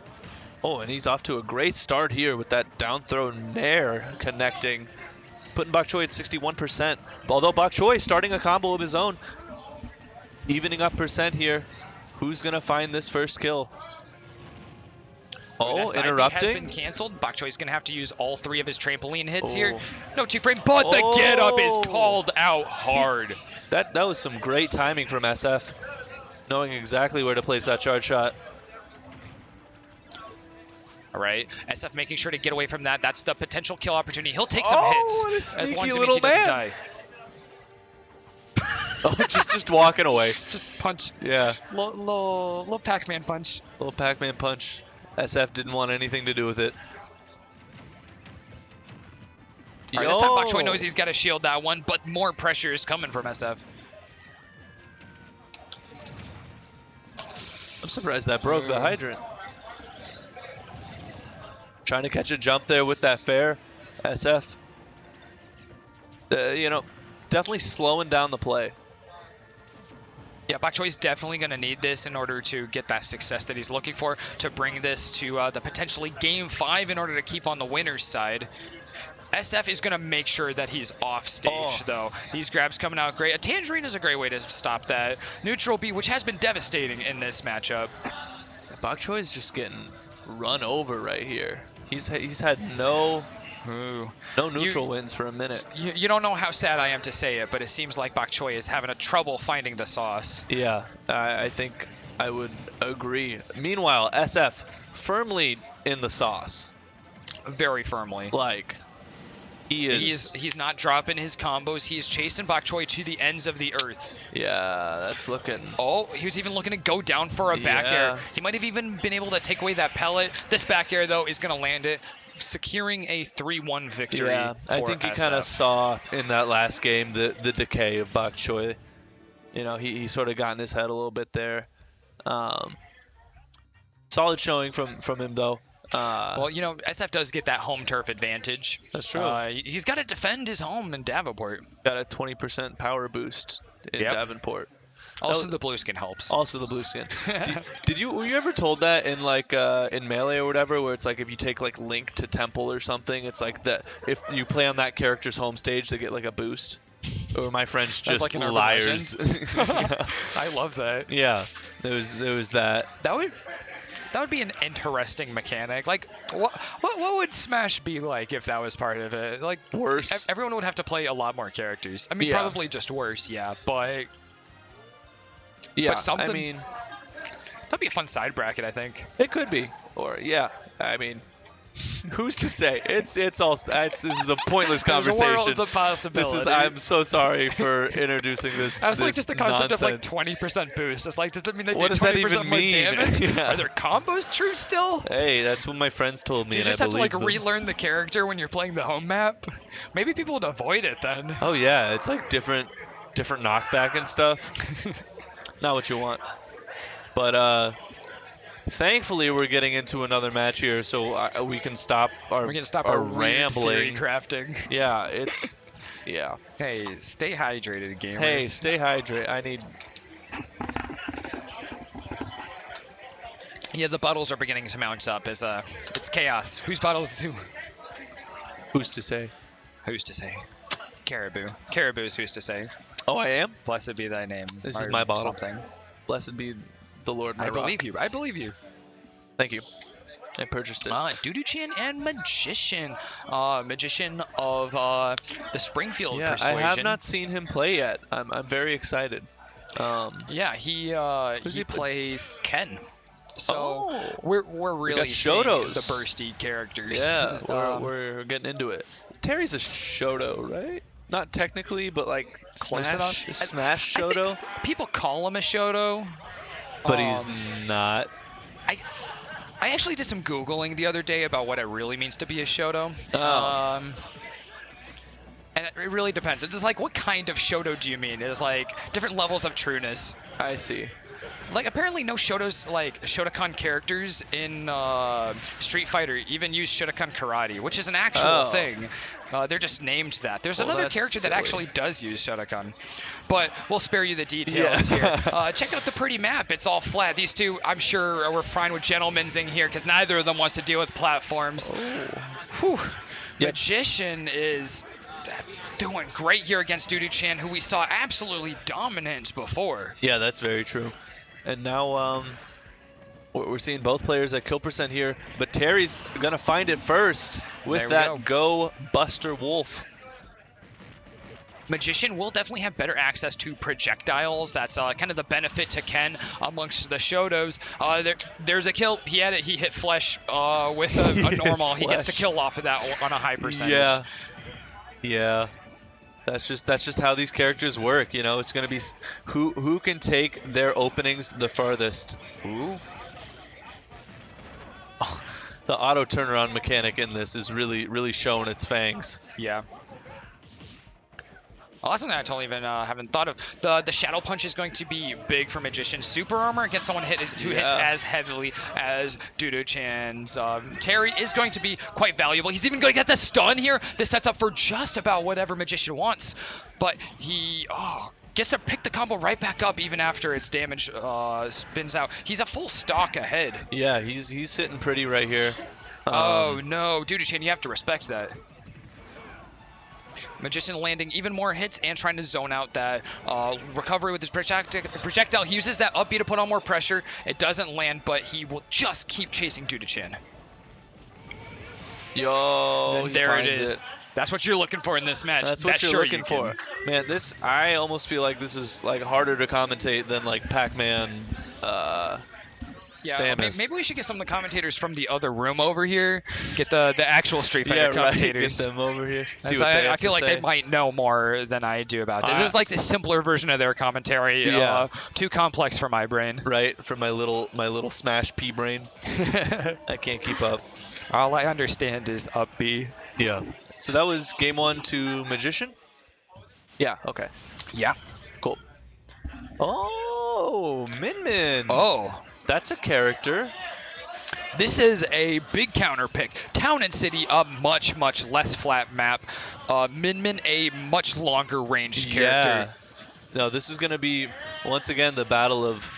Oh, and he's off to a great start here with that down throw nair connecting. Putting Bok Choy at 61%. Although Bok Choy starting a combo of his own. Evening up percent here. Who's going to find this first kill? Oh, That side B interrupting. has been canceled. Bok Choy's going to have to use all 3 of his trampoline hits Oh. here. No 2-frame, but the get up is called out hard. That was some great timing from SF. Knowing exactly where to place that charge shot. All right, SF making sure to get away from that. That's the potential kill opportunity. He'll take some what a hits as long sneaky as it means little he doesn't man. die. Oh, just walking away. Just punch. Yeah, Little Pac-Man punch. little Pac-Man punch. SF didn't want anything to do with it. All right, this time Bok Choy knows he's got to shield that one, but more pressure is coming from SF. I'm surprised that broke the hydrant. Trying to catch a jump there with that fair. SF. You know, definitely slowing down the play. Yeah, Bok Choy's definitely going to need this in order to get that success that he's looking for, to bring this to the potentially Game 5 in order to keep on the winner's side. SF is going to make sure that he's off stage, though. These grabs coming out great. A Tangerine is a great way to stop that. Neutral B, which has been devastating in this matchup. Bok Choy is just getting run over right here. He's had no neutral wins for a minute. You don't know how sad I am to say it, but it seems like Bok Choy is having a trouble finding the sauce. Yeah, I think I would agree. Meanwhile, SF firmly in the sauce. Very firmly. Like, he is. He's not dropping his combos. He's chasing Bok Choy to the ends of the earth. Yeah, that's looking. Oh, he was even looking to go down for a back air. He might have even been able to take away that pellet. This back air, though, is going to land it, securing a 3-1 victory. Yeah, I think you kind of saw in that last game the decay of Bok Choy. You know, he sort of got in his head a little bit there. Solid showing from him, though. Well, you know, SF does get that home turf advantage. That's true. He's got to defend his home in Davenport. Got a 20% power boost in Davenport. Also, the blue skin helps. Also, the blue skin. Were you ever told that in like in Melee or whatever, where it's like if you take like Link to Temple or something, it's like that if you play on that character's home stage, they get like a boost. Or my friends just like an urban liars. legend. I love that. Yeah, there was that. That would be an interesting mechanic. Like, what would Smash be like if that was part of it? Like, worse. Everyone would have to play a lot more characters. I mean, probably just worse, yeah. But something. I mean, that'd be a fun side bracket, I think. It could be. Or I mean, who's to say? This is a pointless conversation. There's a world of possibility. I'm so sorry for introducing this. I was like, just the concept nonsense. of like 20% boost. It's like, does that mean they What did does that 20% even more mean? damage? Yeah. Are their combos true still? Hey, that's what my friends told me, Do you and just I have to believe like them. relearn the character when you're playing the home map? Maybe people would avoid it then. Oh yeah, it's like different knockback and stuff. Not what you want. But thankfully we're getting into another match here, so we can stop our We can stop our our weird rambling. theory crafting. Yeah, it's Yeah. Hey, stay hydrated, gamers. Hey, stay hydrated. I need. Yeah, the bottles are beginning to mount up as it's chaos. Whose bottles? Who's to say? Who's to say? Caribou. Caribou's who's to say. Oh, I am. Blessed be thy name. This is or my bottle. Something. Blessed be the Lord. My I rock. believe you. I believe you. Thank you. I purchased it. Dudu-chan and Magician. Magician of the Springfield Yeah, Persuasion. I have not seen him play yet. I'm very excited. Yeah, he plays Ken. So we're really got seeing Shotos. the bursty characters. Yeah, we're getting into it. Terry's a Shoto, right? Not technically, but like Close enough. Smash I think Shoto. people call him a Shoto, But he's not. I actually did some Googling the other day about what it really means to be a Shoto. Oh. And it really depends. It's like, what kind of Shoto do you mean? It's like different levels of trueness. I see. Like, apparently no Shotos, like, Shotokan characters in Street Fighter even use Shotokan Karate, which is an actual thing. They're just named that. There's another character that actually does use Shotokan. But we'll spare you the details here. Check out the pretty map. It's all flat. These two, I'm sure, we're fine with gentlemen's-ing here because neither of them wants to deal with platforms. Whew. Yep. Magician is doing great here against Dudu-chan, who we saw absolutely dominant before. Yeah, that's very true. And now we're seeing both players at kill percent here, but Terry's gonna find it first with that go Buster Wolf. Magician will definitely have better access to projectiles. That's kind of the benefit to Ken amongst the Shotos. There's a kill. He had it. He hit flesh with a normal. He gets to kill off of that on a high percentage. Yeah. That's just how these characters work, you know. It's gonna be who can take their openings the farthest. Ooh. Oh, the auto turnaround mechanic in this is really showing its fangs. Yeah. Oh, that's something I totally even haven't thought of. The Shadow Punch is going to be big for Magician. Super Armor against someone who hits as heavily as Dudu-chan's. Terry is going to be quite valuable. He's even going to get the stun here. This sets up for just about whatever Magician wants. But he gets to pick the combo right back up even after its damage spins out. He's a full stock ahead. Yeah, he's sitting pretty right here. Oh no, Dudu-chan, you have to respect that. Magician landing even more hits and trying to zone out that recovery with his projectile. He uses that up B to put on more pressure. It doesn't land, but he will just keep chasing Dudu-chan. Yo, there it is. That's what you're looking for in this match. That's what you're looking for. Man, I almost feel like this is like harder to commentate than like Pac-Man. Yeah, maybe we should get some of the commentators from the other room over here. Get the actual Street Fighter commentators. Get them over here. I feel like they might know more than I do about this. This is like the simpler version of their commentary. Too complex for my brain. Right, for my little Smash P brain. I can't keep up. All I understand is up B. Yeah. So that was game 1 to Magician? Yeah, okay. Yeah. Cool. Oh, Min. Oh. That's a character. This is a big counter pick. Town and City, a much less flat map. Min, a much longer ranged character. No, this is going to be, once again, the battle of,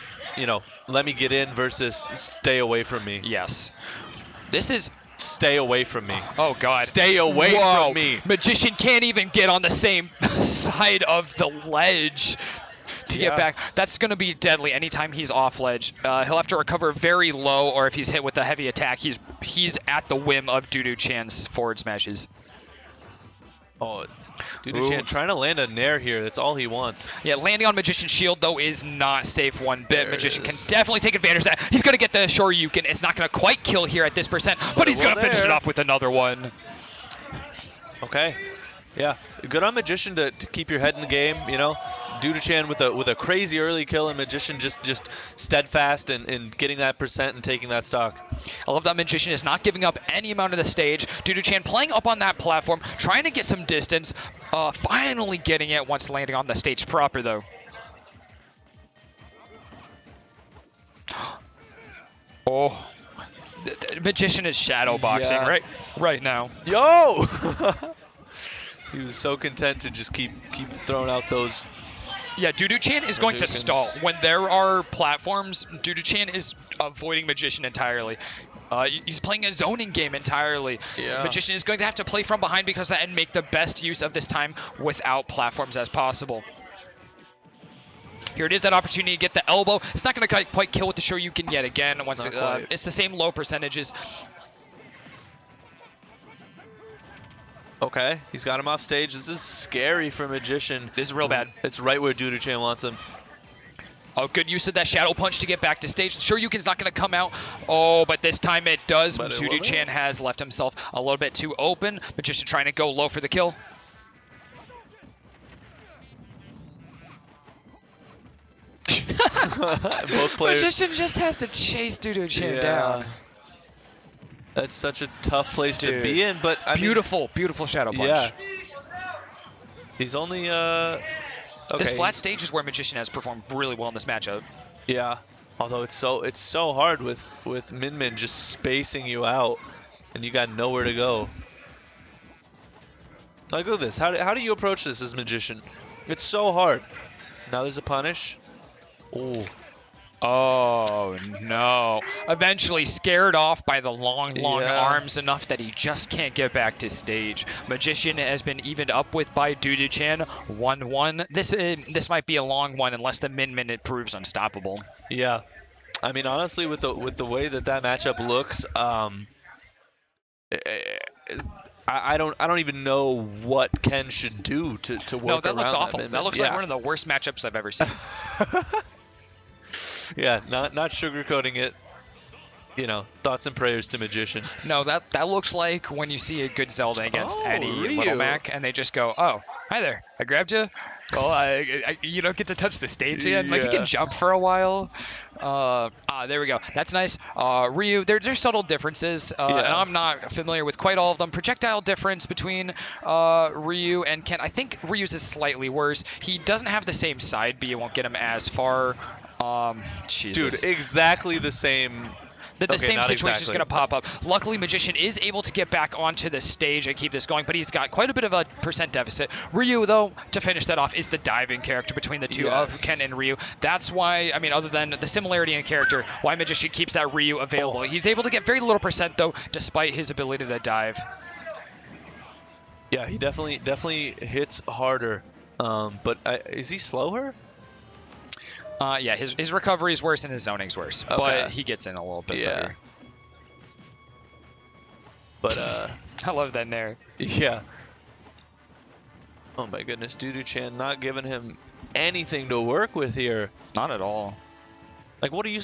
let me get in versus stay away from me. Yes. This is... Stay away from me. Oh, God. Stay away from me. Magician can't even get on the same side of the ledge to get back. That's going to be deadly anytime he's off ledge. He'll have to recover very low, or if he's hit with a heavy attack, he's at the whim of Dudu-chan's forward smashes. Oh, Dudu-chan trying to land a nair here. That's all he wants. Yeah, landing on Magician's shield, though, is not safe one bit. Magician can definitely take advantage of that. He's going to get the Shoryuken. It's not going to quite kill here at this percent, but he's going to finish it off with another one. Okay. Yeah. Good on Magician to keep your head in the game, Dudu-chan with a crazy early kill, and Magician just steadfast in getting that percent and taking that stock. I love that Magician is not giving up any amount of the stage. Dudu-chan playing up on that platform, trying to get some distance, finally getting it once landing on the stage proper, though. Oh, the Magician is shadow boxing right now. Yo! He was so content to just keep throwing out those. Yeah, Dudu-chan is going to stall. When there are platforms, Dudu-chan is avoiding Magician entirely. He's playing a zoning game entirely. Yeah. Magician is going to have to play from behind because of that and make the best use of this time without platforms as possible. Here it is, that opportunity to get the elbow. It's not going to quite kill with the Shoryuken yet again. Once it's the same low percentages. Okay, he's got him off stage. This is scary for Magician. This is real bad. It's right where Dudu-chan wants him. Oh, good use of that Shadow Punch to get back to stage. Shoryuken's not going to come out. Oh, but this time it does. Dudu-chan has left himself a little bit too open. Magician trying to go low for the kill. Both players. Magician just has to chase Dudu-chan down. That's such a tough place to be in, but I mean, beautiful Shadow Punch. Yeah. He's only okay. This flat stage is where Magician has performed really well in this matchup. Yeah. Although it's so hard with Min just spacing you out, and you got nowhere to go. Like, look at this. How do you approach this as Magician? It's so hard. Now there's a punish. Ooh. Oh, no. Eventually scared off by the long arms enough that he just can't get back to stage. Magician has been evened up with by Dudu-chan. 1-1. This might be a long one unless the Min it proves unstoppable. Yeah. I mean, honestly, with the way that matchup looks, I don't even know what Ken should do to work around that. No, that looks awful. That looks like one of the worst matchups I've ever seen. Yeah, not sugarcoating it. You know, thoughts and prayers to Magician. No, that looks like when you see a good Zelda against any Little Mac, and they just go, "Oh, hi there, I grabbed you. Oh, you don't get to touch the stage yet. Like you can jump for a while." There we go. That's nice. Ryu, there's subtle differences, and I'm not familiar with quite all of them. Projectile difference between Ryu and Ken. I think Ryu's is slightly worse. He doesn't have the same side B. It won't get him as far. Jesus. Dude, exactly the same. The same situation is going to pop up. Luckily, Magician is able to get back onto the stage and keep this going, but he's got quite a bit of a percent deficit. Ryu, though, to finish that off, is the diving character between the two of Ken and Ryu. That's why, I mean, other than the similarity in character, why Magician keeps that Ryu available. He's able to get very little percent, though, despite his ability to dive. Yeah, he definitely hits harder. But is he slower? Yeah, his recovery is worse and his zoning's worse, but he gets in a little bit better. But I love that nair. Yeah. Oh my goodness, Dudu-chan not giving him anything to work with here. Not at all. Like, what are you?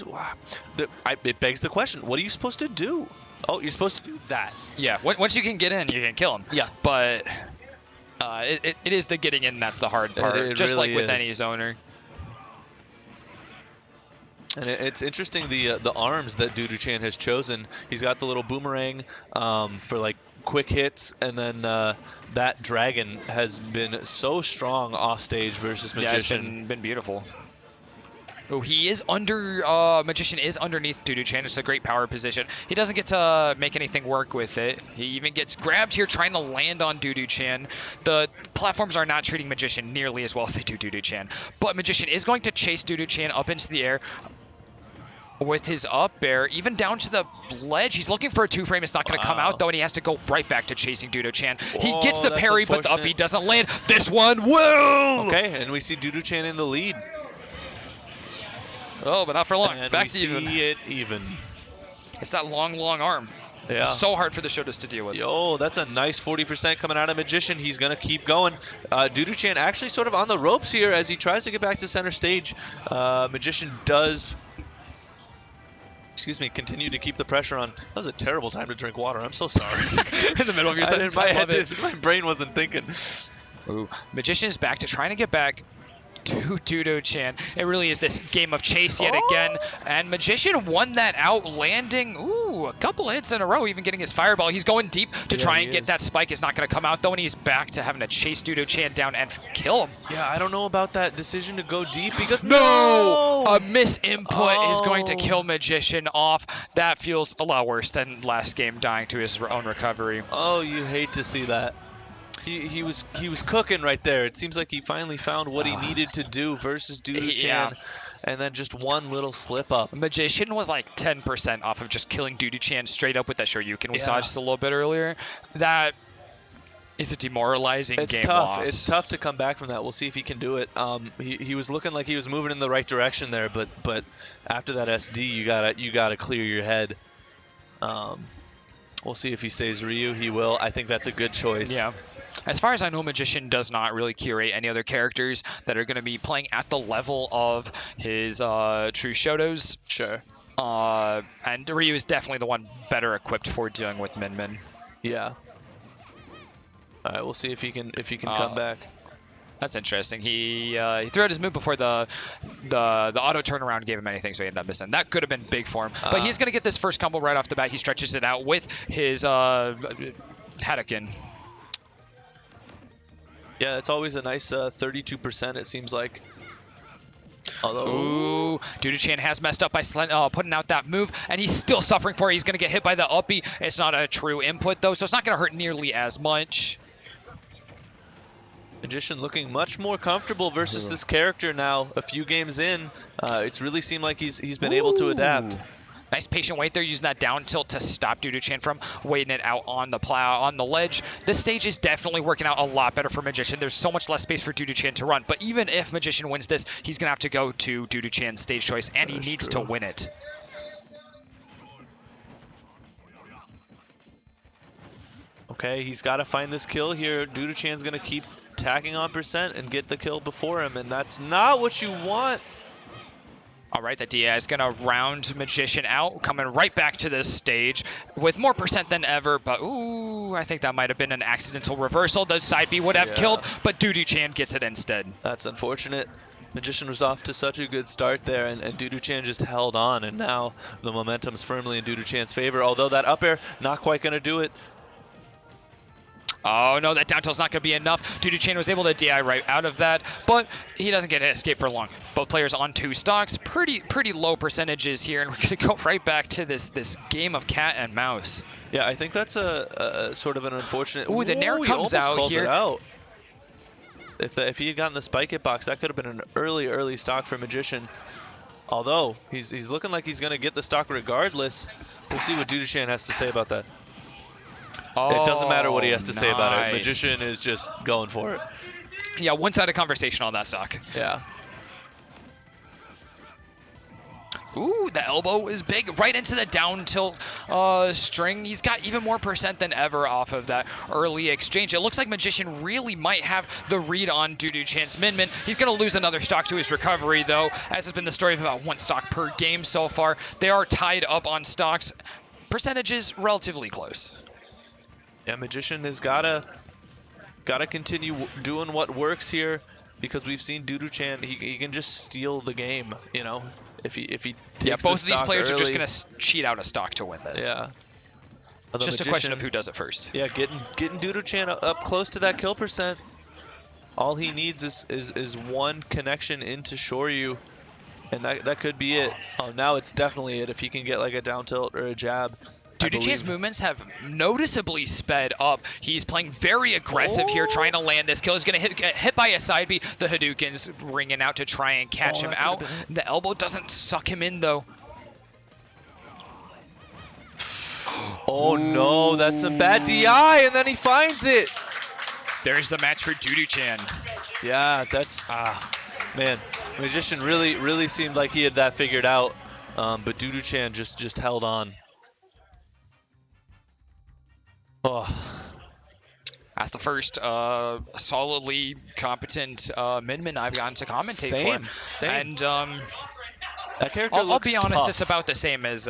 It begs the question: what are you supposed to do? Oh, you're supposed to do that. Yeah. Once you can get in, you can kill him. Yeah. But it is the getting in that's the hard part. It just really like with is. any zoner. And it's interesting the arms that Dudu-chan has chosen. He's got the little boomerang for like quick hits, and then that dragon has been so strong off stage versus Magician. Yeah, it's been beautiful. Oh, he is under, Magician is underneath Dudu-chan. It's a great power position. He doesn't get to make anything work with it. He even gets grabbed here trying to land on Dudu-chan. The platforms are not treating Magician nearly as well as they do Dudu-chan. But Magician is going to chase Dudu-chan up into the air with his up air, even down to the ledge. He's looking for a two-frame. It's not going to come out, though, and he has to go right back to chasing Dudu-chan. He gets the parry, but the up B doesn't land. This one will! Okay, and we see Dudu-chan in the lead. Oh, but not for long. And back we to even. see it even. It's that long arm. Yeah. So hard for the Shotos to deal with. Yo, that's a nice 40% coming out of Magician. He's going to keep going. Dudu-chan actually sort of on the ropes here as he tries to get back to center stage. Magician does... continue to keep the pressure on. That was a terrible time to drink water. I'm so sorry. In the middle of your sentence, my brain wasn't thinking. Ooh, Magician is back to trying to get back to Dudu-chan. It really is this game of chase yet again. And Magician won that out, landing, a couple hits in a row, even getting his fireball. He's going deep to try and get that spike. Is not going to come out, though, and he's back to having to chase Dudu-chan down and kill him. Yeah, I don't know about that decision to go deep because... No! A misinput is going to kill Magician off. That feels a lot worse than last game dying to his own recovery. Oh, you hate to see that. he was cooking right there. It seems like he finally found what he needed to do versus Dudu-chan, and then just one little slip up. Magician was like 10% off of just killing Dudu-chan straight up with that Shoryuken we saw just a little bit earlier. That is a demoralizing game loss. It's tough to come back from that. We'll see if he can do it. He was looking like he was moving in the right direction there, but after that SD, you gotta clear your head. We'll see if he stays Ryu. He will. I think that's a good choice. Yeah. As far as I know, Magician does not really curate any other characters that are going to be playing at the level of his true Shotos. Sure. And Ryu is definitely the one better equipped for dealing with Min Min. Yeah. All right, we'll see if he can come back. That's interesting. He threw out his move before the auto turnaround gave him anything, so he ended up missing. That could have been big for him. But he's going to get this first combo right off the bat. He stretches it out with his Hadouken. Yeah, it's always a nice 32%, it seems like. Although, ooh, Dudu-chan has messed up by putting out that move, and he's still suffering for it. He's going to get hit by the up B. It's not a true input, though, so it's not going to hurt nearly as much. Magician looking much more comfortable versus this character now. A few games in, it's really seemed like he's been able to adapt. Nice patient wait there, using that down tilt to stop Dudu-chan from waiting it out on the on the ledge. This stage is definitely working out a lot better for Magician. There's so much less space for Dudu-chan to run. But even if Magician wins this, he's going to have to go to Dudu-chan's stage choice, and he needs to win it. Okay, he's got to find this kill here. Dudu-chan's going to keep tacking on percent and get the kill before him, and that's not what you want. All right, the DI is going to round Magician out, coming right back to this stage with more percent than ever. But, ooh, I think that might have been an accidental reversal. The side B would have killed, but Dudu-chan gets it instead. That's unfortunate. Magician was off to such a good start there, and Dudu-chan just held on, and now the momentum's firmly in Dudu-chan's favor, although that up air, not quite going to do it. Oh, no, that down tilt's not going to be enough. Dudu-chan was able to DI right out of that, but he doesn't get to escape for long. Both players on 2 stocks. Pretty low percentages here, and we're going to go right back to this game of cat and mouse. Yeah, I think that's a sort of an unfortunate... Ooh, the Nair comes out here. If he had gotten the spike hitbox, that could have been an early stock for Magician. Although, he's looking like he's going to get the stock regardless. We'll see what Dudu-chan has to say about that. Oh, it doesn't matter what he has to say about it. Magician is just going for it. Yeah, one-sided conversation on that stock. Yeah. Ooh, the elbow is big. Right into the down tilt string. He's got even more percent than ever off of that early exchange. It looks like Magician really might have the read on Dudu-chan's Min Min. He's going to lose another stock to his recovery, though, as has been the story of about 1 stock per game so far. They are tied up on stocks. Percentages relatively close. Yeah, Magician has gotta continue doing what works here, because we've seen Dudu-chan, he can just steal the game, you know, if he takes both of these players early. are just gonna cheat out a stock to win this. Yeah. It's just a question of who does it first. Yeah, getting Dudu-chan up close to that kill percent. All he needs is one connection into Shoryu, and that could be it. Oh, now it's definitely it if he can get like a down tilt or a jab. Dudu-chan's movements have noticeably sped up. He's playing very aggressive here, trying to land this kill. He's going to get hit by a side B. The Hadouken's ringing out to try and catch him out. The elbow doesn't suck him in, though. Oh, no, that's a bad DI, and then he finds it. There's the match for Dudu-chan. Yeah, that's... man, Magician really seemed like he had that figured out, but Dudu-chan just held on. Oh. That's the first solidly competent Min Min I've gotten to commentate for. Same. And that character I'll be honest, tough. it's about the same as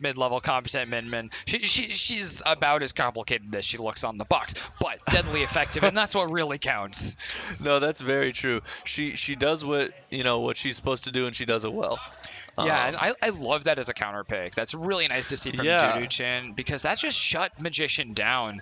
mid-level competent Min Min. She's about as complicated as she looks on the box, but deadly effective, and that's what really counts. No, that's very true. She does what she's supposed to do, and she does it well. Yeah, and I love that as a counter pick. That's really nice to see from Dudu-chan, because that just shut Magician down.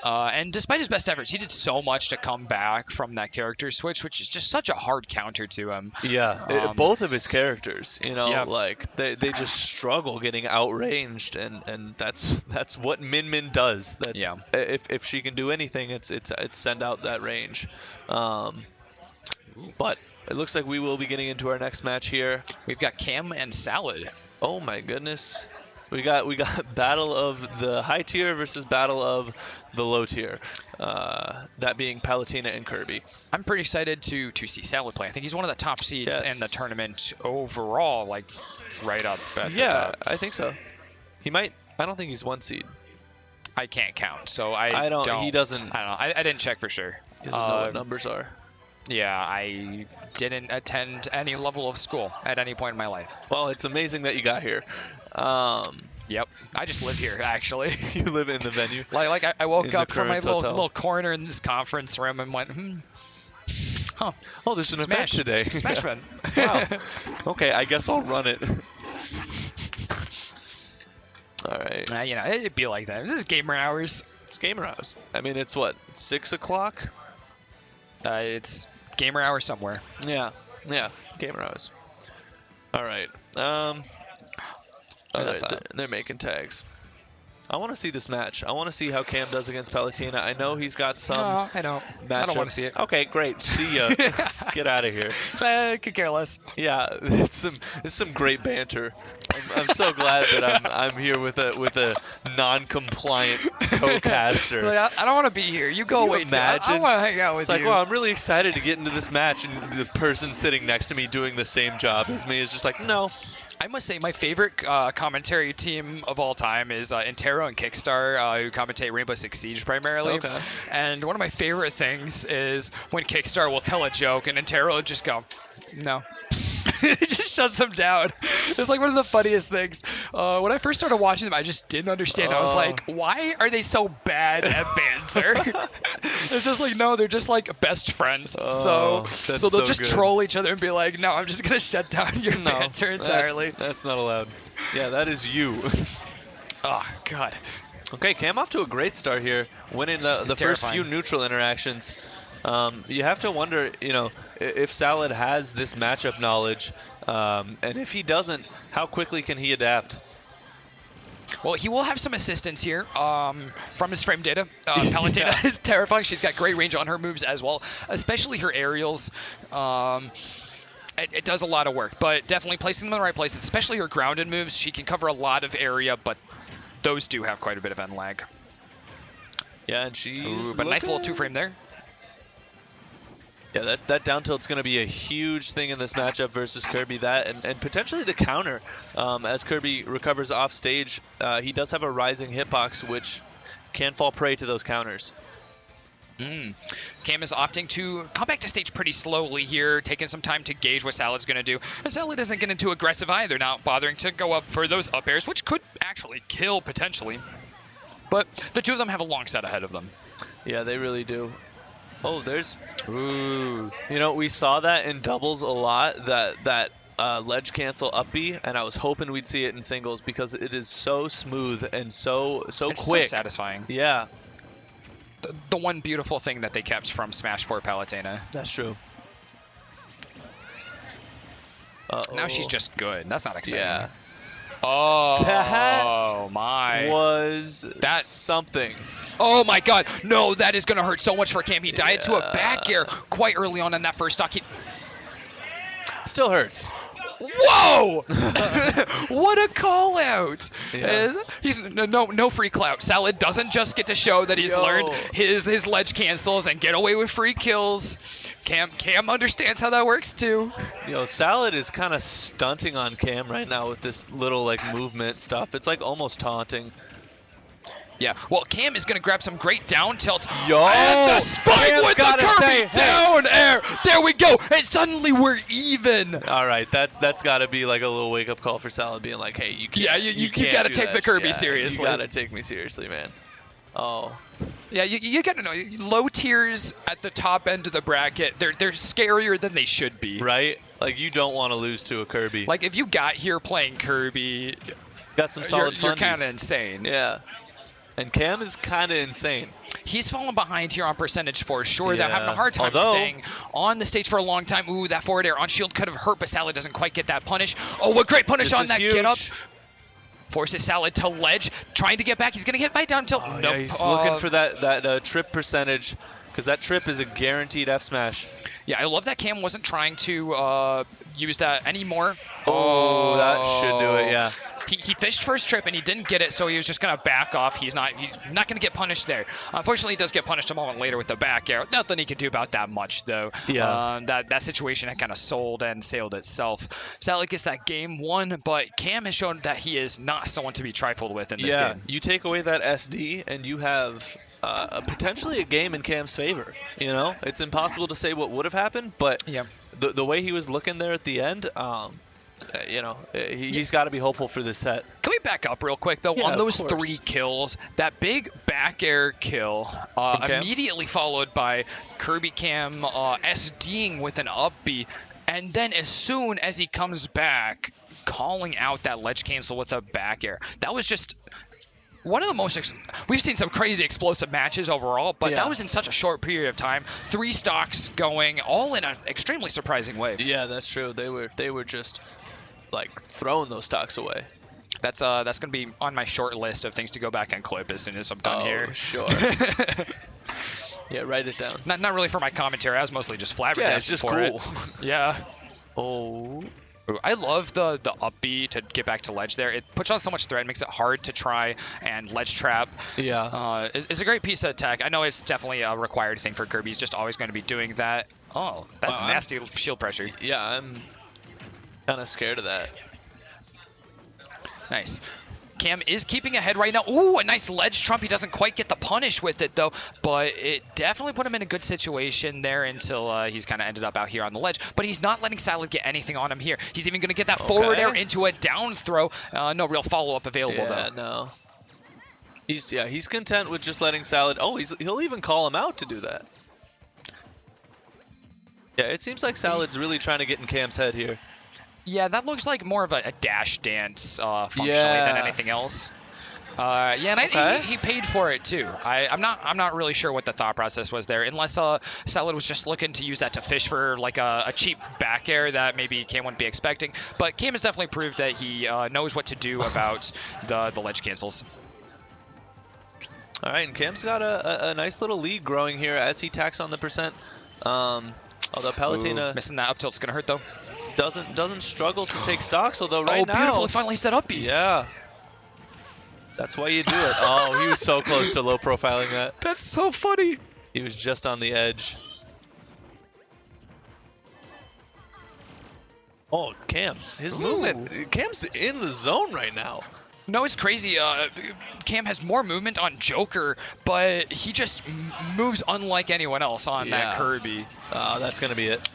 And despite his best efforts, he did so much to come back from that character switch, which is just such a hard counter to him. Yeah, both of his characters, Yeah. like they just struggle getting outranged, and that's what Min Min does. That's, Yeah. If she can do anything, it's send out that range. But it looks like we will be getting into our next match here. We've got Cam and Salad. Oh my goodness. We got battle of the high tier versus battle of the low tier. That being Palutena and Kirby. I'm pretty excited to see Salad play. I think he's one of the top seeds in the tournament overall, like right up at the top. I think so. He might. I don't think he's 1 seed. I can't count, so I don't. don't. He doesn't. I don't know. I didn't check for sure. He doesn't know what numbers are. Yeah, I didn't attend any level of school at any point in my life. Well, it's amazing that you got here. Yep, I just live here actually. You live in the venue. Like I woke up from my Currents little corner in this conference room and went, huh. Oh, there's an event today. Smash event. Wow. Okay, I guess I'll run it. All right. You know, it'd be like that. This is gamer hours. It's gamer hours. I mean, it's what, 6 o'clock? It's gamer hours somewhere. Yeah, gamer hours. All right. They're making tags. I want to see this match. I want to see how Cam does against Palutena. I know he's got some. No, I don't. I don't want to see it. Okay, great. See ya. Get out of here. Could care less. Yeah, it's some great banter. I'm so glad that I'm here with a non-compliant co-caster. Like, I don't want to be here. You go away. Imagine. I want to hang out with It's you. like, well, I'm really excited to get into this match, and the person sitting next to me doing the same job as me is just like, no. I must say my favorite commentary team of all time is Intero and Kickstar, who commentate Rainbow Six Siege primarily. Okay. And one of my favorite things is when Kickstar will tell a joke and Intero will just go, no. It just shuts them down. It's like one of the funniest things. When I first started watching them, I just didn't understand. I was like, why are they so bad at banter? It's just like, no, they're just like best friends. So they'll just troll each other and be like, no, I'm just going to shut down your banter entirely. That's not allowed. Yeah, that is you. Oh, God. Okay, Cam off to a great start here, winning the first few neutral interactions. You have to wonder, if Salad has this matchup knowledge, and if he doesn't, how quickly can he adapt? Well, he will have some assistance here from his frame data. Palutena is terrifying. She's got great range on her moves as well, especially her aerials. It does a lot of work, but definitely placing them in the right places, especially her grounded moves. She can cover a lot of area, but those do have quite a bit of end lag. Yeah, and she's but nice little 2-frame there. Yeah, that down tilt's going to be a huge thing in this matchup versus Kirby. That and potentially the counter as Kirby recovers off stage. He does have a rising hitbox, which can fall prey to those counters. Cam is opting to come back to stage pretty slowly here, taking some time to gauge what Salad's going to do. And Salad isn't getting too aggressive either, not bothering to go up for those up airs, which could actually kill potentially. But the two of them have a long set ahead of them. Yeah, they really do. Oh, there's... Ooh. We saw that in doubles a lot, that ledge cancel up B, and I was hoping we'd see it in singles because it is so smooth and so it's quick. So satisfying. Yeah. The one beautiful thing that they kept from Smash 4 Palutena. That's true. Now she's just good. That's not exciting. Yeah. Oh my. Was that something? Oh my god. No, that is going to hurt so much for Cam. He died to a back air quite early on in that first stock. Still hurts. Whoa! What a call out! Yeah. He's no free clout. Salad doesn't just get to show that he's learned his ledge cancels and get away with free kills. Cam understands how that works too. Salad is kind of stunting on Cam right now with this little movement stuff. It's like almost taunting. Yeah, well, Cam is going to grab some great down tilts. Yo! And the spike with the Kirby down air! There we go! And suddenly we're even! All right, that's got to be like a little wake-up call for Salad being like, hey, you can't. Yeah, you got to take the Kirby seriously. You got to take me seriously, man. Oh. Yeah, you got to know, low tiers at the top end of the bracket, they're scarier than they should be. Right? Like, you don't want to lose to a Kirby. Like, if you got here playing Kirby, got some solid you're kind of insane. Yeah. And Cam is kind of insane. He's fallen behind here on percentage for sure. They're having a Yeah. hard time Although- staying on the stage for a long time. Ooh, that forward air on shield could have hurt, but Salad doesn't quite get that punish. Oh, what great punish This on is that huge. get up. Forces Salad to ledge, trying to get back. He's going to get by down tilt. Oh, Nope. yeah, he's looking for that trip percentage, because that trip is a guaranteed F smash. Yeah, I love that Cam wasn't trying to use that anymore. Oh, that should do it, yeah. He fished first trip and he didn't get it, so he was just going to back off. He's not going to get punished there. Unfortunately, he does get punished a moment later with the back air. Nothing he can do about that much, though. Yeah. That situation had kind of sold and sailed itself. Salad gets that game won, but Cam has shown that he is not someone to be trifled with in this Yeah, game. you take away that SD and you have potentially a game in Cam's favor. You know, it's impossible to say what would have happened, but Yeah. the way he was looking there at the end, you know, he's got to be hopeful for this set. Can we back up real quick, though? Yeah, On of those course. 3 kills, that big back air kill, Cam? immediately followed by Kirby Cam SDing with an up B, and then as soon as he comes back, calling out that ledge cancel with a back air. That was just one of the most... We've seen some crazy explosive matches overall, but Yeah. that was in such a short period of time. 3 stocks going, all in an extremely surprising way. Yeah, that's true. They were just like throwing those stocks away. That's going to be on my short list of things to go back and clip as soon as I'm done here. Sure. Yeah, write it down. Not really for my commentary. I was mostly just flabbergasted Yeah, it's just for cool. it. Yeah. Oh. Ooh, I love the up B to get back to ledge there. It puts on so much threat, makes it hard to try and ledge trap. Yeah. It's a great piece of tech. I know it's definitely a required thing for Kirby. He's just always going to be doing that. Oh, that's Wow, nasty shield pressure. Yeah, I'm kind of scared of that. Nice. Cam is keeping ahead right now. Ooh, a nice ledge trump. He doesn't quite get the punish with it, though. But it definitely put him in a good situation there until he's kind of ended up out here on the ledge. But he's not letting Salad get anything on him here. He's even going to get that forward air into a down throw. No real follow-up available, Yeah, though. no. He's content with just letting Salad... Oh, he'll even call him out to do that. Yeah, it seems like Salad's really trying to get in Cam's head here. Yeah, that looks like more of a dash dance functionally than Yeah. anything else. Yeah, and Okay. he paid for it too. I'm not really sure what the thought process was there, unless Salad was just looking to use that to fish for like a cheap back air that maybe Cam wouldn't be expecting. But Cam has definitely proved that he knows what to do about the ledge cancels. All right, and Cam's got a nice little lead growing here as he tacks on the percent. Although Palutena Missing that up tilt's gonna hurt though. doesn't struggle to take stocks, although right now... Oh, beautiful! Finally, he's that up B. Yeah. That's why you do it. Oh, he was so close to low profiling that. That's so funny. He was just on the edge. Oh, Cam. His movement. Cam's in the zone right now. No, it's crazy. Cam has more movement on Joker, but he just moves unlike anyone else on that Yeah. Kirby. That's going to be it.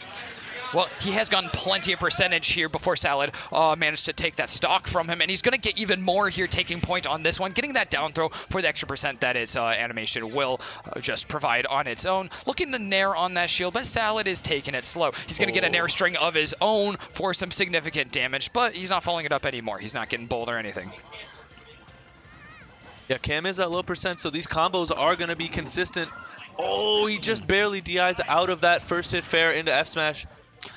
Well, he has gotten plenty of percentage here before Salad managed to take that stock from him, and he's going to get even more here taking point on this one, getting that down throw for the extra percent that its animation will just provide on its own. Looking to nair on that shield, but Salad is taking it slow. He's going to get a nair string of his own for some significant damage, but he's not following it up anymore. He's not getting bowled or anything. Yeah, Cam is at low percent, so these combos are going to be consistent. Oh, he just barely DIs out of that first hit fair into F smash.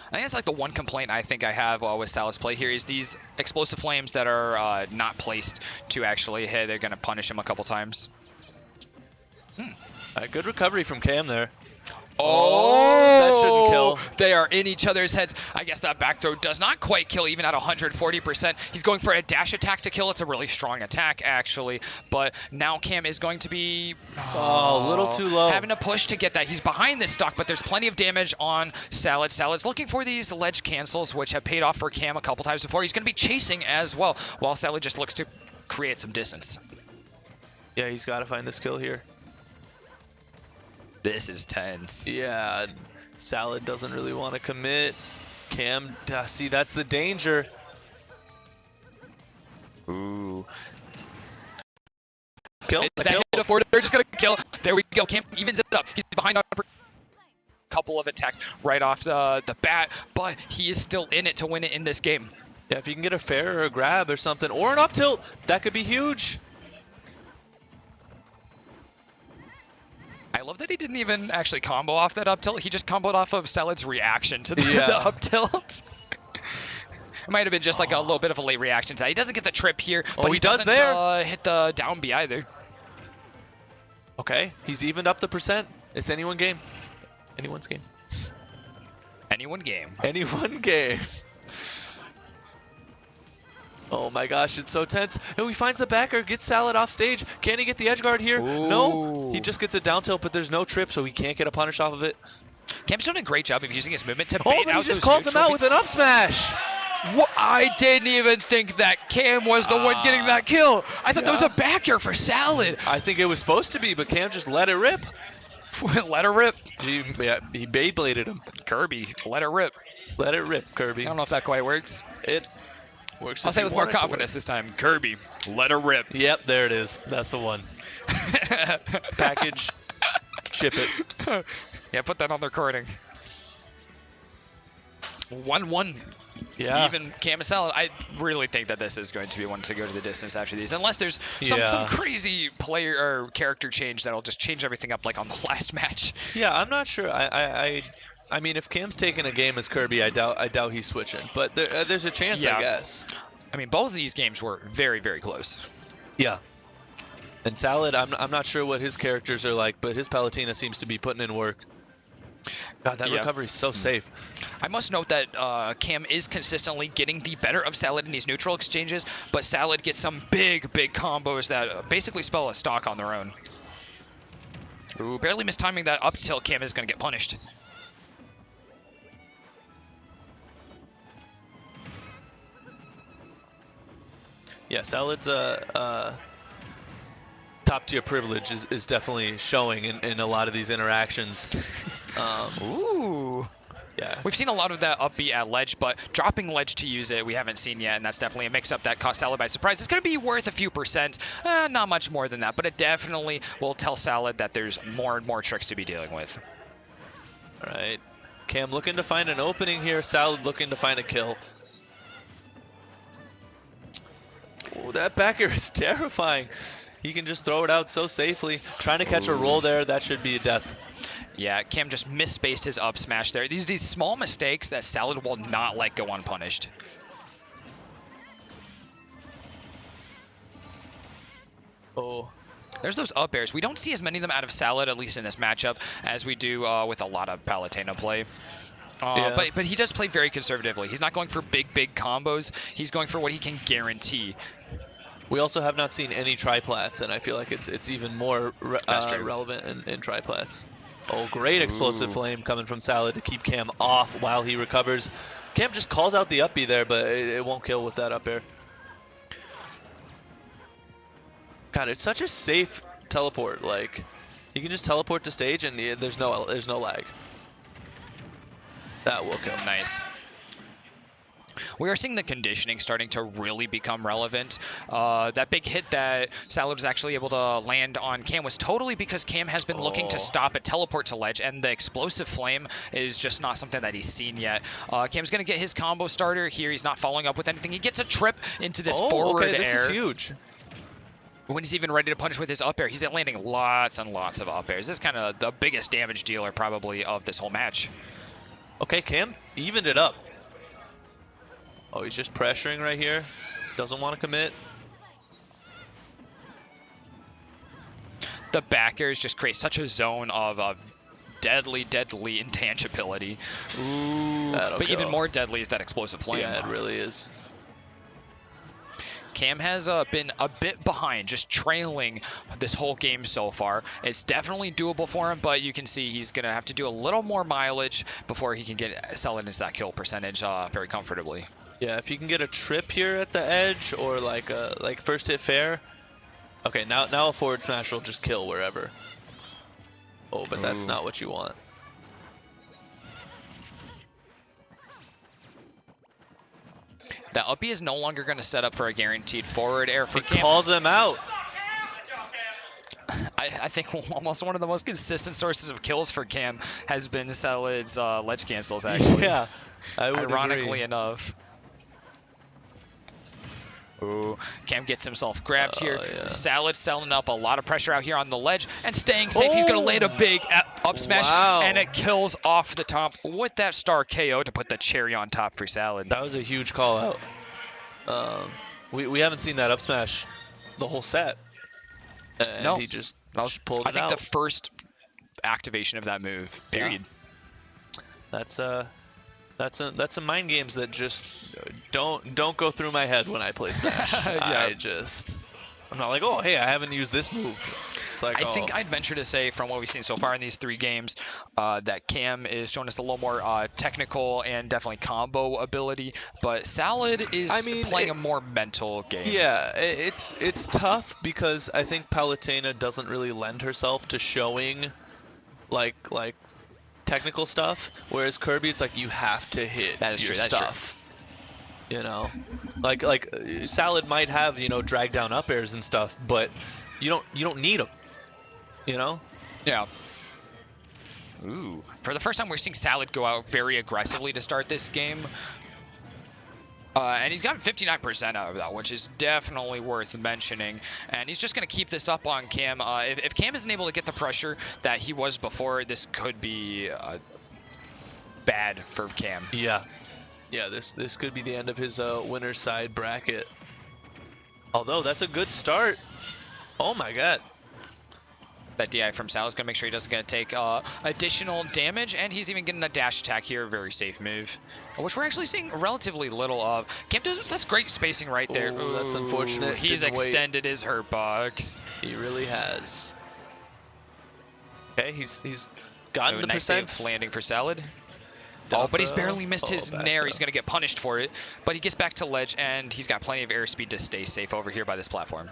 I think that's like the one complaint I think I have with Salad's play here is these explosive flames that are not placed to actually hit. They're going to punish him a couple times. Good recovery from Cam there. Oh, that shouldn't kill. They are in each other's heads. I guess that back throw does not quite kill even at 140%. He's going for a dash attack to kill. It's a really strong attack, actually. But now Cam is going to be... Oh, a little too low. Having to push to get that. He's behind this stock, but there's plenty of damage on Salad. Salad's looking for these ledge cancels, which have paid off for Cam a couple times before. He's going to be chasing as well, while Salad just looks to create some distance. Yeah, he's got to find this kill here. This is tense. Yeah, Salad doesn't really want to commit. Cam, see, that's the danger. Ooh. Kill. Is that hit forward? They're just going to kill. There we go. Cam evens it up. He's behind on a couple of attacks right off the bat, but he is still in it to win it in this game. Yeah, if you can get a fair or a grab or something, or an up tilt, that could be huge. love that he didn't even actually combo off that up tilt. He just comboed off of Salad's reaction to the, Yeah. the up tilt. It might have been just like a little bit of a late reaction to that. He doesn't get the trip here, but he he does doesn't there. hit the down B either. Okay, he's evened up the percent. It's anyone game. Anyone's game. Anyone game. Anyone game. Oh my gosh, it's so tense. And he finds the backer, gets Salad off stage. Can he get the edge guard here? No. He just gets a down tilt, but there's no trip, so he can't get a punish off of it. Cam's doing a great job of using his movement to Oh, bait but out he just those calls him neutral out with an up smash. I didn't even think that Cam was the one getting that kill. I thought that was a backer for Salad. I think it was supposed to be, but Cam just let it rip. Let her rip. He Beybladed him. Kirby, let her rip. Let it rip, Kirby. I don't know if that quite works. It works. I'll if say you with more want it to confidence this time. Kirby, let her rip. Yep, there it is. That's the one. Package, ship it. Yeah, put that on the recording. 1-1. Yeah. Even Cam and Salad. I really think that this is going to be one to go to the distance after these, unless there's some crazy player or character change that'll just change everything up like on the last match. Yeah, I'm not sure. I mean, if Cam's taking a game as Kirby, I doubt he's switching. But there's a chance, I guess. I mean, both of these games were very, very close. Yeah. And Salad, I'm not sure what his characters are like, but his Palutena seems to be putting in work. God, that recovery's so safe. I must note that Cam is consistently getting the better of Salad in these neutral exchanges, but Salad gets some big, big combos that basically spell a stock on their own. Ooh, barely mistiming that up tilt. Cam is going to get punished. Yeah, Salad's top tier privilege is definitely showing in a lot of these interactions. Ooh. Yeah. We've seen a lot of that up B at ledge, but dropping ledge to use it, we haven't seen yet, and that's definitely a mix-up that caught Salad by surprise. It's going to be worth a few percent, not much more than that, but it definitely will tell Salad that there's more and more tricks to be dealing with. All right. Cam looking to find an opening here. Salad looking to find a kill. Oh, that backer is terrifying. He can just throw it out so safely. Trying to catch a roll there, that should be a death. Yeah, Cam just misspaced his up smash there. These small mistakes that Salad will not let go unpunished. Oh. There's those up airs. We don't see as many of them out of Salad, at least in this matchup, as we do with a lot of Palutena play. But he does play very conservatively. He's not going for big combos. He's going for what he can guarantee. We also have not seen any triplats, and I feel like it's even more relevant in triplats. Oh, great explosive flame coming from Salad to keep Cam off while he recovers. Cam just calls out the up B there, but it won't kill with that up air. God, it's such a safe teleport. Like, you can just teleport to stage and there's no lag. That will kill. Nice. We are seeing the conditioning starting to really become relevant. That big hit that Salad was actually able to land on Cam was totally because Cam has been looking to stop a teleport to ledge, and the explosive flame is just not something that he's seen yet. Cam's going to get his combo starter here. He's not following up with anything. He gets a trip into this forward air. This is huge. When he's even ready to punish with his up air, he's landing lots and lots of up airs. This is kind of the biggest damage dealer probably of this whole match. Okay, Cam evened it up. Oh, he's just pressuring right here. Doesn't want to commit. The back airs just create such a zone of deadly intangibility. Ooh, but kill. even more deadly is that explosive flame. Yeah, it really is. Cam has been a bit behind, just trailing this whole game so far. It's definitely doable for him, but you can see he's going to have to do a little more mileage before he can get Salad into that kill percentage very comfortably. Yeah, if you can get a trip here at the edge or like first hit fair. Okay, now a forward smash will just kill wherever. Oh, but that's not what you want. That up B is no longer going to set up for a guaranteed forward air for Cam. He calls him out. I think almost one of the most consistent sources of kills for Cam has been Salad's ledge cancels, actually. Yeah, I would Ironically agree. enough. Ooh, Cam gets himself grabbed here. yeah. Salad selling up a lot of pressure out here on the ledge and staying safe. He's going to land a big up smash, Wow. and it kills off the top with that star KO to put the cherry on top for Salad. That was a huge call out. We haven't seen that up smash the whole set. And No. he just That was, pulled I it think, out. the first activation of that move, period. That's some mind games that just don't go through my head when I play Smash. Yeah. I'm not like, oh hey, I haven't used this move. It's like, I think I'd venture to say, from what we've seen so far in these 3 games, that Cam is showing us a little more technical and definitely combo ability, but Salad is playing a more mental game. Yeah, it's tough because I think Palutena doesn't really lend herself to showing like technical stuff, whereas Kirby, it's like you have to hit That is your true, that's true. stuff. You know, like Salad might have, you know, drag down up airs and stuff, but you don't need them. You know? Yeah. Ooh. For the first time, we're seeing Salad go out very aggressively to start this game. And he's gotten 59% out of that, which is definitely worth mentioning. And he's just going to keep this up on Cam. If Cam isn't able to get the pressure that he was before, this could be bad for Cam. Yeah. Yeah, this could be the end of his winner's side bracket. Although, that's a good start. Oh my god. That DI from Sal is going to make sure he doesn't get to take additional damage, and he's even getting a dash attack here, a very safe move, which we're actually seeing relatively little of. Cam that's great spacing right there. Ooh, that's unfortunate. He's Didn't wait. extended his hurt box. He really has. Okay, he's gotten Ooh, the nice percent. safe landing for Salad. Dump Oh, but he's throw. barely missed his back nair. throw. He's going to get punished for it, but he gets back to ledge, and he's got plenty of airspeed to stay safe over here by this platform.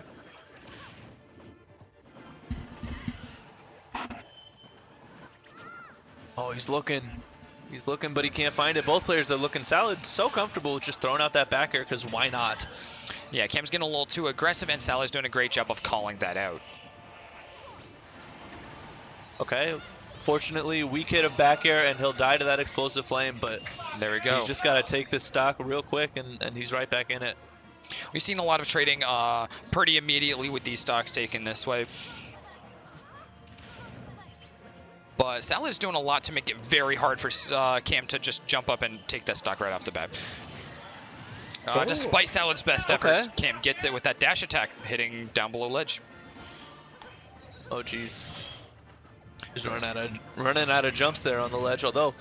Oh, he's looking, but he can't find it. Both players are looking. Salad so comfortable with just throwing out that back air, because why not? Yeah, Cam's getting a little too aggressive, and Salad's doing a great job of calling that out. Okay, fortunately, weak hit of back air, and he'll die to that explosive flame, but There we go. he's just got to take this stock real quick, and he's right back in it. We've seen a lot of trading pretty immediately with these stocks taken this way. But Salad's doing a lot to make it very hard for Cam to just jump up and take that stock right off the bat. Despite Salad's best efforts, Cam gets it with that dash attack hitting down below ledge. Oh, jeez. He's running out of jumps there on the ledge, although...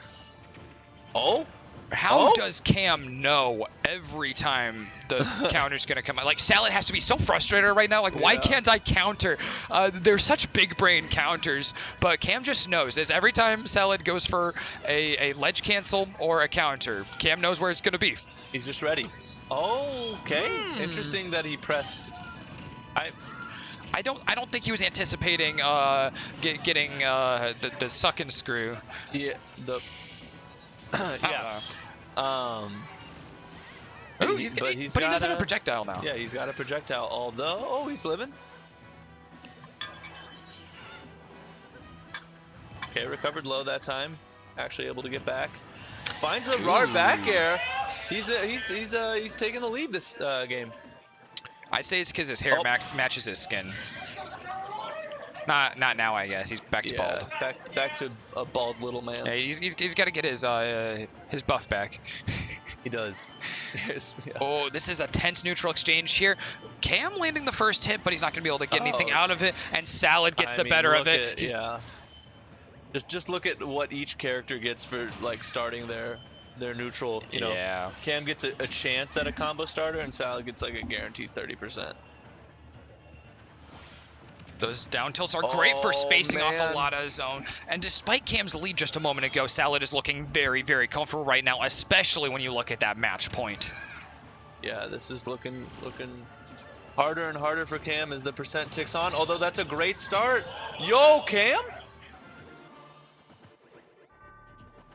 Oh? How does Cam know every time the counter's going to come out? Like, Salad has to be so frustrated right now. Like, why can't I counter? They're such big brain counters, but Cam just knows. Is every time Salad goes for a ledge cancel or a counter, Cam knows where it's going to be. He's just ready. Oh, okay. Interesting that he pressed. I don't think he was anticipating getting the suck and screw. Yeah. Yeah. Ooh, but he doesn't have a projectile now. Yeah, he's got a projectile, although he's living. Okay, recovered low that time. Actually able to get back. Finds a RAR back air. He's taking the lead this game. I'd say it's because his hair matches his skin. Not now, I guess. He's back to bald. Back to a bald little man. Yeah, he's got to get his buff back. He does. Oh, this is a tense neutral exchange here. Cam landing the first hit, but he's not going to be able to get anything out of it, and Salad gets the better of it. Yeah. Just look at what each character gets for like starting their neutral. You know, yeah. Cam gets a chance at a combo starter, and Salad gets like a guaranteed 30%. Those down tilts are great for spacing off a lot of zone. And despite Cam's lead just a moment ago, Salad is looking very, very comfortable right now, especially when you look at that match point. Yeah, this is looking harder and harder for Cam as the percent ticks on, although that's a great start. Yo, Cam!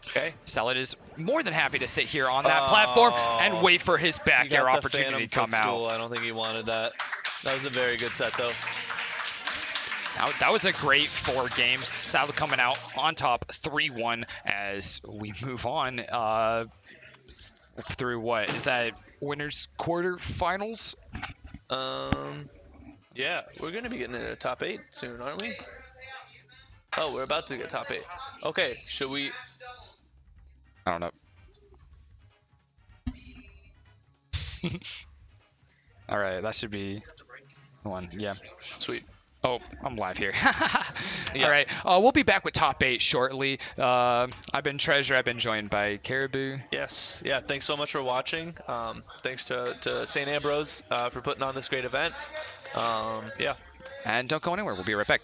Okay. Salad is more than happy to sit here on that platform and wait for his back air opportunity to come out. I don't think he wanted that. That was a very good set, though. That was a great 4 games. Salad coming out on top 3-1 as we move on. Through what? Is that winners quarterfinals? Yeah, we're gonna be getting into top 8 soon, aren't we? Oh, we're about to get top 8. Okay, should we? I don't know. All right, that should be one. Yeah. Sweet. Oh, I'm live here. Yeah. All right, we'll be back with top 8 shortly. I've been Treasure. I've been joined by Caribou. Yes. Yeah. Thanks so much for watching. Thanks to St. Ambrose for putting on this great event. Yeah. And don't go anywhere. We'll be right back.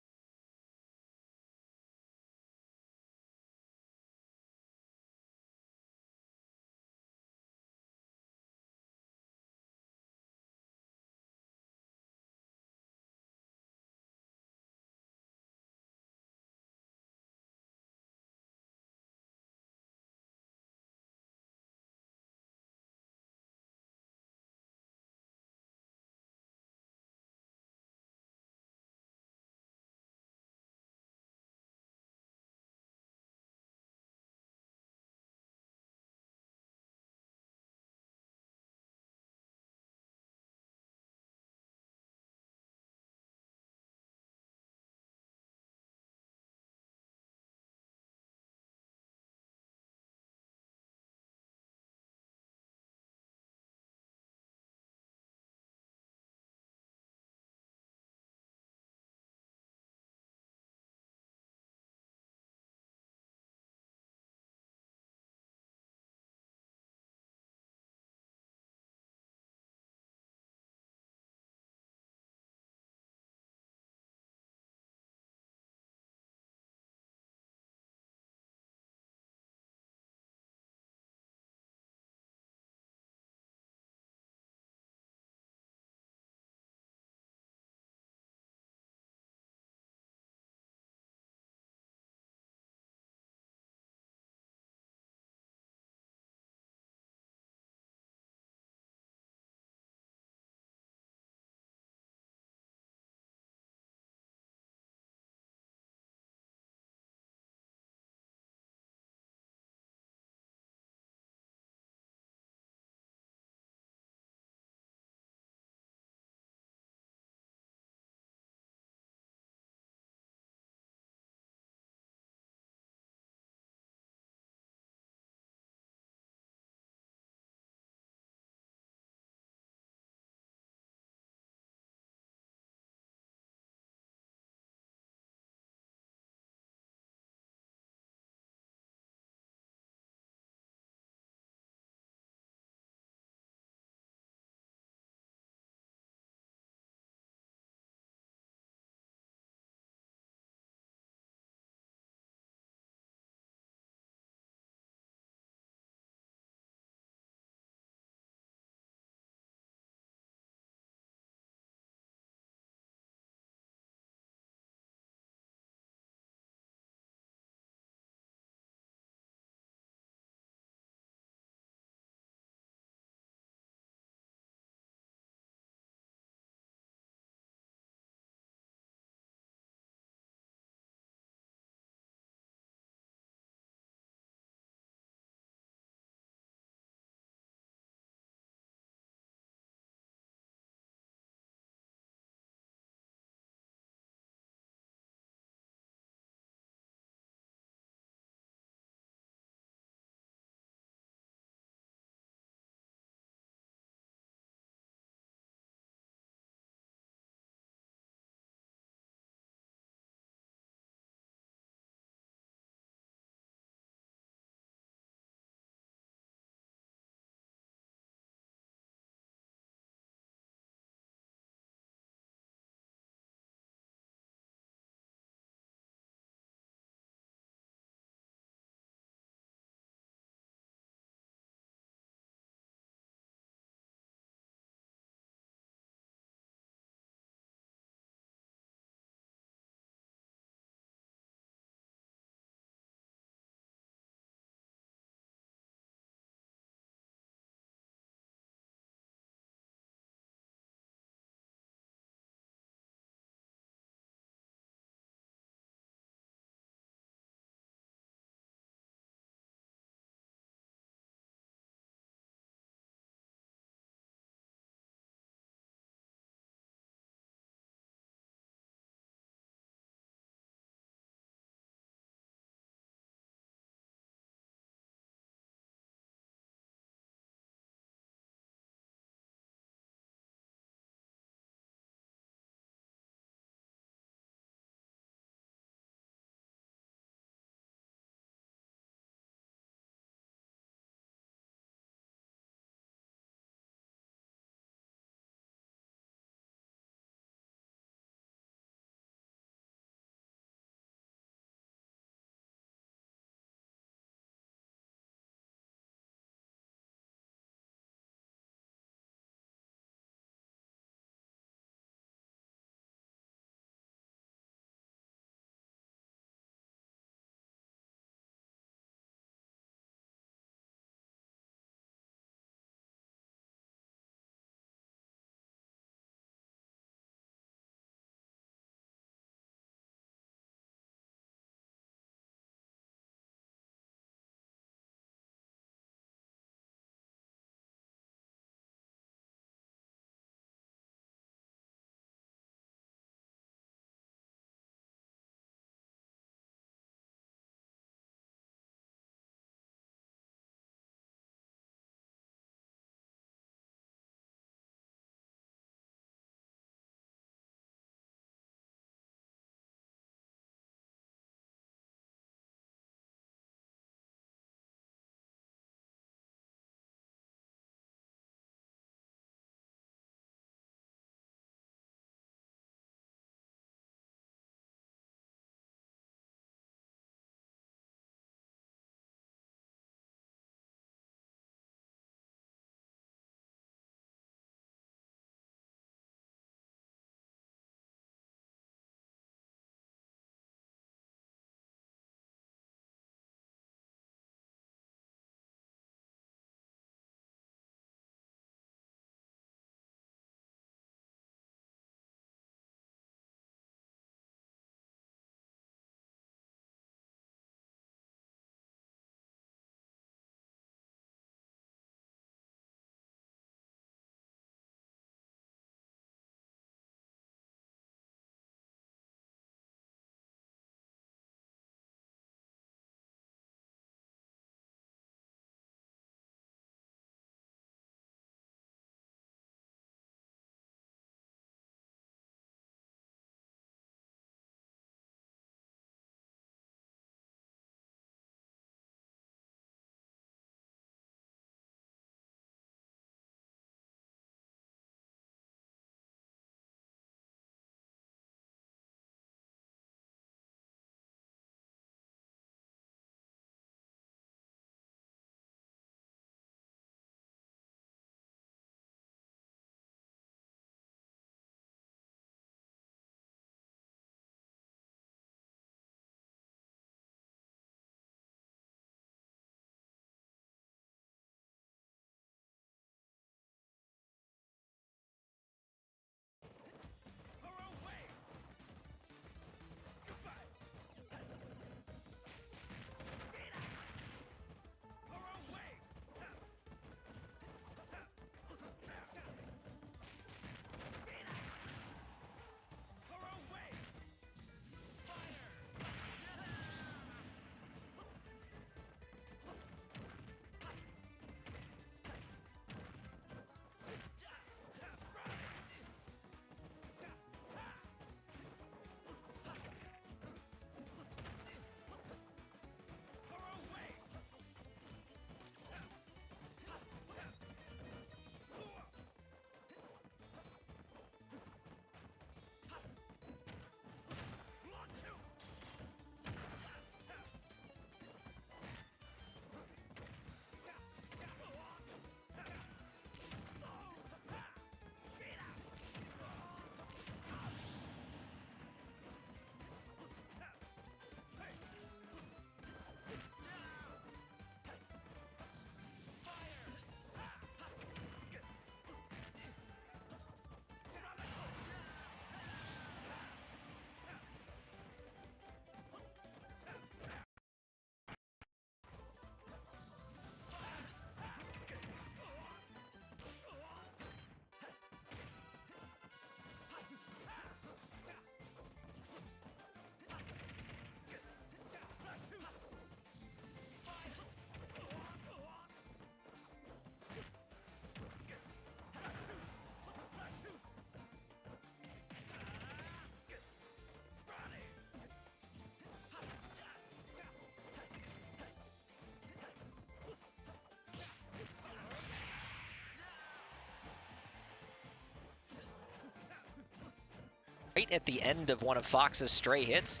right at the end of one of Fox's stray hits.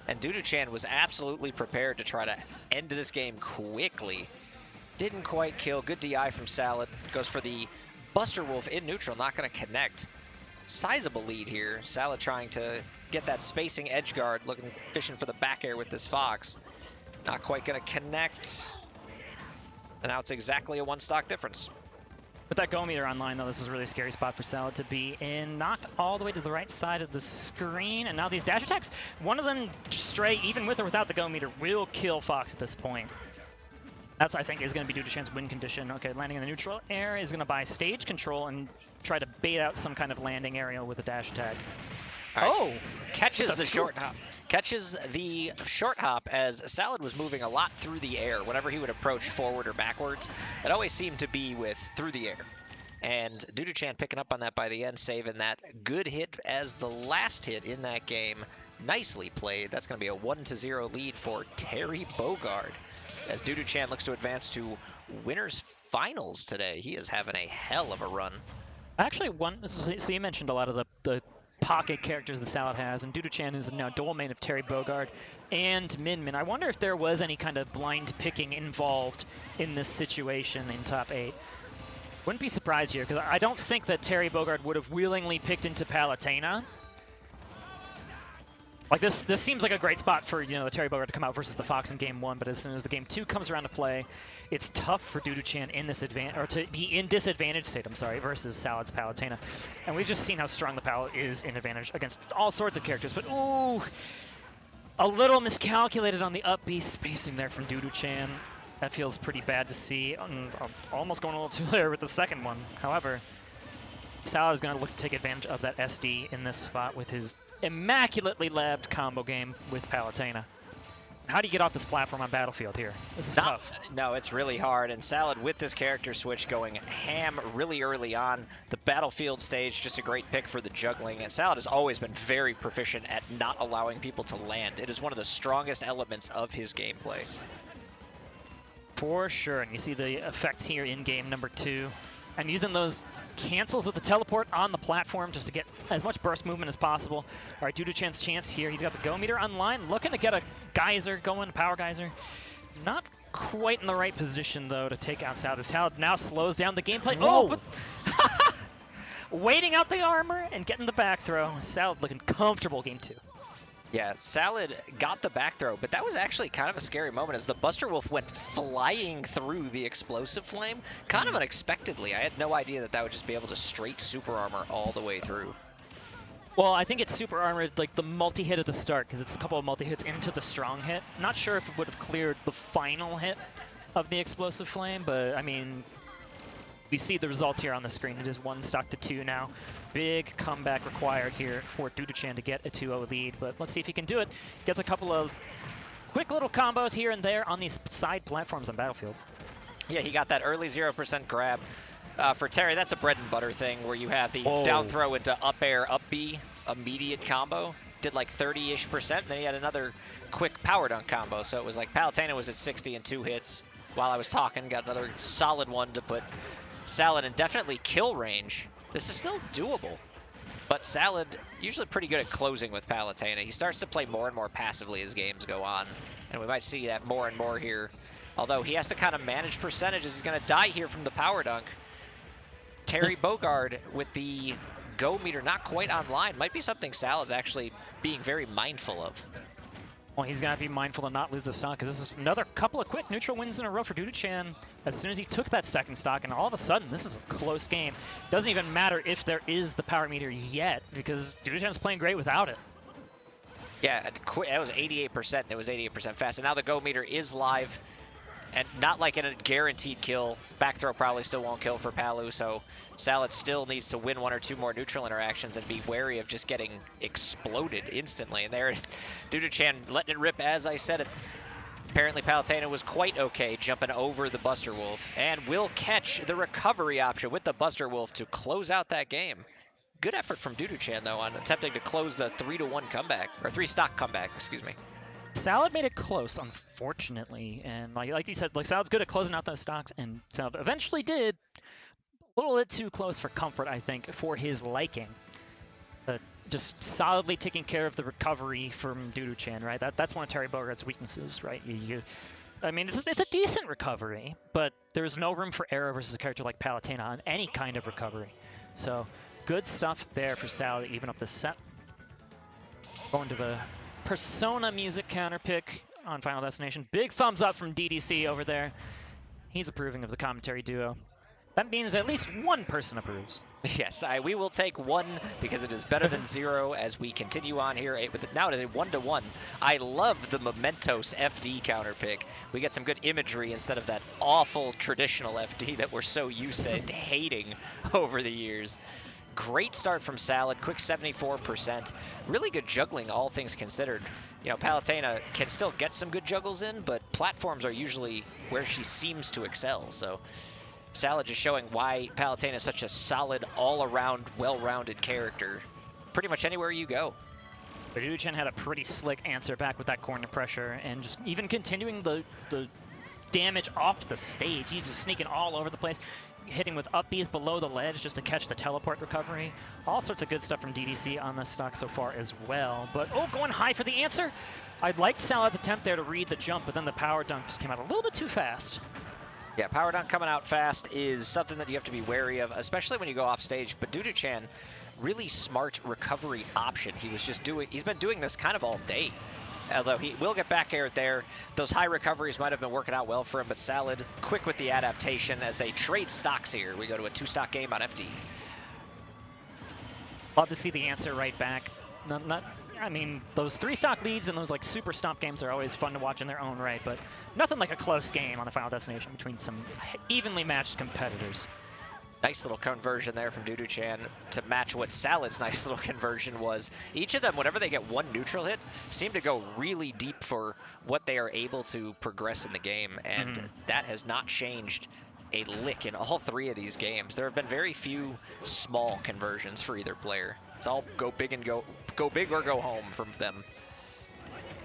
And Dudu-chan was absolutely prepared to try to end this game quickly. Didn't quite kill. Good DI from Salad. Goes for the Buster Wolf in neutral. Not going to connect. Sizable lead here. Salad trying to get that spacing edge guard. Fishing for the back air with this Fox. Not quite going to connect. And now it's exactly a 1 stock difference. With that Go meter online, though, this is a really scary spot for Salad to be in. Knocked all the way to the right side of the screen, and now these dash attacks, one of them stray, even with or without the Go meter, will kill Fox at this point. That's, I think, is going to be Dudu-chan's win condition. Okay, landing in the neutral air is going to buy stage control and try to bait out some kind of landing area with a dash attack. Right. Oh! Catches the short hop. Catches the short hop as Salad was moving a lot through the air. Whenever he would approach forward or backwards, it always seemed to be with through the air. And Dudu-chan picking up on that by the end, saving that good hit as the last hit in that game. Nicely played. That's going to be a 1-0 lead for Terry Bogard as Dudu-chan looks to advance to winners finals today. He is having a hell of a run. Actually, so you mentioned a lot of the pocket characters that Salad has, and Dudu-chan is now dual main of Terry Bogard and Min. I wonder if there was any kind of blind picking involved in this situation in top 8. Wouldn't be surprised here, because I don't think that Terry Bogard would have willingly picked into Palutena. Like this seems like a great spot for the Terry Bogard to come out versus the Fox in game 1, but as soon as the game 2 comes around to play, it's tough for Dudu-chan in this to be in disadvantage state. Versus Salad's Palutena, and we've just seen how strong the Pal is in advantage against all sorts of characters. But ooh, a little miscalculated on the up B spacing there from Dudu-chan. That feels pretty bad to see. Almost going a little too late with the second one. However, Salad is going to look to take advantage of that SD in this spot with his immaculately labbed combo game with Palutena. How do you get off this platform on Battlefield here? This is tough. No, it's really hard, and Salad with this character switch going ham really early on. The Battlefield stage, just a great pick for the juggling, and Salad has always been very proficient at not allowing people to land. It is one of the strongest elements of his gameplay. For sure, and you see the effects here in game number 2. And using those cancels with the teleport on the platform just to get as much burst movement as possible. All right, Dudu-chan's chance here. He's got the Go meter online, looking to get a geyser going, power geyser. Not quite in the right position, though, to take out Salad. Salad now slows down the gameplay. Whoa. Oh, but waiting out the armor and getting the back throw. Salad looking comfortable game 2. Yeah, Salad got the back throw, but that was actually kind of a scary moment as the Buster Wolf went flying through the explosive flame, kind of unexpectedly. I had no idea that would just be able to straight super armor all the way through. Well, I think it's super armored, like the multi-hit at the start, because it's a couple of multi-hits into the strong hit. Not sure if it would have cleared the final hit of the explosive flame, but I mean, we see the results here on the screen. It is 1 stock to 2 now. Big comeback required here for Dudu-chan to get a 2-0 lead, but let's see if he can do it. Gets a couple of quick little combos here and there on these side platforms on Battlefield. Yeah, he got that early 0% grab. For Terry, that's a bread and butter thing where you have the down throw into up air, up B, immediate combo. Did like 30-ish%, and then he had another quick power dunk combo. So it was like Palutena was at 60 in 2 hits. While I was talking, got another solid one to put Salad in definitely kill range. This is still doable, but Salad usually pretty good at closing with Palutena. He starts to play more and more passively as games go on, and we might see that more and more here. Although he has to kind of manage percentages. He's going to die here from the power dunk. Terry Bogard with the Go meter not quite online. Might be something Salad's actually being very mindful of. Well, he's going to be mindful to not lose the stock, because this is another couple of quick neutral wins in a row for Dudu-chan as soon as he took that second stock, and all of a sudden, this is a close game. Doesn't even matter if there is the power meter yet, because Dudu-chan's playing great without it. Yeah, it was 88%, and it was 88% fast, and now the Go meter is live, and not like in a guaranteed kill. Back throw probably still won't kill for Palu, so Salad still needs to win 1 or 2 more neutral interactions and be wary of just getting exploded instantly. And there, Dudu-chan letting it rip, as I said it. Apparently Palutena was quite okay jumping over the Buster Wolf, and will catch the recovery option with the Buster Wolf to close out that game. Good effort from Dudu-chan, though, on attempting to close the 3-1 comeback, or 3-stock comeback, excuse me. Salad made it close, unfortunately, and like you said, like Salad's good at closing out those stocks, and Salad eventually did a little bit too close for comfort, I think, for his liking. But just solidly taking care of the recovery from Dudu-chan, right? That's one of Terry Bogart's weaknesses, right? I mean, it's a decent recovery, but there's no room for error versus a character like Palutena on any kind of recovery. So good stuff there for Salad to even up the set. Going to the Persona music counter pick on Final Destination. Big thumbs up from DDC over there. He's approving of the commentary duo. That means at least one person approves. Yes, we will take 1 because it is better than 0 as we continue on here. Now it is a 1-1. I love the Mementos FD counter pick. We get some good imagery instead of that awful traditional FD that we're so used to hating over the years. Great start from Salad, quick 74%. Really good juggling, all things considered. You know, Palutena can still get some good juggles in, but platforms are usually where she seems to excel. So Salad just showing why Palutena is such a solid, all-around, well-rounded character. Pretty much anywhere you go. But Dudu-chan had a pretty slick answer back with that corner pressure, and just even continuing the damage off the stage. He's just sneaking all over the place, hitting with up Bs below the ledge just to catch the teleport recovery. All sorts of good stuff from DDC on this stock so far as well. But, oh, going high for the answer. I liked Salad's attempt there to read the jump, but then the power dunk just came out a little bit too fast. Yeah, power dunk coming out fast is something that you have to be wary of, especially when you go off stage. But Dudu-chan, really smart recovery option. He's been doing this kind of all day. Although he will get back air there. Those high recoveries might have been working out well for him, but Salad quick with the adaptation as they trade stocks here. We go to a 2-stock game on FD. Love to see the answer right back. I mean, those 3-stock leads and those like super stomp games are always fun to watch in their own right, but nothing like a close game on a Final Destination between some evenly matched competitors. Nice little conversion there from Dudu-chan to match what Salad's nice little conversion was. Each of them, whenever they get one neutral hit, seem to go really deep for what they are able to progress in the game, and that has not changed a lick in all 3 of these games. There have been very few small conversions for either player. It's all go big or go home from them.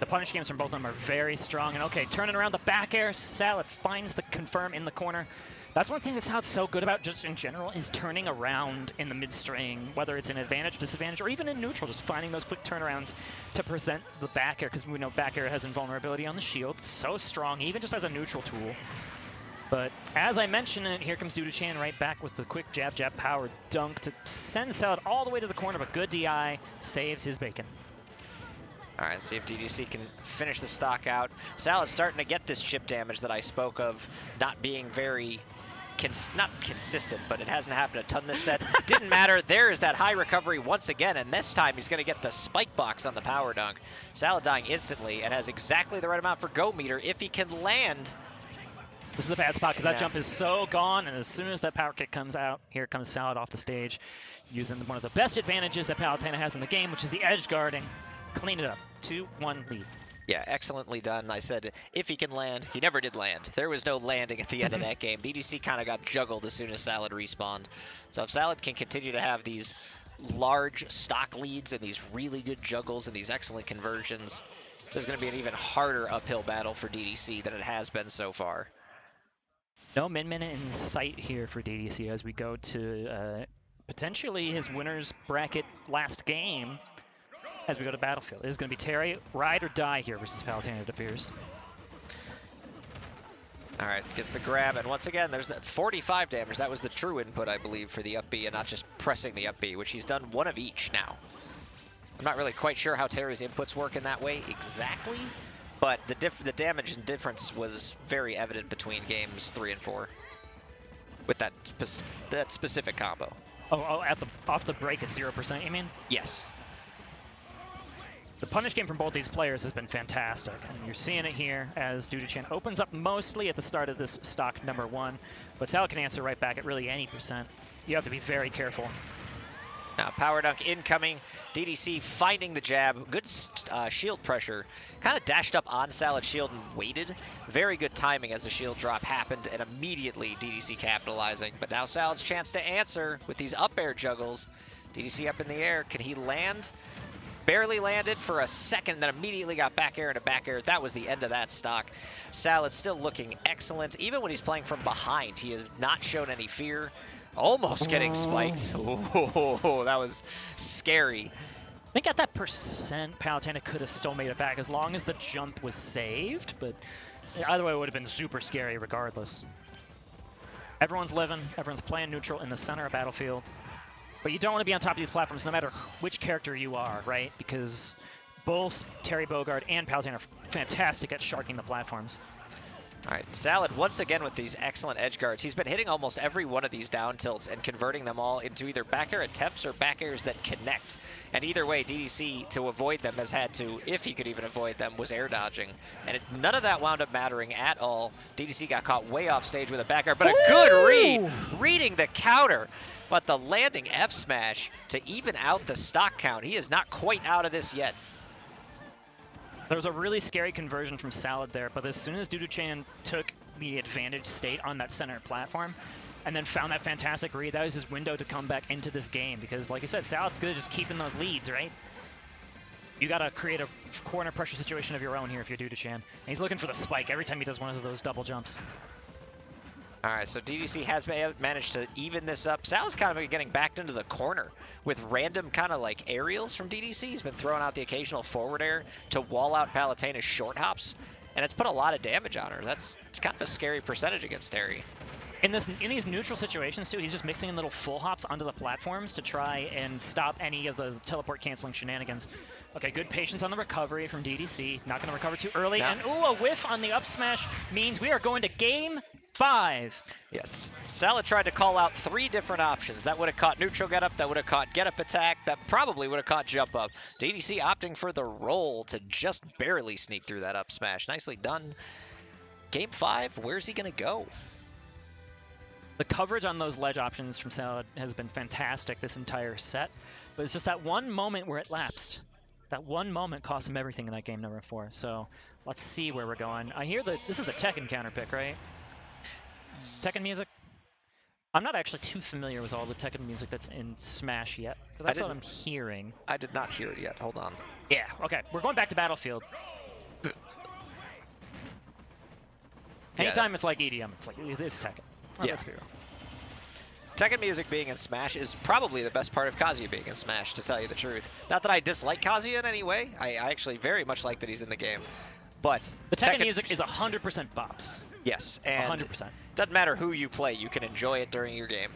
The punish games from both of them are very strong, and okay, turning around the back air, Salad finds the confirm in the corner. That's one thing that sounds so good about just in general is turning around in the mid-string, whether it's an advantage, disadvantage, or even in neutral, just finding those quick turnarounds to present the back air, because we know back air has invulnerability on the shield. It's so strong, even just as a neutral tool. But as I mentioned, here comes Dudu-chan right back with the quick jab power dunk to send Salad all the way to the corner, but good DI saves his bacon. All right, let's see if DDC can finish the stock out. Salad's starting to get this chip damage that I spoke of, not being very not consistent, but it hasn't happened a ton this set. Didn't matter. There is that high recovery once again, and this time he's going to get the spike box on the power dunk. Salad dying instantly and has exactly the right amount for go meter if he can land. This is a bad spot because that jump is so gone, and as soon as that power kick comes out, here comes Salad off the stage, using one of the best advantages that Palutena has in the game, which is the edge guarding. Clean it up. 2-1 lead. Yeah, excellently done. I said if he can land. He never did land. There was no landing at the end of that game. DDC kind of got juggled as soon as Salad respawned. So if Salad can continue to have these large stock leads and these really good juggles and these excellent conversions, there's going to be an even harder uphill battle for DDC than it has been so far. No min-min in sight here for DDC as we go to potentially his winner's bracket last game. As we go to Battlefield, it is going to be Terry, ride or die here versus Palutena, it appears. All right, gets the grab, and once again, there's that 45 damage. That was the true input, I believe, for the up B, and not just pressing the up B, which he's done one of each now. I'm not really quite sure how Terry's inputs work in that way exactly, but the damage and difference was very evident between games 3 and 4 with that specific combo. Oh, off the break at 0%, you mean? Yes. The punish game from both these players has been fantastic, and you're seeing it here as Dudu-chan opens up mostly at the start of this stock number 1, but Salad can answer right back at really any percent. You have to be very careful. Now power dunk incoming, DDC finding the jab, good shield pressure, kind of dashed up on Salad shield and waited. Very good timing as the shield drop happened, and immediately DDC capitalizing. But now Salad's chance to answer with these up air juggles. DDC up in the air, can he land? Barely landed for a second, then immediately got back air and a back air. That was the end of that stock. Salad still looking excellent. Even when he's playing from behind, he has not shown any fear. Almost getting spiked. Oh, that was scary. I think at that percent, Palutena could have still made it back as long as the jump was saved, but either way it would have been super scary regardless. Everyone's living, everyone's playing neutral in the center of Battlefield. But you don't want to be on top of these platforms no matter which character you are, right? Because both Terry Bogard and Palutena are fantastic at sharking the platforms. All right, Salad once again with these excellent edge guards. He's been hitting almost every one of these down tilts and converting them all into either back air attempts or back airs that connect. And either way, DDC, to avoid them, has had to, if he could even avoid them, was air dodging. And none of that wound up mattering at all. DDC got caught way off stage with a back air, but a good read, reading the counter. But the landing F smash to even out the stock count. He is not quite out of this yet. There was a really scary conversion from Salad there, but as soon as Dudu-chan took the advantage state on that center platform and then found that fantastic read, that was his window to come back into this game because, like I said, Salad's good at just keeping those leads, right? You got to create a corner pressure situation of your own here if you're Dudu-chan. And he's looking for the spike every time he does one of those double jumps. All right, so DDC has managed to even this up. Sal's kind of getting backed into the corner with random kind of like aerials from DDC. He's been throwing out the occasional forward air to wall out Palutena's short hops, and it's put a lot of damage on her. That's kind of a scary percentage against Terry. In these neutral situations, too, he's just mixing in little full hops onto the platforms to try and stop any of the teleport canceling shenanigans. Okay, good patience on the recovery from DDC. Not going to recover too early. No. And, ooh, a whiff on the up smash means we are going to game 5. Yes, Salad tried to call out 3 different options. That would have caught neutral get up, that would have caught get up attack, that probably would have caught jump up. DDC opting for the roll to just barely sneak through that up smash. Nicely done. Game 5, where's he going to go? The coverage on those ledge options from Salad has been fantastic this entire set, but it's just that one moment where it lapsed. That one moment cost him everything in that game number 4. So let's see where we're going. I hear that this is the Tekken counter pick, right? Tekken music? I'm not actually too familiar with all the Tekken music that's in Smash yet, but that's what I'm hearing. I did not hear it yet. Hold on. Yeah, okay. We're going back to Battlefield. Anytime it's like EDM, it's like, it's Tekken. Oh, yeah. Tekken music being in Smash is probably the best part of Kazuya being in Smash, to tell you the truth. Not that I dislike Kazuya in any way. I actually very much like that he's in the game. But the Tekken music is 100% bops. Yes, and 100%. Doesn't matter who you play, you can enjoy it during your game.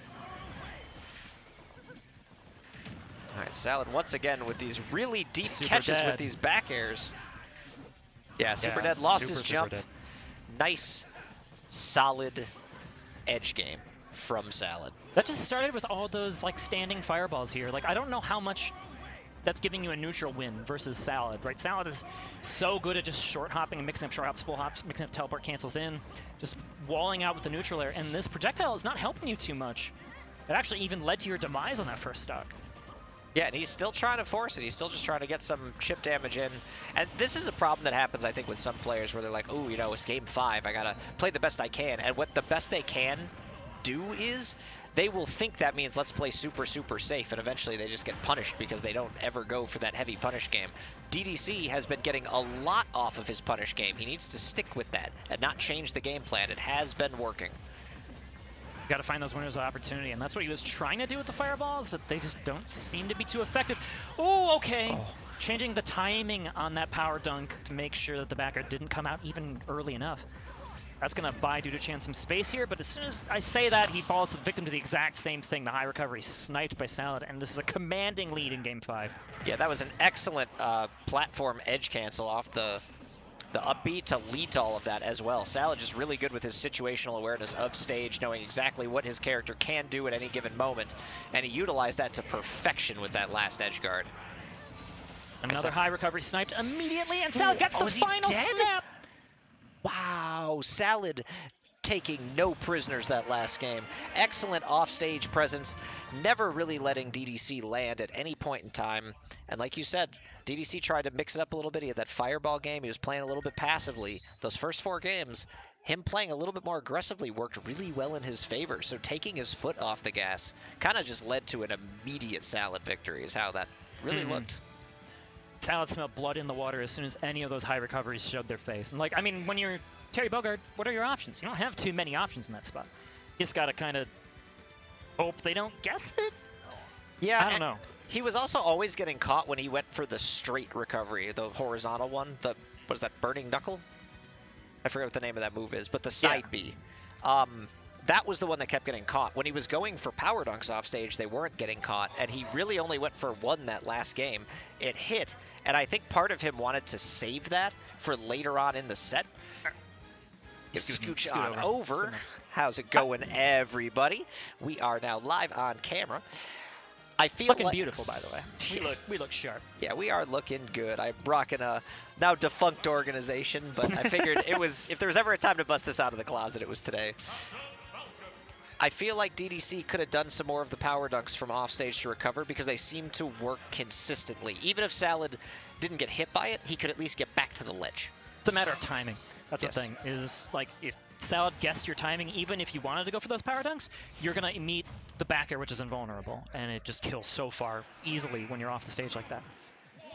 All right, Salad once again with these really deep catches with these back airs. Yeah, Super Dead lost his jump. Nice, solid edge game from Salad. That just started with all those like standing fireballs here. Like I don't know how much that's giving you a neutral win versus Salad, right? Salad is so good at just short hopping and mixing up short hops, full hops, mixing up teleport cancels in, just walling out with the neutral air. And this projectile is not helping you too much. It actually even led to your demise on that first stock. Yeah, and he's still trying to force it. He's still just trying to get some chip damage in. And this is a problem that happens, I think, with some players where they're like, oh, you know, it's game 5. I got to play the best I can. And what the best they can do is they will think that means let's play super, super safe. And eventually they just get punished because they don't ever go for that heavy punish game. DDC has been getting a lot off of his punish game. He needs to stick with that and not change the game plan. It has been working. You got to find those windows of opportunity, and that's what he was trying to do with the fireballs, but they just don't seem to be too effective. Oh, okay. Oh. Changing the timing on that power dunk to make sure that the backer didn't come out even early enough. That's going to buy Dudu-chan some space here, but as soon as I say that, he falls victim to the exact same thing. The high recovery sniped by Salad, and this is a commanding lead in Game 5. Yeah, that was an excellent platform edge cancel off the upbeat to lead to all of that as well. Salad just really good with his situational awareness of stage, knowing exactly what his character can do at any given moment, and he utilized that to perfection with that last edge guard. Another high recovery sniped immediately, and Salad gets the final snap! Wow, Salad taking no prisoners that last game. Excellent offstage presence, never really letting DDC land at any point in time. And like you said, DDC tried to mix it up a little bit. He had that fireball game. He was playing a little bit passively. Those first 4 games, him playing a little bit more aggressively worked really well in his favor. So taking his foot off the gas kind of just led to an immediate Salad victory is how that really looked. Salad smelled blood in the water as soon as any of those high recoveries showed their face. And like, I mean, when you're Terry Bogard, what are your options? You don't have too many options in that spot. You just got to kind of hope they don't guess it. Yeah, I don't know. He was also always getting caught when he went for the straight recovery, the horizontal one. The, what is that, Burning Knuckle? I forget what the name of that move is, but the side B. That was the one that kept getting caught. When he was going for power dunks off stage, they weren't getting caught, and he really only went for one that last game. It hit, and I think part of him wanted to save that for later on in the set. Scooch on over. How's it going, everybody? We are now live on camera. I feel looking like, beautiful, by the way. We look sharp. Yeah, we are looking good. I'm rocking a now defunct organization, but I figured it was, if there was ever a time to bust this out of the closet, it was today. I feel like DDC could have done some more of the power dunks from offstage to recover because they seem to work consistently. Even if Salad didn't get hit by it, he could at least get back to the ledge. It's a matter of timing. That's the thing, is like if Salad guessed your timing, even if you wanted to go for those power dunks, you're going to meet the back air, which is invulnerable, and it just kills so far easily when you're off the stage like that.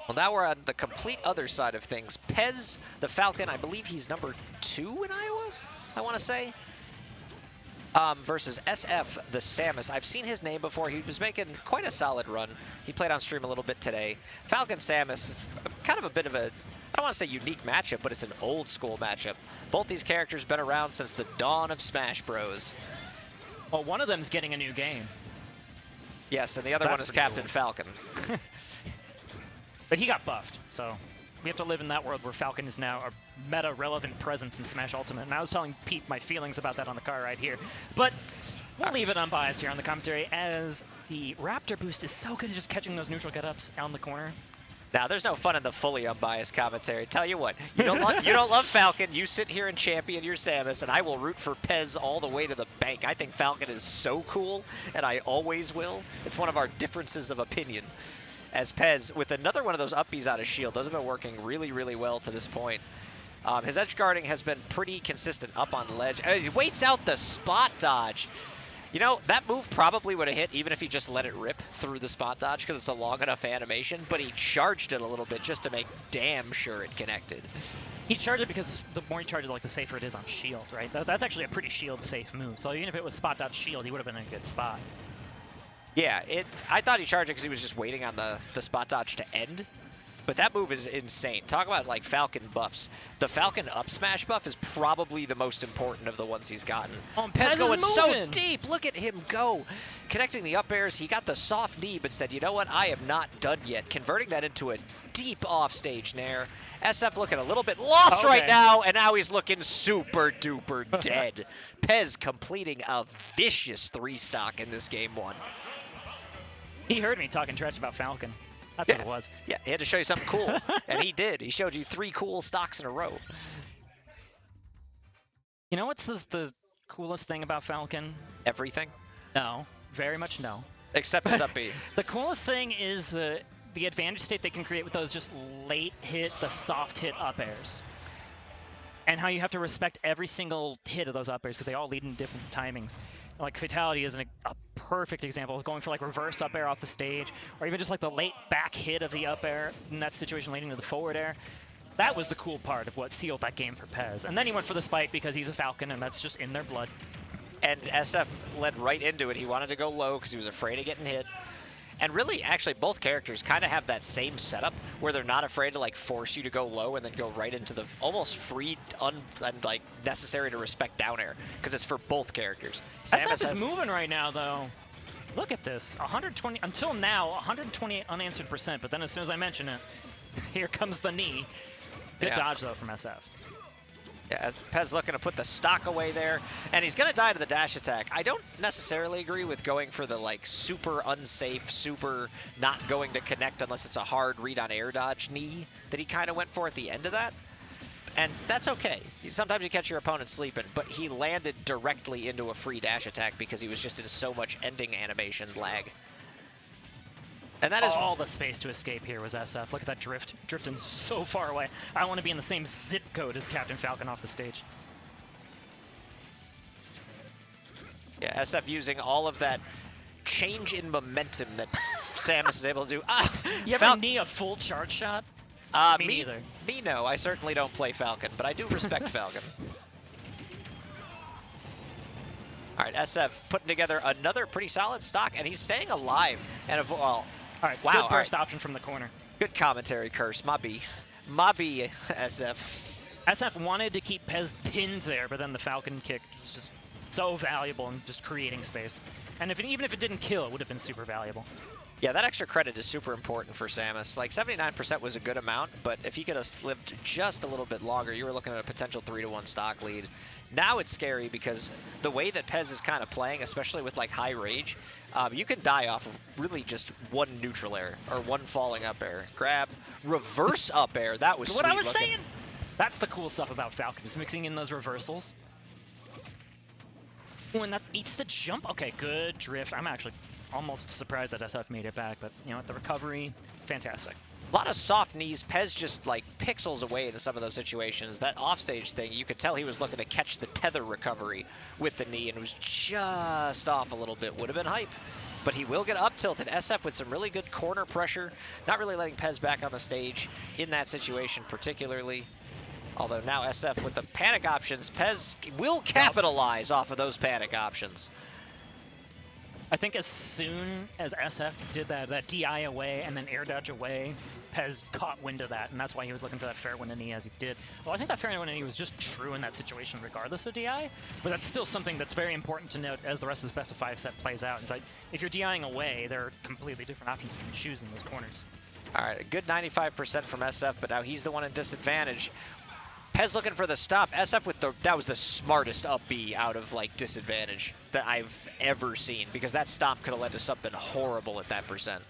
Well, now we're on the complete other side of things. Pez, the Falcon, I believe he's number 2 in Iowa, I want to say. Versus SF, the Samus. I've seen his name before. He was making quite a solid run. He played on stream a little bit today. Falcon Samus is kind of a bit of a, I don't want to say unique matchup, but it's an old school matchup. Both these characters been around since the dawn of Smash Bros. Well, one of them's getting a new game. Yes, and the other one is Captain Falcon. But he got buffed, so we have to live in that world where Falcon is now a meta-relevant presence in Smash Ultimate. And I was telling Pete my feelings about that on the car right here. But we'll leave it unbiased here on the commentary, as the Raptor boost is so good at just catching those neutral get-ups on the corner. Now, there's no fun in the fully unbiased commentary. Tell you what, you don't love Falcon. You sit here and champion your Samus, and I will root for Pez all the way to the bank. I think Falcon is so cool, and I always will. It's one of our differences of opinion. As Pez, with another one of those up Bs out of shield, those have been working really, really well to this point. His edge guarding has been pretty consistent up on ledge. He waits out the spot dodge. You know, that move probably would have hit even if he just let it rip through the spot dodge because it's a long enough animation, but he charged it a little bit just to make damn sure it connected. He charged it because the more he charged it, like, the safer it is on shield, right? That's actually a pretty shield-safe move. So even if it was spot dodge shield, he would have been in a good spot. Yeah, I thought he charged it because he was just waiting on the spot dodge to end. But that move is insane. Talk about, like, Falcon buffs. The Falcon up smash buff is probably the most important of the ones he's gotten. Oh, Pez going so deep. Look at him go. Connecting the up airs. He got the soft knee, but said, you know what? I am not done yet. Converting that into a deep offstage nair. SF looking a little bit lost right now, and now he's looking super duper dead. Pez completing a vicious 3-stock in this game 1. He heard me talking trash about Falcon. That's what it was. Yeah, he had to show you something cool, and he did. He showed you 3 cool stocks in a row. You know what's the coolest thing about Falcon? Everything? No, very much no. Except his up B. The coolest thing is the advantage state they can create with those just late hit, the soft hit up airs. And how you have to respect every single hit of those up airs because they all lead in different timings. Like Fatality is a perfect example of going for like reverse up air off the stage, or even just like the late back hit of the up air in that situation leading to the forward air. That was the cool part of what sealed that game for Pez. And then he went for the spike because he's a Falcon and that's just in their blood. And SF led right into it. He wanted to go low because he was afraid of getting hit. And really, actually, both characters kind of have that same setup where they're not afraid to like force you to go low and then go right into the almost free, and like necessary to respect down air because it's for both characters. SF is moving right now, though. Look at this, 120 until now, 128 unanswered %. But then as soon as I mention it, here comes the knee. Good dodge though from SF. Yeah, as Pez looking to put the stock away there, and he's gonna die to the dash attack. I don't necessarily agree with going for the like super unsafe, super not going to connect unless it's a hard read on air dodge knee that he kind of went for at the end of that. And that's okay. Sometimes you catch your opponent sleeping, but he landed directly into a free dash attack because he was just in so much ending animation lag. And that is all the space to escape here was SF. Look at that drift, drifting so far away. I want to be in the same zip code as Captain Falcon off the stage. Yeah, SF using all of that change in momentum that Samus is able to do. You ever knee a full charge shot? Me neither. Me no, I certainly don't play Falcon, but I do respect Falcon. All right, SF putting together another pretty solid stock, and he's staying alive. And well, All right, Wow, good all burst right. option from the corner. Good commentary, Curse. Mobby. Mobby, SF. SF wanted to keep Pez pinned there, but then the Falcon kick was just so valuable in just creating space. And even if it didn't kill, it would have been super valuable. Yeah, that extra credit is super important for Samus. Like, 79% was a good amount, but if he could have lived just a little bit longer, you were looking at a potential 3-1 stock lead. Now it's scary because the way that Pez is kind of playing, especially with, like, high rage, you can die off of really just one neutral air or one falling up air. Grab, reverse up air. That was what I was looking. saying! That's the cool stuff about Falcon, is mixing in those reversals. Ooh, and that eats the jump. Okay, good drift. I'm actually almost surprised that SF made it back, but you know, the recovery, fantastic. A lot of soft knees. Pez just like pixels away into some of those situations. That offstage thing, you could tell he was looking to catch the tether recovery with the knee and it was just off a little bit. Would have been hype. But he will get up tilted. SF with some really good corner pressure. Not really letting Pez back on the stage in that situation particularly. Although now SF with the panic options, Pez will capitalize off of those panic options. I think as soon as SF did that DI away and then air dodge away, Pez caught wind of that, and that's why he was looking for that fair wind knee as he did. Well, I think that fair wind knee was just true in that situation regardless of DI, but that's still something that's very important to note as the rest of this best of 5 set plays out. It's like, if you're DIing away, there are completely different options you can choose in those corners. All right, a good 95% from SF, but now he's the one in disadvantage. Pez looking for the stop. SF with that was the smartest up B out of like disadvantage that I've ever seen, because that stomp could have led to something horrible at that percent.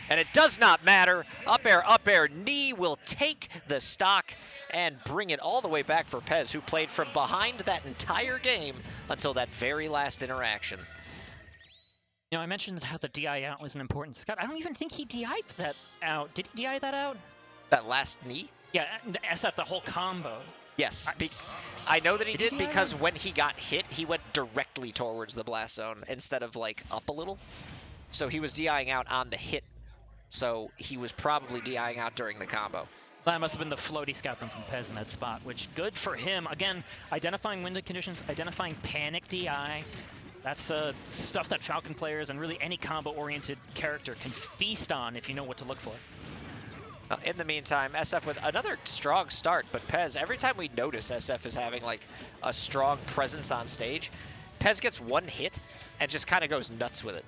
And it does not matter. Up air, knee will take the stock and bring it all the way back for Pez, who played from behind that entire game until that very last interaction. You know, I mentioned how the DI out was an important scout. I don't even think he DI'd that out. Did he DI that out? That last knee? Yeah, SF, the whole combo. Yes. I know that he did he because when he got hit, he went directly towards the blast zone instead of like up a little. So he was DIing out on the hit. So he was probably DIing out during the combo. That must have been the floaty scout them from Pez in that spot, which good for him. Again, identifying window conditions, identifying panic DI. That's stuff that Falcon players and really any combo-oriented character can feast on if you know what to look for. In the meantime, SF with another strong start, but Pez, every time we notice SF is having like a strong presence on stage, Pez gets one hit and just kind of goes nuts with it.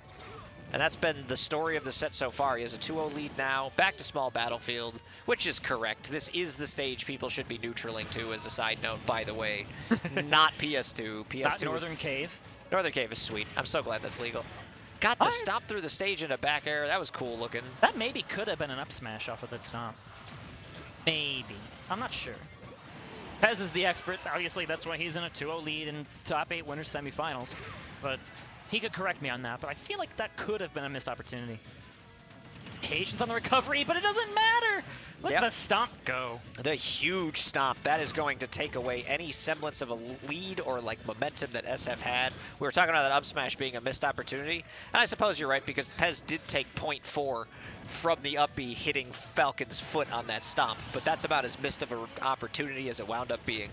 And that's been the story of the set so far. He has a 2-0 lead now, back to small battlefield, which is correct. This is the stage people should be neutraling to, as a side note, by the way. Not PS2. PS2 Not Northern Cave. Northern Cave is sweet. I'm so glad that's legal. Got the stomp through the stage in a back air. That was cool looking. That maybe could have been an up smash off of that stomp. Maybe. I'm not sure. Pez is the expert. Obviously, that's why he's in a 2-0 lead in top 8 winners semifinals. But he could correct me on that. But I feel like that could have been a missed opportunity. Patience on the recovery, but it doesn't matter. Let the stomp go. The huge stomp. That is going to take away any semblance of a lead or like momentum that SF had. We were talking about that up smash being a missed opportunity. And I suppose you're right, because Pez did take 0.4 from the up B hitting Falcon's foot on that stomp. But that's about as missed of an opportunity as it wound up being.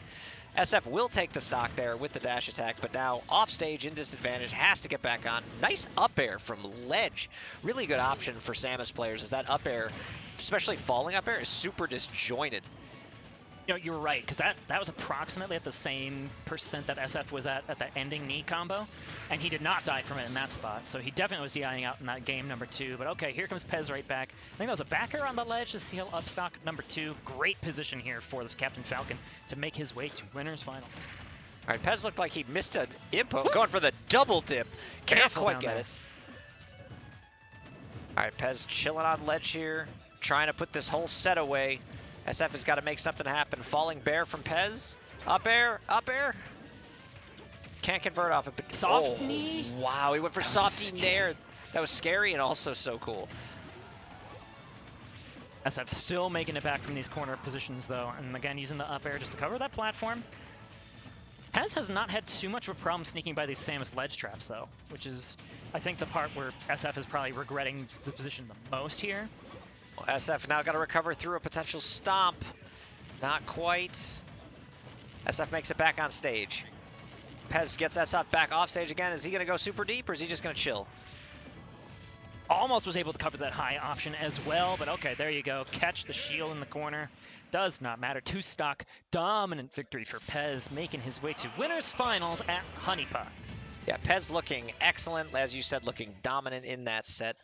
SF will take the stock there with the dash attack, but now off stage in disadvantage, has to get back on. Nice up air from ledge. Really good option for Samus players is that up air, especially falling up air, is super disjointed. You know, you're right, because that was approximately at the same percent that SF was at that ending knee combo, and he did not die from it in that spot, so he definitely was DIing out in that game number 2. But okay, here comes Pez right back. I think that was a backer on the ledge to seal up stock number 2. Great position here for the Captain Falcon to make his way to winners finals. All right, Pez looked like he missed an input, going for the double dip. Can't Careful quite down get there. it. All right, Pez chilling on ledge here, trying to put this whole set away. SF has got to make something happen. Falling bear from Pez. Up air, up air. Can't convert off it. But Soft knee? Wow, he went for softy nair. That was scary and also so cool. SF still making it back from these corner positions, though, and again, using the up air just to cover that platform. Pez has not had too much of a problem sneaking by these Samus ledge traps, though, which is, I think, the part where SF is probably regretting the position the most here. Well, SF now got to recover through a potential stomp. Not quite. SF makes it back on stage. Pez gets SF back off stage again. Is he going to go super deep, or is he just going to chill? Almost was able to cover that high option as well, but okay, there you go. Catch the shield in the corner. Does not matter. 2-stock dominant victory for Pez, making his way to winners finals at Honeypot. Yeah, Pez looking excellent, as you said, looking dominant in that set.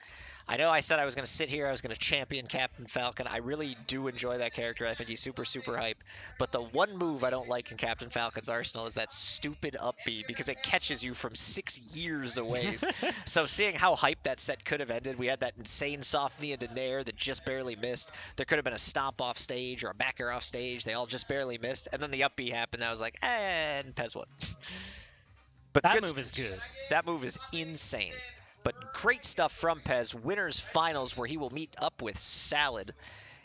I know I said I was going to sit here, I was going to champion Captain Falcon. I really do enjoy that character. I think he's super, super hype. But the one move I don't like in Captain Falcon's arsenal is that stupid up B, because it catches you from 6 years away. So seeing how hype that set could have ended, we had that insane soft knee into Nair that just barely missed. There could have been a stomp off stage or a back air off stage. They all just barely missed. And then the up B happened. I was like, and Pez won. But that move is good. That move is insane. But great stuff from Pez. Winners finals where he will meet up with Salad.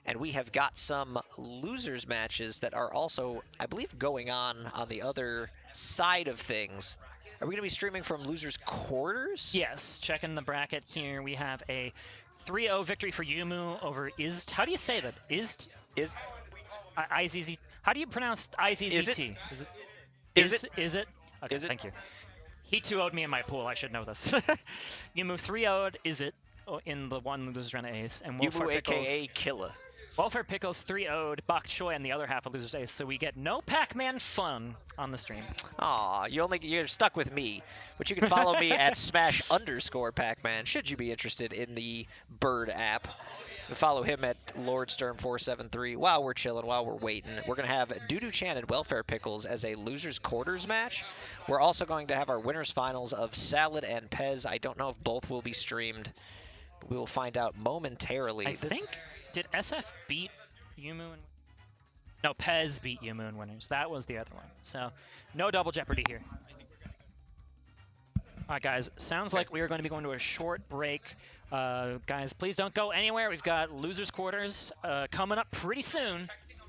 And we have got some losers matches that are also, I believe, going on the other side of things. Are we going to be streaming from losers quarters? Yes, checking the bracket here. We have a 3-0 victory for Yumu over Ist. How do you say that? Ist? IZZ. How do you pronounce IZZT? Is it? Okay, thank you. He 2-0'd me in my pool. I should know this. Yumu 3-0'd Is it in the one losers round ace, and Yumu aka Killa. Welfare Pickles 3-0'd Bok Choy in the other half of losers ace, so we get no Pac-Man fun on the stream. Aw, you're stuck with me, but you can follow me at @smash_Pac-Man should you be interested in the Bird app. And follow him at LordSturm473 while we're chilling, while we're waiting. We're going to have Doodoo Chan and Welfare Pickles as a losers quarters match. We're also going to have our winners finals of Salad and Pez. I don't know if both will be streamed, but we will find out momentarily. I think, did SF beat Yumu? No, Pez beat Yumu in winners. That was the other one. So no double jeopardy here. All right, guys, sounds like we are going to be going to a short break. Guys, please don't go anywhere. We've got losers quarters coming up pretty soon.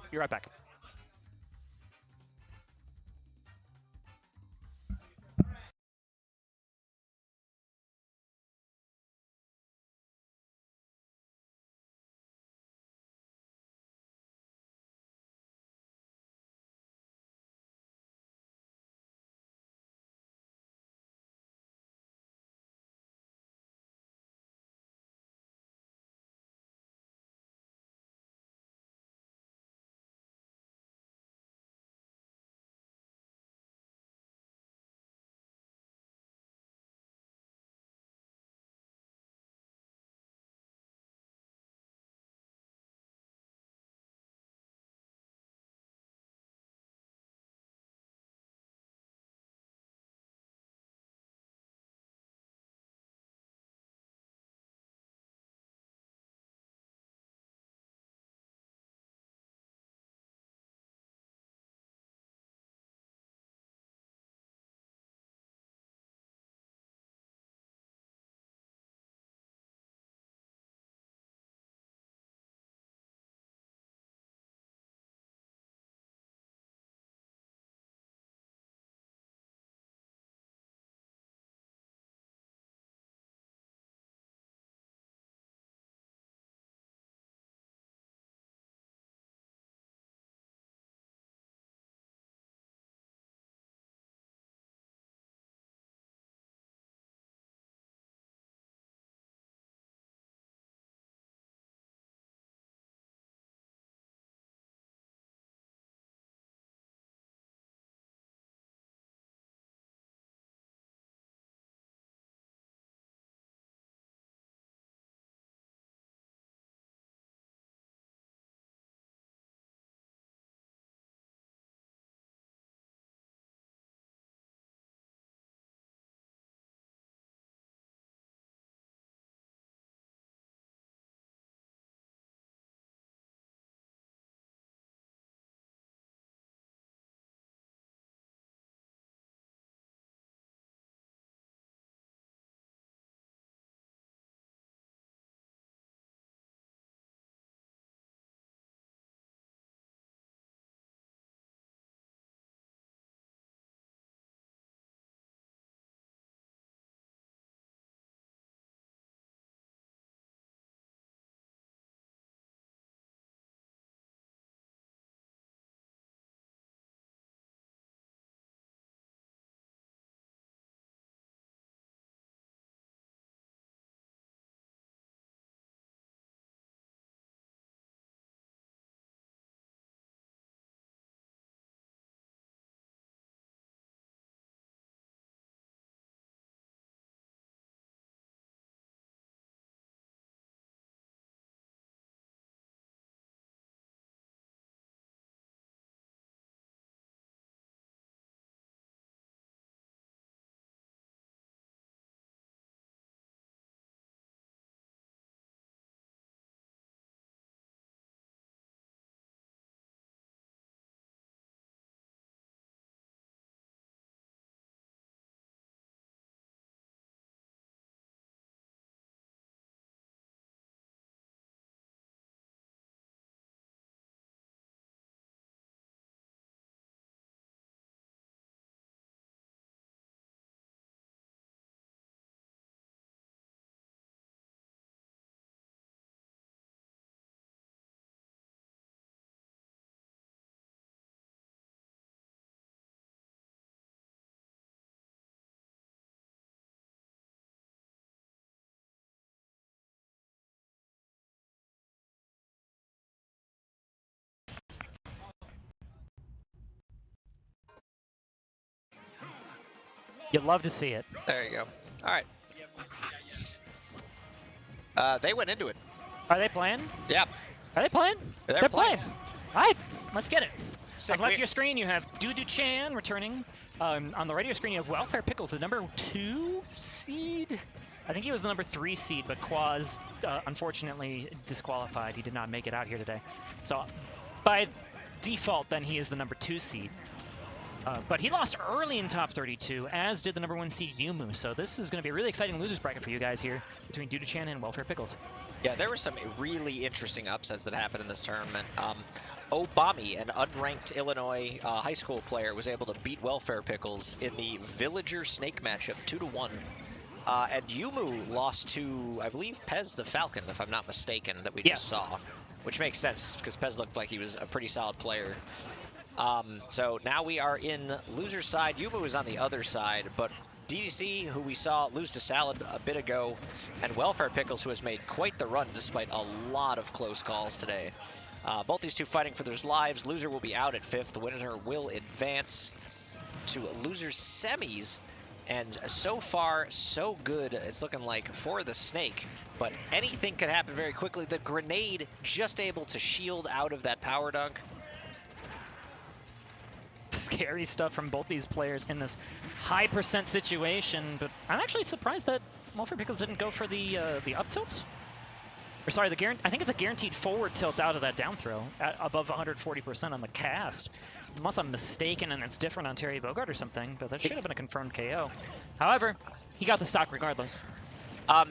Be right back. You'd love to see it. There you go. All right. They went into it. Are they playing? Yeah. Are they playing? They're playing. All right, let's get it. Sick. On the left of your screen, you have Dudu-chan returning. On the right of your screen, you have Welfare Pickles, the number 2 seed. I think he was the number 3 seed, but Quaz unfortunately disqualified. He did not make it out here today. So by default, then he is the number 2 seed. But he lost early in top 32, as did the number 1 seed Yumu. So this is going to be a really exciting losers bracket for you guys here between Dudu-chan and Welfare Pickles. Yeah, there were some really interesting upsets that happened in this tournament. Obami, an unranked Illinois high school player, was able to beat Welfare Pickles in the Villager Snake matchup 2-1. And Yumu lost to, I believe, Pez the Falcon, if I'm not mistaken, that we just saw. Which makes sense, because Pez looked like he was a pretty solid player. So now we are in loser side. Yumu is on the other side, but DDC, who we saw lose to Salad a bit ago, and Welfare Pickles, who has made quite the run despite a lot of close calls today. Both these two fighting for their lives. Loser will be out at 5th. The winner will advance to loser semis. And so far, so good, it's looking like for the Snake. But anything could happen very quickly. The grenade just able to shield out of that power dunk. Scary stuff from both these players in this high percent situation, but I'm actually surprised that Welfare Pickles didn't go for the up tilt. Or sorry, I think it's a guaranteed forward tilt out of that down throw at above 140% on the cast. Unless I'm mistaken and it's different on Terry Bogard or something, but that should have been a confirmed KO. However, he got the stock regardless.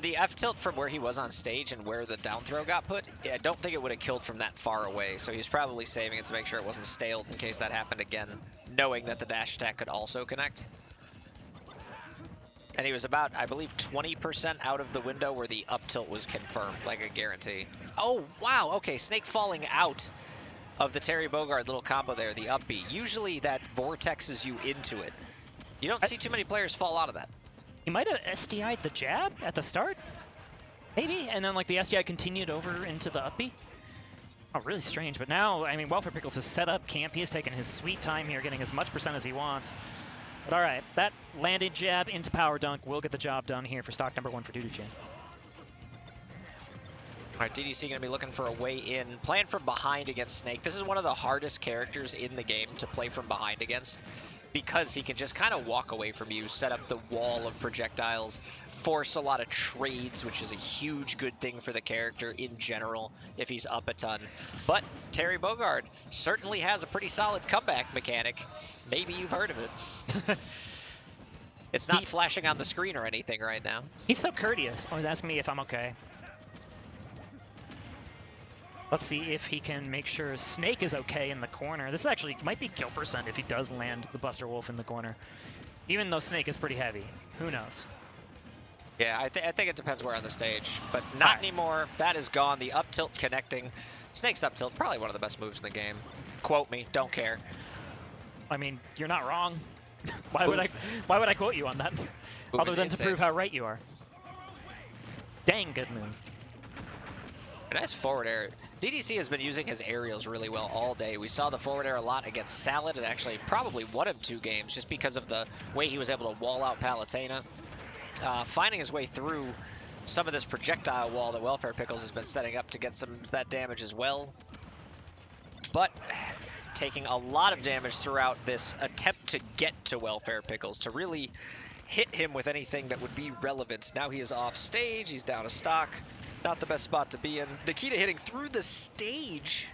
The F tilt from where he was on stage and where the down throw got put, I don't think it would have killed from that far away, so he's probably saving it to make sure it wasn't staled in case that happened again, knowing that the dash attack could also connect. And he was about, I believe, 20% out of the window where the up tilt was confirmed, like a guarantee. Oh, wow, okay, Snake falling out of the Terry Bogard little combo there, the up B. Usually that vortexes you into it. You don't see too many players fall out of that. He might have SDI'd the jab at the start, maybe, and then like the SDI continued over into the up B. Oh, really strange, but now, I mean, Welfare Pickles has set up camp. He has taken his sweet time here, getting as much percent as he wants. But all right, that landed jab into power dunk will get the job done here for stock number 1 for Dudu-chan. All right, DDC going to be looking for a way in. Playing from behind against Snake. This is one of the hardest characters in the game to play from behind against because he can just kind of walk away from you, set up the wall of projectiles, force a lot of trades, which is a huge good thing for the character in general if he's up a ton. But Terry Bogard certainly has a pretty solid comeback mechanic. Maybe you've heard of it. It's not flashing on the screen or anything right now. He's so courteous. Always asking me if I'm okay. Let's see if he can make sure Snake is okay in the corner. This actually might be kill percent if he does land the Buster Wolf in the corner. Even though Snake is pretty heavy. Who knows? Yeah, I think it depends where on the stage. But not anymore. That is gone. The up tilt connecting. Snake's up tilt, probably one of the best moves in the game. Quote me, don't care. I mean, you're not wrong. Why would I quote you on that? Other than to prove how right you are. Dang good move. A nice forward air. DDC has been using his aerials really well all day. We saw the forward air a lot against Salad and actually probably won him 2 games just because of the way he was able to wall out Palutena. Finding his way through some of this projectile wall that Welfare Pickles has been setting up to get some of that damage as well. But taking a lot of damage throughout this attempt to get to Welfare Pickles, to really hit him with anything that would be relevant. Now he is off stage, he's down a stock. Not the best spot to be in. Nikita hitting through the stage.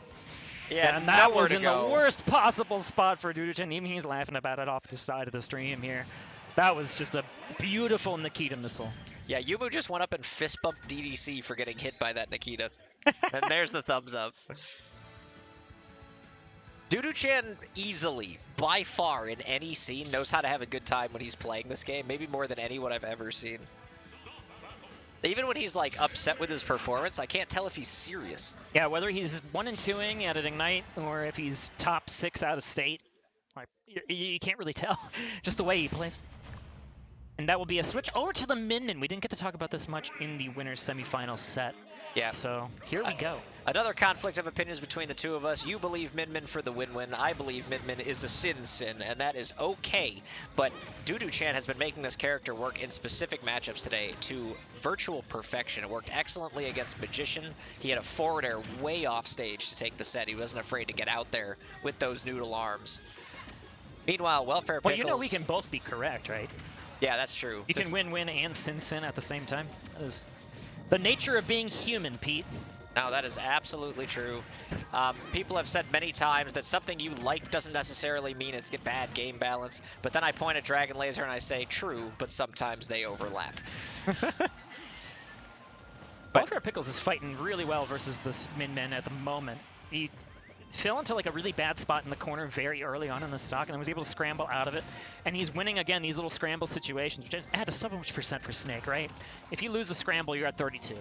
Yeah, and that was in the worst possible spot for Dudu-chan. Even he's laughing about it off the side of the stream here. That was just a beautiful Nikita missile. Yeah, Yumu just went up and fist bumped DDC for getting hit by that Nikita. And there's the thumbs up. Dudu-chan easily, by far, in any scene, knows how to have a good time when he's playing this game. Maybe more than anyone I've ever seen. Even when he's like upset with his performance, I can't tell if he's serious. Yeah, whether he's 1-2ing at an Ignite or if he's top 6 out of state, like you can't really tell. Just the way he plays. And that will be a switch over to the Min-Min. We didn't get to talk about this much in the winner's semifinal set. Yeah. So here we go. Another conflict of opinions between the two of us. You believe Min for the win-win. I believe Min is a sin, and that is okay. But Dudu-chan has been making this character work in specific matchups today to virtual perfection. It worked excellently against Magician. He had a forward air way off stage to take the set. He wasn't afraid to get out there with those noodle arms. Meanwhile, Welfare Pickles... Well, you know we can both be correct, right? Yeah, that's true. You can win and sin at the same time. That is the nature of being human, Pete. No, that is absolutely true. People have said many times that something you like doesn't necessarily mean it's bad game balance. But then I point at Dragon Laser and I say, true, but sometimes they overlap. Welfare Pickles is fighting really well versus this Min at the moment. He fell into like a really bad spot in the corner very early on in the stock and then was able to scramble out of it. And he's winning again these little scramble situations, which adds so much percent for Snake, right? If you lose a scramble, you're at 32.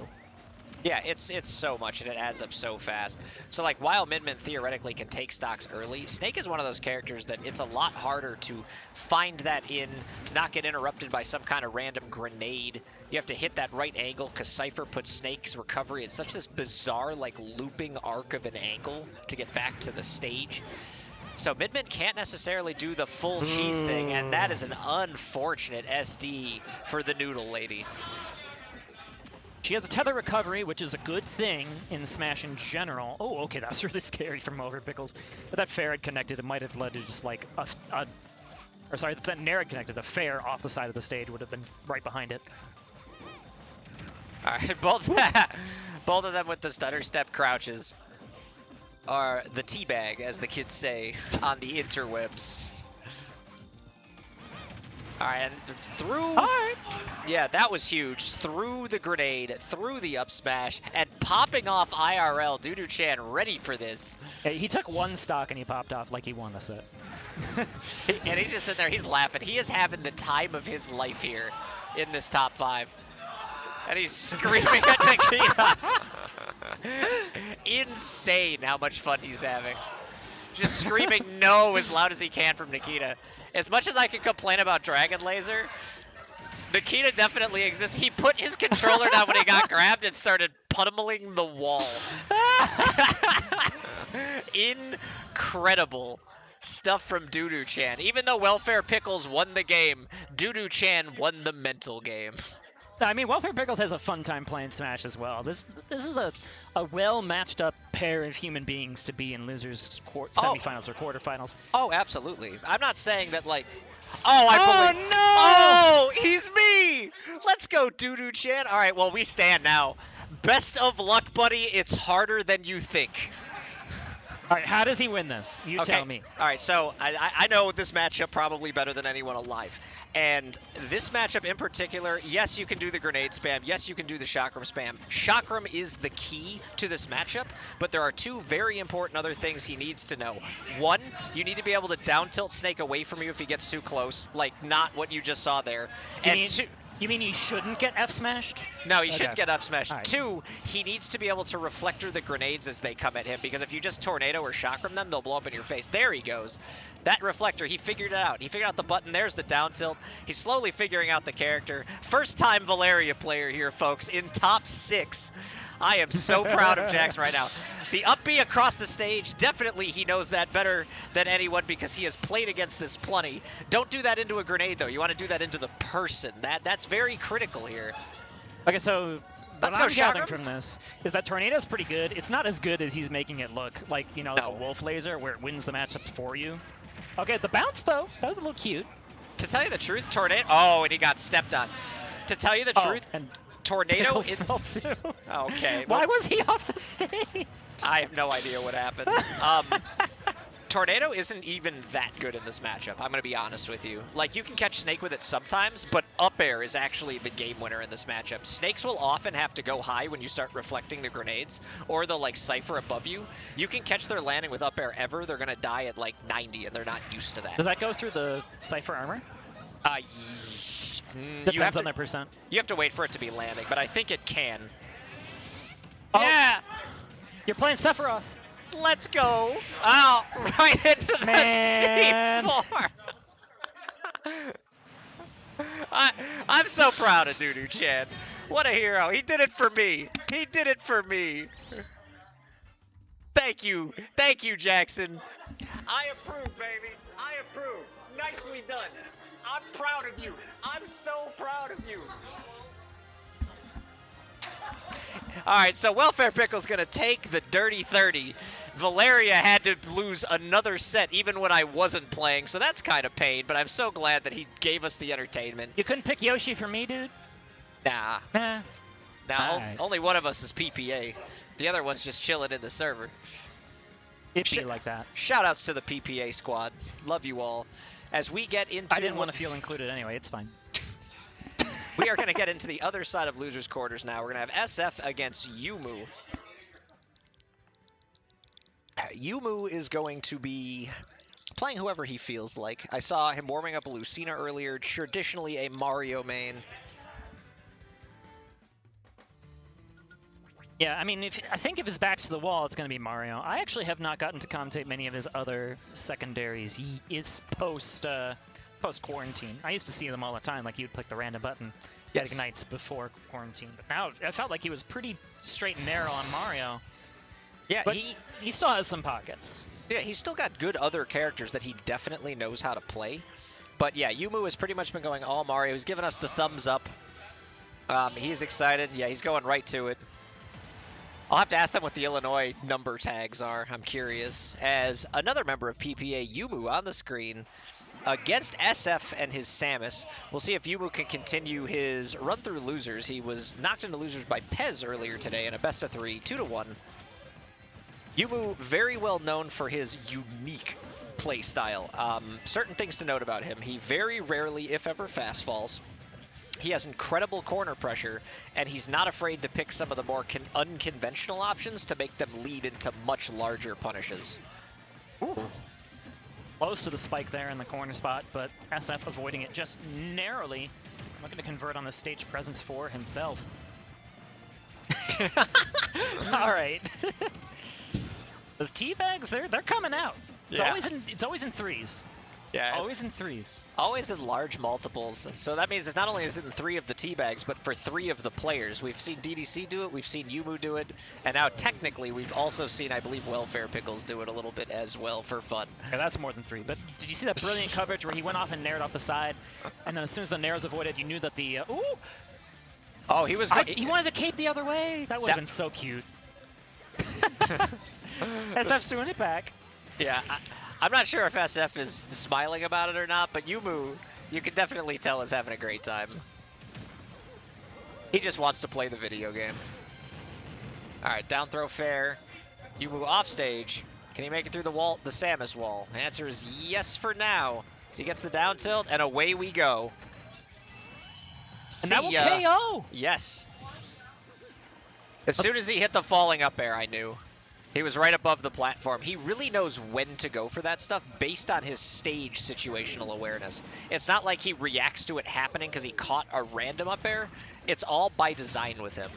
Yeah, it's so much, and it adds up so fast. So, like, while Min theoretically can take stocks early, Snake is one of those characters that it's a lot harder to find that in, to not get interrupted by some kind of random grenade. You have to hit that right angle, because Cypher puts Snake's recovery in such this bizarre, like, looping arc of an angle to get back to the stage. So Min can't necessarily do the full cheese thing, and that is an unfortunate SD for the Noodle Lady. She has a tether recovery, which is a good thing in Smash in general. Oh, okay, that's really scary from Over Pickles. But that fair had connected, it might have led to just like or sorry, if that Nair had connected, the fair off the side of the stage would have been right behind it. All right, both of them with the stutter step crouches are the teabag, as the kids say on the interwebs. All right, and through... Yeah, that was huge. Through the grenade, through the up smash, and popping off IRL. Dudu-chan ready for this. Hey, he took one stock and he popped off like he won the set. And he's just sitting there, he's laughing. He is having the time of his life here in this top 5. And he's screaming at Nikita. Insane how much fun he's having. Just screaming no as loud as he can from Nikita. As much as I can complain about Dragon Laser, Nikita definitely exists. He put his controller down when he got grabbed and started pummeling the wall. Incredible stuff from Dudu-chan. Even though Welfare Pickles won the game, Dudu-chan won the mental game. I mean, Welfare Pickles has a fun time playing Smash as well. This is a well matched up pair of human beings to be in losers semifinals or quarterfinals. Oh, absolutely. I'm not saying that like. Oh, no! Oh, he's me! Let's go, Dudu-chan. All right, well, we stand now. Best of luck, buddy. It's harder than you think. All right, how does he win this? You tell me. All right, so I know this matchup probably better than anyone alive. And this matchup in particular, yes, you can do the grenade spam. Yes, you can do the chakram spam. Chakram is the key to this matchup, but there are two very important other things he needs to know. One, you need to be able to down tilt Snake away from you if he gets too close, like not what you just saw there. You mean he shouldn't get F-smashed? No, he shouldn't get F-smashed. Right. 2, he needs to be able to reflector the grenades as they come at him, because if you just tornado or chakram them, they'll blow up in your face. There he goes. That reflector, he figured it out. He figured out the button. There's the down tilt. He's slowly figuring out the character. First time Valeria player here, folks, in top 6. I am so proud of Jax right now. The up B across the stage, definitely he knows that better than anyone because he has played against this plenty. Don't do that into a grenade, though. You want to do that into the person. That's very critical here. Okay, so what Let's I'm go, gathering Chakram. from this is that Tornado's pretty good. It's not as good as he's making it look, like, you know, a Wolf Laser where it wins the matchup for you. Okay, the bounce, though, that was a little cute. To tell you the truth, Tornado... Oh, and he got stepped on. To tell you the truth, and Tornado... fell too. Okay. Why was he off the stage? I have no idea what happened. Tornado isn't even that good in this matchup, I'm going to be honest with you. Like, you can catch Snake with it sometimes, but up air is actually the game winner in this matchup. Snakes will often have to go high when you start reflecting the grenades, or they'll, like, Cypher above you. You can catch their landing with up air ever, they're going to die at, like, 90, and they're not used to that. Does that go through the Cypher armor? Depends on their percent. You have to wait for it to be landing, but I think it can. Oh. Yeah! You're playing Sephiroth. Let's go. Oh, right into the C4. I'm so proud of Dudu-chan. What a hero. He did it for me. He did it for me. Thank you, Jackson. I approve, baby. I approve. Nicely done. I'm proud of you. I'm so proud of you. All right, so Welfare Pickle's gonna take the dirty 30. Valeria had to lose another set even when I wasn't playing, so that's kind of pain, but I'm so glad that he gave us the entertainment. You couldn't pick Yoshi for me, dude? Nah. Nah. Now, Alright. only one of us is PPA. The other one's just chilling in the server. It'd be like that. Shoutouts to the PPA squad. Love you all. As we get into... I didn't want to feel included anyway. It's fine. We are going to get into the other side of losers' quarters now. We're going to have SF against Yumu. Yumu is going to be playing whoever he feels like. I saw him warming up a Lucina earlier, traditionally a Mario main. Yeah, I mean, I think if his back's to the wall, it's going to be Mario. I actually have not gotten to commentate many of his other secondaries. He is post-quarantine. I used to see them all the time, like you'd click the random button at Ignites before quarantine. But now I felt like he was pretty straight and narrow on Mario. Yeah, but he still has some pockets. Yeah, he's still got good other characters that he definitely knows how to play. But yeah, Yumu has pretty much been going all Mario. He's given us the thumbs up. He's excited. Yeah, he's going right to it. I'll have to ask them what the Illinois number tags are. I'm curious. As another member of PPA, Yumu, on the screen against SF and his Samus. We'll see if Yumu can continue his run through losers. He was knocked into losers by Pez earlier today in a best of 3, 2-1. Yumu, very well known for his unique play style. Certain things to note about him. He very rarely, if ever, fast falls. He has incredible corner pressure, and he's not afraid to pick some of the more unconventional options to make them lead into much larger punishes. Ooh. Close to the spike there in the corner spot, but SF avoiding it just narrowly. Looking to convert on the stage presence for himself. All right. Those teabags, they're coming out. It's always in threes. Yeah, always in threes. Always in large multiples. So that means it's not only is it in 3 of the teabags, but for 3 of the players. We've seen DDC do it, we've seen Yumu do it, and now technically we've also seen, I believe, Welfare Pickles do it a little bit as well for fun. Yeah, that's more than 3. But did you see that brilliant coverage where he went off and nared off the side, and then as soon as the nair's avoided, you knew that the ooh. Oh, he was. He wanted to cape the other way. That would have been so cute. SF's doing it back. Yeah. I'm not sure if SF is smiling about it or not, but Yumu, you can definitely tell, is having a great time. He just wants to play the video game. All right, down throw fair. Yumu off stage. Can he make it through the wall, the Samus wall? The answer is yes for now. So he gets the down tilt, and away we go. And that will KO. Yes. As soon as he hit the falling up air, I knew. He was right above the platform. He really knows when to go for that stuff based on his stage situational awareness. It's not like he reacts to it happening because he caught a random up air. It's all by design with him.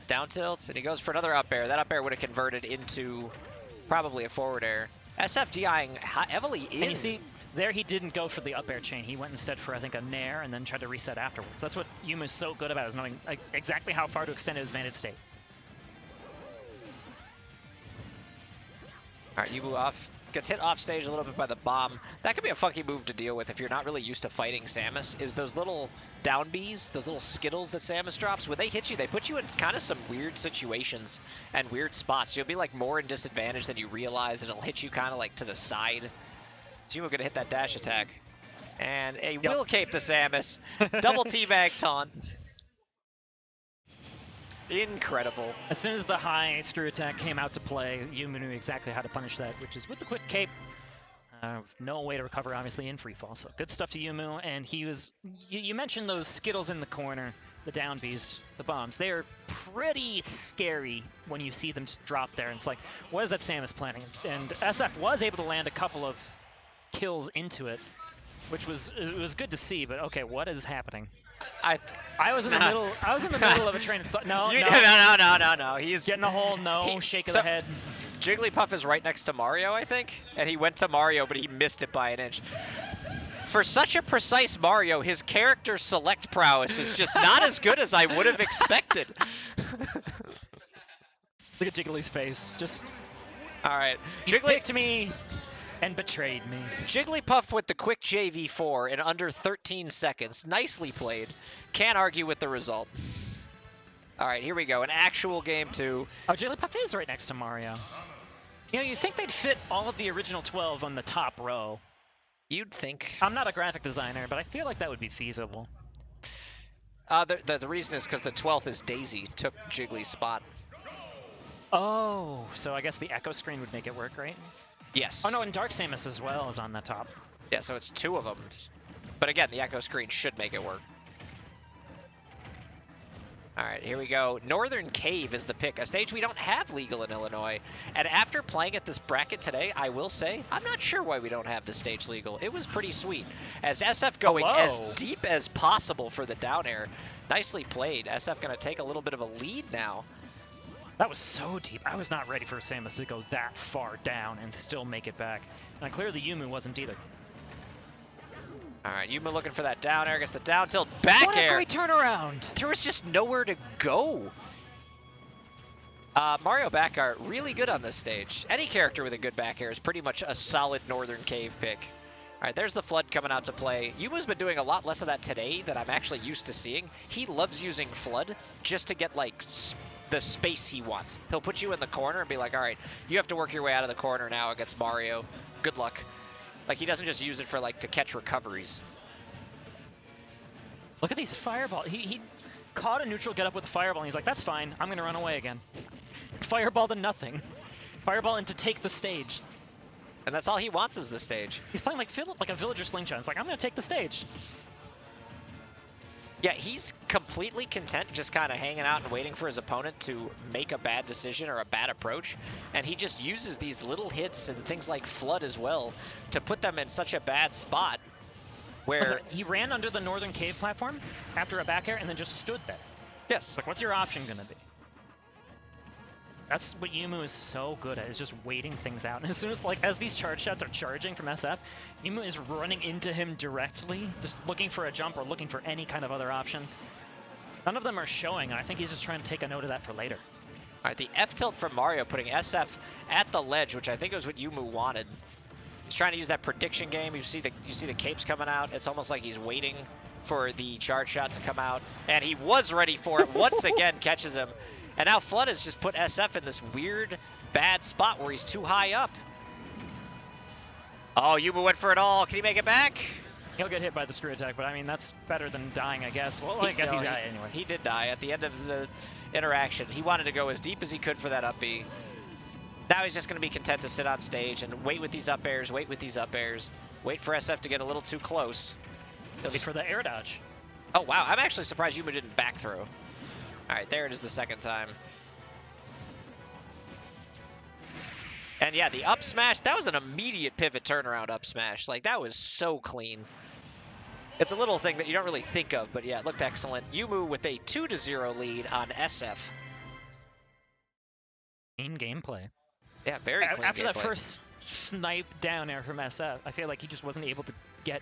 Down tilts, and he goes for another up air. That up air would have converted into probably a forward air. SF DIing heavily in. And you see, there he didn't go for the up air chain. He went instead for, I think, a nair and then tried to reset afterwards. That's what Yuma's so good about, is knowing exactly how far to extend his vantage state. All right, Yumu off. Gets hit off stage a little bit by the bomb. That could be a funky move to deal with if you're not really used to fighting Samus, is those little down Bs, those little Skittles that Samus drops. When they hit you, they put you in kind of some weird situations and weird spots. You'll be like more in disadvantage than you realize, and it'll hit you kind of like to the side. So Yumu gonna hit that dash attack. And a will cape to Samus. Double teabag taunt. Incredible. As soon as the high screw attack came out to play, Yumu knew exactly how to punish that, which is with the quick cape. No way to recover, obviously, in free fall. So good stuff to Yumu. And he was... You mentioned those Skittles in the corner, the down Bs, the bombs. They are pretty scary when you see them just drop there. And it's like, what is that Samus planning? And SF was able to land a couple of kills into it, which was good to see. But okay, what is happening? I was in the middle. I was in the middle of a train of thought. No. He's getting a whole shake of the head. Jigglypuff is right next to Mario, I think, and he went to Mario, but he missed it by an inch. For such a precise Mario, his character select prowess is just not as good as I would have expected. Look at Jiggly's face. Just All right. he picked me and betrayed me. Jigglypuff with the quick JV4 in under 13 seconds. Nicely played. Can't argue with the result. All right, here we go. An actual game 2. Oh, Jigglypuff is right next to Mario. You know, you'd think they'd fit all of the original 12 on the top row. You'd think. I'm not a graphic designer, but I feel like that would be feasible. The reason is because the 12th is Daisy. Took Jiggly's spot. Oh, so I guess the echo screen would make it work, right? Yes. Oh no, and Dark Samus as well is on the top. Yeah, so it's 2 of them. But again, the echo screen should make it work. All right, here we go. Northern Cave is the pick, a stage we don't have legal in Illinois. And after playing at this bracket today, I will say, I'm not sure why we don't have this stage legal. It was pretty sweet. As SF going as deep as possible for the down air. Nicely played. SF going to take a little bit of a lead now. That was so deep. I was not ready for Samus to go that far down and still make it back. And clearly Yumu wasn't either. All right, Yuma looking for that down air. Gets the down tilt back what air. What a great turnaround. There was just nowhere to go. Mario back air, really good on this stage. Any character with a good back air is pretty much a solid Northern Cave pick. All right, there's the Flood coming out to play. Yuma's been doing a lot less of that today than I'm actually used to seeing. He loves using Flood just to get, like, the space he wants. He'll put you in the corner and be like, all right, you have to work your way out of the corner now against Mario. Good luck. Like, he doesn't just use it for, like, to catch recoveries. Look at these fireball. He caught a neutral get up with a fireball, and he's like, that's fine. I'm going to run away again. Fireball to nothing. Fireball and to take the stage. And that's all he wants is the stage. He's playing like a villager slingshot. It's like, I'm going to take the stage. Yeah, he's completely content just kind of hanging out and waiting for his opponent to make a bad decision or a bad approach. And he just uses these little hits and things like Flood as well to put them in such a bad spot where... He ran under the Northern Cave platform after a back air and then just stood there. Yes. It's like, what's your option going to be? That's what Yumu is so good at, is just waiting things out. And as soon as, like, as these charge shots are charging from SF, Yumu is running into him directly, just looking for a jump or looking for any kind of other option. None of them are showing, and I think he's just trying to take a note of that for later. All right, the F tilt from Mario putting SF at the ledge, which I think is what Yumu wanted. He's trying to use that prediction game. You see the capes coming out. It's almost like he's waiting for the charge shot to come out, and he was ready for it. Once again, catches him. And now Flood has just put SF in this weird, bad spot where he's too high up. Oh, Yumu went for it all. Can he make it back? He'll get hit by the screw attack, but I mean, that's better than dying, I guess. Well, I guess he's out anyway. He did die at the end of the interaction. He wanted to go as deep as he could for that up B. Now he's just going to be content to sit on stage and wait with these up airs, wait with these up airs, wait for SF to get a little too close. Wait for the air dodge. Oh, wow. I'm actually surprised Yumu didn't back throw. All right, there it is the second time. And yeah, the up smash, that was an immediate pivot turnaround up smash. Like, that was so clean. It's a little thing that you don't really think of, but yeah, it looked excellent. Yumu with a 2-0 lead on SF. Clean gameplay. Yeah, very clean After gameplay. that first snipe down air from SF, I feel like he just wasn't able to get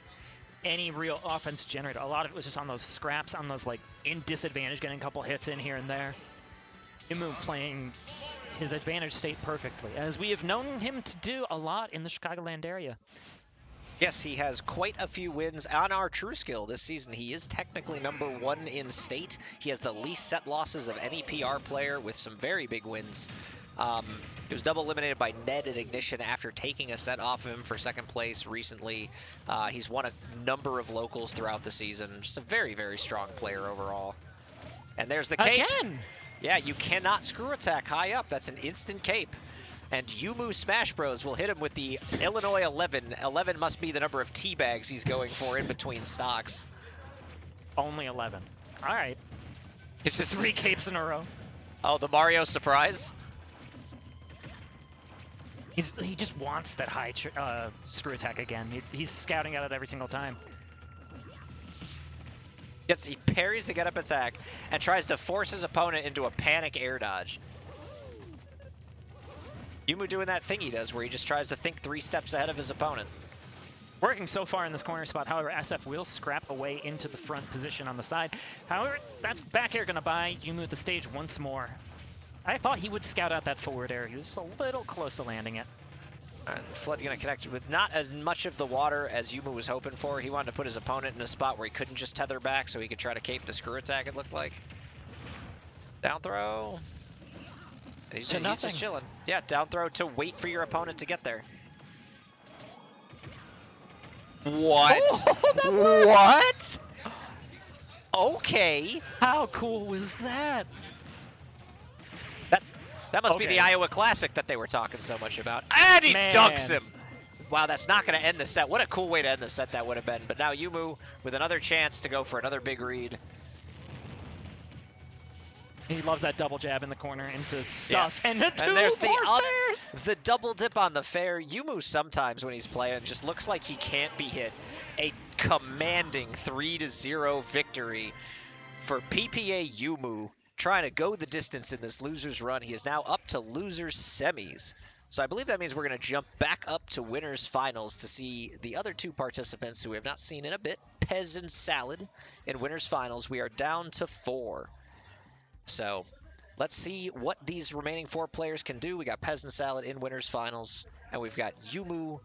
any real offense generated. A lot of it was just on those scraps, on those, like, in disadvantage, getting a couple hits in here and there. Yumu playing his advantage state perfectly, as we have known him to do a lot in the Chicagoland area. Yes, he has quite a few wins on our True Skill this season. He is technically #1 in state. He has the least set losses of any PR player with some very big wins. He was double eliminated by Ned at Ignition after taking a set off of him for second place recently. He's won a number of locals throughout the season. Just a very, very strong player overall. And there's the cape. Again! Yeah, you cannot screw attack high up. That's an instant cape. And Yumu Smash Bros will hit him with the Illinois 11. 11 must be the number of teabags he's going for in between stocks. Only 11. All right. It's just 3 capes in a row. Oh, the Mario surprise? He just wants that high screw attack again. He's scouting at it every single time. Yes, he parries the get up attack and tries to force his opponent into a panic air dodge. Yumu doing that thing he does where he just tries to think 3 steps ahead of his opponent. Working so far in this corner spot, however, SF will scrap away into the front position on the side. However, that's back air going to buy Yumu at the stage once more. I thought he would scout out that forward air. He was a little close to landing it. And Flood going to connect with not as much of the water as Yuma was hoping for. He wanted to put his opponent in a spot where he couldn't just tether back so he could try to cape the screw attack, it looked like. Down throw. And he's just chilling. Yeah, down throw to wait for your opponent to get there. What? Oh, what? Okay. How cool was that? That must be the Iowa Classic that they were talking so much about. And he dunks him. Wow, that's not going to end the set. What a cool way to end the set that would have been. But now Yumu with another chance to go for another big read. He loves that double jab in the corner into stuff. Yeah. And there's the double dip on the fair. Yumu sometimes when he's playing just looks like he can't be hit. A commanding 3-0 victory for PPA Yumu, trying to go the distance in this loser's run. He is now up to loser's semis. So I believe that means we're going to jump back up to winners finals to see the other two participants who we have not seen in a bit, Pez and Salad, in winners finals. We are down to 4. So let's see what these remaining 4 players can do. We got Pez and Salad in winners finals, and we've got Yumu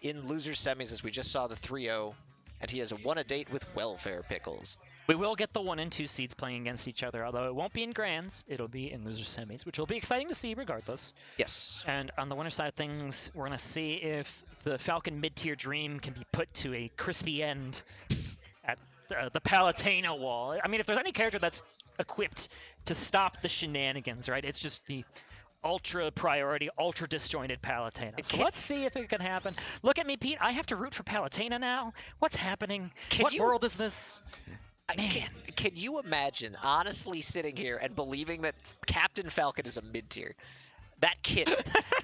in losers semis as we just saw the 3-0, and he has won a date with Welfare Pickles. We will get the 1 and 2 seeds playing against each other, although it won't be in grands. It'll be in loser semis, which will be exciting to see regardless. Yes. And on the winner side of things, we're going to see if the Falcon mid-tier dream can be put to a crispy end at the Palutena wall. I mean, if there's any character that's equipped to stop the shenanigans, right, it's just the ultra priority, ultra disjointed Palutena. So let's see if it can happen. Look at me, Pete. I have to root for Palutena now. What's happening? What world is this? Can you imagine honestly sitting here and believing that Captain Falcon is a mid-tier? That kit,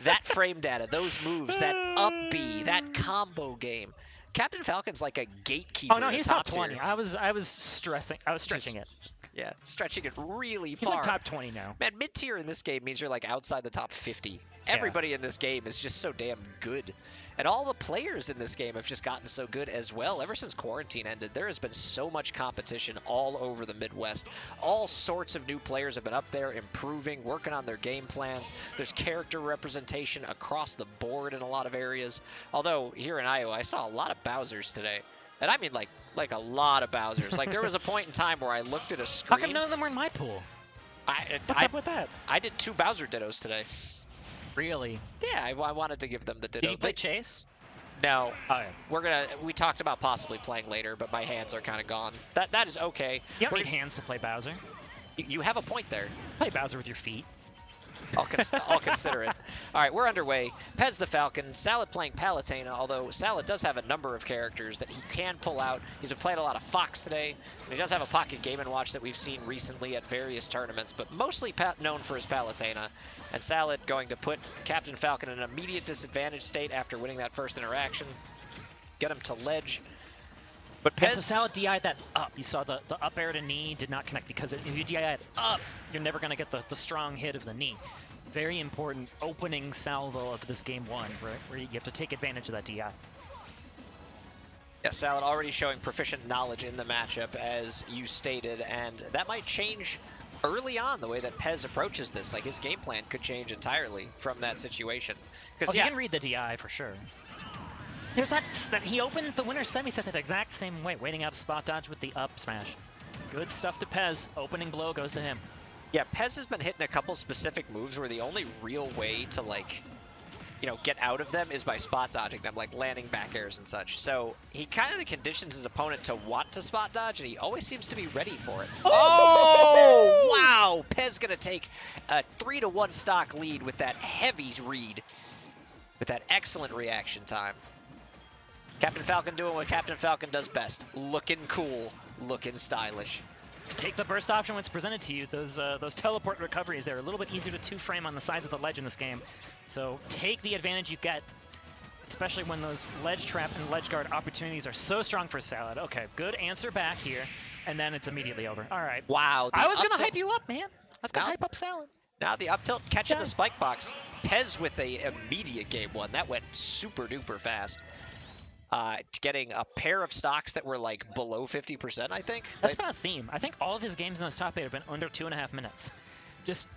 that frame data, those moves, that up B, that combo game. Captain Falcon's like a gatekeeper. Oh no, he's top 20. Tier. I was stretching it. Yeah, stretching it really He's far. like top 20 now. Man, mid-tier in this game means you're like outside the top 50. Everybody in this game is just so damn good. And all the players in this game have just gotten so good as well. Ever since quarantine ended, there has been so much competition all over the Midwest. All sorts of new players have been up there improving, working on their game plans. There's character representation across the board in a lot of areas. Although here in Iowa, I saw a lot of Bowsers today. And I mean like a lot of Bowsers. Like there was a point in time where I looked at a screen. How come none of them were in my pool? What's up with that? I did 2 Bowser Dittos today. Really? Yeah, I wanted to give them the Ditto. Did you play Chase? No. Oh, yeah. We talked about possibly playing later, but my hands are kind of gone. That is okay. You don't need hands to play Bowser. You have a point there. Play Bowser with your feet. I'll consider it. All right, we're underway. Pez the Falcon, Salad playing Palutena, although Salad does have a number of characters that he can pull out. He's been playing a lot of Fox today, and he does have a Pocket Game & Watch that we've seen recently at various tournaments, but mostly known for his Palutena. And Salad going to put Captain Falcon in an immediate disadvantage state after winning that first interaction. Get him to ledge. But Pez... So Salad DI'd that up. You saw the up air to knee did not connect because if you DI it up, you're never going to get the strong hit of the knee. Very important opening salvo of this game 1, where you have to take advantage of that DI. Yeah, Salad already showing proficient knowledge in the matchup, as you stated, and that might change early on the way that Pez approaches this. Like, his game plan could change entirely from that situation. Because he can read the DI for sure. There's that he opened the winner semi set that exact same way, waiting out a spot dodge with the up smash. Good stuff to Pez. Opening blow goes to him. Yeah, Pez has been hitting a couple specific moves where the only real way to, like, you know, get out of them is by spot dodging them, like landing back airs and such. So he kind of conditions his opponent to want to spot dodge, and he always seems to be ready for it. Oh, wow! Pez gonna take a 3-1 stock lead with that heavy read, with that excellent reaction time. Captain Falcon doing what Captain Falcon does best. Looking cool, looking stylish. Take the burst option when it's presented to you. Those teleport recoveries, they're a little bit easier to 2-frame on the sides of the ledge in this game. So take the advantage you get, especially when those ledge trap and ledge guard opportunities are so strong for Salad. Okay, good answer back here, and then it's immediately over. All right. Wow. I was going to hype you up, man. I was going to hype up Salad. Now the up tilt catching the spike box. Pez with a immediate game 1. That went super duper fast. Getting a pair of stocks that were like below 50%, I think. That's been a theme. I think all of his games in this top 8 have been under 2.5 minutes. Just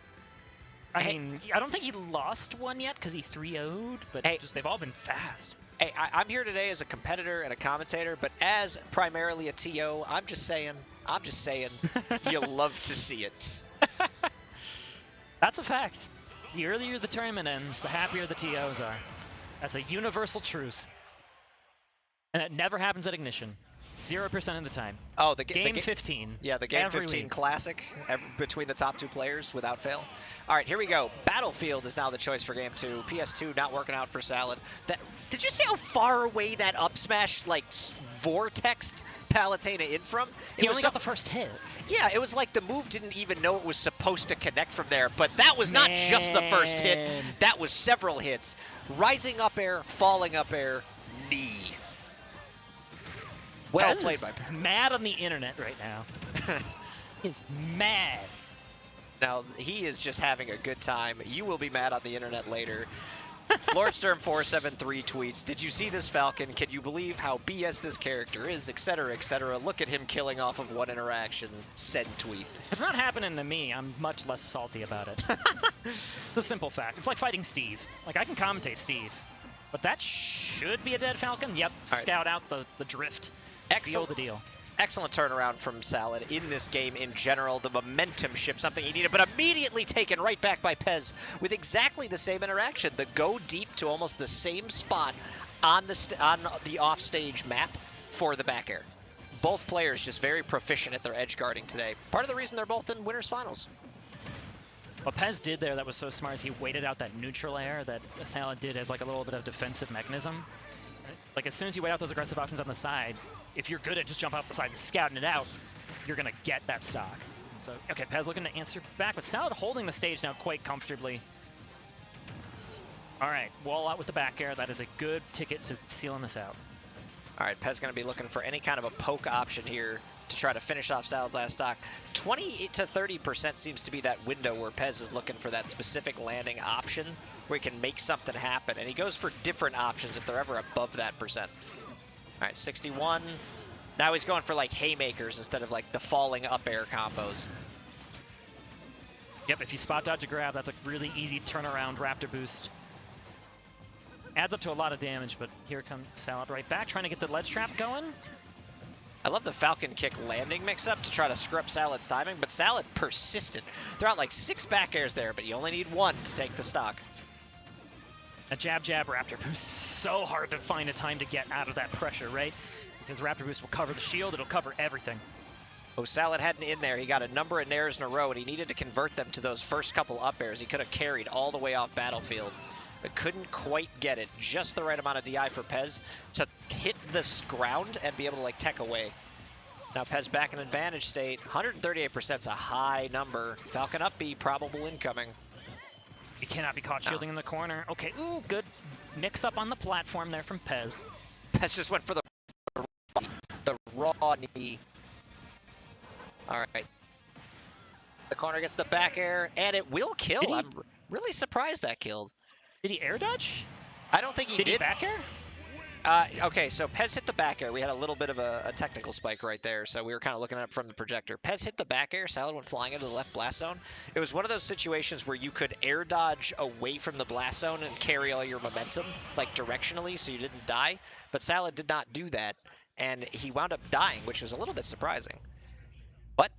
I mean, I don't think he lost one yet because he 3-0'd, but just they've all been fast. Hey, I'm here today as a competitor and a commentator, but as primarily a TO, I'm just saying, you'll love to see it. That's a fact. The earlier the tournament ends, the happier the TOs are. That's a universal truth. And it never happens at Ignition. 0% of the time. Oh, game 15. Yeah, the game 15 week. Classic between the top two players without fail. All right, here we go. Battlefield is now the choice for game 2. PS2 not working out for Salad. Did you see how far away that up smash like vortexed Palutena in from? He only got the first hit. Yeah, it was like the move didn't even know it was supposed to connect from there. But that was not just the first hit. That was several hits. Rising up air, falling up air, knee. Well played by Pez. Mad on the internet right now. He's mad. Now, he is just having a good time. You will be mad on the internet later. Lordstorm473 tweets, did you see this Falcon? Can you believe how BS this character is? Etc, etc. Look at him killing off of one interaction. Send tweet. If it's not happening to me, I'm much less salty about it. It's a simple fact. It's like fighting Steve. Like, I can commentate Steve. But that should be a dead Falcon. Yep, scout out the drift. Seal the deal. Excellent turnaround from Salad in this game in general. The momentum shift, something he needed, but immediately taken right back by Pez with exactly the same interaction. The go deep to almost the same spot on the offstage map for the back air. Both players just very proficient at their edge guarding today. Part of the reason they're both in winners finals. What Pez did there that was so smart is he waited out that neutral air that Salad did as like a little bit of defensive mechanism. Like, as soon as you wait out those aggressive options on the side, if you're good at just jumping off the side and scouting it out, you're going to get that stock. So, okay, Pez looking to answer back, but Salad holding the stage now quite comfortably. All right, wall out with the back air. That is a good ticket to sealing this out. All right, Pez going to be looking for any kind of a poke option here to try to finish off Salad's last stock. 20 to 30% seems to be that window where Pez is looking for that specific landing option where he can make something happen. And he goes for different options if they're ever above that percent. All right, 61. Now he's going for like haymakers instead of like the falling up air combos. Yep, if you spot dodge a grab, that's a really easy turnaround Raptor boost. Adds up to a lot of damage, but here comes Salad right back, trying to get the ledge trap going. I love the Falcon kick landing mix-up to try to screw up Salad's timing, but Salad persistent. They're out like 6 back airs there, but you only need 1 to take the stock. A jab Raptor boost, so hard to find a time to get out of that pressure, right? Because Raptor boost will cover the shield, it'll cover everything. Oh, Salad hadn't in there. He got a number of nairs in a row, and he needed to convert them to those first couple up airs. He could have carried all the way off Battlefield, but couldn't quite get it. Just the right amount of DI for Pez to hit this ground and be able to like tech away. So now Pez back in advantage state. 138% is a high number. Falcon up B, probable incoming. He cannot be caught shielding in the corner. Okay, ooh, good mix up on the platform there from Pez. Pez just went for the raw knee. All right. The corner gets the back air, and it will kill. I'm really surprised that killed. Did he air dodge? I don't think he did. Did he back air? Okay, so Pez hit the back air. We had a little bit of a technical spike right there, so we were kind of looking at it from the projector. Pez hit the back air. Salad went flying into the left blast zone. It was one of those situations where you could air dodge away from the blast zone and carry all your momentum, like directionally, so you didn't die. But Salad did not do that, and he wound up dying, which was a little bit surprising. But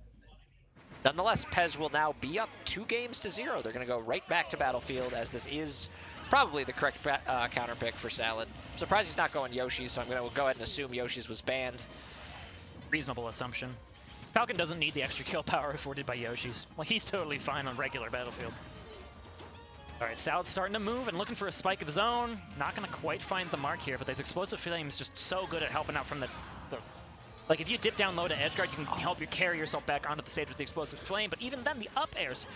nonetheless, Pez will now be up 2 games to 0. They're going to go right back to Battlefield, as this is probably the correct counter pick for Salad. I'm surprised he's not going Yoshi's, so I'm going to go ahead and assume Yoshi's was banned. Reasonable assumption. Falcon doesn't need the extra kill power afforded by Yoshi's. Well, he's totally fine on regular Battlefield. All right, Salad's starting to move and looking for a spike of his own. Not going to quite find the mark here, but those explosive flames just so good at helping out from the like, if you dip down low to edgeguard, you can help you carry yourself back onto the stage with the explosive flame, but even then, the up airs,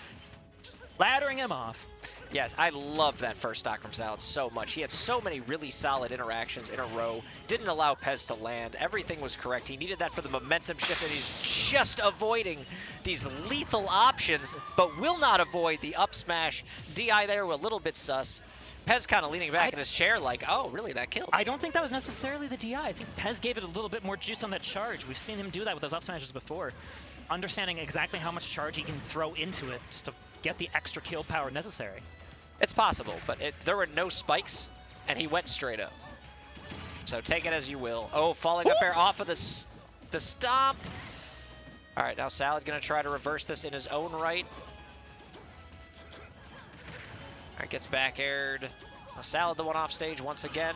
just laddering him off. Yes, I love that first stock from Salad so much. He had so many really solid interactions in a row. Didn't allow Pez to land. Everything was correct. He needed that for the momentum shift, and he's just avoiding these lethal options, but will not avoid the up smash. DI there, a little bit sus. Pez kind of leaning back in his chair like, oh, really, that killed? I don't think that was necessarily the DI. I think Pez gave it a little bit more juice on that charge. We've seen him do that with those up smashes before. Understanding exactly how much charge he can throw into it just to get the extra kill power necessary. It's possible, but there were no spikes, and he went straight up. So take it as you will. Oh, falling up air off of the stomp. All right, now Salad gonna try to reverse this in his own right. All right, gets back aired. Now Salad the one off stage once again.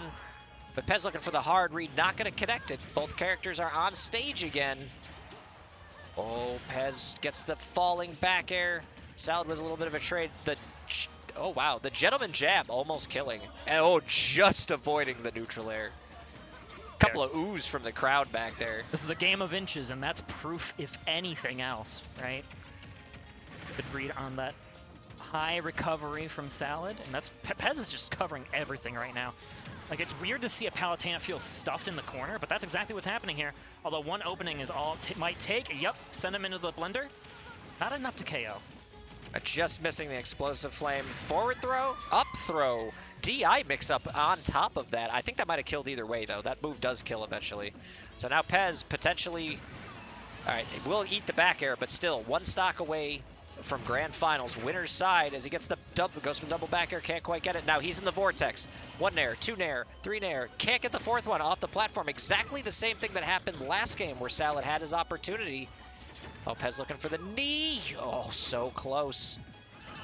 But Pez looking for the hard read, not gonna connect it. Both characters are on stage again. Oh, Pez gets the falling back air. Salad with a little bit of a trade. Oh, wow. The gentleman jab almost killing. And oh, just avoiding the neutral air. Couple of oohs from the crowd back there. This is a game of inches, and that's proof, if anything else, right? Good read on that high recovery from Salad. And that's Pez is just covering everything right now. Like, it's weird to see a Palutena feel stuffed in the corner, but that's exactly what's happening here. Although one opening is all might take. Yep, send him into the blender. Not enough to KO. Just missing the explosive flame. Forward throw, up throw. DI mix up on top of that. I think that might have killed either way, though. That move does kill eventually. So now Pez potentially... All right, will eat the back air, but still one stock away from Grand Finals. Winner's side as he gets the double, goes for the double back air, can't quite get it. Now he's in the vortex. 1 nair, 2 nair, 3 nair. Can't get the 4th one off the platform. Exactly the same thing that happened last game where Salad had his opportunity. Oh, Pez looking for the knee. Oh, so close.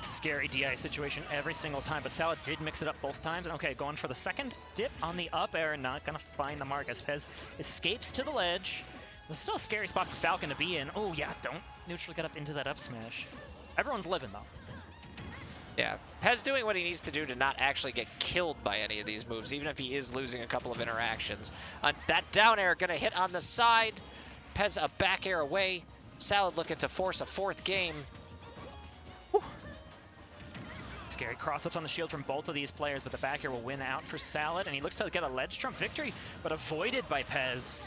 Scary DI situation every single time, but Salad did mix it up both times. And okay, going for the second dip on the up air, not gonna find the mark as Pez escapes to the ledge. This is still a scary spot for Falcon to be in. Oh yeah, don't neutral get up into that up smash. Everyone's living though. Yeah, Pez doing what he needs to do to not actually get killed by any of these moves, even if he is losing a couple of interactions. That down air gonna hit on the side. Pez a back air away. Salad looking to force a 4th game. Whew. Scary cross-ups on the shield from both of these players, but the back air will win out for Salad, and he looks to get a ledge trump victory, but avoided by Pez.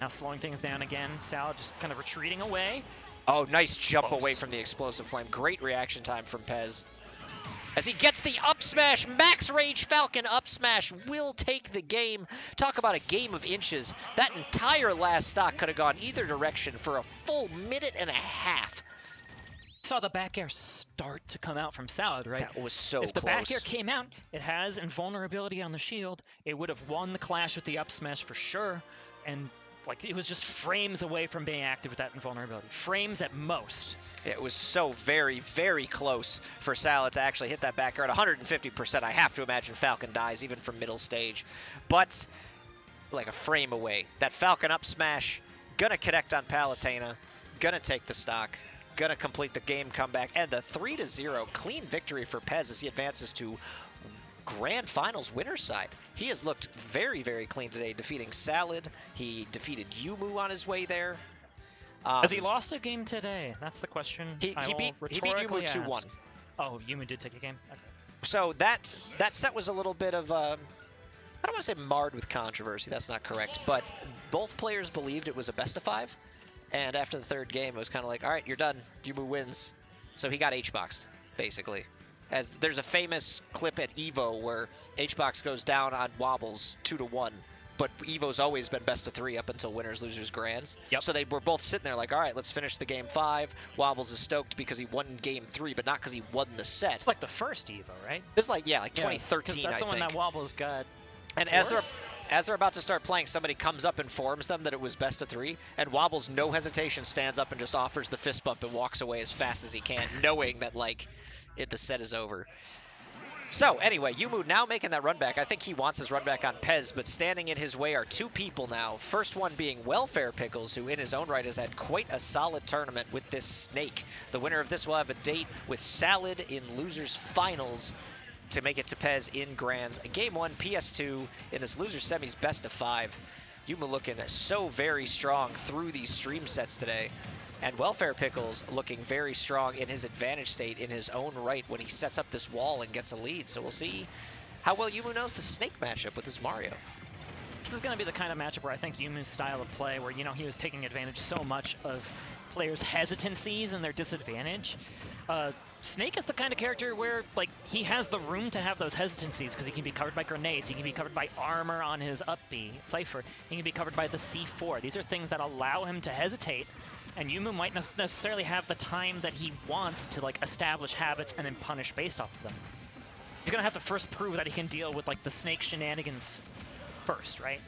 Now slowing things down again. Salad just kind of retreating away. Oh, nice jump away from the explosive flame. Great reaction time from Pez. As he gets the up smash, max range Falcon up smash will take the game. Talk about a game of inches. That entire last stock could have gone either direction for a full minute and a half. Saw the back air start to come out from Salad, right? That was so close. If the back air came out, it has invulnerability on the shield. It would have won the clash with the up smash for sure. And like, it was just frames away from being active with that invulnerability. Frames at most. It was so very, very close for Salad to actually hit that back air at 150%. I have to imagine Falcon dies even from middle stage. But like a frame away. That Falcon up smash, gonna connect on Palutena, gonna take the stock, gonna complete the game comeback, and the 3-0 clean victory for Pez as he advances to Grand Finals winner's side. He has looked very, very clean today, defeating Salad. He defeated Yumu on his way there. Has he lost a game today? That's the question. He beat Yumu 2-1. Oh, Yumu did take a game? Okay. So that set was a little bit of, I don't want to say marred with controversy, that's not correct, but both players believed it was a best of 5. And after the 3rd game, it was kind of like, all right, you're done. Yumu wins. So he got H-boxed, basically. As there's a famous clip at EVO where H-box goes down on Wobbles 2-1, but EVO's always been best of 3 up until winners, losers, grands. Yep. So they were both sitting there like, all right, let's finish the game 5. Wobbles is stoked because he won game 3, but not because he won the set. It's like the first EVO, right? It's like, yeah, like 2013, that's I the think. one that Wobbles got. And as they're about to start playing, somebody comes up and informs them that it was best of 3, and Wobbles, no hesitation, stands up and just offers the fist bump and walks away as fast as he can, knowing that, like, the set is over. So, anyway, Yumu now making that run back. I think he wants his run back on Pez, but standing in his way are 2 people now. First one being Welfare Pickles, who in his own right has had quite a solid tournament with this snake. The winner of this will have a date with Salad in Losers Finals to make it to Pez in Grands. Game 1, PS2 in this Losers Semis best of 5. Yumu looking so very strong through these stream sets today. And Welfare Pickles looking very strong in his advantage state in his own right when he sets up this wall and gets a lead. So we'll see how well Yumu knows the snake matchup with his Mario. This is going to be the kind of matchup where I think Yumu's style of play, where, you know, he was taking advantage so much of players' hesitancies and their disadvantage. Snake is the kind of character where, like, he has the room to have those hesitancies because he can be covered by grenades, he can be covered by armor on his up B, Cypher, he can be covered by the C4. These are things that allow him to hesitate and Yumu might not necessarily have the time that he wants to like establish habits and then punish based off of them. He's gonna have to first prove that he can deal with like the snake shenanigans first, right?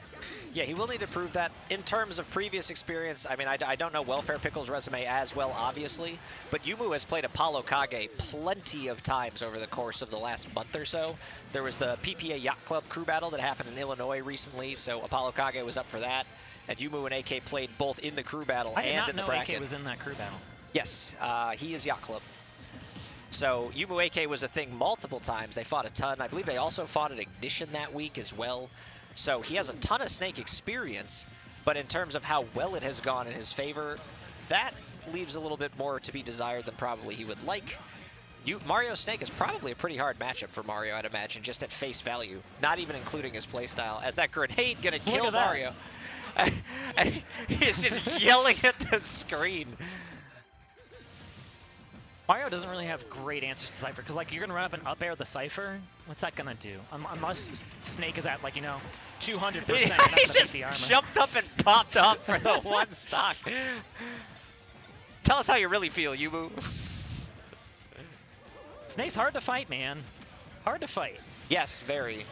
Yeah, he will need to prove that. In terms of previous experience, I mean, I don't know Welfare Pickle's resume as well, obviously, but Yumu has played Apollo Kage plenty of times over the course of the last month or so. There was the PPA Yacht Club crew battle that happened in Illinois recently, so Apollo Kage was up for that. And Yumu and AK played both in the crew battle and in the bracket. I did not know AK was in that crew battle. Yes, he is Yacht Club. So Yumu AK was a thing multiple times. They fought a ton. I believe they also fought at Ignition that week as well. So he has a ton of Snake experience, but in terms of how well it has gone in his favor, that leaves a little bit more to be desired than probably he would like. Mario Snake is probably a pretty hard matchup for Mario, I'd imagine, just at face value, not even including his playstyle, as that grenade gonna kill Mario. And he's just yelling at the screen. Mario doesn't really have great answers to Cypher, because like you're gonna run up and up air the Cypher. What's that gonna do? Unless Snake is at like 200%. He just jumped up and popped off for the one stock. Tell us how you really feel, Yumu. Snake's hard to fight, man. Hard to fight. Yes, very.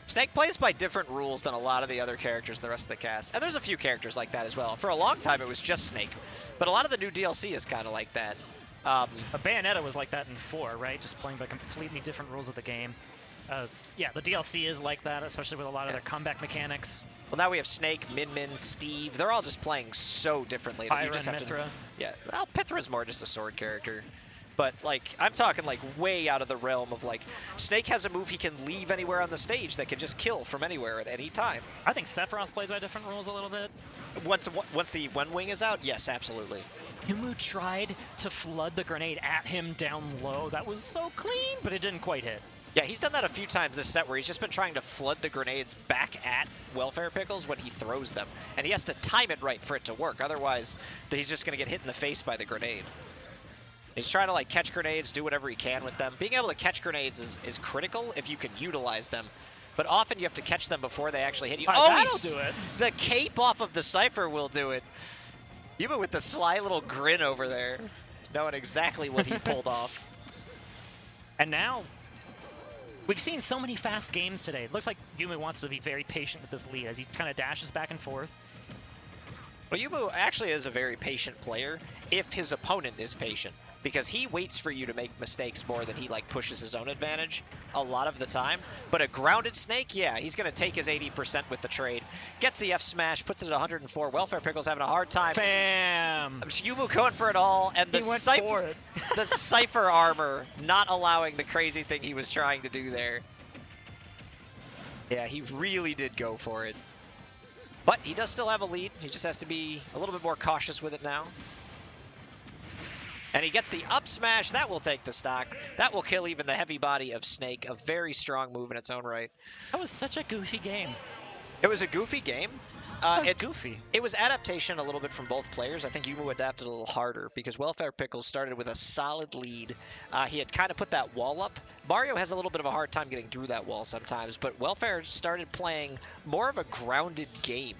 Snake plays by different rules than a lot of the other characters in the rest of the cast. And there's a few characters like that as well. For a long time, it was just Snake. But a lot of the new DLC is kind of like that. Bayonetta was like that in 4, right? Just playing by completely different rules of the game. Yeah, the DLC is like that, especially with a lot of their comeback mechanics. Well, now we have Snake, Min, Steve. They're all just playing so differently. That you just have Mithra. Yeah, well, Pithra's more just a sword character. But, like, I'm talking, like, way out of the realm of, like, Snake has a move he can leave anywhere on the stage that can just kill from anywhere at any time. I think Sephiroth plays by different rules a little bit. Once the one wing is out, yes, absolutely. Yumu tried to flood the grenade at him down low. That was so clean, but it didn't quite hit. Yeah, he's done that a few times this set where he's just been trying to flood the grenades back at Welfare Pickles when he throws them. And he has to time it right for it to work. Otherwise, he's just going to get hit in the face by the grenade. He's trying to like catch grenades, do whatever he can with them. Being able to catch grenades is critical if you can utilize them. But often you have to catch them before they actually hit you. That'll do it. The cape off of the Cypher will do it. Even with the sly little grin over there, knowing exactly what he pulled off. And now, we've seen so many fast games today. It looks like Yumu wants to be very patient with this lead as he kind of dashes back and forth. Well, Yumu actually is a very patient player if his opponent is patient, because he waits for you to make mistakes more than he like pushes his own advantage a lot of the time. But a grounded Snake, yeah, he's going to take his 80% with the trade. Gets the F smash, puts it at 104. Welfare Pickle's having a hard time. Bam! Yumu going for it all, and the the Cypher armor not allowing the crazy thing he was trying to do there. Yeah, he really did go for it. But he does still have a lead. He just has to be a little bit more cautious with it now. And he gets the up smash. That will take the stock. That will kill even the heavy body of Snake. A very strong move in its own right. That was such a goofy game. It was a goofy game. It was goofy. It was adaptation a little bit from both players. I think Yumu adapted a little harder because Welfare Pickles started with a solid lead. He had kind of put that wall up. Mario has a little bit of a hard time getting through that wall sometimes, but Welfare started playing more of a grounded game.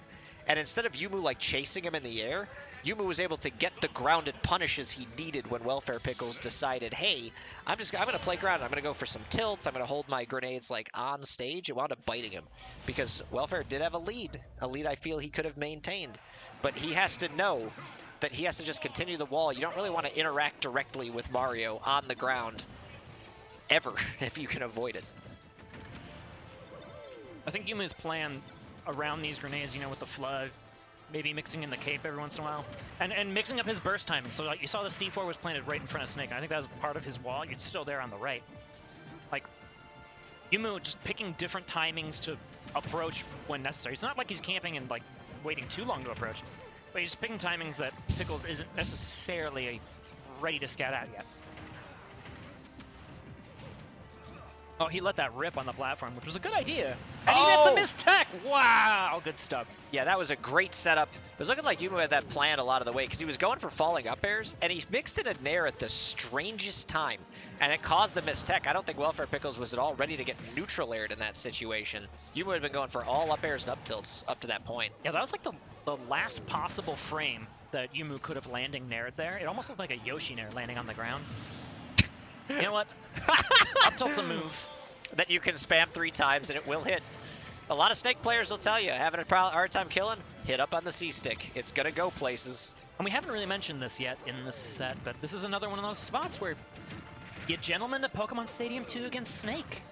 And instead of Yumu like chasing him in the air, Yumu was able to get the grounded punishes he needed when Welfare Pickles decided, hey, I'm going to play grounded. I'm going to go for some tilts. I'm going to hold my grenades like on stage. It wound up biting him because Welfare did have a lead I feel he could have maintained. But he has to know that he has to just continue the wall. You don't really want to interact directly with Mario on the ground ever if you can avoid it. I think Yumu's plan around these grenades, with the flood, maybe mixing in the cape every once in a while, and mixing up his burst timing. So like you saw the C4 was planted right in front of Snake. I think that was part of his wall. It's still there on the right. Like, Yumu just picking different timings to approach when necessary. It's not like he's camping and like waiting too long to approach, but he's just picking timings that Pickles isn't necessarily ready to scout out yet. Oh, he let that rip on the platform, which was a good idea. And he hit the missed tech. Wow, good stuff. Yeah, that was a great setup. It was looking like Yumu had that planned a lot of the way because he was going for falling up airs, and he mixed in a nair at the strangest time, and it caused the missed tech. I don't think Welfare Pickles was at all ready to get neutral aired in that situation. Yumu had been going for all up airs and up tilts up to that point. Yeah, that was like the last possible frame that Yumu could have landing nared there. It almost looked like a Yoshi nair landing on the ground. You know what? Up tilt's a move that you can spam 3 times and it will hit. A lot of Snake players will tell you, having a hard time killing, hit up on the C-stick. It's going to go places. And we haven't really mentioned this yet in this set, but this is another one of those spots where you gentlemen to Pokemon Stadium 2 against Snake.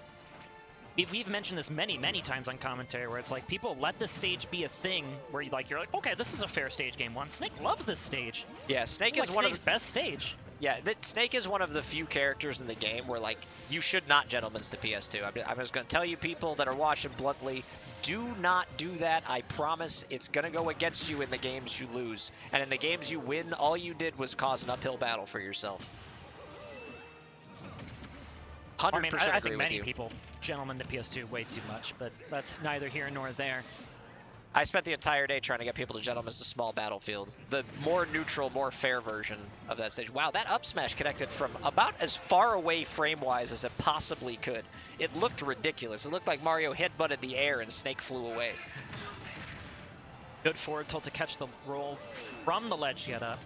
We've mentioned this many, many times on commentary, where it's like people let this stage be a thing where you're like, okay, this is a fair stage game 1. Snake loves this stage. Yeah, Snake is is one Snake's of the best stage. Yeah, Snake is one of the few characters in the game where, like, you should not gentlemen's to PS2. I'm just going to tell you people that are watching bluntly, do not do that. I promise it's going to go against you in the games you lose. And in the games you win, all you did was cause an uphill battle for yourself. 100% I mean, I agree think with many you. people gentlemen to PS2 way too much, but that's neither here nor there. I spent the entire day trying to get people to gentlemen's to small battlefield. The more neutral, more fair version of that stage. Wow, that up smash connected from about as far away frame-wise as it possibly could. It looked ridiculous. It looked like Mario headbutted the air and Snake flew away. Good forward tilt to catch the roll from the ledge get up.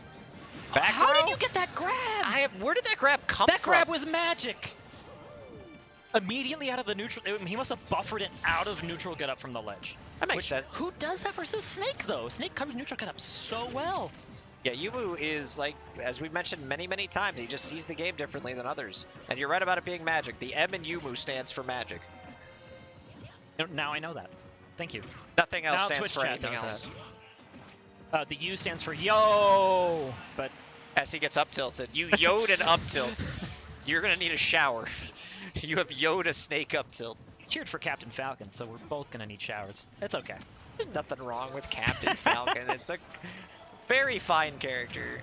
Back How throw? did you get that grab? Where did that grab come That from? grab was magic. Immediately out of the neutral, he must have buffered it out of neutral get up from the ledge. That makes sense. Who does that versus Snake though? Snake covers neutral get up so well. Yeah, Yumu is, like, as we've mentioned many, many times, he just sees the game differently than others. And you're right about it being magic. The M in Yumu stands for magic. Now I know that. Thank you. Nothing else now stands Twitch for chat anything knows else. that. The U stands for yo, but as he gets up tilted, you yo'd and up tilt. You're gonna need a shower. You have Yoda Snake up tilt. Cheered for Captain Falcon, so we're both gonna need showers. It's okay. There's nothing wrong with Captain Falcon. It's a very fine character.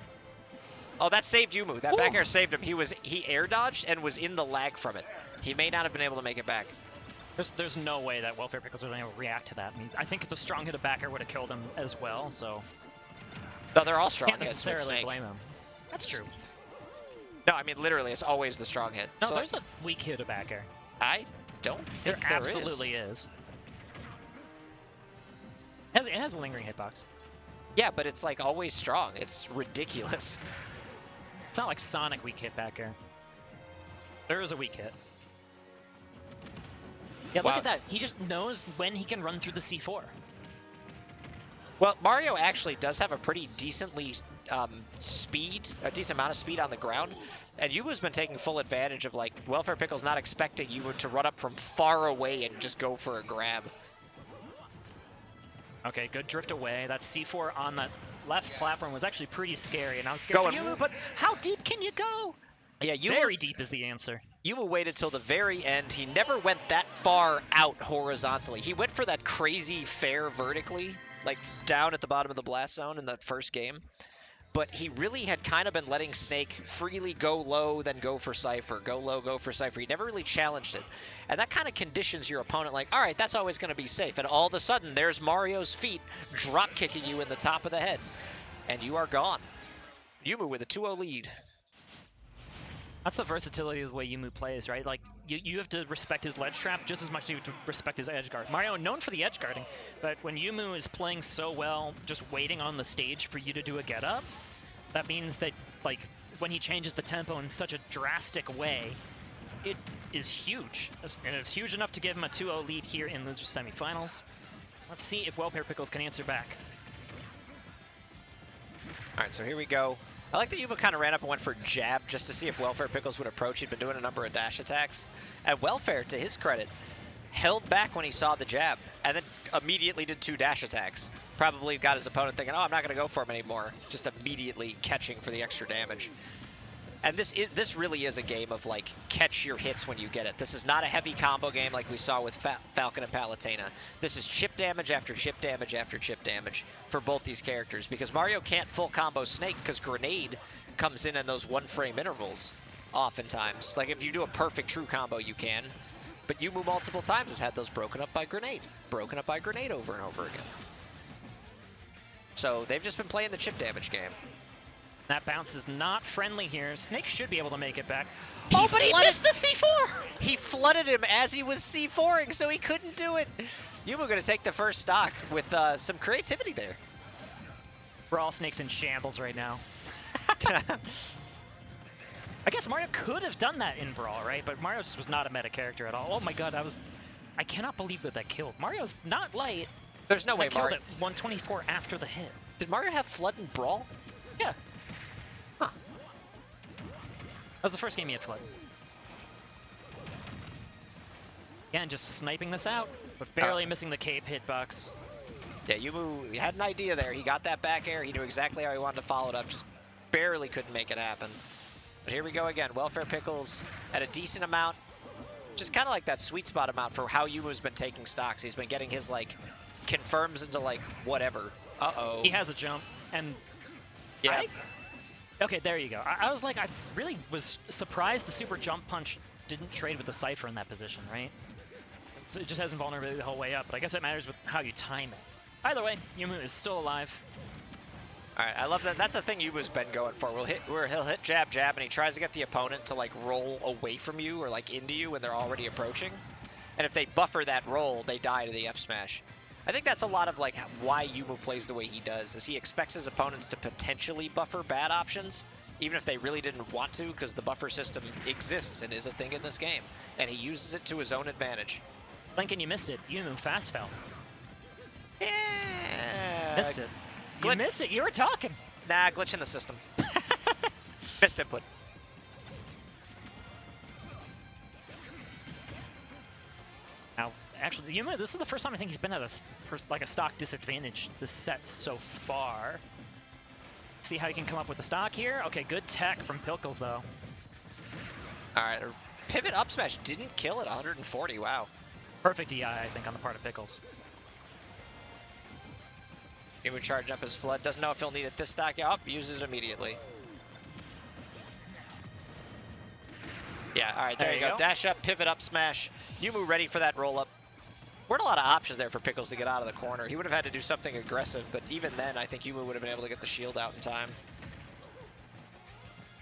Oh, that saved Yumu. That back air saved him. He air dodged and was in the lag from it. He may not have been able to make it back. There's no way that Welfare Pickles would able to react to that. I mean, I think the strong hit of back air would have killed him as well. So no, they're all strong can't hits with necessarily Snake. blame him. That's true. No, I mean literally, it's always the strong hit. No, So, there's a weak hit of back air. I don't There think there absolutely is. It has a lingering hitbox. Yeah, but it's like always strong. It's ridiculous. It's not like Sonic weak hit back air. There is a weak hit. Yeah, Wow. look at that. He just knows when he can run through the C4. Well, Mario actually does have a pretty decently a decent amount of speed on the ground. And Yuma's been taking full advantage of, like, Welfare Pickle's not expecting Yuma to run up from far away and just go for a grab. Okay, good drift away. That C4 on that left platform was actually pretty scary, and I was scared for Yuma, but how deep can you go? Yeah, Very deep is the answer. Yuma waited till the very end. He never went that far out horizontally. He went for that crazy fair vertically, like down at the bottom of the blast zone in that first game. But he really had kind of been letting Snake freely go low, then go for Cypher, go low, go for Cypher. He never really challenged it. And that kind of conditions your opponent like, all right, that's always going to be safe. And all of a sudden, there's Mario's feet drop kicking you in the top of the head. And you are gone. Yuma with a 2-0 lead. That's the versatility of the way Yumu plays, right? Like, you have to respect his ledge trap just as much as you have to respect his edge guard. Mario, known for the edge guarding, but when Yumu is playing so well, just waiting on the stage for you to do a get up, that means that, like, when he changes the tempo in such a drastic way, it is huge. And it's huge enough to give him a 2-0 lead here in loser semifinals. Let's see if Welfare Pickles can answer back. All right, so here we go. I like that Yuma kind of ran up and went for jab just to see if Welfare Pickles would approach. He'd been doing a number of dash attacks. And Welfare, to his credit, held back when he saw the jab and then immediately did 2 dash attacks. Probably got his opponent thinking, oh, I'm not going to go for him anymore. Just immediately catching for the extra damage. And this really is a game of, like, catch your hits when you get it. This is not a heavy combo game like we saw with Falcon and Palutena. This is chip damage after chip damage after chip damage for both these characters. Because Mario can't full combo Snake because Grenade comes in those 1-frame intervals oftentimes. Like, if you do a perfect true combo, you can. But Yumu multiple times has had those broken up by Grenade. Broken up by Grenade over and over again. So they've just been playing the chip damage game. That bounce is not friendly here. Snake should be able to make it back. But he missed the C4! He flooded him as he was C4ing, so he couldn't do it. Yuma going to take the first stock with some creativity there. Brawl Snake's in shambles right now. I guess Mario could have done that in Brawl, right? But Mario just was not a meta character at all. Oh my god, I cannot believe that killed. Mario's not light. There's no way killed Mario... at 124 after the hit. Did Mario have Flood in Brawl? Yeah. Huh. That was the first game he had Flood. Again, just sniping this out, but barely missing the cape hitbox. Yeah, Yumu had an idea there. He got that back air. He knew exactly how he wanted to follow it up. Just barely couldn't make it happen. But here we go again. Welfare Pickles at a decent amount. Just kind of like that sweet spot amount for how Yumu's been taking stocks. He's been getting his, like, confirms into, like, whatever. Uh-oh. He has a jump, and... Yeah. Okay, there you go. I was like, I really was surprised the super jump punch didn't trade with the Cypher in that position, right? So it just has invulnerability the whole way up, but I guess it matters with how you time it. Either way, Yumu is still alive. All right, I love that. That's the thing Yumu's been going for. He'll hit jab, jab, and he tries to get the opponent to like roll away from you or like into you when they're already approaching. And if they buffer that roll, they die to the F smash. I think that's a lot of like why Yumu plays the way he does, is he expects his opponents to potentially buffer bad options, even if they really didn't want to, because the buffer system exists and is a thing in this game, and he uses it to his own advantage. Lincoln, you missed it. Yumu fast fell. Yeah. Missed it. You missed it. You were talking. Nah, glitch in the system. Missed input. Now, actually, Yumu, this is the first time I think he's been at a stock disadvantage this set so far. See how he can come up with the stock here. Okay, good tech from Pickles though. All right, pivot up smash didn't kill at 140. Wow. Perfect DI, I think, on the part of Pickles. He would charge up his Flood. Doesn't know if he'll need it this stock. Yeah, uses it immediately. Yeah, all right, there you go. Dash up, pivot up, smash. Yumu ready for that roll up. Weren't a lot of options there for Pickles to get out of the corner. He would have had to do something aggressive, but even then, I think Yumu would have been able to get the shield out in time.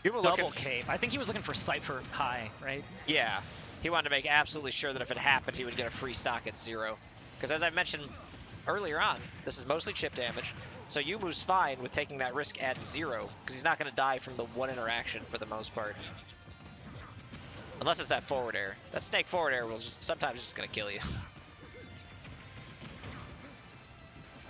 Yumu Double cape. I think he was looking for Cypher high, right? Yeah. He wanted to make absolutely sure that if it happened, he would get a free stock at 0. Because as I mentioned earlier on, this is mostly chip damage. So Yumu's fine with taking that risk at 0, because he's not going to die from the one interaction for the most part. Unless it's that forward air. That snake forward air will just sometimes just going to kill you.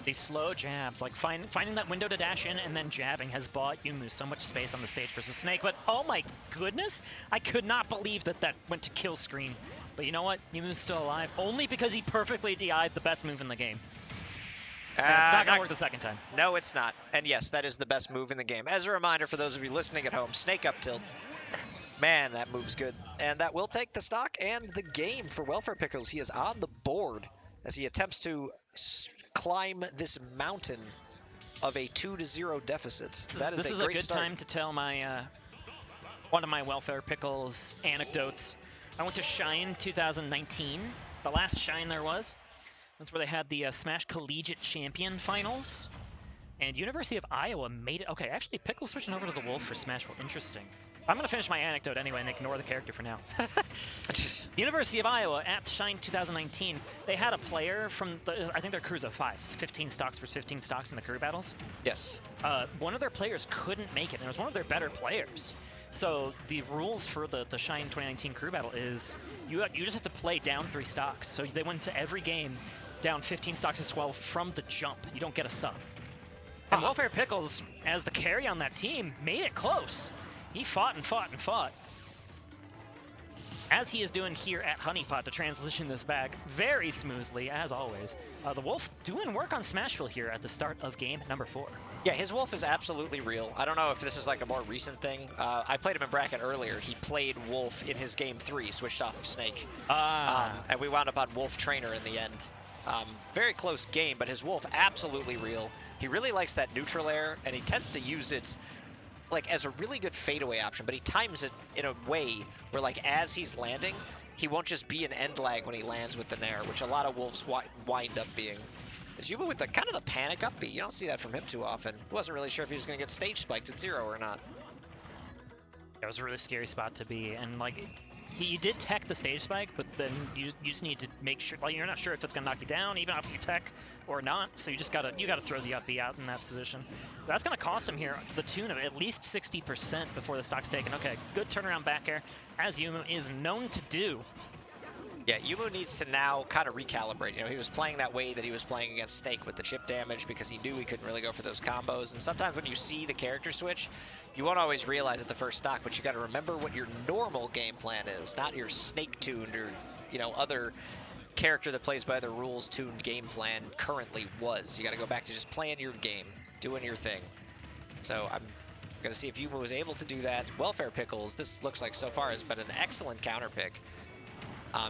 These slow jabs, like finding that window to dash in and then jabbing has bought Yumu so much space on the stage versus Snake, but oh my goodness, I could not believe that went to kill screen. But you know what? Yumu's still alive, only because he perfectly DI'd the best move in the game. It's not going to work the second time. No, it's not. And yes, that is the best move in the game. As a reminder for those of you listening at home, Snake up tilt. Man, that move's good. And that will take the stock and the game for Welfare Pickles. He is on the board as he attempts to climb this mountain of a 2-0 deficit. This is a good time to tell my one of my Welfare Pickles anecdotes. I went to Shine 2019, the last Shine there was. That's where they had the Smash Collegiate Champion Finals. And University of Iowa made it. Okay, actually, Pickles switching over to the Wolf for Smash. Well, interesting. I'm going to finish my anecdote anyway and ignore the character for now. University of Iowa at Shine 2019, they had a player from, I think their crew's of 5, 15 stocks versus 15 stocks in the crew battles. Yes. One of their players couldn't make it, and it was one of their better players. So the rules for the Shine 2019 crew battle is you just have to play down 3 stocks. So they went to every game down 15 stocks as well from the jump. You don't get a sub. And Welfare Pickles, as the carry on that team, made it close. He fought and fought and fought. As he is doing here at Honeypot to transition this back very smoothly, as always. The Wolf doing work on Smashville here at the start of game number 4. Yeah, his Wolf is absolutely real. I don't know if this is like a more recent thing. I played him in bracket earlier. He played Wolf in his game 3, switched off of Snake. And we wound up on Wolf Trainer in the end. Very close game, but his Wolf absolutely real. He really likes that neutral air, and he tends to use it like as a really good fadeaway option, but he times it in a way where like as he's landing, he won't just be an end lag when he lands with the nair, which a lot of Wolves wind up being. Is Yumu with the kind of the panic up B? You don't see that from him too often. Wasn't really sure if he was going to get stage spiked at 0 or not. That was a really scary spot to be, and like he did tech the stage spike, but then you just need to make sure, like, you're not sure if it's gonna knock you down, even after you tech or not. So you gotta throw the up B out in that position. That's gonna cost him here to the tune of at least 60% before the stock's taken. Okay, good turnaround back air, as Yumu is known to do. Yeah, Yumu needs to now kind of recalibrate. You know, he was playing that way that he was playing against Snake with the chip damage because he knew he couldn't really go for those combos. And sometimes when you see the character switch, you won't always realize at the first stock, but you got to remember what your normal game plan is, not your Snake-tuned or, you know, other character that plays by the rules-tuned game plan currently was. You got to go back to just playing your game, doing your thing. So I'm going to see if Yumu was able to do that. Welfare Pickles, this looks like so far has been an excellent counter pick.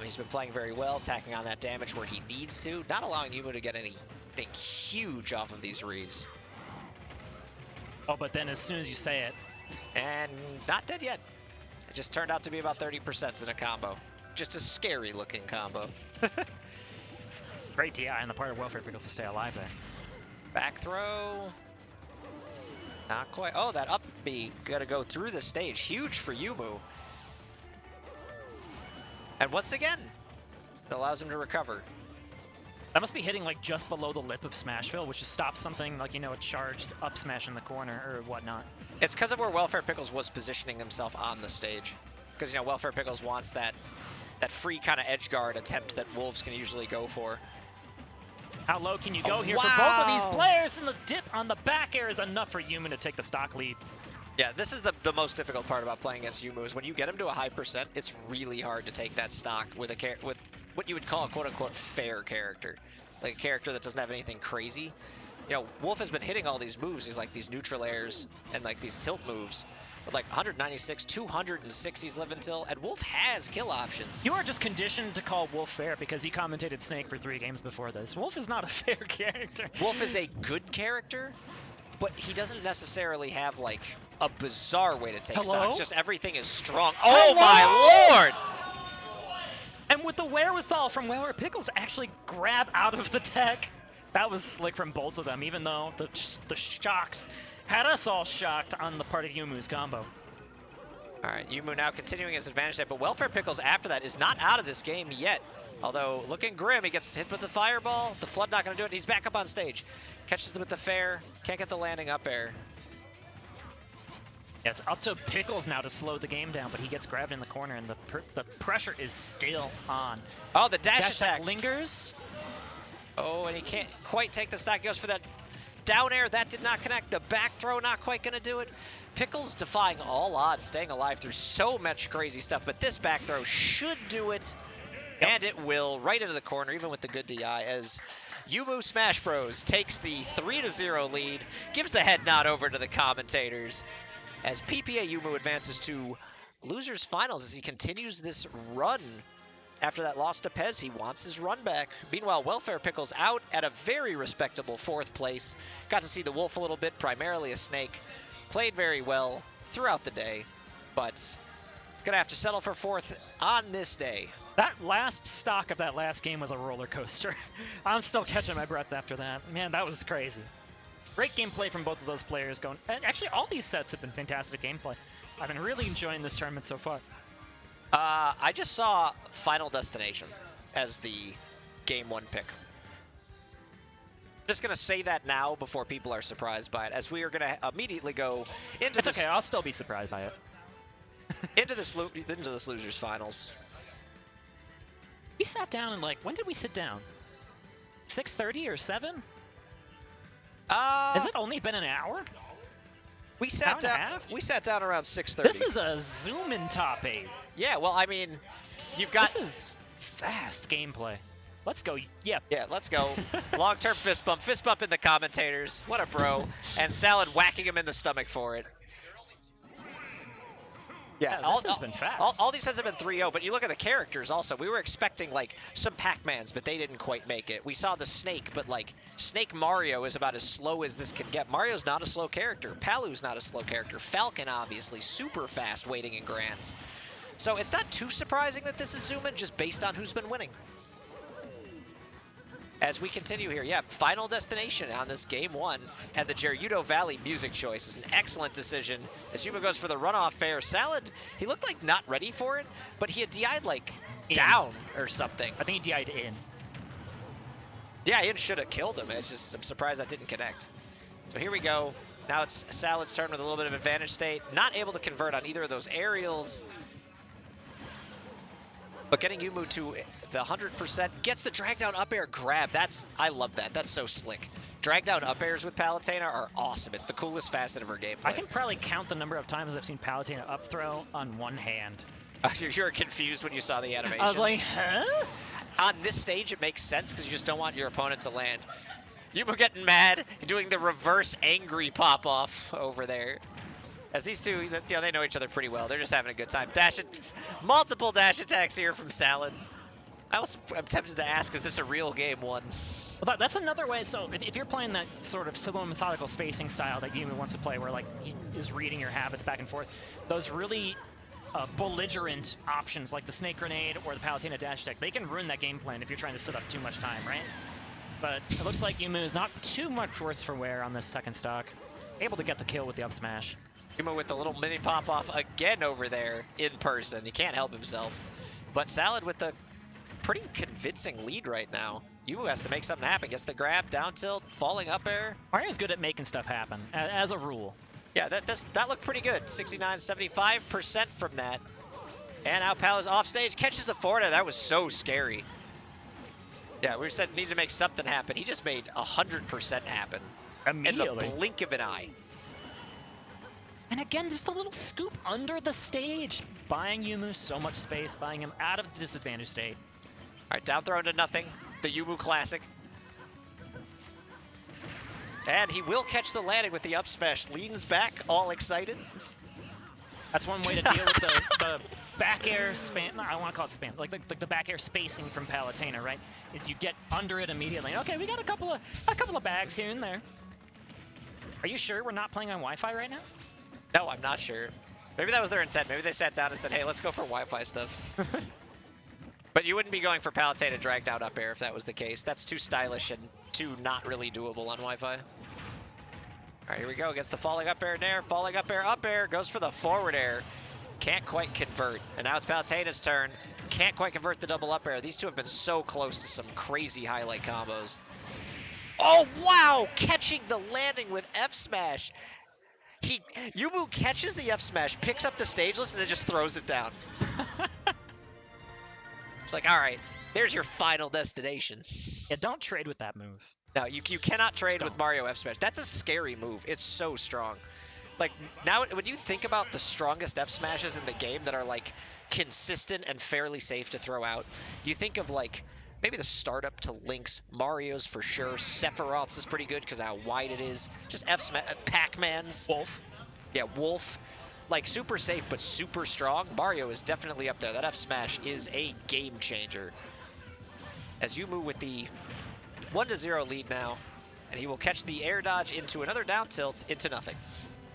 He's been playing very well, tacking on that damage where he needs to, not allowing Yumu to get anything huge off of these reads. Oh, but then as soon as you say it. And not dead yet. It just turned out to be about 30% in a combo. Just a scary looking combo. Great DI on the part of Welfare Pickles to stay alive there. Back throw. Not quite. Oh, that up B got to go through the stage. Huge for Yumu. And once again, it allows him to recover. That must be hitting like just below the lip of Smashville, which just stops something like, you know, a charged up smash in the corner or whatnot. It's because of where Welfare Pickles was positioning himself on the stage. Because, you know, Welfare Pickles wants that free kind of edge guard attempt that Wolves can usually go for. How low can you go here for both of these players? And the dip on the back air is enough for Yumu to take the stock lead. Yeah, this is the most difficult part about playing against Yumu is when you get him to a high percent, it's really hard to take that stock with with what you would call a quote-unquote fair character. Like a character that doesn't have anything crazy. You know, Wolf has been hitting all these moves. He's like these neutral airs and like these tilt moves. With like 196, 206 he's living till, and Wolf has kill options. You are just conditioned to call Wolf fair because you commentated Snake for 3 games before this. Wolf is not a fair character. Wolf is a good character, but he doesn't necessarily have like a bizarre way to take stocks. Just everything is strong. Oh my lord! And with the wherewithal from Welfare Pickles to actually grab out of the tech. That was slick from both of them, even though the shocks had us all shocked on the part of Yumu's combo. All right, Yumu now continuing his advantage there, but Welfare Pickles after that is not out of this game yet. Although looking grim, he gets hit with the fireball. The Flood not going to do it. He's back up on stage. Catches him with the fair. Can't get the landing up air. Yeah, it's up to Pickles now to slow the game down, but he gets grabbed in the corner, and the pressure is still on. Oh, the dash attack lingers. Oh, and he can't quite take the stock. He goes for that down air. That did not connect. The back throw not quite going to do it. Pickles defying all odds, staying alive through so much crazy stuff, but this back throw should do it. Yep. And it will, right into the corner, even with the good DI, as Yumu Smash Bros takes the 3-0 lead, gives the head nod over to the commentators, as PPA Yumu advances to losers finals as he continues this run. After that loss to Pez, he wants his run back. Meanwhile, Welfare Pickles out at a very respectable 4th place. Got to see the Wolf a little bit, primarily a Snake. Played very well throughout the day, but gonna have to settle for 4th on this day. That last stock of that last game was a roller coaster. I'm still catching my breath after that. Man, that was crazy. Great gameplay from both of those players going. And actually, all these sets have been fantastic gameplay. I've been really enjoying this tournament so far. I just saw Final Destination as the Game 1 pick. Just going to say that now before people are surprised by it, as we are going to immediately go into this. It's okay, I'll still be surprised by it. into this losers finals. We sat down and when did we sit down? 6:30 or 7? Has it only been an hour? We sat down. We sat down around 6:30. This is a zoom-in top 8. Yeah, well, I mean, you've got. This is fast gameplay. Let's go. Yep. Yeah, let's go. Long-term fist bump. Fist bump in the commentators. What a bro. And Salad whacking him in the stomach for it. Yeah, this has been fast. All these sets have been 3-0, but you look at the characters also. We were expecting, some Pac-Mans, but they didn't quite make it. We saw the Snake, but, Snake Mario is about as slow as this can get. Mario's not a slow character. Palu's not a slow character. Falcon, obviously, super fast waiting in Grands. So it's not too surprising that this is zoom-in, just based on who's been winning. As we continue here, yeah, final destination on this game 1, and the Gerudo Valley music choice is an excellent decision. As Yumu goes for the runoff fair, Salad, he looked like not ready for it, but he had DI'd like down or something. I think he DI'd in. Yeah, in should have killed him. It's just, I'm surprised that didn't connect. So here we go. Now it's Salad's turn with a little bit of advantage state. Not able to convert on either of those aerials. But getting Yumu to the 100%, gets the drag down up air grab. I love that. That's so slick. Drag down up airs with Palutena are awesome. It's the coolest facet of her gameplay. I can probably count the number of times I've seen Palutena up throw on one hand. You were confused when you saw the animation. I was like, huh? On this stage, it makes sense because you just don't want your opponent to land. Yumu getting mad, doing the reverse angry pop-off over there. As these two, you know, they know each other pretty well. They're just having a good time. Multiple dash attacks here from Salad. I'm tempted to ask, is this a real game 1? Well, that's another way. So if you're playing that sort of slow methodical spacing style that Yumu wants to play, where like he is reading your habits back and forth, those really belligerent options like the Snake Grenade or the Palutena dash attack, they can ruin that game plan if you're trying to sit up too much time, right? But it looks like Yumu is not too much worse for wear on this second stock. Able to get the kill with the up smash. Yumu with the little mini pop-off again over there in person. He can't help himself. But Salad with the pretty convincing lead right now. Yumu has to make something happen. Gets the grab, down tilt, falling up air. Mario's good at making stuff happen, as a rule. Yeah, that looked pretty good. 69, 75% from that. And now Pal is off stage, catches the forward air. That was so scary. Yeah, we said need to make something happen. He just made 100% happen. Immediately. In the blink of an eye. And again, just a little scoop under the stage, buying Yumu so much space, buying him out of the disadvantage state. All right, down throw into nothing. The Yumu classic. And he will catch the landing with the up smash. Leans back, all excited. That's one way to deal with the back air spam. I don't want to call it spam. Like the back air spacing from Palutena, right? Is you get under it immediately. Okay, we got a couple of bags here and there. Are you sure we're not playing on Wi-Fi right now? No, I'm not sure. Maybe that was their intent. Maybe they sat down and said, hey, let's go for Wi-Fi stuff. But you wouldn't be going for Palutena dragged out up air if that was the case. That's too stylish and too not really doable on Wi-Fi. All right, here we go. Gets the falling up air there. Falling up air. Goes for the forward air. Can't quite convert. And now it's Palutena's turn. Can't quite convert the double up air. These two have been so close to some crazy highlight combos. Oh, wow! Catching the landing with F smash. Yumu catches the F smash, picks up the stageless, and then just throws it down. It's like, all right, there's your final destination. Yeah, don't trade with that move. No, you cannot trade with Mario F smash. That's a scary move. It's so strong. Like, now when you think about the strongest F smashes in the game that are like consistent and fairly safe to throw out, you think of like maybe the startup to Link's, Mario's for sure, Sephiroth's is pretty good because of how wide it is. Just F smash, Pac-Man's. Wolf. Yeah, Wolf. Like super safe but super strong. Mario is definitely up there. That F smash is a game changer. As Yumu with the 1-0 lead now, and he will catch the air dodge into another down tilt into nothing.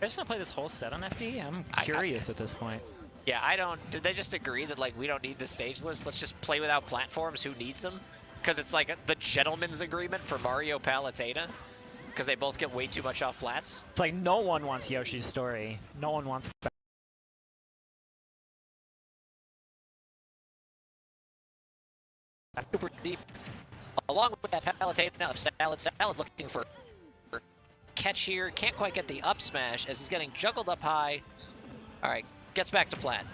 They're just gonna play this whole set on FD? I'm curious at this point. Yeah, I don't. Did they just agree that like we don't need the stage list? Let's just play without platforms. Who needs them? Because it's like the gentleman's agreement for Mario Palutena. Because they both get way too much off plats. It's like no one wants Yoshi's story. No one wants. Super deep. Along with that Palutena of Salad looking for catch here. Can't quite get the up smash as he's getting juggled up high. All right, gets back to plat.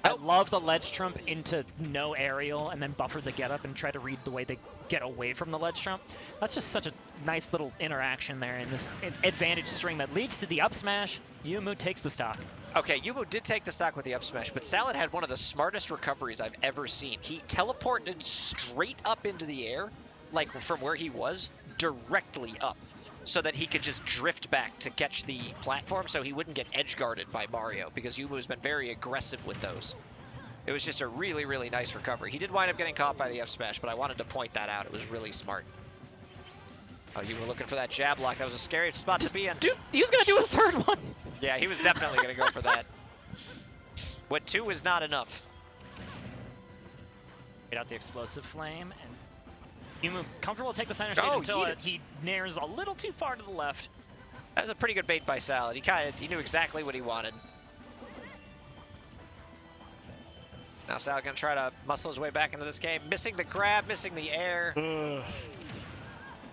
I love the ledge trump into no aerial and then buffer the get up and try to read the way they get away from the ledge trump. That's just such a nice little interaction there in this advantage string that leads to the up smash. Yumu takes the stock. Okay, Yumu did take the stock with the up smash, but Salad had one of the smartest recoveries I've ever seen. He teleported straight up into the air, like from where he was, directly up, so that he could just drift back to catch the platform so he wouldn't get edge guarded by Mario, because Yumu has been very aggressive with those. It was just a really, really nice recovery. He did wind up getting caught by the F smash, but I wanted to point that out. It was really smart. Oh, you were looking for that jab lock. That was a scary spot to be in. Dude, he was going to do a third one. Yeah, he was definitely going to go for that. When 2 is not enough. Get out the explosive flame and Yumu comfortable to take the center stage Oh, until yeeted. he nares a little too far to the left. That was a pretty good bait by Salad. He knew exactly what he wanted. Now Salad gonna try to muscle his way back into this game. Missing the grab, missing the air.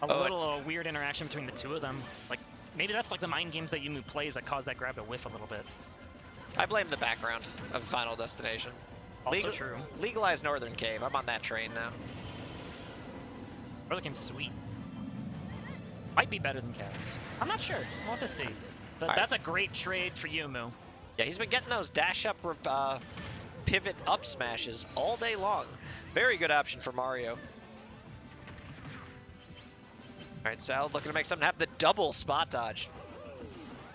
A little weird interaction between the two of them. Like, maybe that's like the mind games that Yumu plays that cause that grab to whiff a little bit. I blame the background of Final Destination. Also true. Legalize Northern Cave. I'm on that train now. Northern Cave's sweet. Might be better than Cavs. I'm not sure. We'll have to see. But that's a great trade for Yumu. Yeah, he's been getting those dash up pivot up smashes all day long. Very good option for Mario. All right, Salad looking to make something happen. The double spot dodge.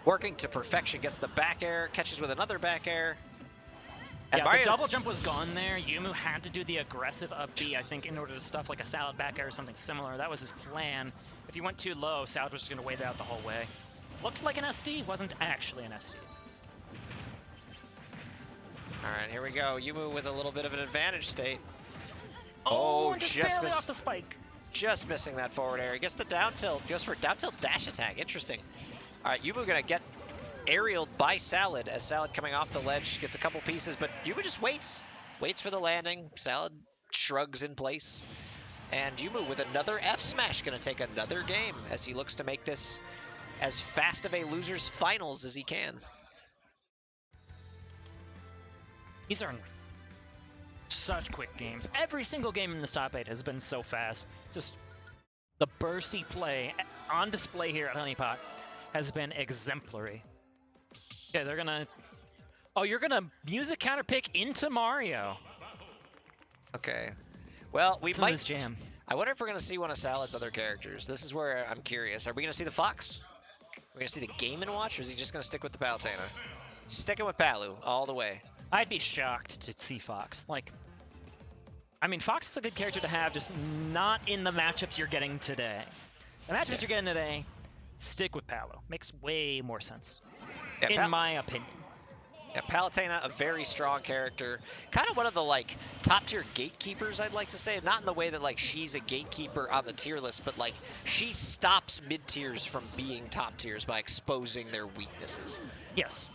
Working to perfection. Gets the back air, catches with another back air. And Yeah, Mario, the double jump was gone there. Yumu had to do the aggressive up B, I think, in order to stuff like a Salad back air or something similar. That was his plan. If he went too low, Salad was just going to wait it out the whole way. Looked like an SD, wasn't actually an SD. all right, here we go. Yumu with a little bit of an advantage state. Oh, just barely off the spike. Just missing that forward air. He gets the down tilt. Goes for a down tilt dash attack. Interesting. All right, Yumu gonna get aerialed by Salad as Salad coming off the ledge gets a couple pieces, but Yumu just waits for the landing. Salad shrugs in place, and Yumu with another F smash gonna take another game as he looks to make this as fast of a losers finals as he can. These are such quick games. Every single game in this top 8 has been so fast. Just the bursty play on display here at Honeypot has been exemplary. Okay, they're gonna... Oh, you're gonna music counterpick into Mario. Okay. Well, we It's might... his jam. I wonder if we're gonna see one of Salad's other characters. This is where I'm curious. Are we gonna see the Fox? Are we gonna see the Game & Watch, or is he just gonna stick with the Palutena? Sticking with Palu all the way. I'd be shocked to see Fox. Like, I mean, Fox is a good character to have, just not in the matchups you're getting today. The matchups you're getting today, stick with Palu. Makes way more sense, in my opinion. Yeah, Palutena, a very strong character. Kind of one of the, like, top-tier gatekeepers, I'd like to say. Not in the way that, like, she's a gatekeeper on the tier list, but, like, she stops mid-tiers from being top tiers by exposing their weaknesses. Yes.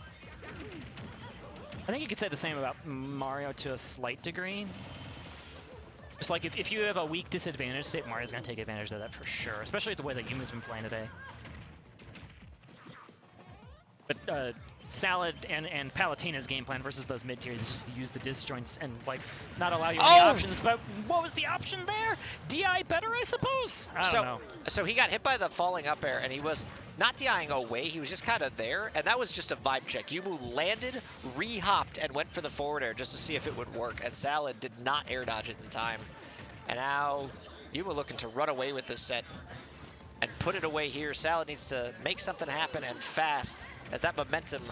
I think you could say the same about Mario to a slight degree. Just like if you have a weak disadvantage state, Mario's going to take advantage of that for sure, especially the way that Yumu's been playing today. But Salad and Palutena's game plan versus those mid tiers is just to use the disjoints and like not allow you any options. But what was the option there? DI better, I suppose? I don't know. So he got hit by the falling up air, and he was not DIing away. He was just kind of there, and that was just a vibe check. Yumu landed, re-hopped, and went for the forward air just to see if it would work, and Salad did not air dodge it in time. And now Yumu looking to run away with this set and put it away here. Salad needs to make something happen and fast, as that momentum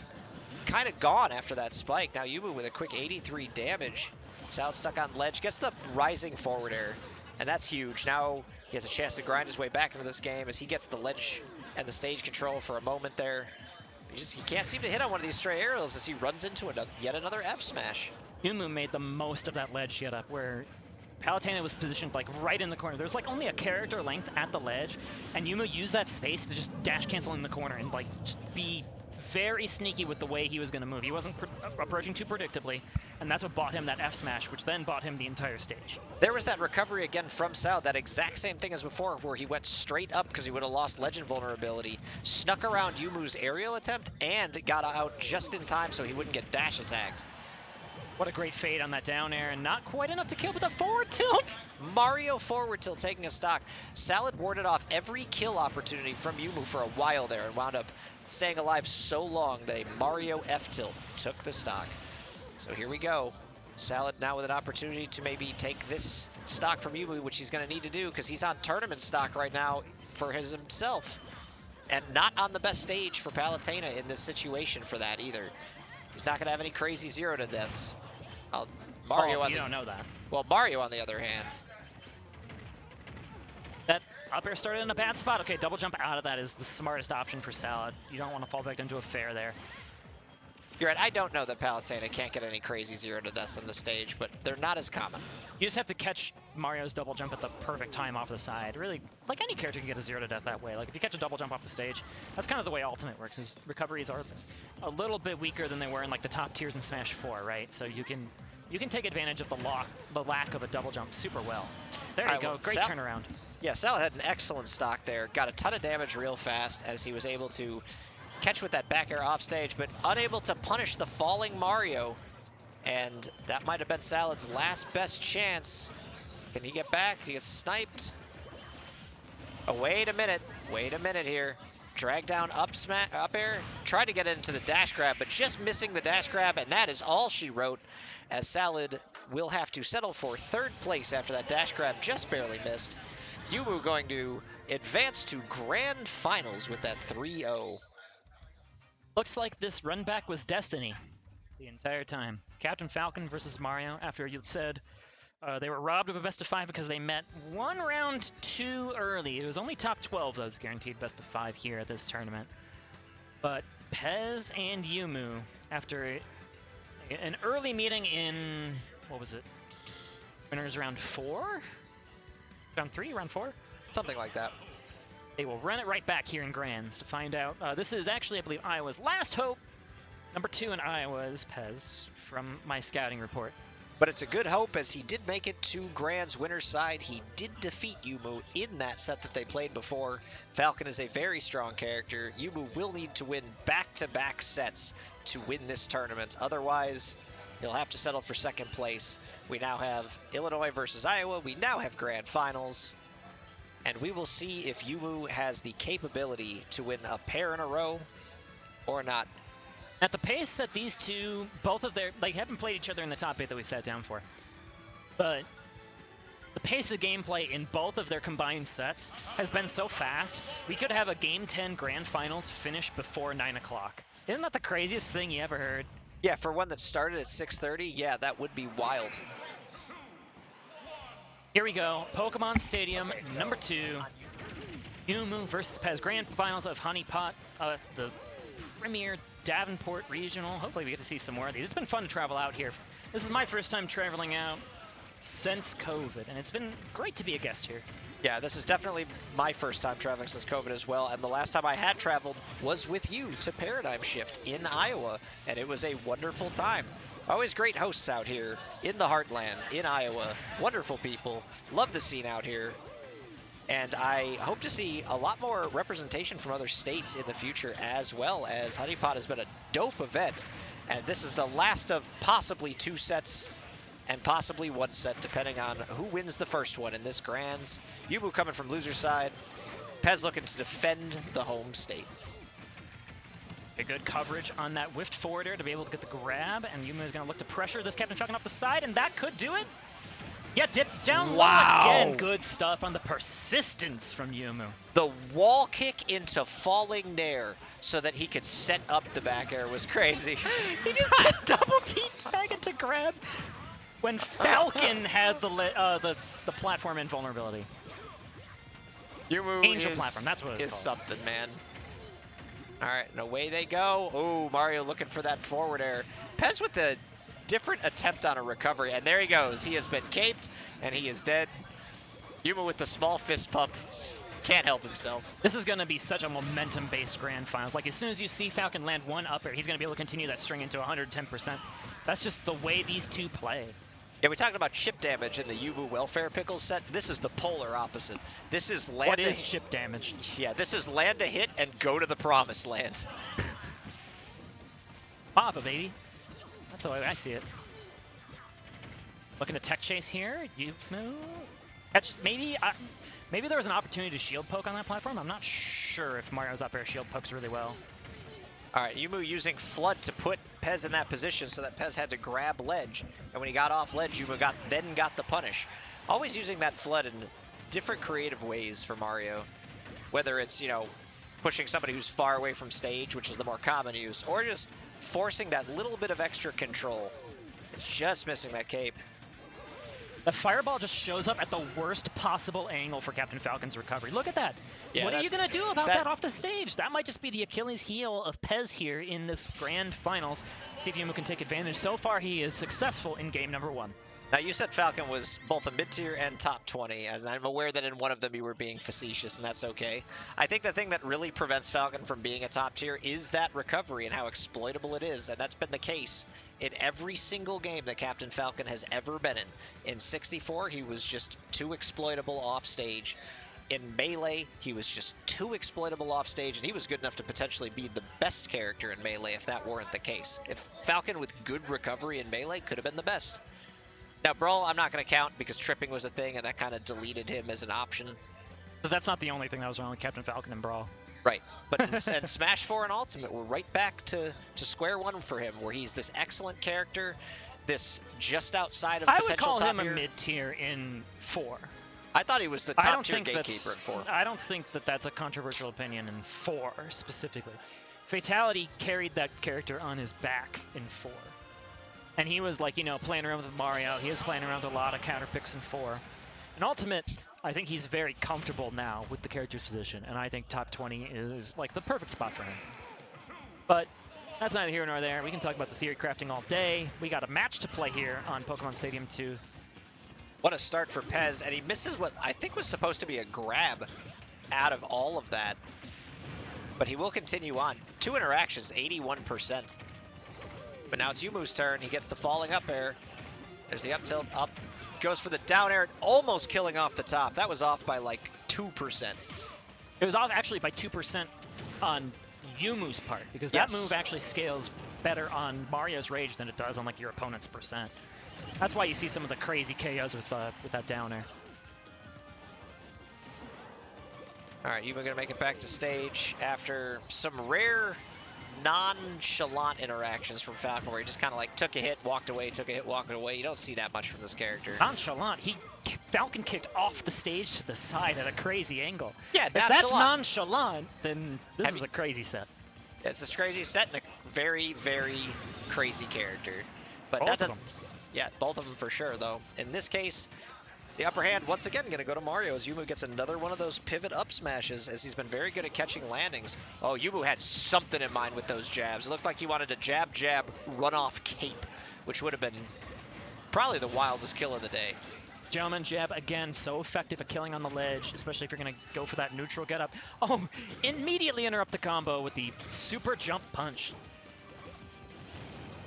kind of gone after that spike. Now Yumu with a quick 83 damage. Salad stuck on ledge, gets the rising forward air, and that's huge. Now he has a chance to grind his way back into this game as he gets the ledge and the stage control for a moment there. He can't seem to hit on one of these stray aerials as he runs into yet another F smash. Yumu made the most of that ledge get up where Palutena was positioned like right in the corner. There's like only a character length at the ledge, and Yumu used that space to just dash cancel in the corner and like just be very sneaky with the way he was going to move. He wasn't approaching too predictably, and that's what bought him that F smash, which then bought him the entire stage. There was that recovery again from Salad, that exact same thing as before, where he went straight up because he would have lost legend vulnerability, snuck around Yumu's aerial attempt, and got out just in time so he wouldn't get dash attacked. What a great fade on that down air, and not quite enough to kill, but the forward tilt! Mario forward tilt taking a stock. Salad warded off every kill opportunity from Yumu for a while there and wound up staying alive so long that a Mario F tilt took the stock. So here we go. Salad now with an opportunity to maybe take this stock from Yumu, which he's going to need to do because he's on tournament stock right now for himself. And not on the best stage for Palutena in this situation for that either. He's not going to have any crazy 0 to deaths. Mario you don't know that. Well, Mario on the other hand. That up air started in a bad spot. Okay, double jump out of that is the smartest option for Salad. You don't want to fall victim to a fair there. You're right. I don't know that Palutena can't get any crazy 0 to deaths on the stage, but they're not as common. You just have to catch Mario's double jump at the perfect time off the side. Really, like any character can get a 0 to death that way. Like if you catch a double jump off the stage, that's kind of the way Ultimate works. Is recoveries are a little bit weaker than they were in like the top tiers in Smash 4, right? So you can take advantage of the lack of a double jump super well. There you go. Well, Great turnaround. Yeah, Sal had an excellent stock there. Got a ton of damage real fast as he was able to catch with that back air off stage, but unable to punish the falling Mario. And that might have been Salad's last best chance. Can he get back? He gets sniped. Oh, wait a minute here. Drag down up air. Tried to get into the dash grab, but just missing the dash grab, and that is all she wrote, as Salad will have to settle for 3rd place after that dash grab just barely missed. Yumu going to advance to grand finals with that 3-0. Looks like this run back was destiny the entire time. Captain Falcon versus Mario, after you said they were robbed of a best of 5 because they met one round too early. It was only top 12 that was guaranteed best of 5 here at this tournament. But Pez and Yumu, after an early meeting in, what was it? Winners round 4? Round 3? Round 4? Something like that. They will run it right back here in Grands to find out. This is actually, I believe, Iowa's last hope. Number 2 in Iowa is Pez, from my scouting report. But it's a good hope, as he did make it to Grand's winner's side. He did defeat Yumu in that set that they played before. Falcon is a very strong character. Yumu will need to win back-to-back sets to win this tournament. Otherwise, he'll have to settle for 2nd place. We now have Illinois versus Iowa. We now have Grand Finals. And we will see if Yumu has the capability to win a pair in a row or not. At the pace that these two, both of their, they haven't played each other in the top 8 that we sat down for. But the pace of gameplay in both of their combined sets has been so fast, we could have a Game 10 Grand Finals finish before 9 o'clock. Isn't that the craziest thing you ever heard? Yeah, for one that started at 6:30, yeah, that would be wild. Here we go, Pokemon Stadium, number 2. Yumu versus Pez, Grand Finals of Honeypot, the premier Davenport Regional. Hopefully we get to see some more of these. It's been fun to travel out here. This is my first time traveling out since COVID, and it's been great to be a guest here. Yeah, this is definitely my first time traveling since COVID as well, and the last time I had traveled was with you to Paradigm Shift in Iowa, and it was a wonderful time. Always great hosts out here in the heartland, in Iowa. Wonderful people. Love the scene out here. And I hope to see a lot more representation from other states in the future, as well, as Honeypot has been a dope event. And this is the last of possibly 2 sets and possibly 1 set, depending on who wins the first one in this Grands. Yumu coming from loser side. Pez looking to defend the home state. A good coverage on that whiffed forwarder to be able to get the grab, and Yumu is going to look to pressure this Captain Falcon off the side, and that could do it. Yeah, dip down low again. Good stuff on the persistence from Yumu. The wall kick into falling Nair so that he could set up the back air was crazy. He just hit double T-tag into grab when Falcon had the platform invulnerability. Yumu Angel platform, that's what it's called. Something, man. All right, and away they go. Oh, Mario looking for that forward air. Pez with the different attempt on a recovery, and there he goes. He has been caped, and he is dead. Yumu with the small fist pump. Can't help himself. This is going to be such a momentum-based Grand Finals. Like, as soon as you see Falcon land one up air, he's going to be able to continue that string into 110%. That's just the way these two play. Yeah, we talked about chip damage in the Yumu Welfare Pickles set. This is the polar opposite. This is land What is chip damage? Yeah, this is land to hit and go to the promised land. Papa, baby. That's the way I see it. Looking to tech chase here. Yumu. Maybe there was an opportunity to shield poke on that platform. I'm not sure if Mario's up air shield pokes really well. All right, Yumu using Flood to put Pez in that position so that Pez had to grab ledge. And when he got off ledge, Yumu then got the punish. Always using that Flood in different creative ways for Mario. Whether it's, you know, pushing somebody who's far away from stage, which is the more common use, or just forcing that little bit of extra control. It's just missing that cape. The fireball just shows up at the worst possible angle for Captain Falcon's recovery. Look at that. Yeah, What are you that's- going to do about that off the stage? That might just be the Achilles heel of Pez here in this grand finals. See if Yumu can take advantage. So far, he is successful in game number 1. Now, you said Falcon was both a mid-tier and top 20, as I'm aware that in one of them you were being facetious, and that's okay. I think the thing that really prevents Falcon from being a top tier is that recovery and how exploitable it is, and that's been the case in every single game that Captain Falcon has ever been in. In 64, he was just too exploitable off stage. In Melee, he was just too exploitable off stage, and he was good enough to potentially be the best character in Melee if that weren't the case. If Falcon with good recovery in Melee could have been the best. Now, Brawl, I'm not going to count because tripping was a thing, and that kind of deleted him as an option. But that's not the only thing that was wrong with Captain Falcon and Brawl. Right. But and Smash 4 and Ultimate, we're right back to square one for him, where he's this excellent character, this just outside of I potential would call him top a tier. mid-tier in 4. I thought he was the I top don't tier think gatekeeper in 4. I don't think that that's a controversial opinion in 4 specifically. Fatality carried that character on his back in 4. And he was like, you know, playing around with Mario. He is playing around with a lot of counter picks in 4. In Ultimate, I think he's very comfortable now with the character's position. And I think top 20 is like the perfect spot for him. But that's neither here nor there. We can talk about the theory crafting all day. We got a match to play here on Pokemon Stadium 2. What a start for Pez, and he misses what I think was supposed to be a grab out of all of that. But he will continue on. 2 interactions, 81%. But now it's Yumu's turn. He gets the falling up air. There's the up tilt, up. Goes for the down air, almost killing off the top. That was off by like 2%. It was off actually by 2% on Yumu's part, because that move actually scales better on Mario's Rage than it does on like your opponent's percent. That's why you see some of the crazy KOs with that down air. All right, Yuma gonna make it back to stage after some rare nonchalant interactions from Falcon, where he just kind of like took a hit, walked away, took a hit, walked away. You don't see that much from this character. Nonchalant. Falcon kicked off the stage to the side at a crazy angle. Yeah, if that's nonchalant. nonchalant, then this is a crazy set. It's a crazy set and a very, very crazy character. But Both that of doesn't. them. Yeah, both of them for sure, though. In this case, the upper hand once again going to go to Mario as Yumu gets another one of those pivot up smashes, as he's been very good at catching landings. Oh, Yumu had something in mind with those jabs. It looked like he wanted to jab, jab, run off cape, which would have been probably the wildest kill of the day. Gentleman jab, again, so effective at killing on the ledge, especially if you're going to go for that neutral get up. Oh, immediately interrupt the combo with the super jump punch.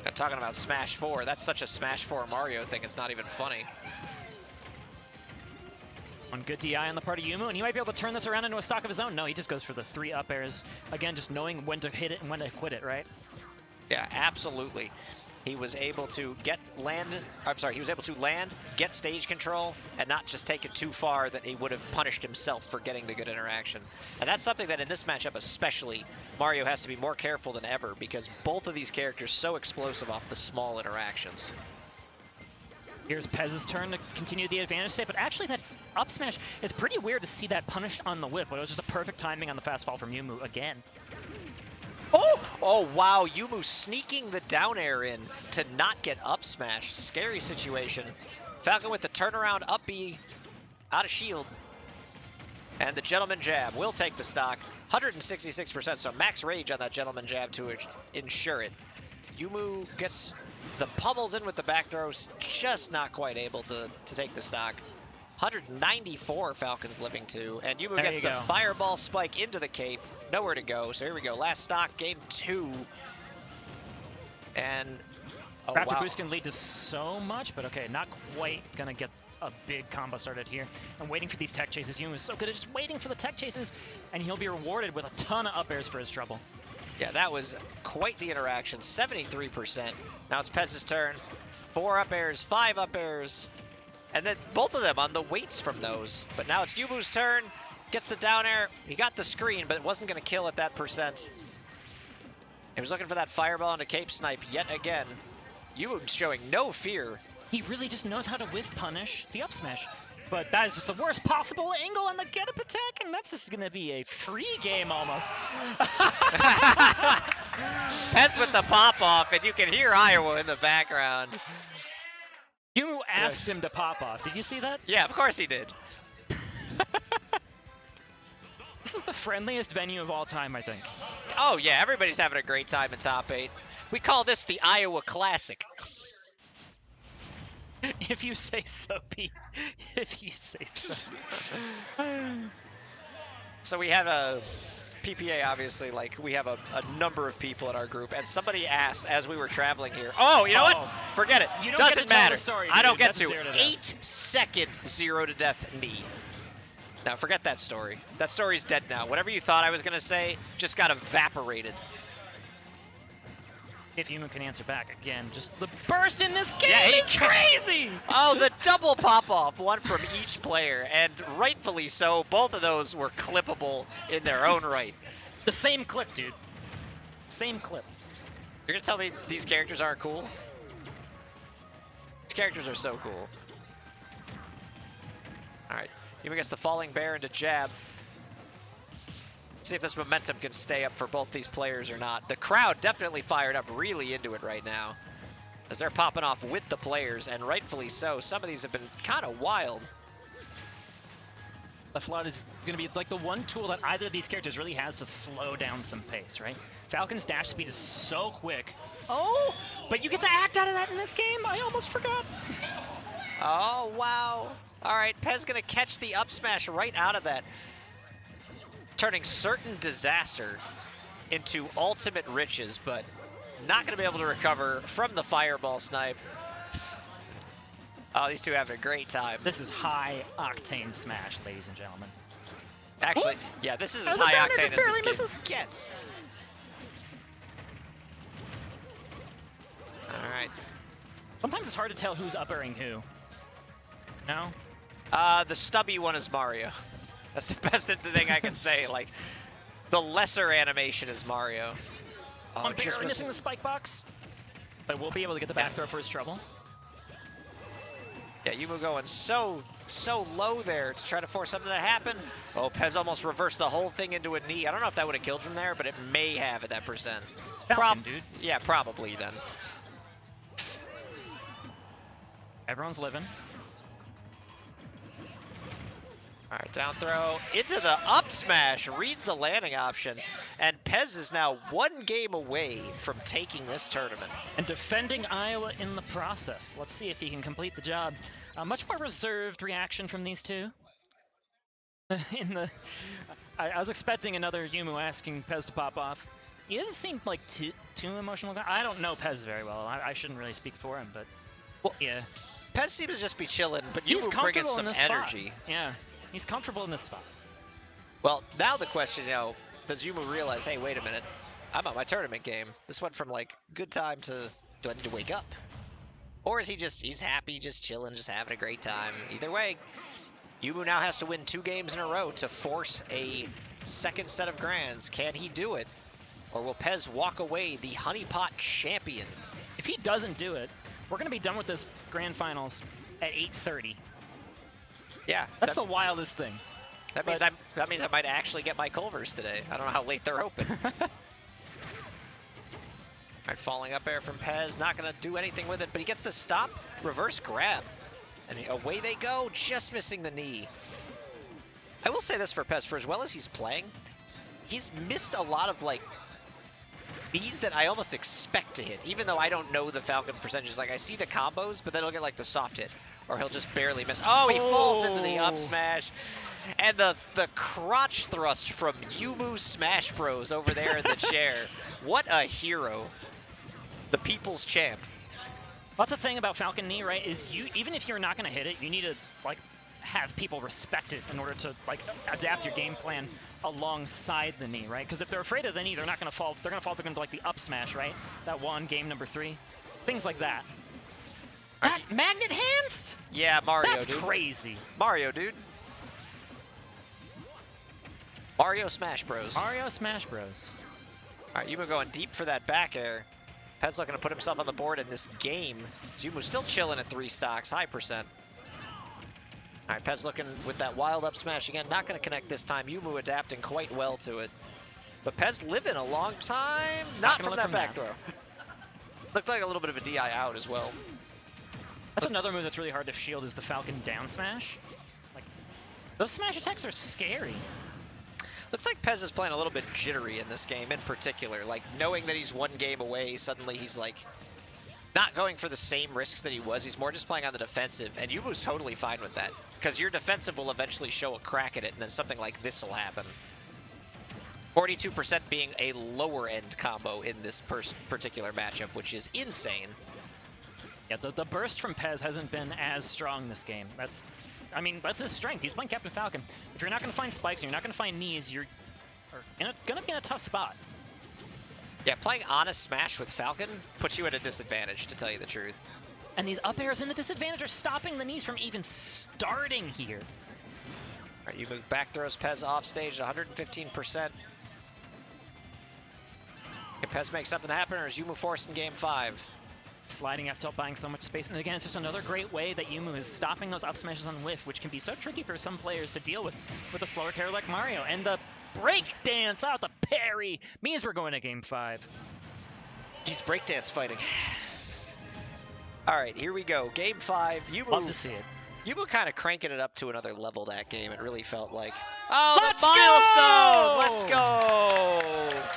Now, talking about Smash 4, that's such a Smash 4 Mario thing, it's not even funny. One good DI on the part of Yumu, and he might be able to turn this around into a stock of his own. No, he just goes for the 3 up airs. Again, just knowing when to hit it and when to quit it, right? Yeah, absolutely. He was able to he was able to land, get stage control, and not just take it too far that he would have punished himself for getting the good interaction. And that's something that in this matchup especially, Mario has to be more careful than ever, because both of these characters so explosive off the small interactions. Here's Pez's turn to continue the advantage state, but actually that up smash, it's pretty weird to see that punished on the whip, but it was just a perfect timing on the fast fall from Yumu again. Oh, wow, Yumu sneaking the down air in to not get up smash. Scary situation. Falcon with the turnaround up B, out of shield. And the gentleman jab will take the stock. 166%, so max rage on that gentleman jab to ensure it. Yumu gets the pummels in with the back throws, just not quite able to take the stock. 194 Falcon's living to, and Yumu gets the fireball spike into the cape. Nowhere to go, so here we go. Last stock, game 2. And, oh Raptor wow. boost can lead to so much, but okay, not quite gonna get a big combo started here. I'm waiting for these tech chases. Yumu is so good at just waiting for the tech chases, and he'll be rewarded with a ton of up airs for his trouble. Yeah, that was quite the interaction, 73%. Now it's Pez's turn. 4 up airs, 5 up airs, and then both of them on the weights from those. But now it's Yumu's turn. Gets the down air. He got the screen, but it wasn't going to kill at that percent. He was looking for that fireball and a cape snipe yet again. Yumu showing no fear. He really just knows how to whiff punish the up smash. But that is just the worst possible angle on the get up attack, and that's just going to be a free game almost. Pez with the pop off, and you can hear Iowa in the background. Yumu asks him to pop off. Did you see that? Yeah, of course he did. This is the friendliest venue of all time, I think. Oh yeah, everybody's having a great time in top 8. We call this the Iowa Classic. If you say so, Pete. If you say so. So we had a PPA, obviously, like we have a number of people in our group, and somebody asked as we were traveling here, oh, you know what? Forget it. You don't Doesn't get to tell matter. the story, I don't dude. get That's to. 0 to death. 8-second 0 to death knee. Now forget that story. That story's dead now. Whatever you thought I was gonna say just got evaporated. If Yumu can answer back again, just the burst in this game Yeah, is crazy! Oh, the double pop-off, one from each player, and rightfully so. Both of those were clippable in their own right. The same clip, dude. Same clip. You're gonna tell me these characters aren't cool? These characters are so cool. Alright, Yumu gets the falling bear into jab. See if this momentum can stay up for both these players or not. The crowd definitely fired up really into it right now, as they're popping off with the players, and rightfully so. Some of these have been kind of wild. Left Lot is going to be like the one tool that either of these characters really has to slow down some pace, right? Falcon's dash speed is so quick. Oh, but you get to act out of that in this game? I almost forgot. Oh, wow. All right, Pez going to catch the up smash right out of that, turning certain disaster into ultimate riches, but not going to be able to recover from the fireball snipe. Oh, these two having a great time. This is high octane smash, ladies and gentlemen. Actually, yeah, this is as the high downer octane just as barely this game misses. gets. All right. Sometimes it's hard to tell who's up airing who. No? The stubby one is Mario. That's the best thing I can say. Like, the lesser animation is Mario. Oh, I'm barely missing the spike box, but we'll be able to get the back throw for his trouble. Yeah, Yumu going so low there to try to force something to happen. Oh, Pez almost reversed the whole thing into a knee. I don't know if that would have killed from there, but it may have at that percent. Falcon, dude. Yeah, probably then. Everyone's living. All right, down throw into the up smash, reads the landing option, and Pez is now one game away from taking this tournament. And defending Iowa in the process. Let's see if he can complete the job. Much more reserved reaction from these two. I was expecting another Yumu asking Pez to pop off. He doesn't seem like too emotional. I don't know Pez very well. I shouldn't really speak for him, but well, yeah. Pez seems to just be chilling, but He's Yumu bringing some in this energy. Spot. Yeah. He's comfortable in this spot. Well, now the question, does Yumu realize, hey, wait a minute, I'm on my tournament game. This went from, like, good time to, do I need to wake up? Or is he's happy, just chilling, just having a great time? Either way, Yumu now has to win 2 games in a row to force a second set of grands. Can he do it? Or will Pez walk away the Honeypot champion? If he doesn't do it, we're going to be done with this grand finals at 8:30. Yeah, that's the wildest thing. That means I might actually get my Culvers today. I don't know how late they're open. All right, falling up air from Pez, not gonna do anything with it, but he gets the stop, reverse grab, and away they go, just missing the knee. I will say this for Pez, for as well as he's playing, he's missed a lot of like knees that I almost expect to hit, even though I don't know the Falcon percentages. Like I see the combos, but then he'll get like the soft hit. Or he'll just barely miss. Oh, he falls into the up smash. And the crotch thrust from Yumu Smash Bros over there in the chair. What a hero. The people's champ. That's the thing about Falcon knee, right? Is even if you're not going to hit it, you need to like have people respect it in order to like adapt your game plan alongside the knee, right? Because if they're afraid of the knee, they're not going to fall. They're going to fall. They're going to like the up smash, right? That one game number 3, things like that. That magnet hands? Yeah, Mario, That's dude. crazy. Mario, dude. Mario Smash Bros. Mario Smash Bros. All right, Yumu going deep for that back air. Pez looking to put himself on the board in this game. Yumu still chilling at 3 stocks, high percent. All right, Pez looking with that wild up smash again. Not going to connect this time. Yumu adapting quite well to it. But Pez living a long time. Not from that back throw. Looked like a little bit of a DI out as well. That's another move that's really hard to shield is the Falcon down smash. Like, those smash attacks are scary. Looks like Pez is playing a little bit jittery in this game in particular. Like, knowing that he's one game away, suddenly he's like not going for the same risks that he was. He's more just playing on the defensive, and Yumu's totally fine with that. Because your defensive will eventually show a crack at it, and then something like this will happen. 42% being a lower end combo in this particular matchup, which is insane. Yeah, the burst from Pez hasn't been as strong this game. That's his strength. He's playing Captain Falcon. If you're not going to find spikes and you're not going to find knees, you're going to be in a tough spot. Yeah, playing Honest Smash with Falcon puts you at a disadvantage, to tell you the truth. And these up airs in the disadvantage are stopping the knees from even starting here. All right, Yumu back throws Pez off stage at 115%. Can Pez make something happen, or is Yumu forced in game 5? Sliding up tilt, buying so much space. And again, it's just another great way that Yumu is stopping those up smashes on whiff, which can be so tricky for some players to deal with a slower character like Mario. And the breakdance out the parry means we're going to game 5. He's breakdance fighting. All right, here we go. Game 5. Yumu. Love to see it. Yumu kind of cranking it up to another level that game. It really felt like. Oh, the milestone! Let's go!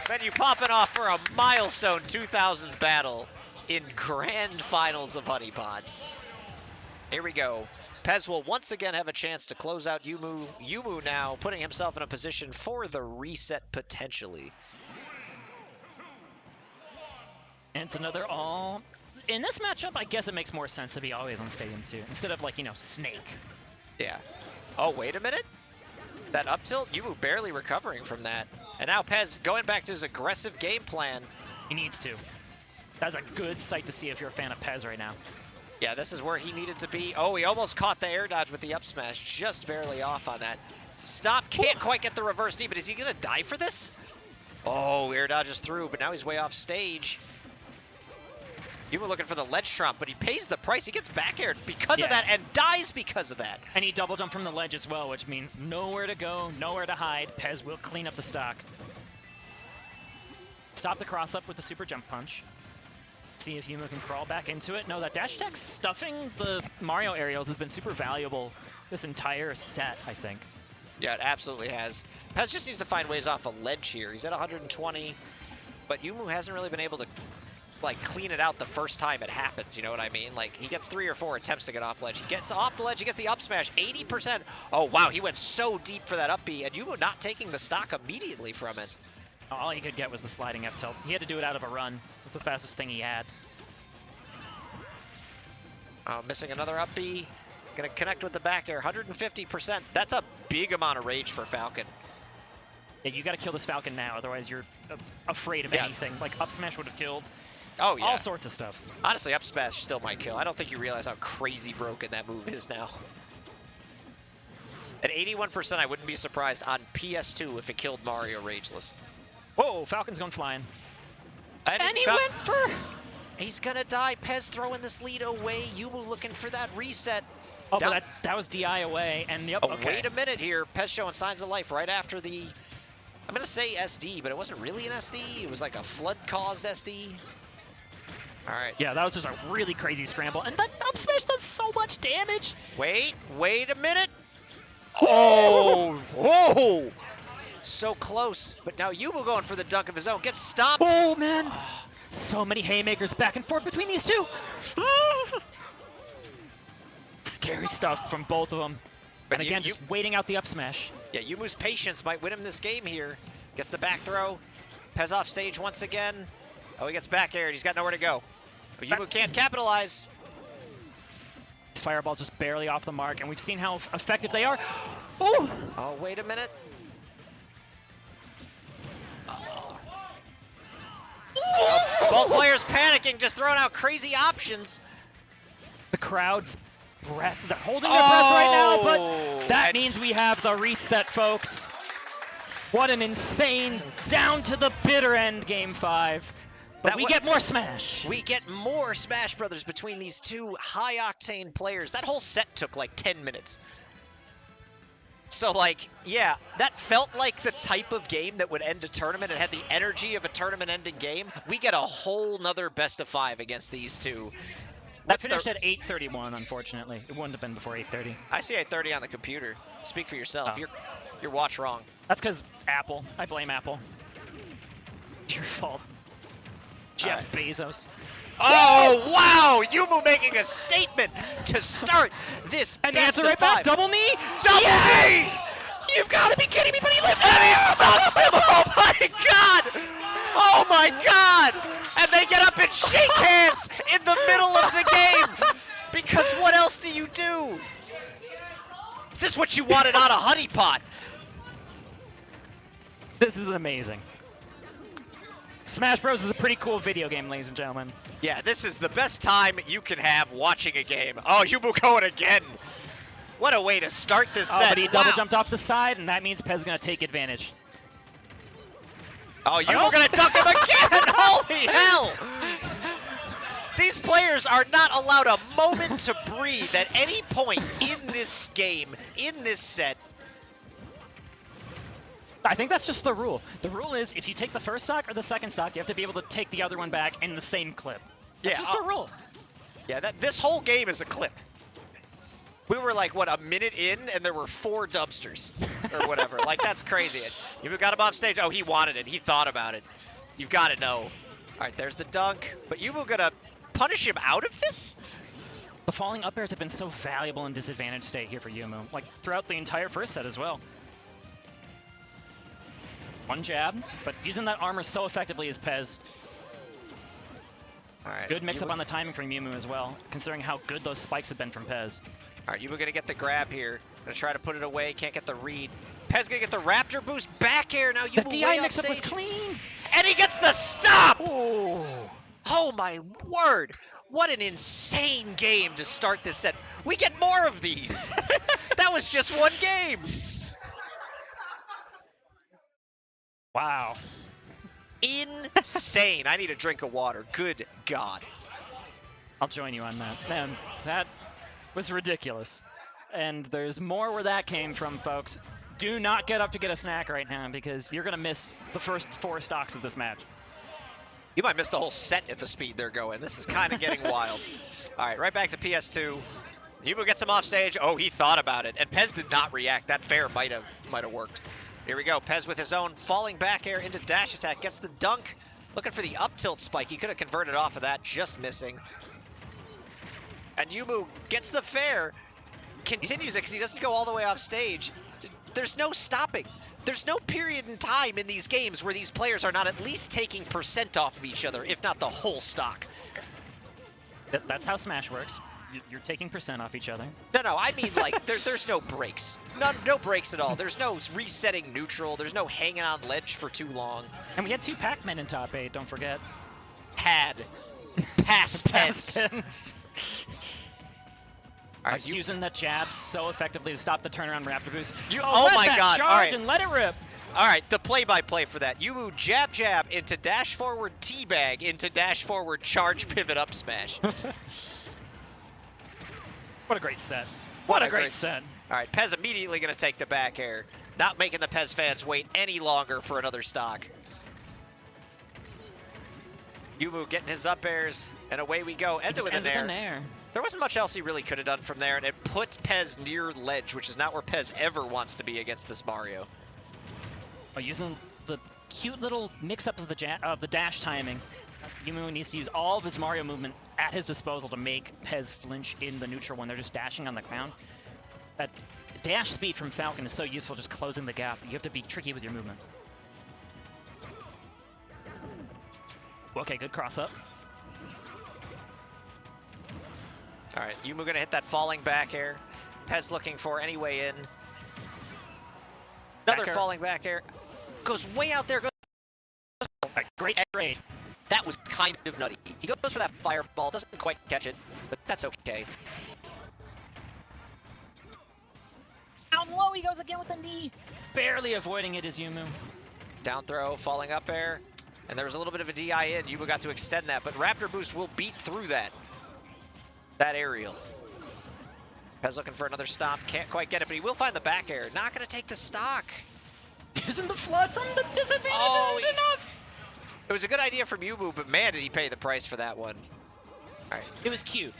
Menu popping off for a milestone 2000th battle in Grand Finals of Honeypot. Here we go. Pez will once again have a chance to close out Yumu. Yumu now putting himself in a position for the reset potentially. And it's another all. In this matchup, I guess it makes more sense to be always on Stadium 2 instead of, like, Snake. Yeah. Oh, wait a minute. That up tilt, Yumu barely recovering from that. And now Pez going back to his aggressive game plan. He needs to. That's a good sight to see if you're a fan of Pez right now. Yeah, this is where he needed to be. Oh, he almost caught the air dodge with the up smash, just barely off on that. Stop, can't quite get the reverse D, but is he gonna die for this? Oh, air dodges through, but now he's way off stage. You were looking for the ledge trump, but he pays the price. He gets back aired because of that and dies because of that. And he double jumped from the ledge as well, which means nowhere to go, nowhere to hide. Pez will clean up the stock. Stop the cross up with the super jump punch. See if Yumu can crawl back into it. No, that dash attack stuffing the Mario aerials has been super valuable this entire set, I think. Yeah, it absolutely has. Pez just needs to find ways off a ledge here. He's at 120, but Yumu hasn't really been able to clean it out the first time it happens, you know what I mean? Like, he gets 3 or 4 attempts to get off ledge. He gets off the ledge, he gets the up smash, 80%. Oh, wow, he went so deep for that up B, and Yumu not taking the stock immediately from it. All he could get was the sliding up tilt. He had to do it out of a run. It's the fastest thing he had. Oh, missing another up B. Gonna connect with the back air, 150%. That's a big amount of rage for Falcon. Yeah, you gotta kill this Falcon now, otherwise you're afraid of anything. Like, up smash would have killed Oh, yeah. all sorts of stuff. Honestly, up smash still might kill. I don't think you realize how crazy broken that move is now. At 81%, I wouldn't be surprised on PS2 if it killed Mario Rageless. Whoa, Falcon's going flying. And he went for... He's gonna die. Pez throwing this lead away. Yumu looking for that reset. Oh, but that was DI away, and yep, oh, wait a minute here. Pez showing signs of life right after the... I'm gonna say SD, but it wasn't really an SD. It was like a flood-caused SD. All right. Yeah, that was just a really crazy scramble, and that up smash does so much damage. Wait a minute. Oh, whoa. So close, but now Yumu going for the dunk of his own. Gets stopped. Oh, man. So many haymakers back and forth between these two. Scary stuff from both of them. But and again, just waiting out the up smash. Yeah, Yumu's patience might win him this game here. Gets the back throw. Pez off stage once again. Oh, he gets back aired. He's got nowhere to go. But Yumu can't capitalize. These fireballs just barely off the mark, and we've seen how effective they are. Oh! Oh, wait a minute. Both players panicking, just throwing out crazy options. The crowd's breath, they're holding their breath right now, but that means we have the reset, folks. What an insane, down to the bitter end game 5. But we get more Smash. We get more Smash Brothers between these two high-octane players. That whole set took like 10 minutes. So, like, yeah, that felt like the type of game that would end a tournament. It had the energy of a tournament-ending game. We get a whole nother best-of-5 against these two. That finished at 8:31, unfortunately. It wouldn't have been before 8:30. I see 8:30 on the computer. Speak for yourself. Oh. Your watch wrong. That's because Apple. I blame Apple. Your fault. Jeff Bezos. Oh, wow! Yumu making a statement to start this And best answer of right 5. back. Double knee. Double Yes! knee! You've got to be kidding me, but he lived. And he stunts him! Oh my god! Oh my god! And they get up and shake hands in the middle of the game! Because what else do you do? Is this what you wanted out of Honeypot? This is amazing. Smash Bros. Is a pretty cool video game, ladies and gentlemen. Yeah, this is the best time you can have watching a game. Oh, Yumu going again. What a way to start this set. But he double jumped off the side, and that means Pez is going to take advantage. Oh, Yumu going to dunk him again! Holy hell! These players are not allowed a moment to breathe at any point in this game, in this set. I think that's just the rule. The rule is if you take the first stock or the second stock, you have to be able to take the other one back in the same clip. That's just the rule. Yeah, this whole game is a clip. We were like, what, a minute in, and there were 4 dumpsters or whatever. Like, that's crazy. You got him off stage. Oh, he wanted it. He thought about it. You've got to know. All right, there's the dunk. But Yumu gonna punish him out of this? The falling up airs have been so valuable in disadvantage state here for Yumu, like throughout the entire first set as well. One jab, but using that armor so effectively is Pez. All right. Good mix-up on the timing from Yumu as well, considering how good those spikes have been from Pez. All right, Yumu gonna get the grab here. Gonna try to put it away, can't get the read. Pez gonna get the Raptor boost back air. Now Yumu The way DI mix-up off was stage. clean! And he gets the stop! Oh. Oh my word! What an insane game to start this set. We get more of these. That was just one game. Wow. Insane. I need a drink of water. Good God. I'll join you on that. Man, that was ridiculous. And there's more where that came from, folks. Do not get up to get a snack right now because you're going to miss the first 4 stocks of this match. You might miss the whole set at the speed they're going. This is kind of getting wild. All right, right back to PS2. Yumu gets him off stage. Oh, he thought about it. And Pez did not react. That fair might have worked. Here we go. Pez with his own falling back air into dash attack. Gets the dunk. Looking for the up tilt spike. He could have converted off of that. Just missing. And Yumu gets the fair. Continues it because he doesn't go all the way off stage. There's no stopping. There's no period in time in these games where these players are not at least taking % off of each other, if not the whole stock. That's how Smash works. You're taking % off each other. No, I mean like there's no breaks. No breaks at all. There's no resetting neutral. There's no hanging on ledge for too long. And we had 2 Pac-Men in top 8, don't forget. Had. Past tense. All right, using that jab so effectively to stop the turnaround Raptor boost. Oh my God! Charge All right, and let it rip. All right, the play-by-play for that. Yumu jab into dash forward teabag into dash forward charge pivot up smash. What a great set. What a great set. All right, Pez immediately going to take the back air. Not making the Pez fans wait any longer for another stock. Yumu getting his up airs, and away we go. Ends it with an air. There wasn't much else he really could have done from there, and it put Pez near ledge, which is not where Pez ever wants to be against this Mario. Oh, using the cute little mix-ups of the dash timing. Yumu needs to use all of his Mario movement at his disposal to make Pez flinch in the neutral when they're just dashing on the ground. That dash speed from Falcon is so useful, just closing the gap. You have to be tricky with your movement. Okay, good cross-up. All right, Yumu gonna hit that falling back air. Pez looking for any way in. Another falling back air. Goes way out there. Great trade. That was kind of nutty. He goes for that fireball, doesn't quite catch it, but that's okay. Down low, he goes again with the knee. Barely avoiding it is Yumu. Down throw, falling up air. And there was a little bit of a DI in. Yumu got to extend that, but Raptor Boost will beat through that aerial. Pez looking for another stop. Can't quite get it, but he will find the back air. Not going to take the stock. Isn't the flood from the disadvantage isn't enough? It was a good idea from Yumu, but man, did he pay the price for that one. All right. It was cute.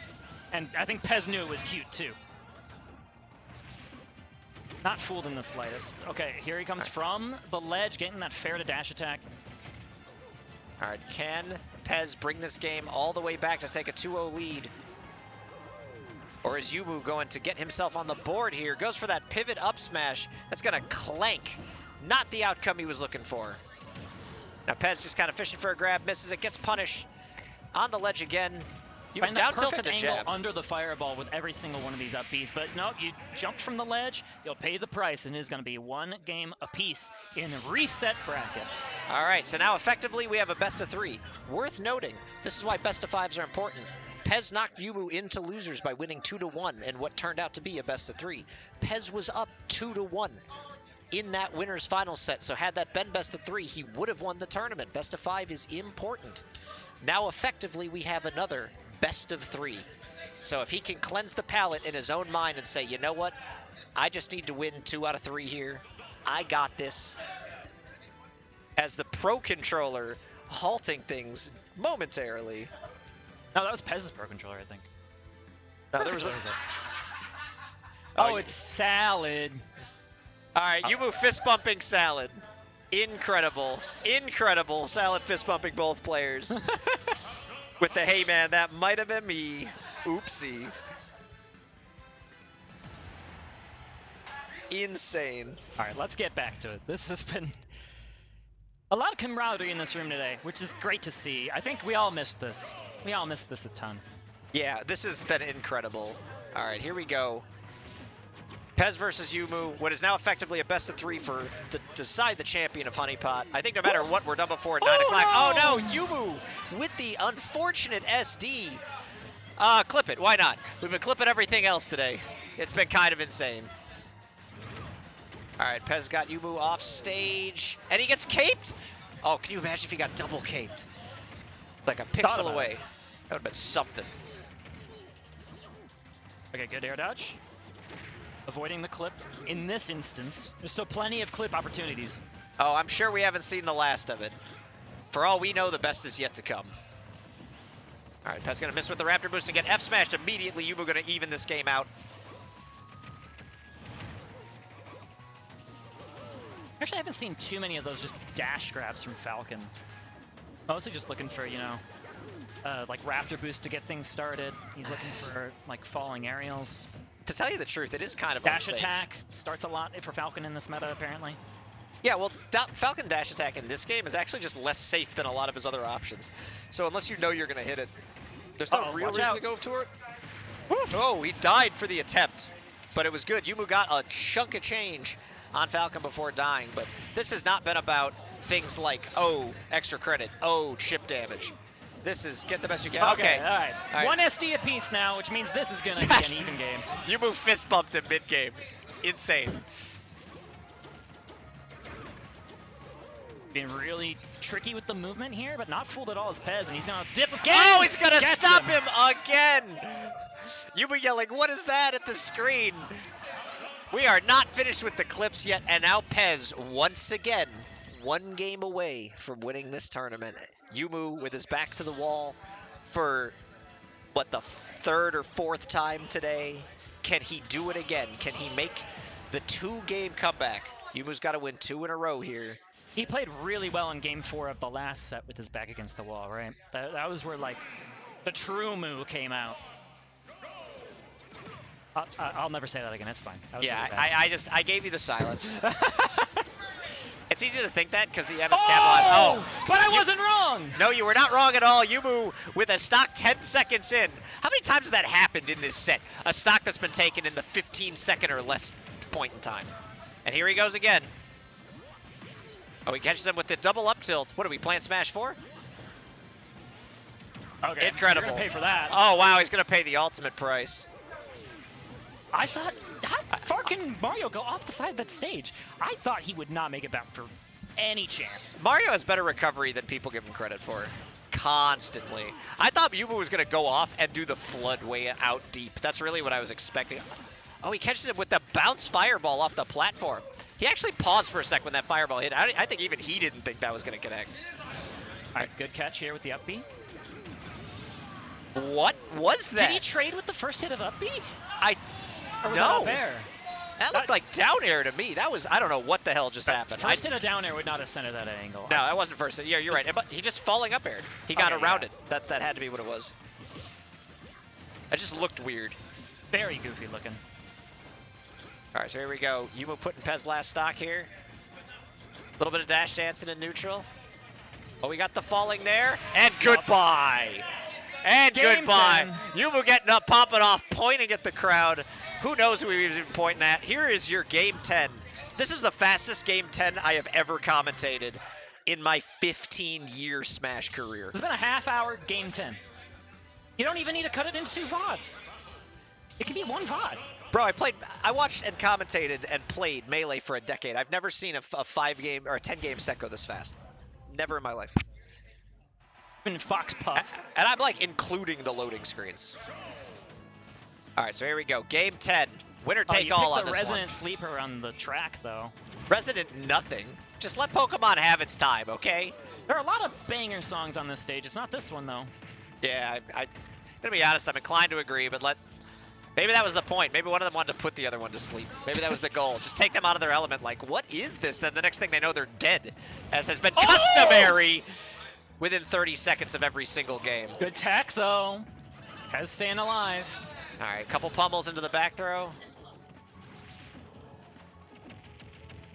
And I think Pez knew it was cute, too. Not fooled in the slightest. Okay, here he comes from the ledge, getting that fair to dash attack. All right, can Pez bring this game all the way back to take a 2-0 lead? Or is Yumu going to get himself on the board here? Goes for that pivot up smash. That's going to clank. Not the outcome he was looking for. Now Pez just kind of fishing for a grab, misses it, gets punished. On the ledge again. You Find down that tilt perfect to the angle jab. under the fireball with every single one of these up Bs, but no, you jumped from the ledge, you'll pay the price, and it is going to be 1 game apiece in reset bracket. All right, so now effectively we have a best of 3. Worth noting, this is why best of 5s are important. Pez knocked Yumu into losers by winning 2-1 in what turned out to be a best of 3. Pez was up 2-1 in that winner's final set, so had that been best of 3, he would have won the tournament. Best of 5 is important. Now effectively we have another best of 3. So if he can cleanse the palate in his own mind and say, you know what, I just need to win 2 out of 3 here. I got this. As the Pro Controller halting things momentarily. No, that was Pez's Pro Controller, I think. No, there was a... Oh, it's Salad. All right, Yumu fist bumping Salad. Incredible. Incredible. Salad fist bumping both players. With the, hey man, that might have been me. Oopsie. Insane. All right, let's get back to it. This has been a lot of camaraderie in this room today, which is great to see. I think we all missed this. We all missed this a ton. Yeah, this has been incredible. All right, here we go. Pez versus Yumu, what is now effectively a best of 3 for the decide the champion of Honeypot. I think no matter what, we're done before at 9 o'clock. No! Oh no, Yumu with the unfortunate SD. Clip it, why not? We've been clipping everything else today. It's been kind of insane. All right, Pez got Yumu off stage, and he gets caped. Oh, can you imagine if he got double caped? Like a pixel away. That would have been something. Okay, good air dodge. Avoiding the clip in this instance. There's still plenty of clip opportunities. Oh, I'm sure we haven't seen the last of it. For all we know, the best is yet to come. All right, Pez gonna miss with the Raptor boost and get F smashed immediately. Yumu gonna even this game out. Actually, I haven't seen too many of those just dash grabs from Falcon. Mostly just looking for, you know, like Raptor boost to get things started. He's looking for like falling aerials. To tell you the truth, it is kind of dash unsafe. attack starts a lot for Falcon in this meta, apparently. Yeah, well, Falcon dash attack in this game is actually just less safe than a lot of his other options. So unless you know you're going to hit it, there's no real reason to go to it. Oh, he died for the attempt, but it was good. Yumu got a chunk of change on Falcon before dying, but this has not been about things like, oh, extra credit, oh, chip damage. This is get the best you can. Okay. All right. 1 SD apiece now, which means this is going to be an even game. Yumu fist bumped him mid-game. Insane. Being really tricky with the movement here, but not fooled at all as Pez, and he's going to dip again. Oh, he's going to stop him again. Yumu yelling, what is that at the screen? We are not finished with the clips yet, and now Pez, once again, 1 game away from winning this tournament. Yumu with his back to the wall for, what, the 3rd or 4th time today? Can he do it again? Can he make the 2-game comeback? Yumu's got to win 2 in a row here. He played really well in game 4 of the last set with his back against the wall, right? That was where, like, the true Mu came out. I'll never say that again, it's fine. Yeah, really I gave you the silence. It's easy to think that because the MS capitalized. Oh, but I wasn't wrong. No, you were not wrong at all. Yumu with a stock 10 seconds in. How many times has that happened in this set? A stock that's been taken in the 15-second or less point in time. And here he goes again. Oh, he catches him with the double up tilt. What are we playing Smash 4? Okay, incredible. You're gonna pay for that. Oh wow, he's gonna pay the ultimate price. I thought, how far can Mario go off the side of that stage? I thought he would not make it back for any chance. Mario has better recovery than people give him credit for. Constantly. I thought Yumu was going to go off and do the flood way out deep. That's really what I was expecting. Oh, he catches him with the bounce fireball off the platform. He actually paused for a sec when that fireball hit. I think even he didn't think that was going to connect. All right, good catch here with the up B. What was that? Did he trade with the first hit of up B? Or was No. that up air? That looked like down air to me. That was, I don't know what the hell just happened. First hit of down air would not have sent it at that angle. No, that wasn't first hit. Yeah, you're right. But he just falling up aired. He got Okay, around yeah. it. That had to be what it was. It just looked weird. Very goofy looking. All right, so here we go. Yumu putting Pez last stock here. A little bit of dash dancing in neutral. Oh, we got the falling there. And goodbye. And Game goodbye. 10. Yumu getting up, popping off, pointing at the crowd. Who knows who he was even pointing at? Here is your game 10. This is the fastest game 10 I have ever commentated in my 15-year Smash career. It's been a half-hour game 10. You don't even need to cut it into 2 VODs. It can be 1 VOD. Bro, I watched and commentated and played Melee for a decade. I've never seen a 5-game or a 10-game set go this fast. Never in my life. Even Fox Puff. And I'm like including the loading screens. All right, so here we go. Game 10. Winner take all on the this Resident one. Sleeper on the track, though. Resident nothing. Just let Pokemon have its time, okay? There are a lot of banger songs on this stage. It's not this one, though. Yeah, I'm gonna be honest. I'm inclined to agree, but maybe that was the point. Maybe one of them wanted to put the other one to sleep. Maybe that was the goal. Just take them out of their element. Like, what is this? Then the next thing they know, they're dead, as has been customary within 30 seconds of every single game. Good tech, though. Has staying alive. All right, couple pummels into the back throw.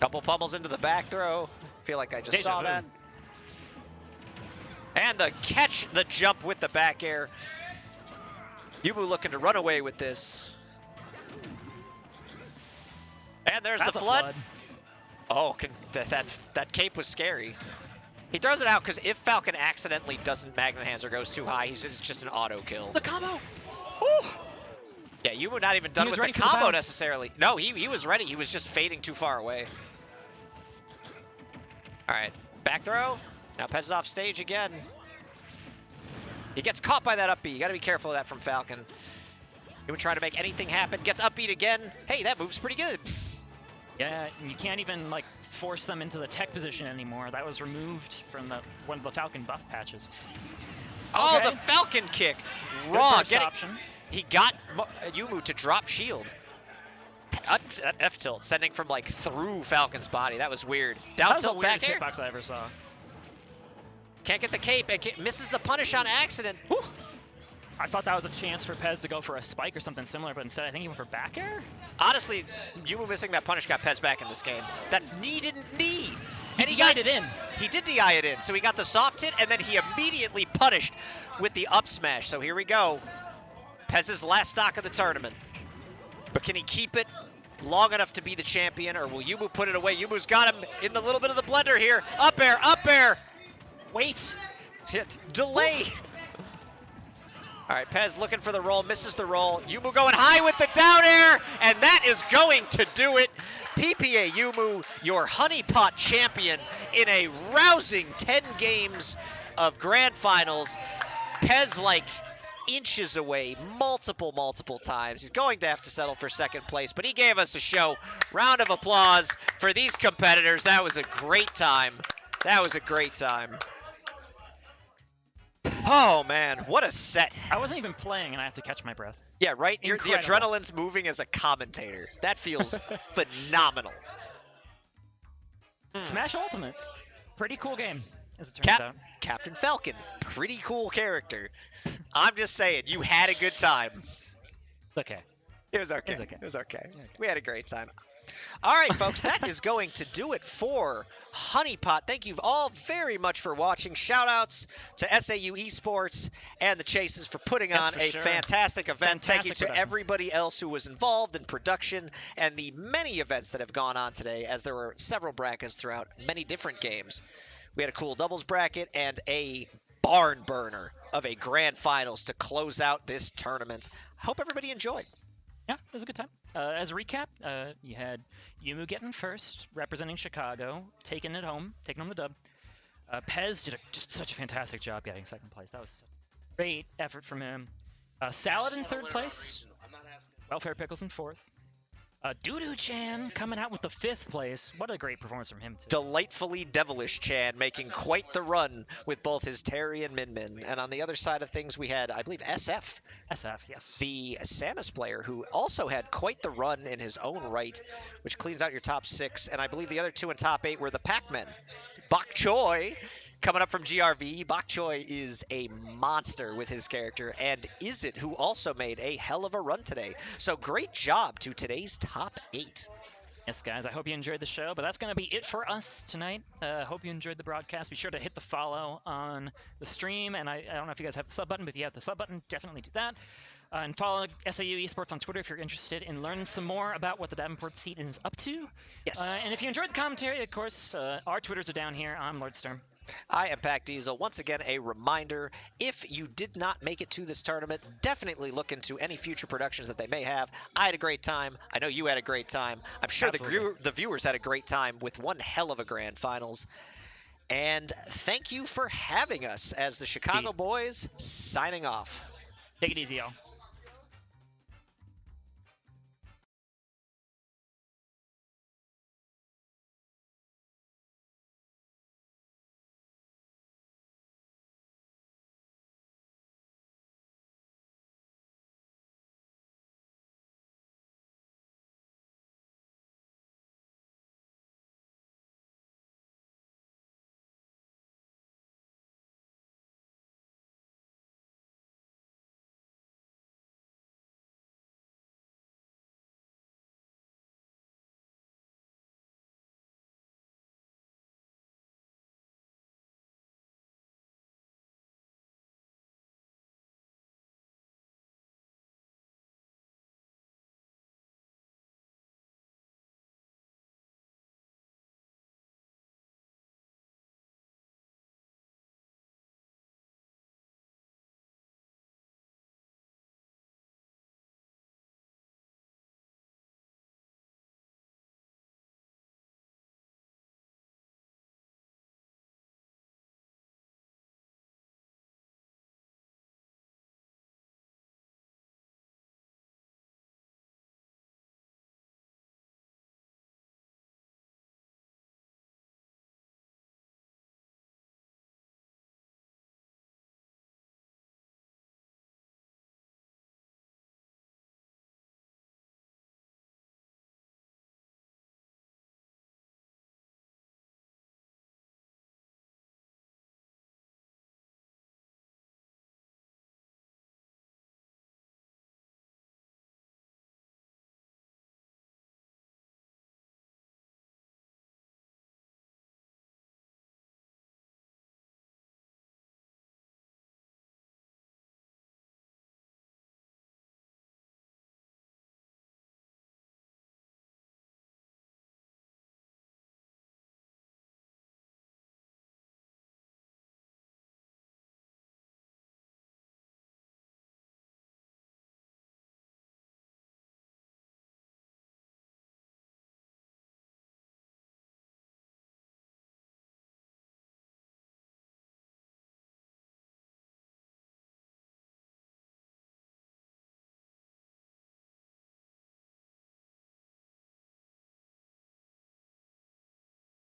Couple pummels into the back throw. Feel like I just saw that. And the catch, the jump with the back air. Yumu looking to run away with this. And there's That's the a flood. Oh, that cape was scary. He throws it out because if Falcon accidentally doesn't Magnet Hands or goes too high, it's just an auto kill. The combo. Woo. Yeah, Yumu not even done with the combo necessarily. No, he was ready. He was just fading too far away. All right, back throw. Now Pez is off stage again. He gets caught by that up B. You got to be careful of that from Falcon. He would try to make anything happen. Gets up beat again. Hey, that move's pretty good. Yeah, you can't even like force them into the tech position anymore. That was removed from one of the Falcon buff patches. Oh, Okay. the Falcon kick. Good Raw. first option. He got Yumu to drop shield. That F tilt sending from like through Falcon's body. That was weird. Down That was the tilt back weirdest air. hitbox I ever saw. Can't get the cape. Misses the punish on accident. Whew. I thought that was a chance for Pez to go for a spike or something similar, but instead I think he went for back air? Honestly, Yumu missing that punish got Pez back in this game. That knee didn't knee. And he got got it in. He did DI it in. So he got the soft hit, and then he immediately punished with the up smash. So here we go. Pez's last stock of the tournament. But can he keep it long enough to be the champion, or will Yumu put it away? Yumu's got him in the little bit of the blender here. Up air, up air. Wait. Shit. Delay. All right, Pez looking for the roll, misses the roll. Yumu going high with the down air, and that is going to do it. PPA Yumu, your Honeypot champion in a rousing 10 games of grand finals. Pez like inches away multiple times. He's going to have to settle for second place, but he gave us a show. Round of applause for these competitors. That was a great time. That was a great time. Oh man, what a set. I wasn't even playing and I have to catch my breath. Yeah, right? The Incredible. adrenaline's moving as a commentator. That feels phenomenal. Smash Ultimate. Pretty cool game, as it turns out. Captain Falcon, pretty cool character. I'm just saying, you had a good time. Okay. It was okay. It's okay. It was okay. We had a great time. All right, folks, that is going to do it for Honeypot. Thank you all very much for watching. Shout-outs to SAU Esports and the Chases for putting on a fantastic event. Thank you to everybody else who was involved in production and the many events that have gone on today, as there were several brackets throughout many different games. We had a cool doubles bracket and a barn burner of a grand finals to close out this tournament. I hope everybody enjoyed. Yeah, it was a good time. As a recap, you had Yumu getting first, representing Chicago, taking home the dub. Pez did just such a fantastic job getting second place. That was a great effort from him. Salad in third place. Welfare Pickles in fourth. Dudu-chan coming out with the 5th place. What a great performance from him, too. Delightfully devilish Chan making quite the run with both his Terry and Min Min. And on the other side of things, we had, I believe, SF. SF, yes. The Samus player, who also had quite the run in his own right, which cleans out your top 6. And I believe the other 2 in top 8 were the Pac-Men. Bok Choy coming up from GRV. Bok Choy is a monster with his character, and Izzet, who also made a hell of a run today. So great job to today's top 8. Yes, guys, I hope you enjoyed the show, but that's going to be it for us tonight. Hope you enjoyed the broadcast. Be sure to hit the follow on the stream, and I don't know if you guys have the sub button, but if you have the sub button, definitely do that. And follow SAU Esports on Twitter if you're interested in learning some more about what the Davenport scene is up to. Yes. And if you enjoyed the commentary, of course, our Twitters are down here. I'm Lord Sturm. I am Pac Diesel. Once again, a reminder, if you did not make it to this tournament, definitely look into any future productions that they may have. I had a great time. I know you had a great time. I'm sure the viewers had a great time with one hell of a grand finals. And thank you for having us as the Chicago Boys signing off. Take it easy, y'all.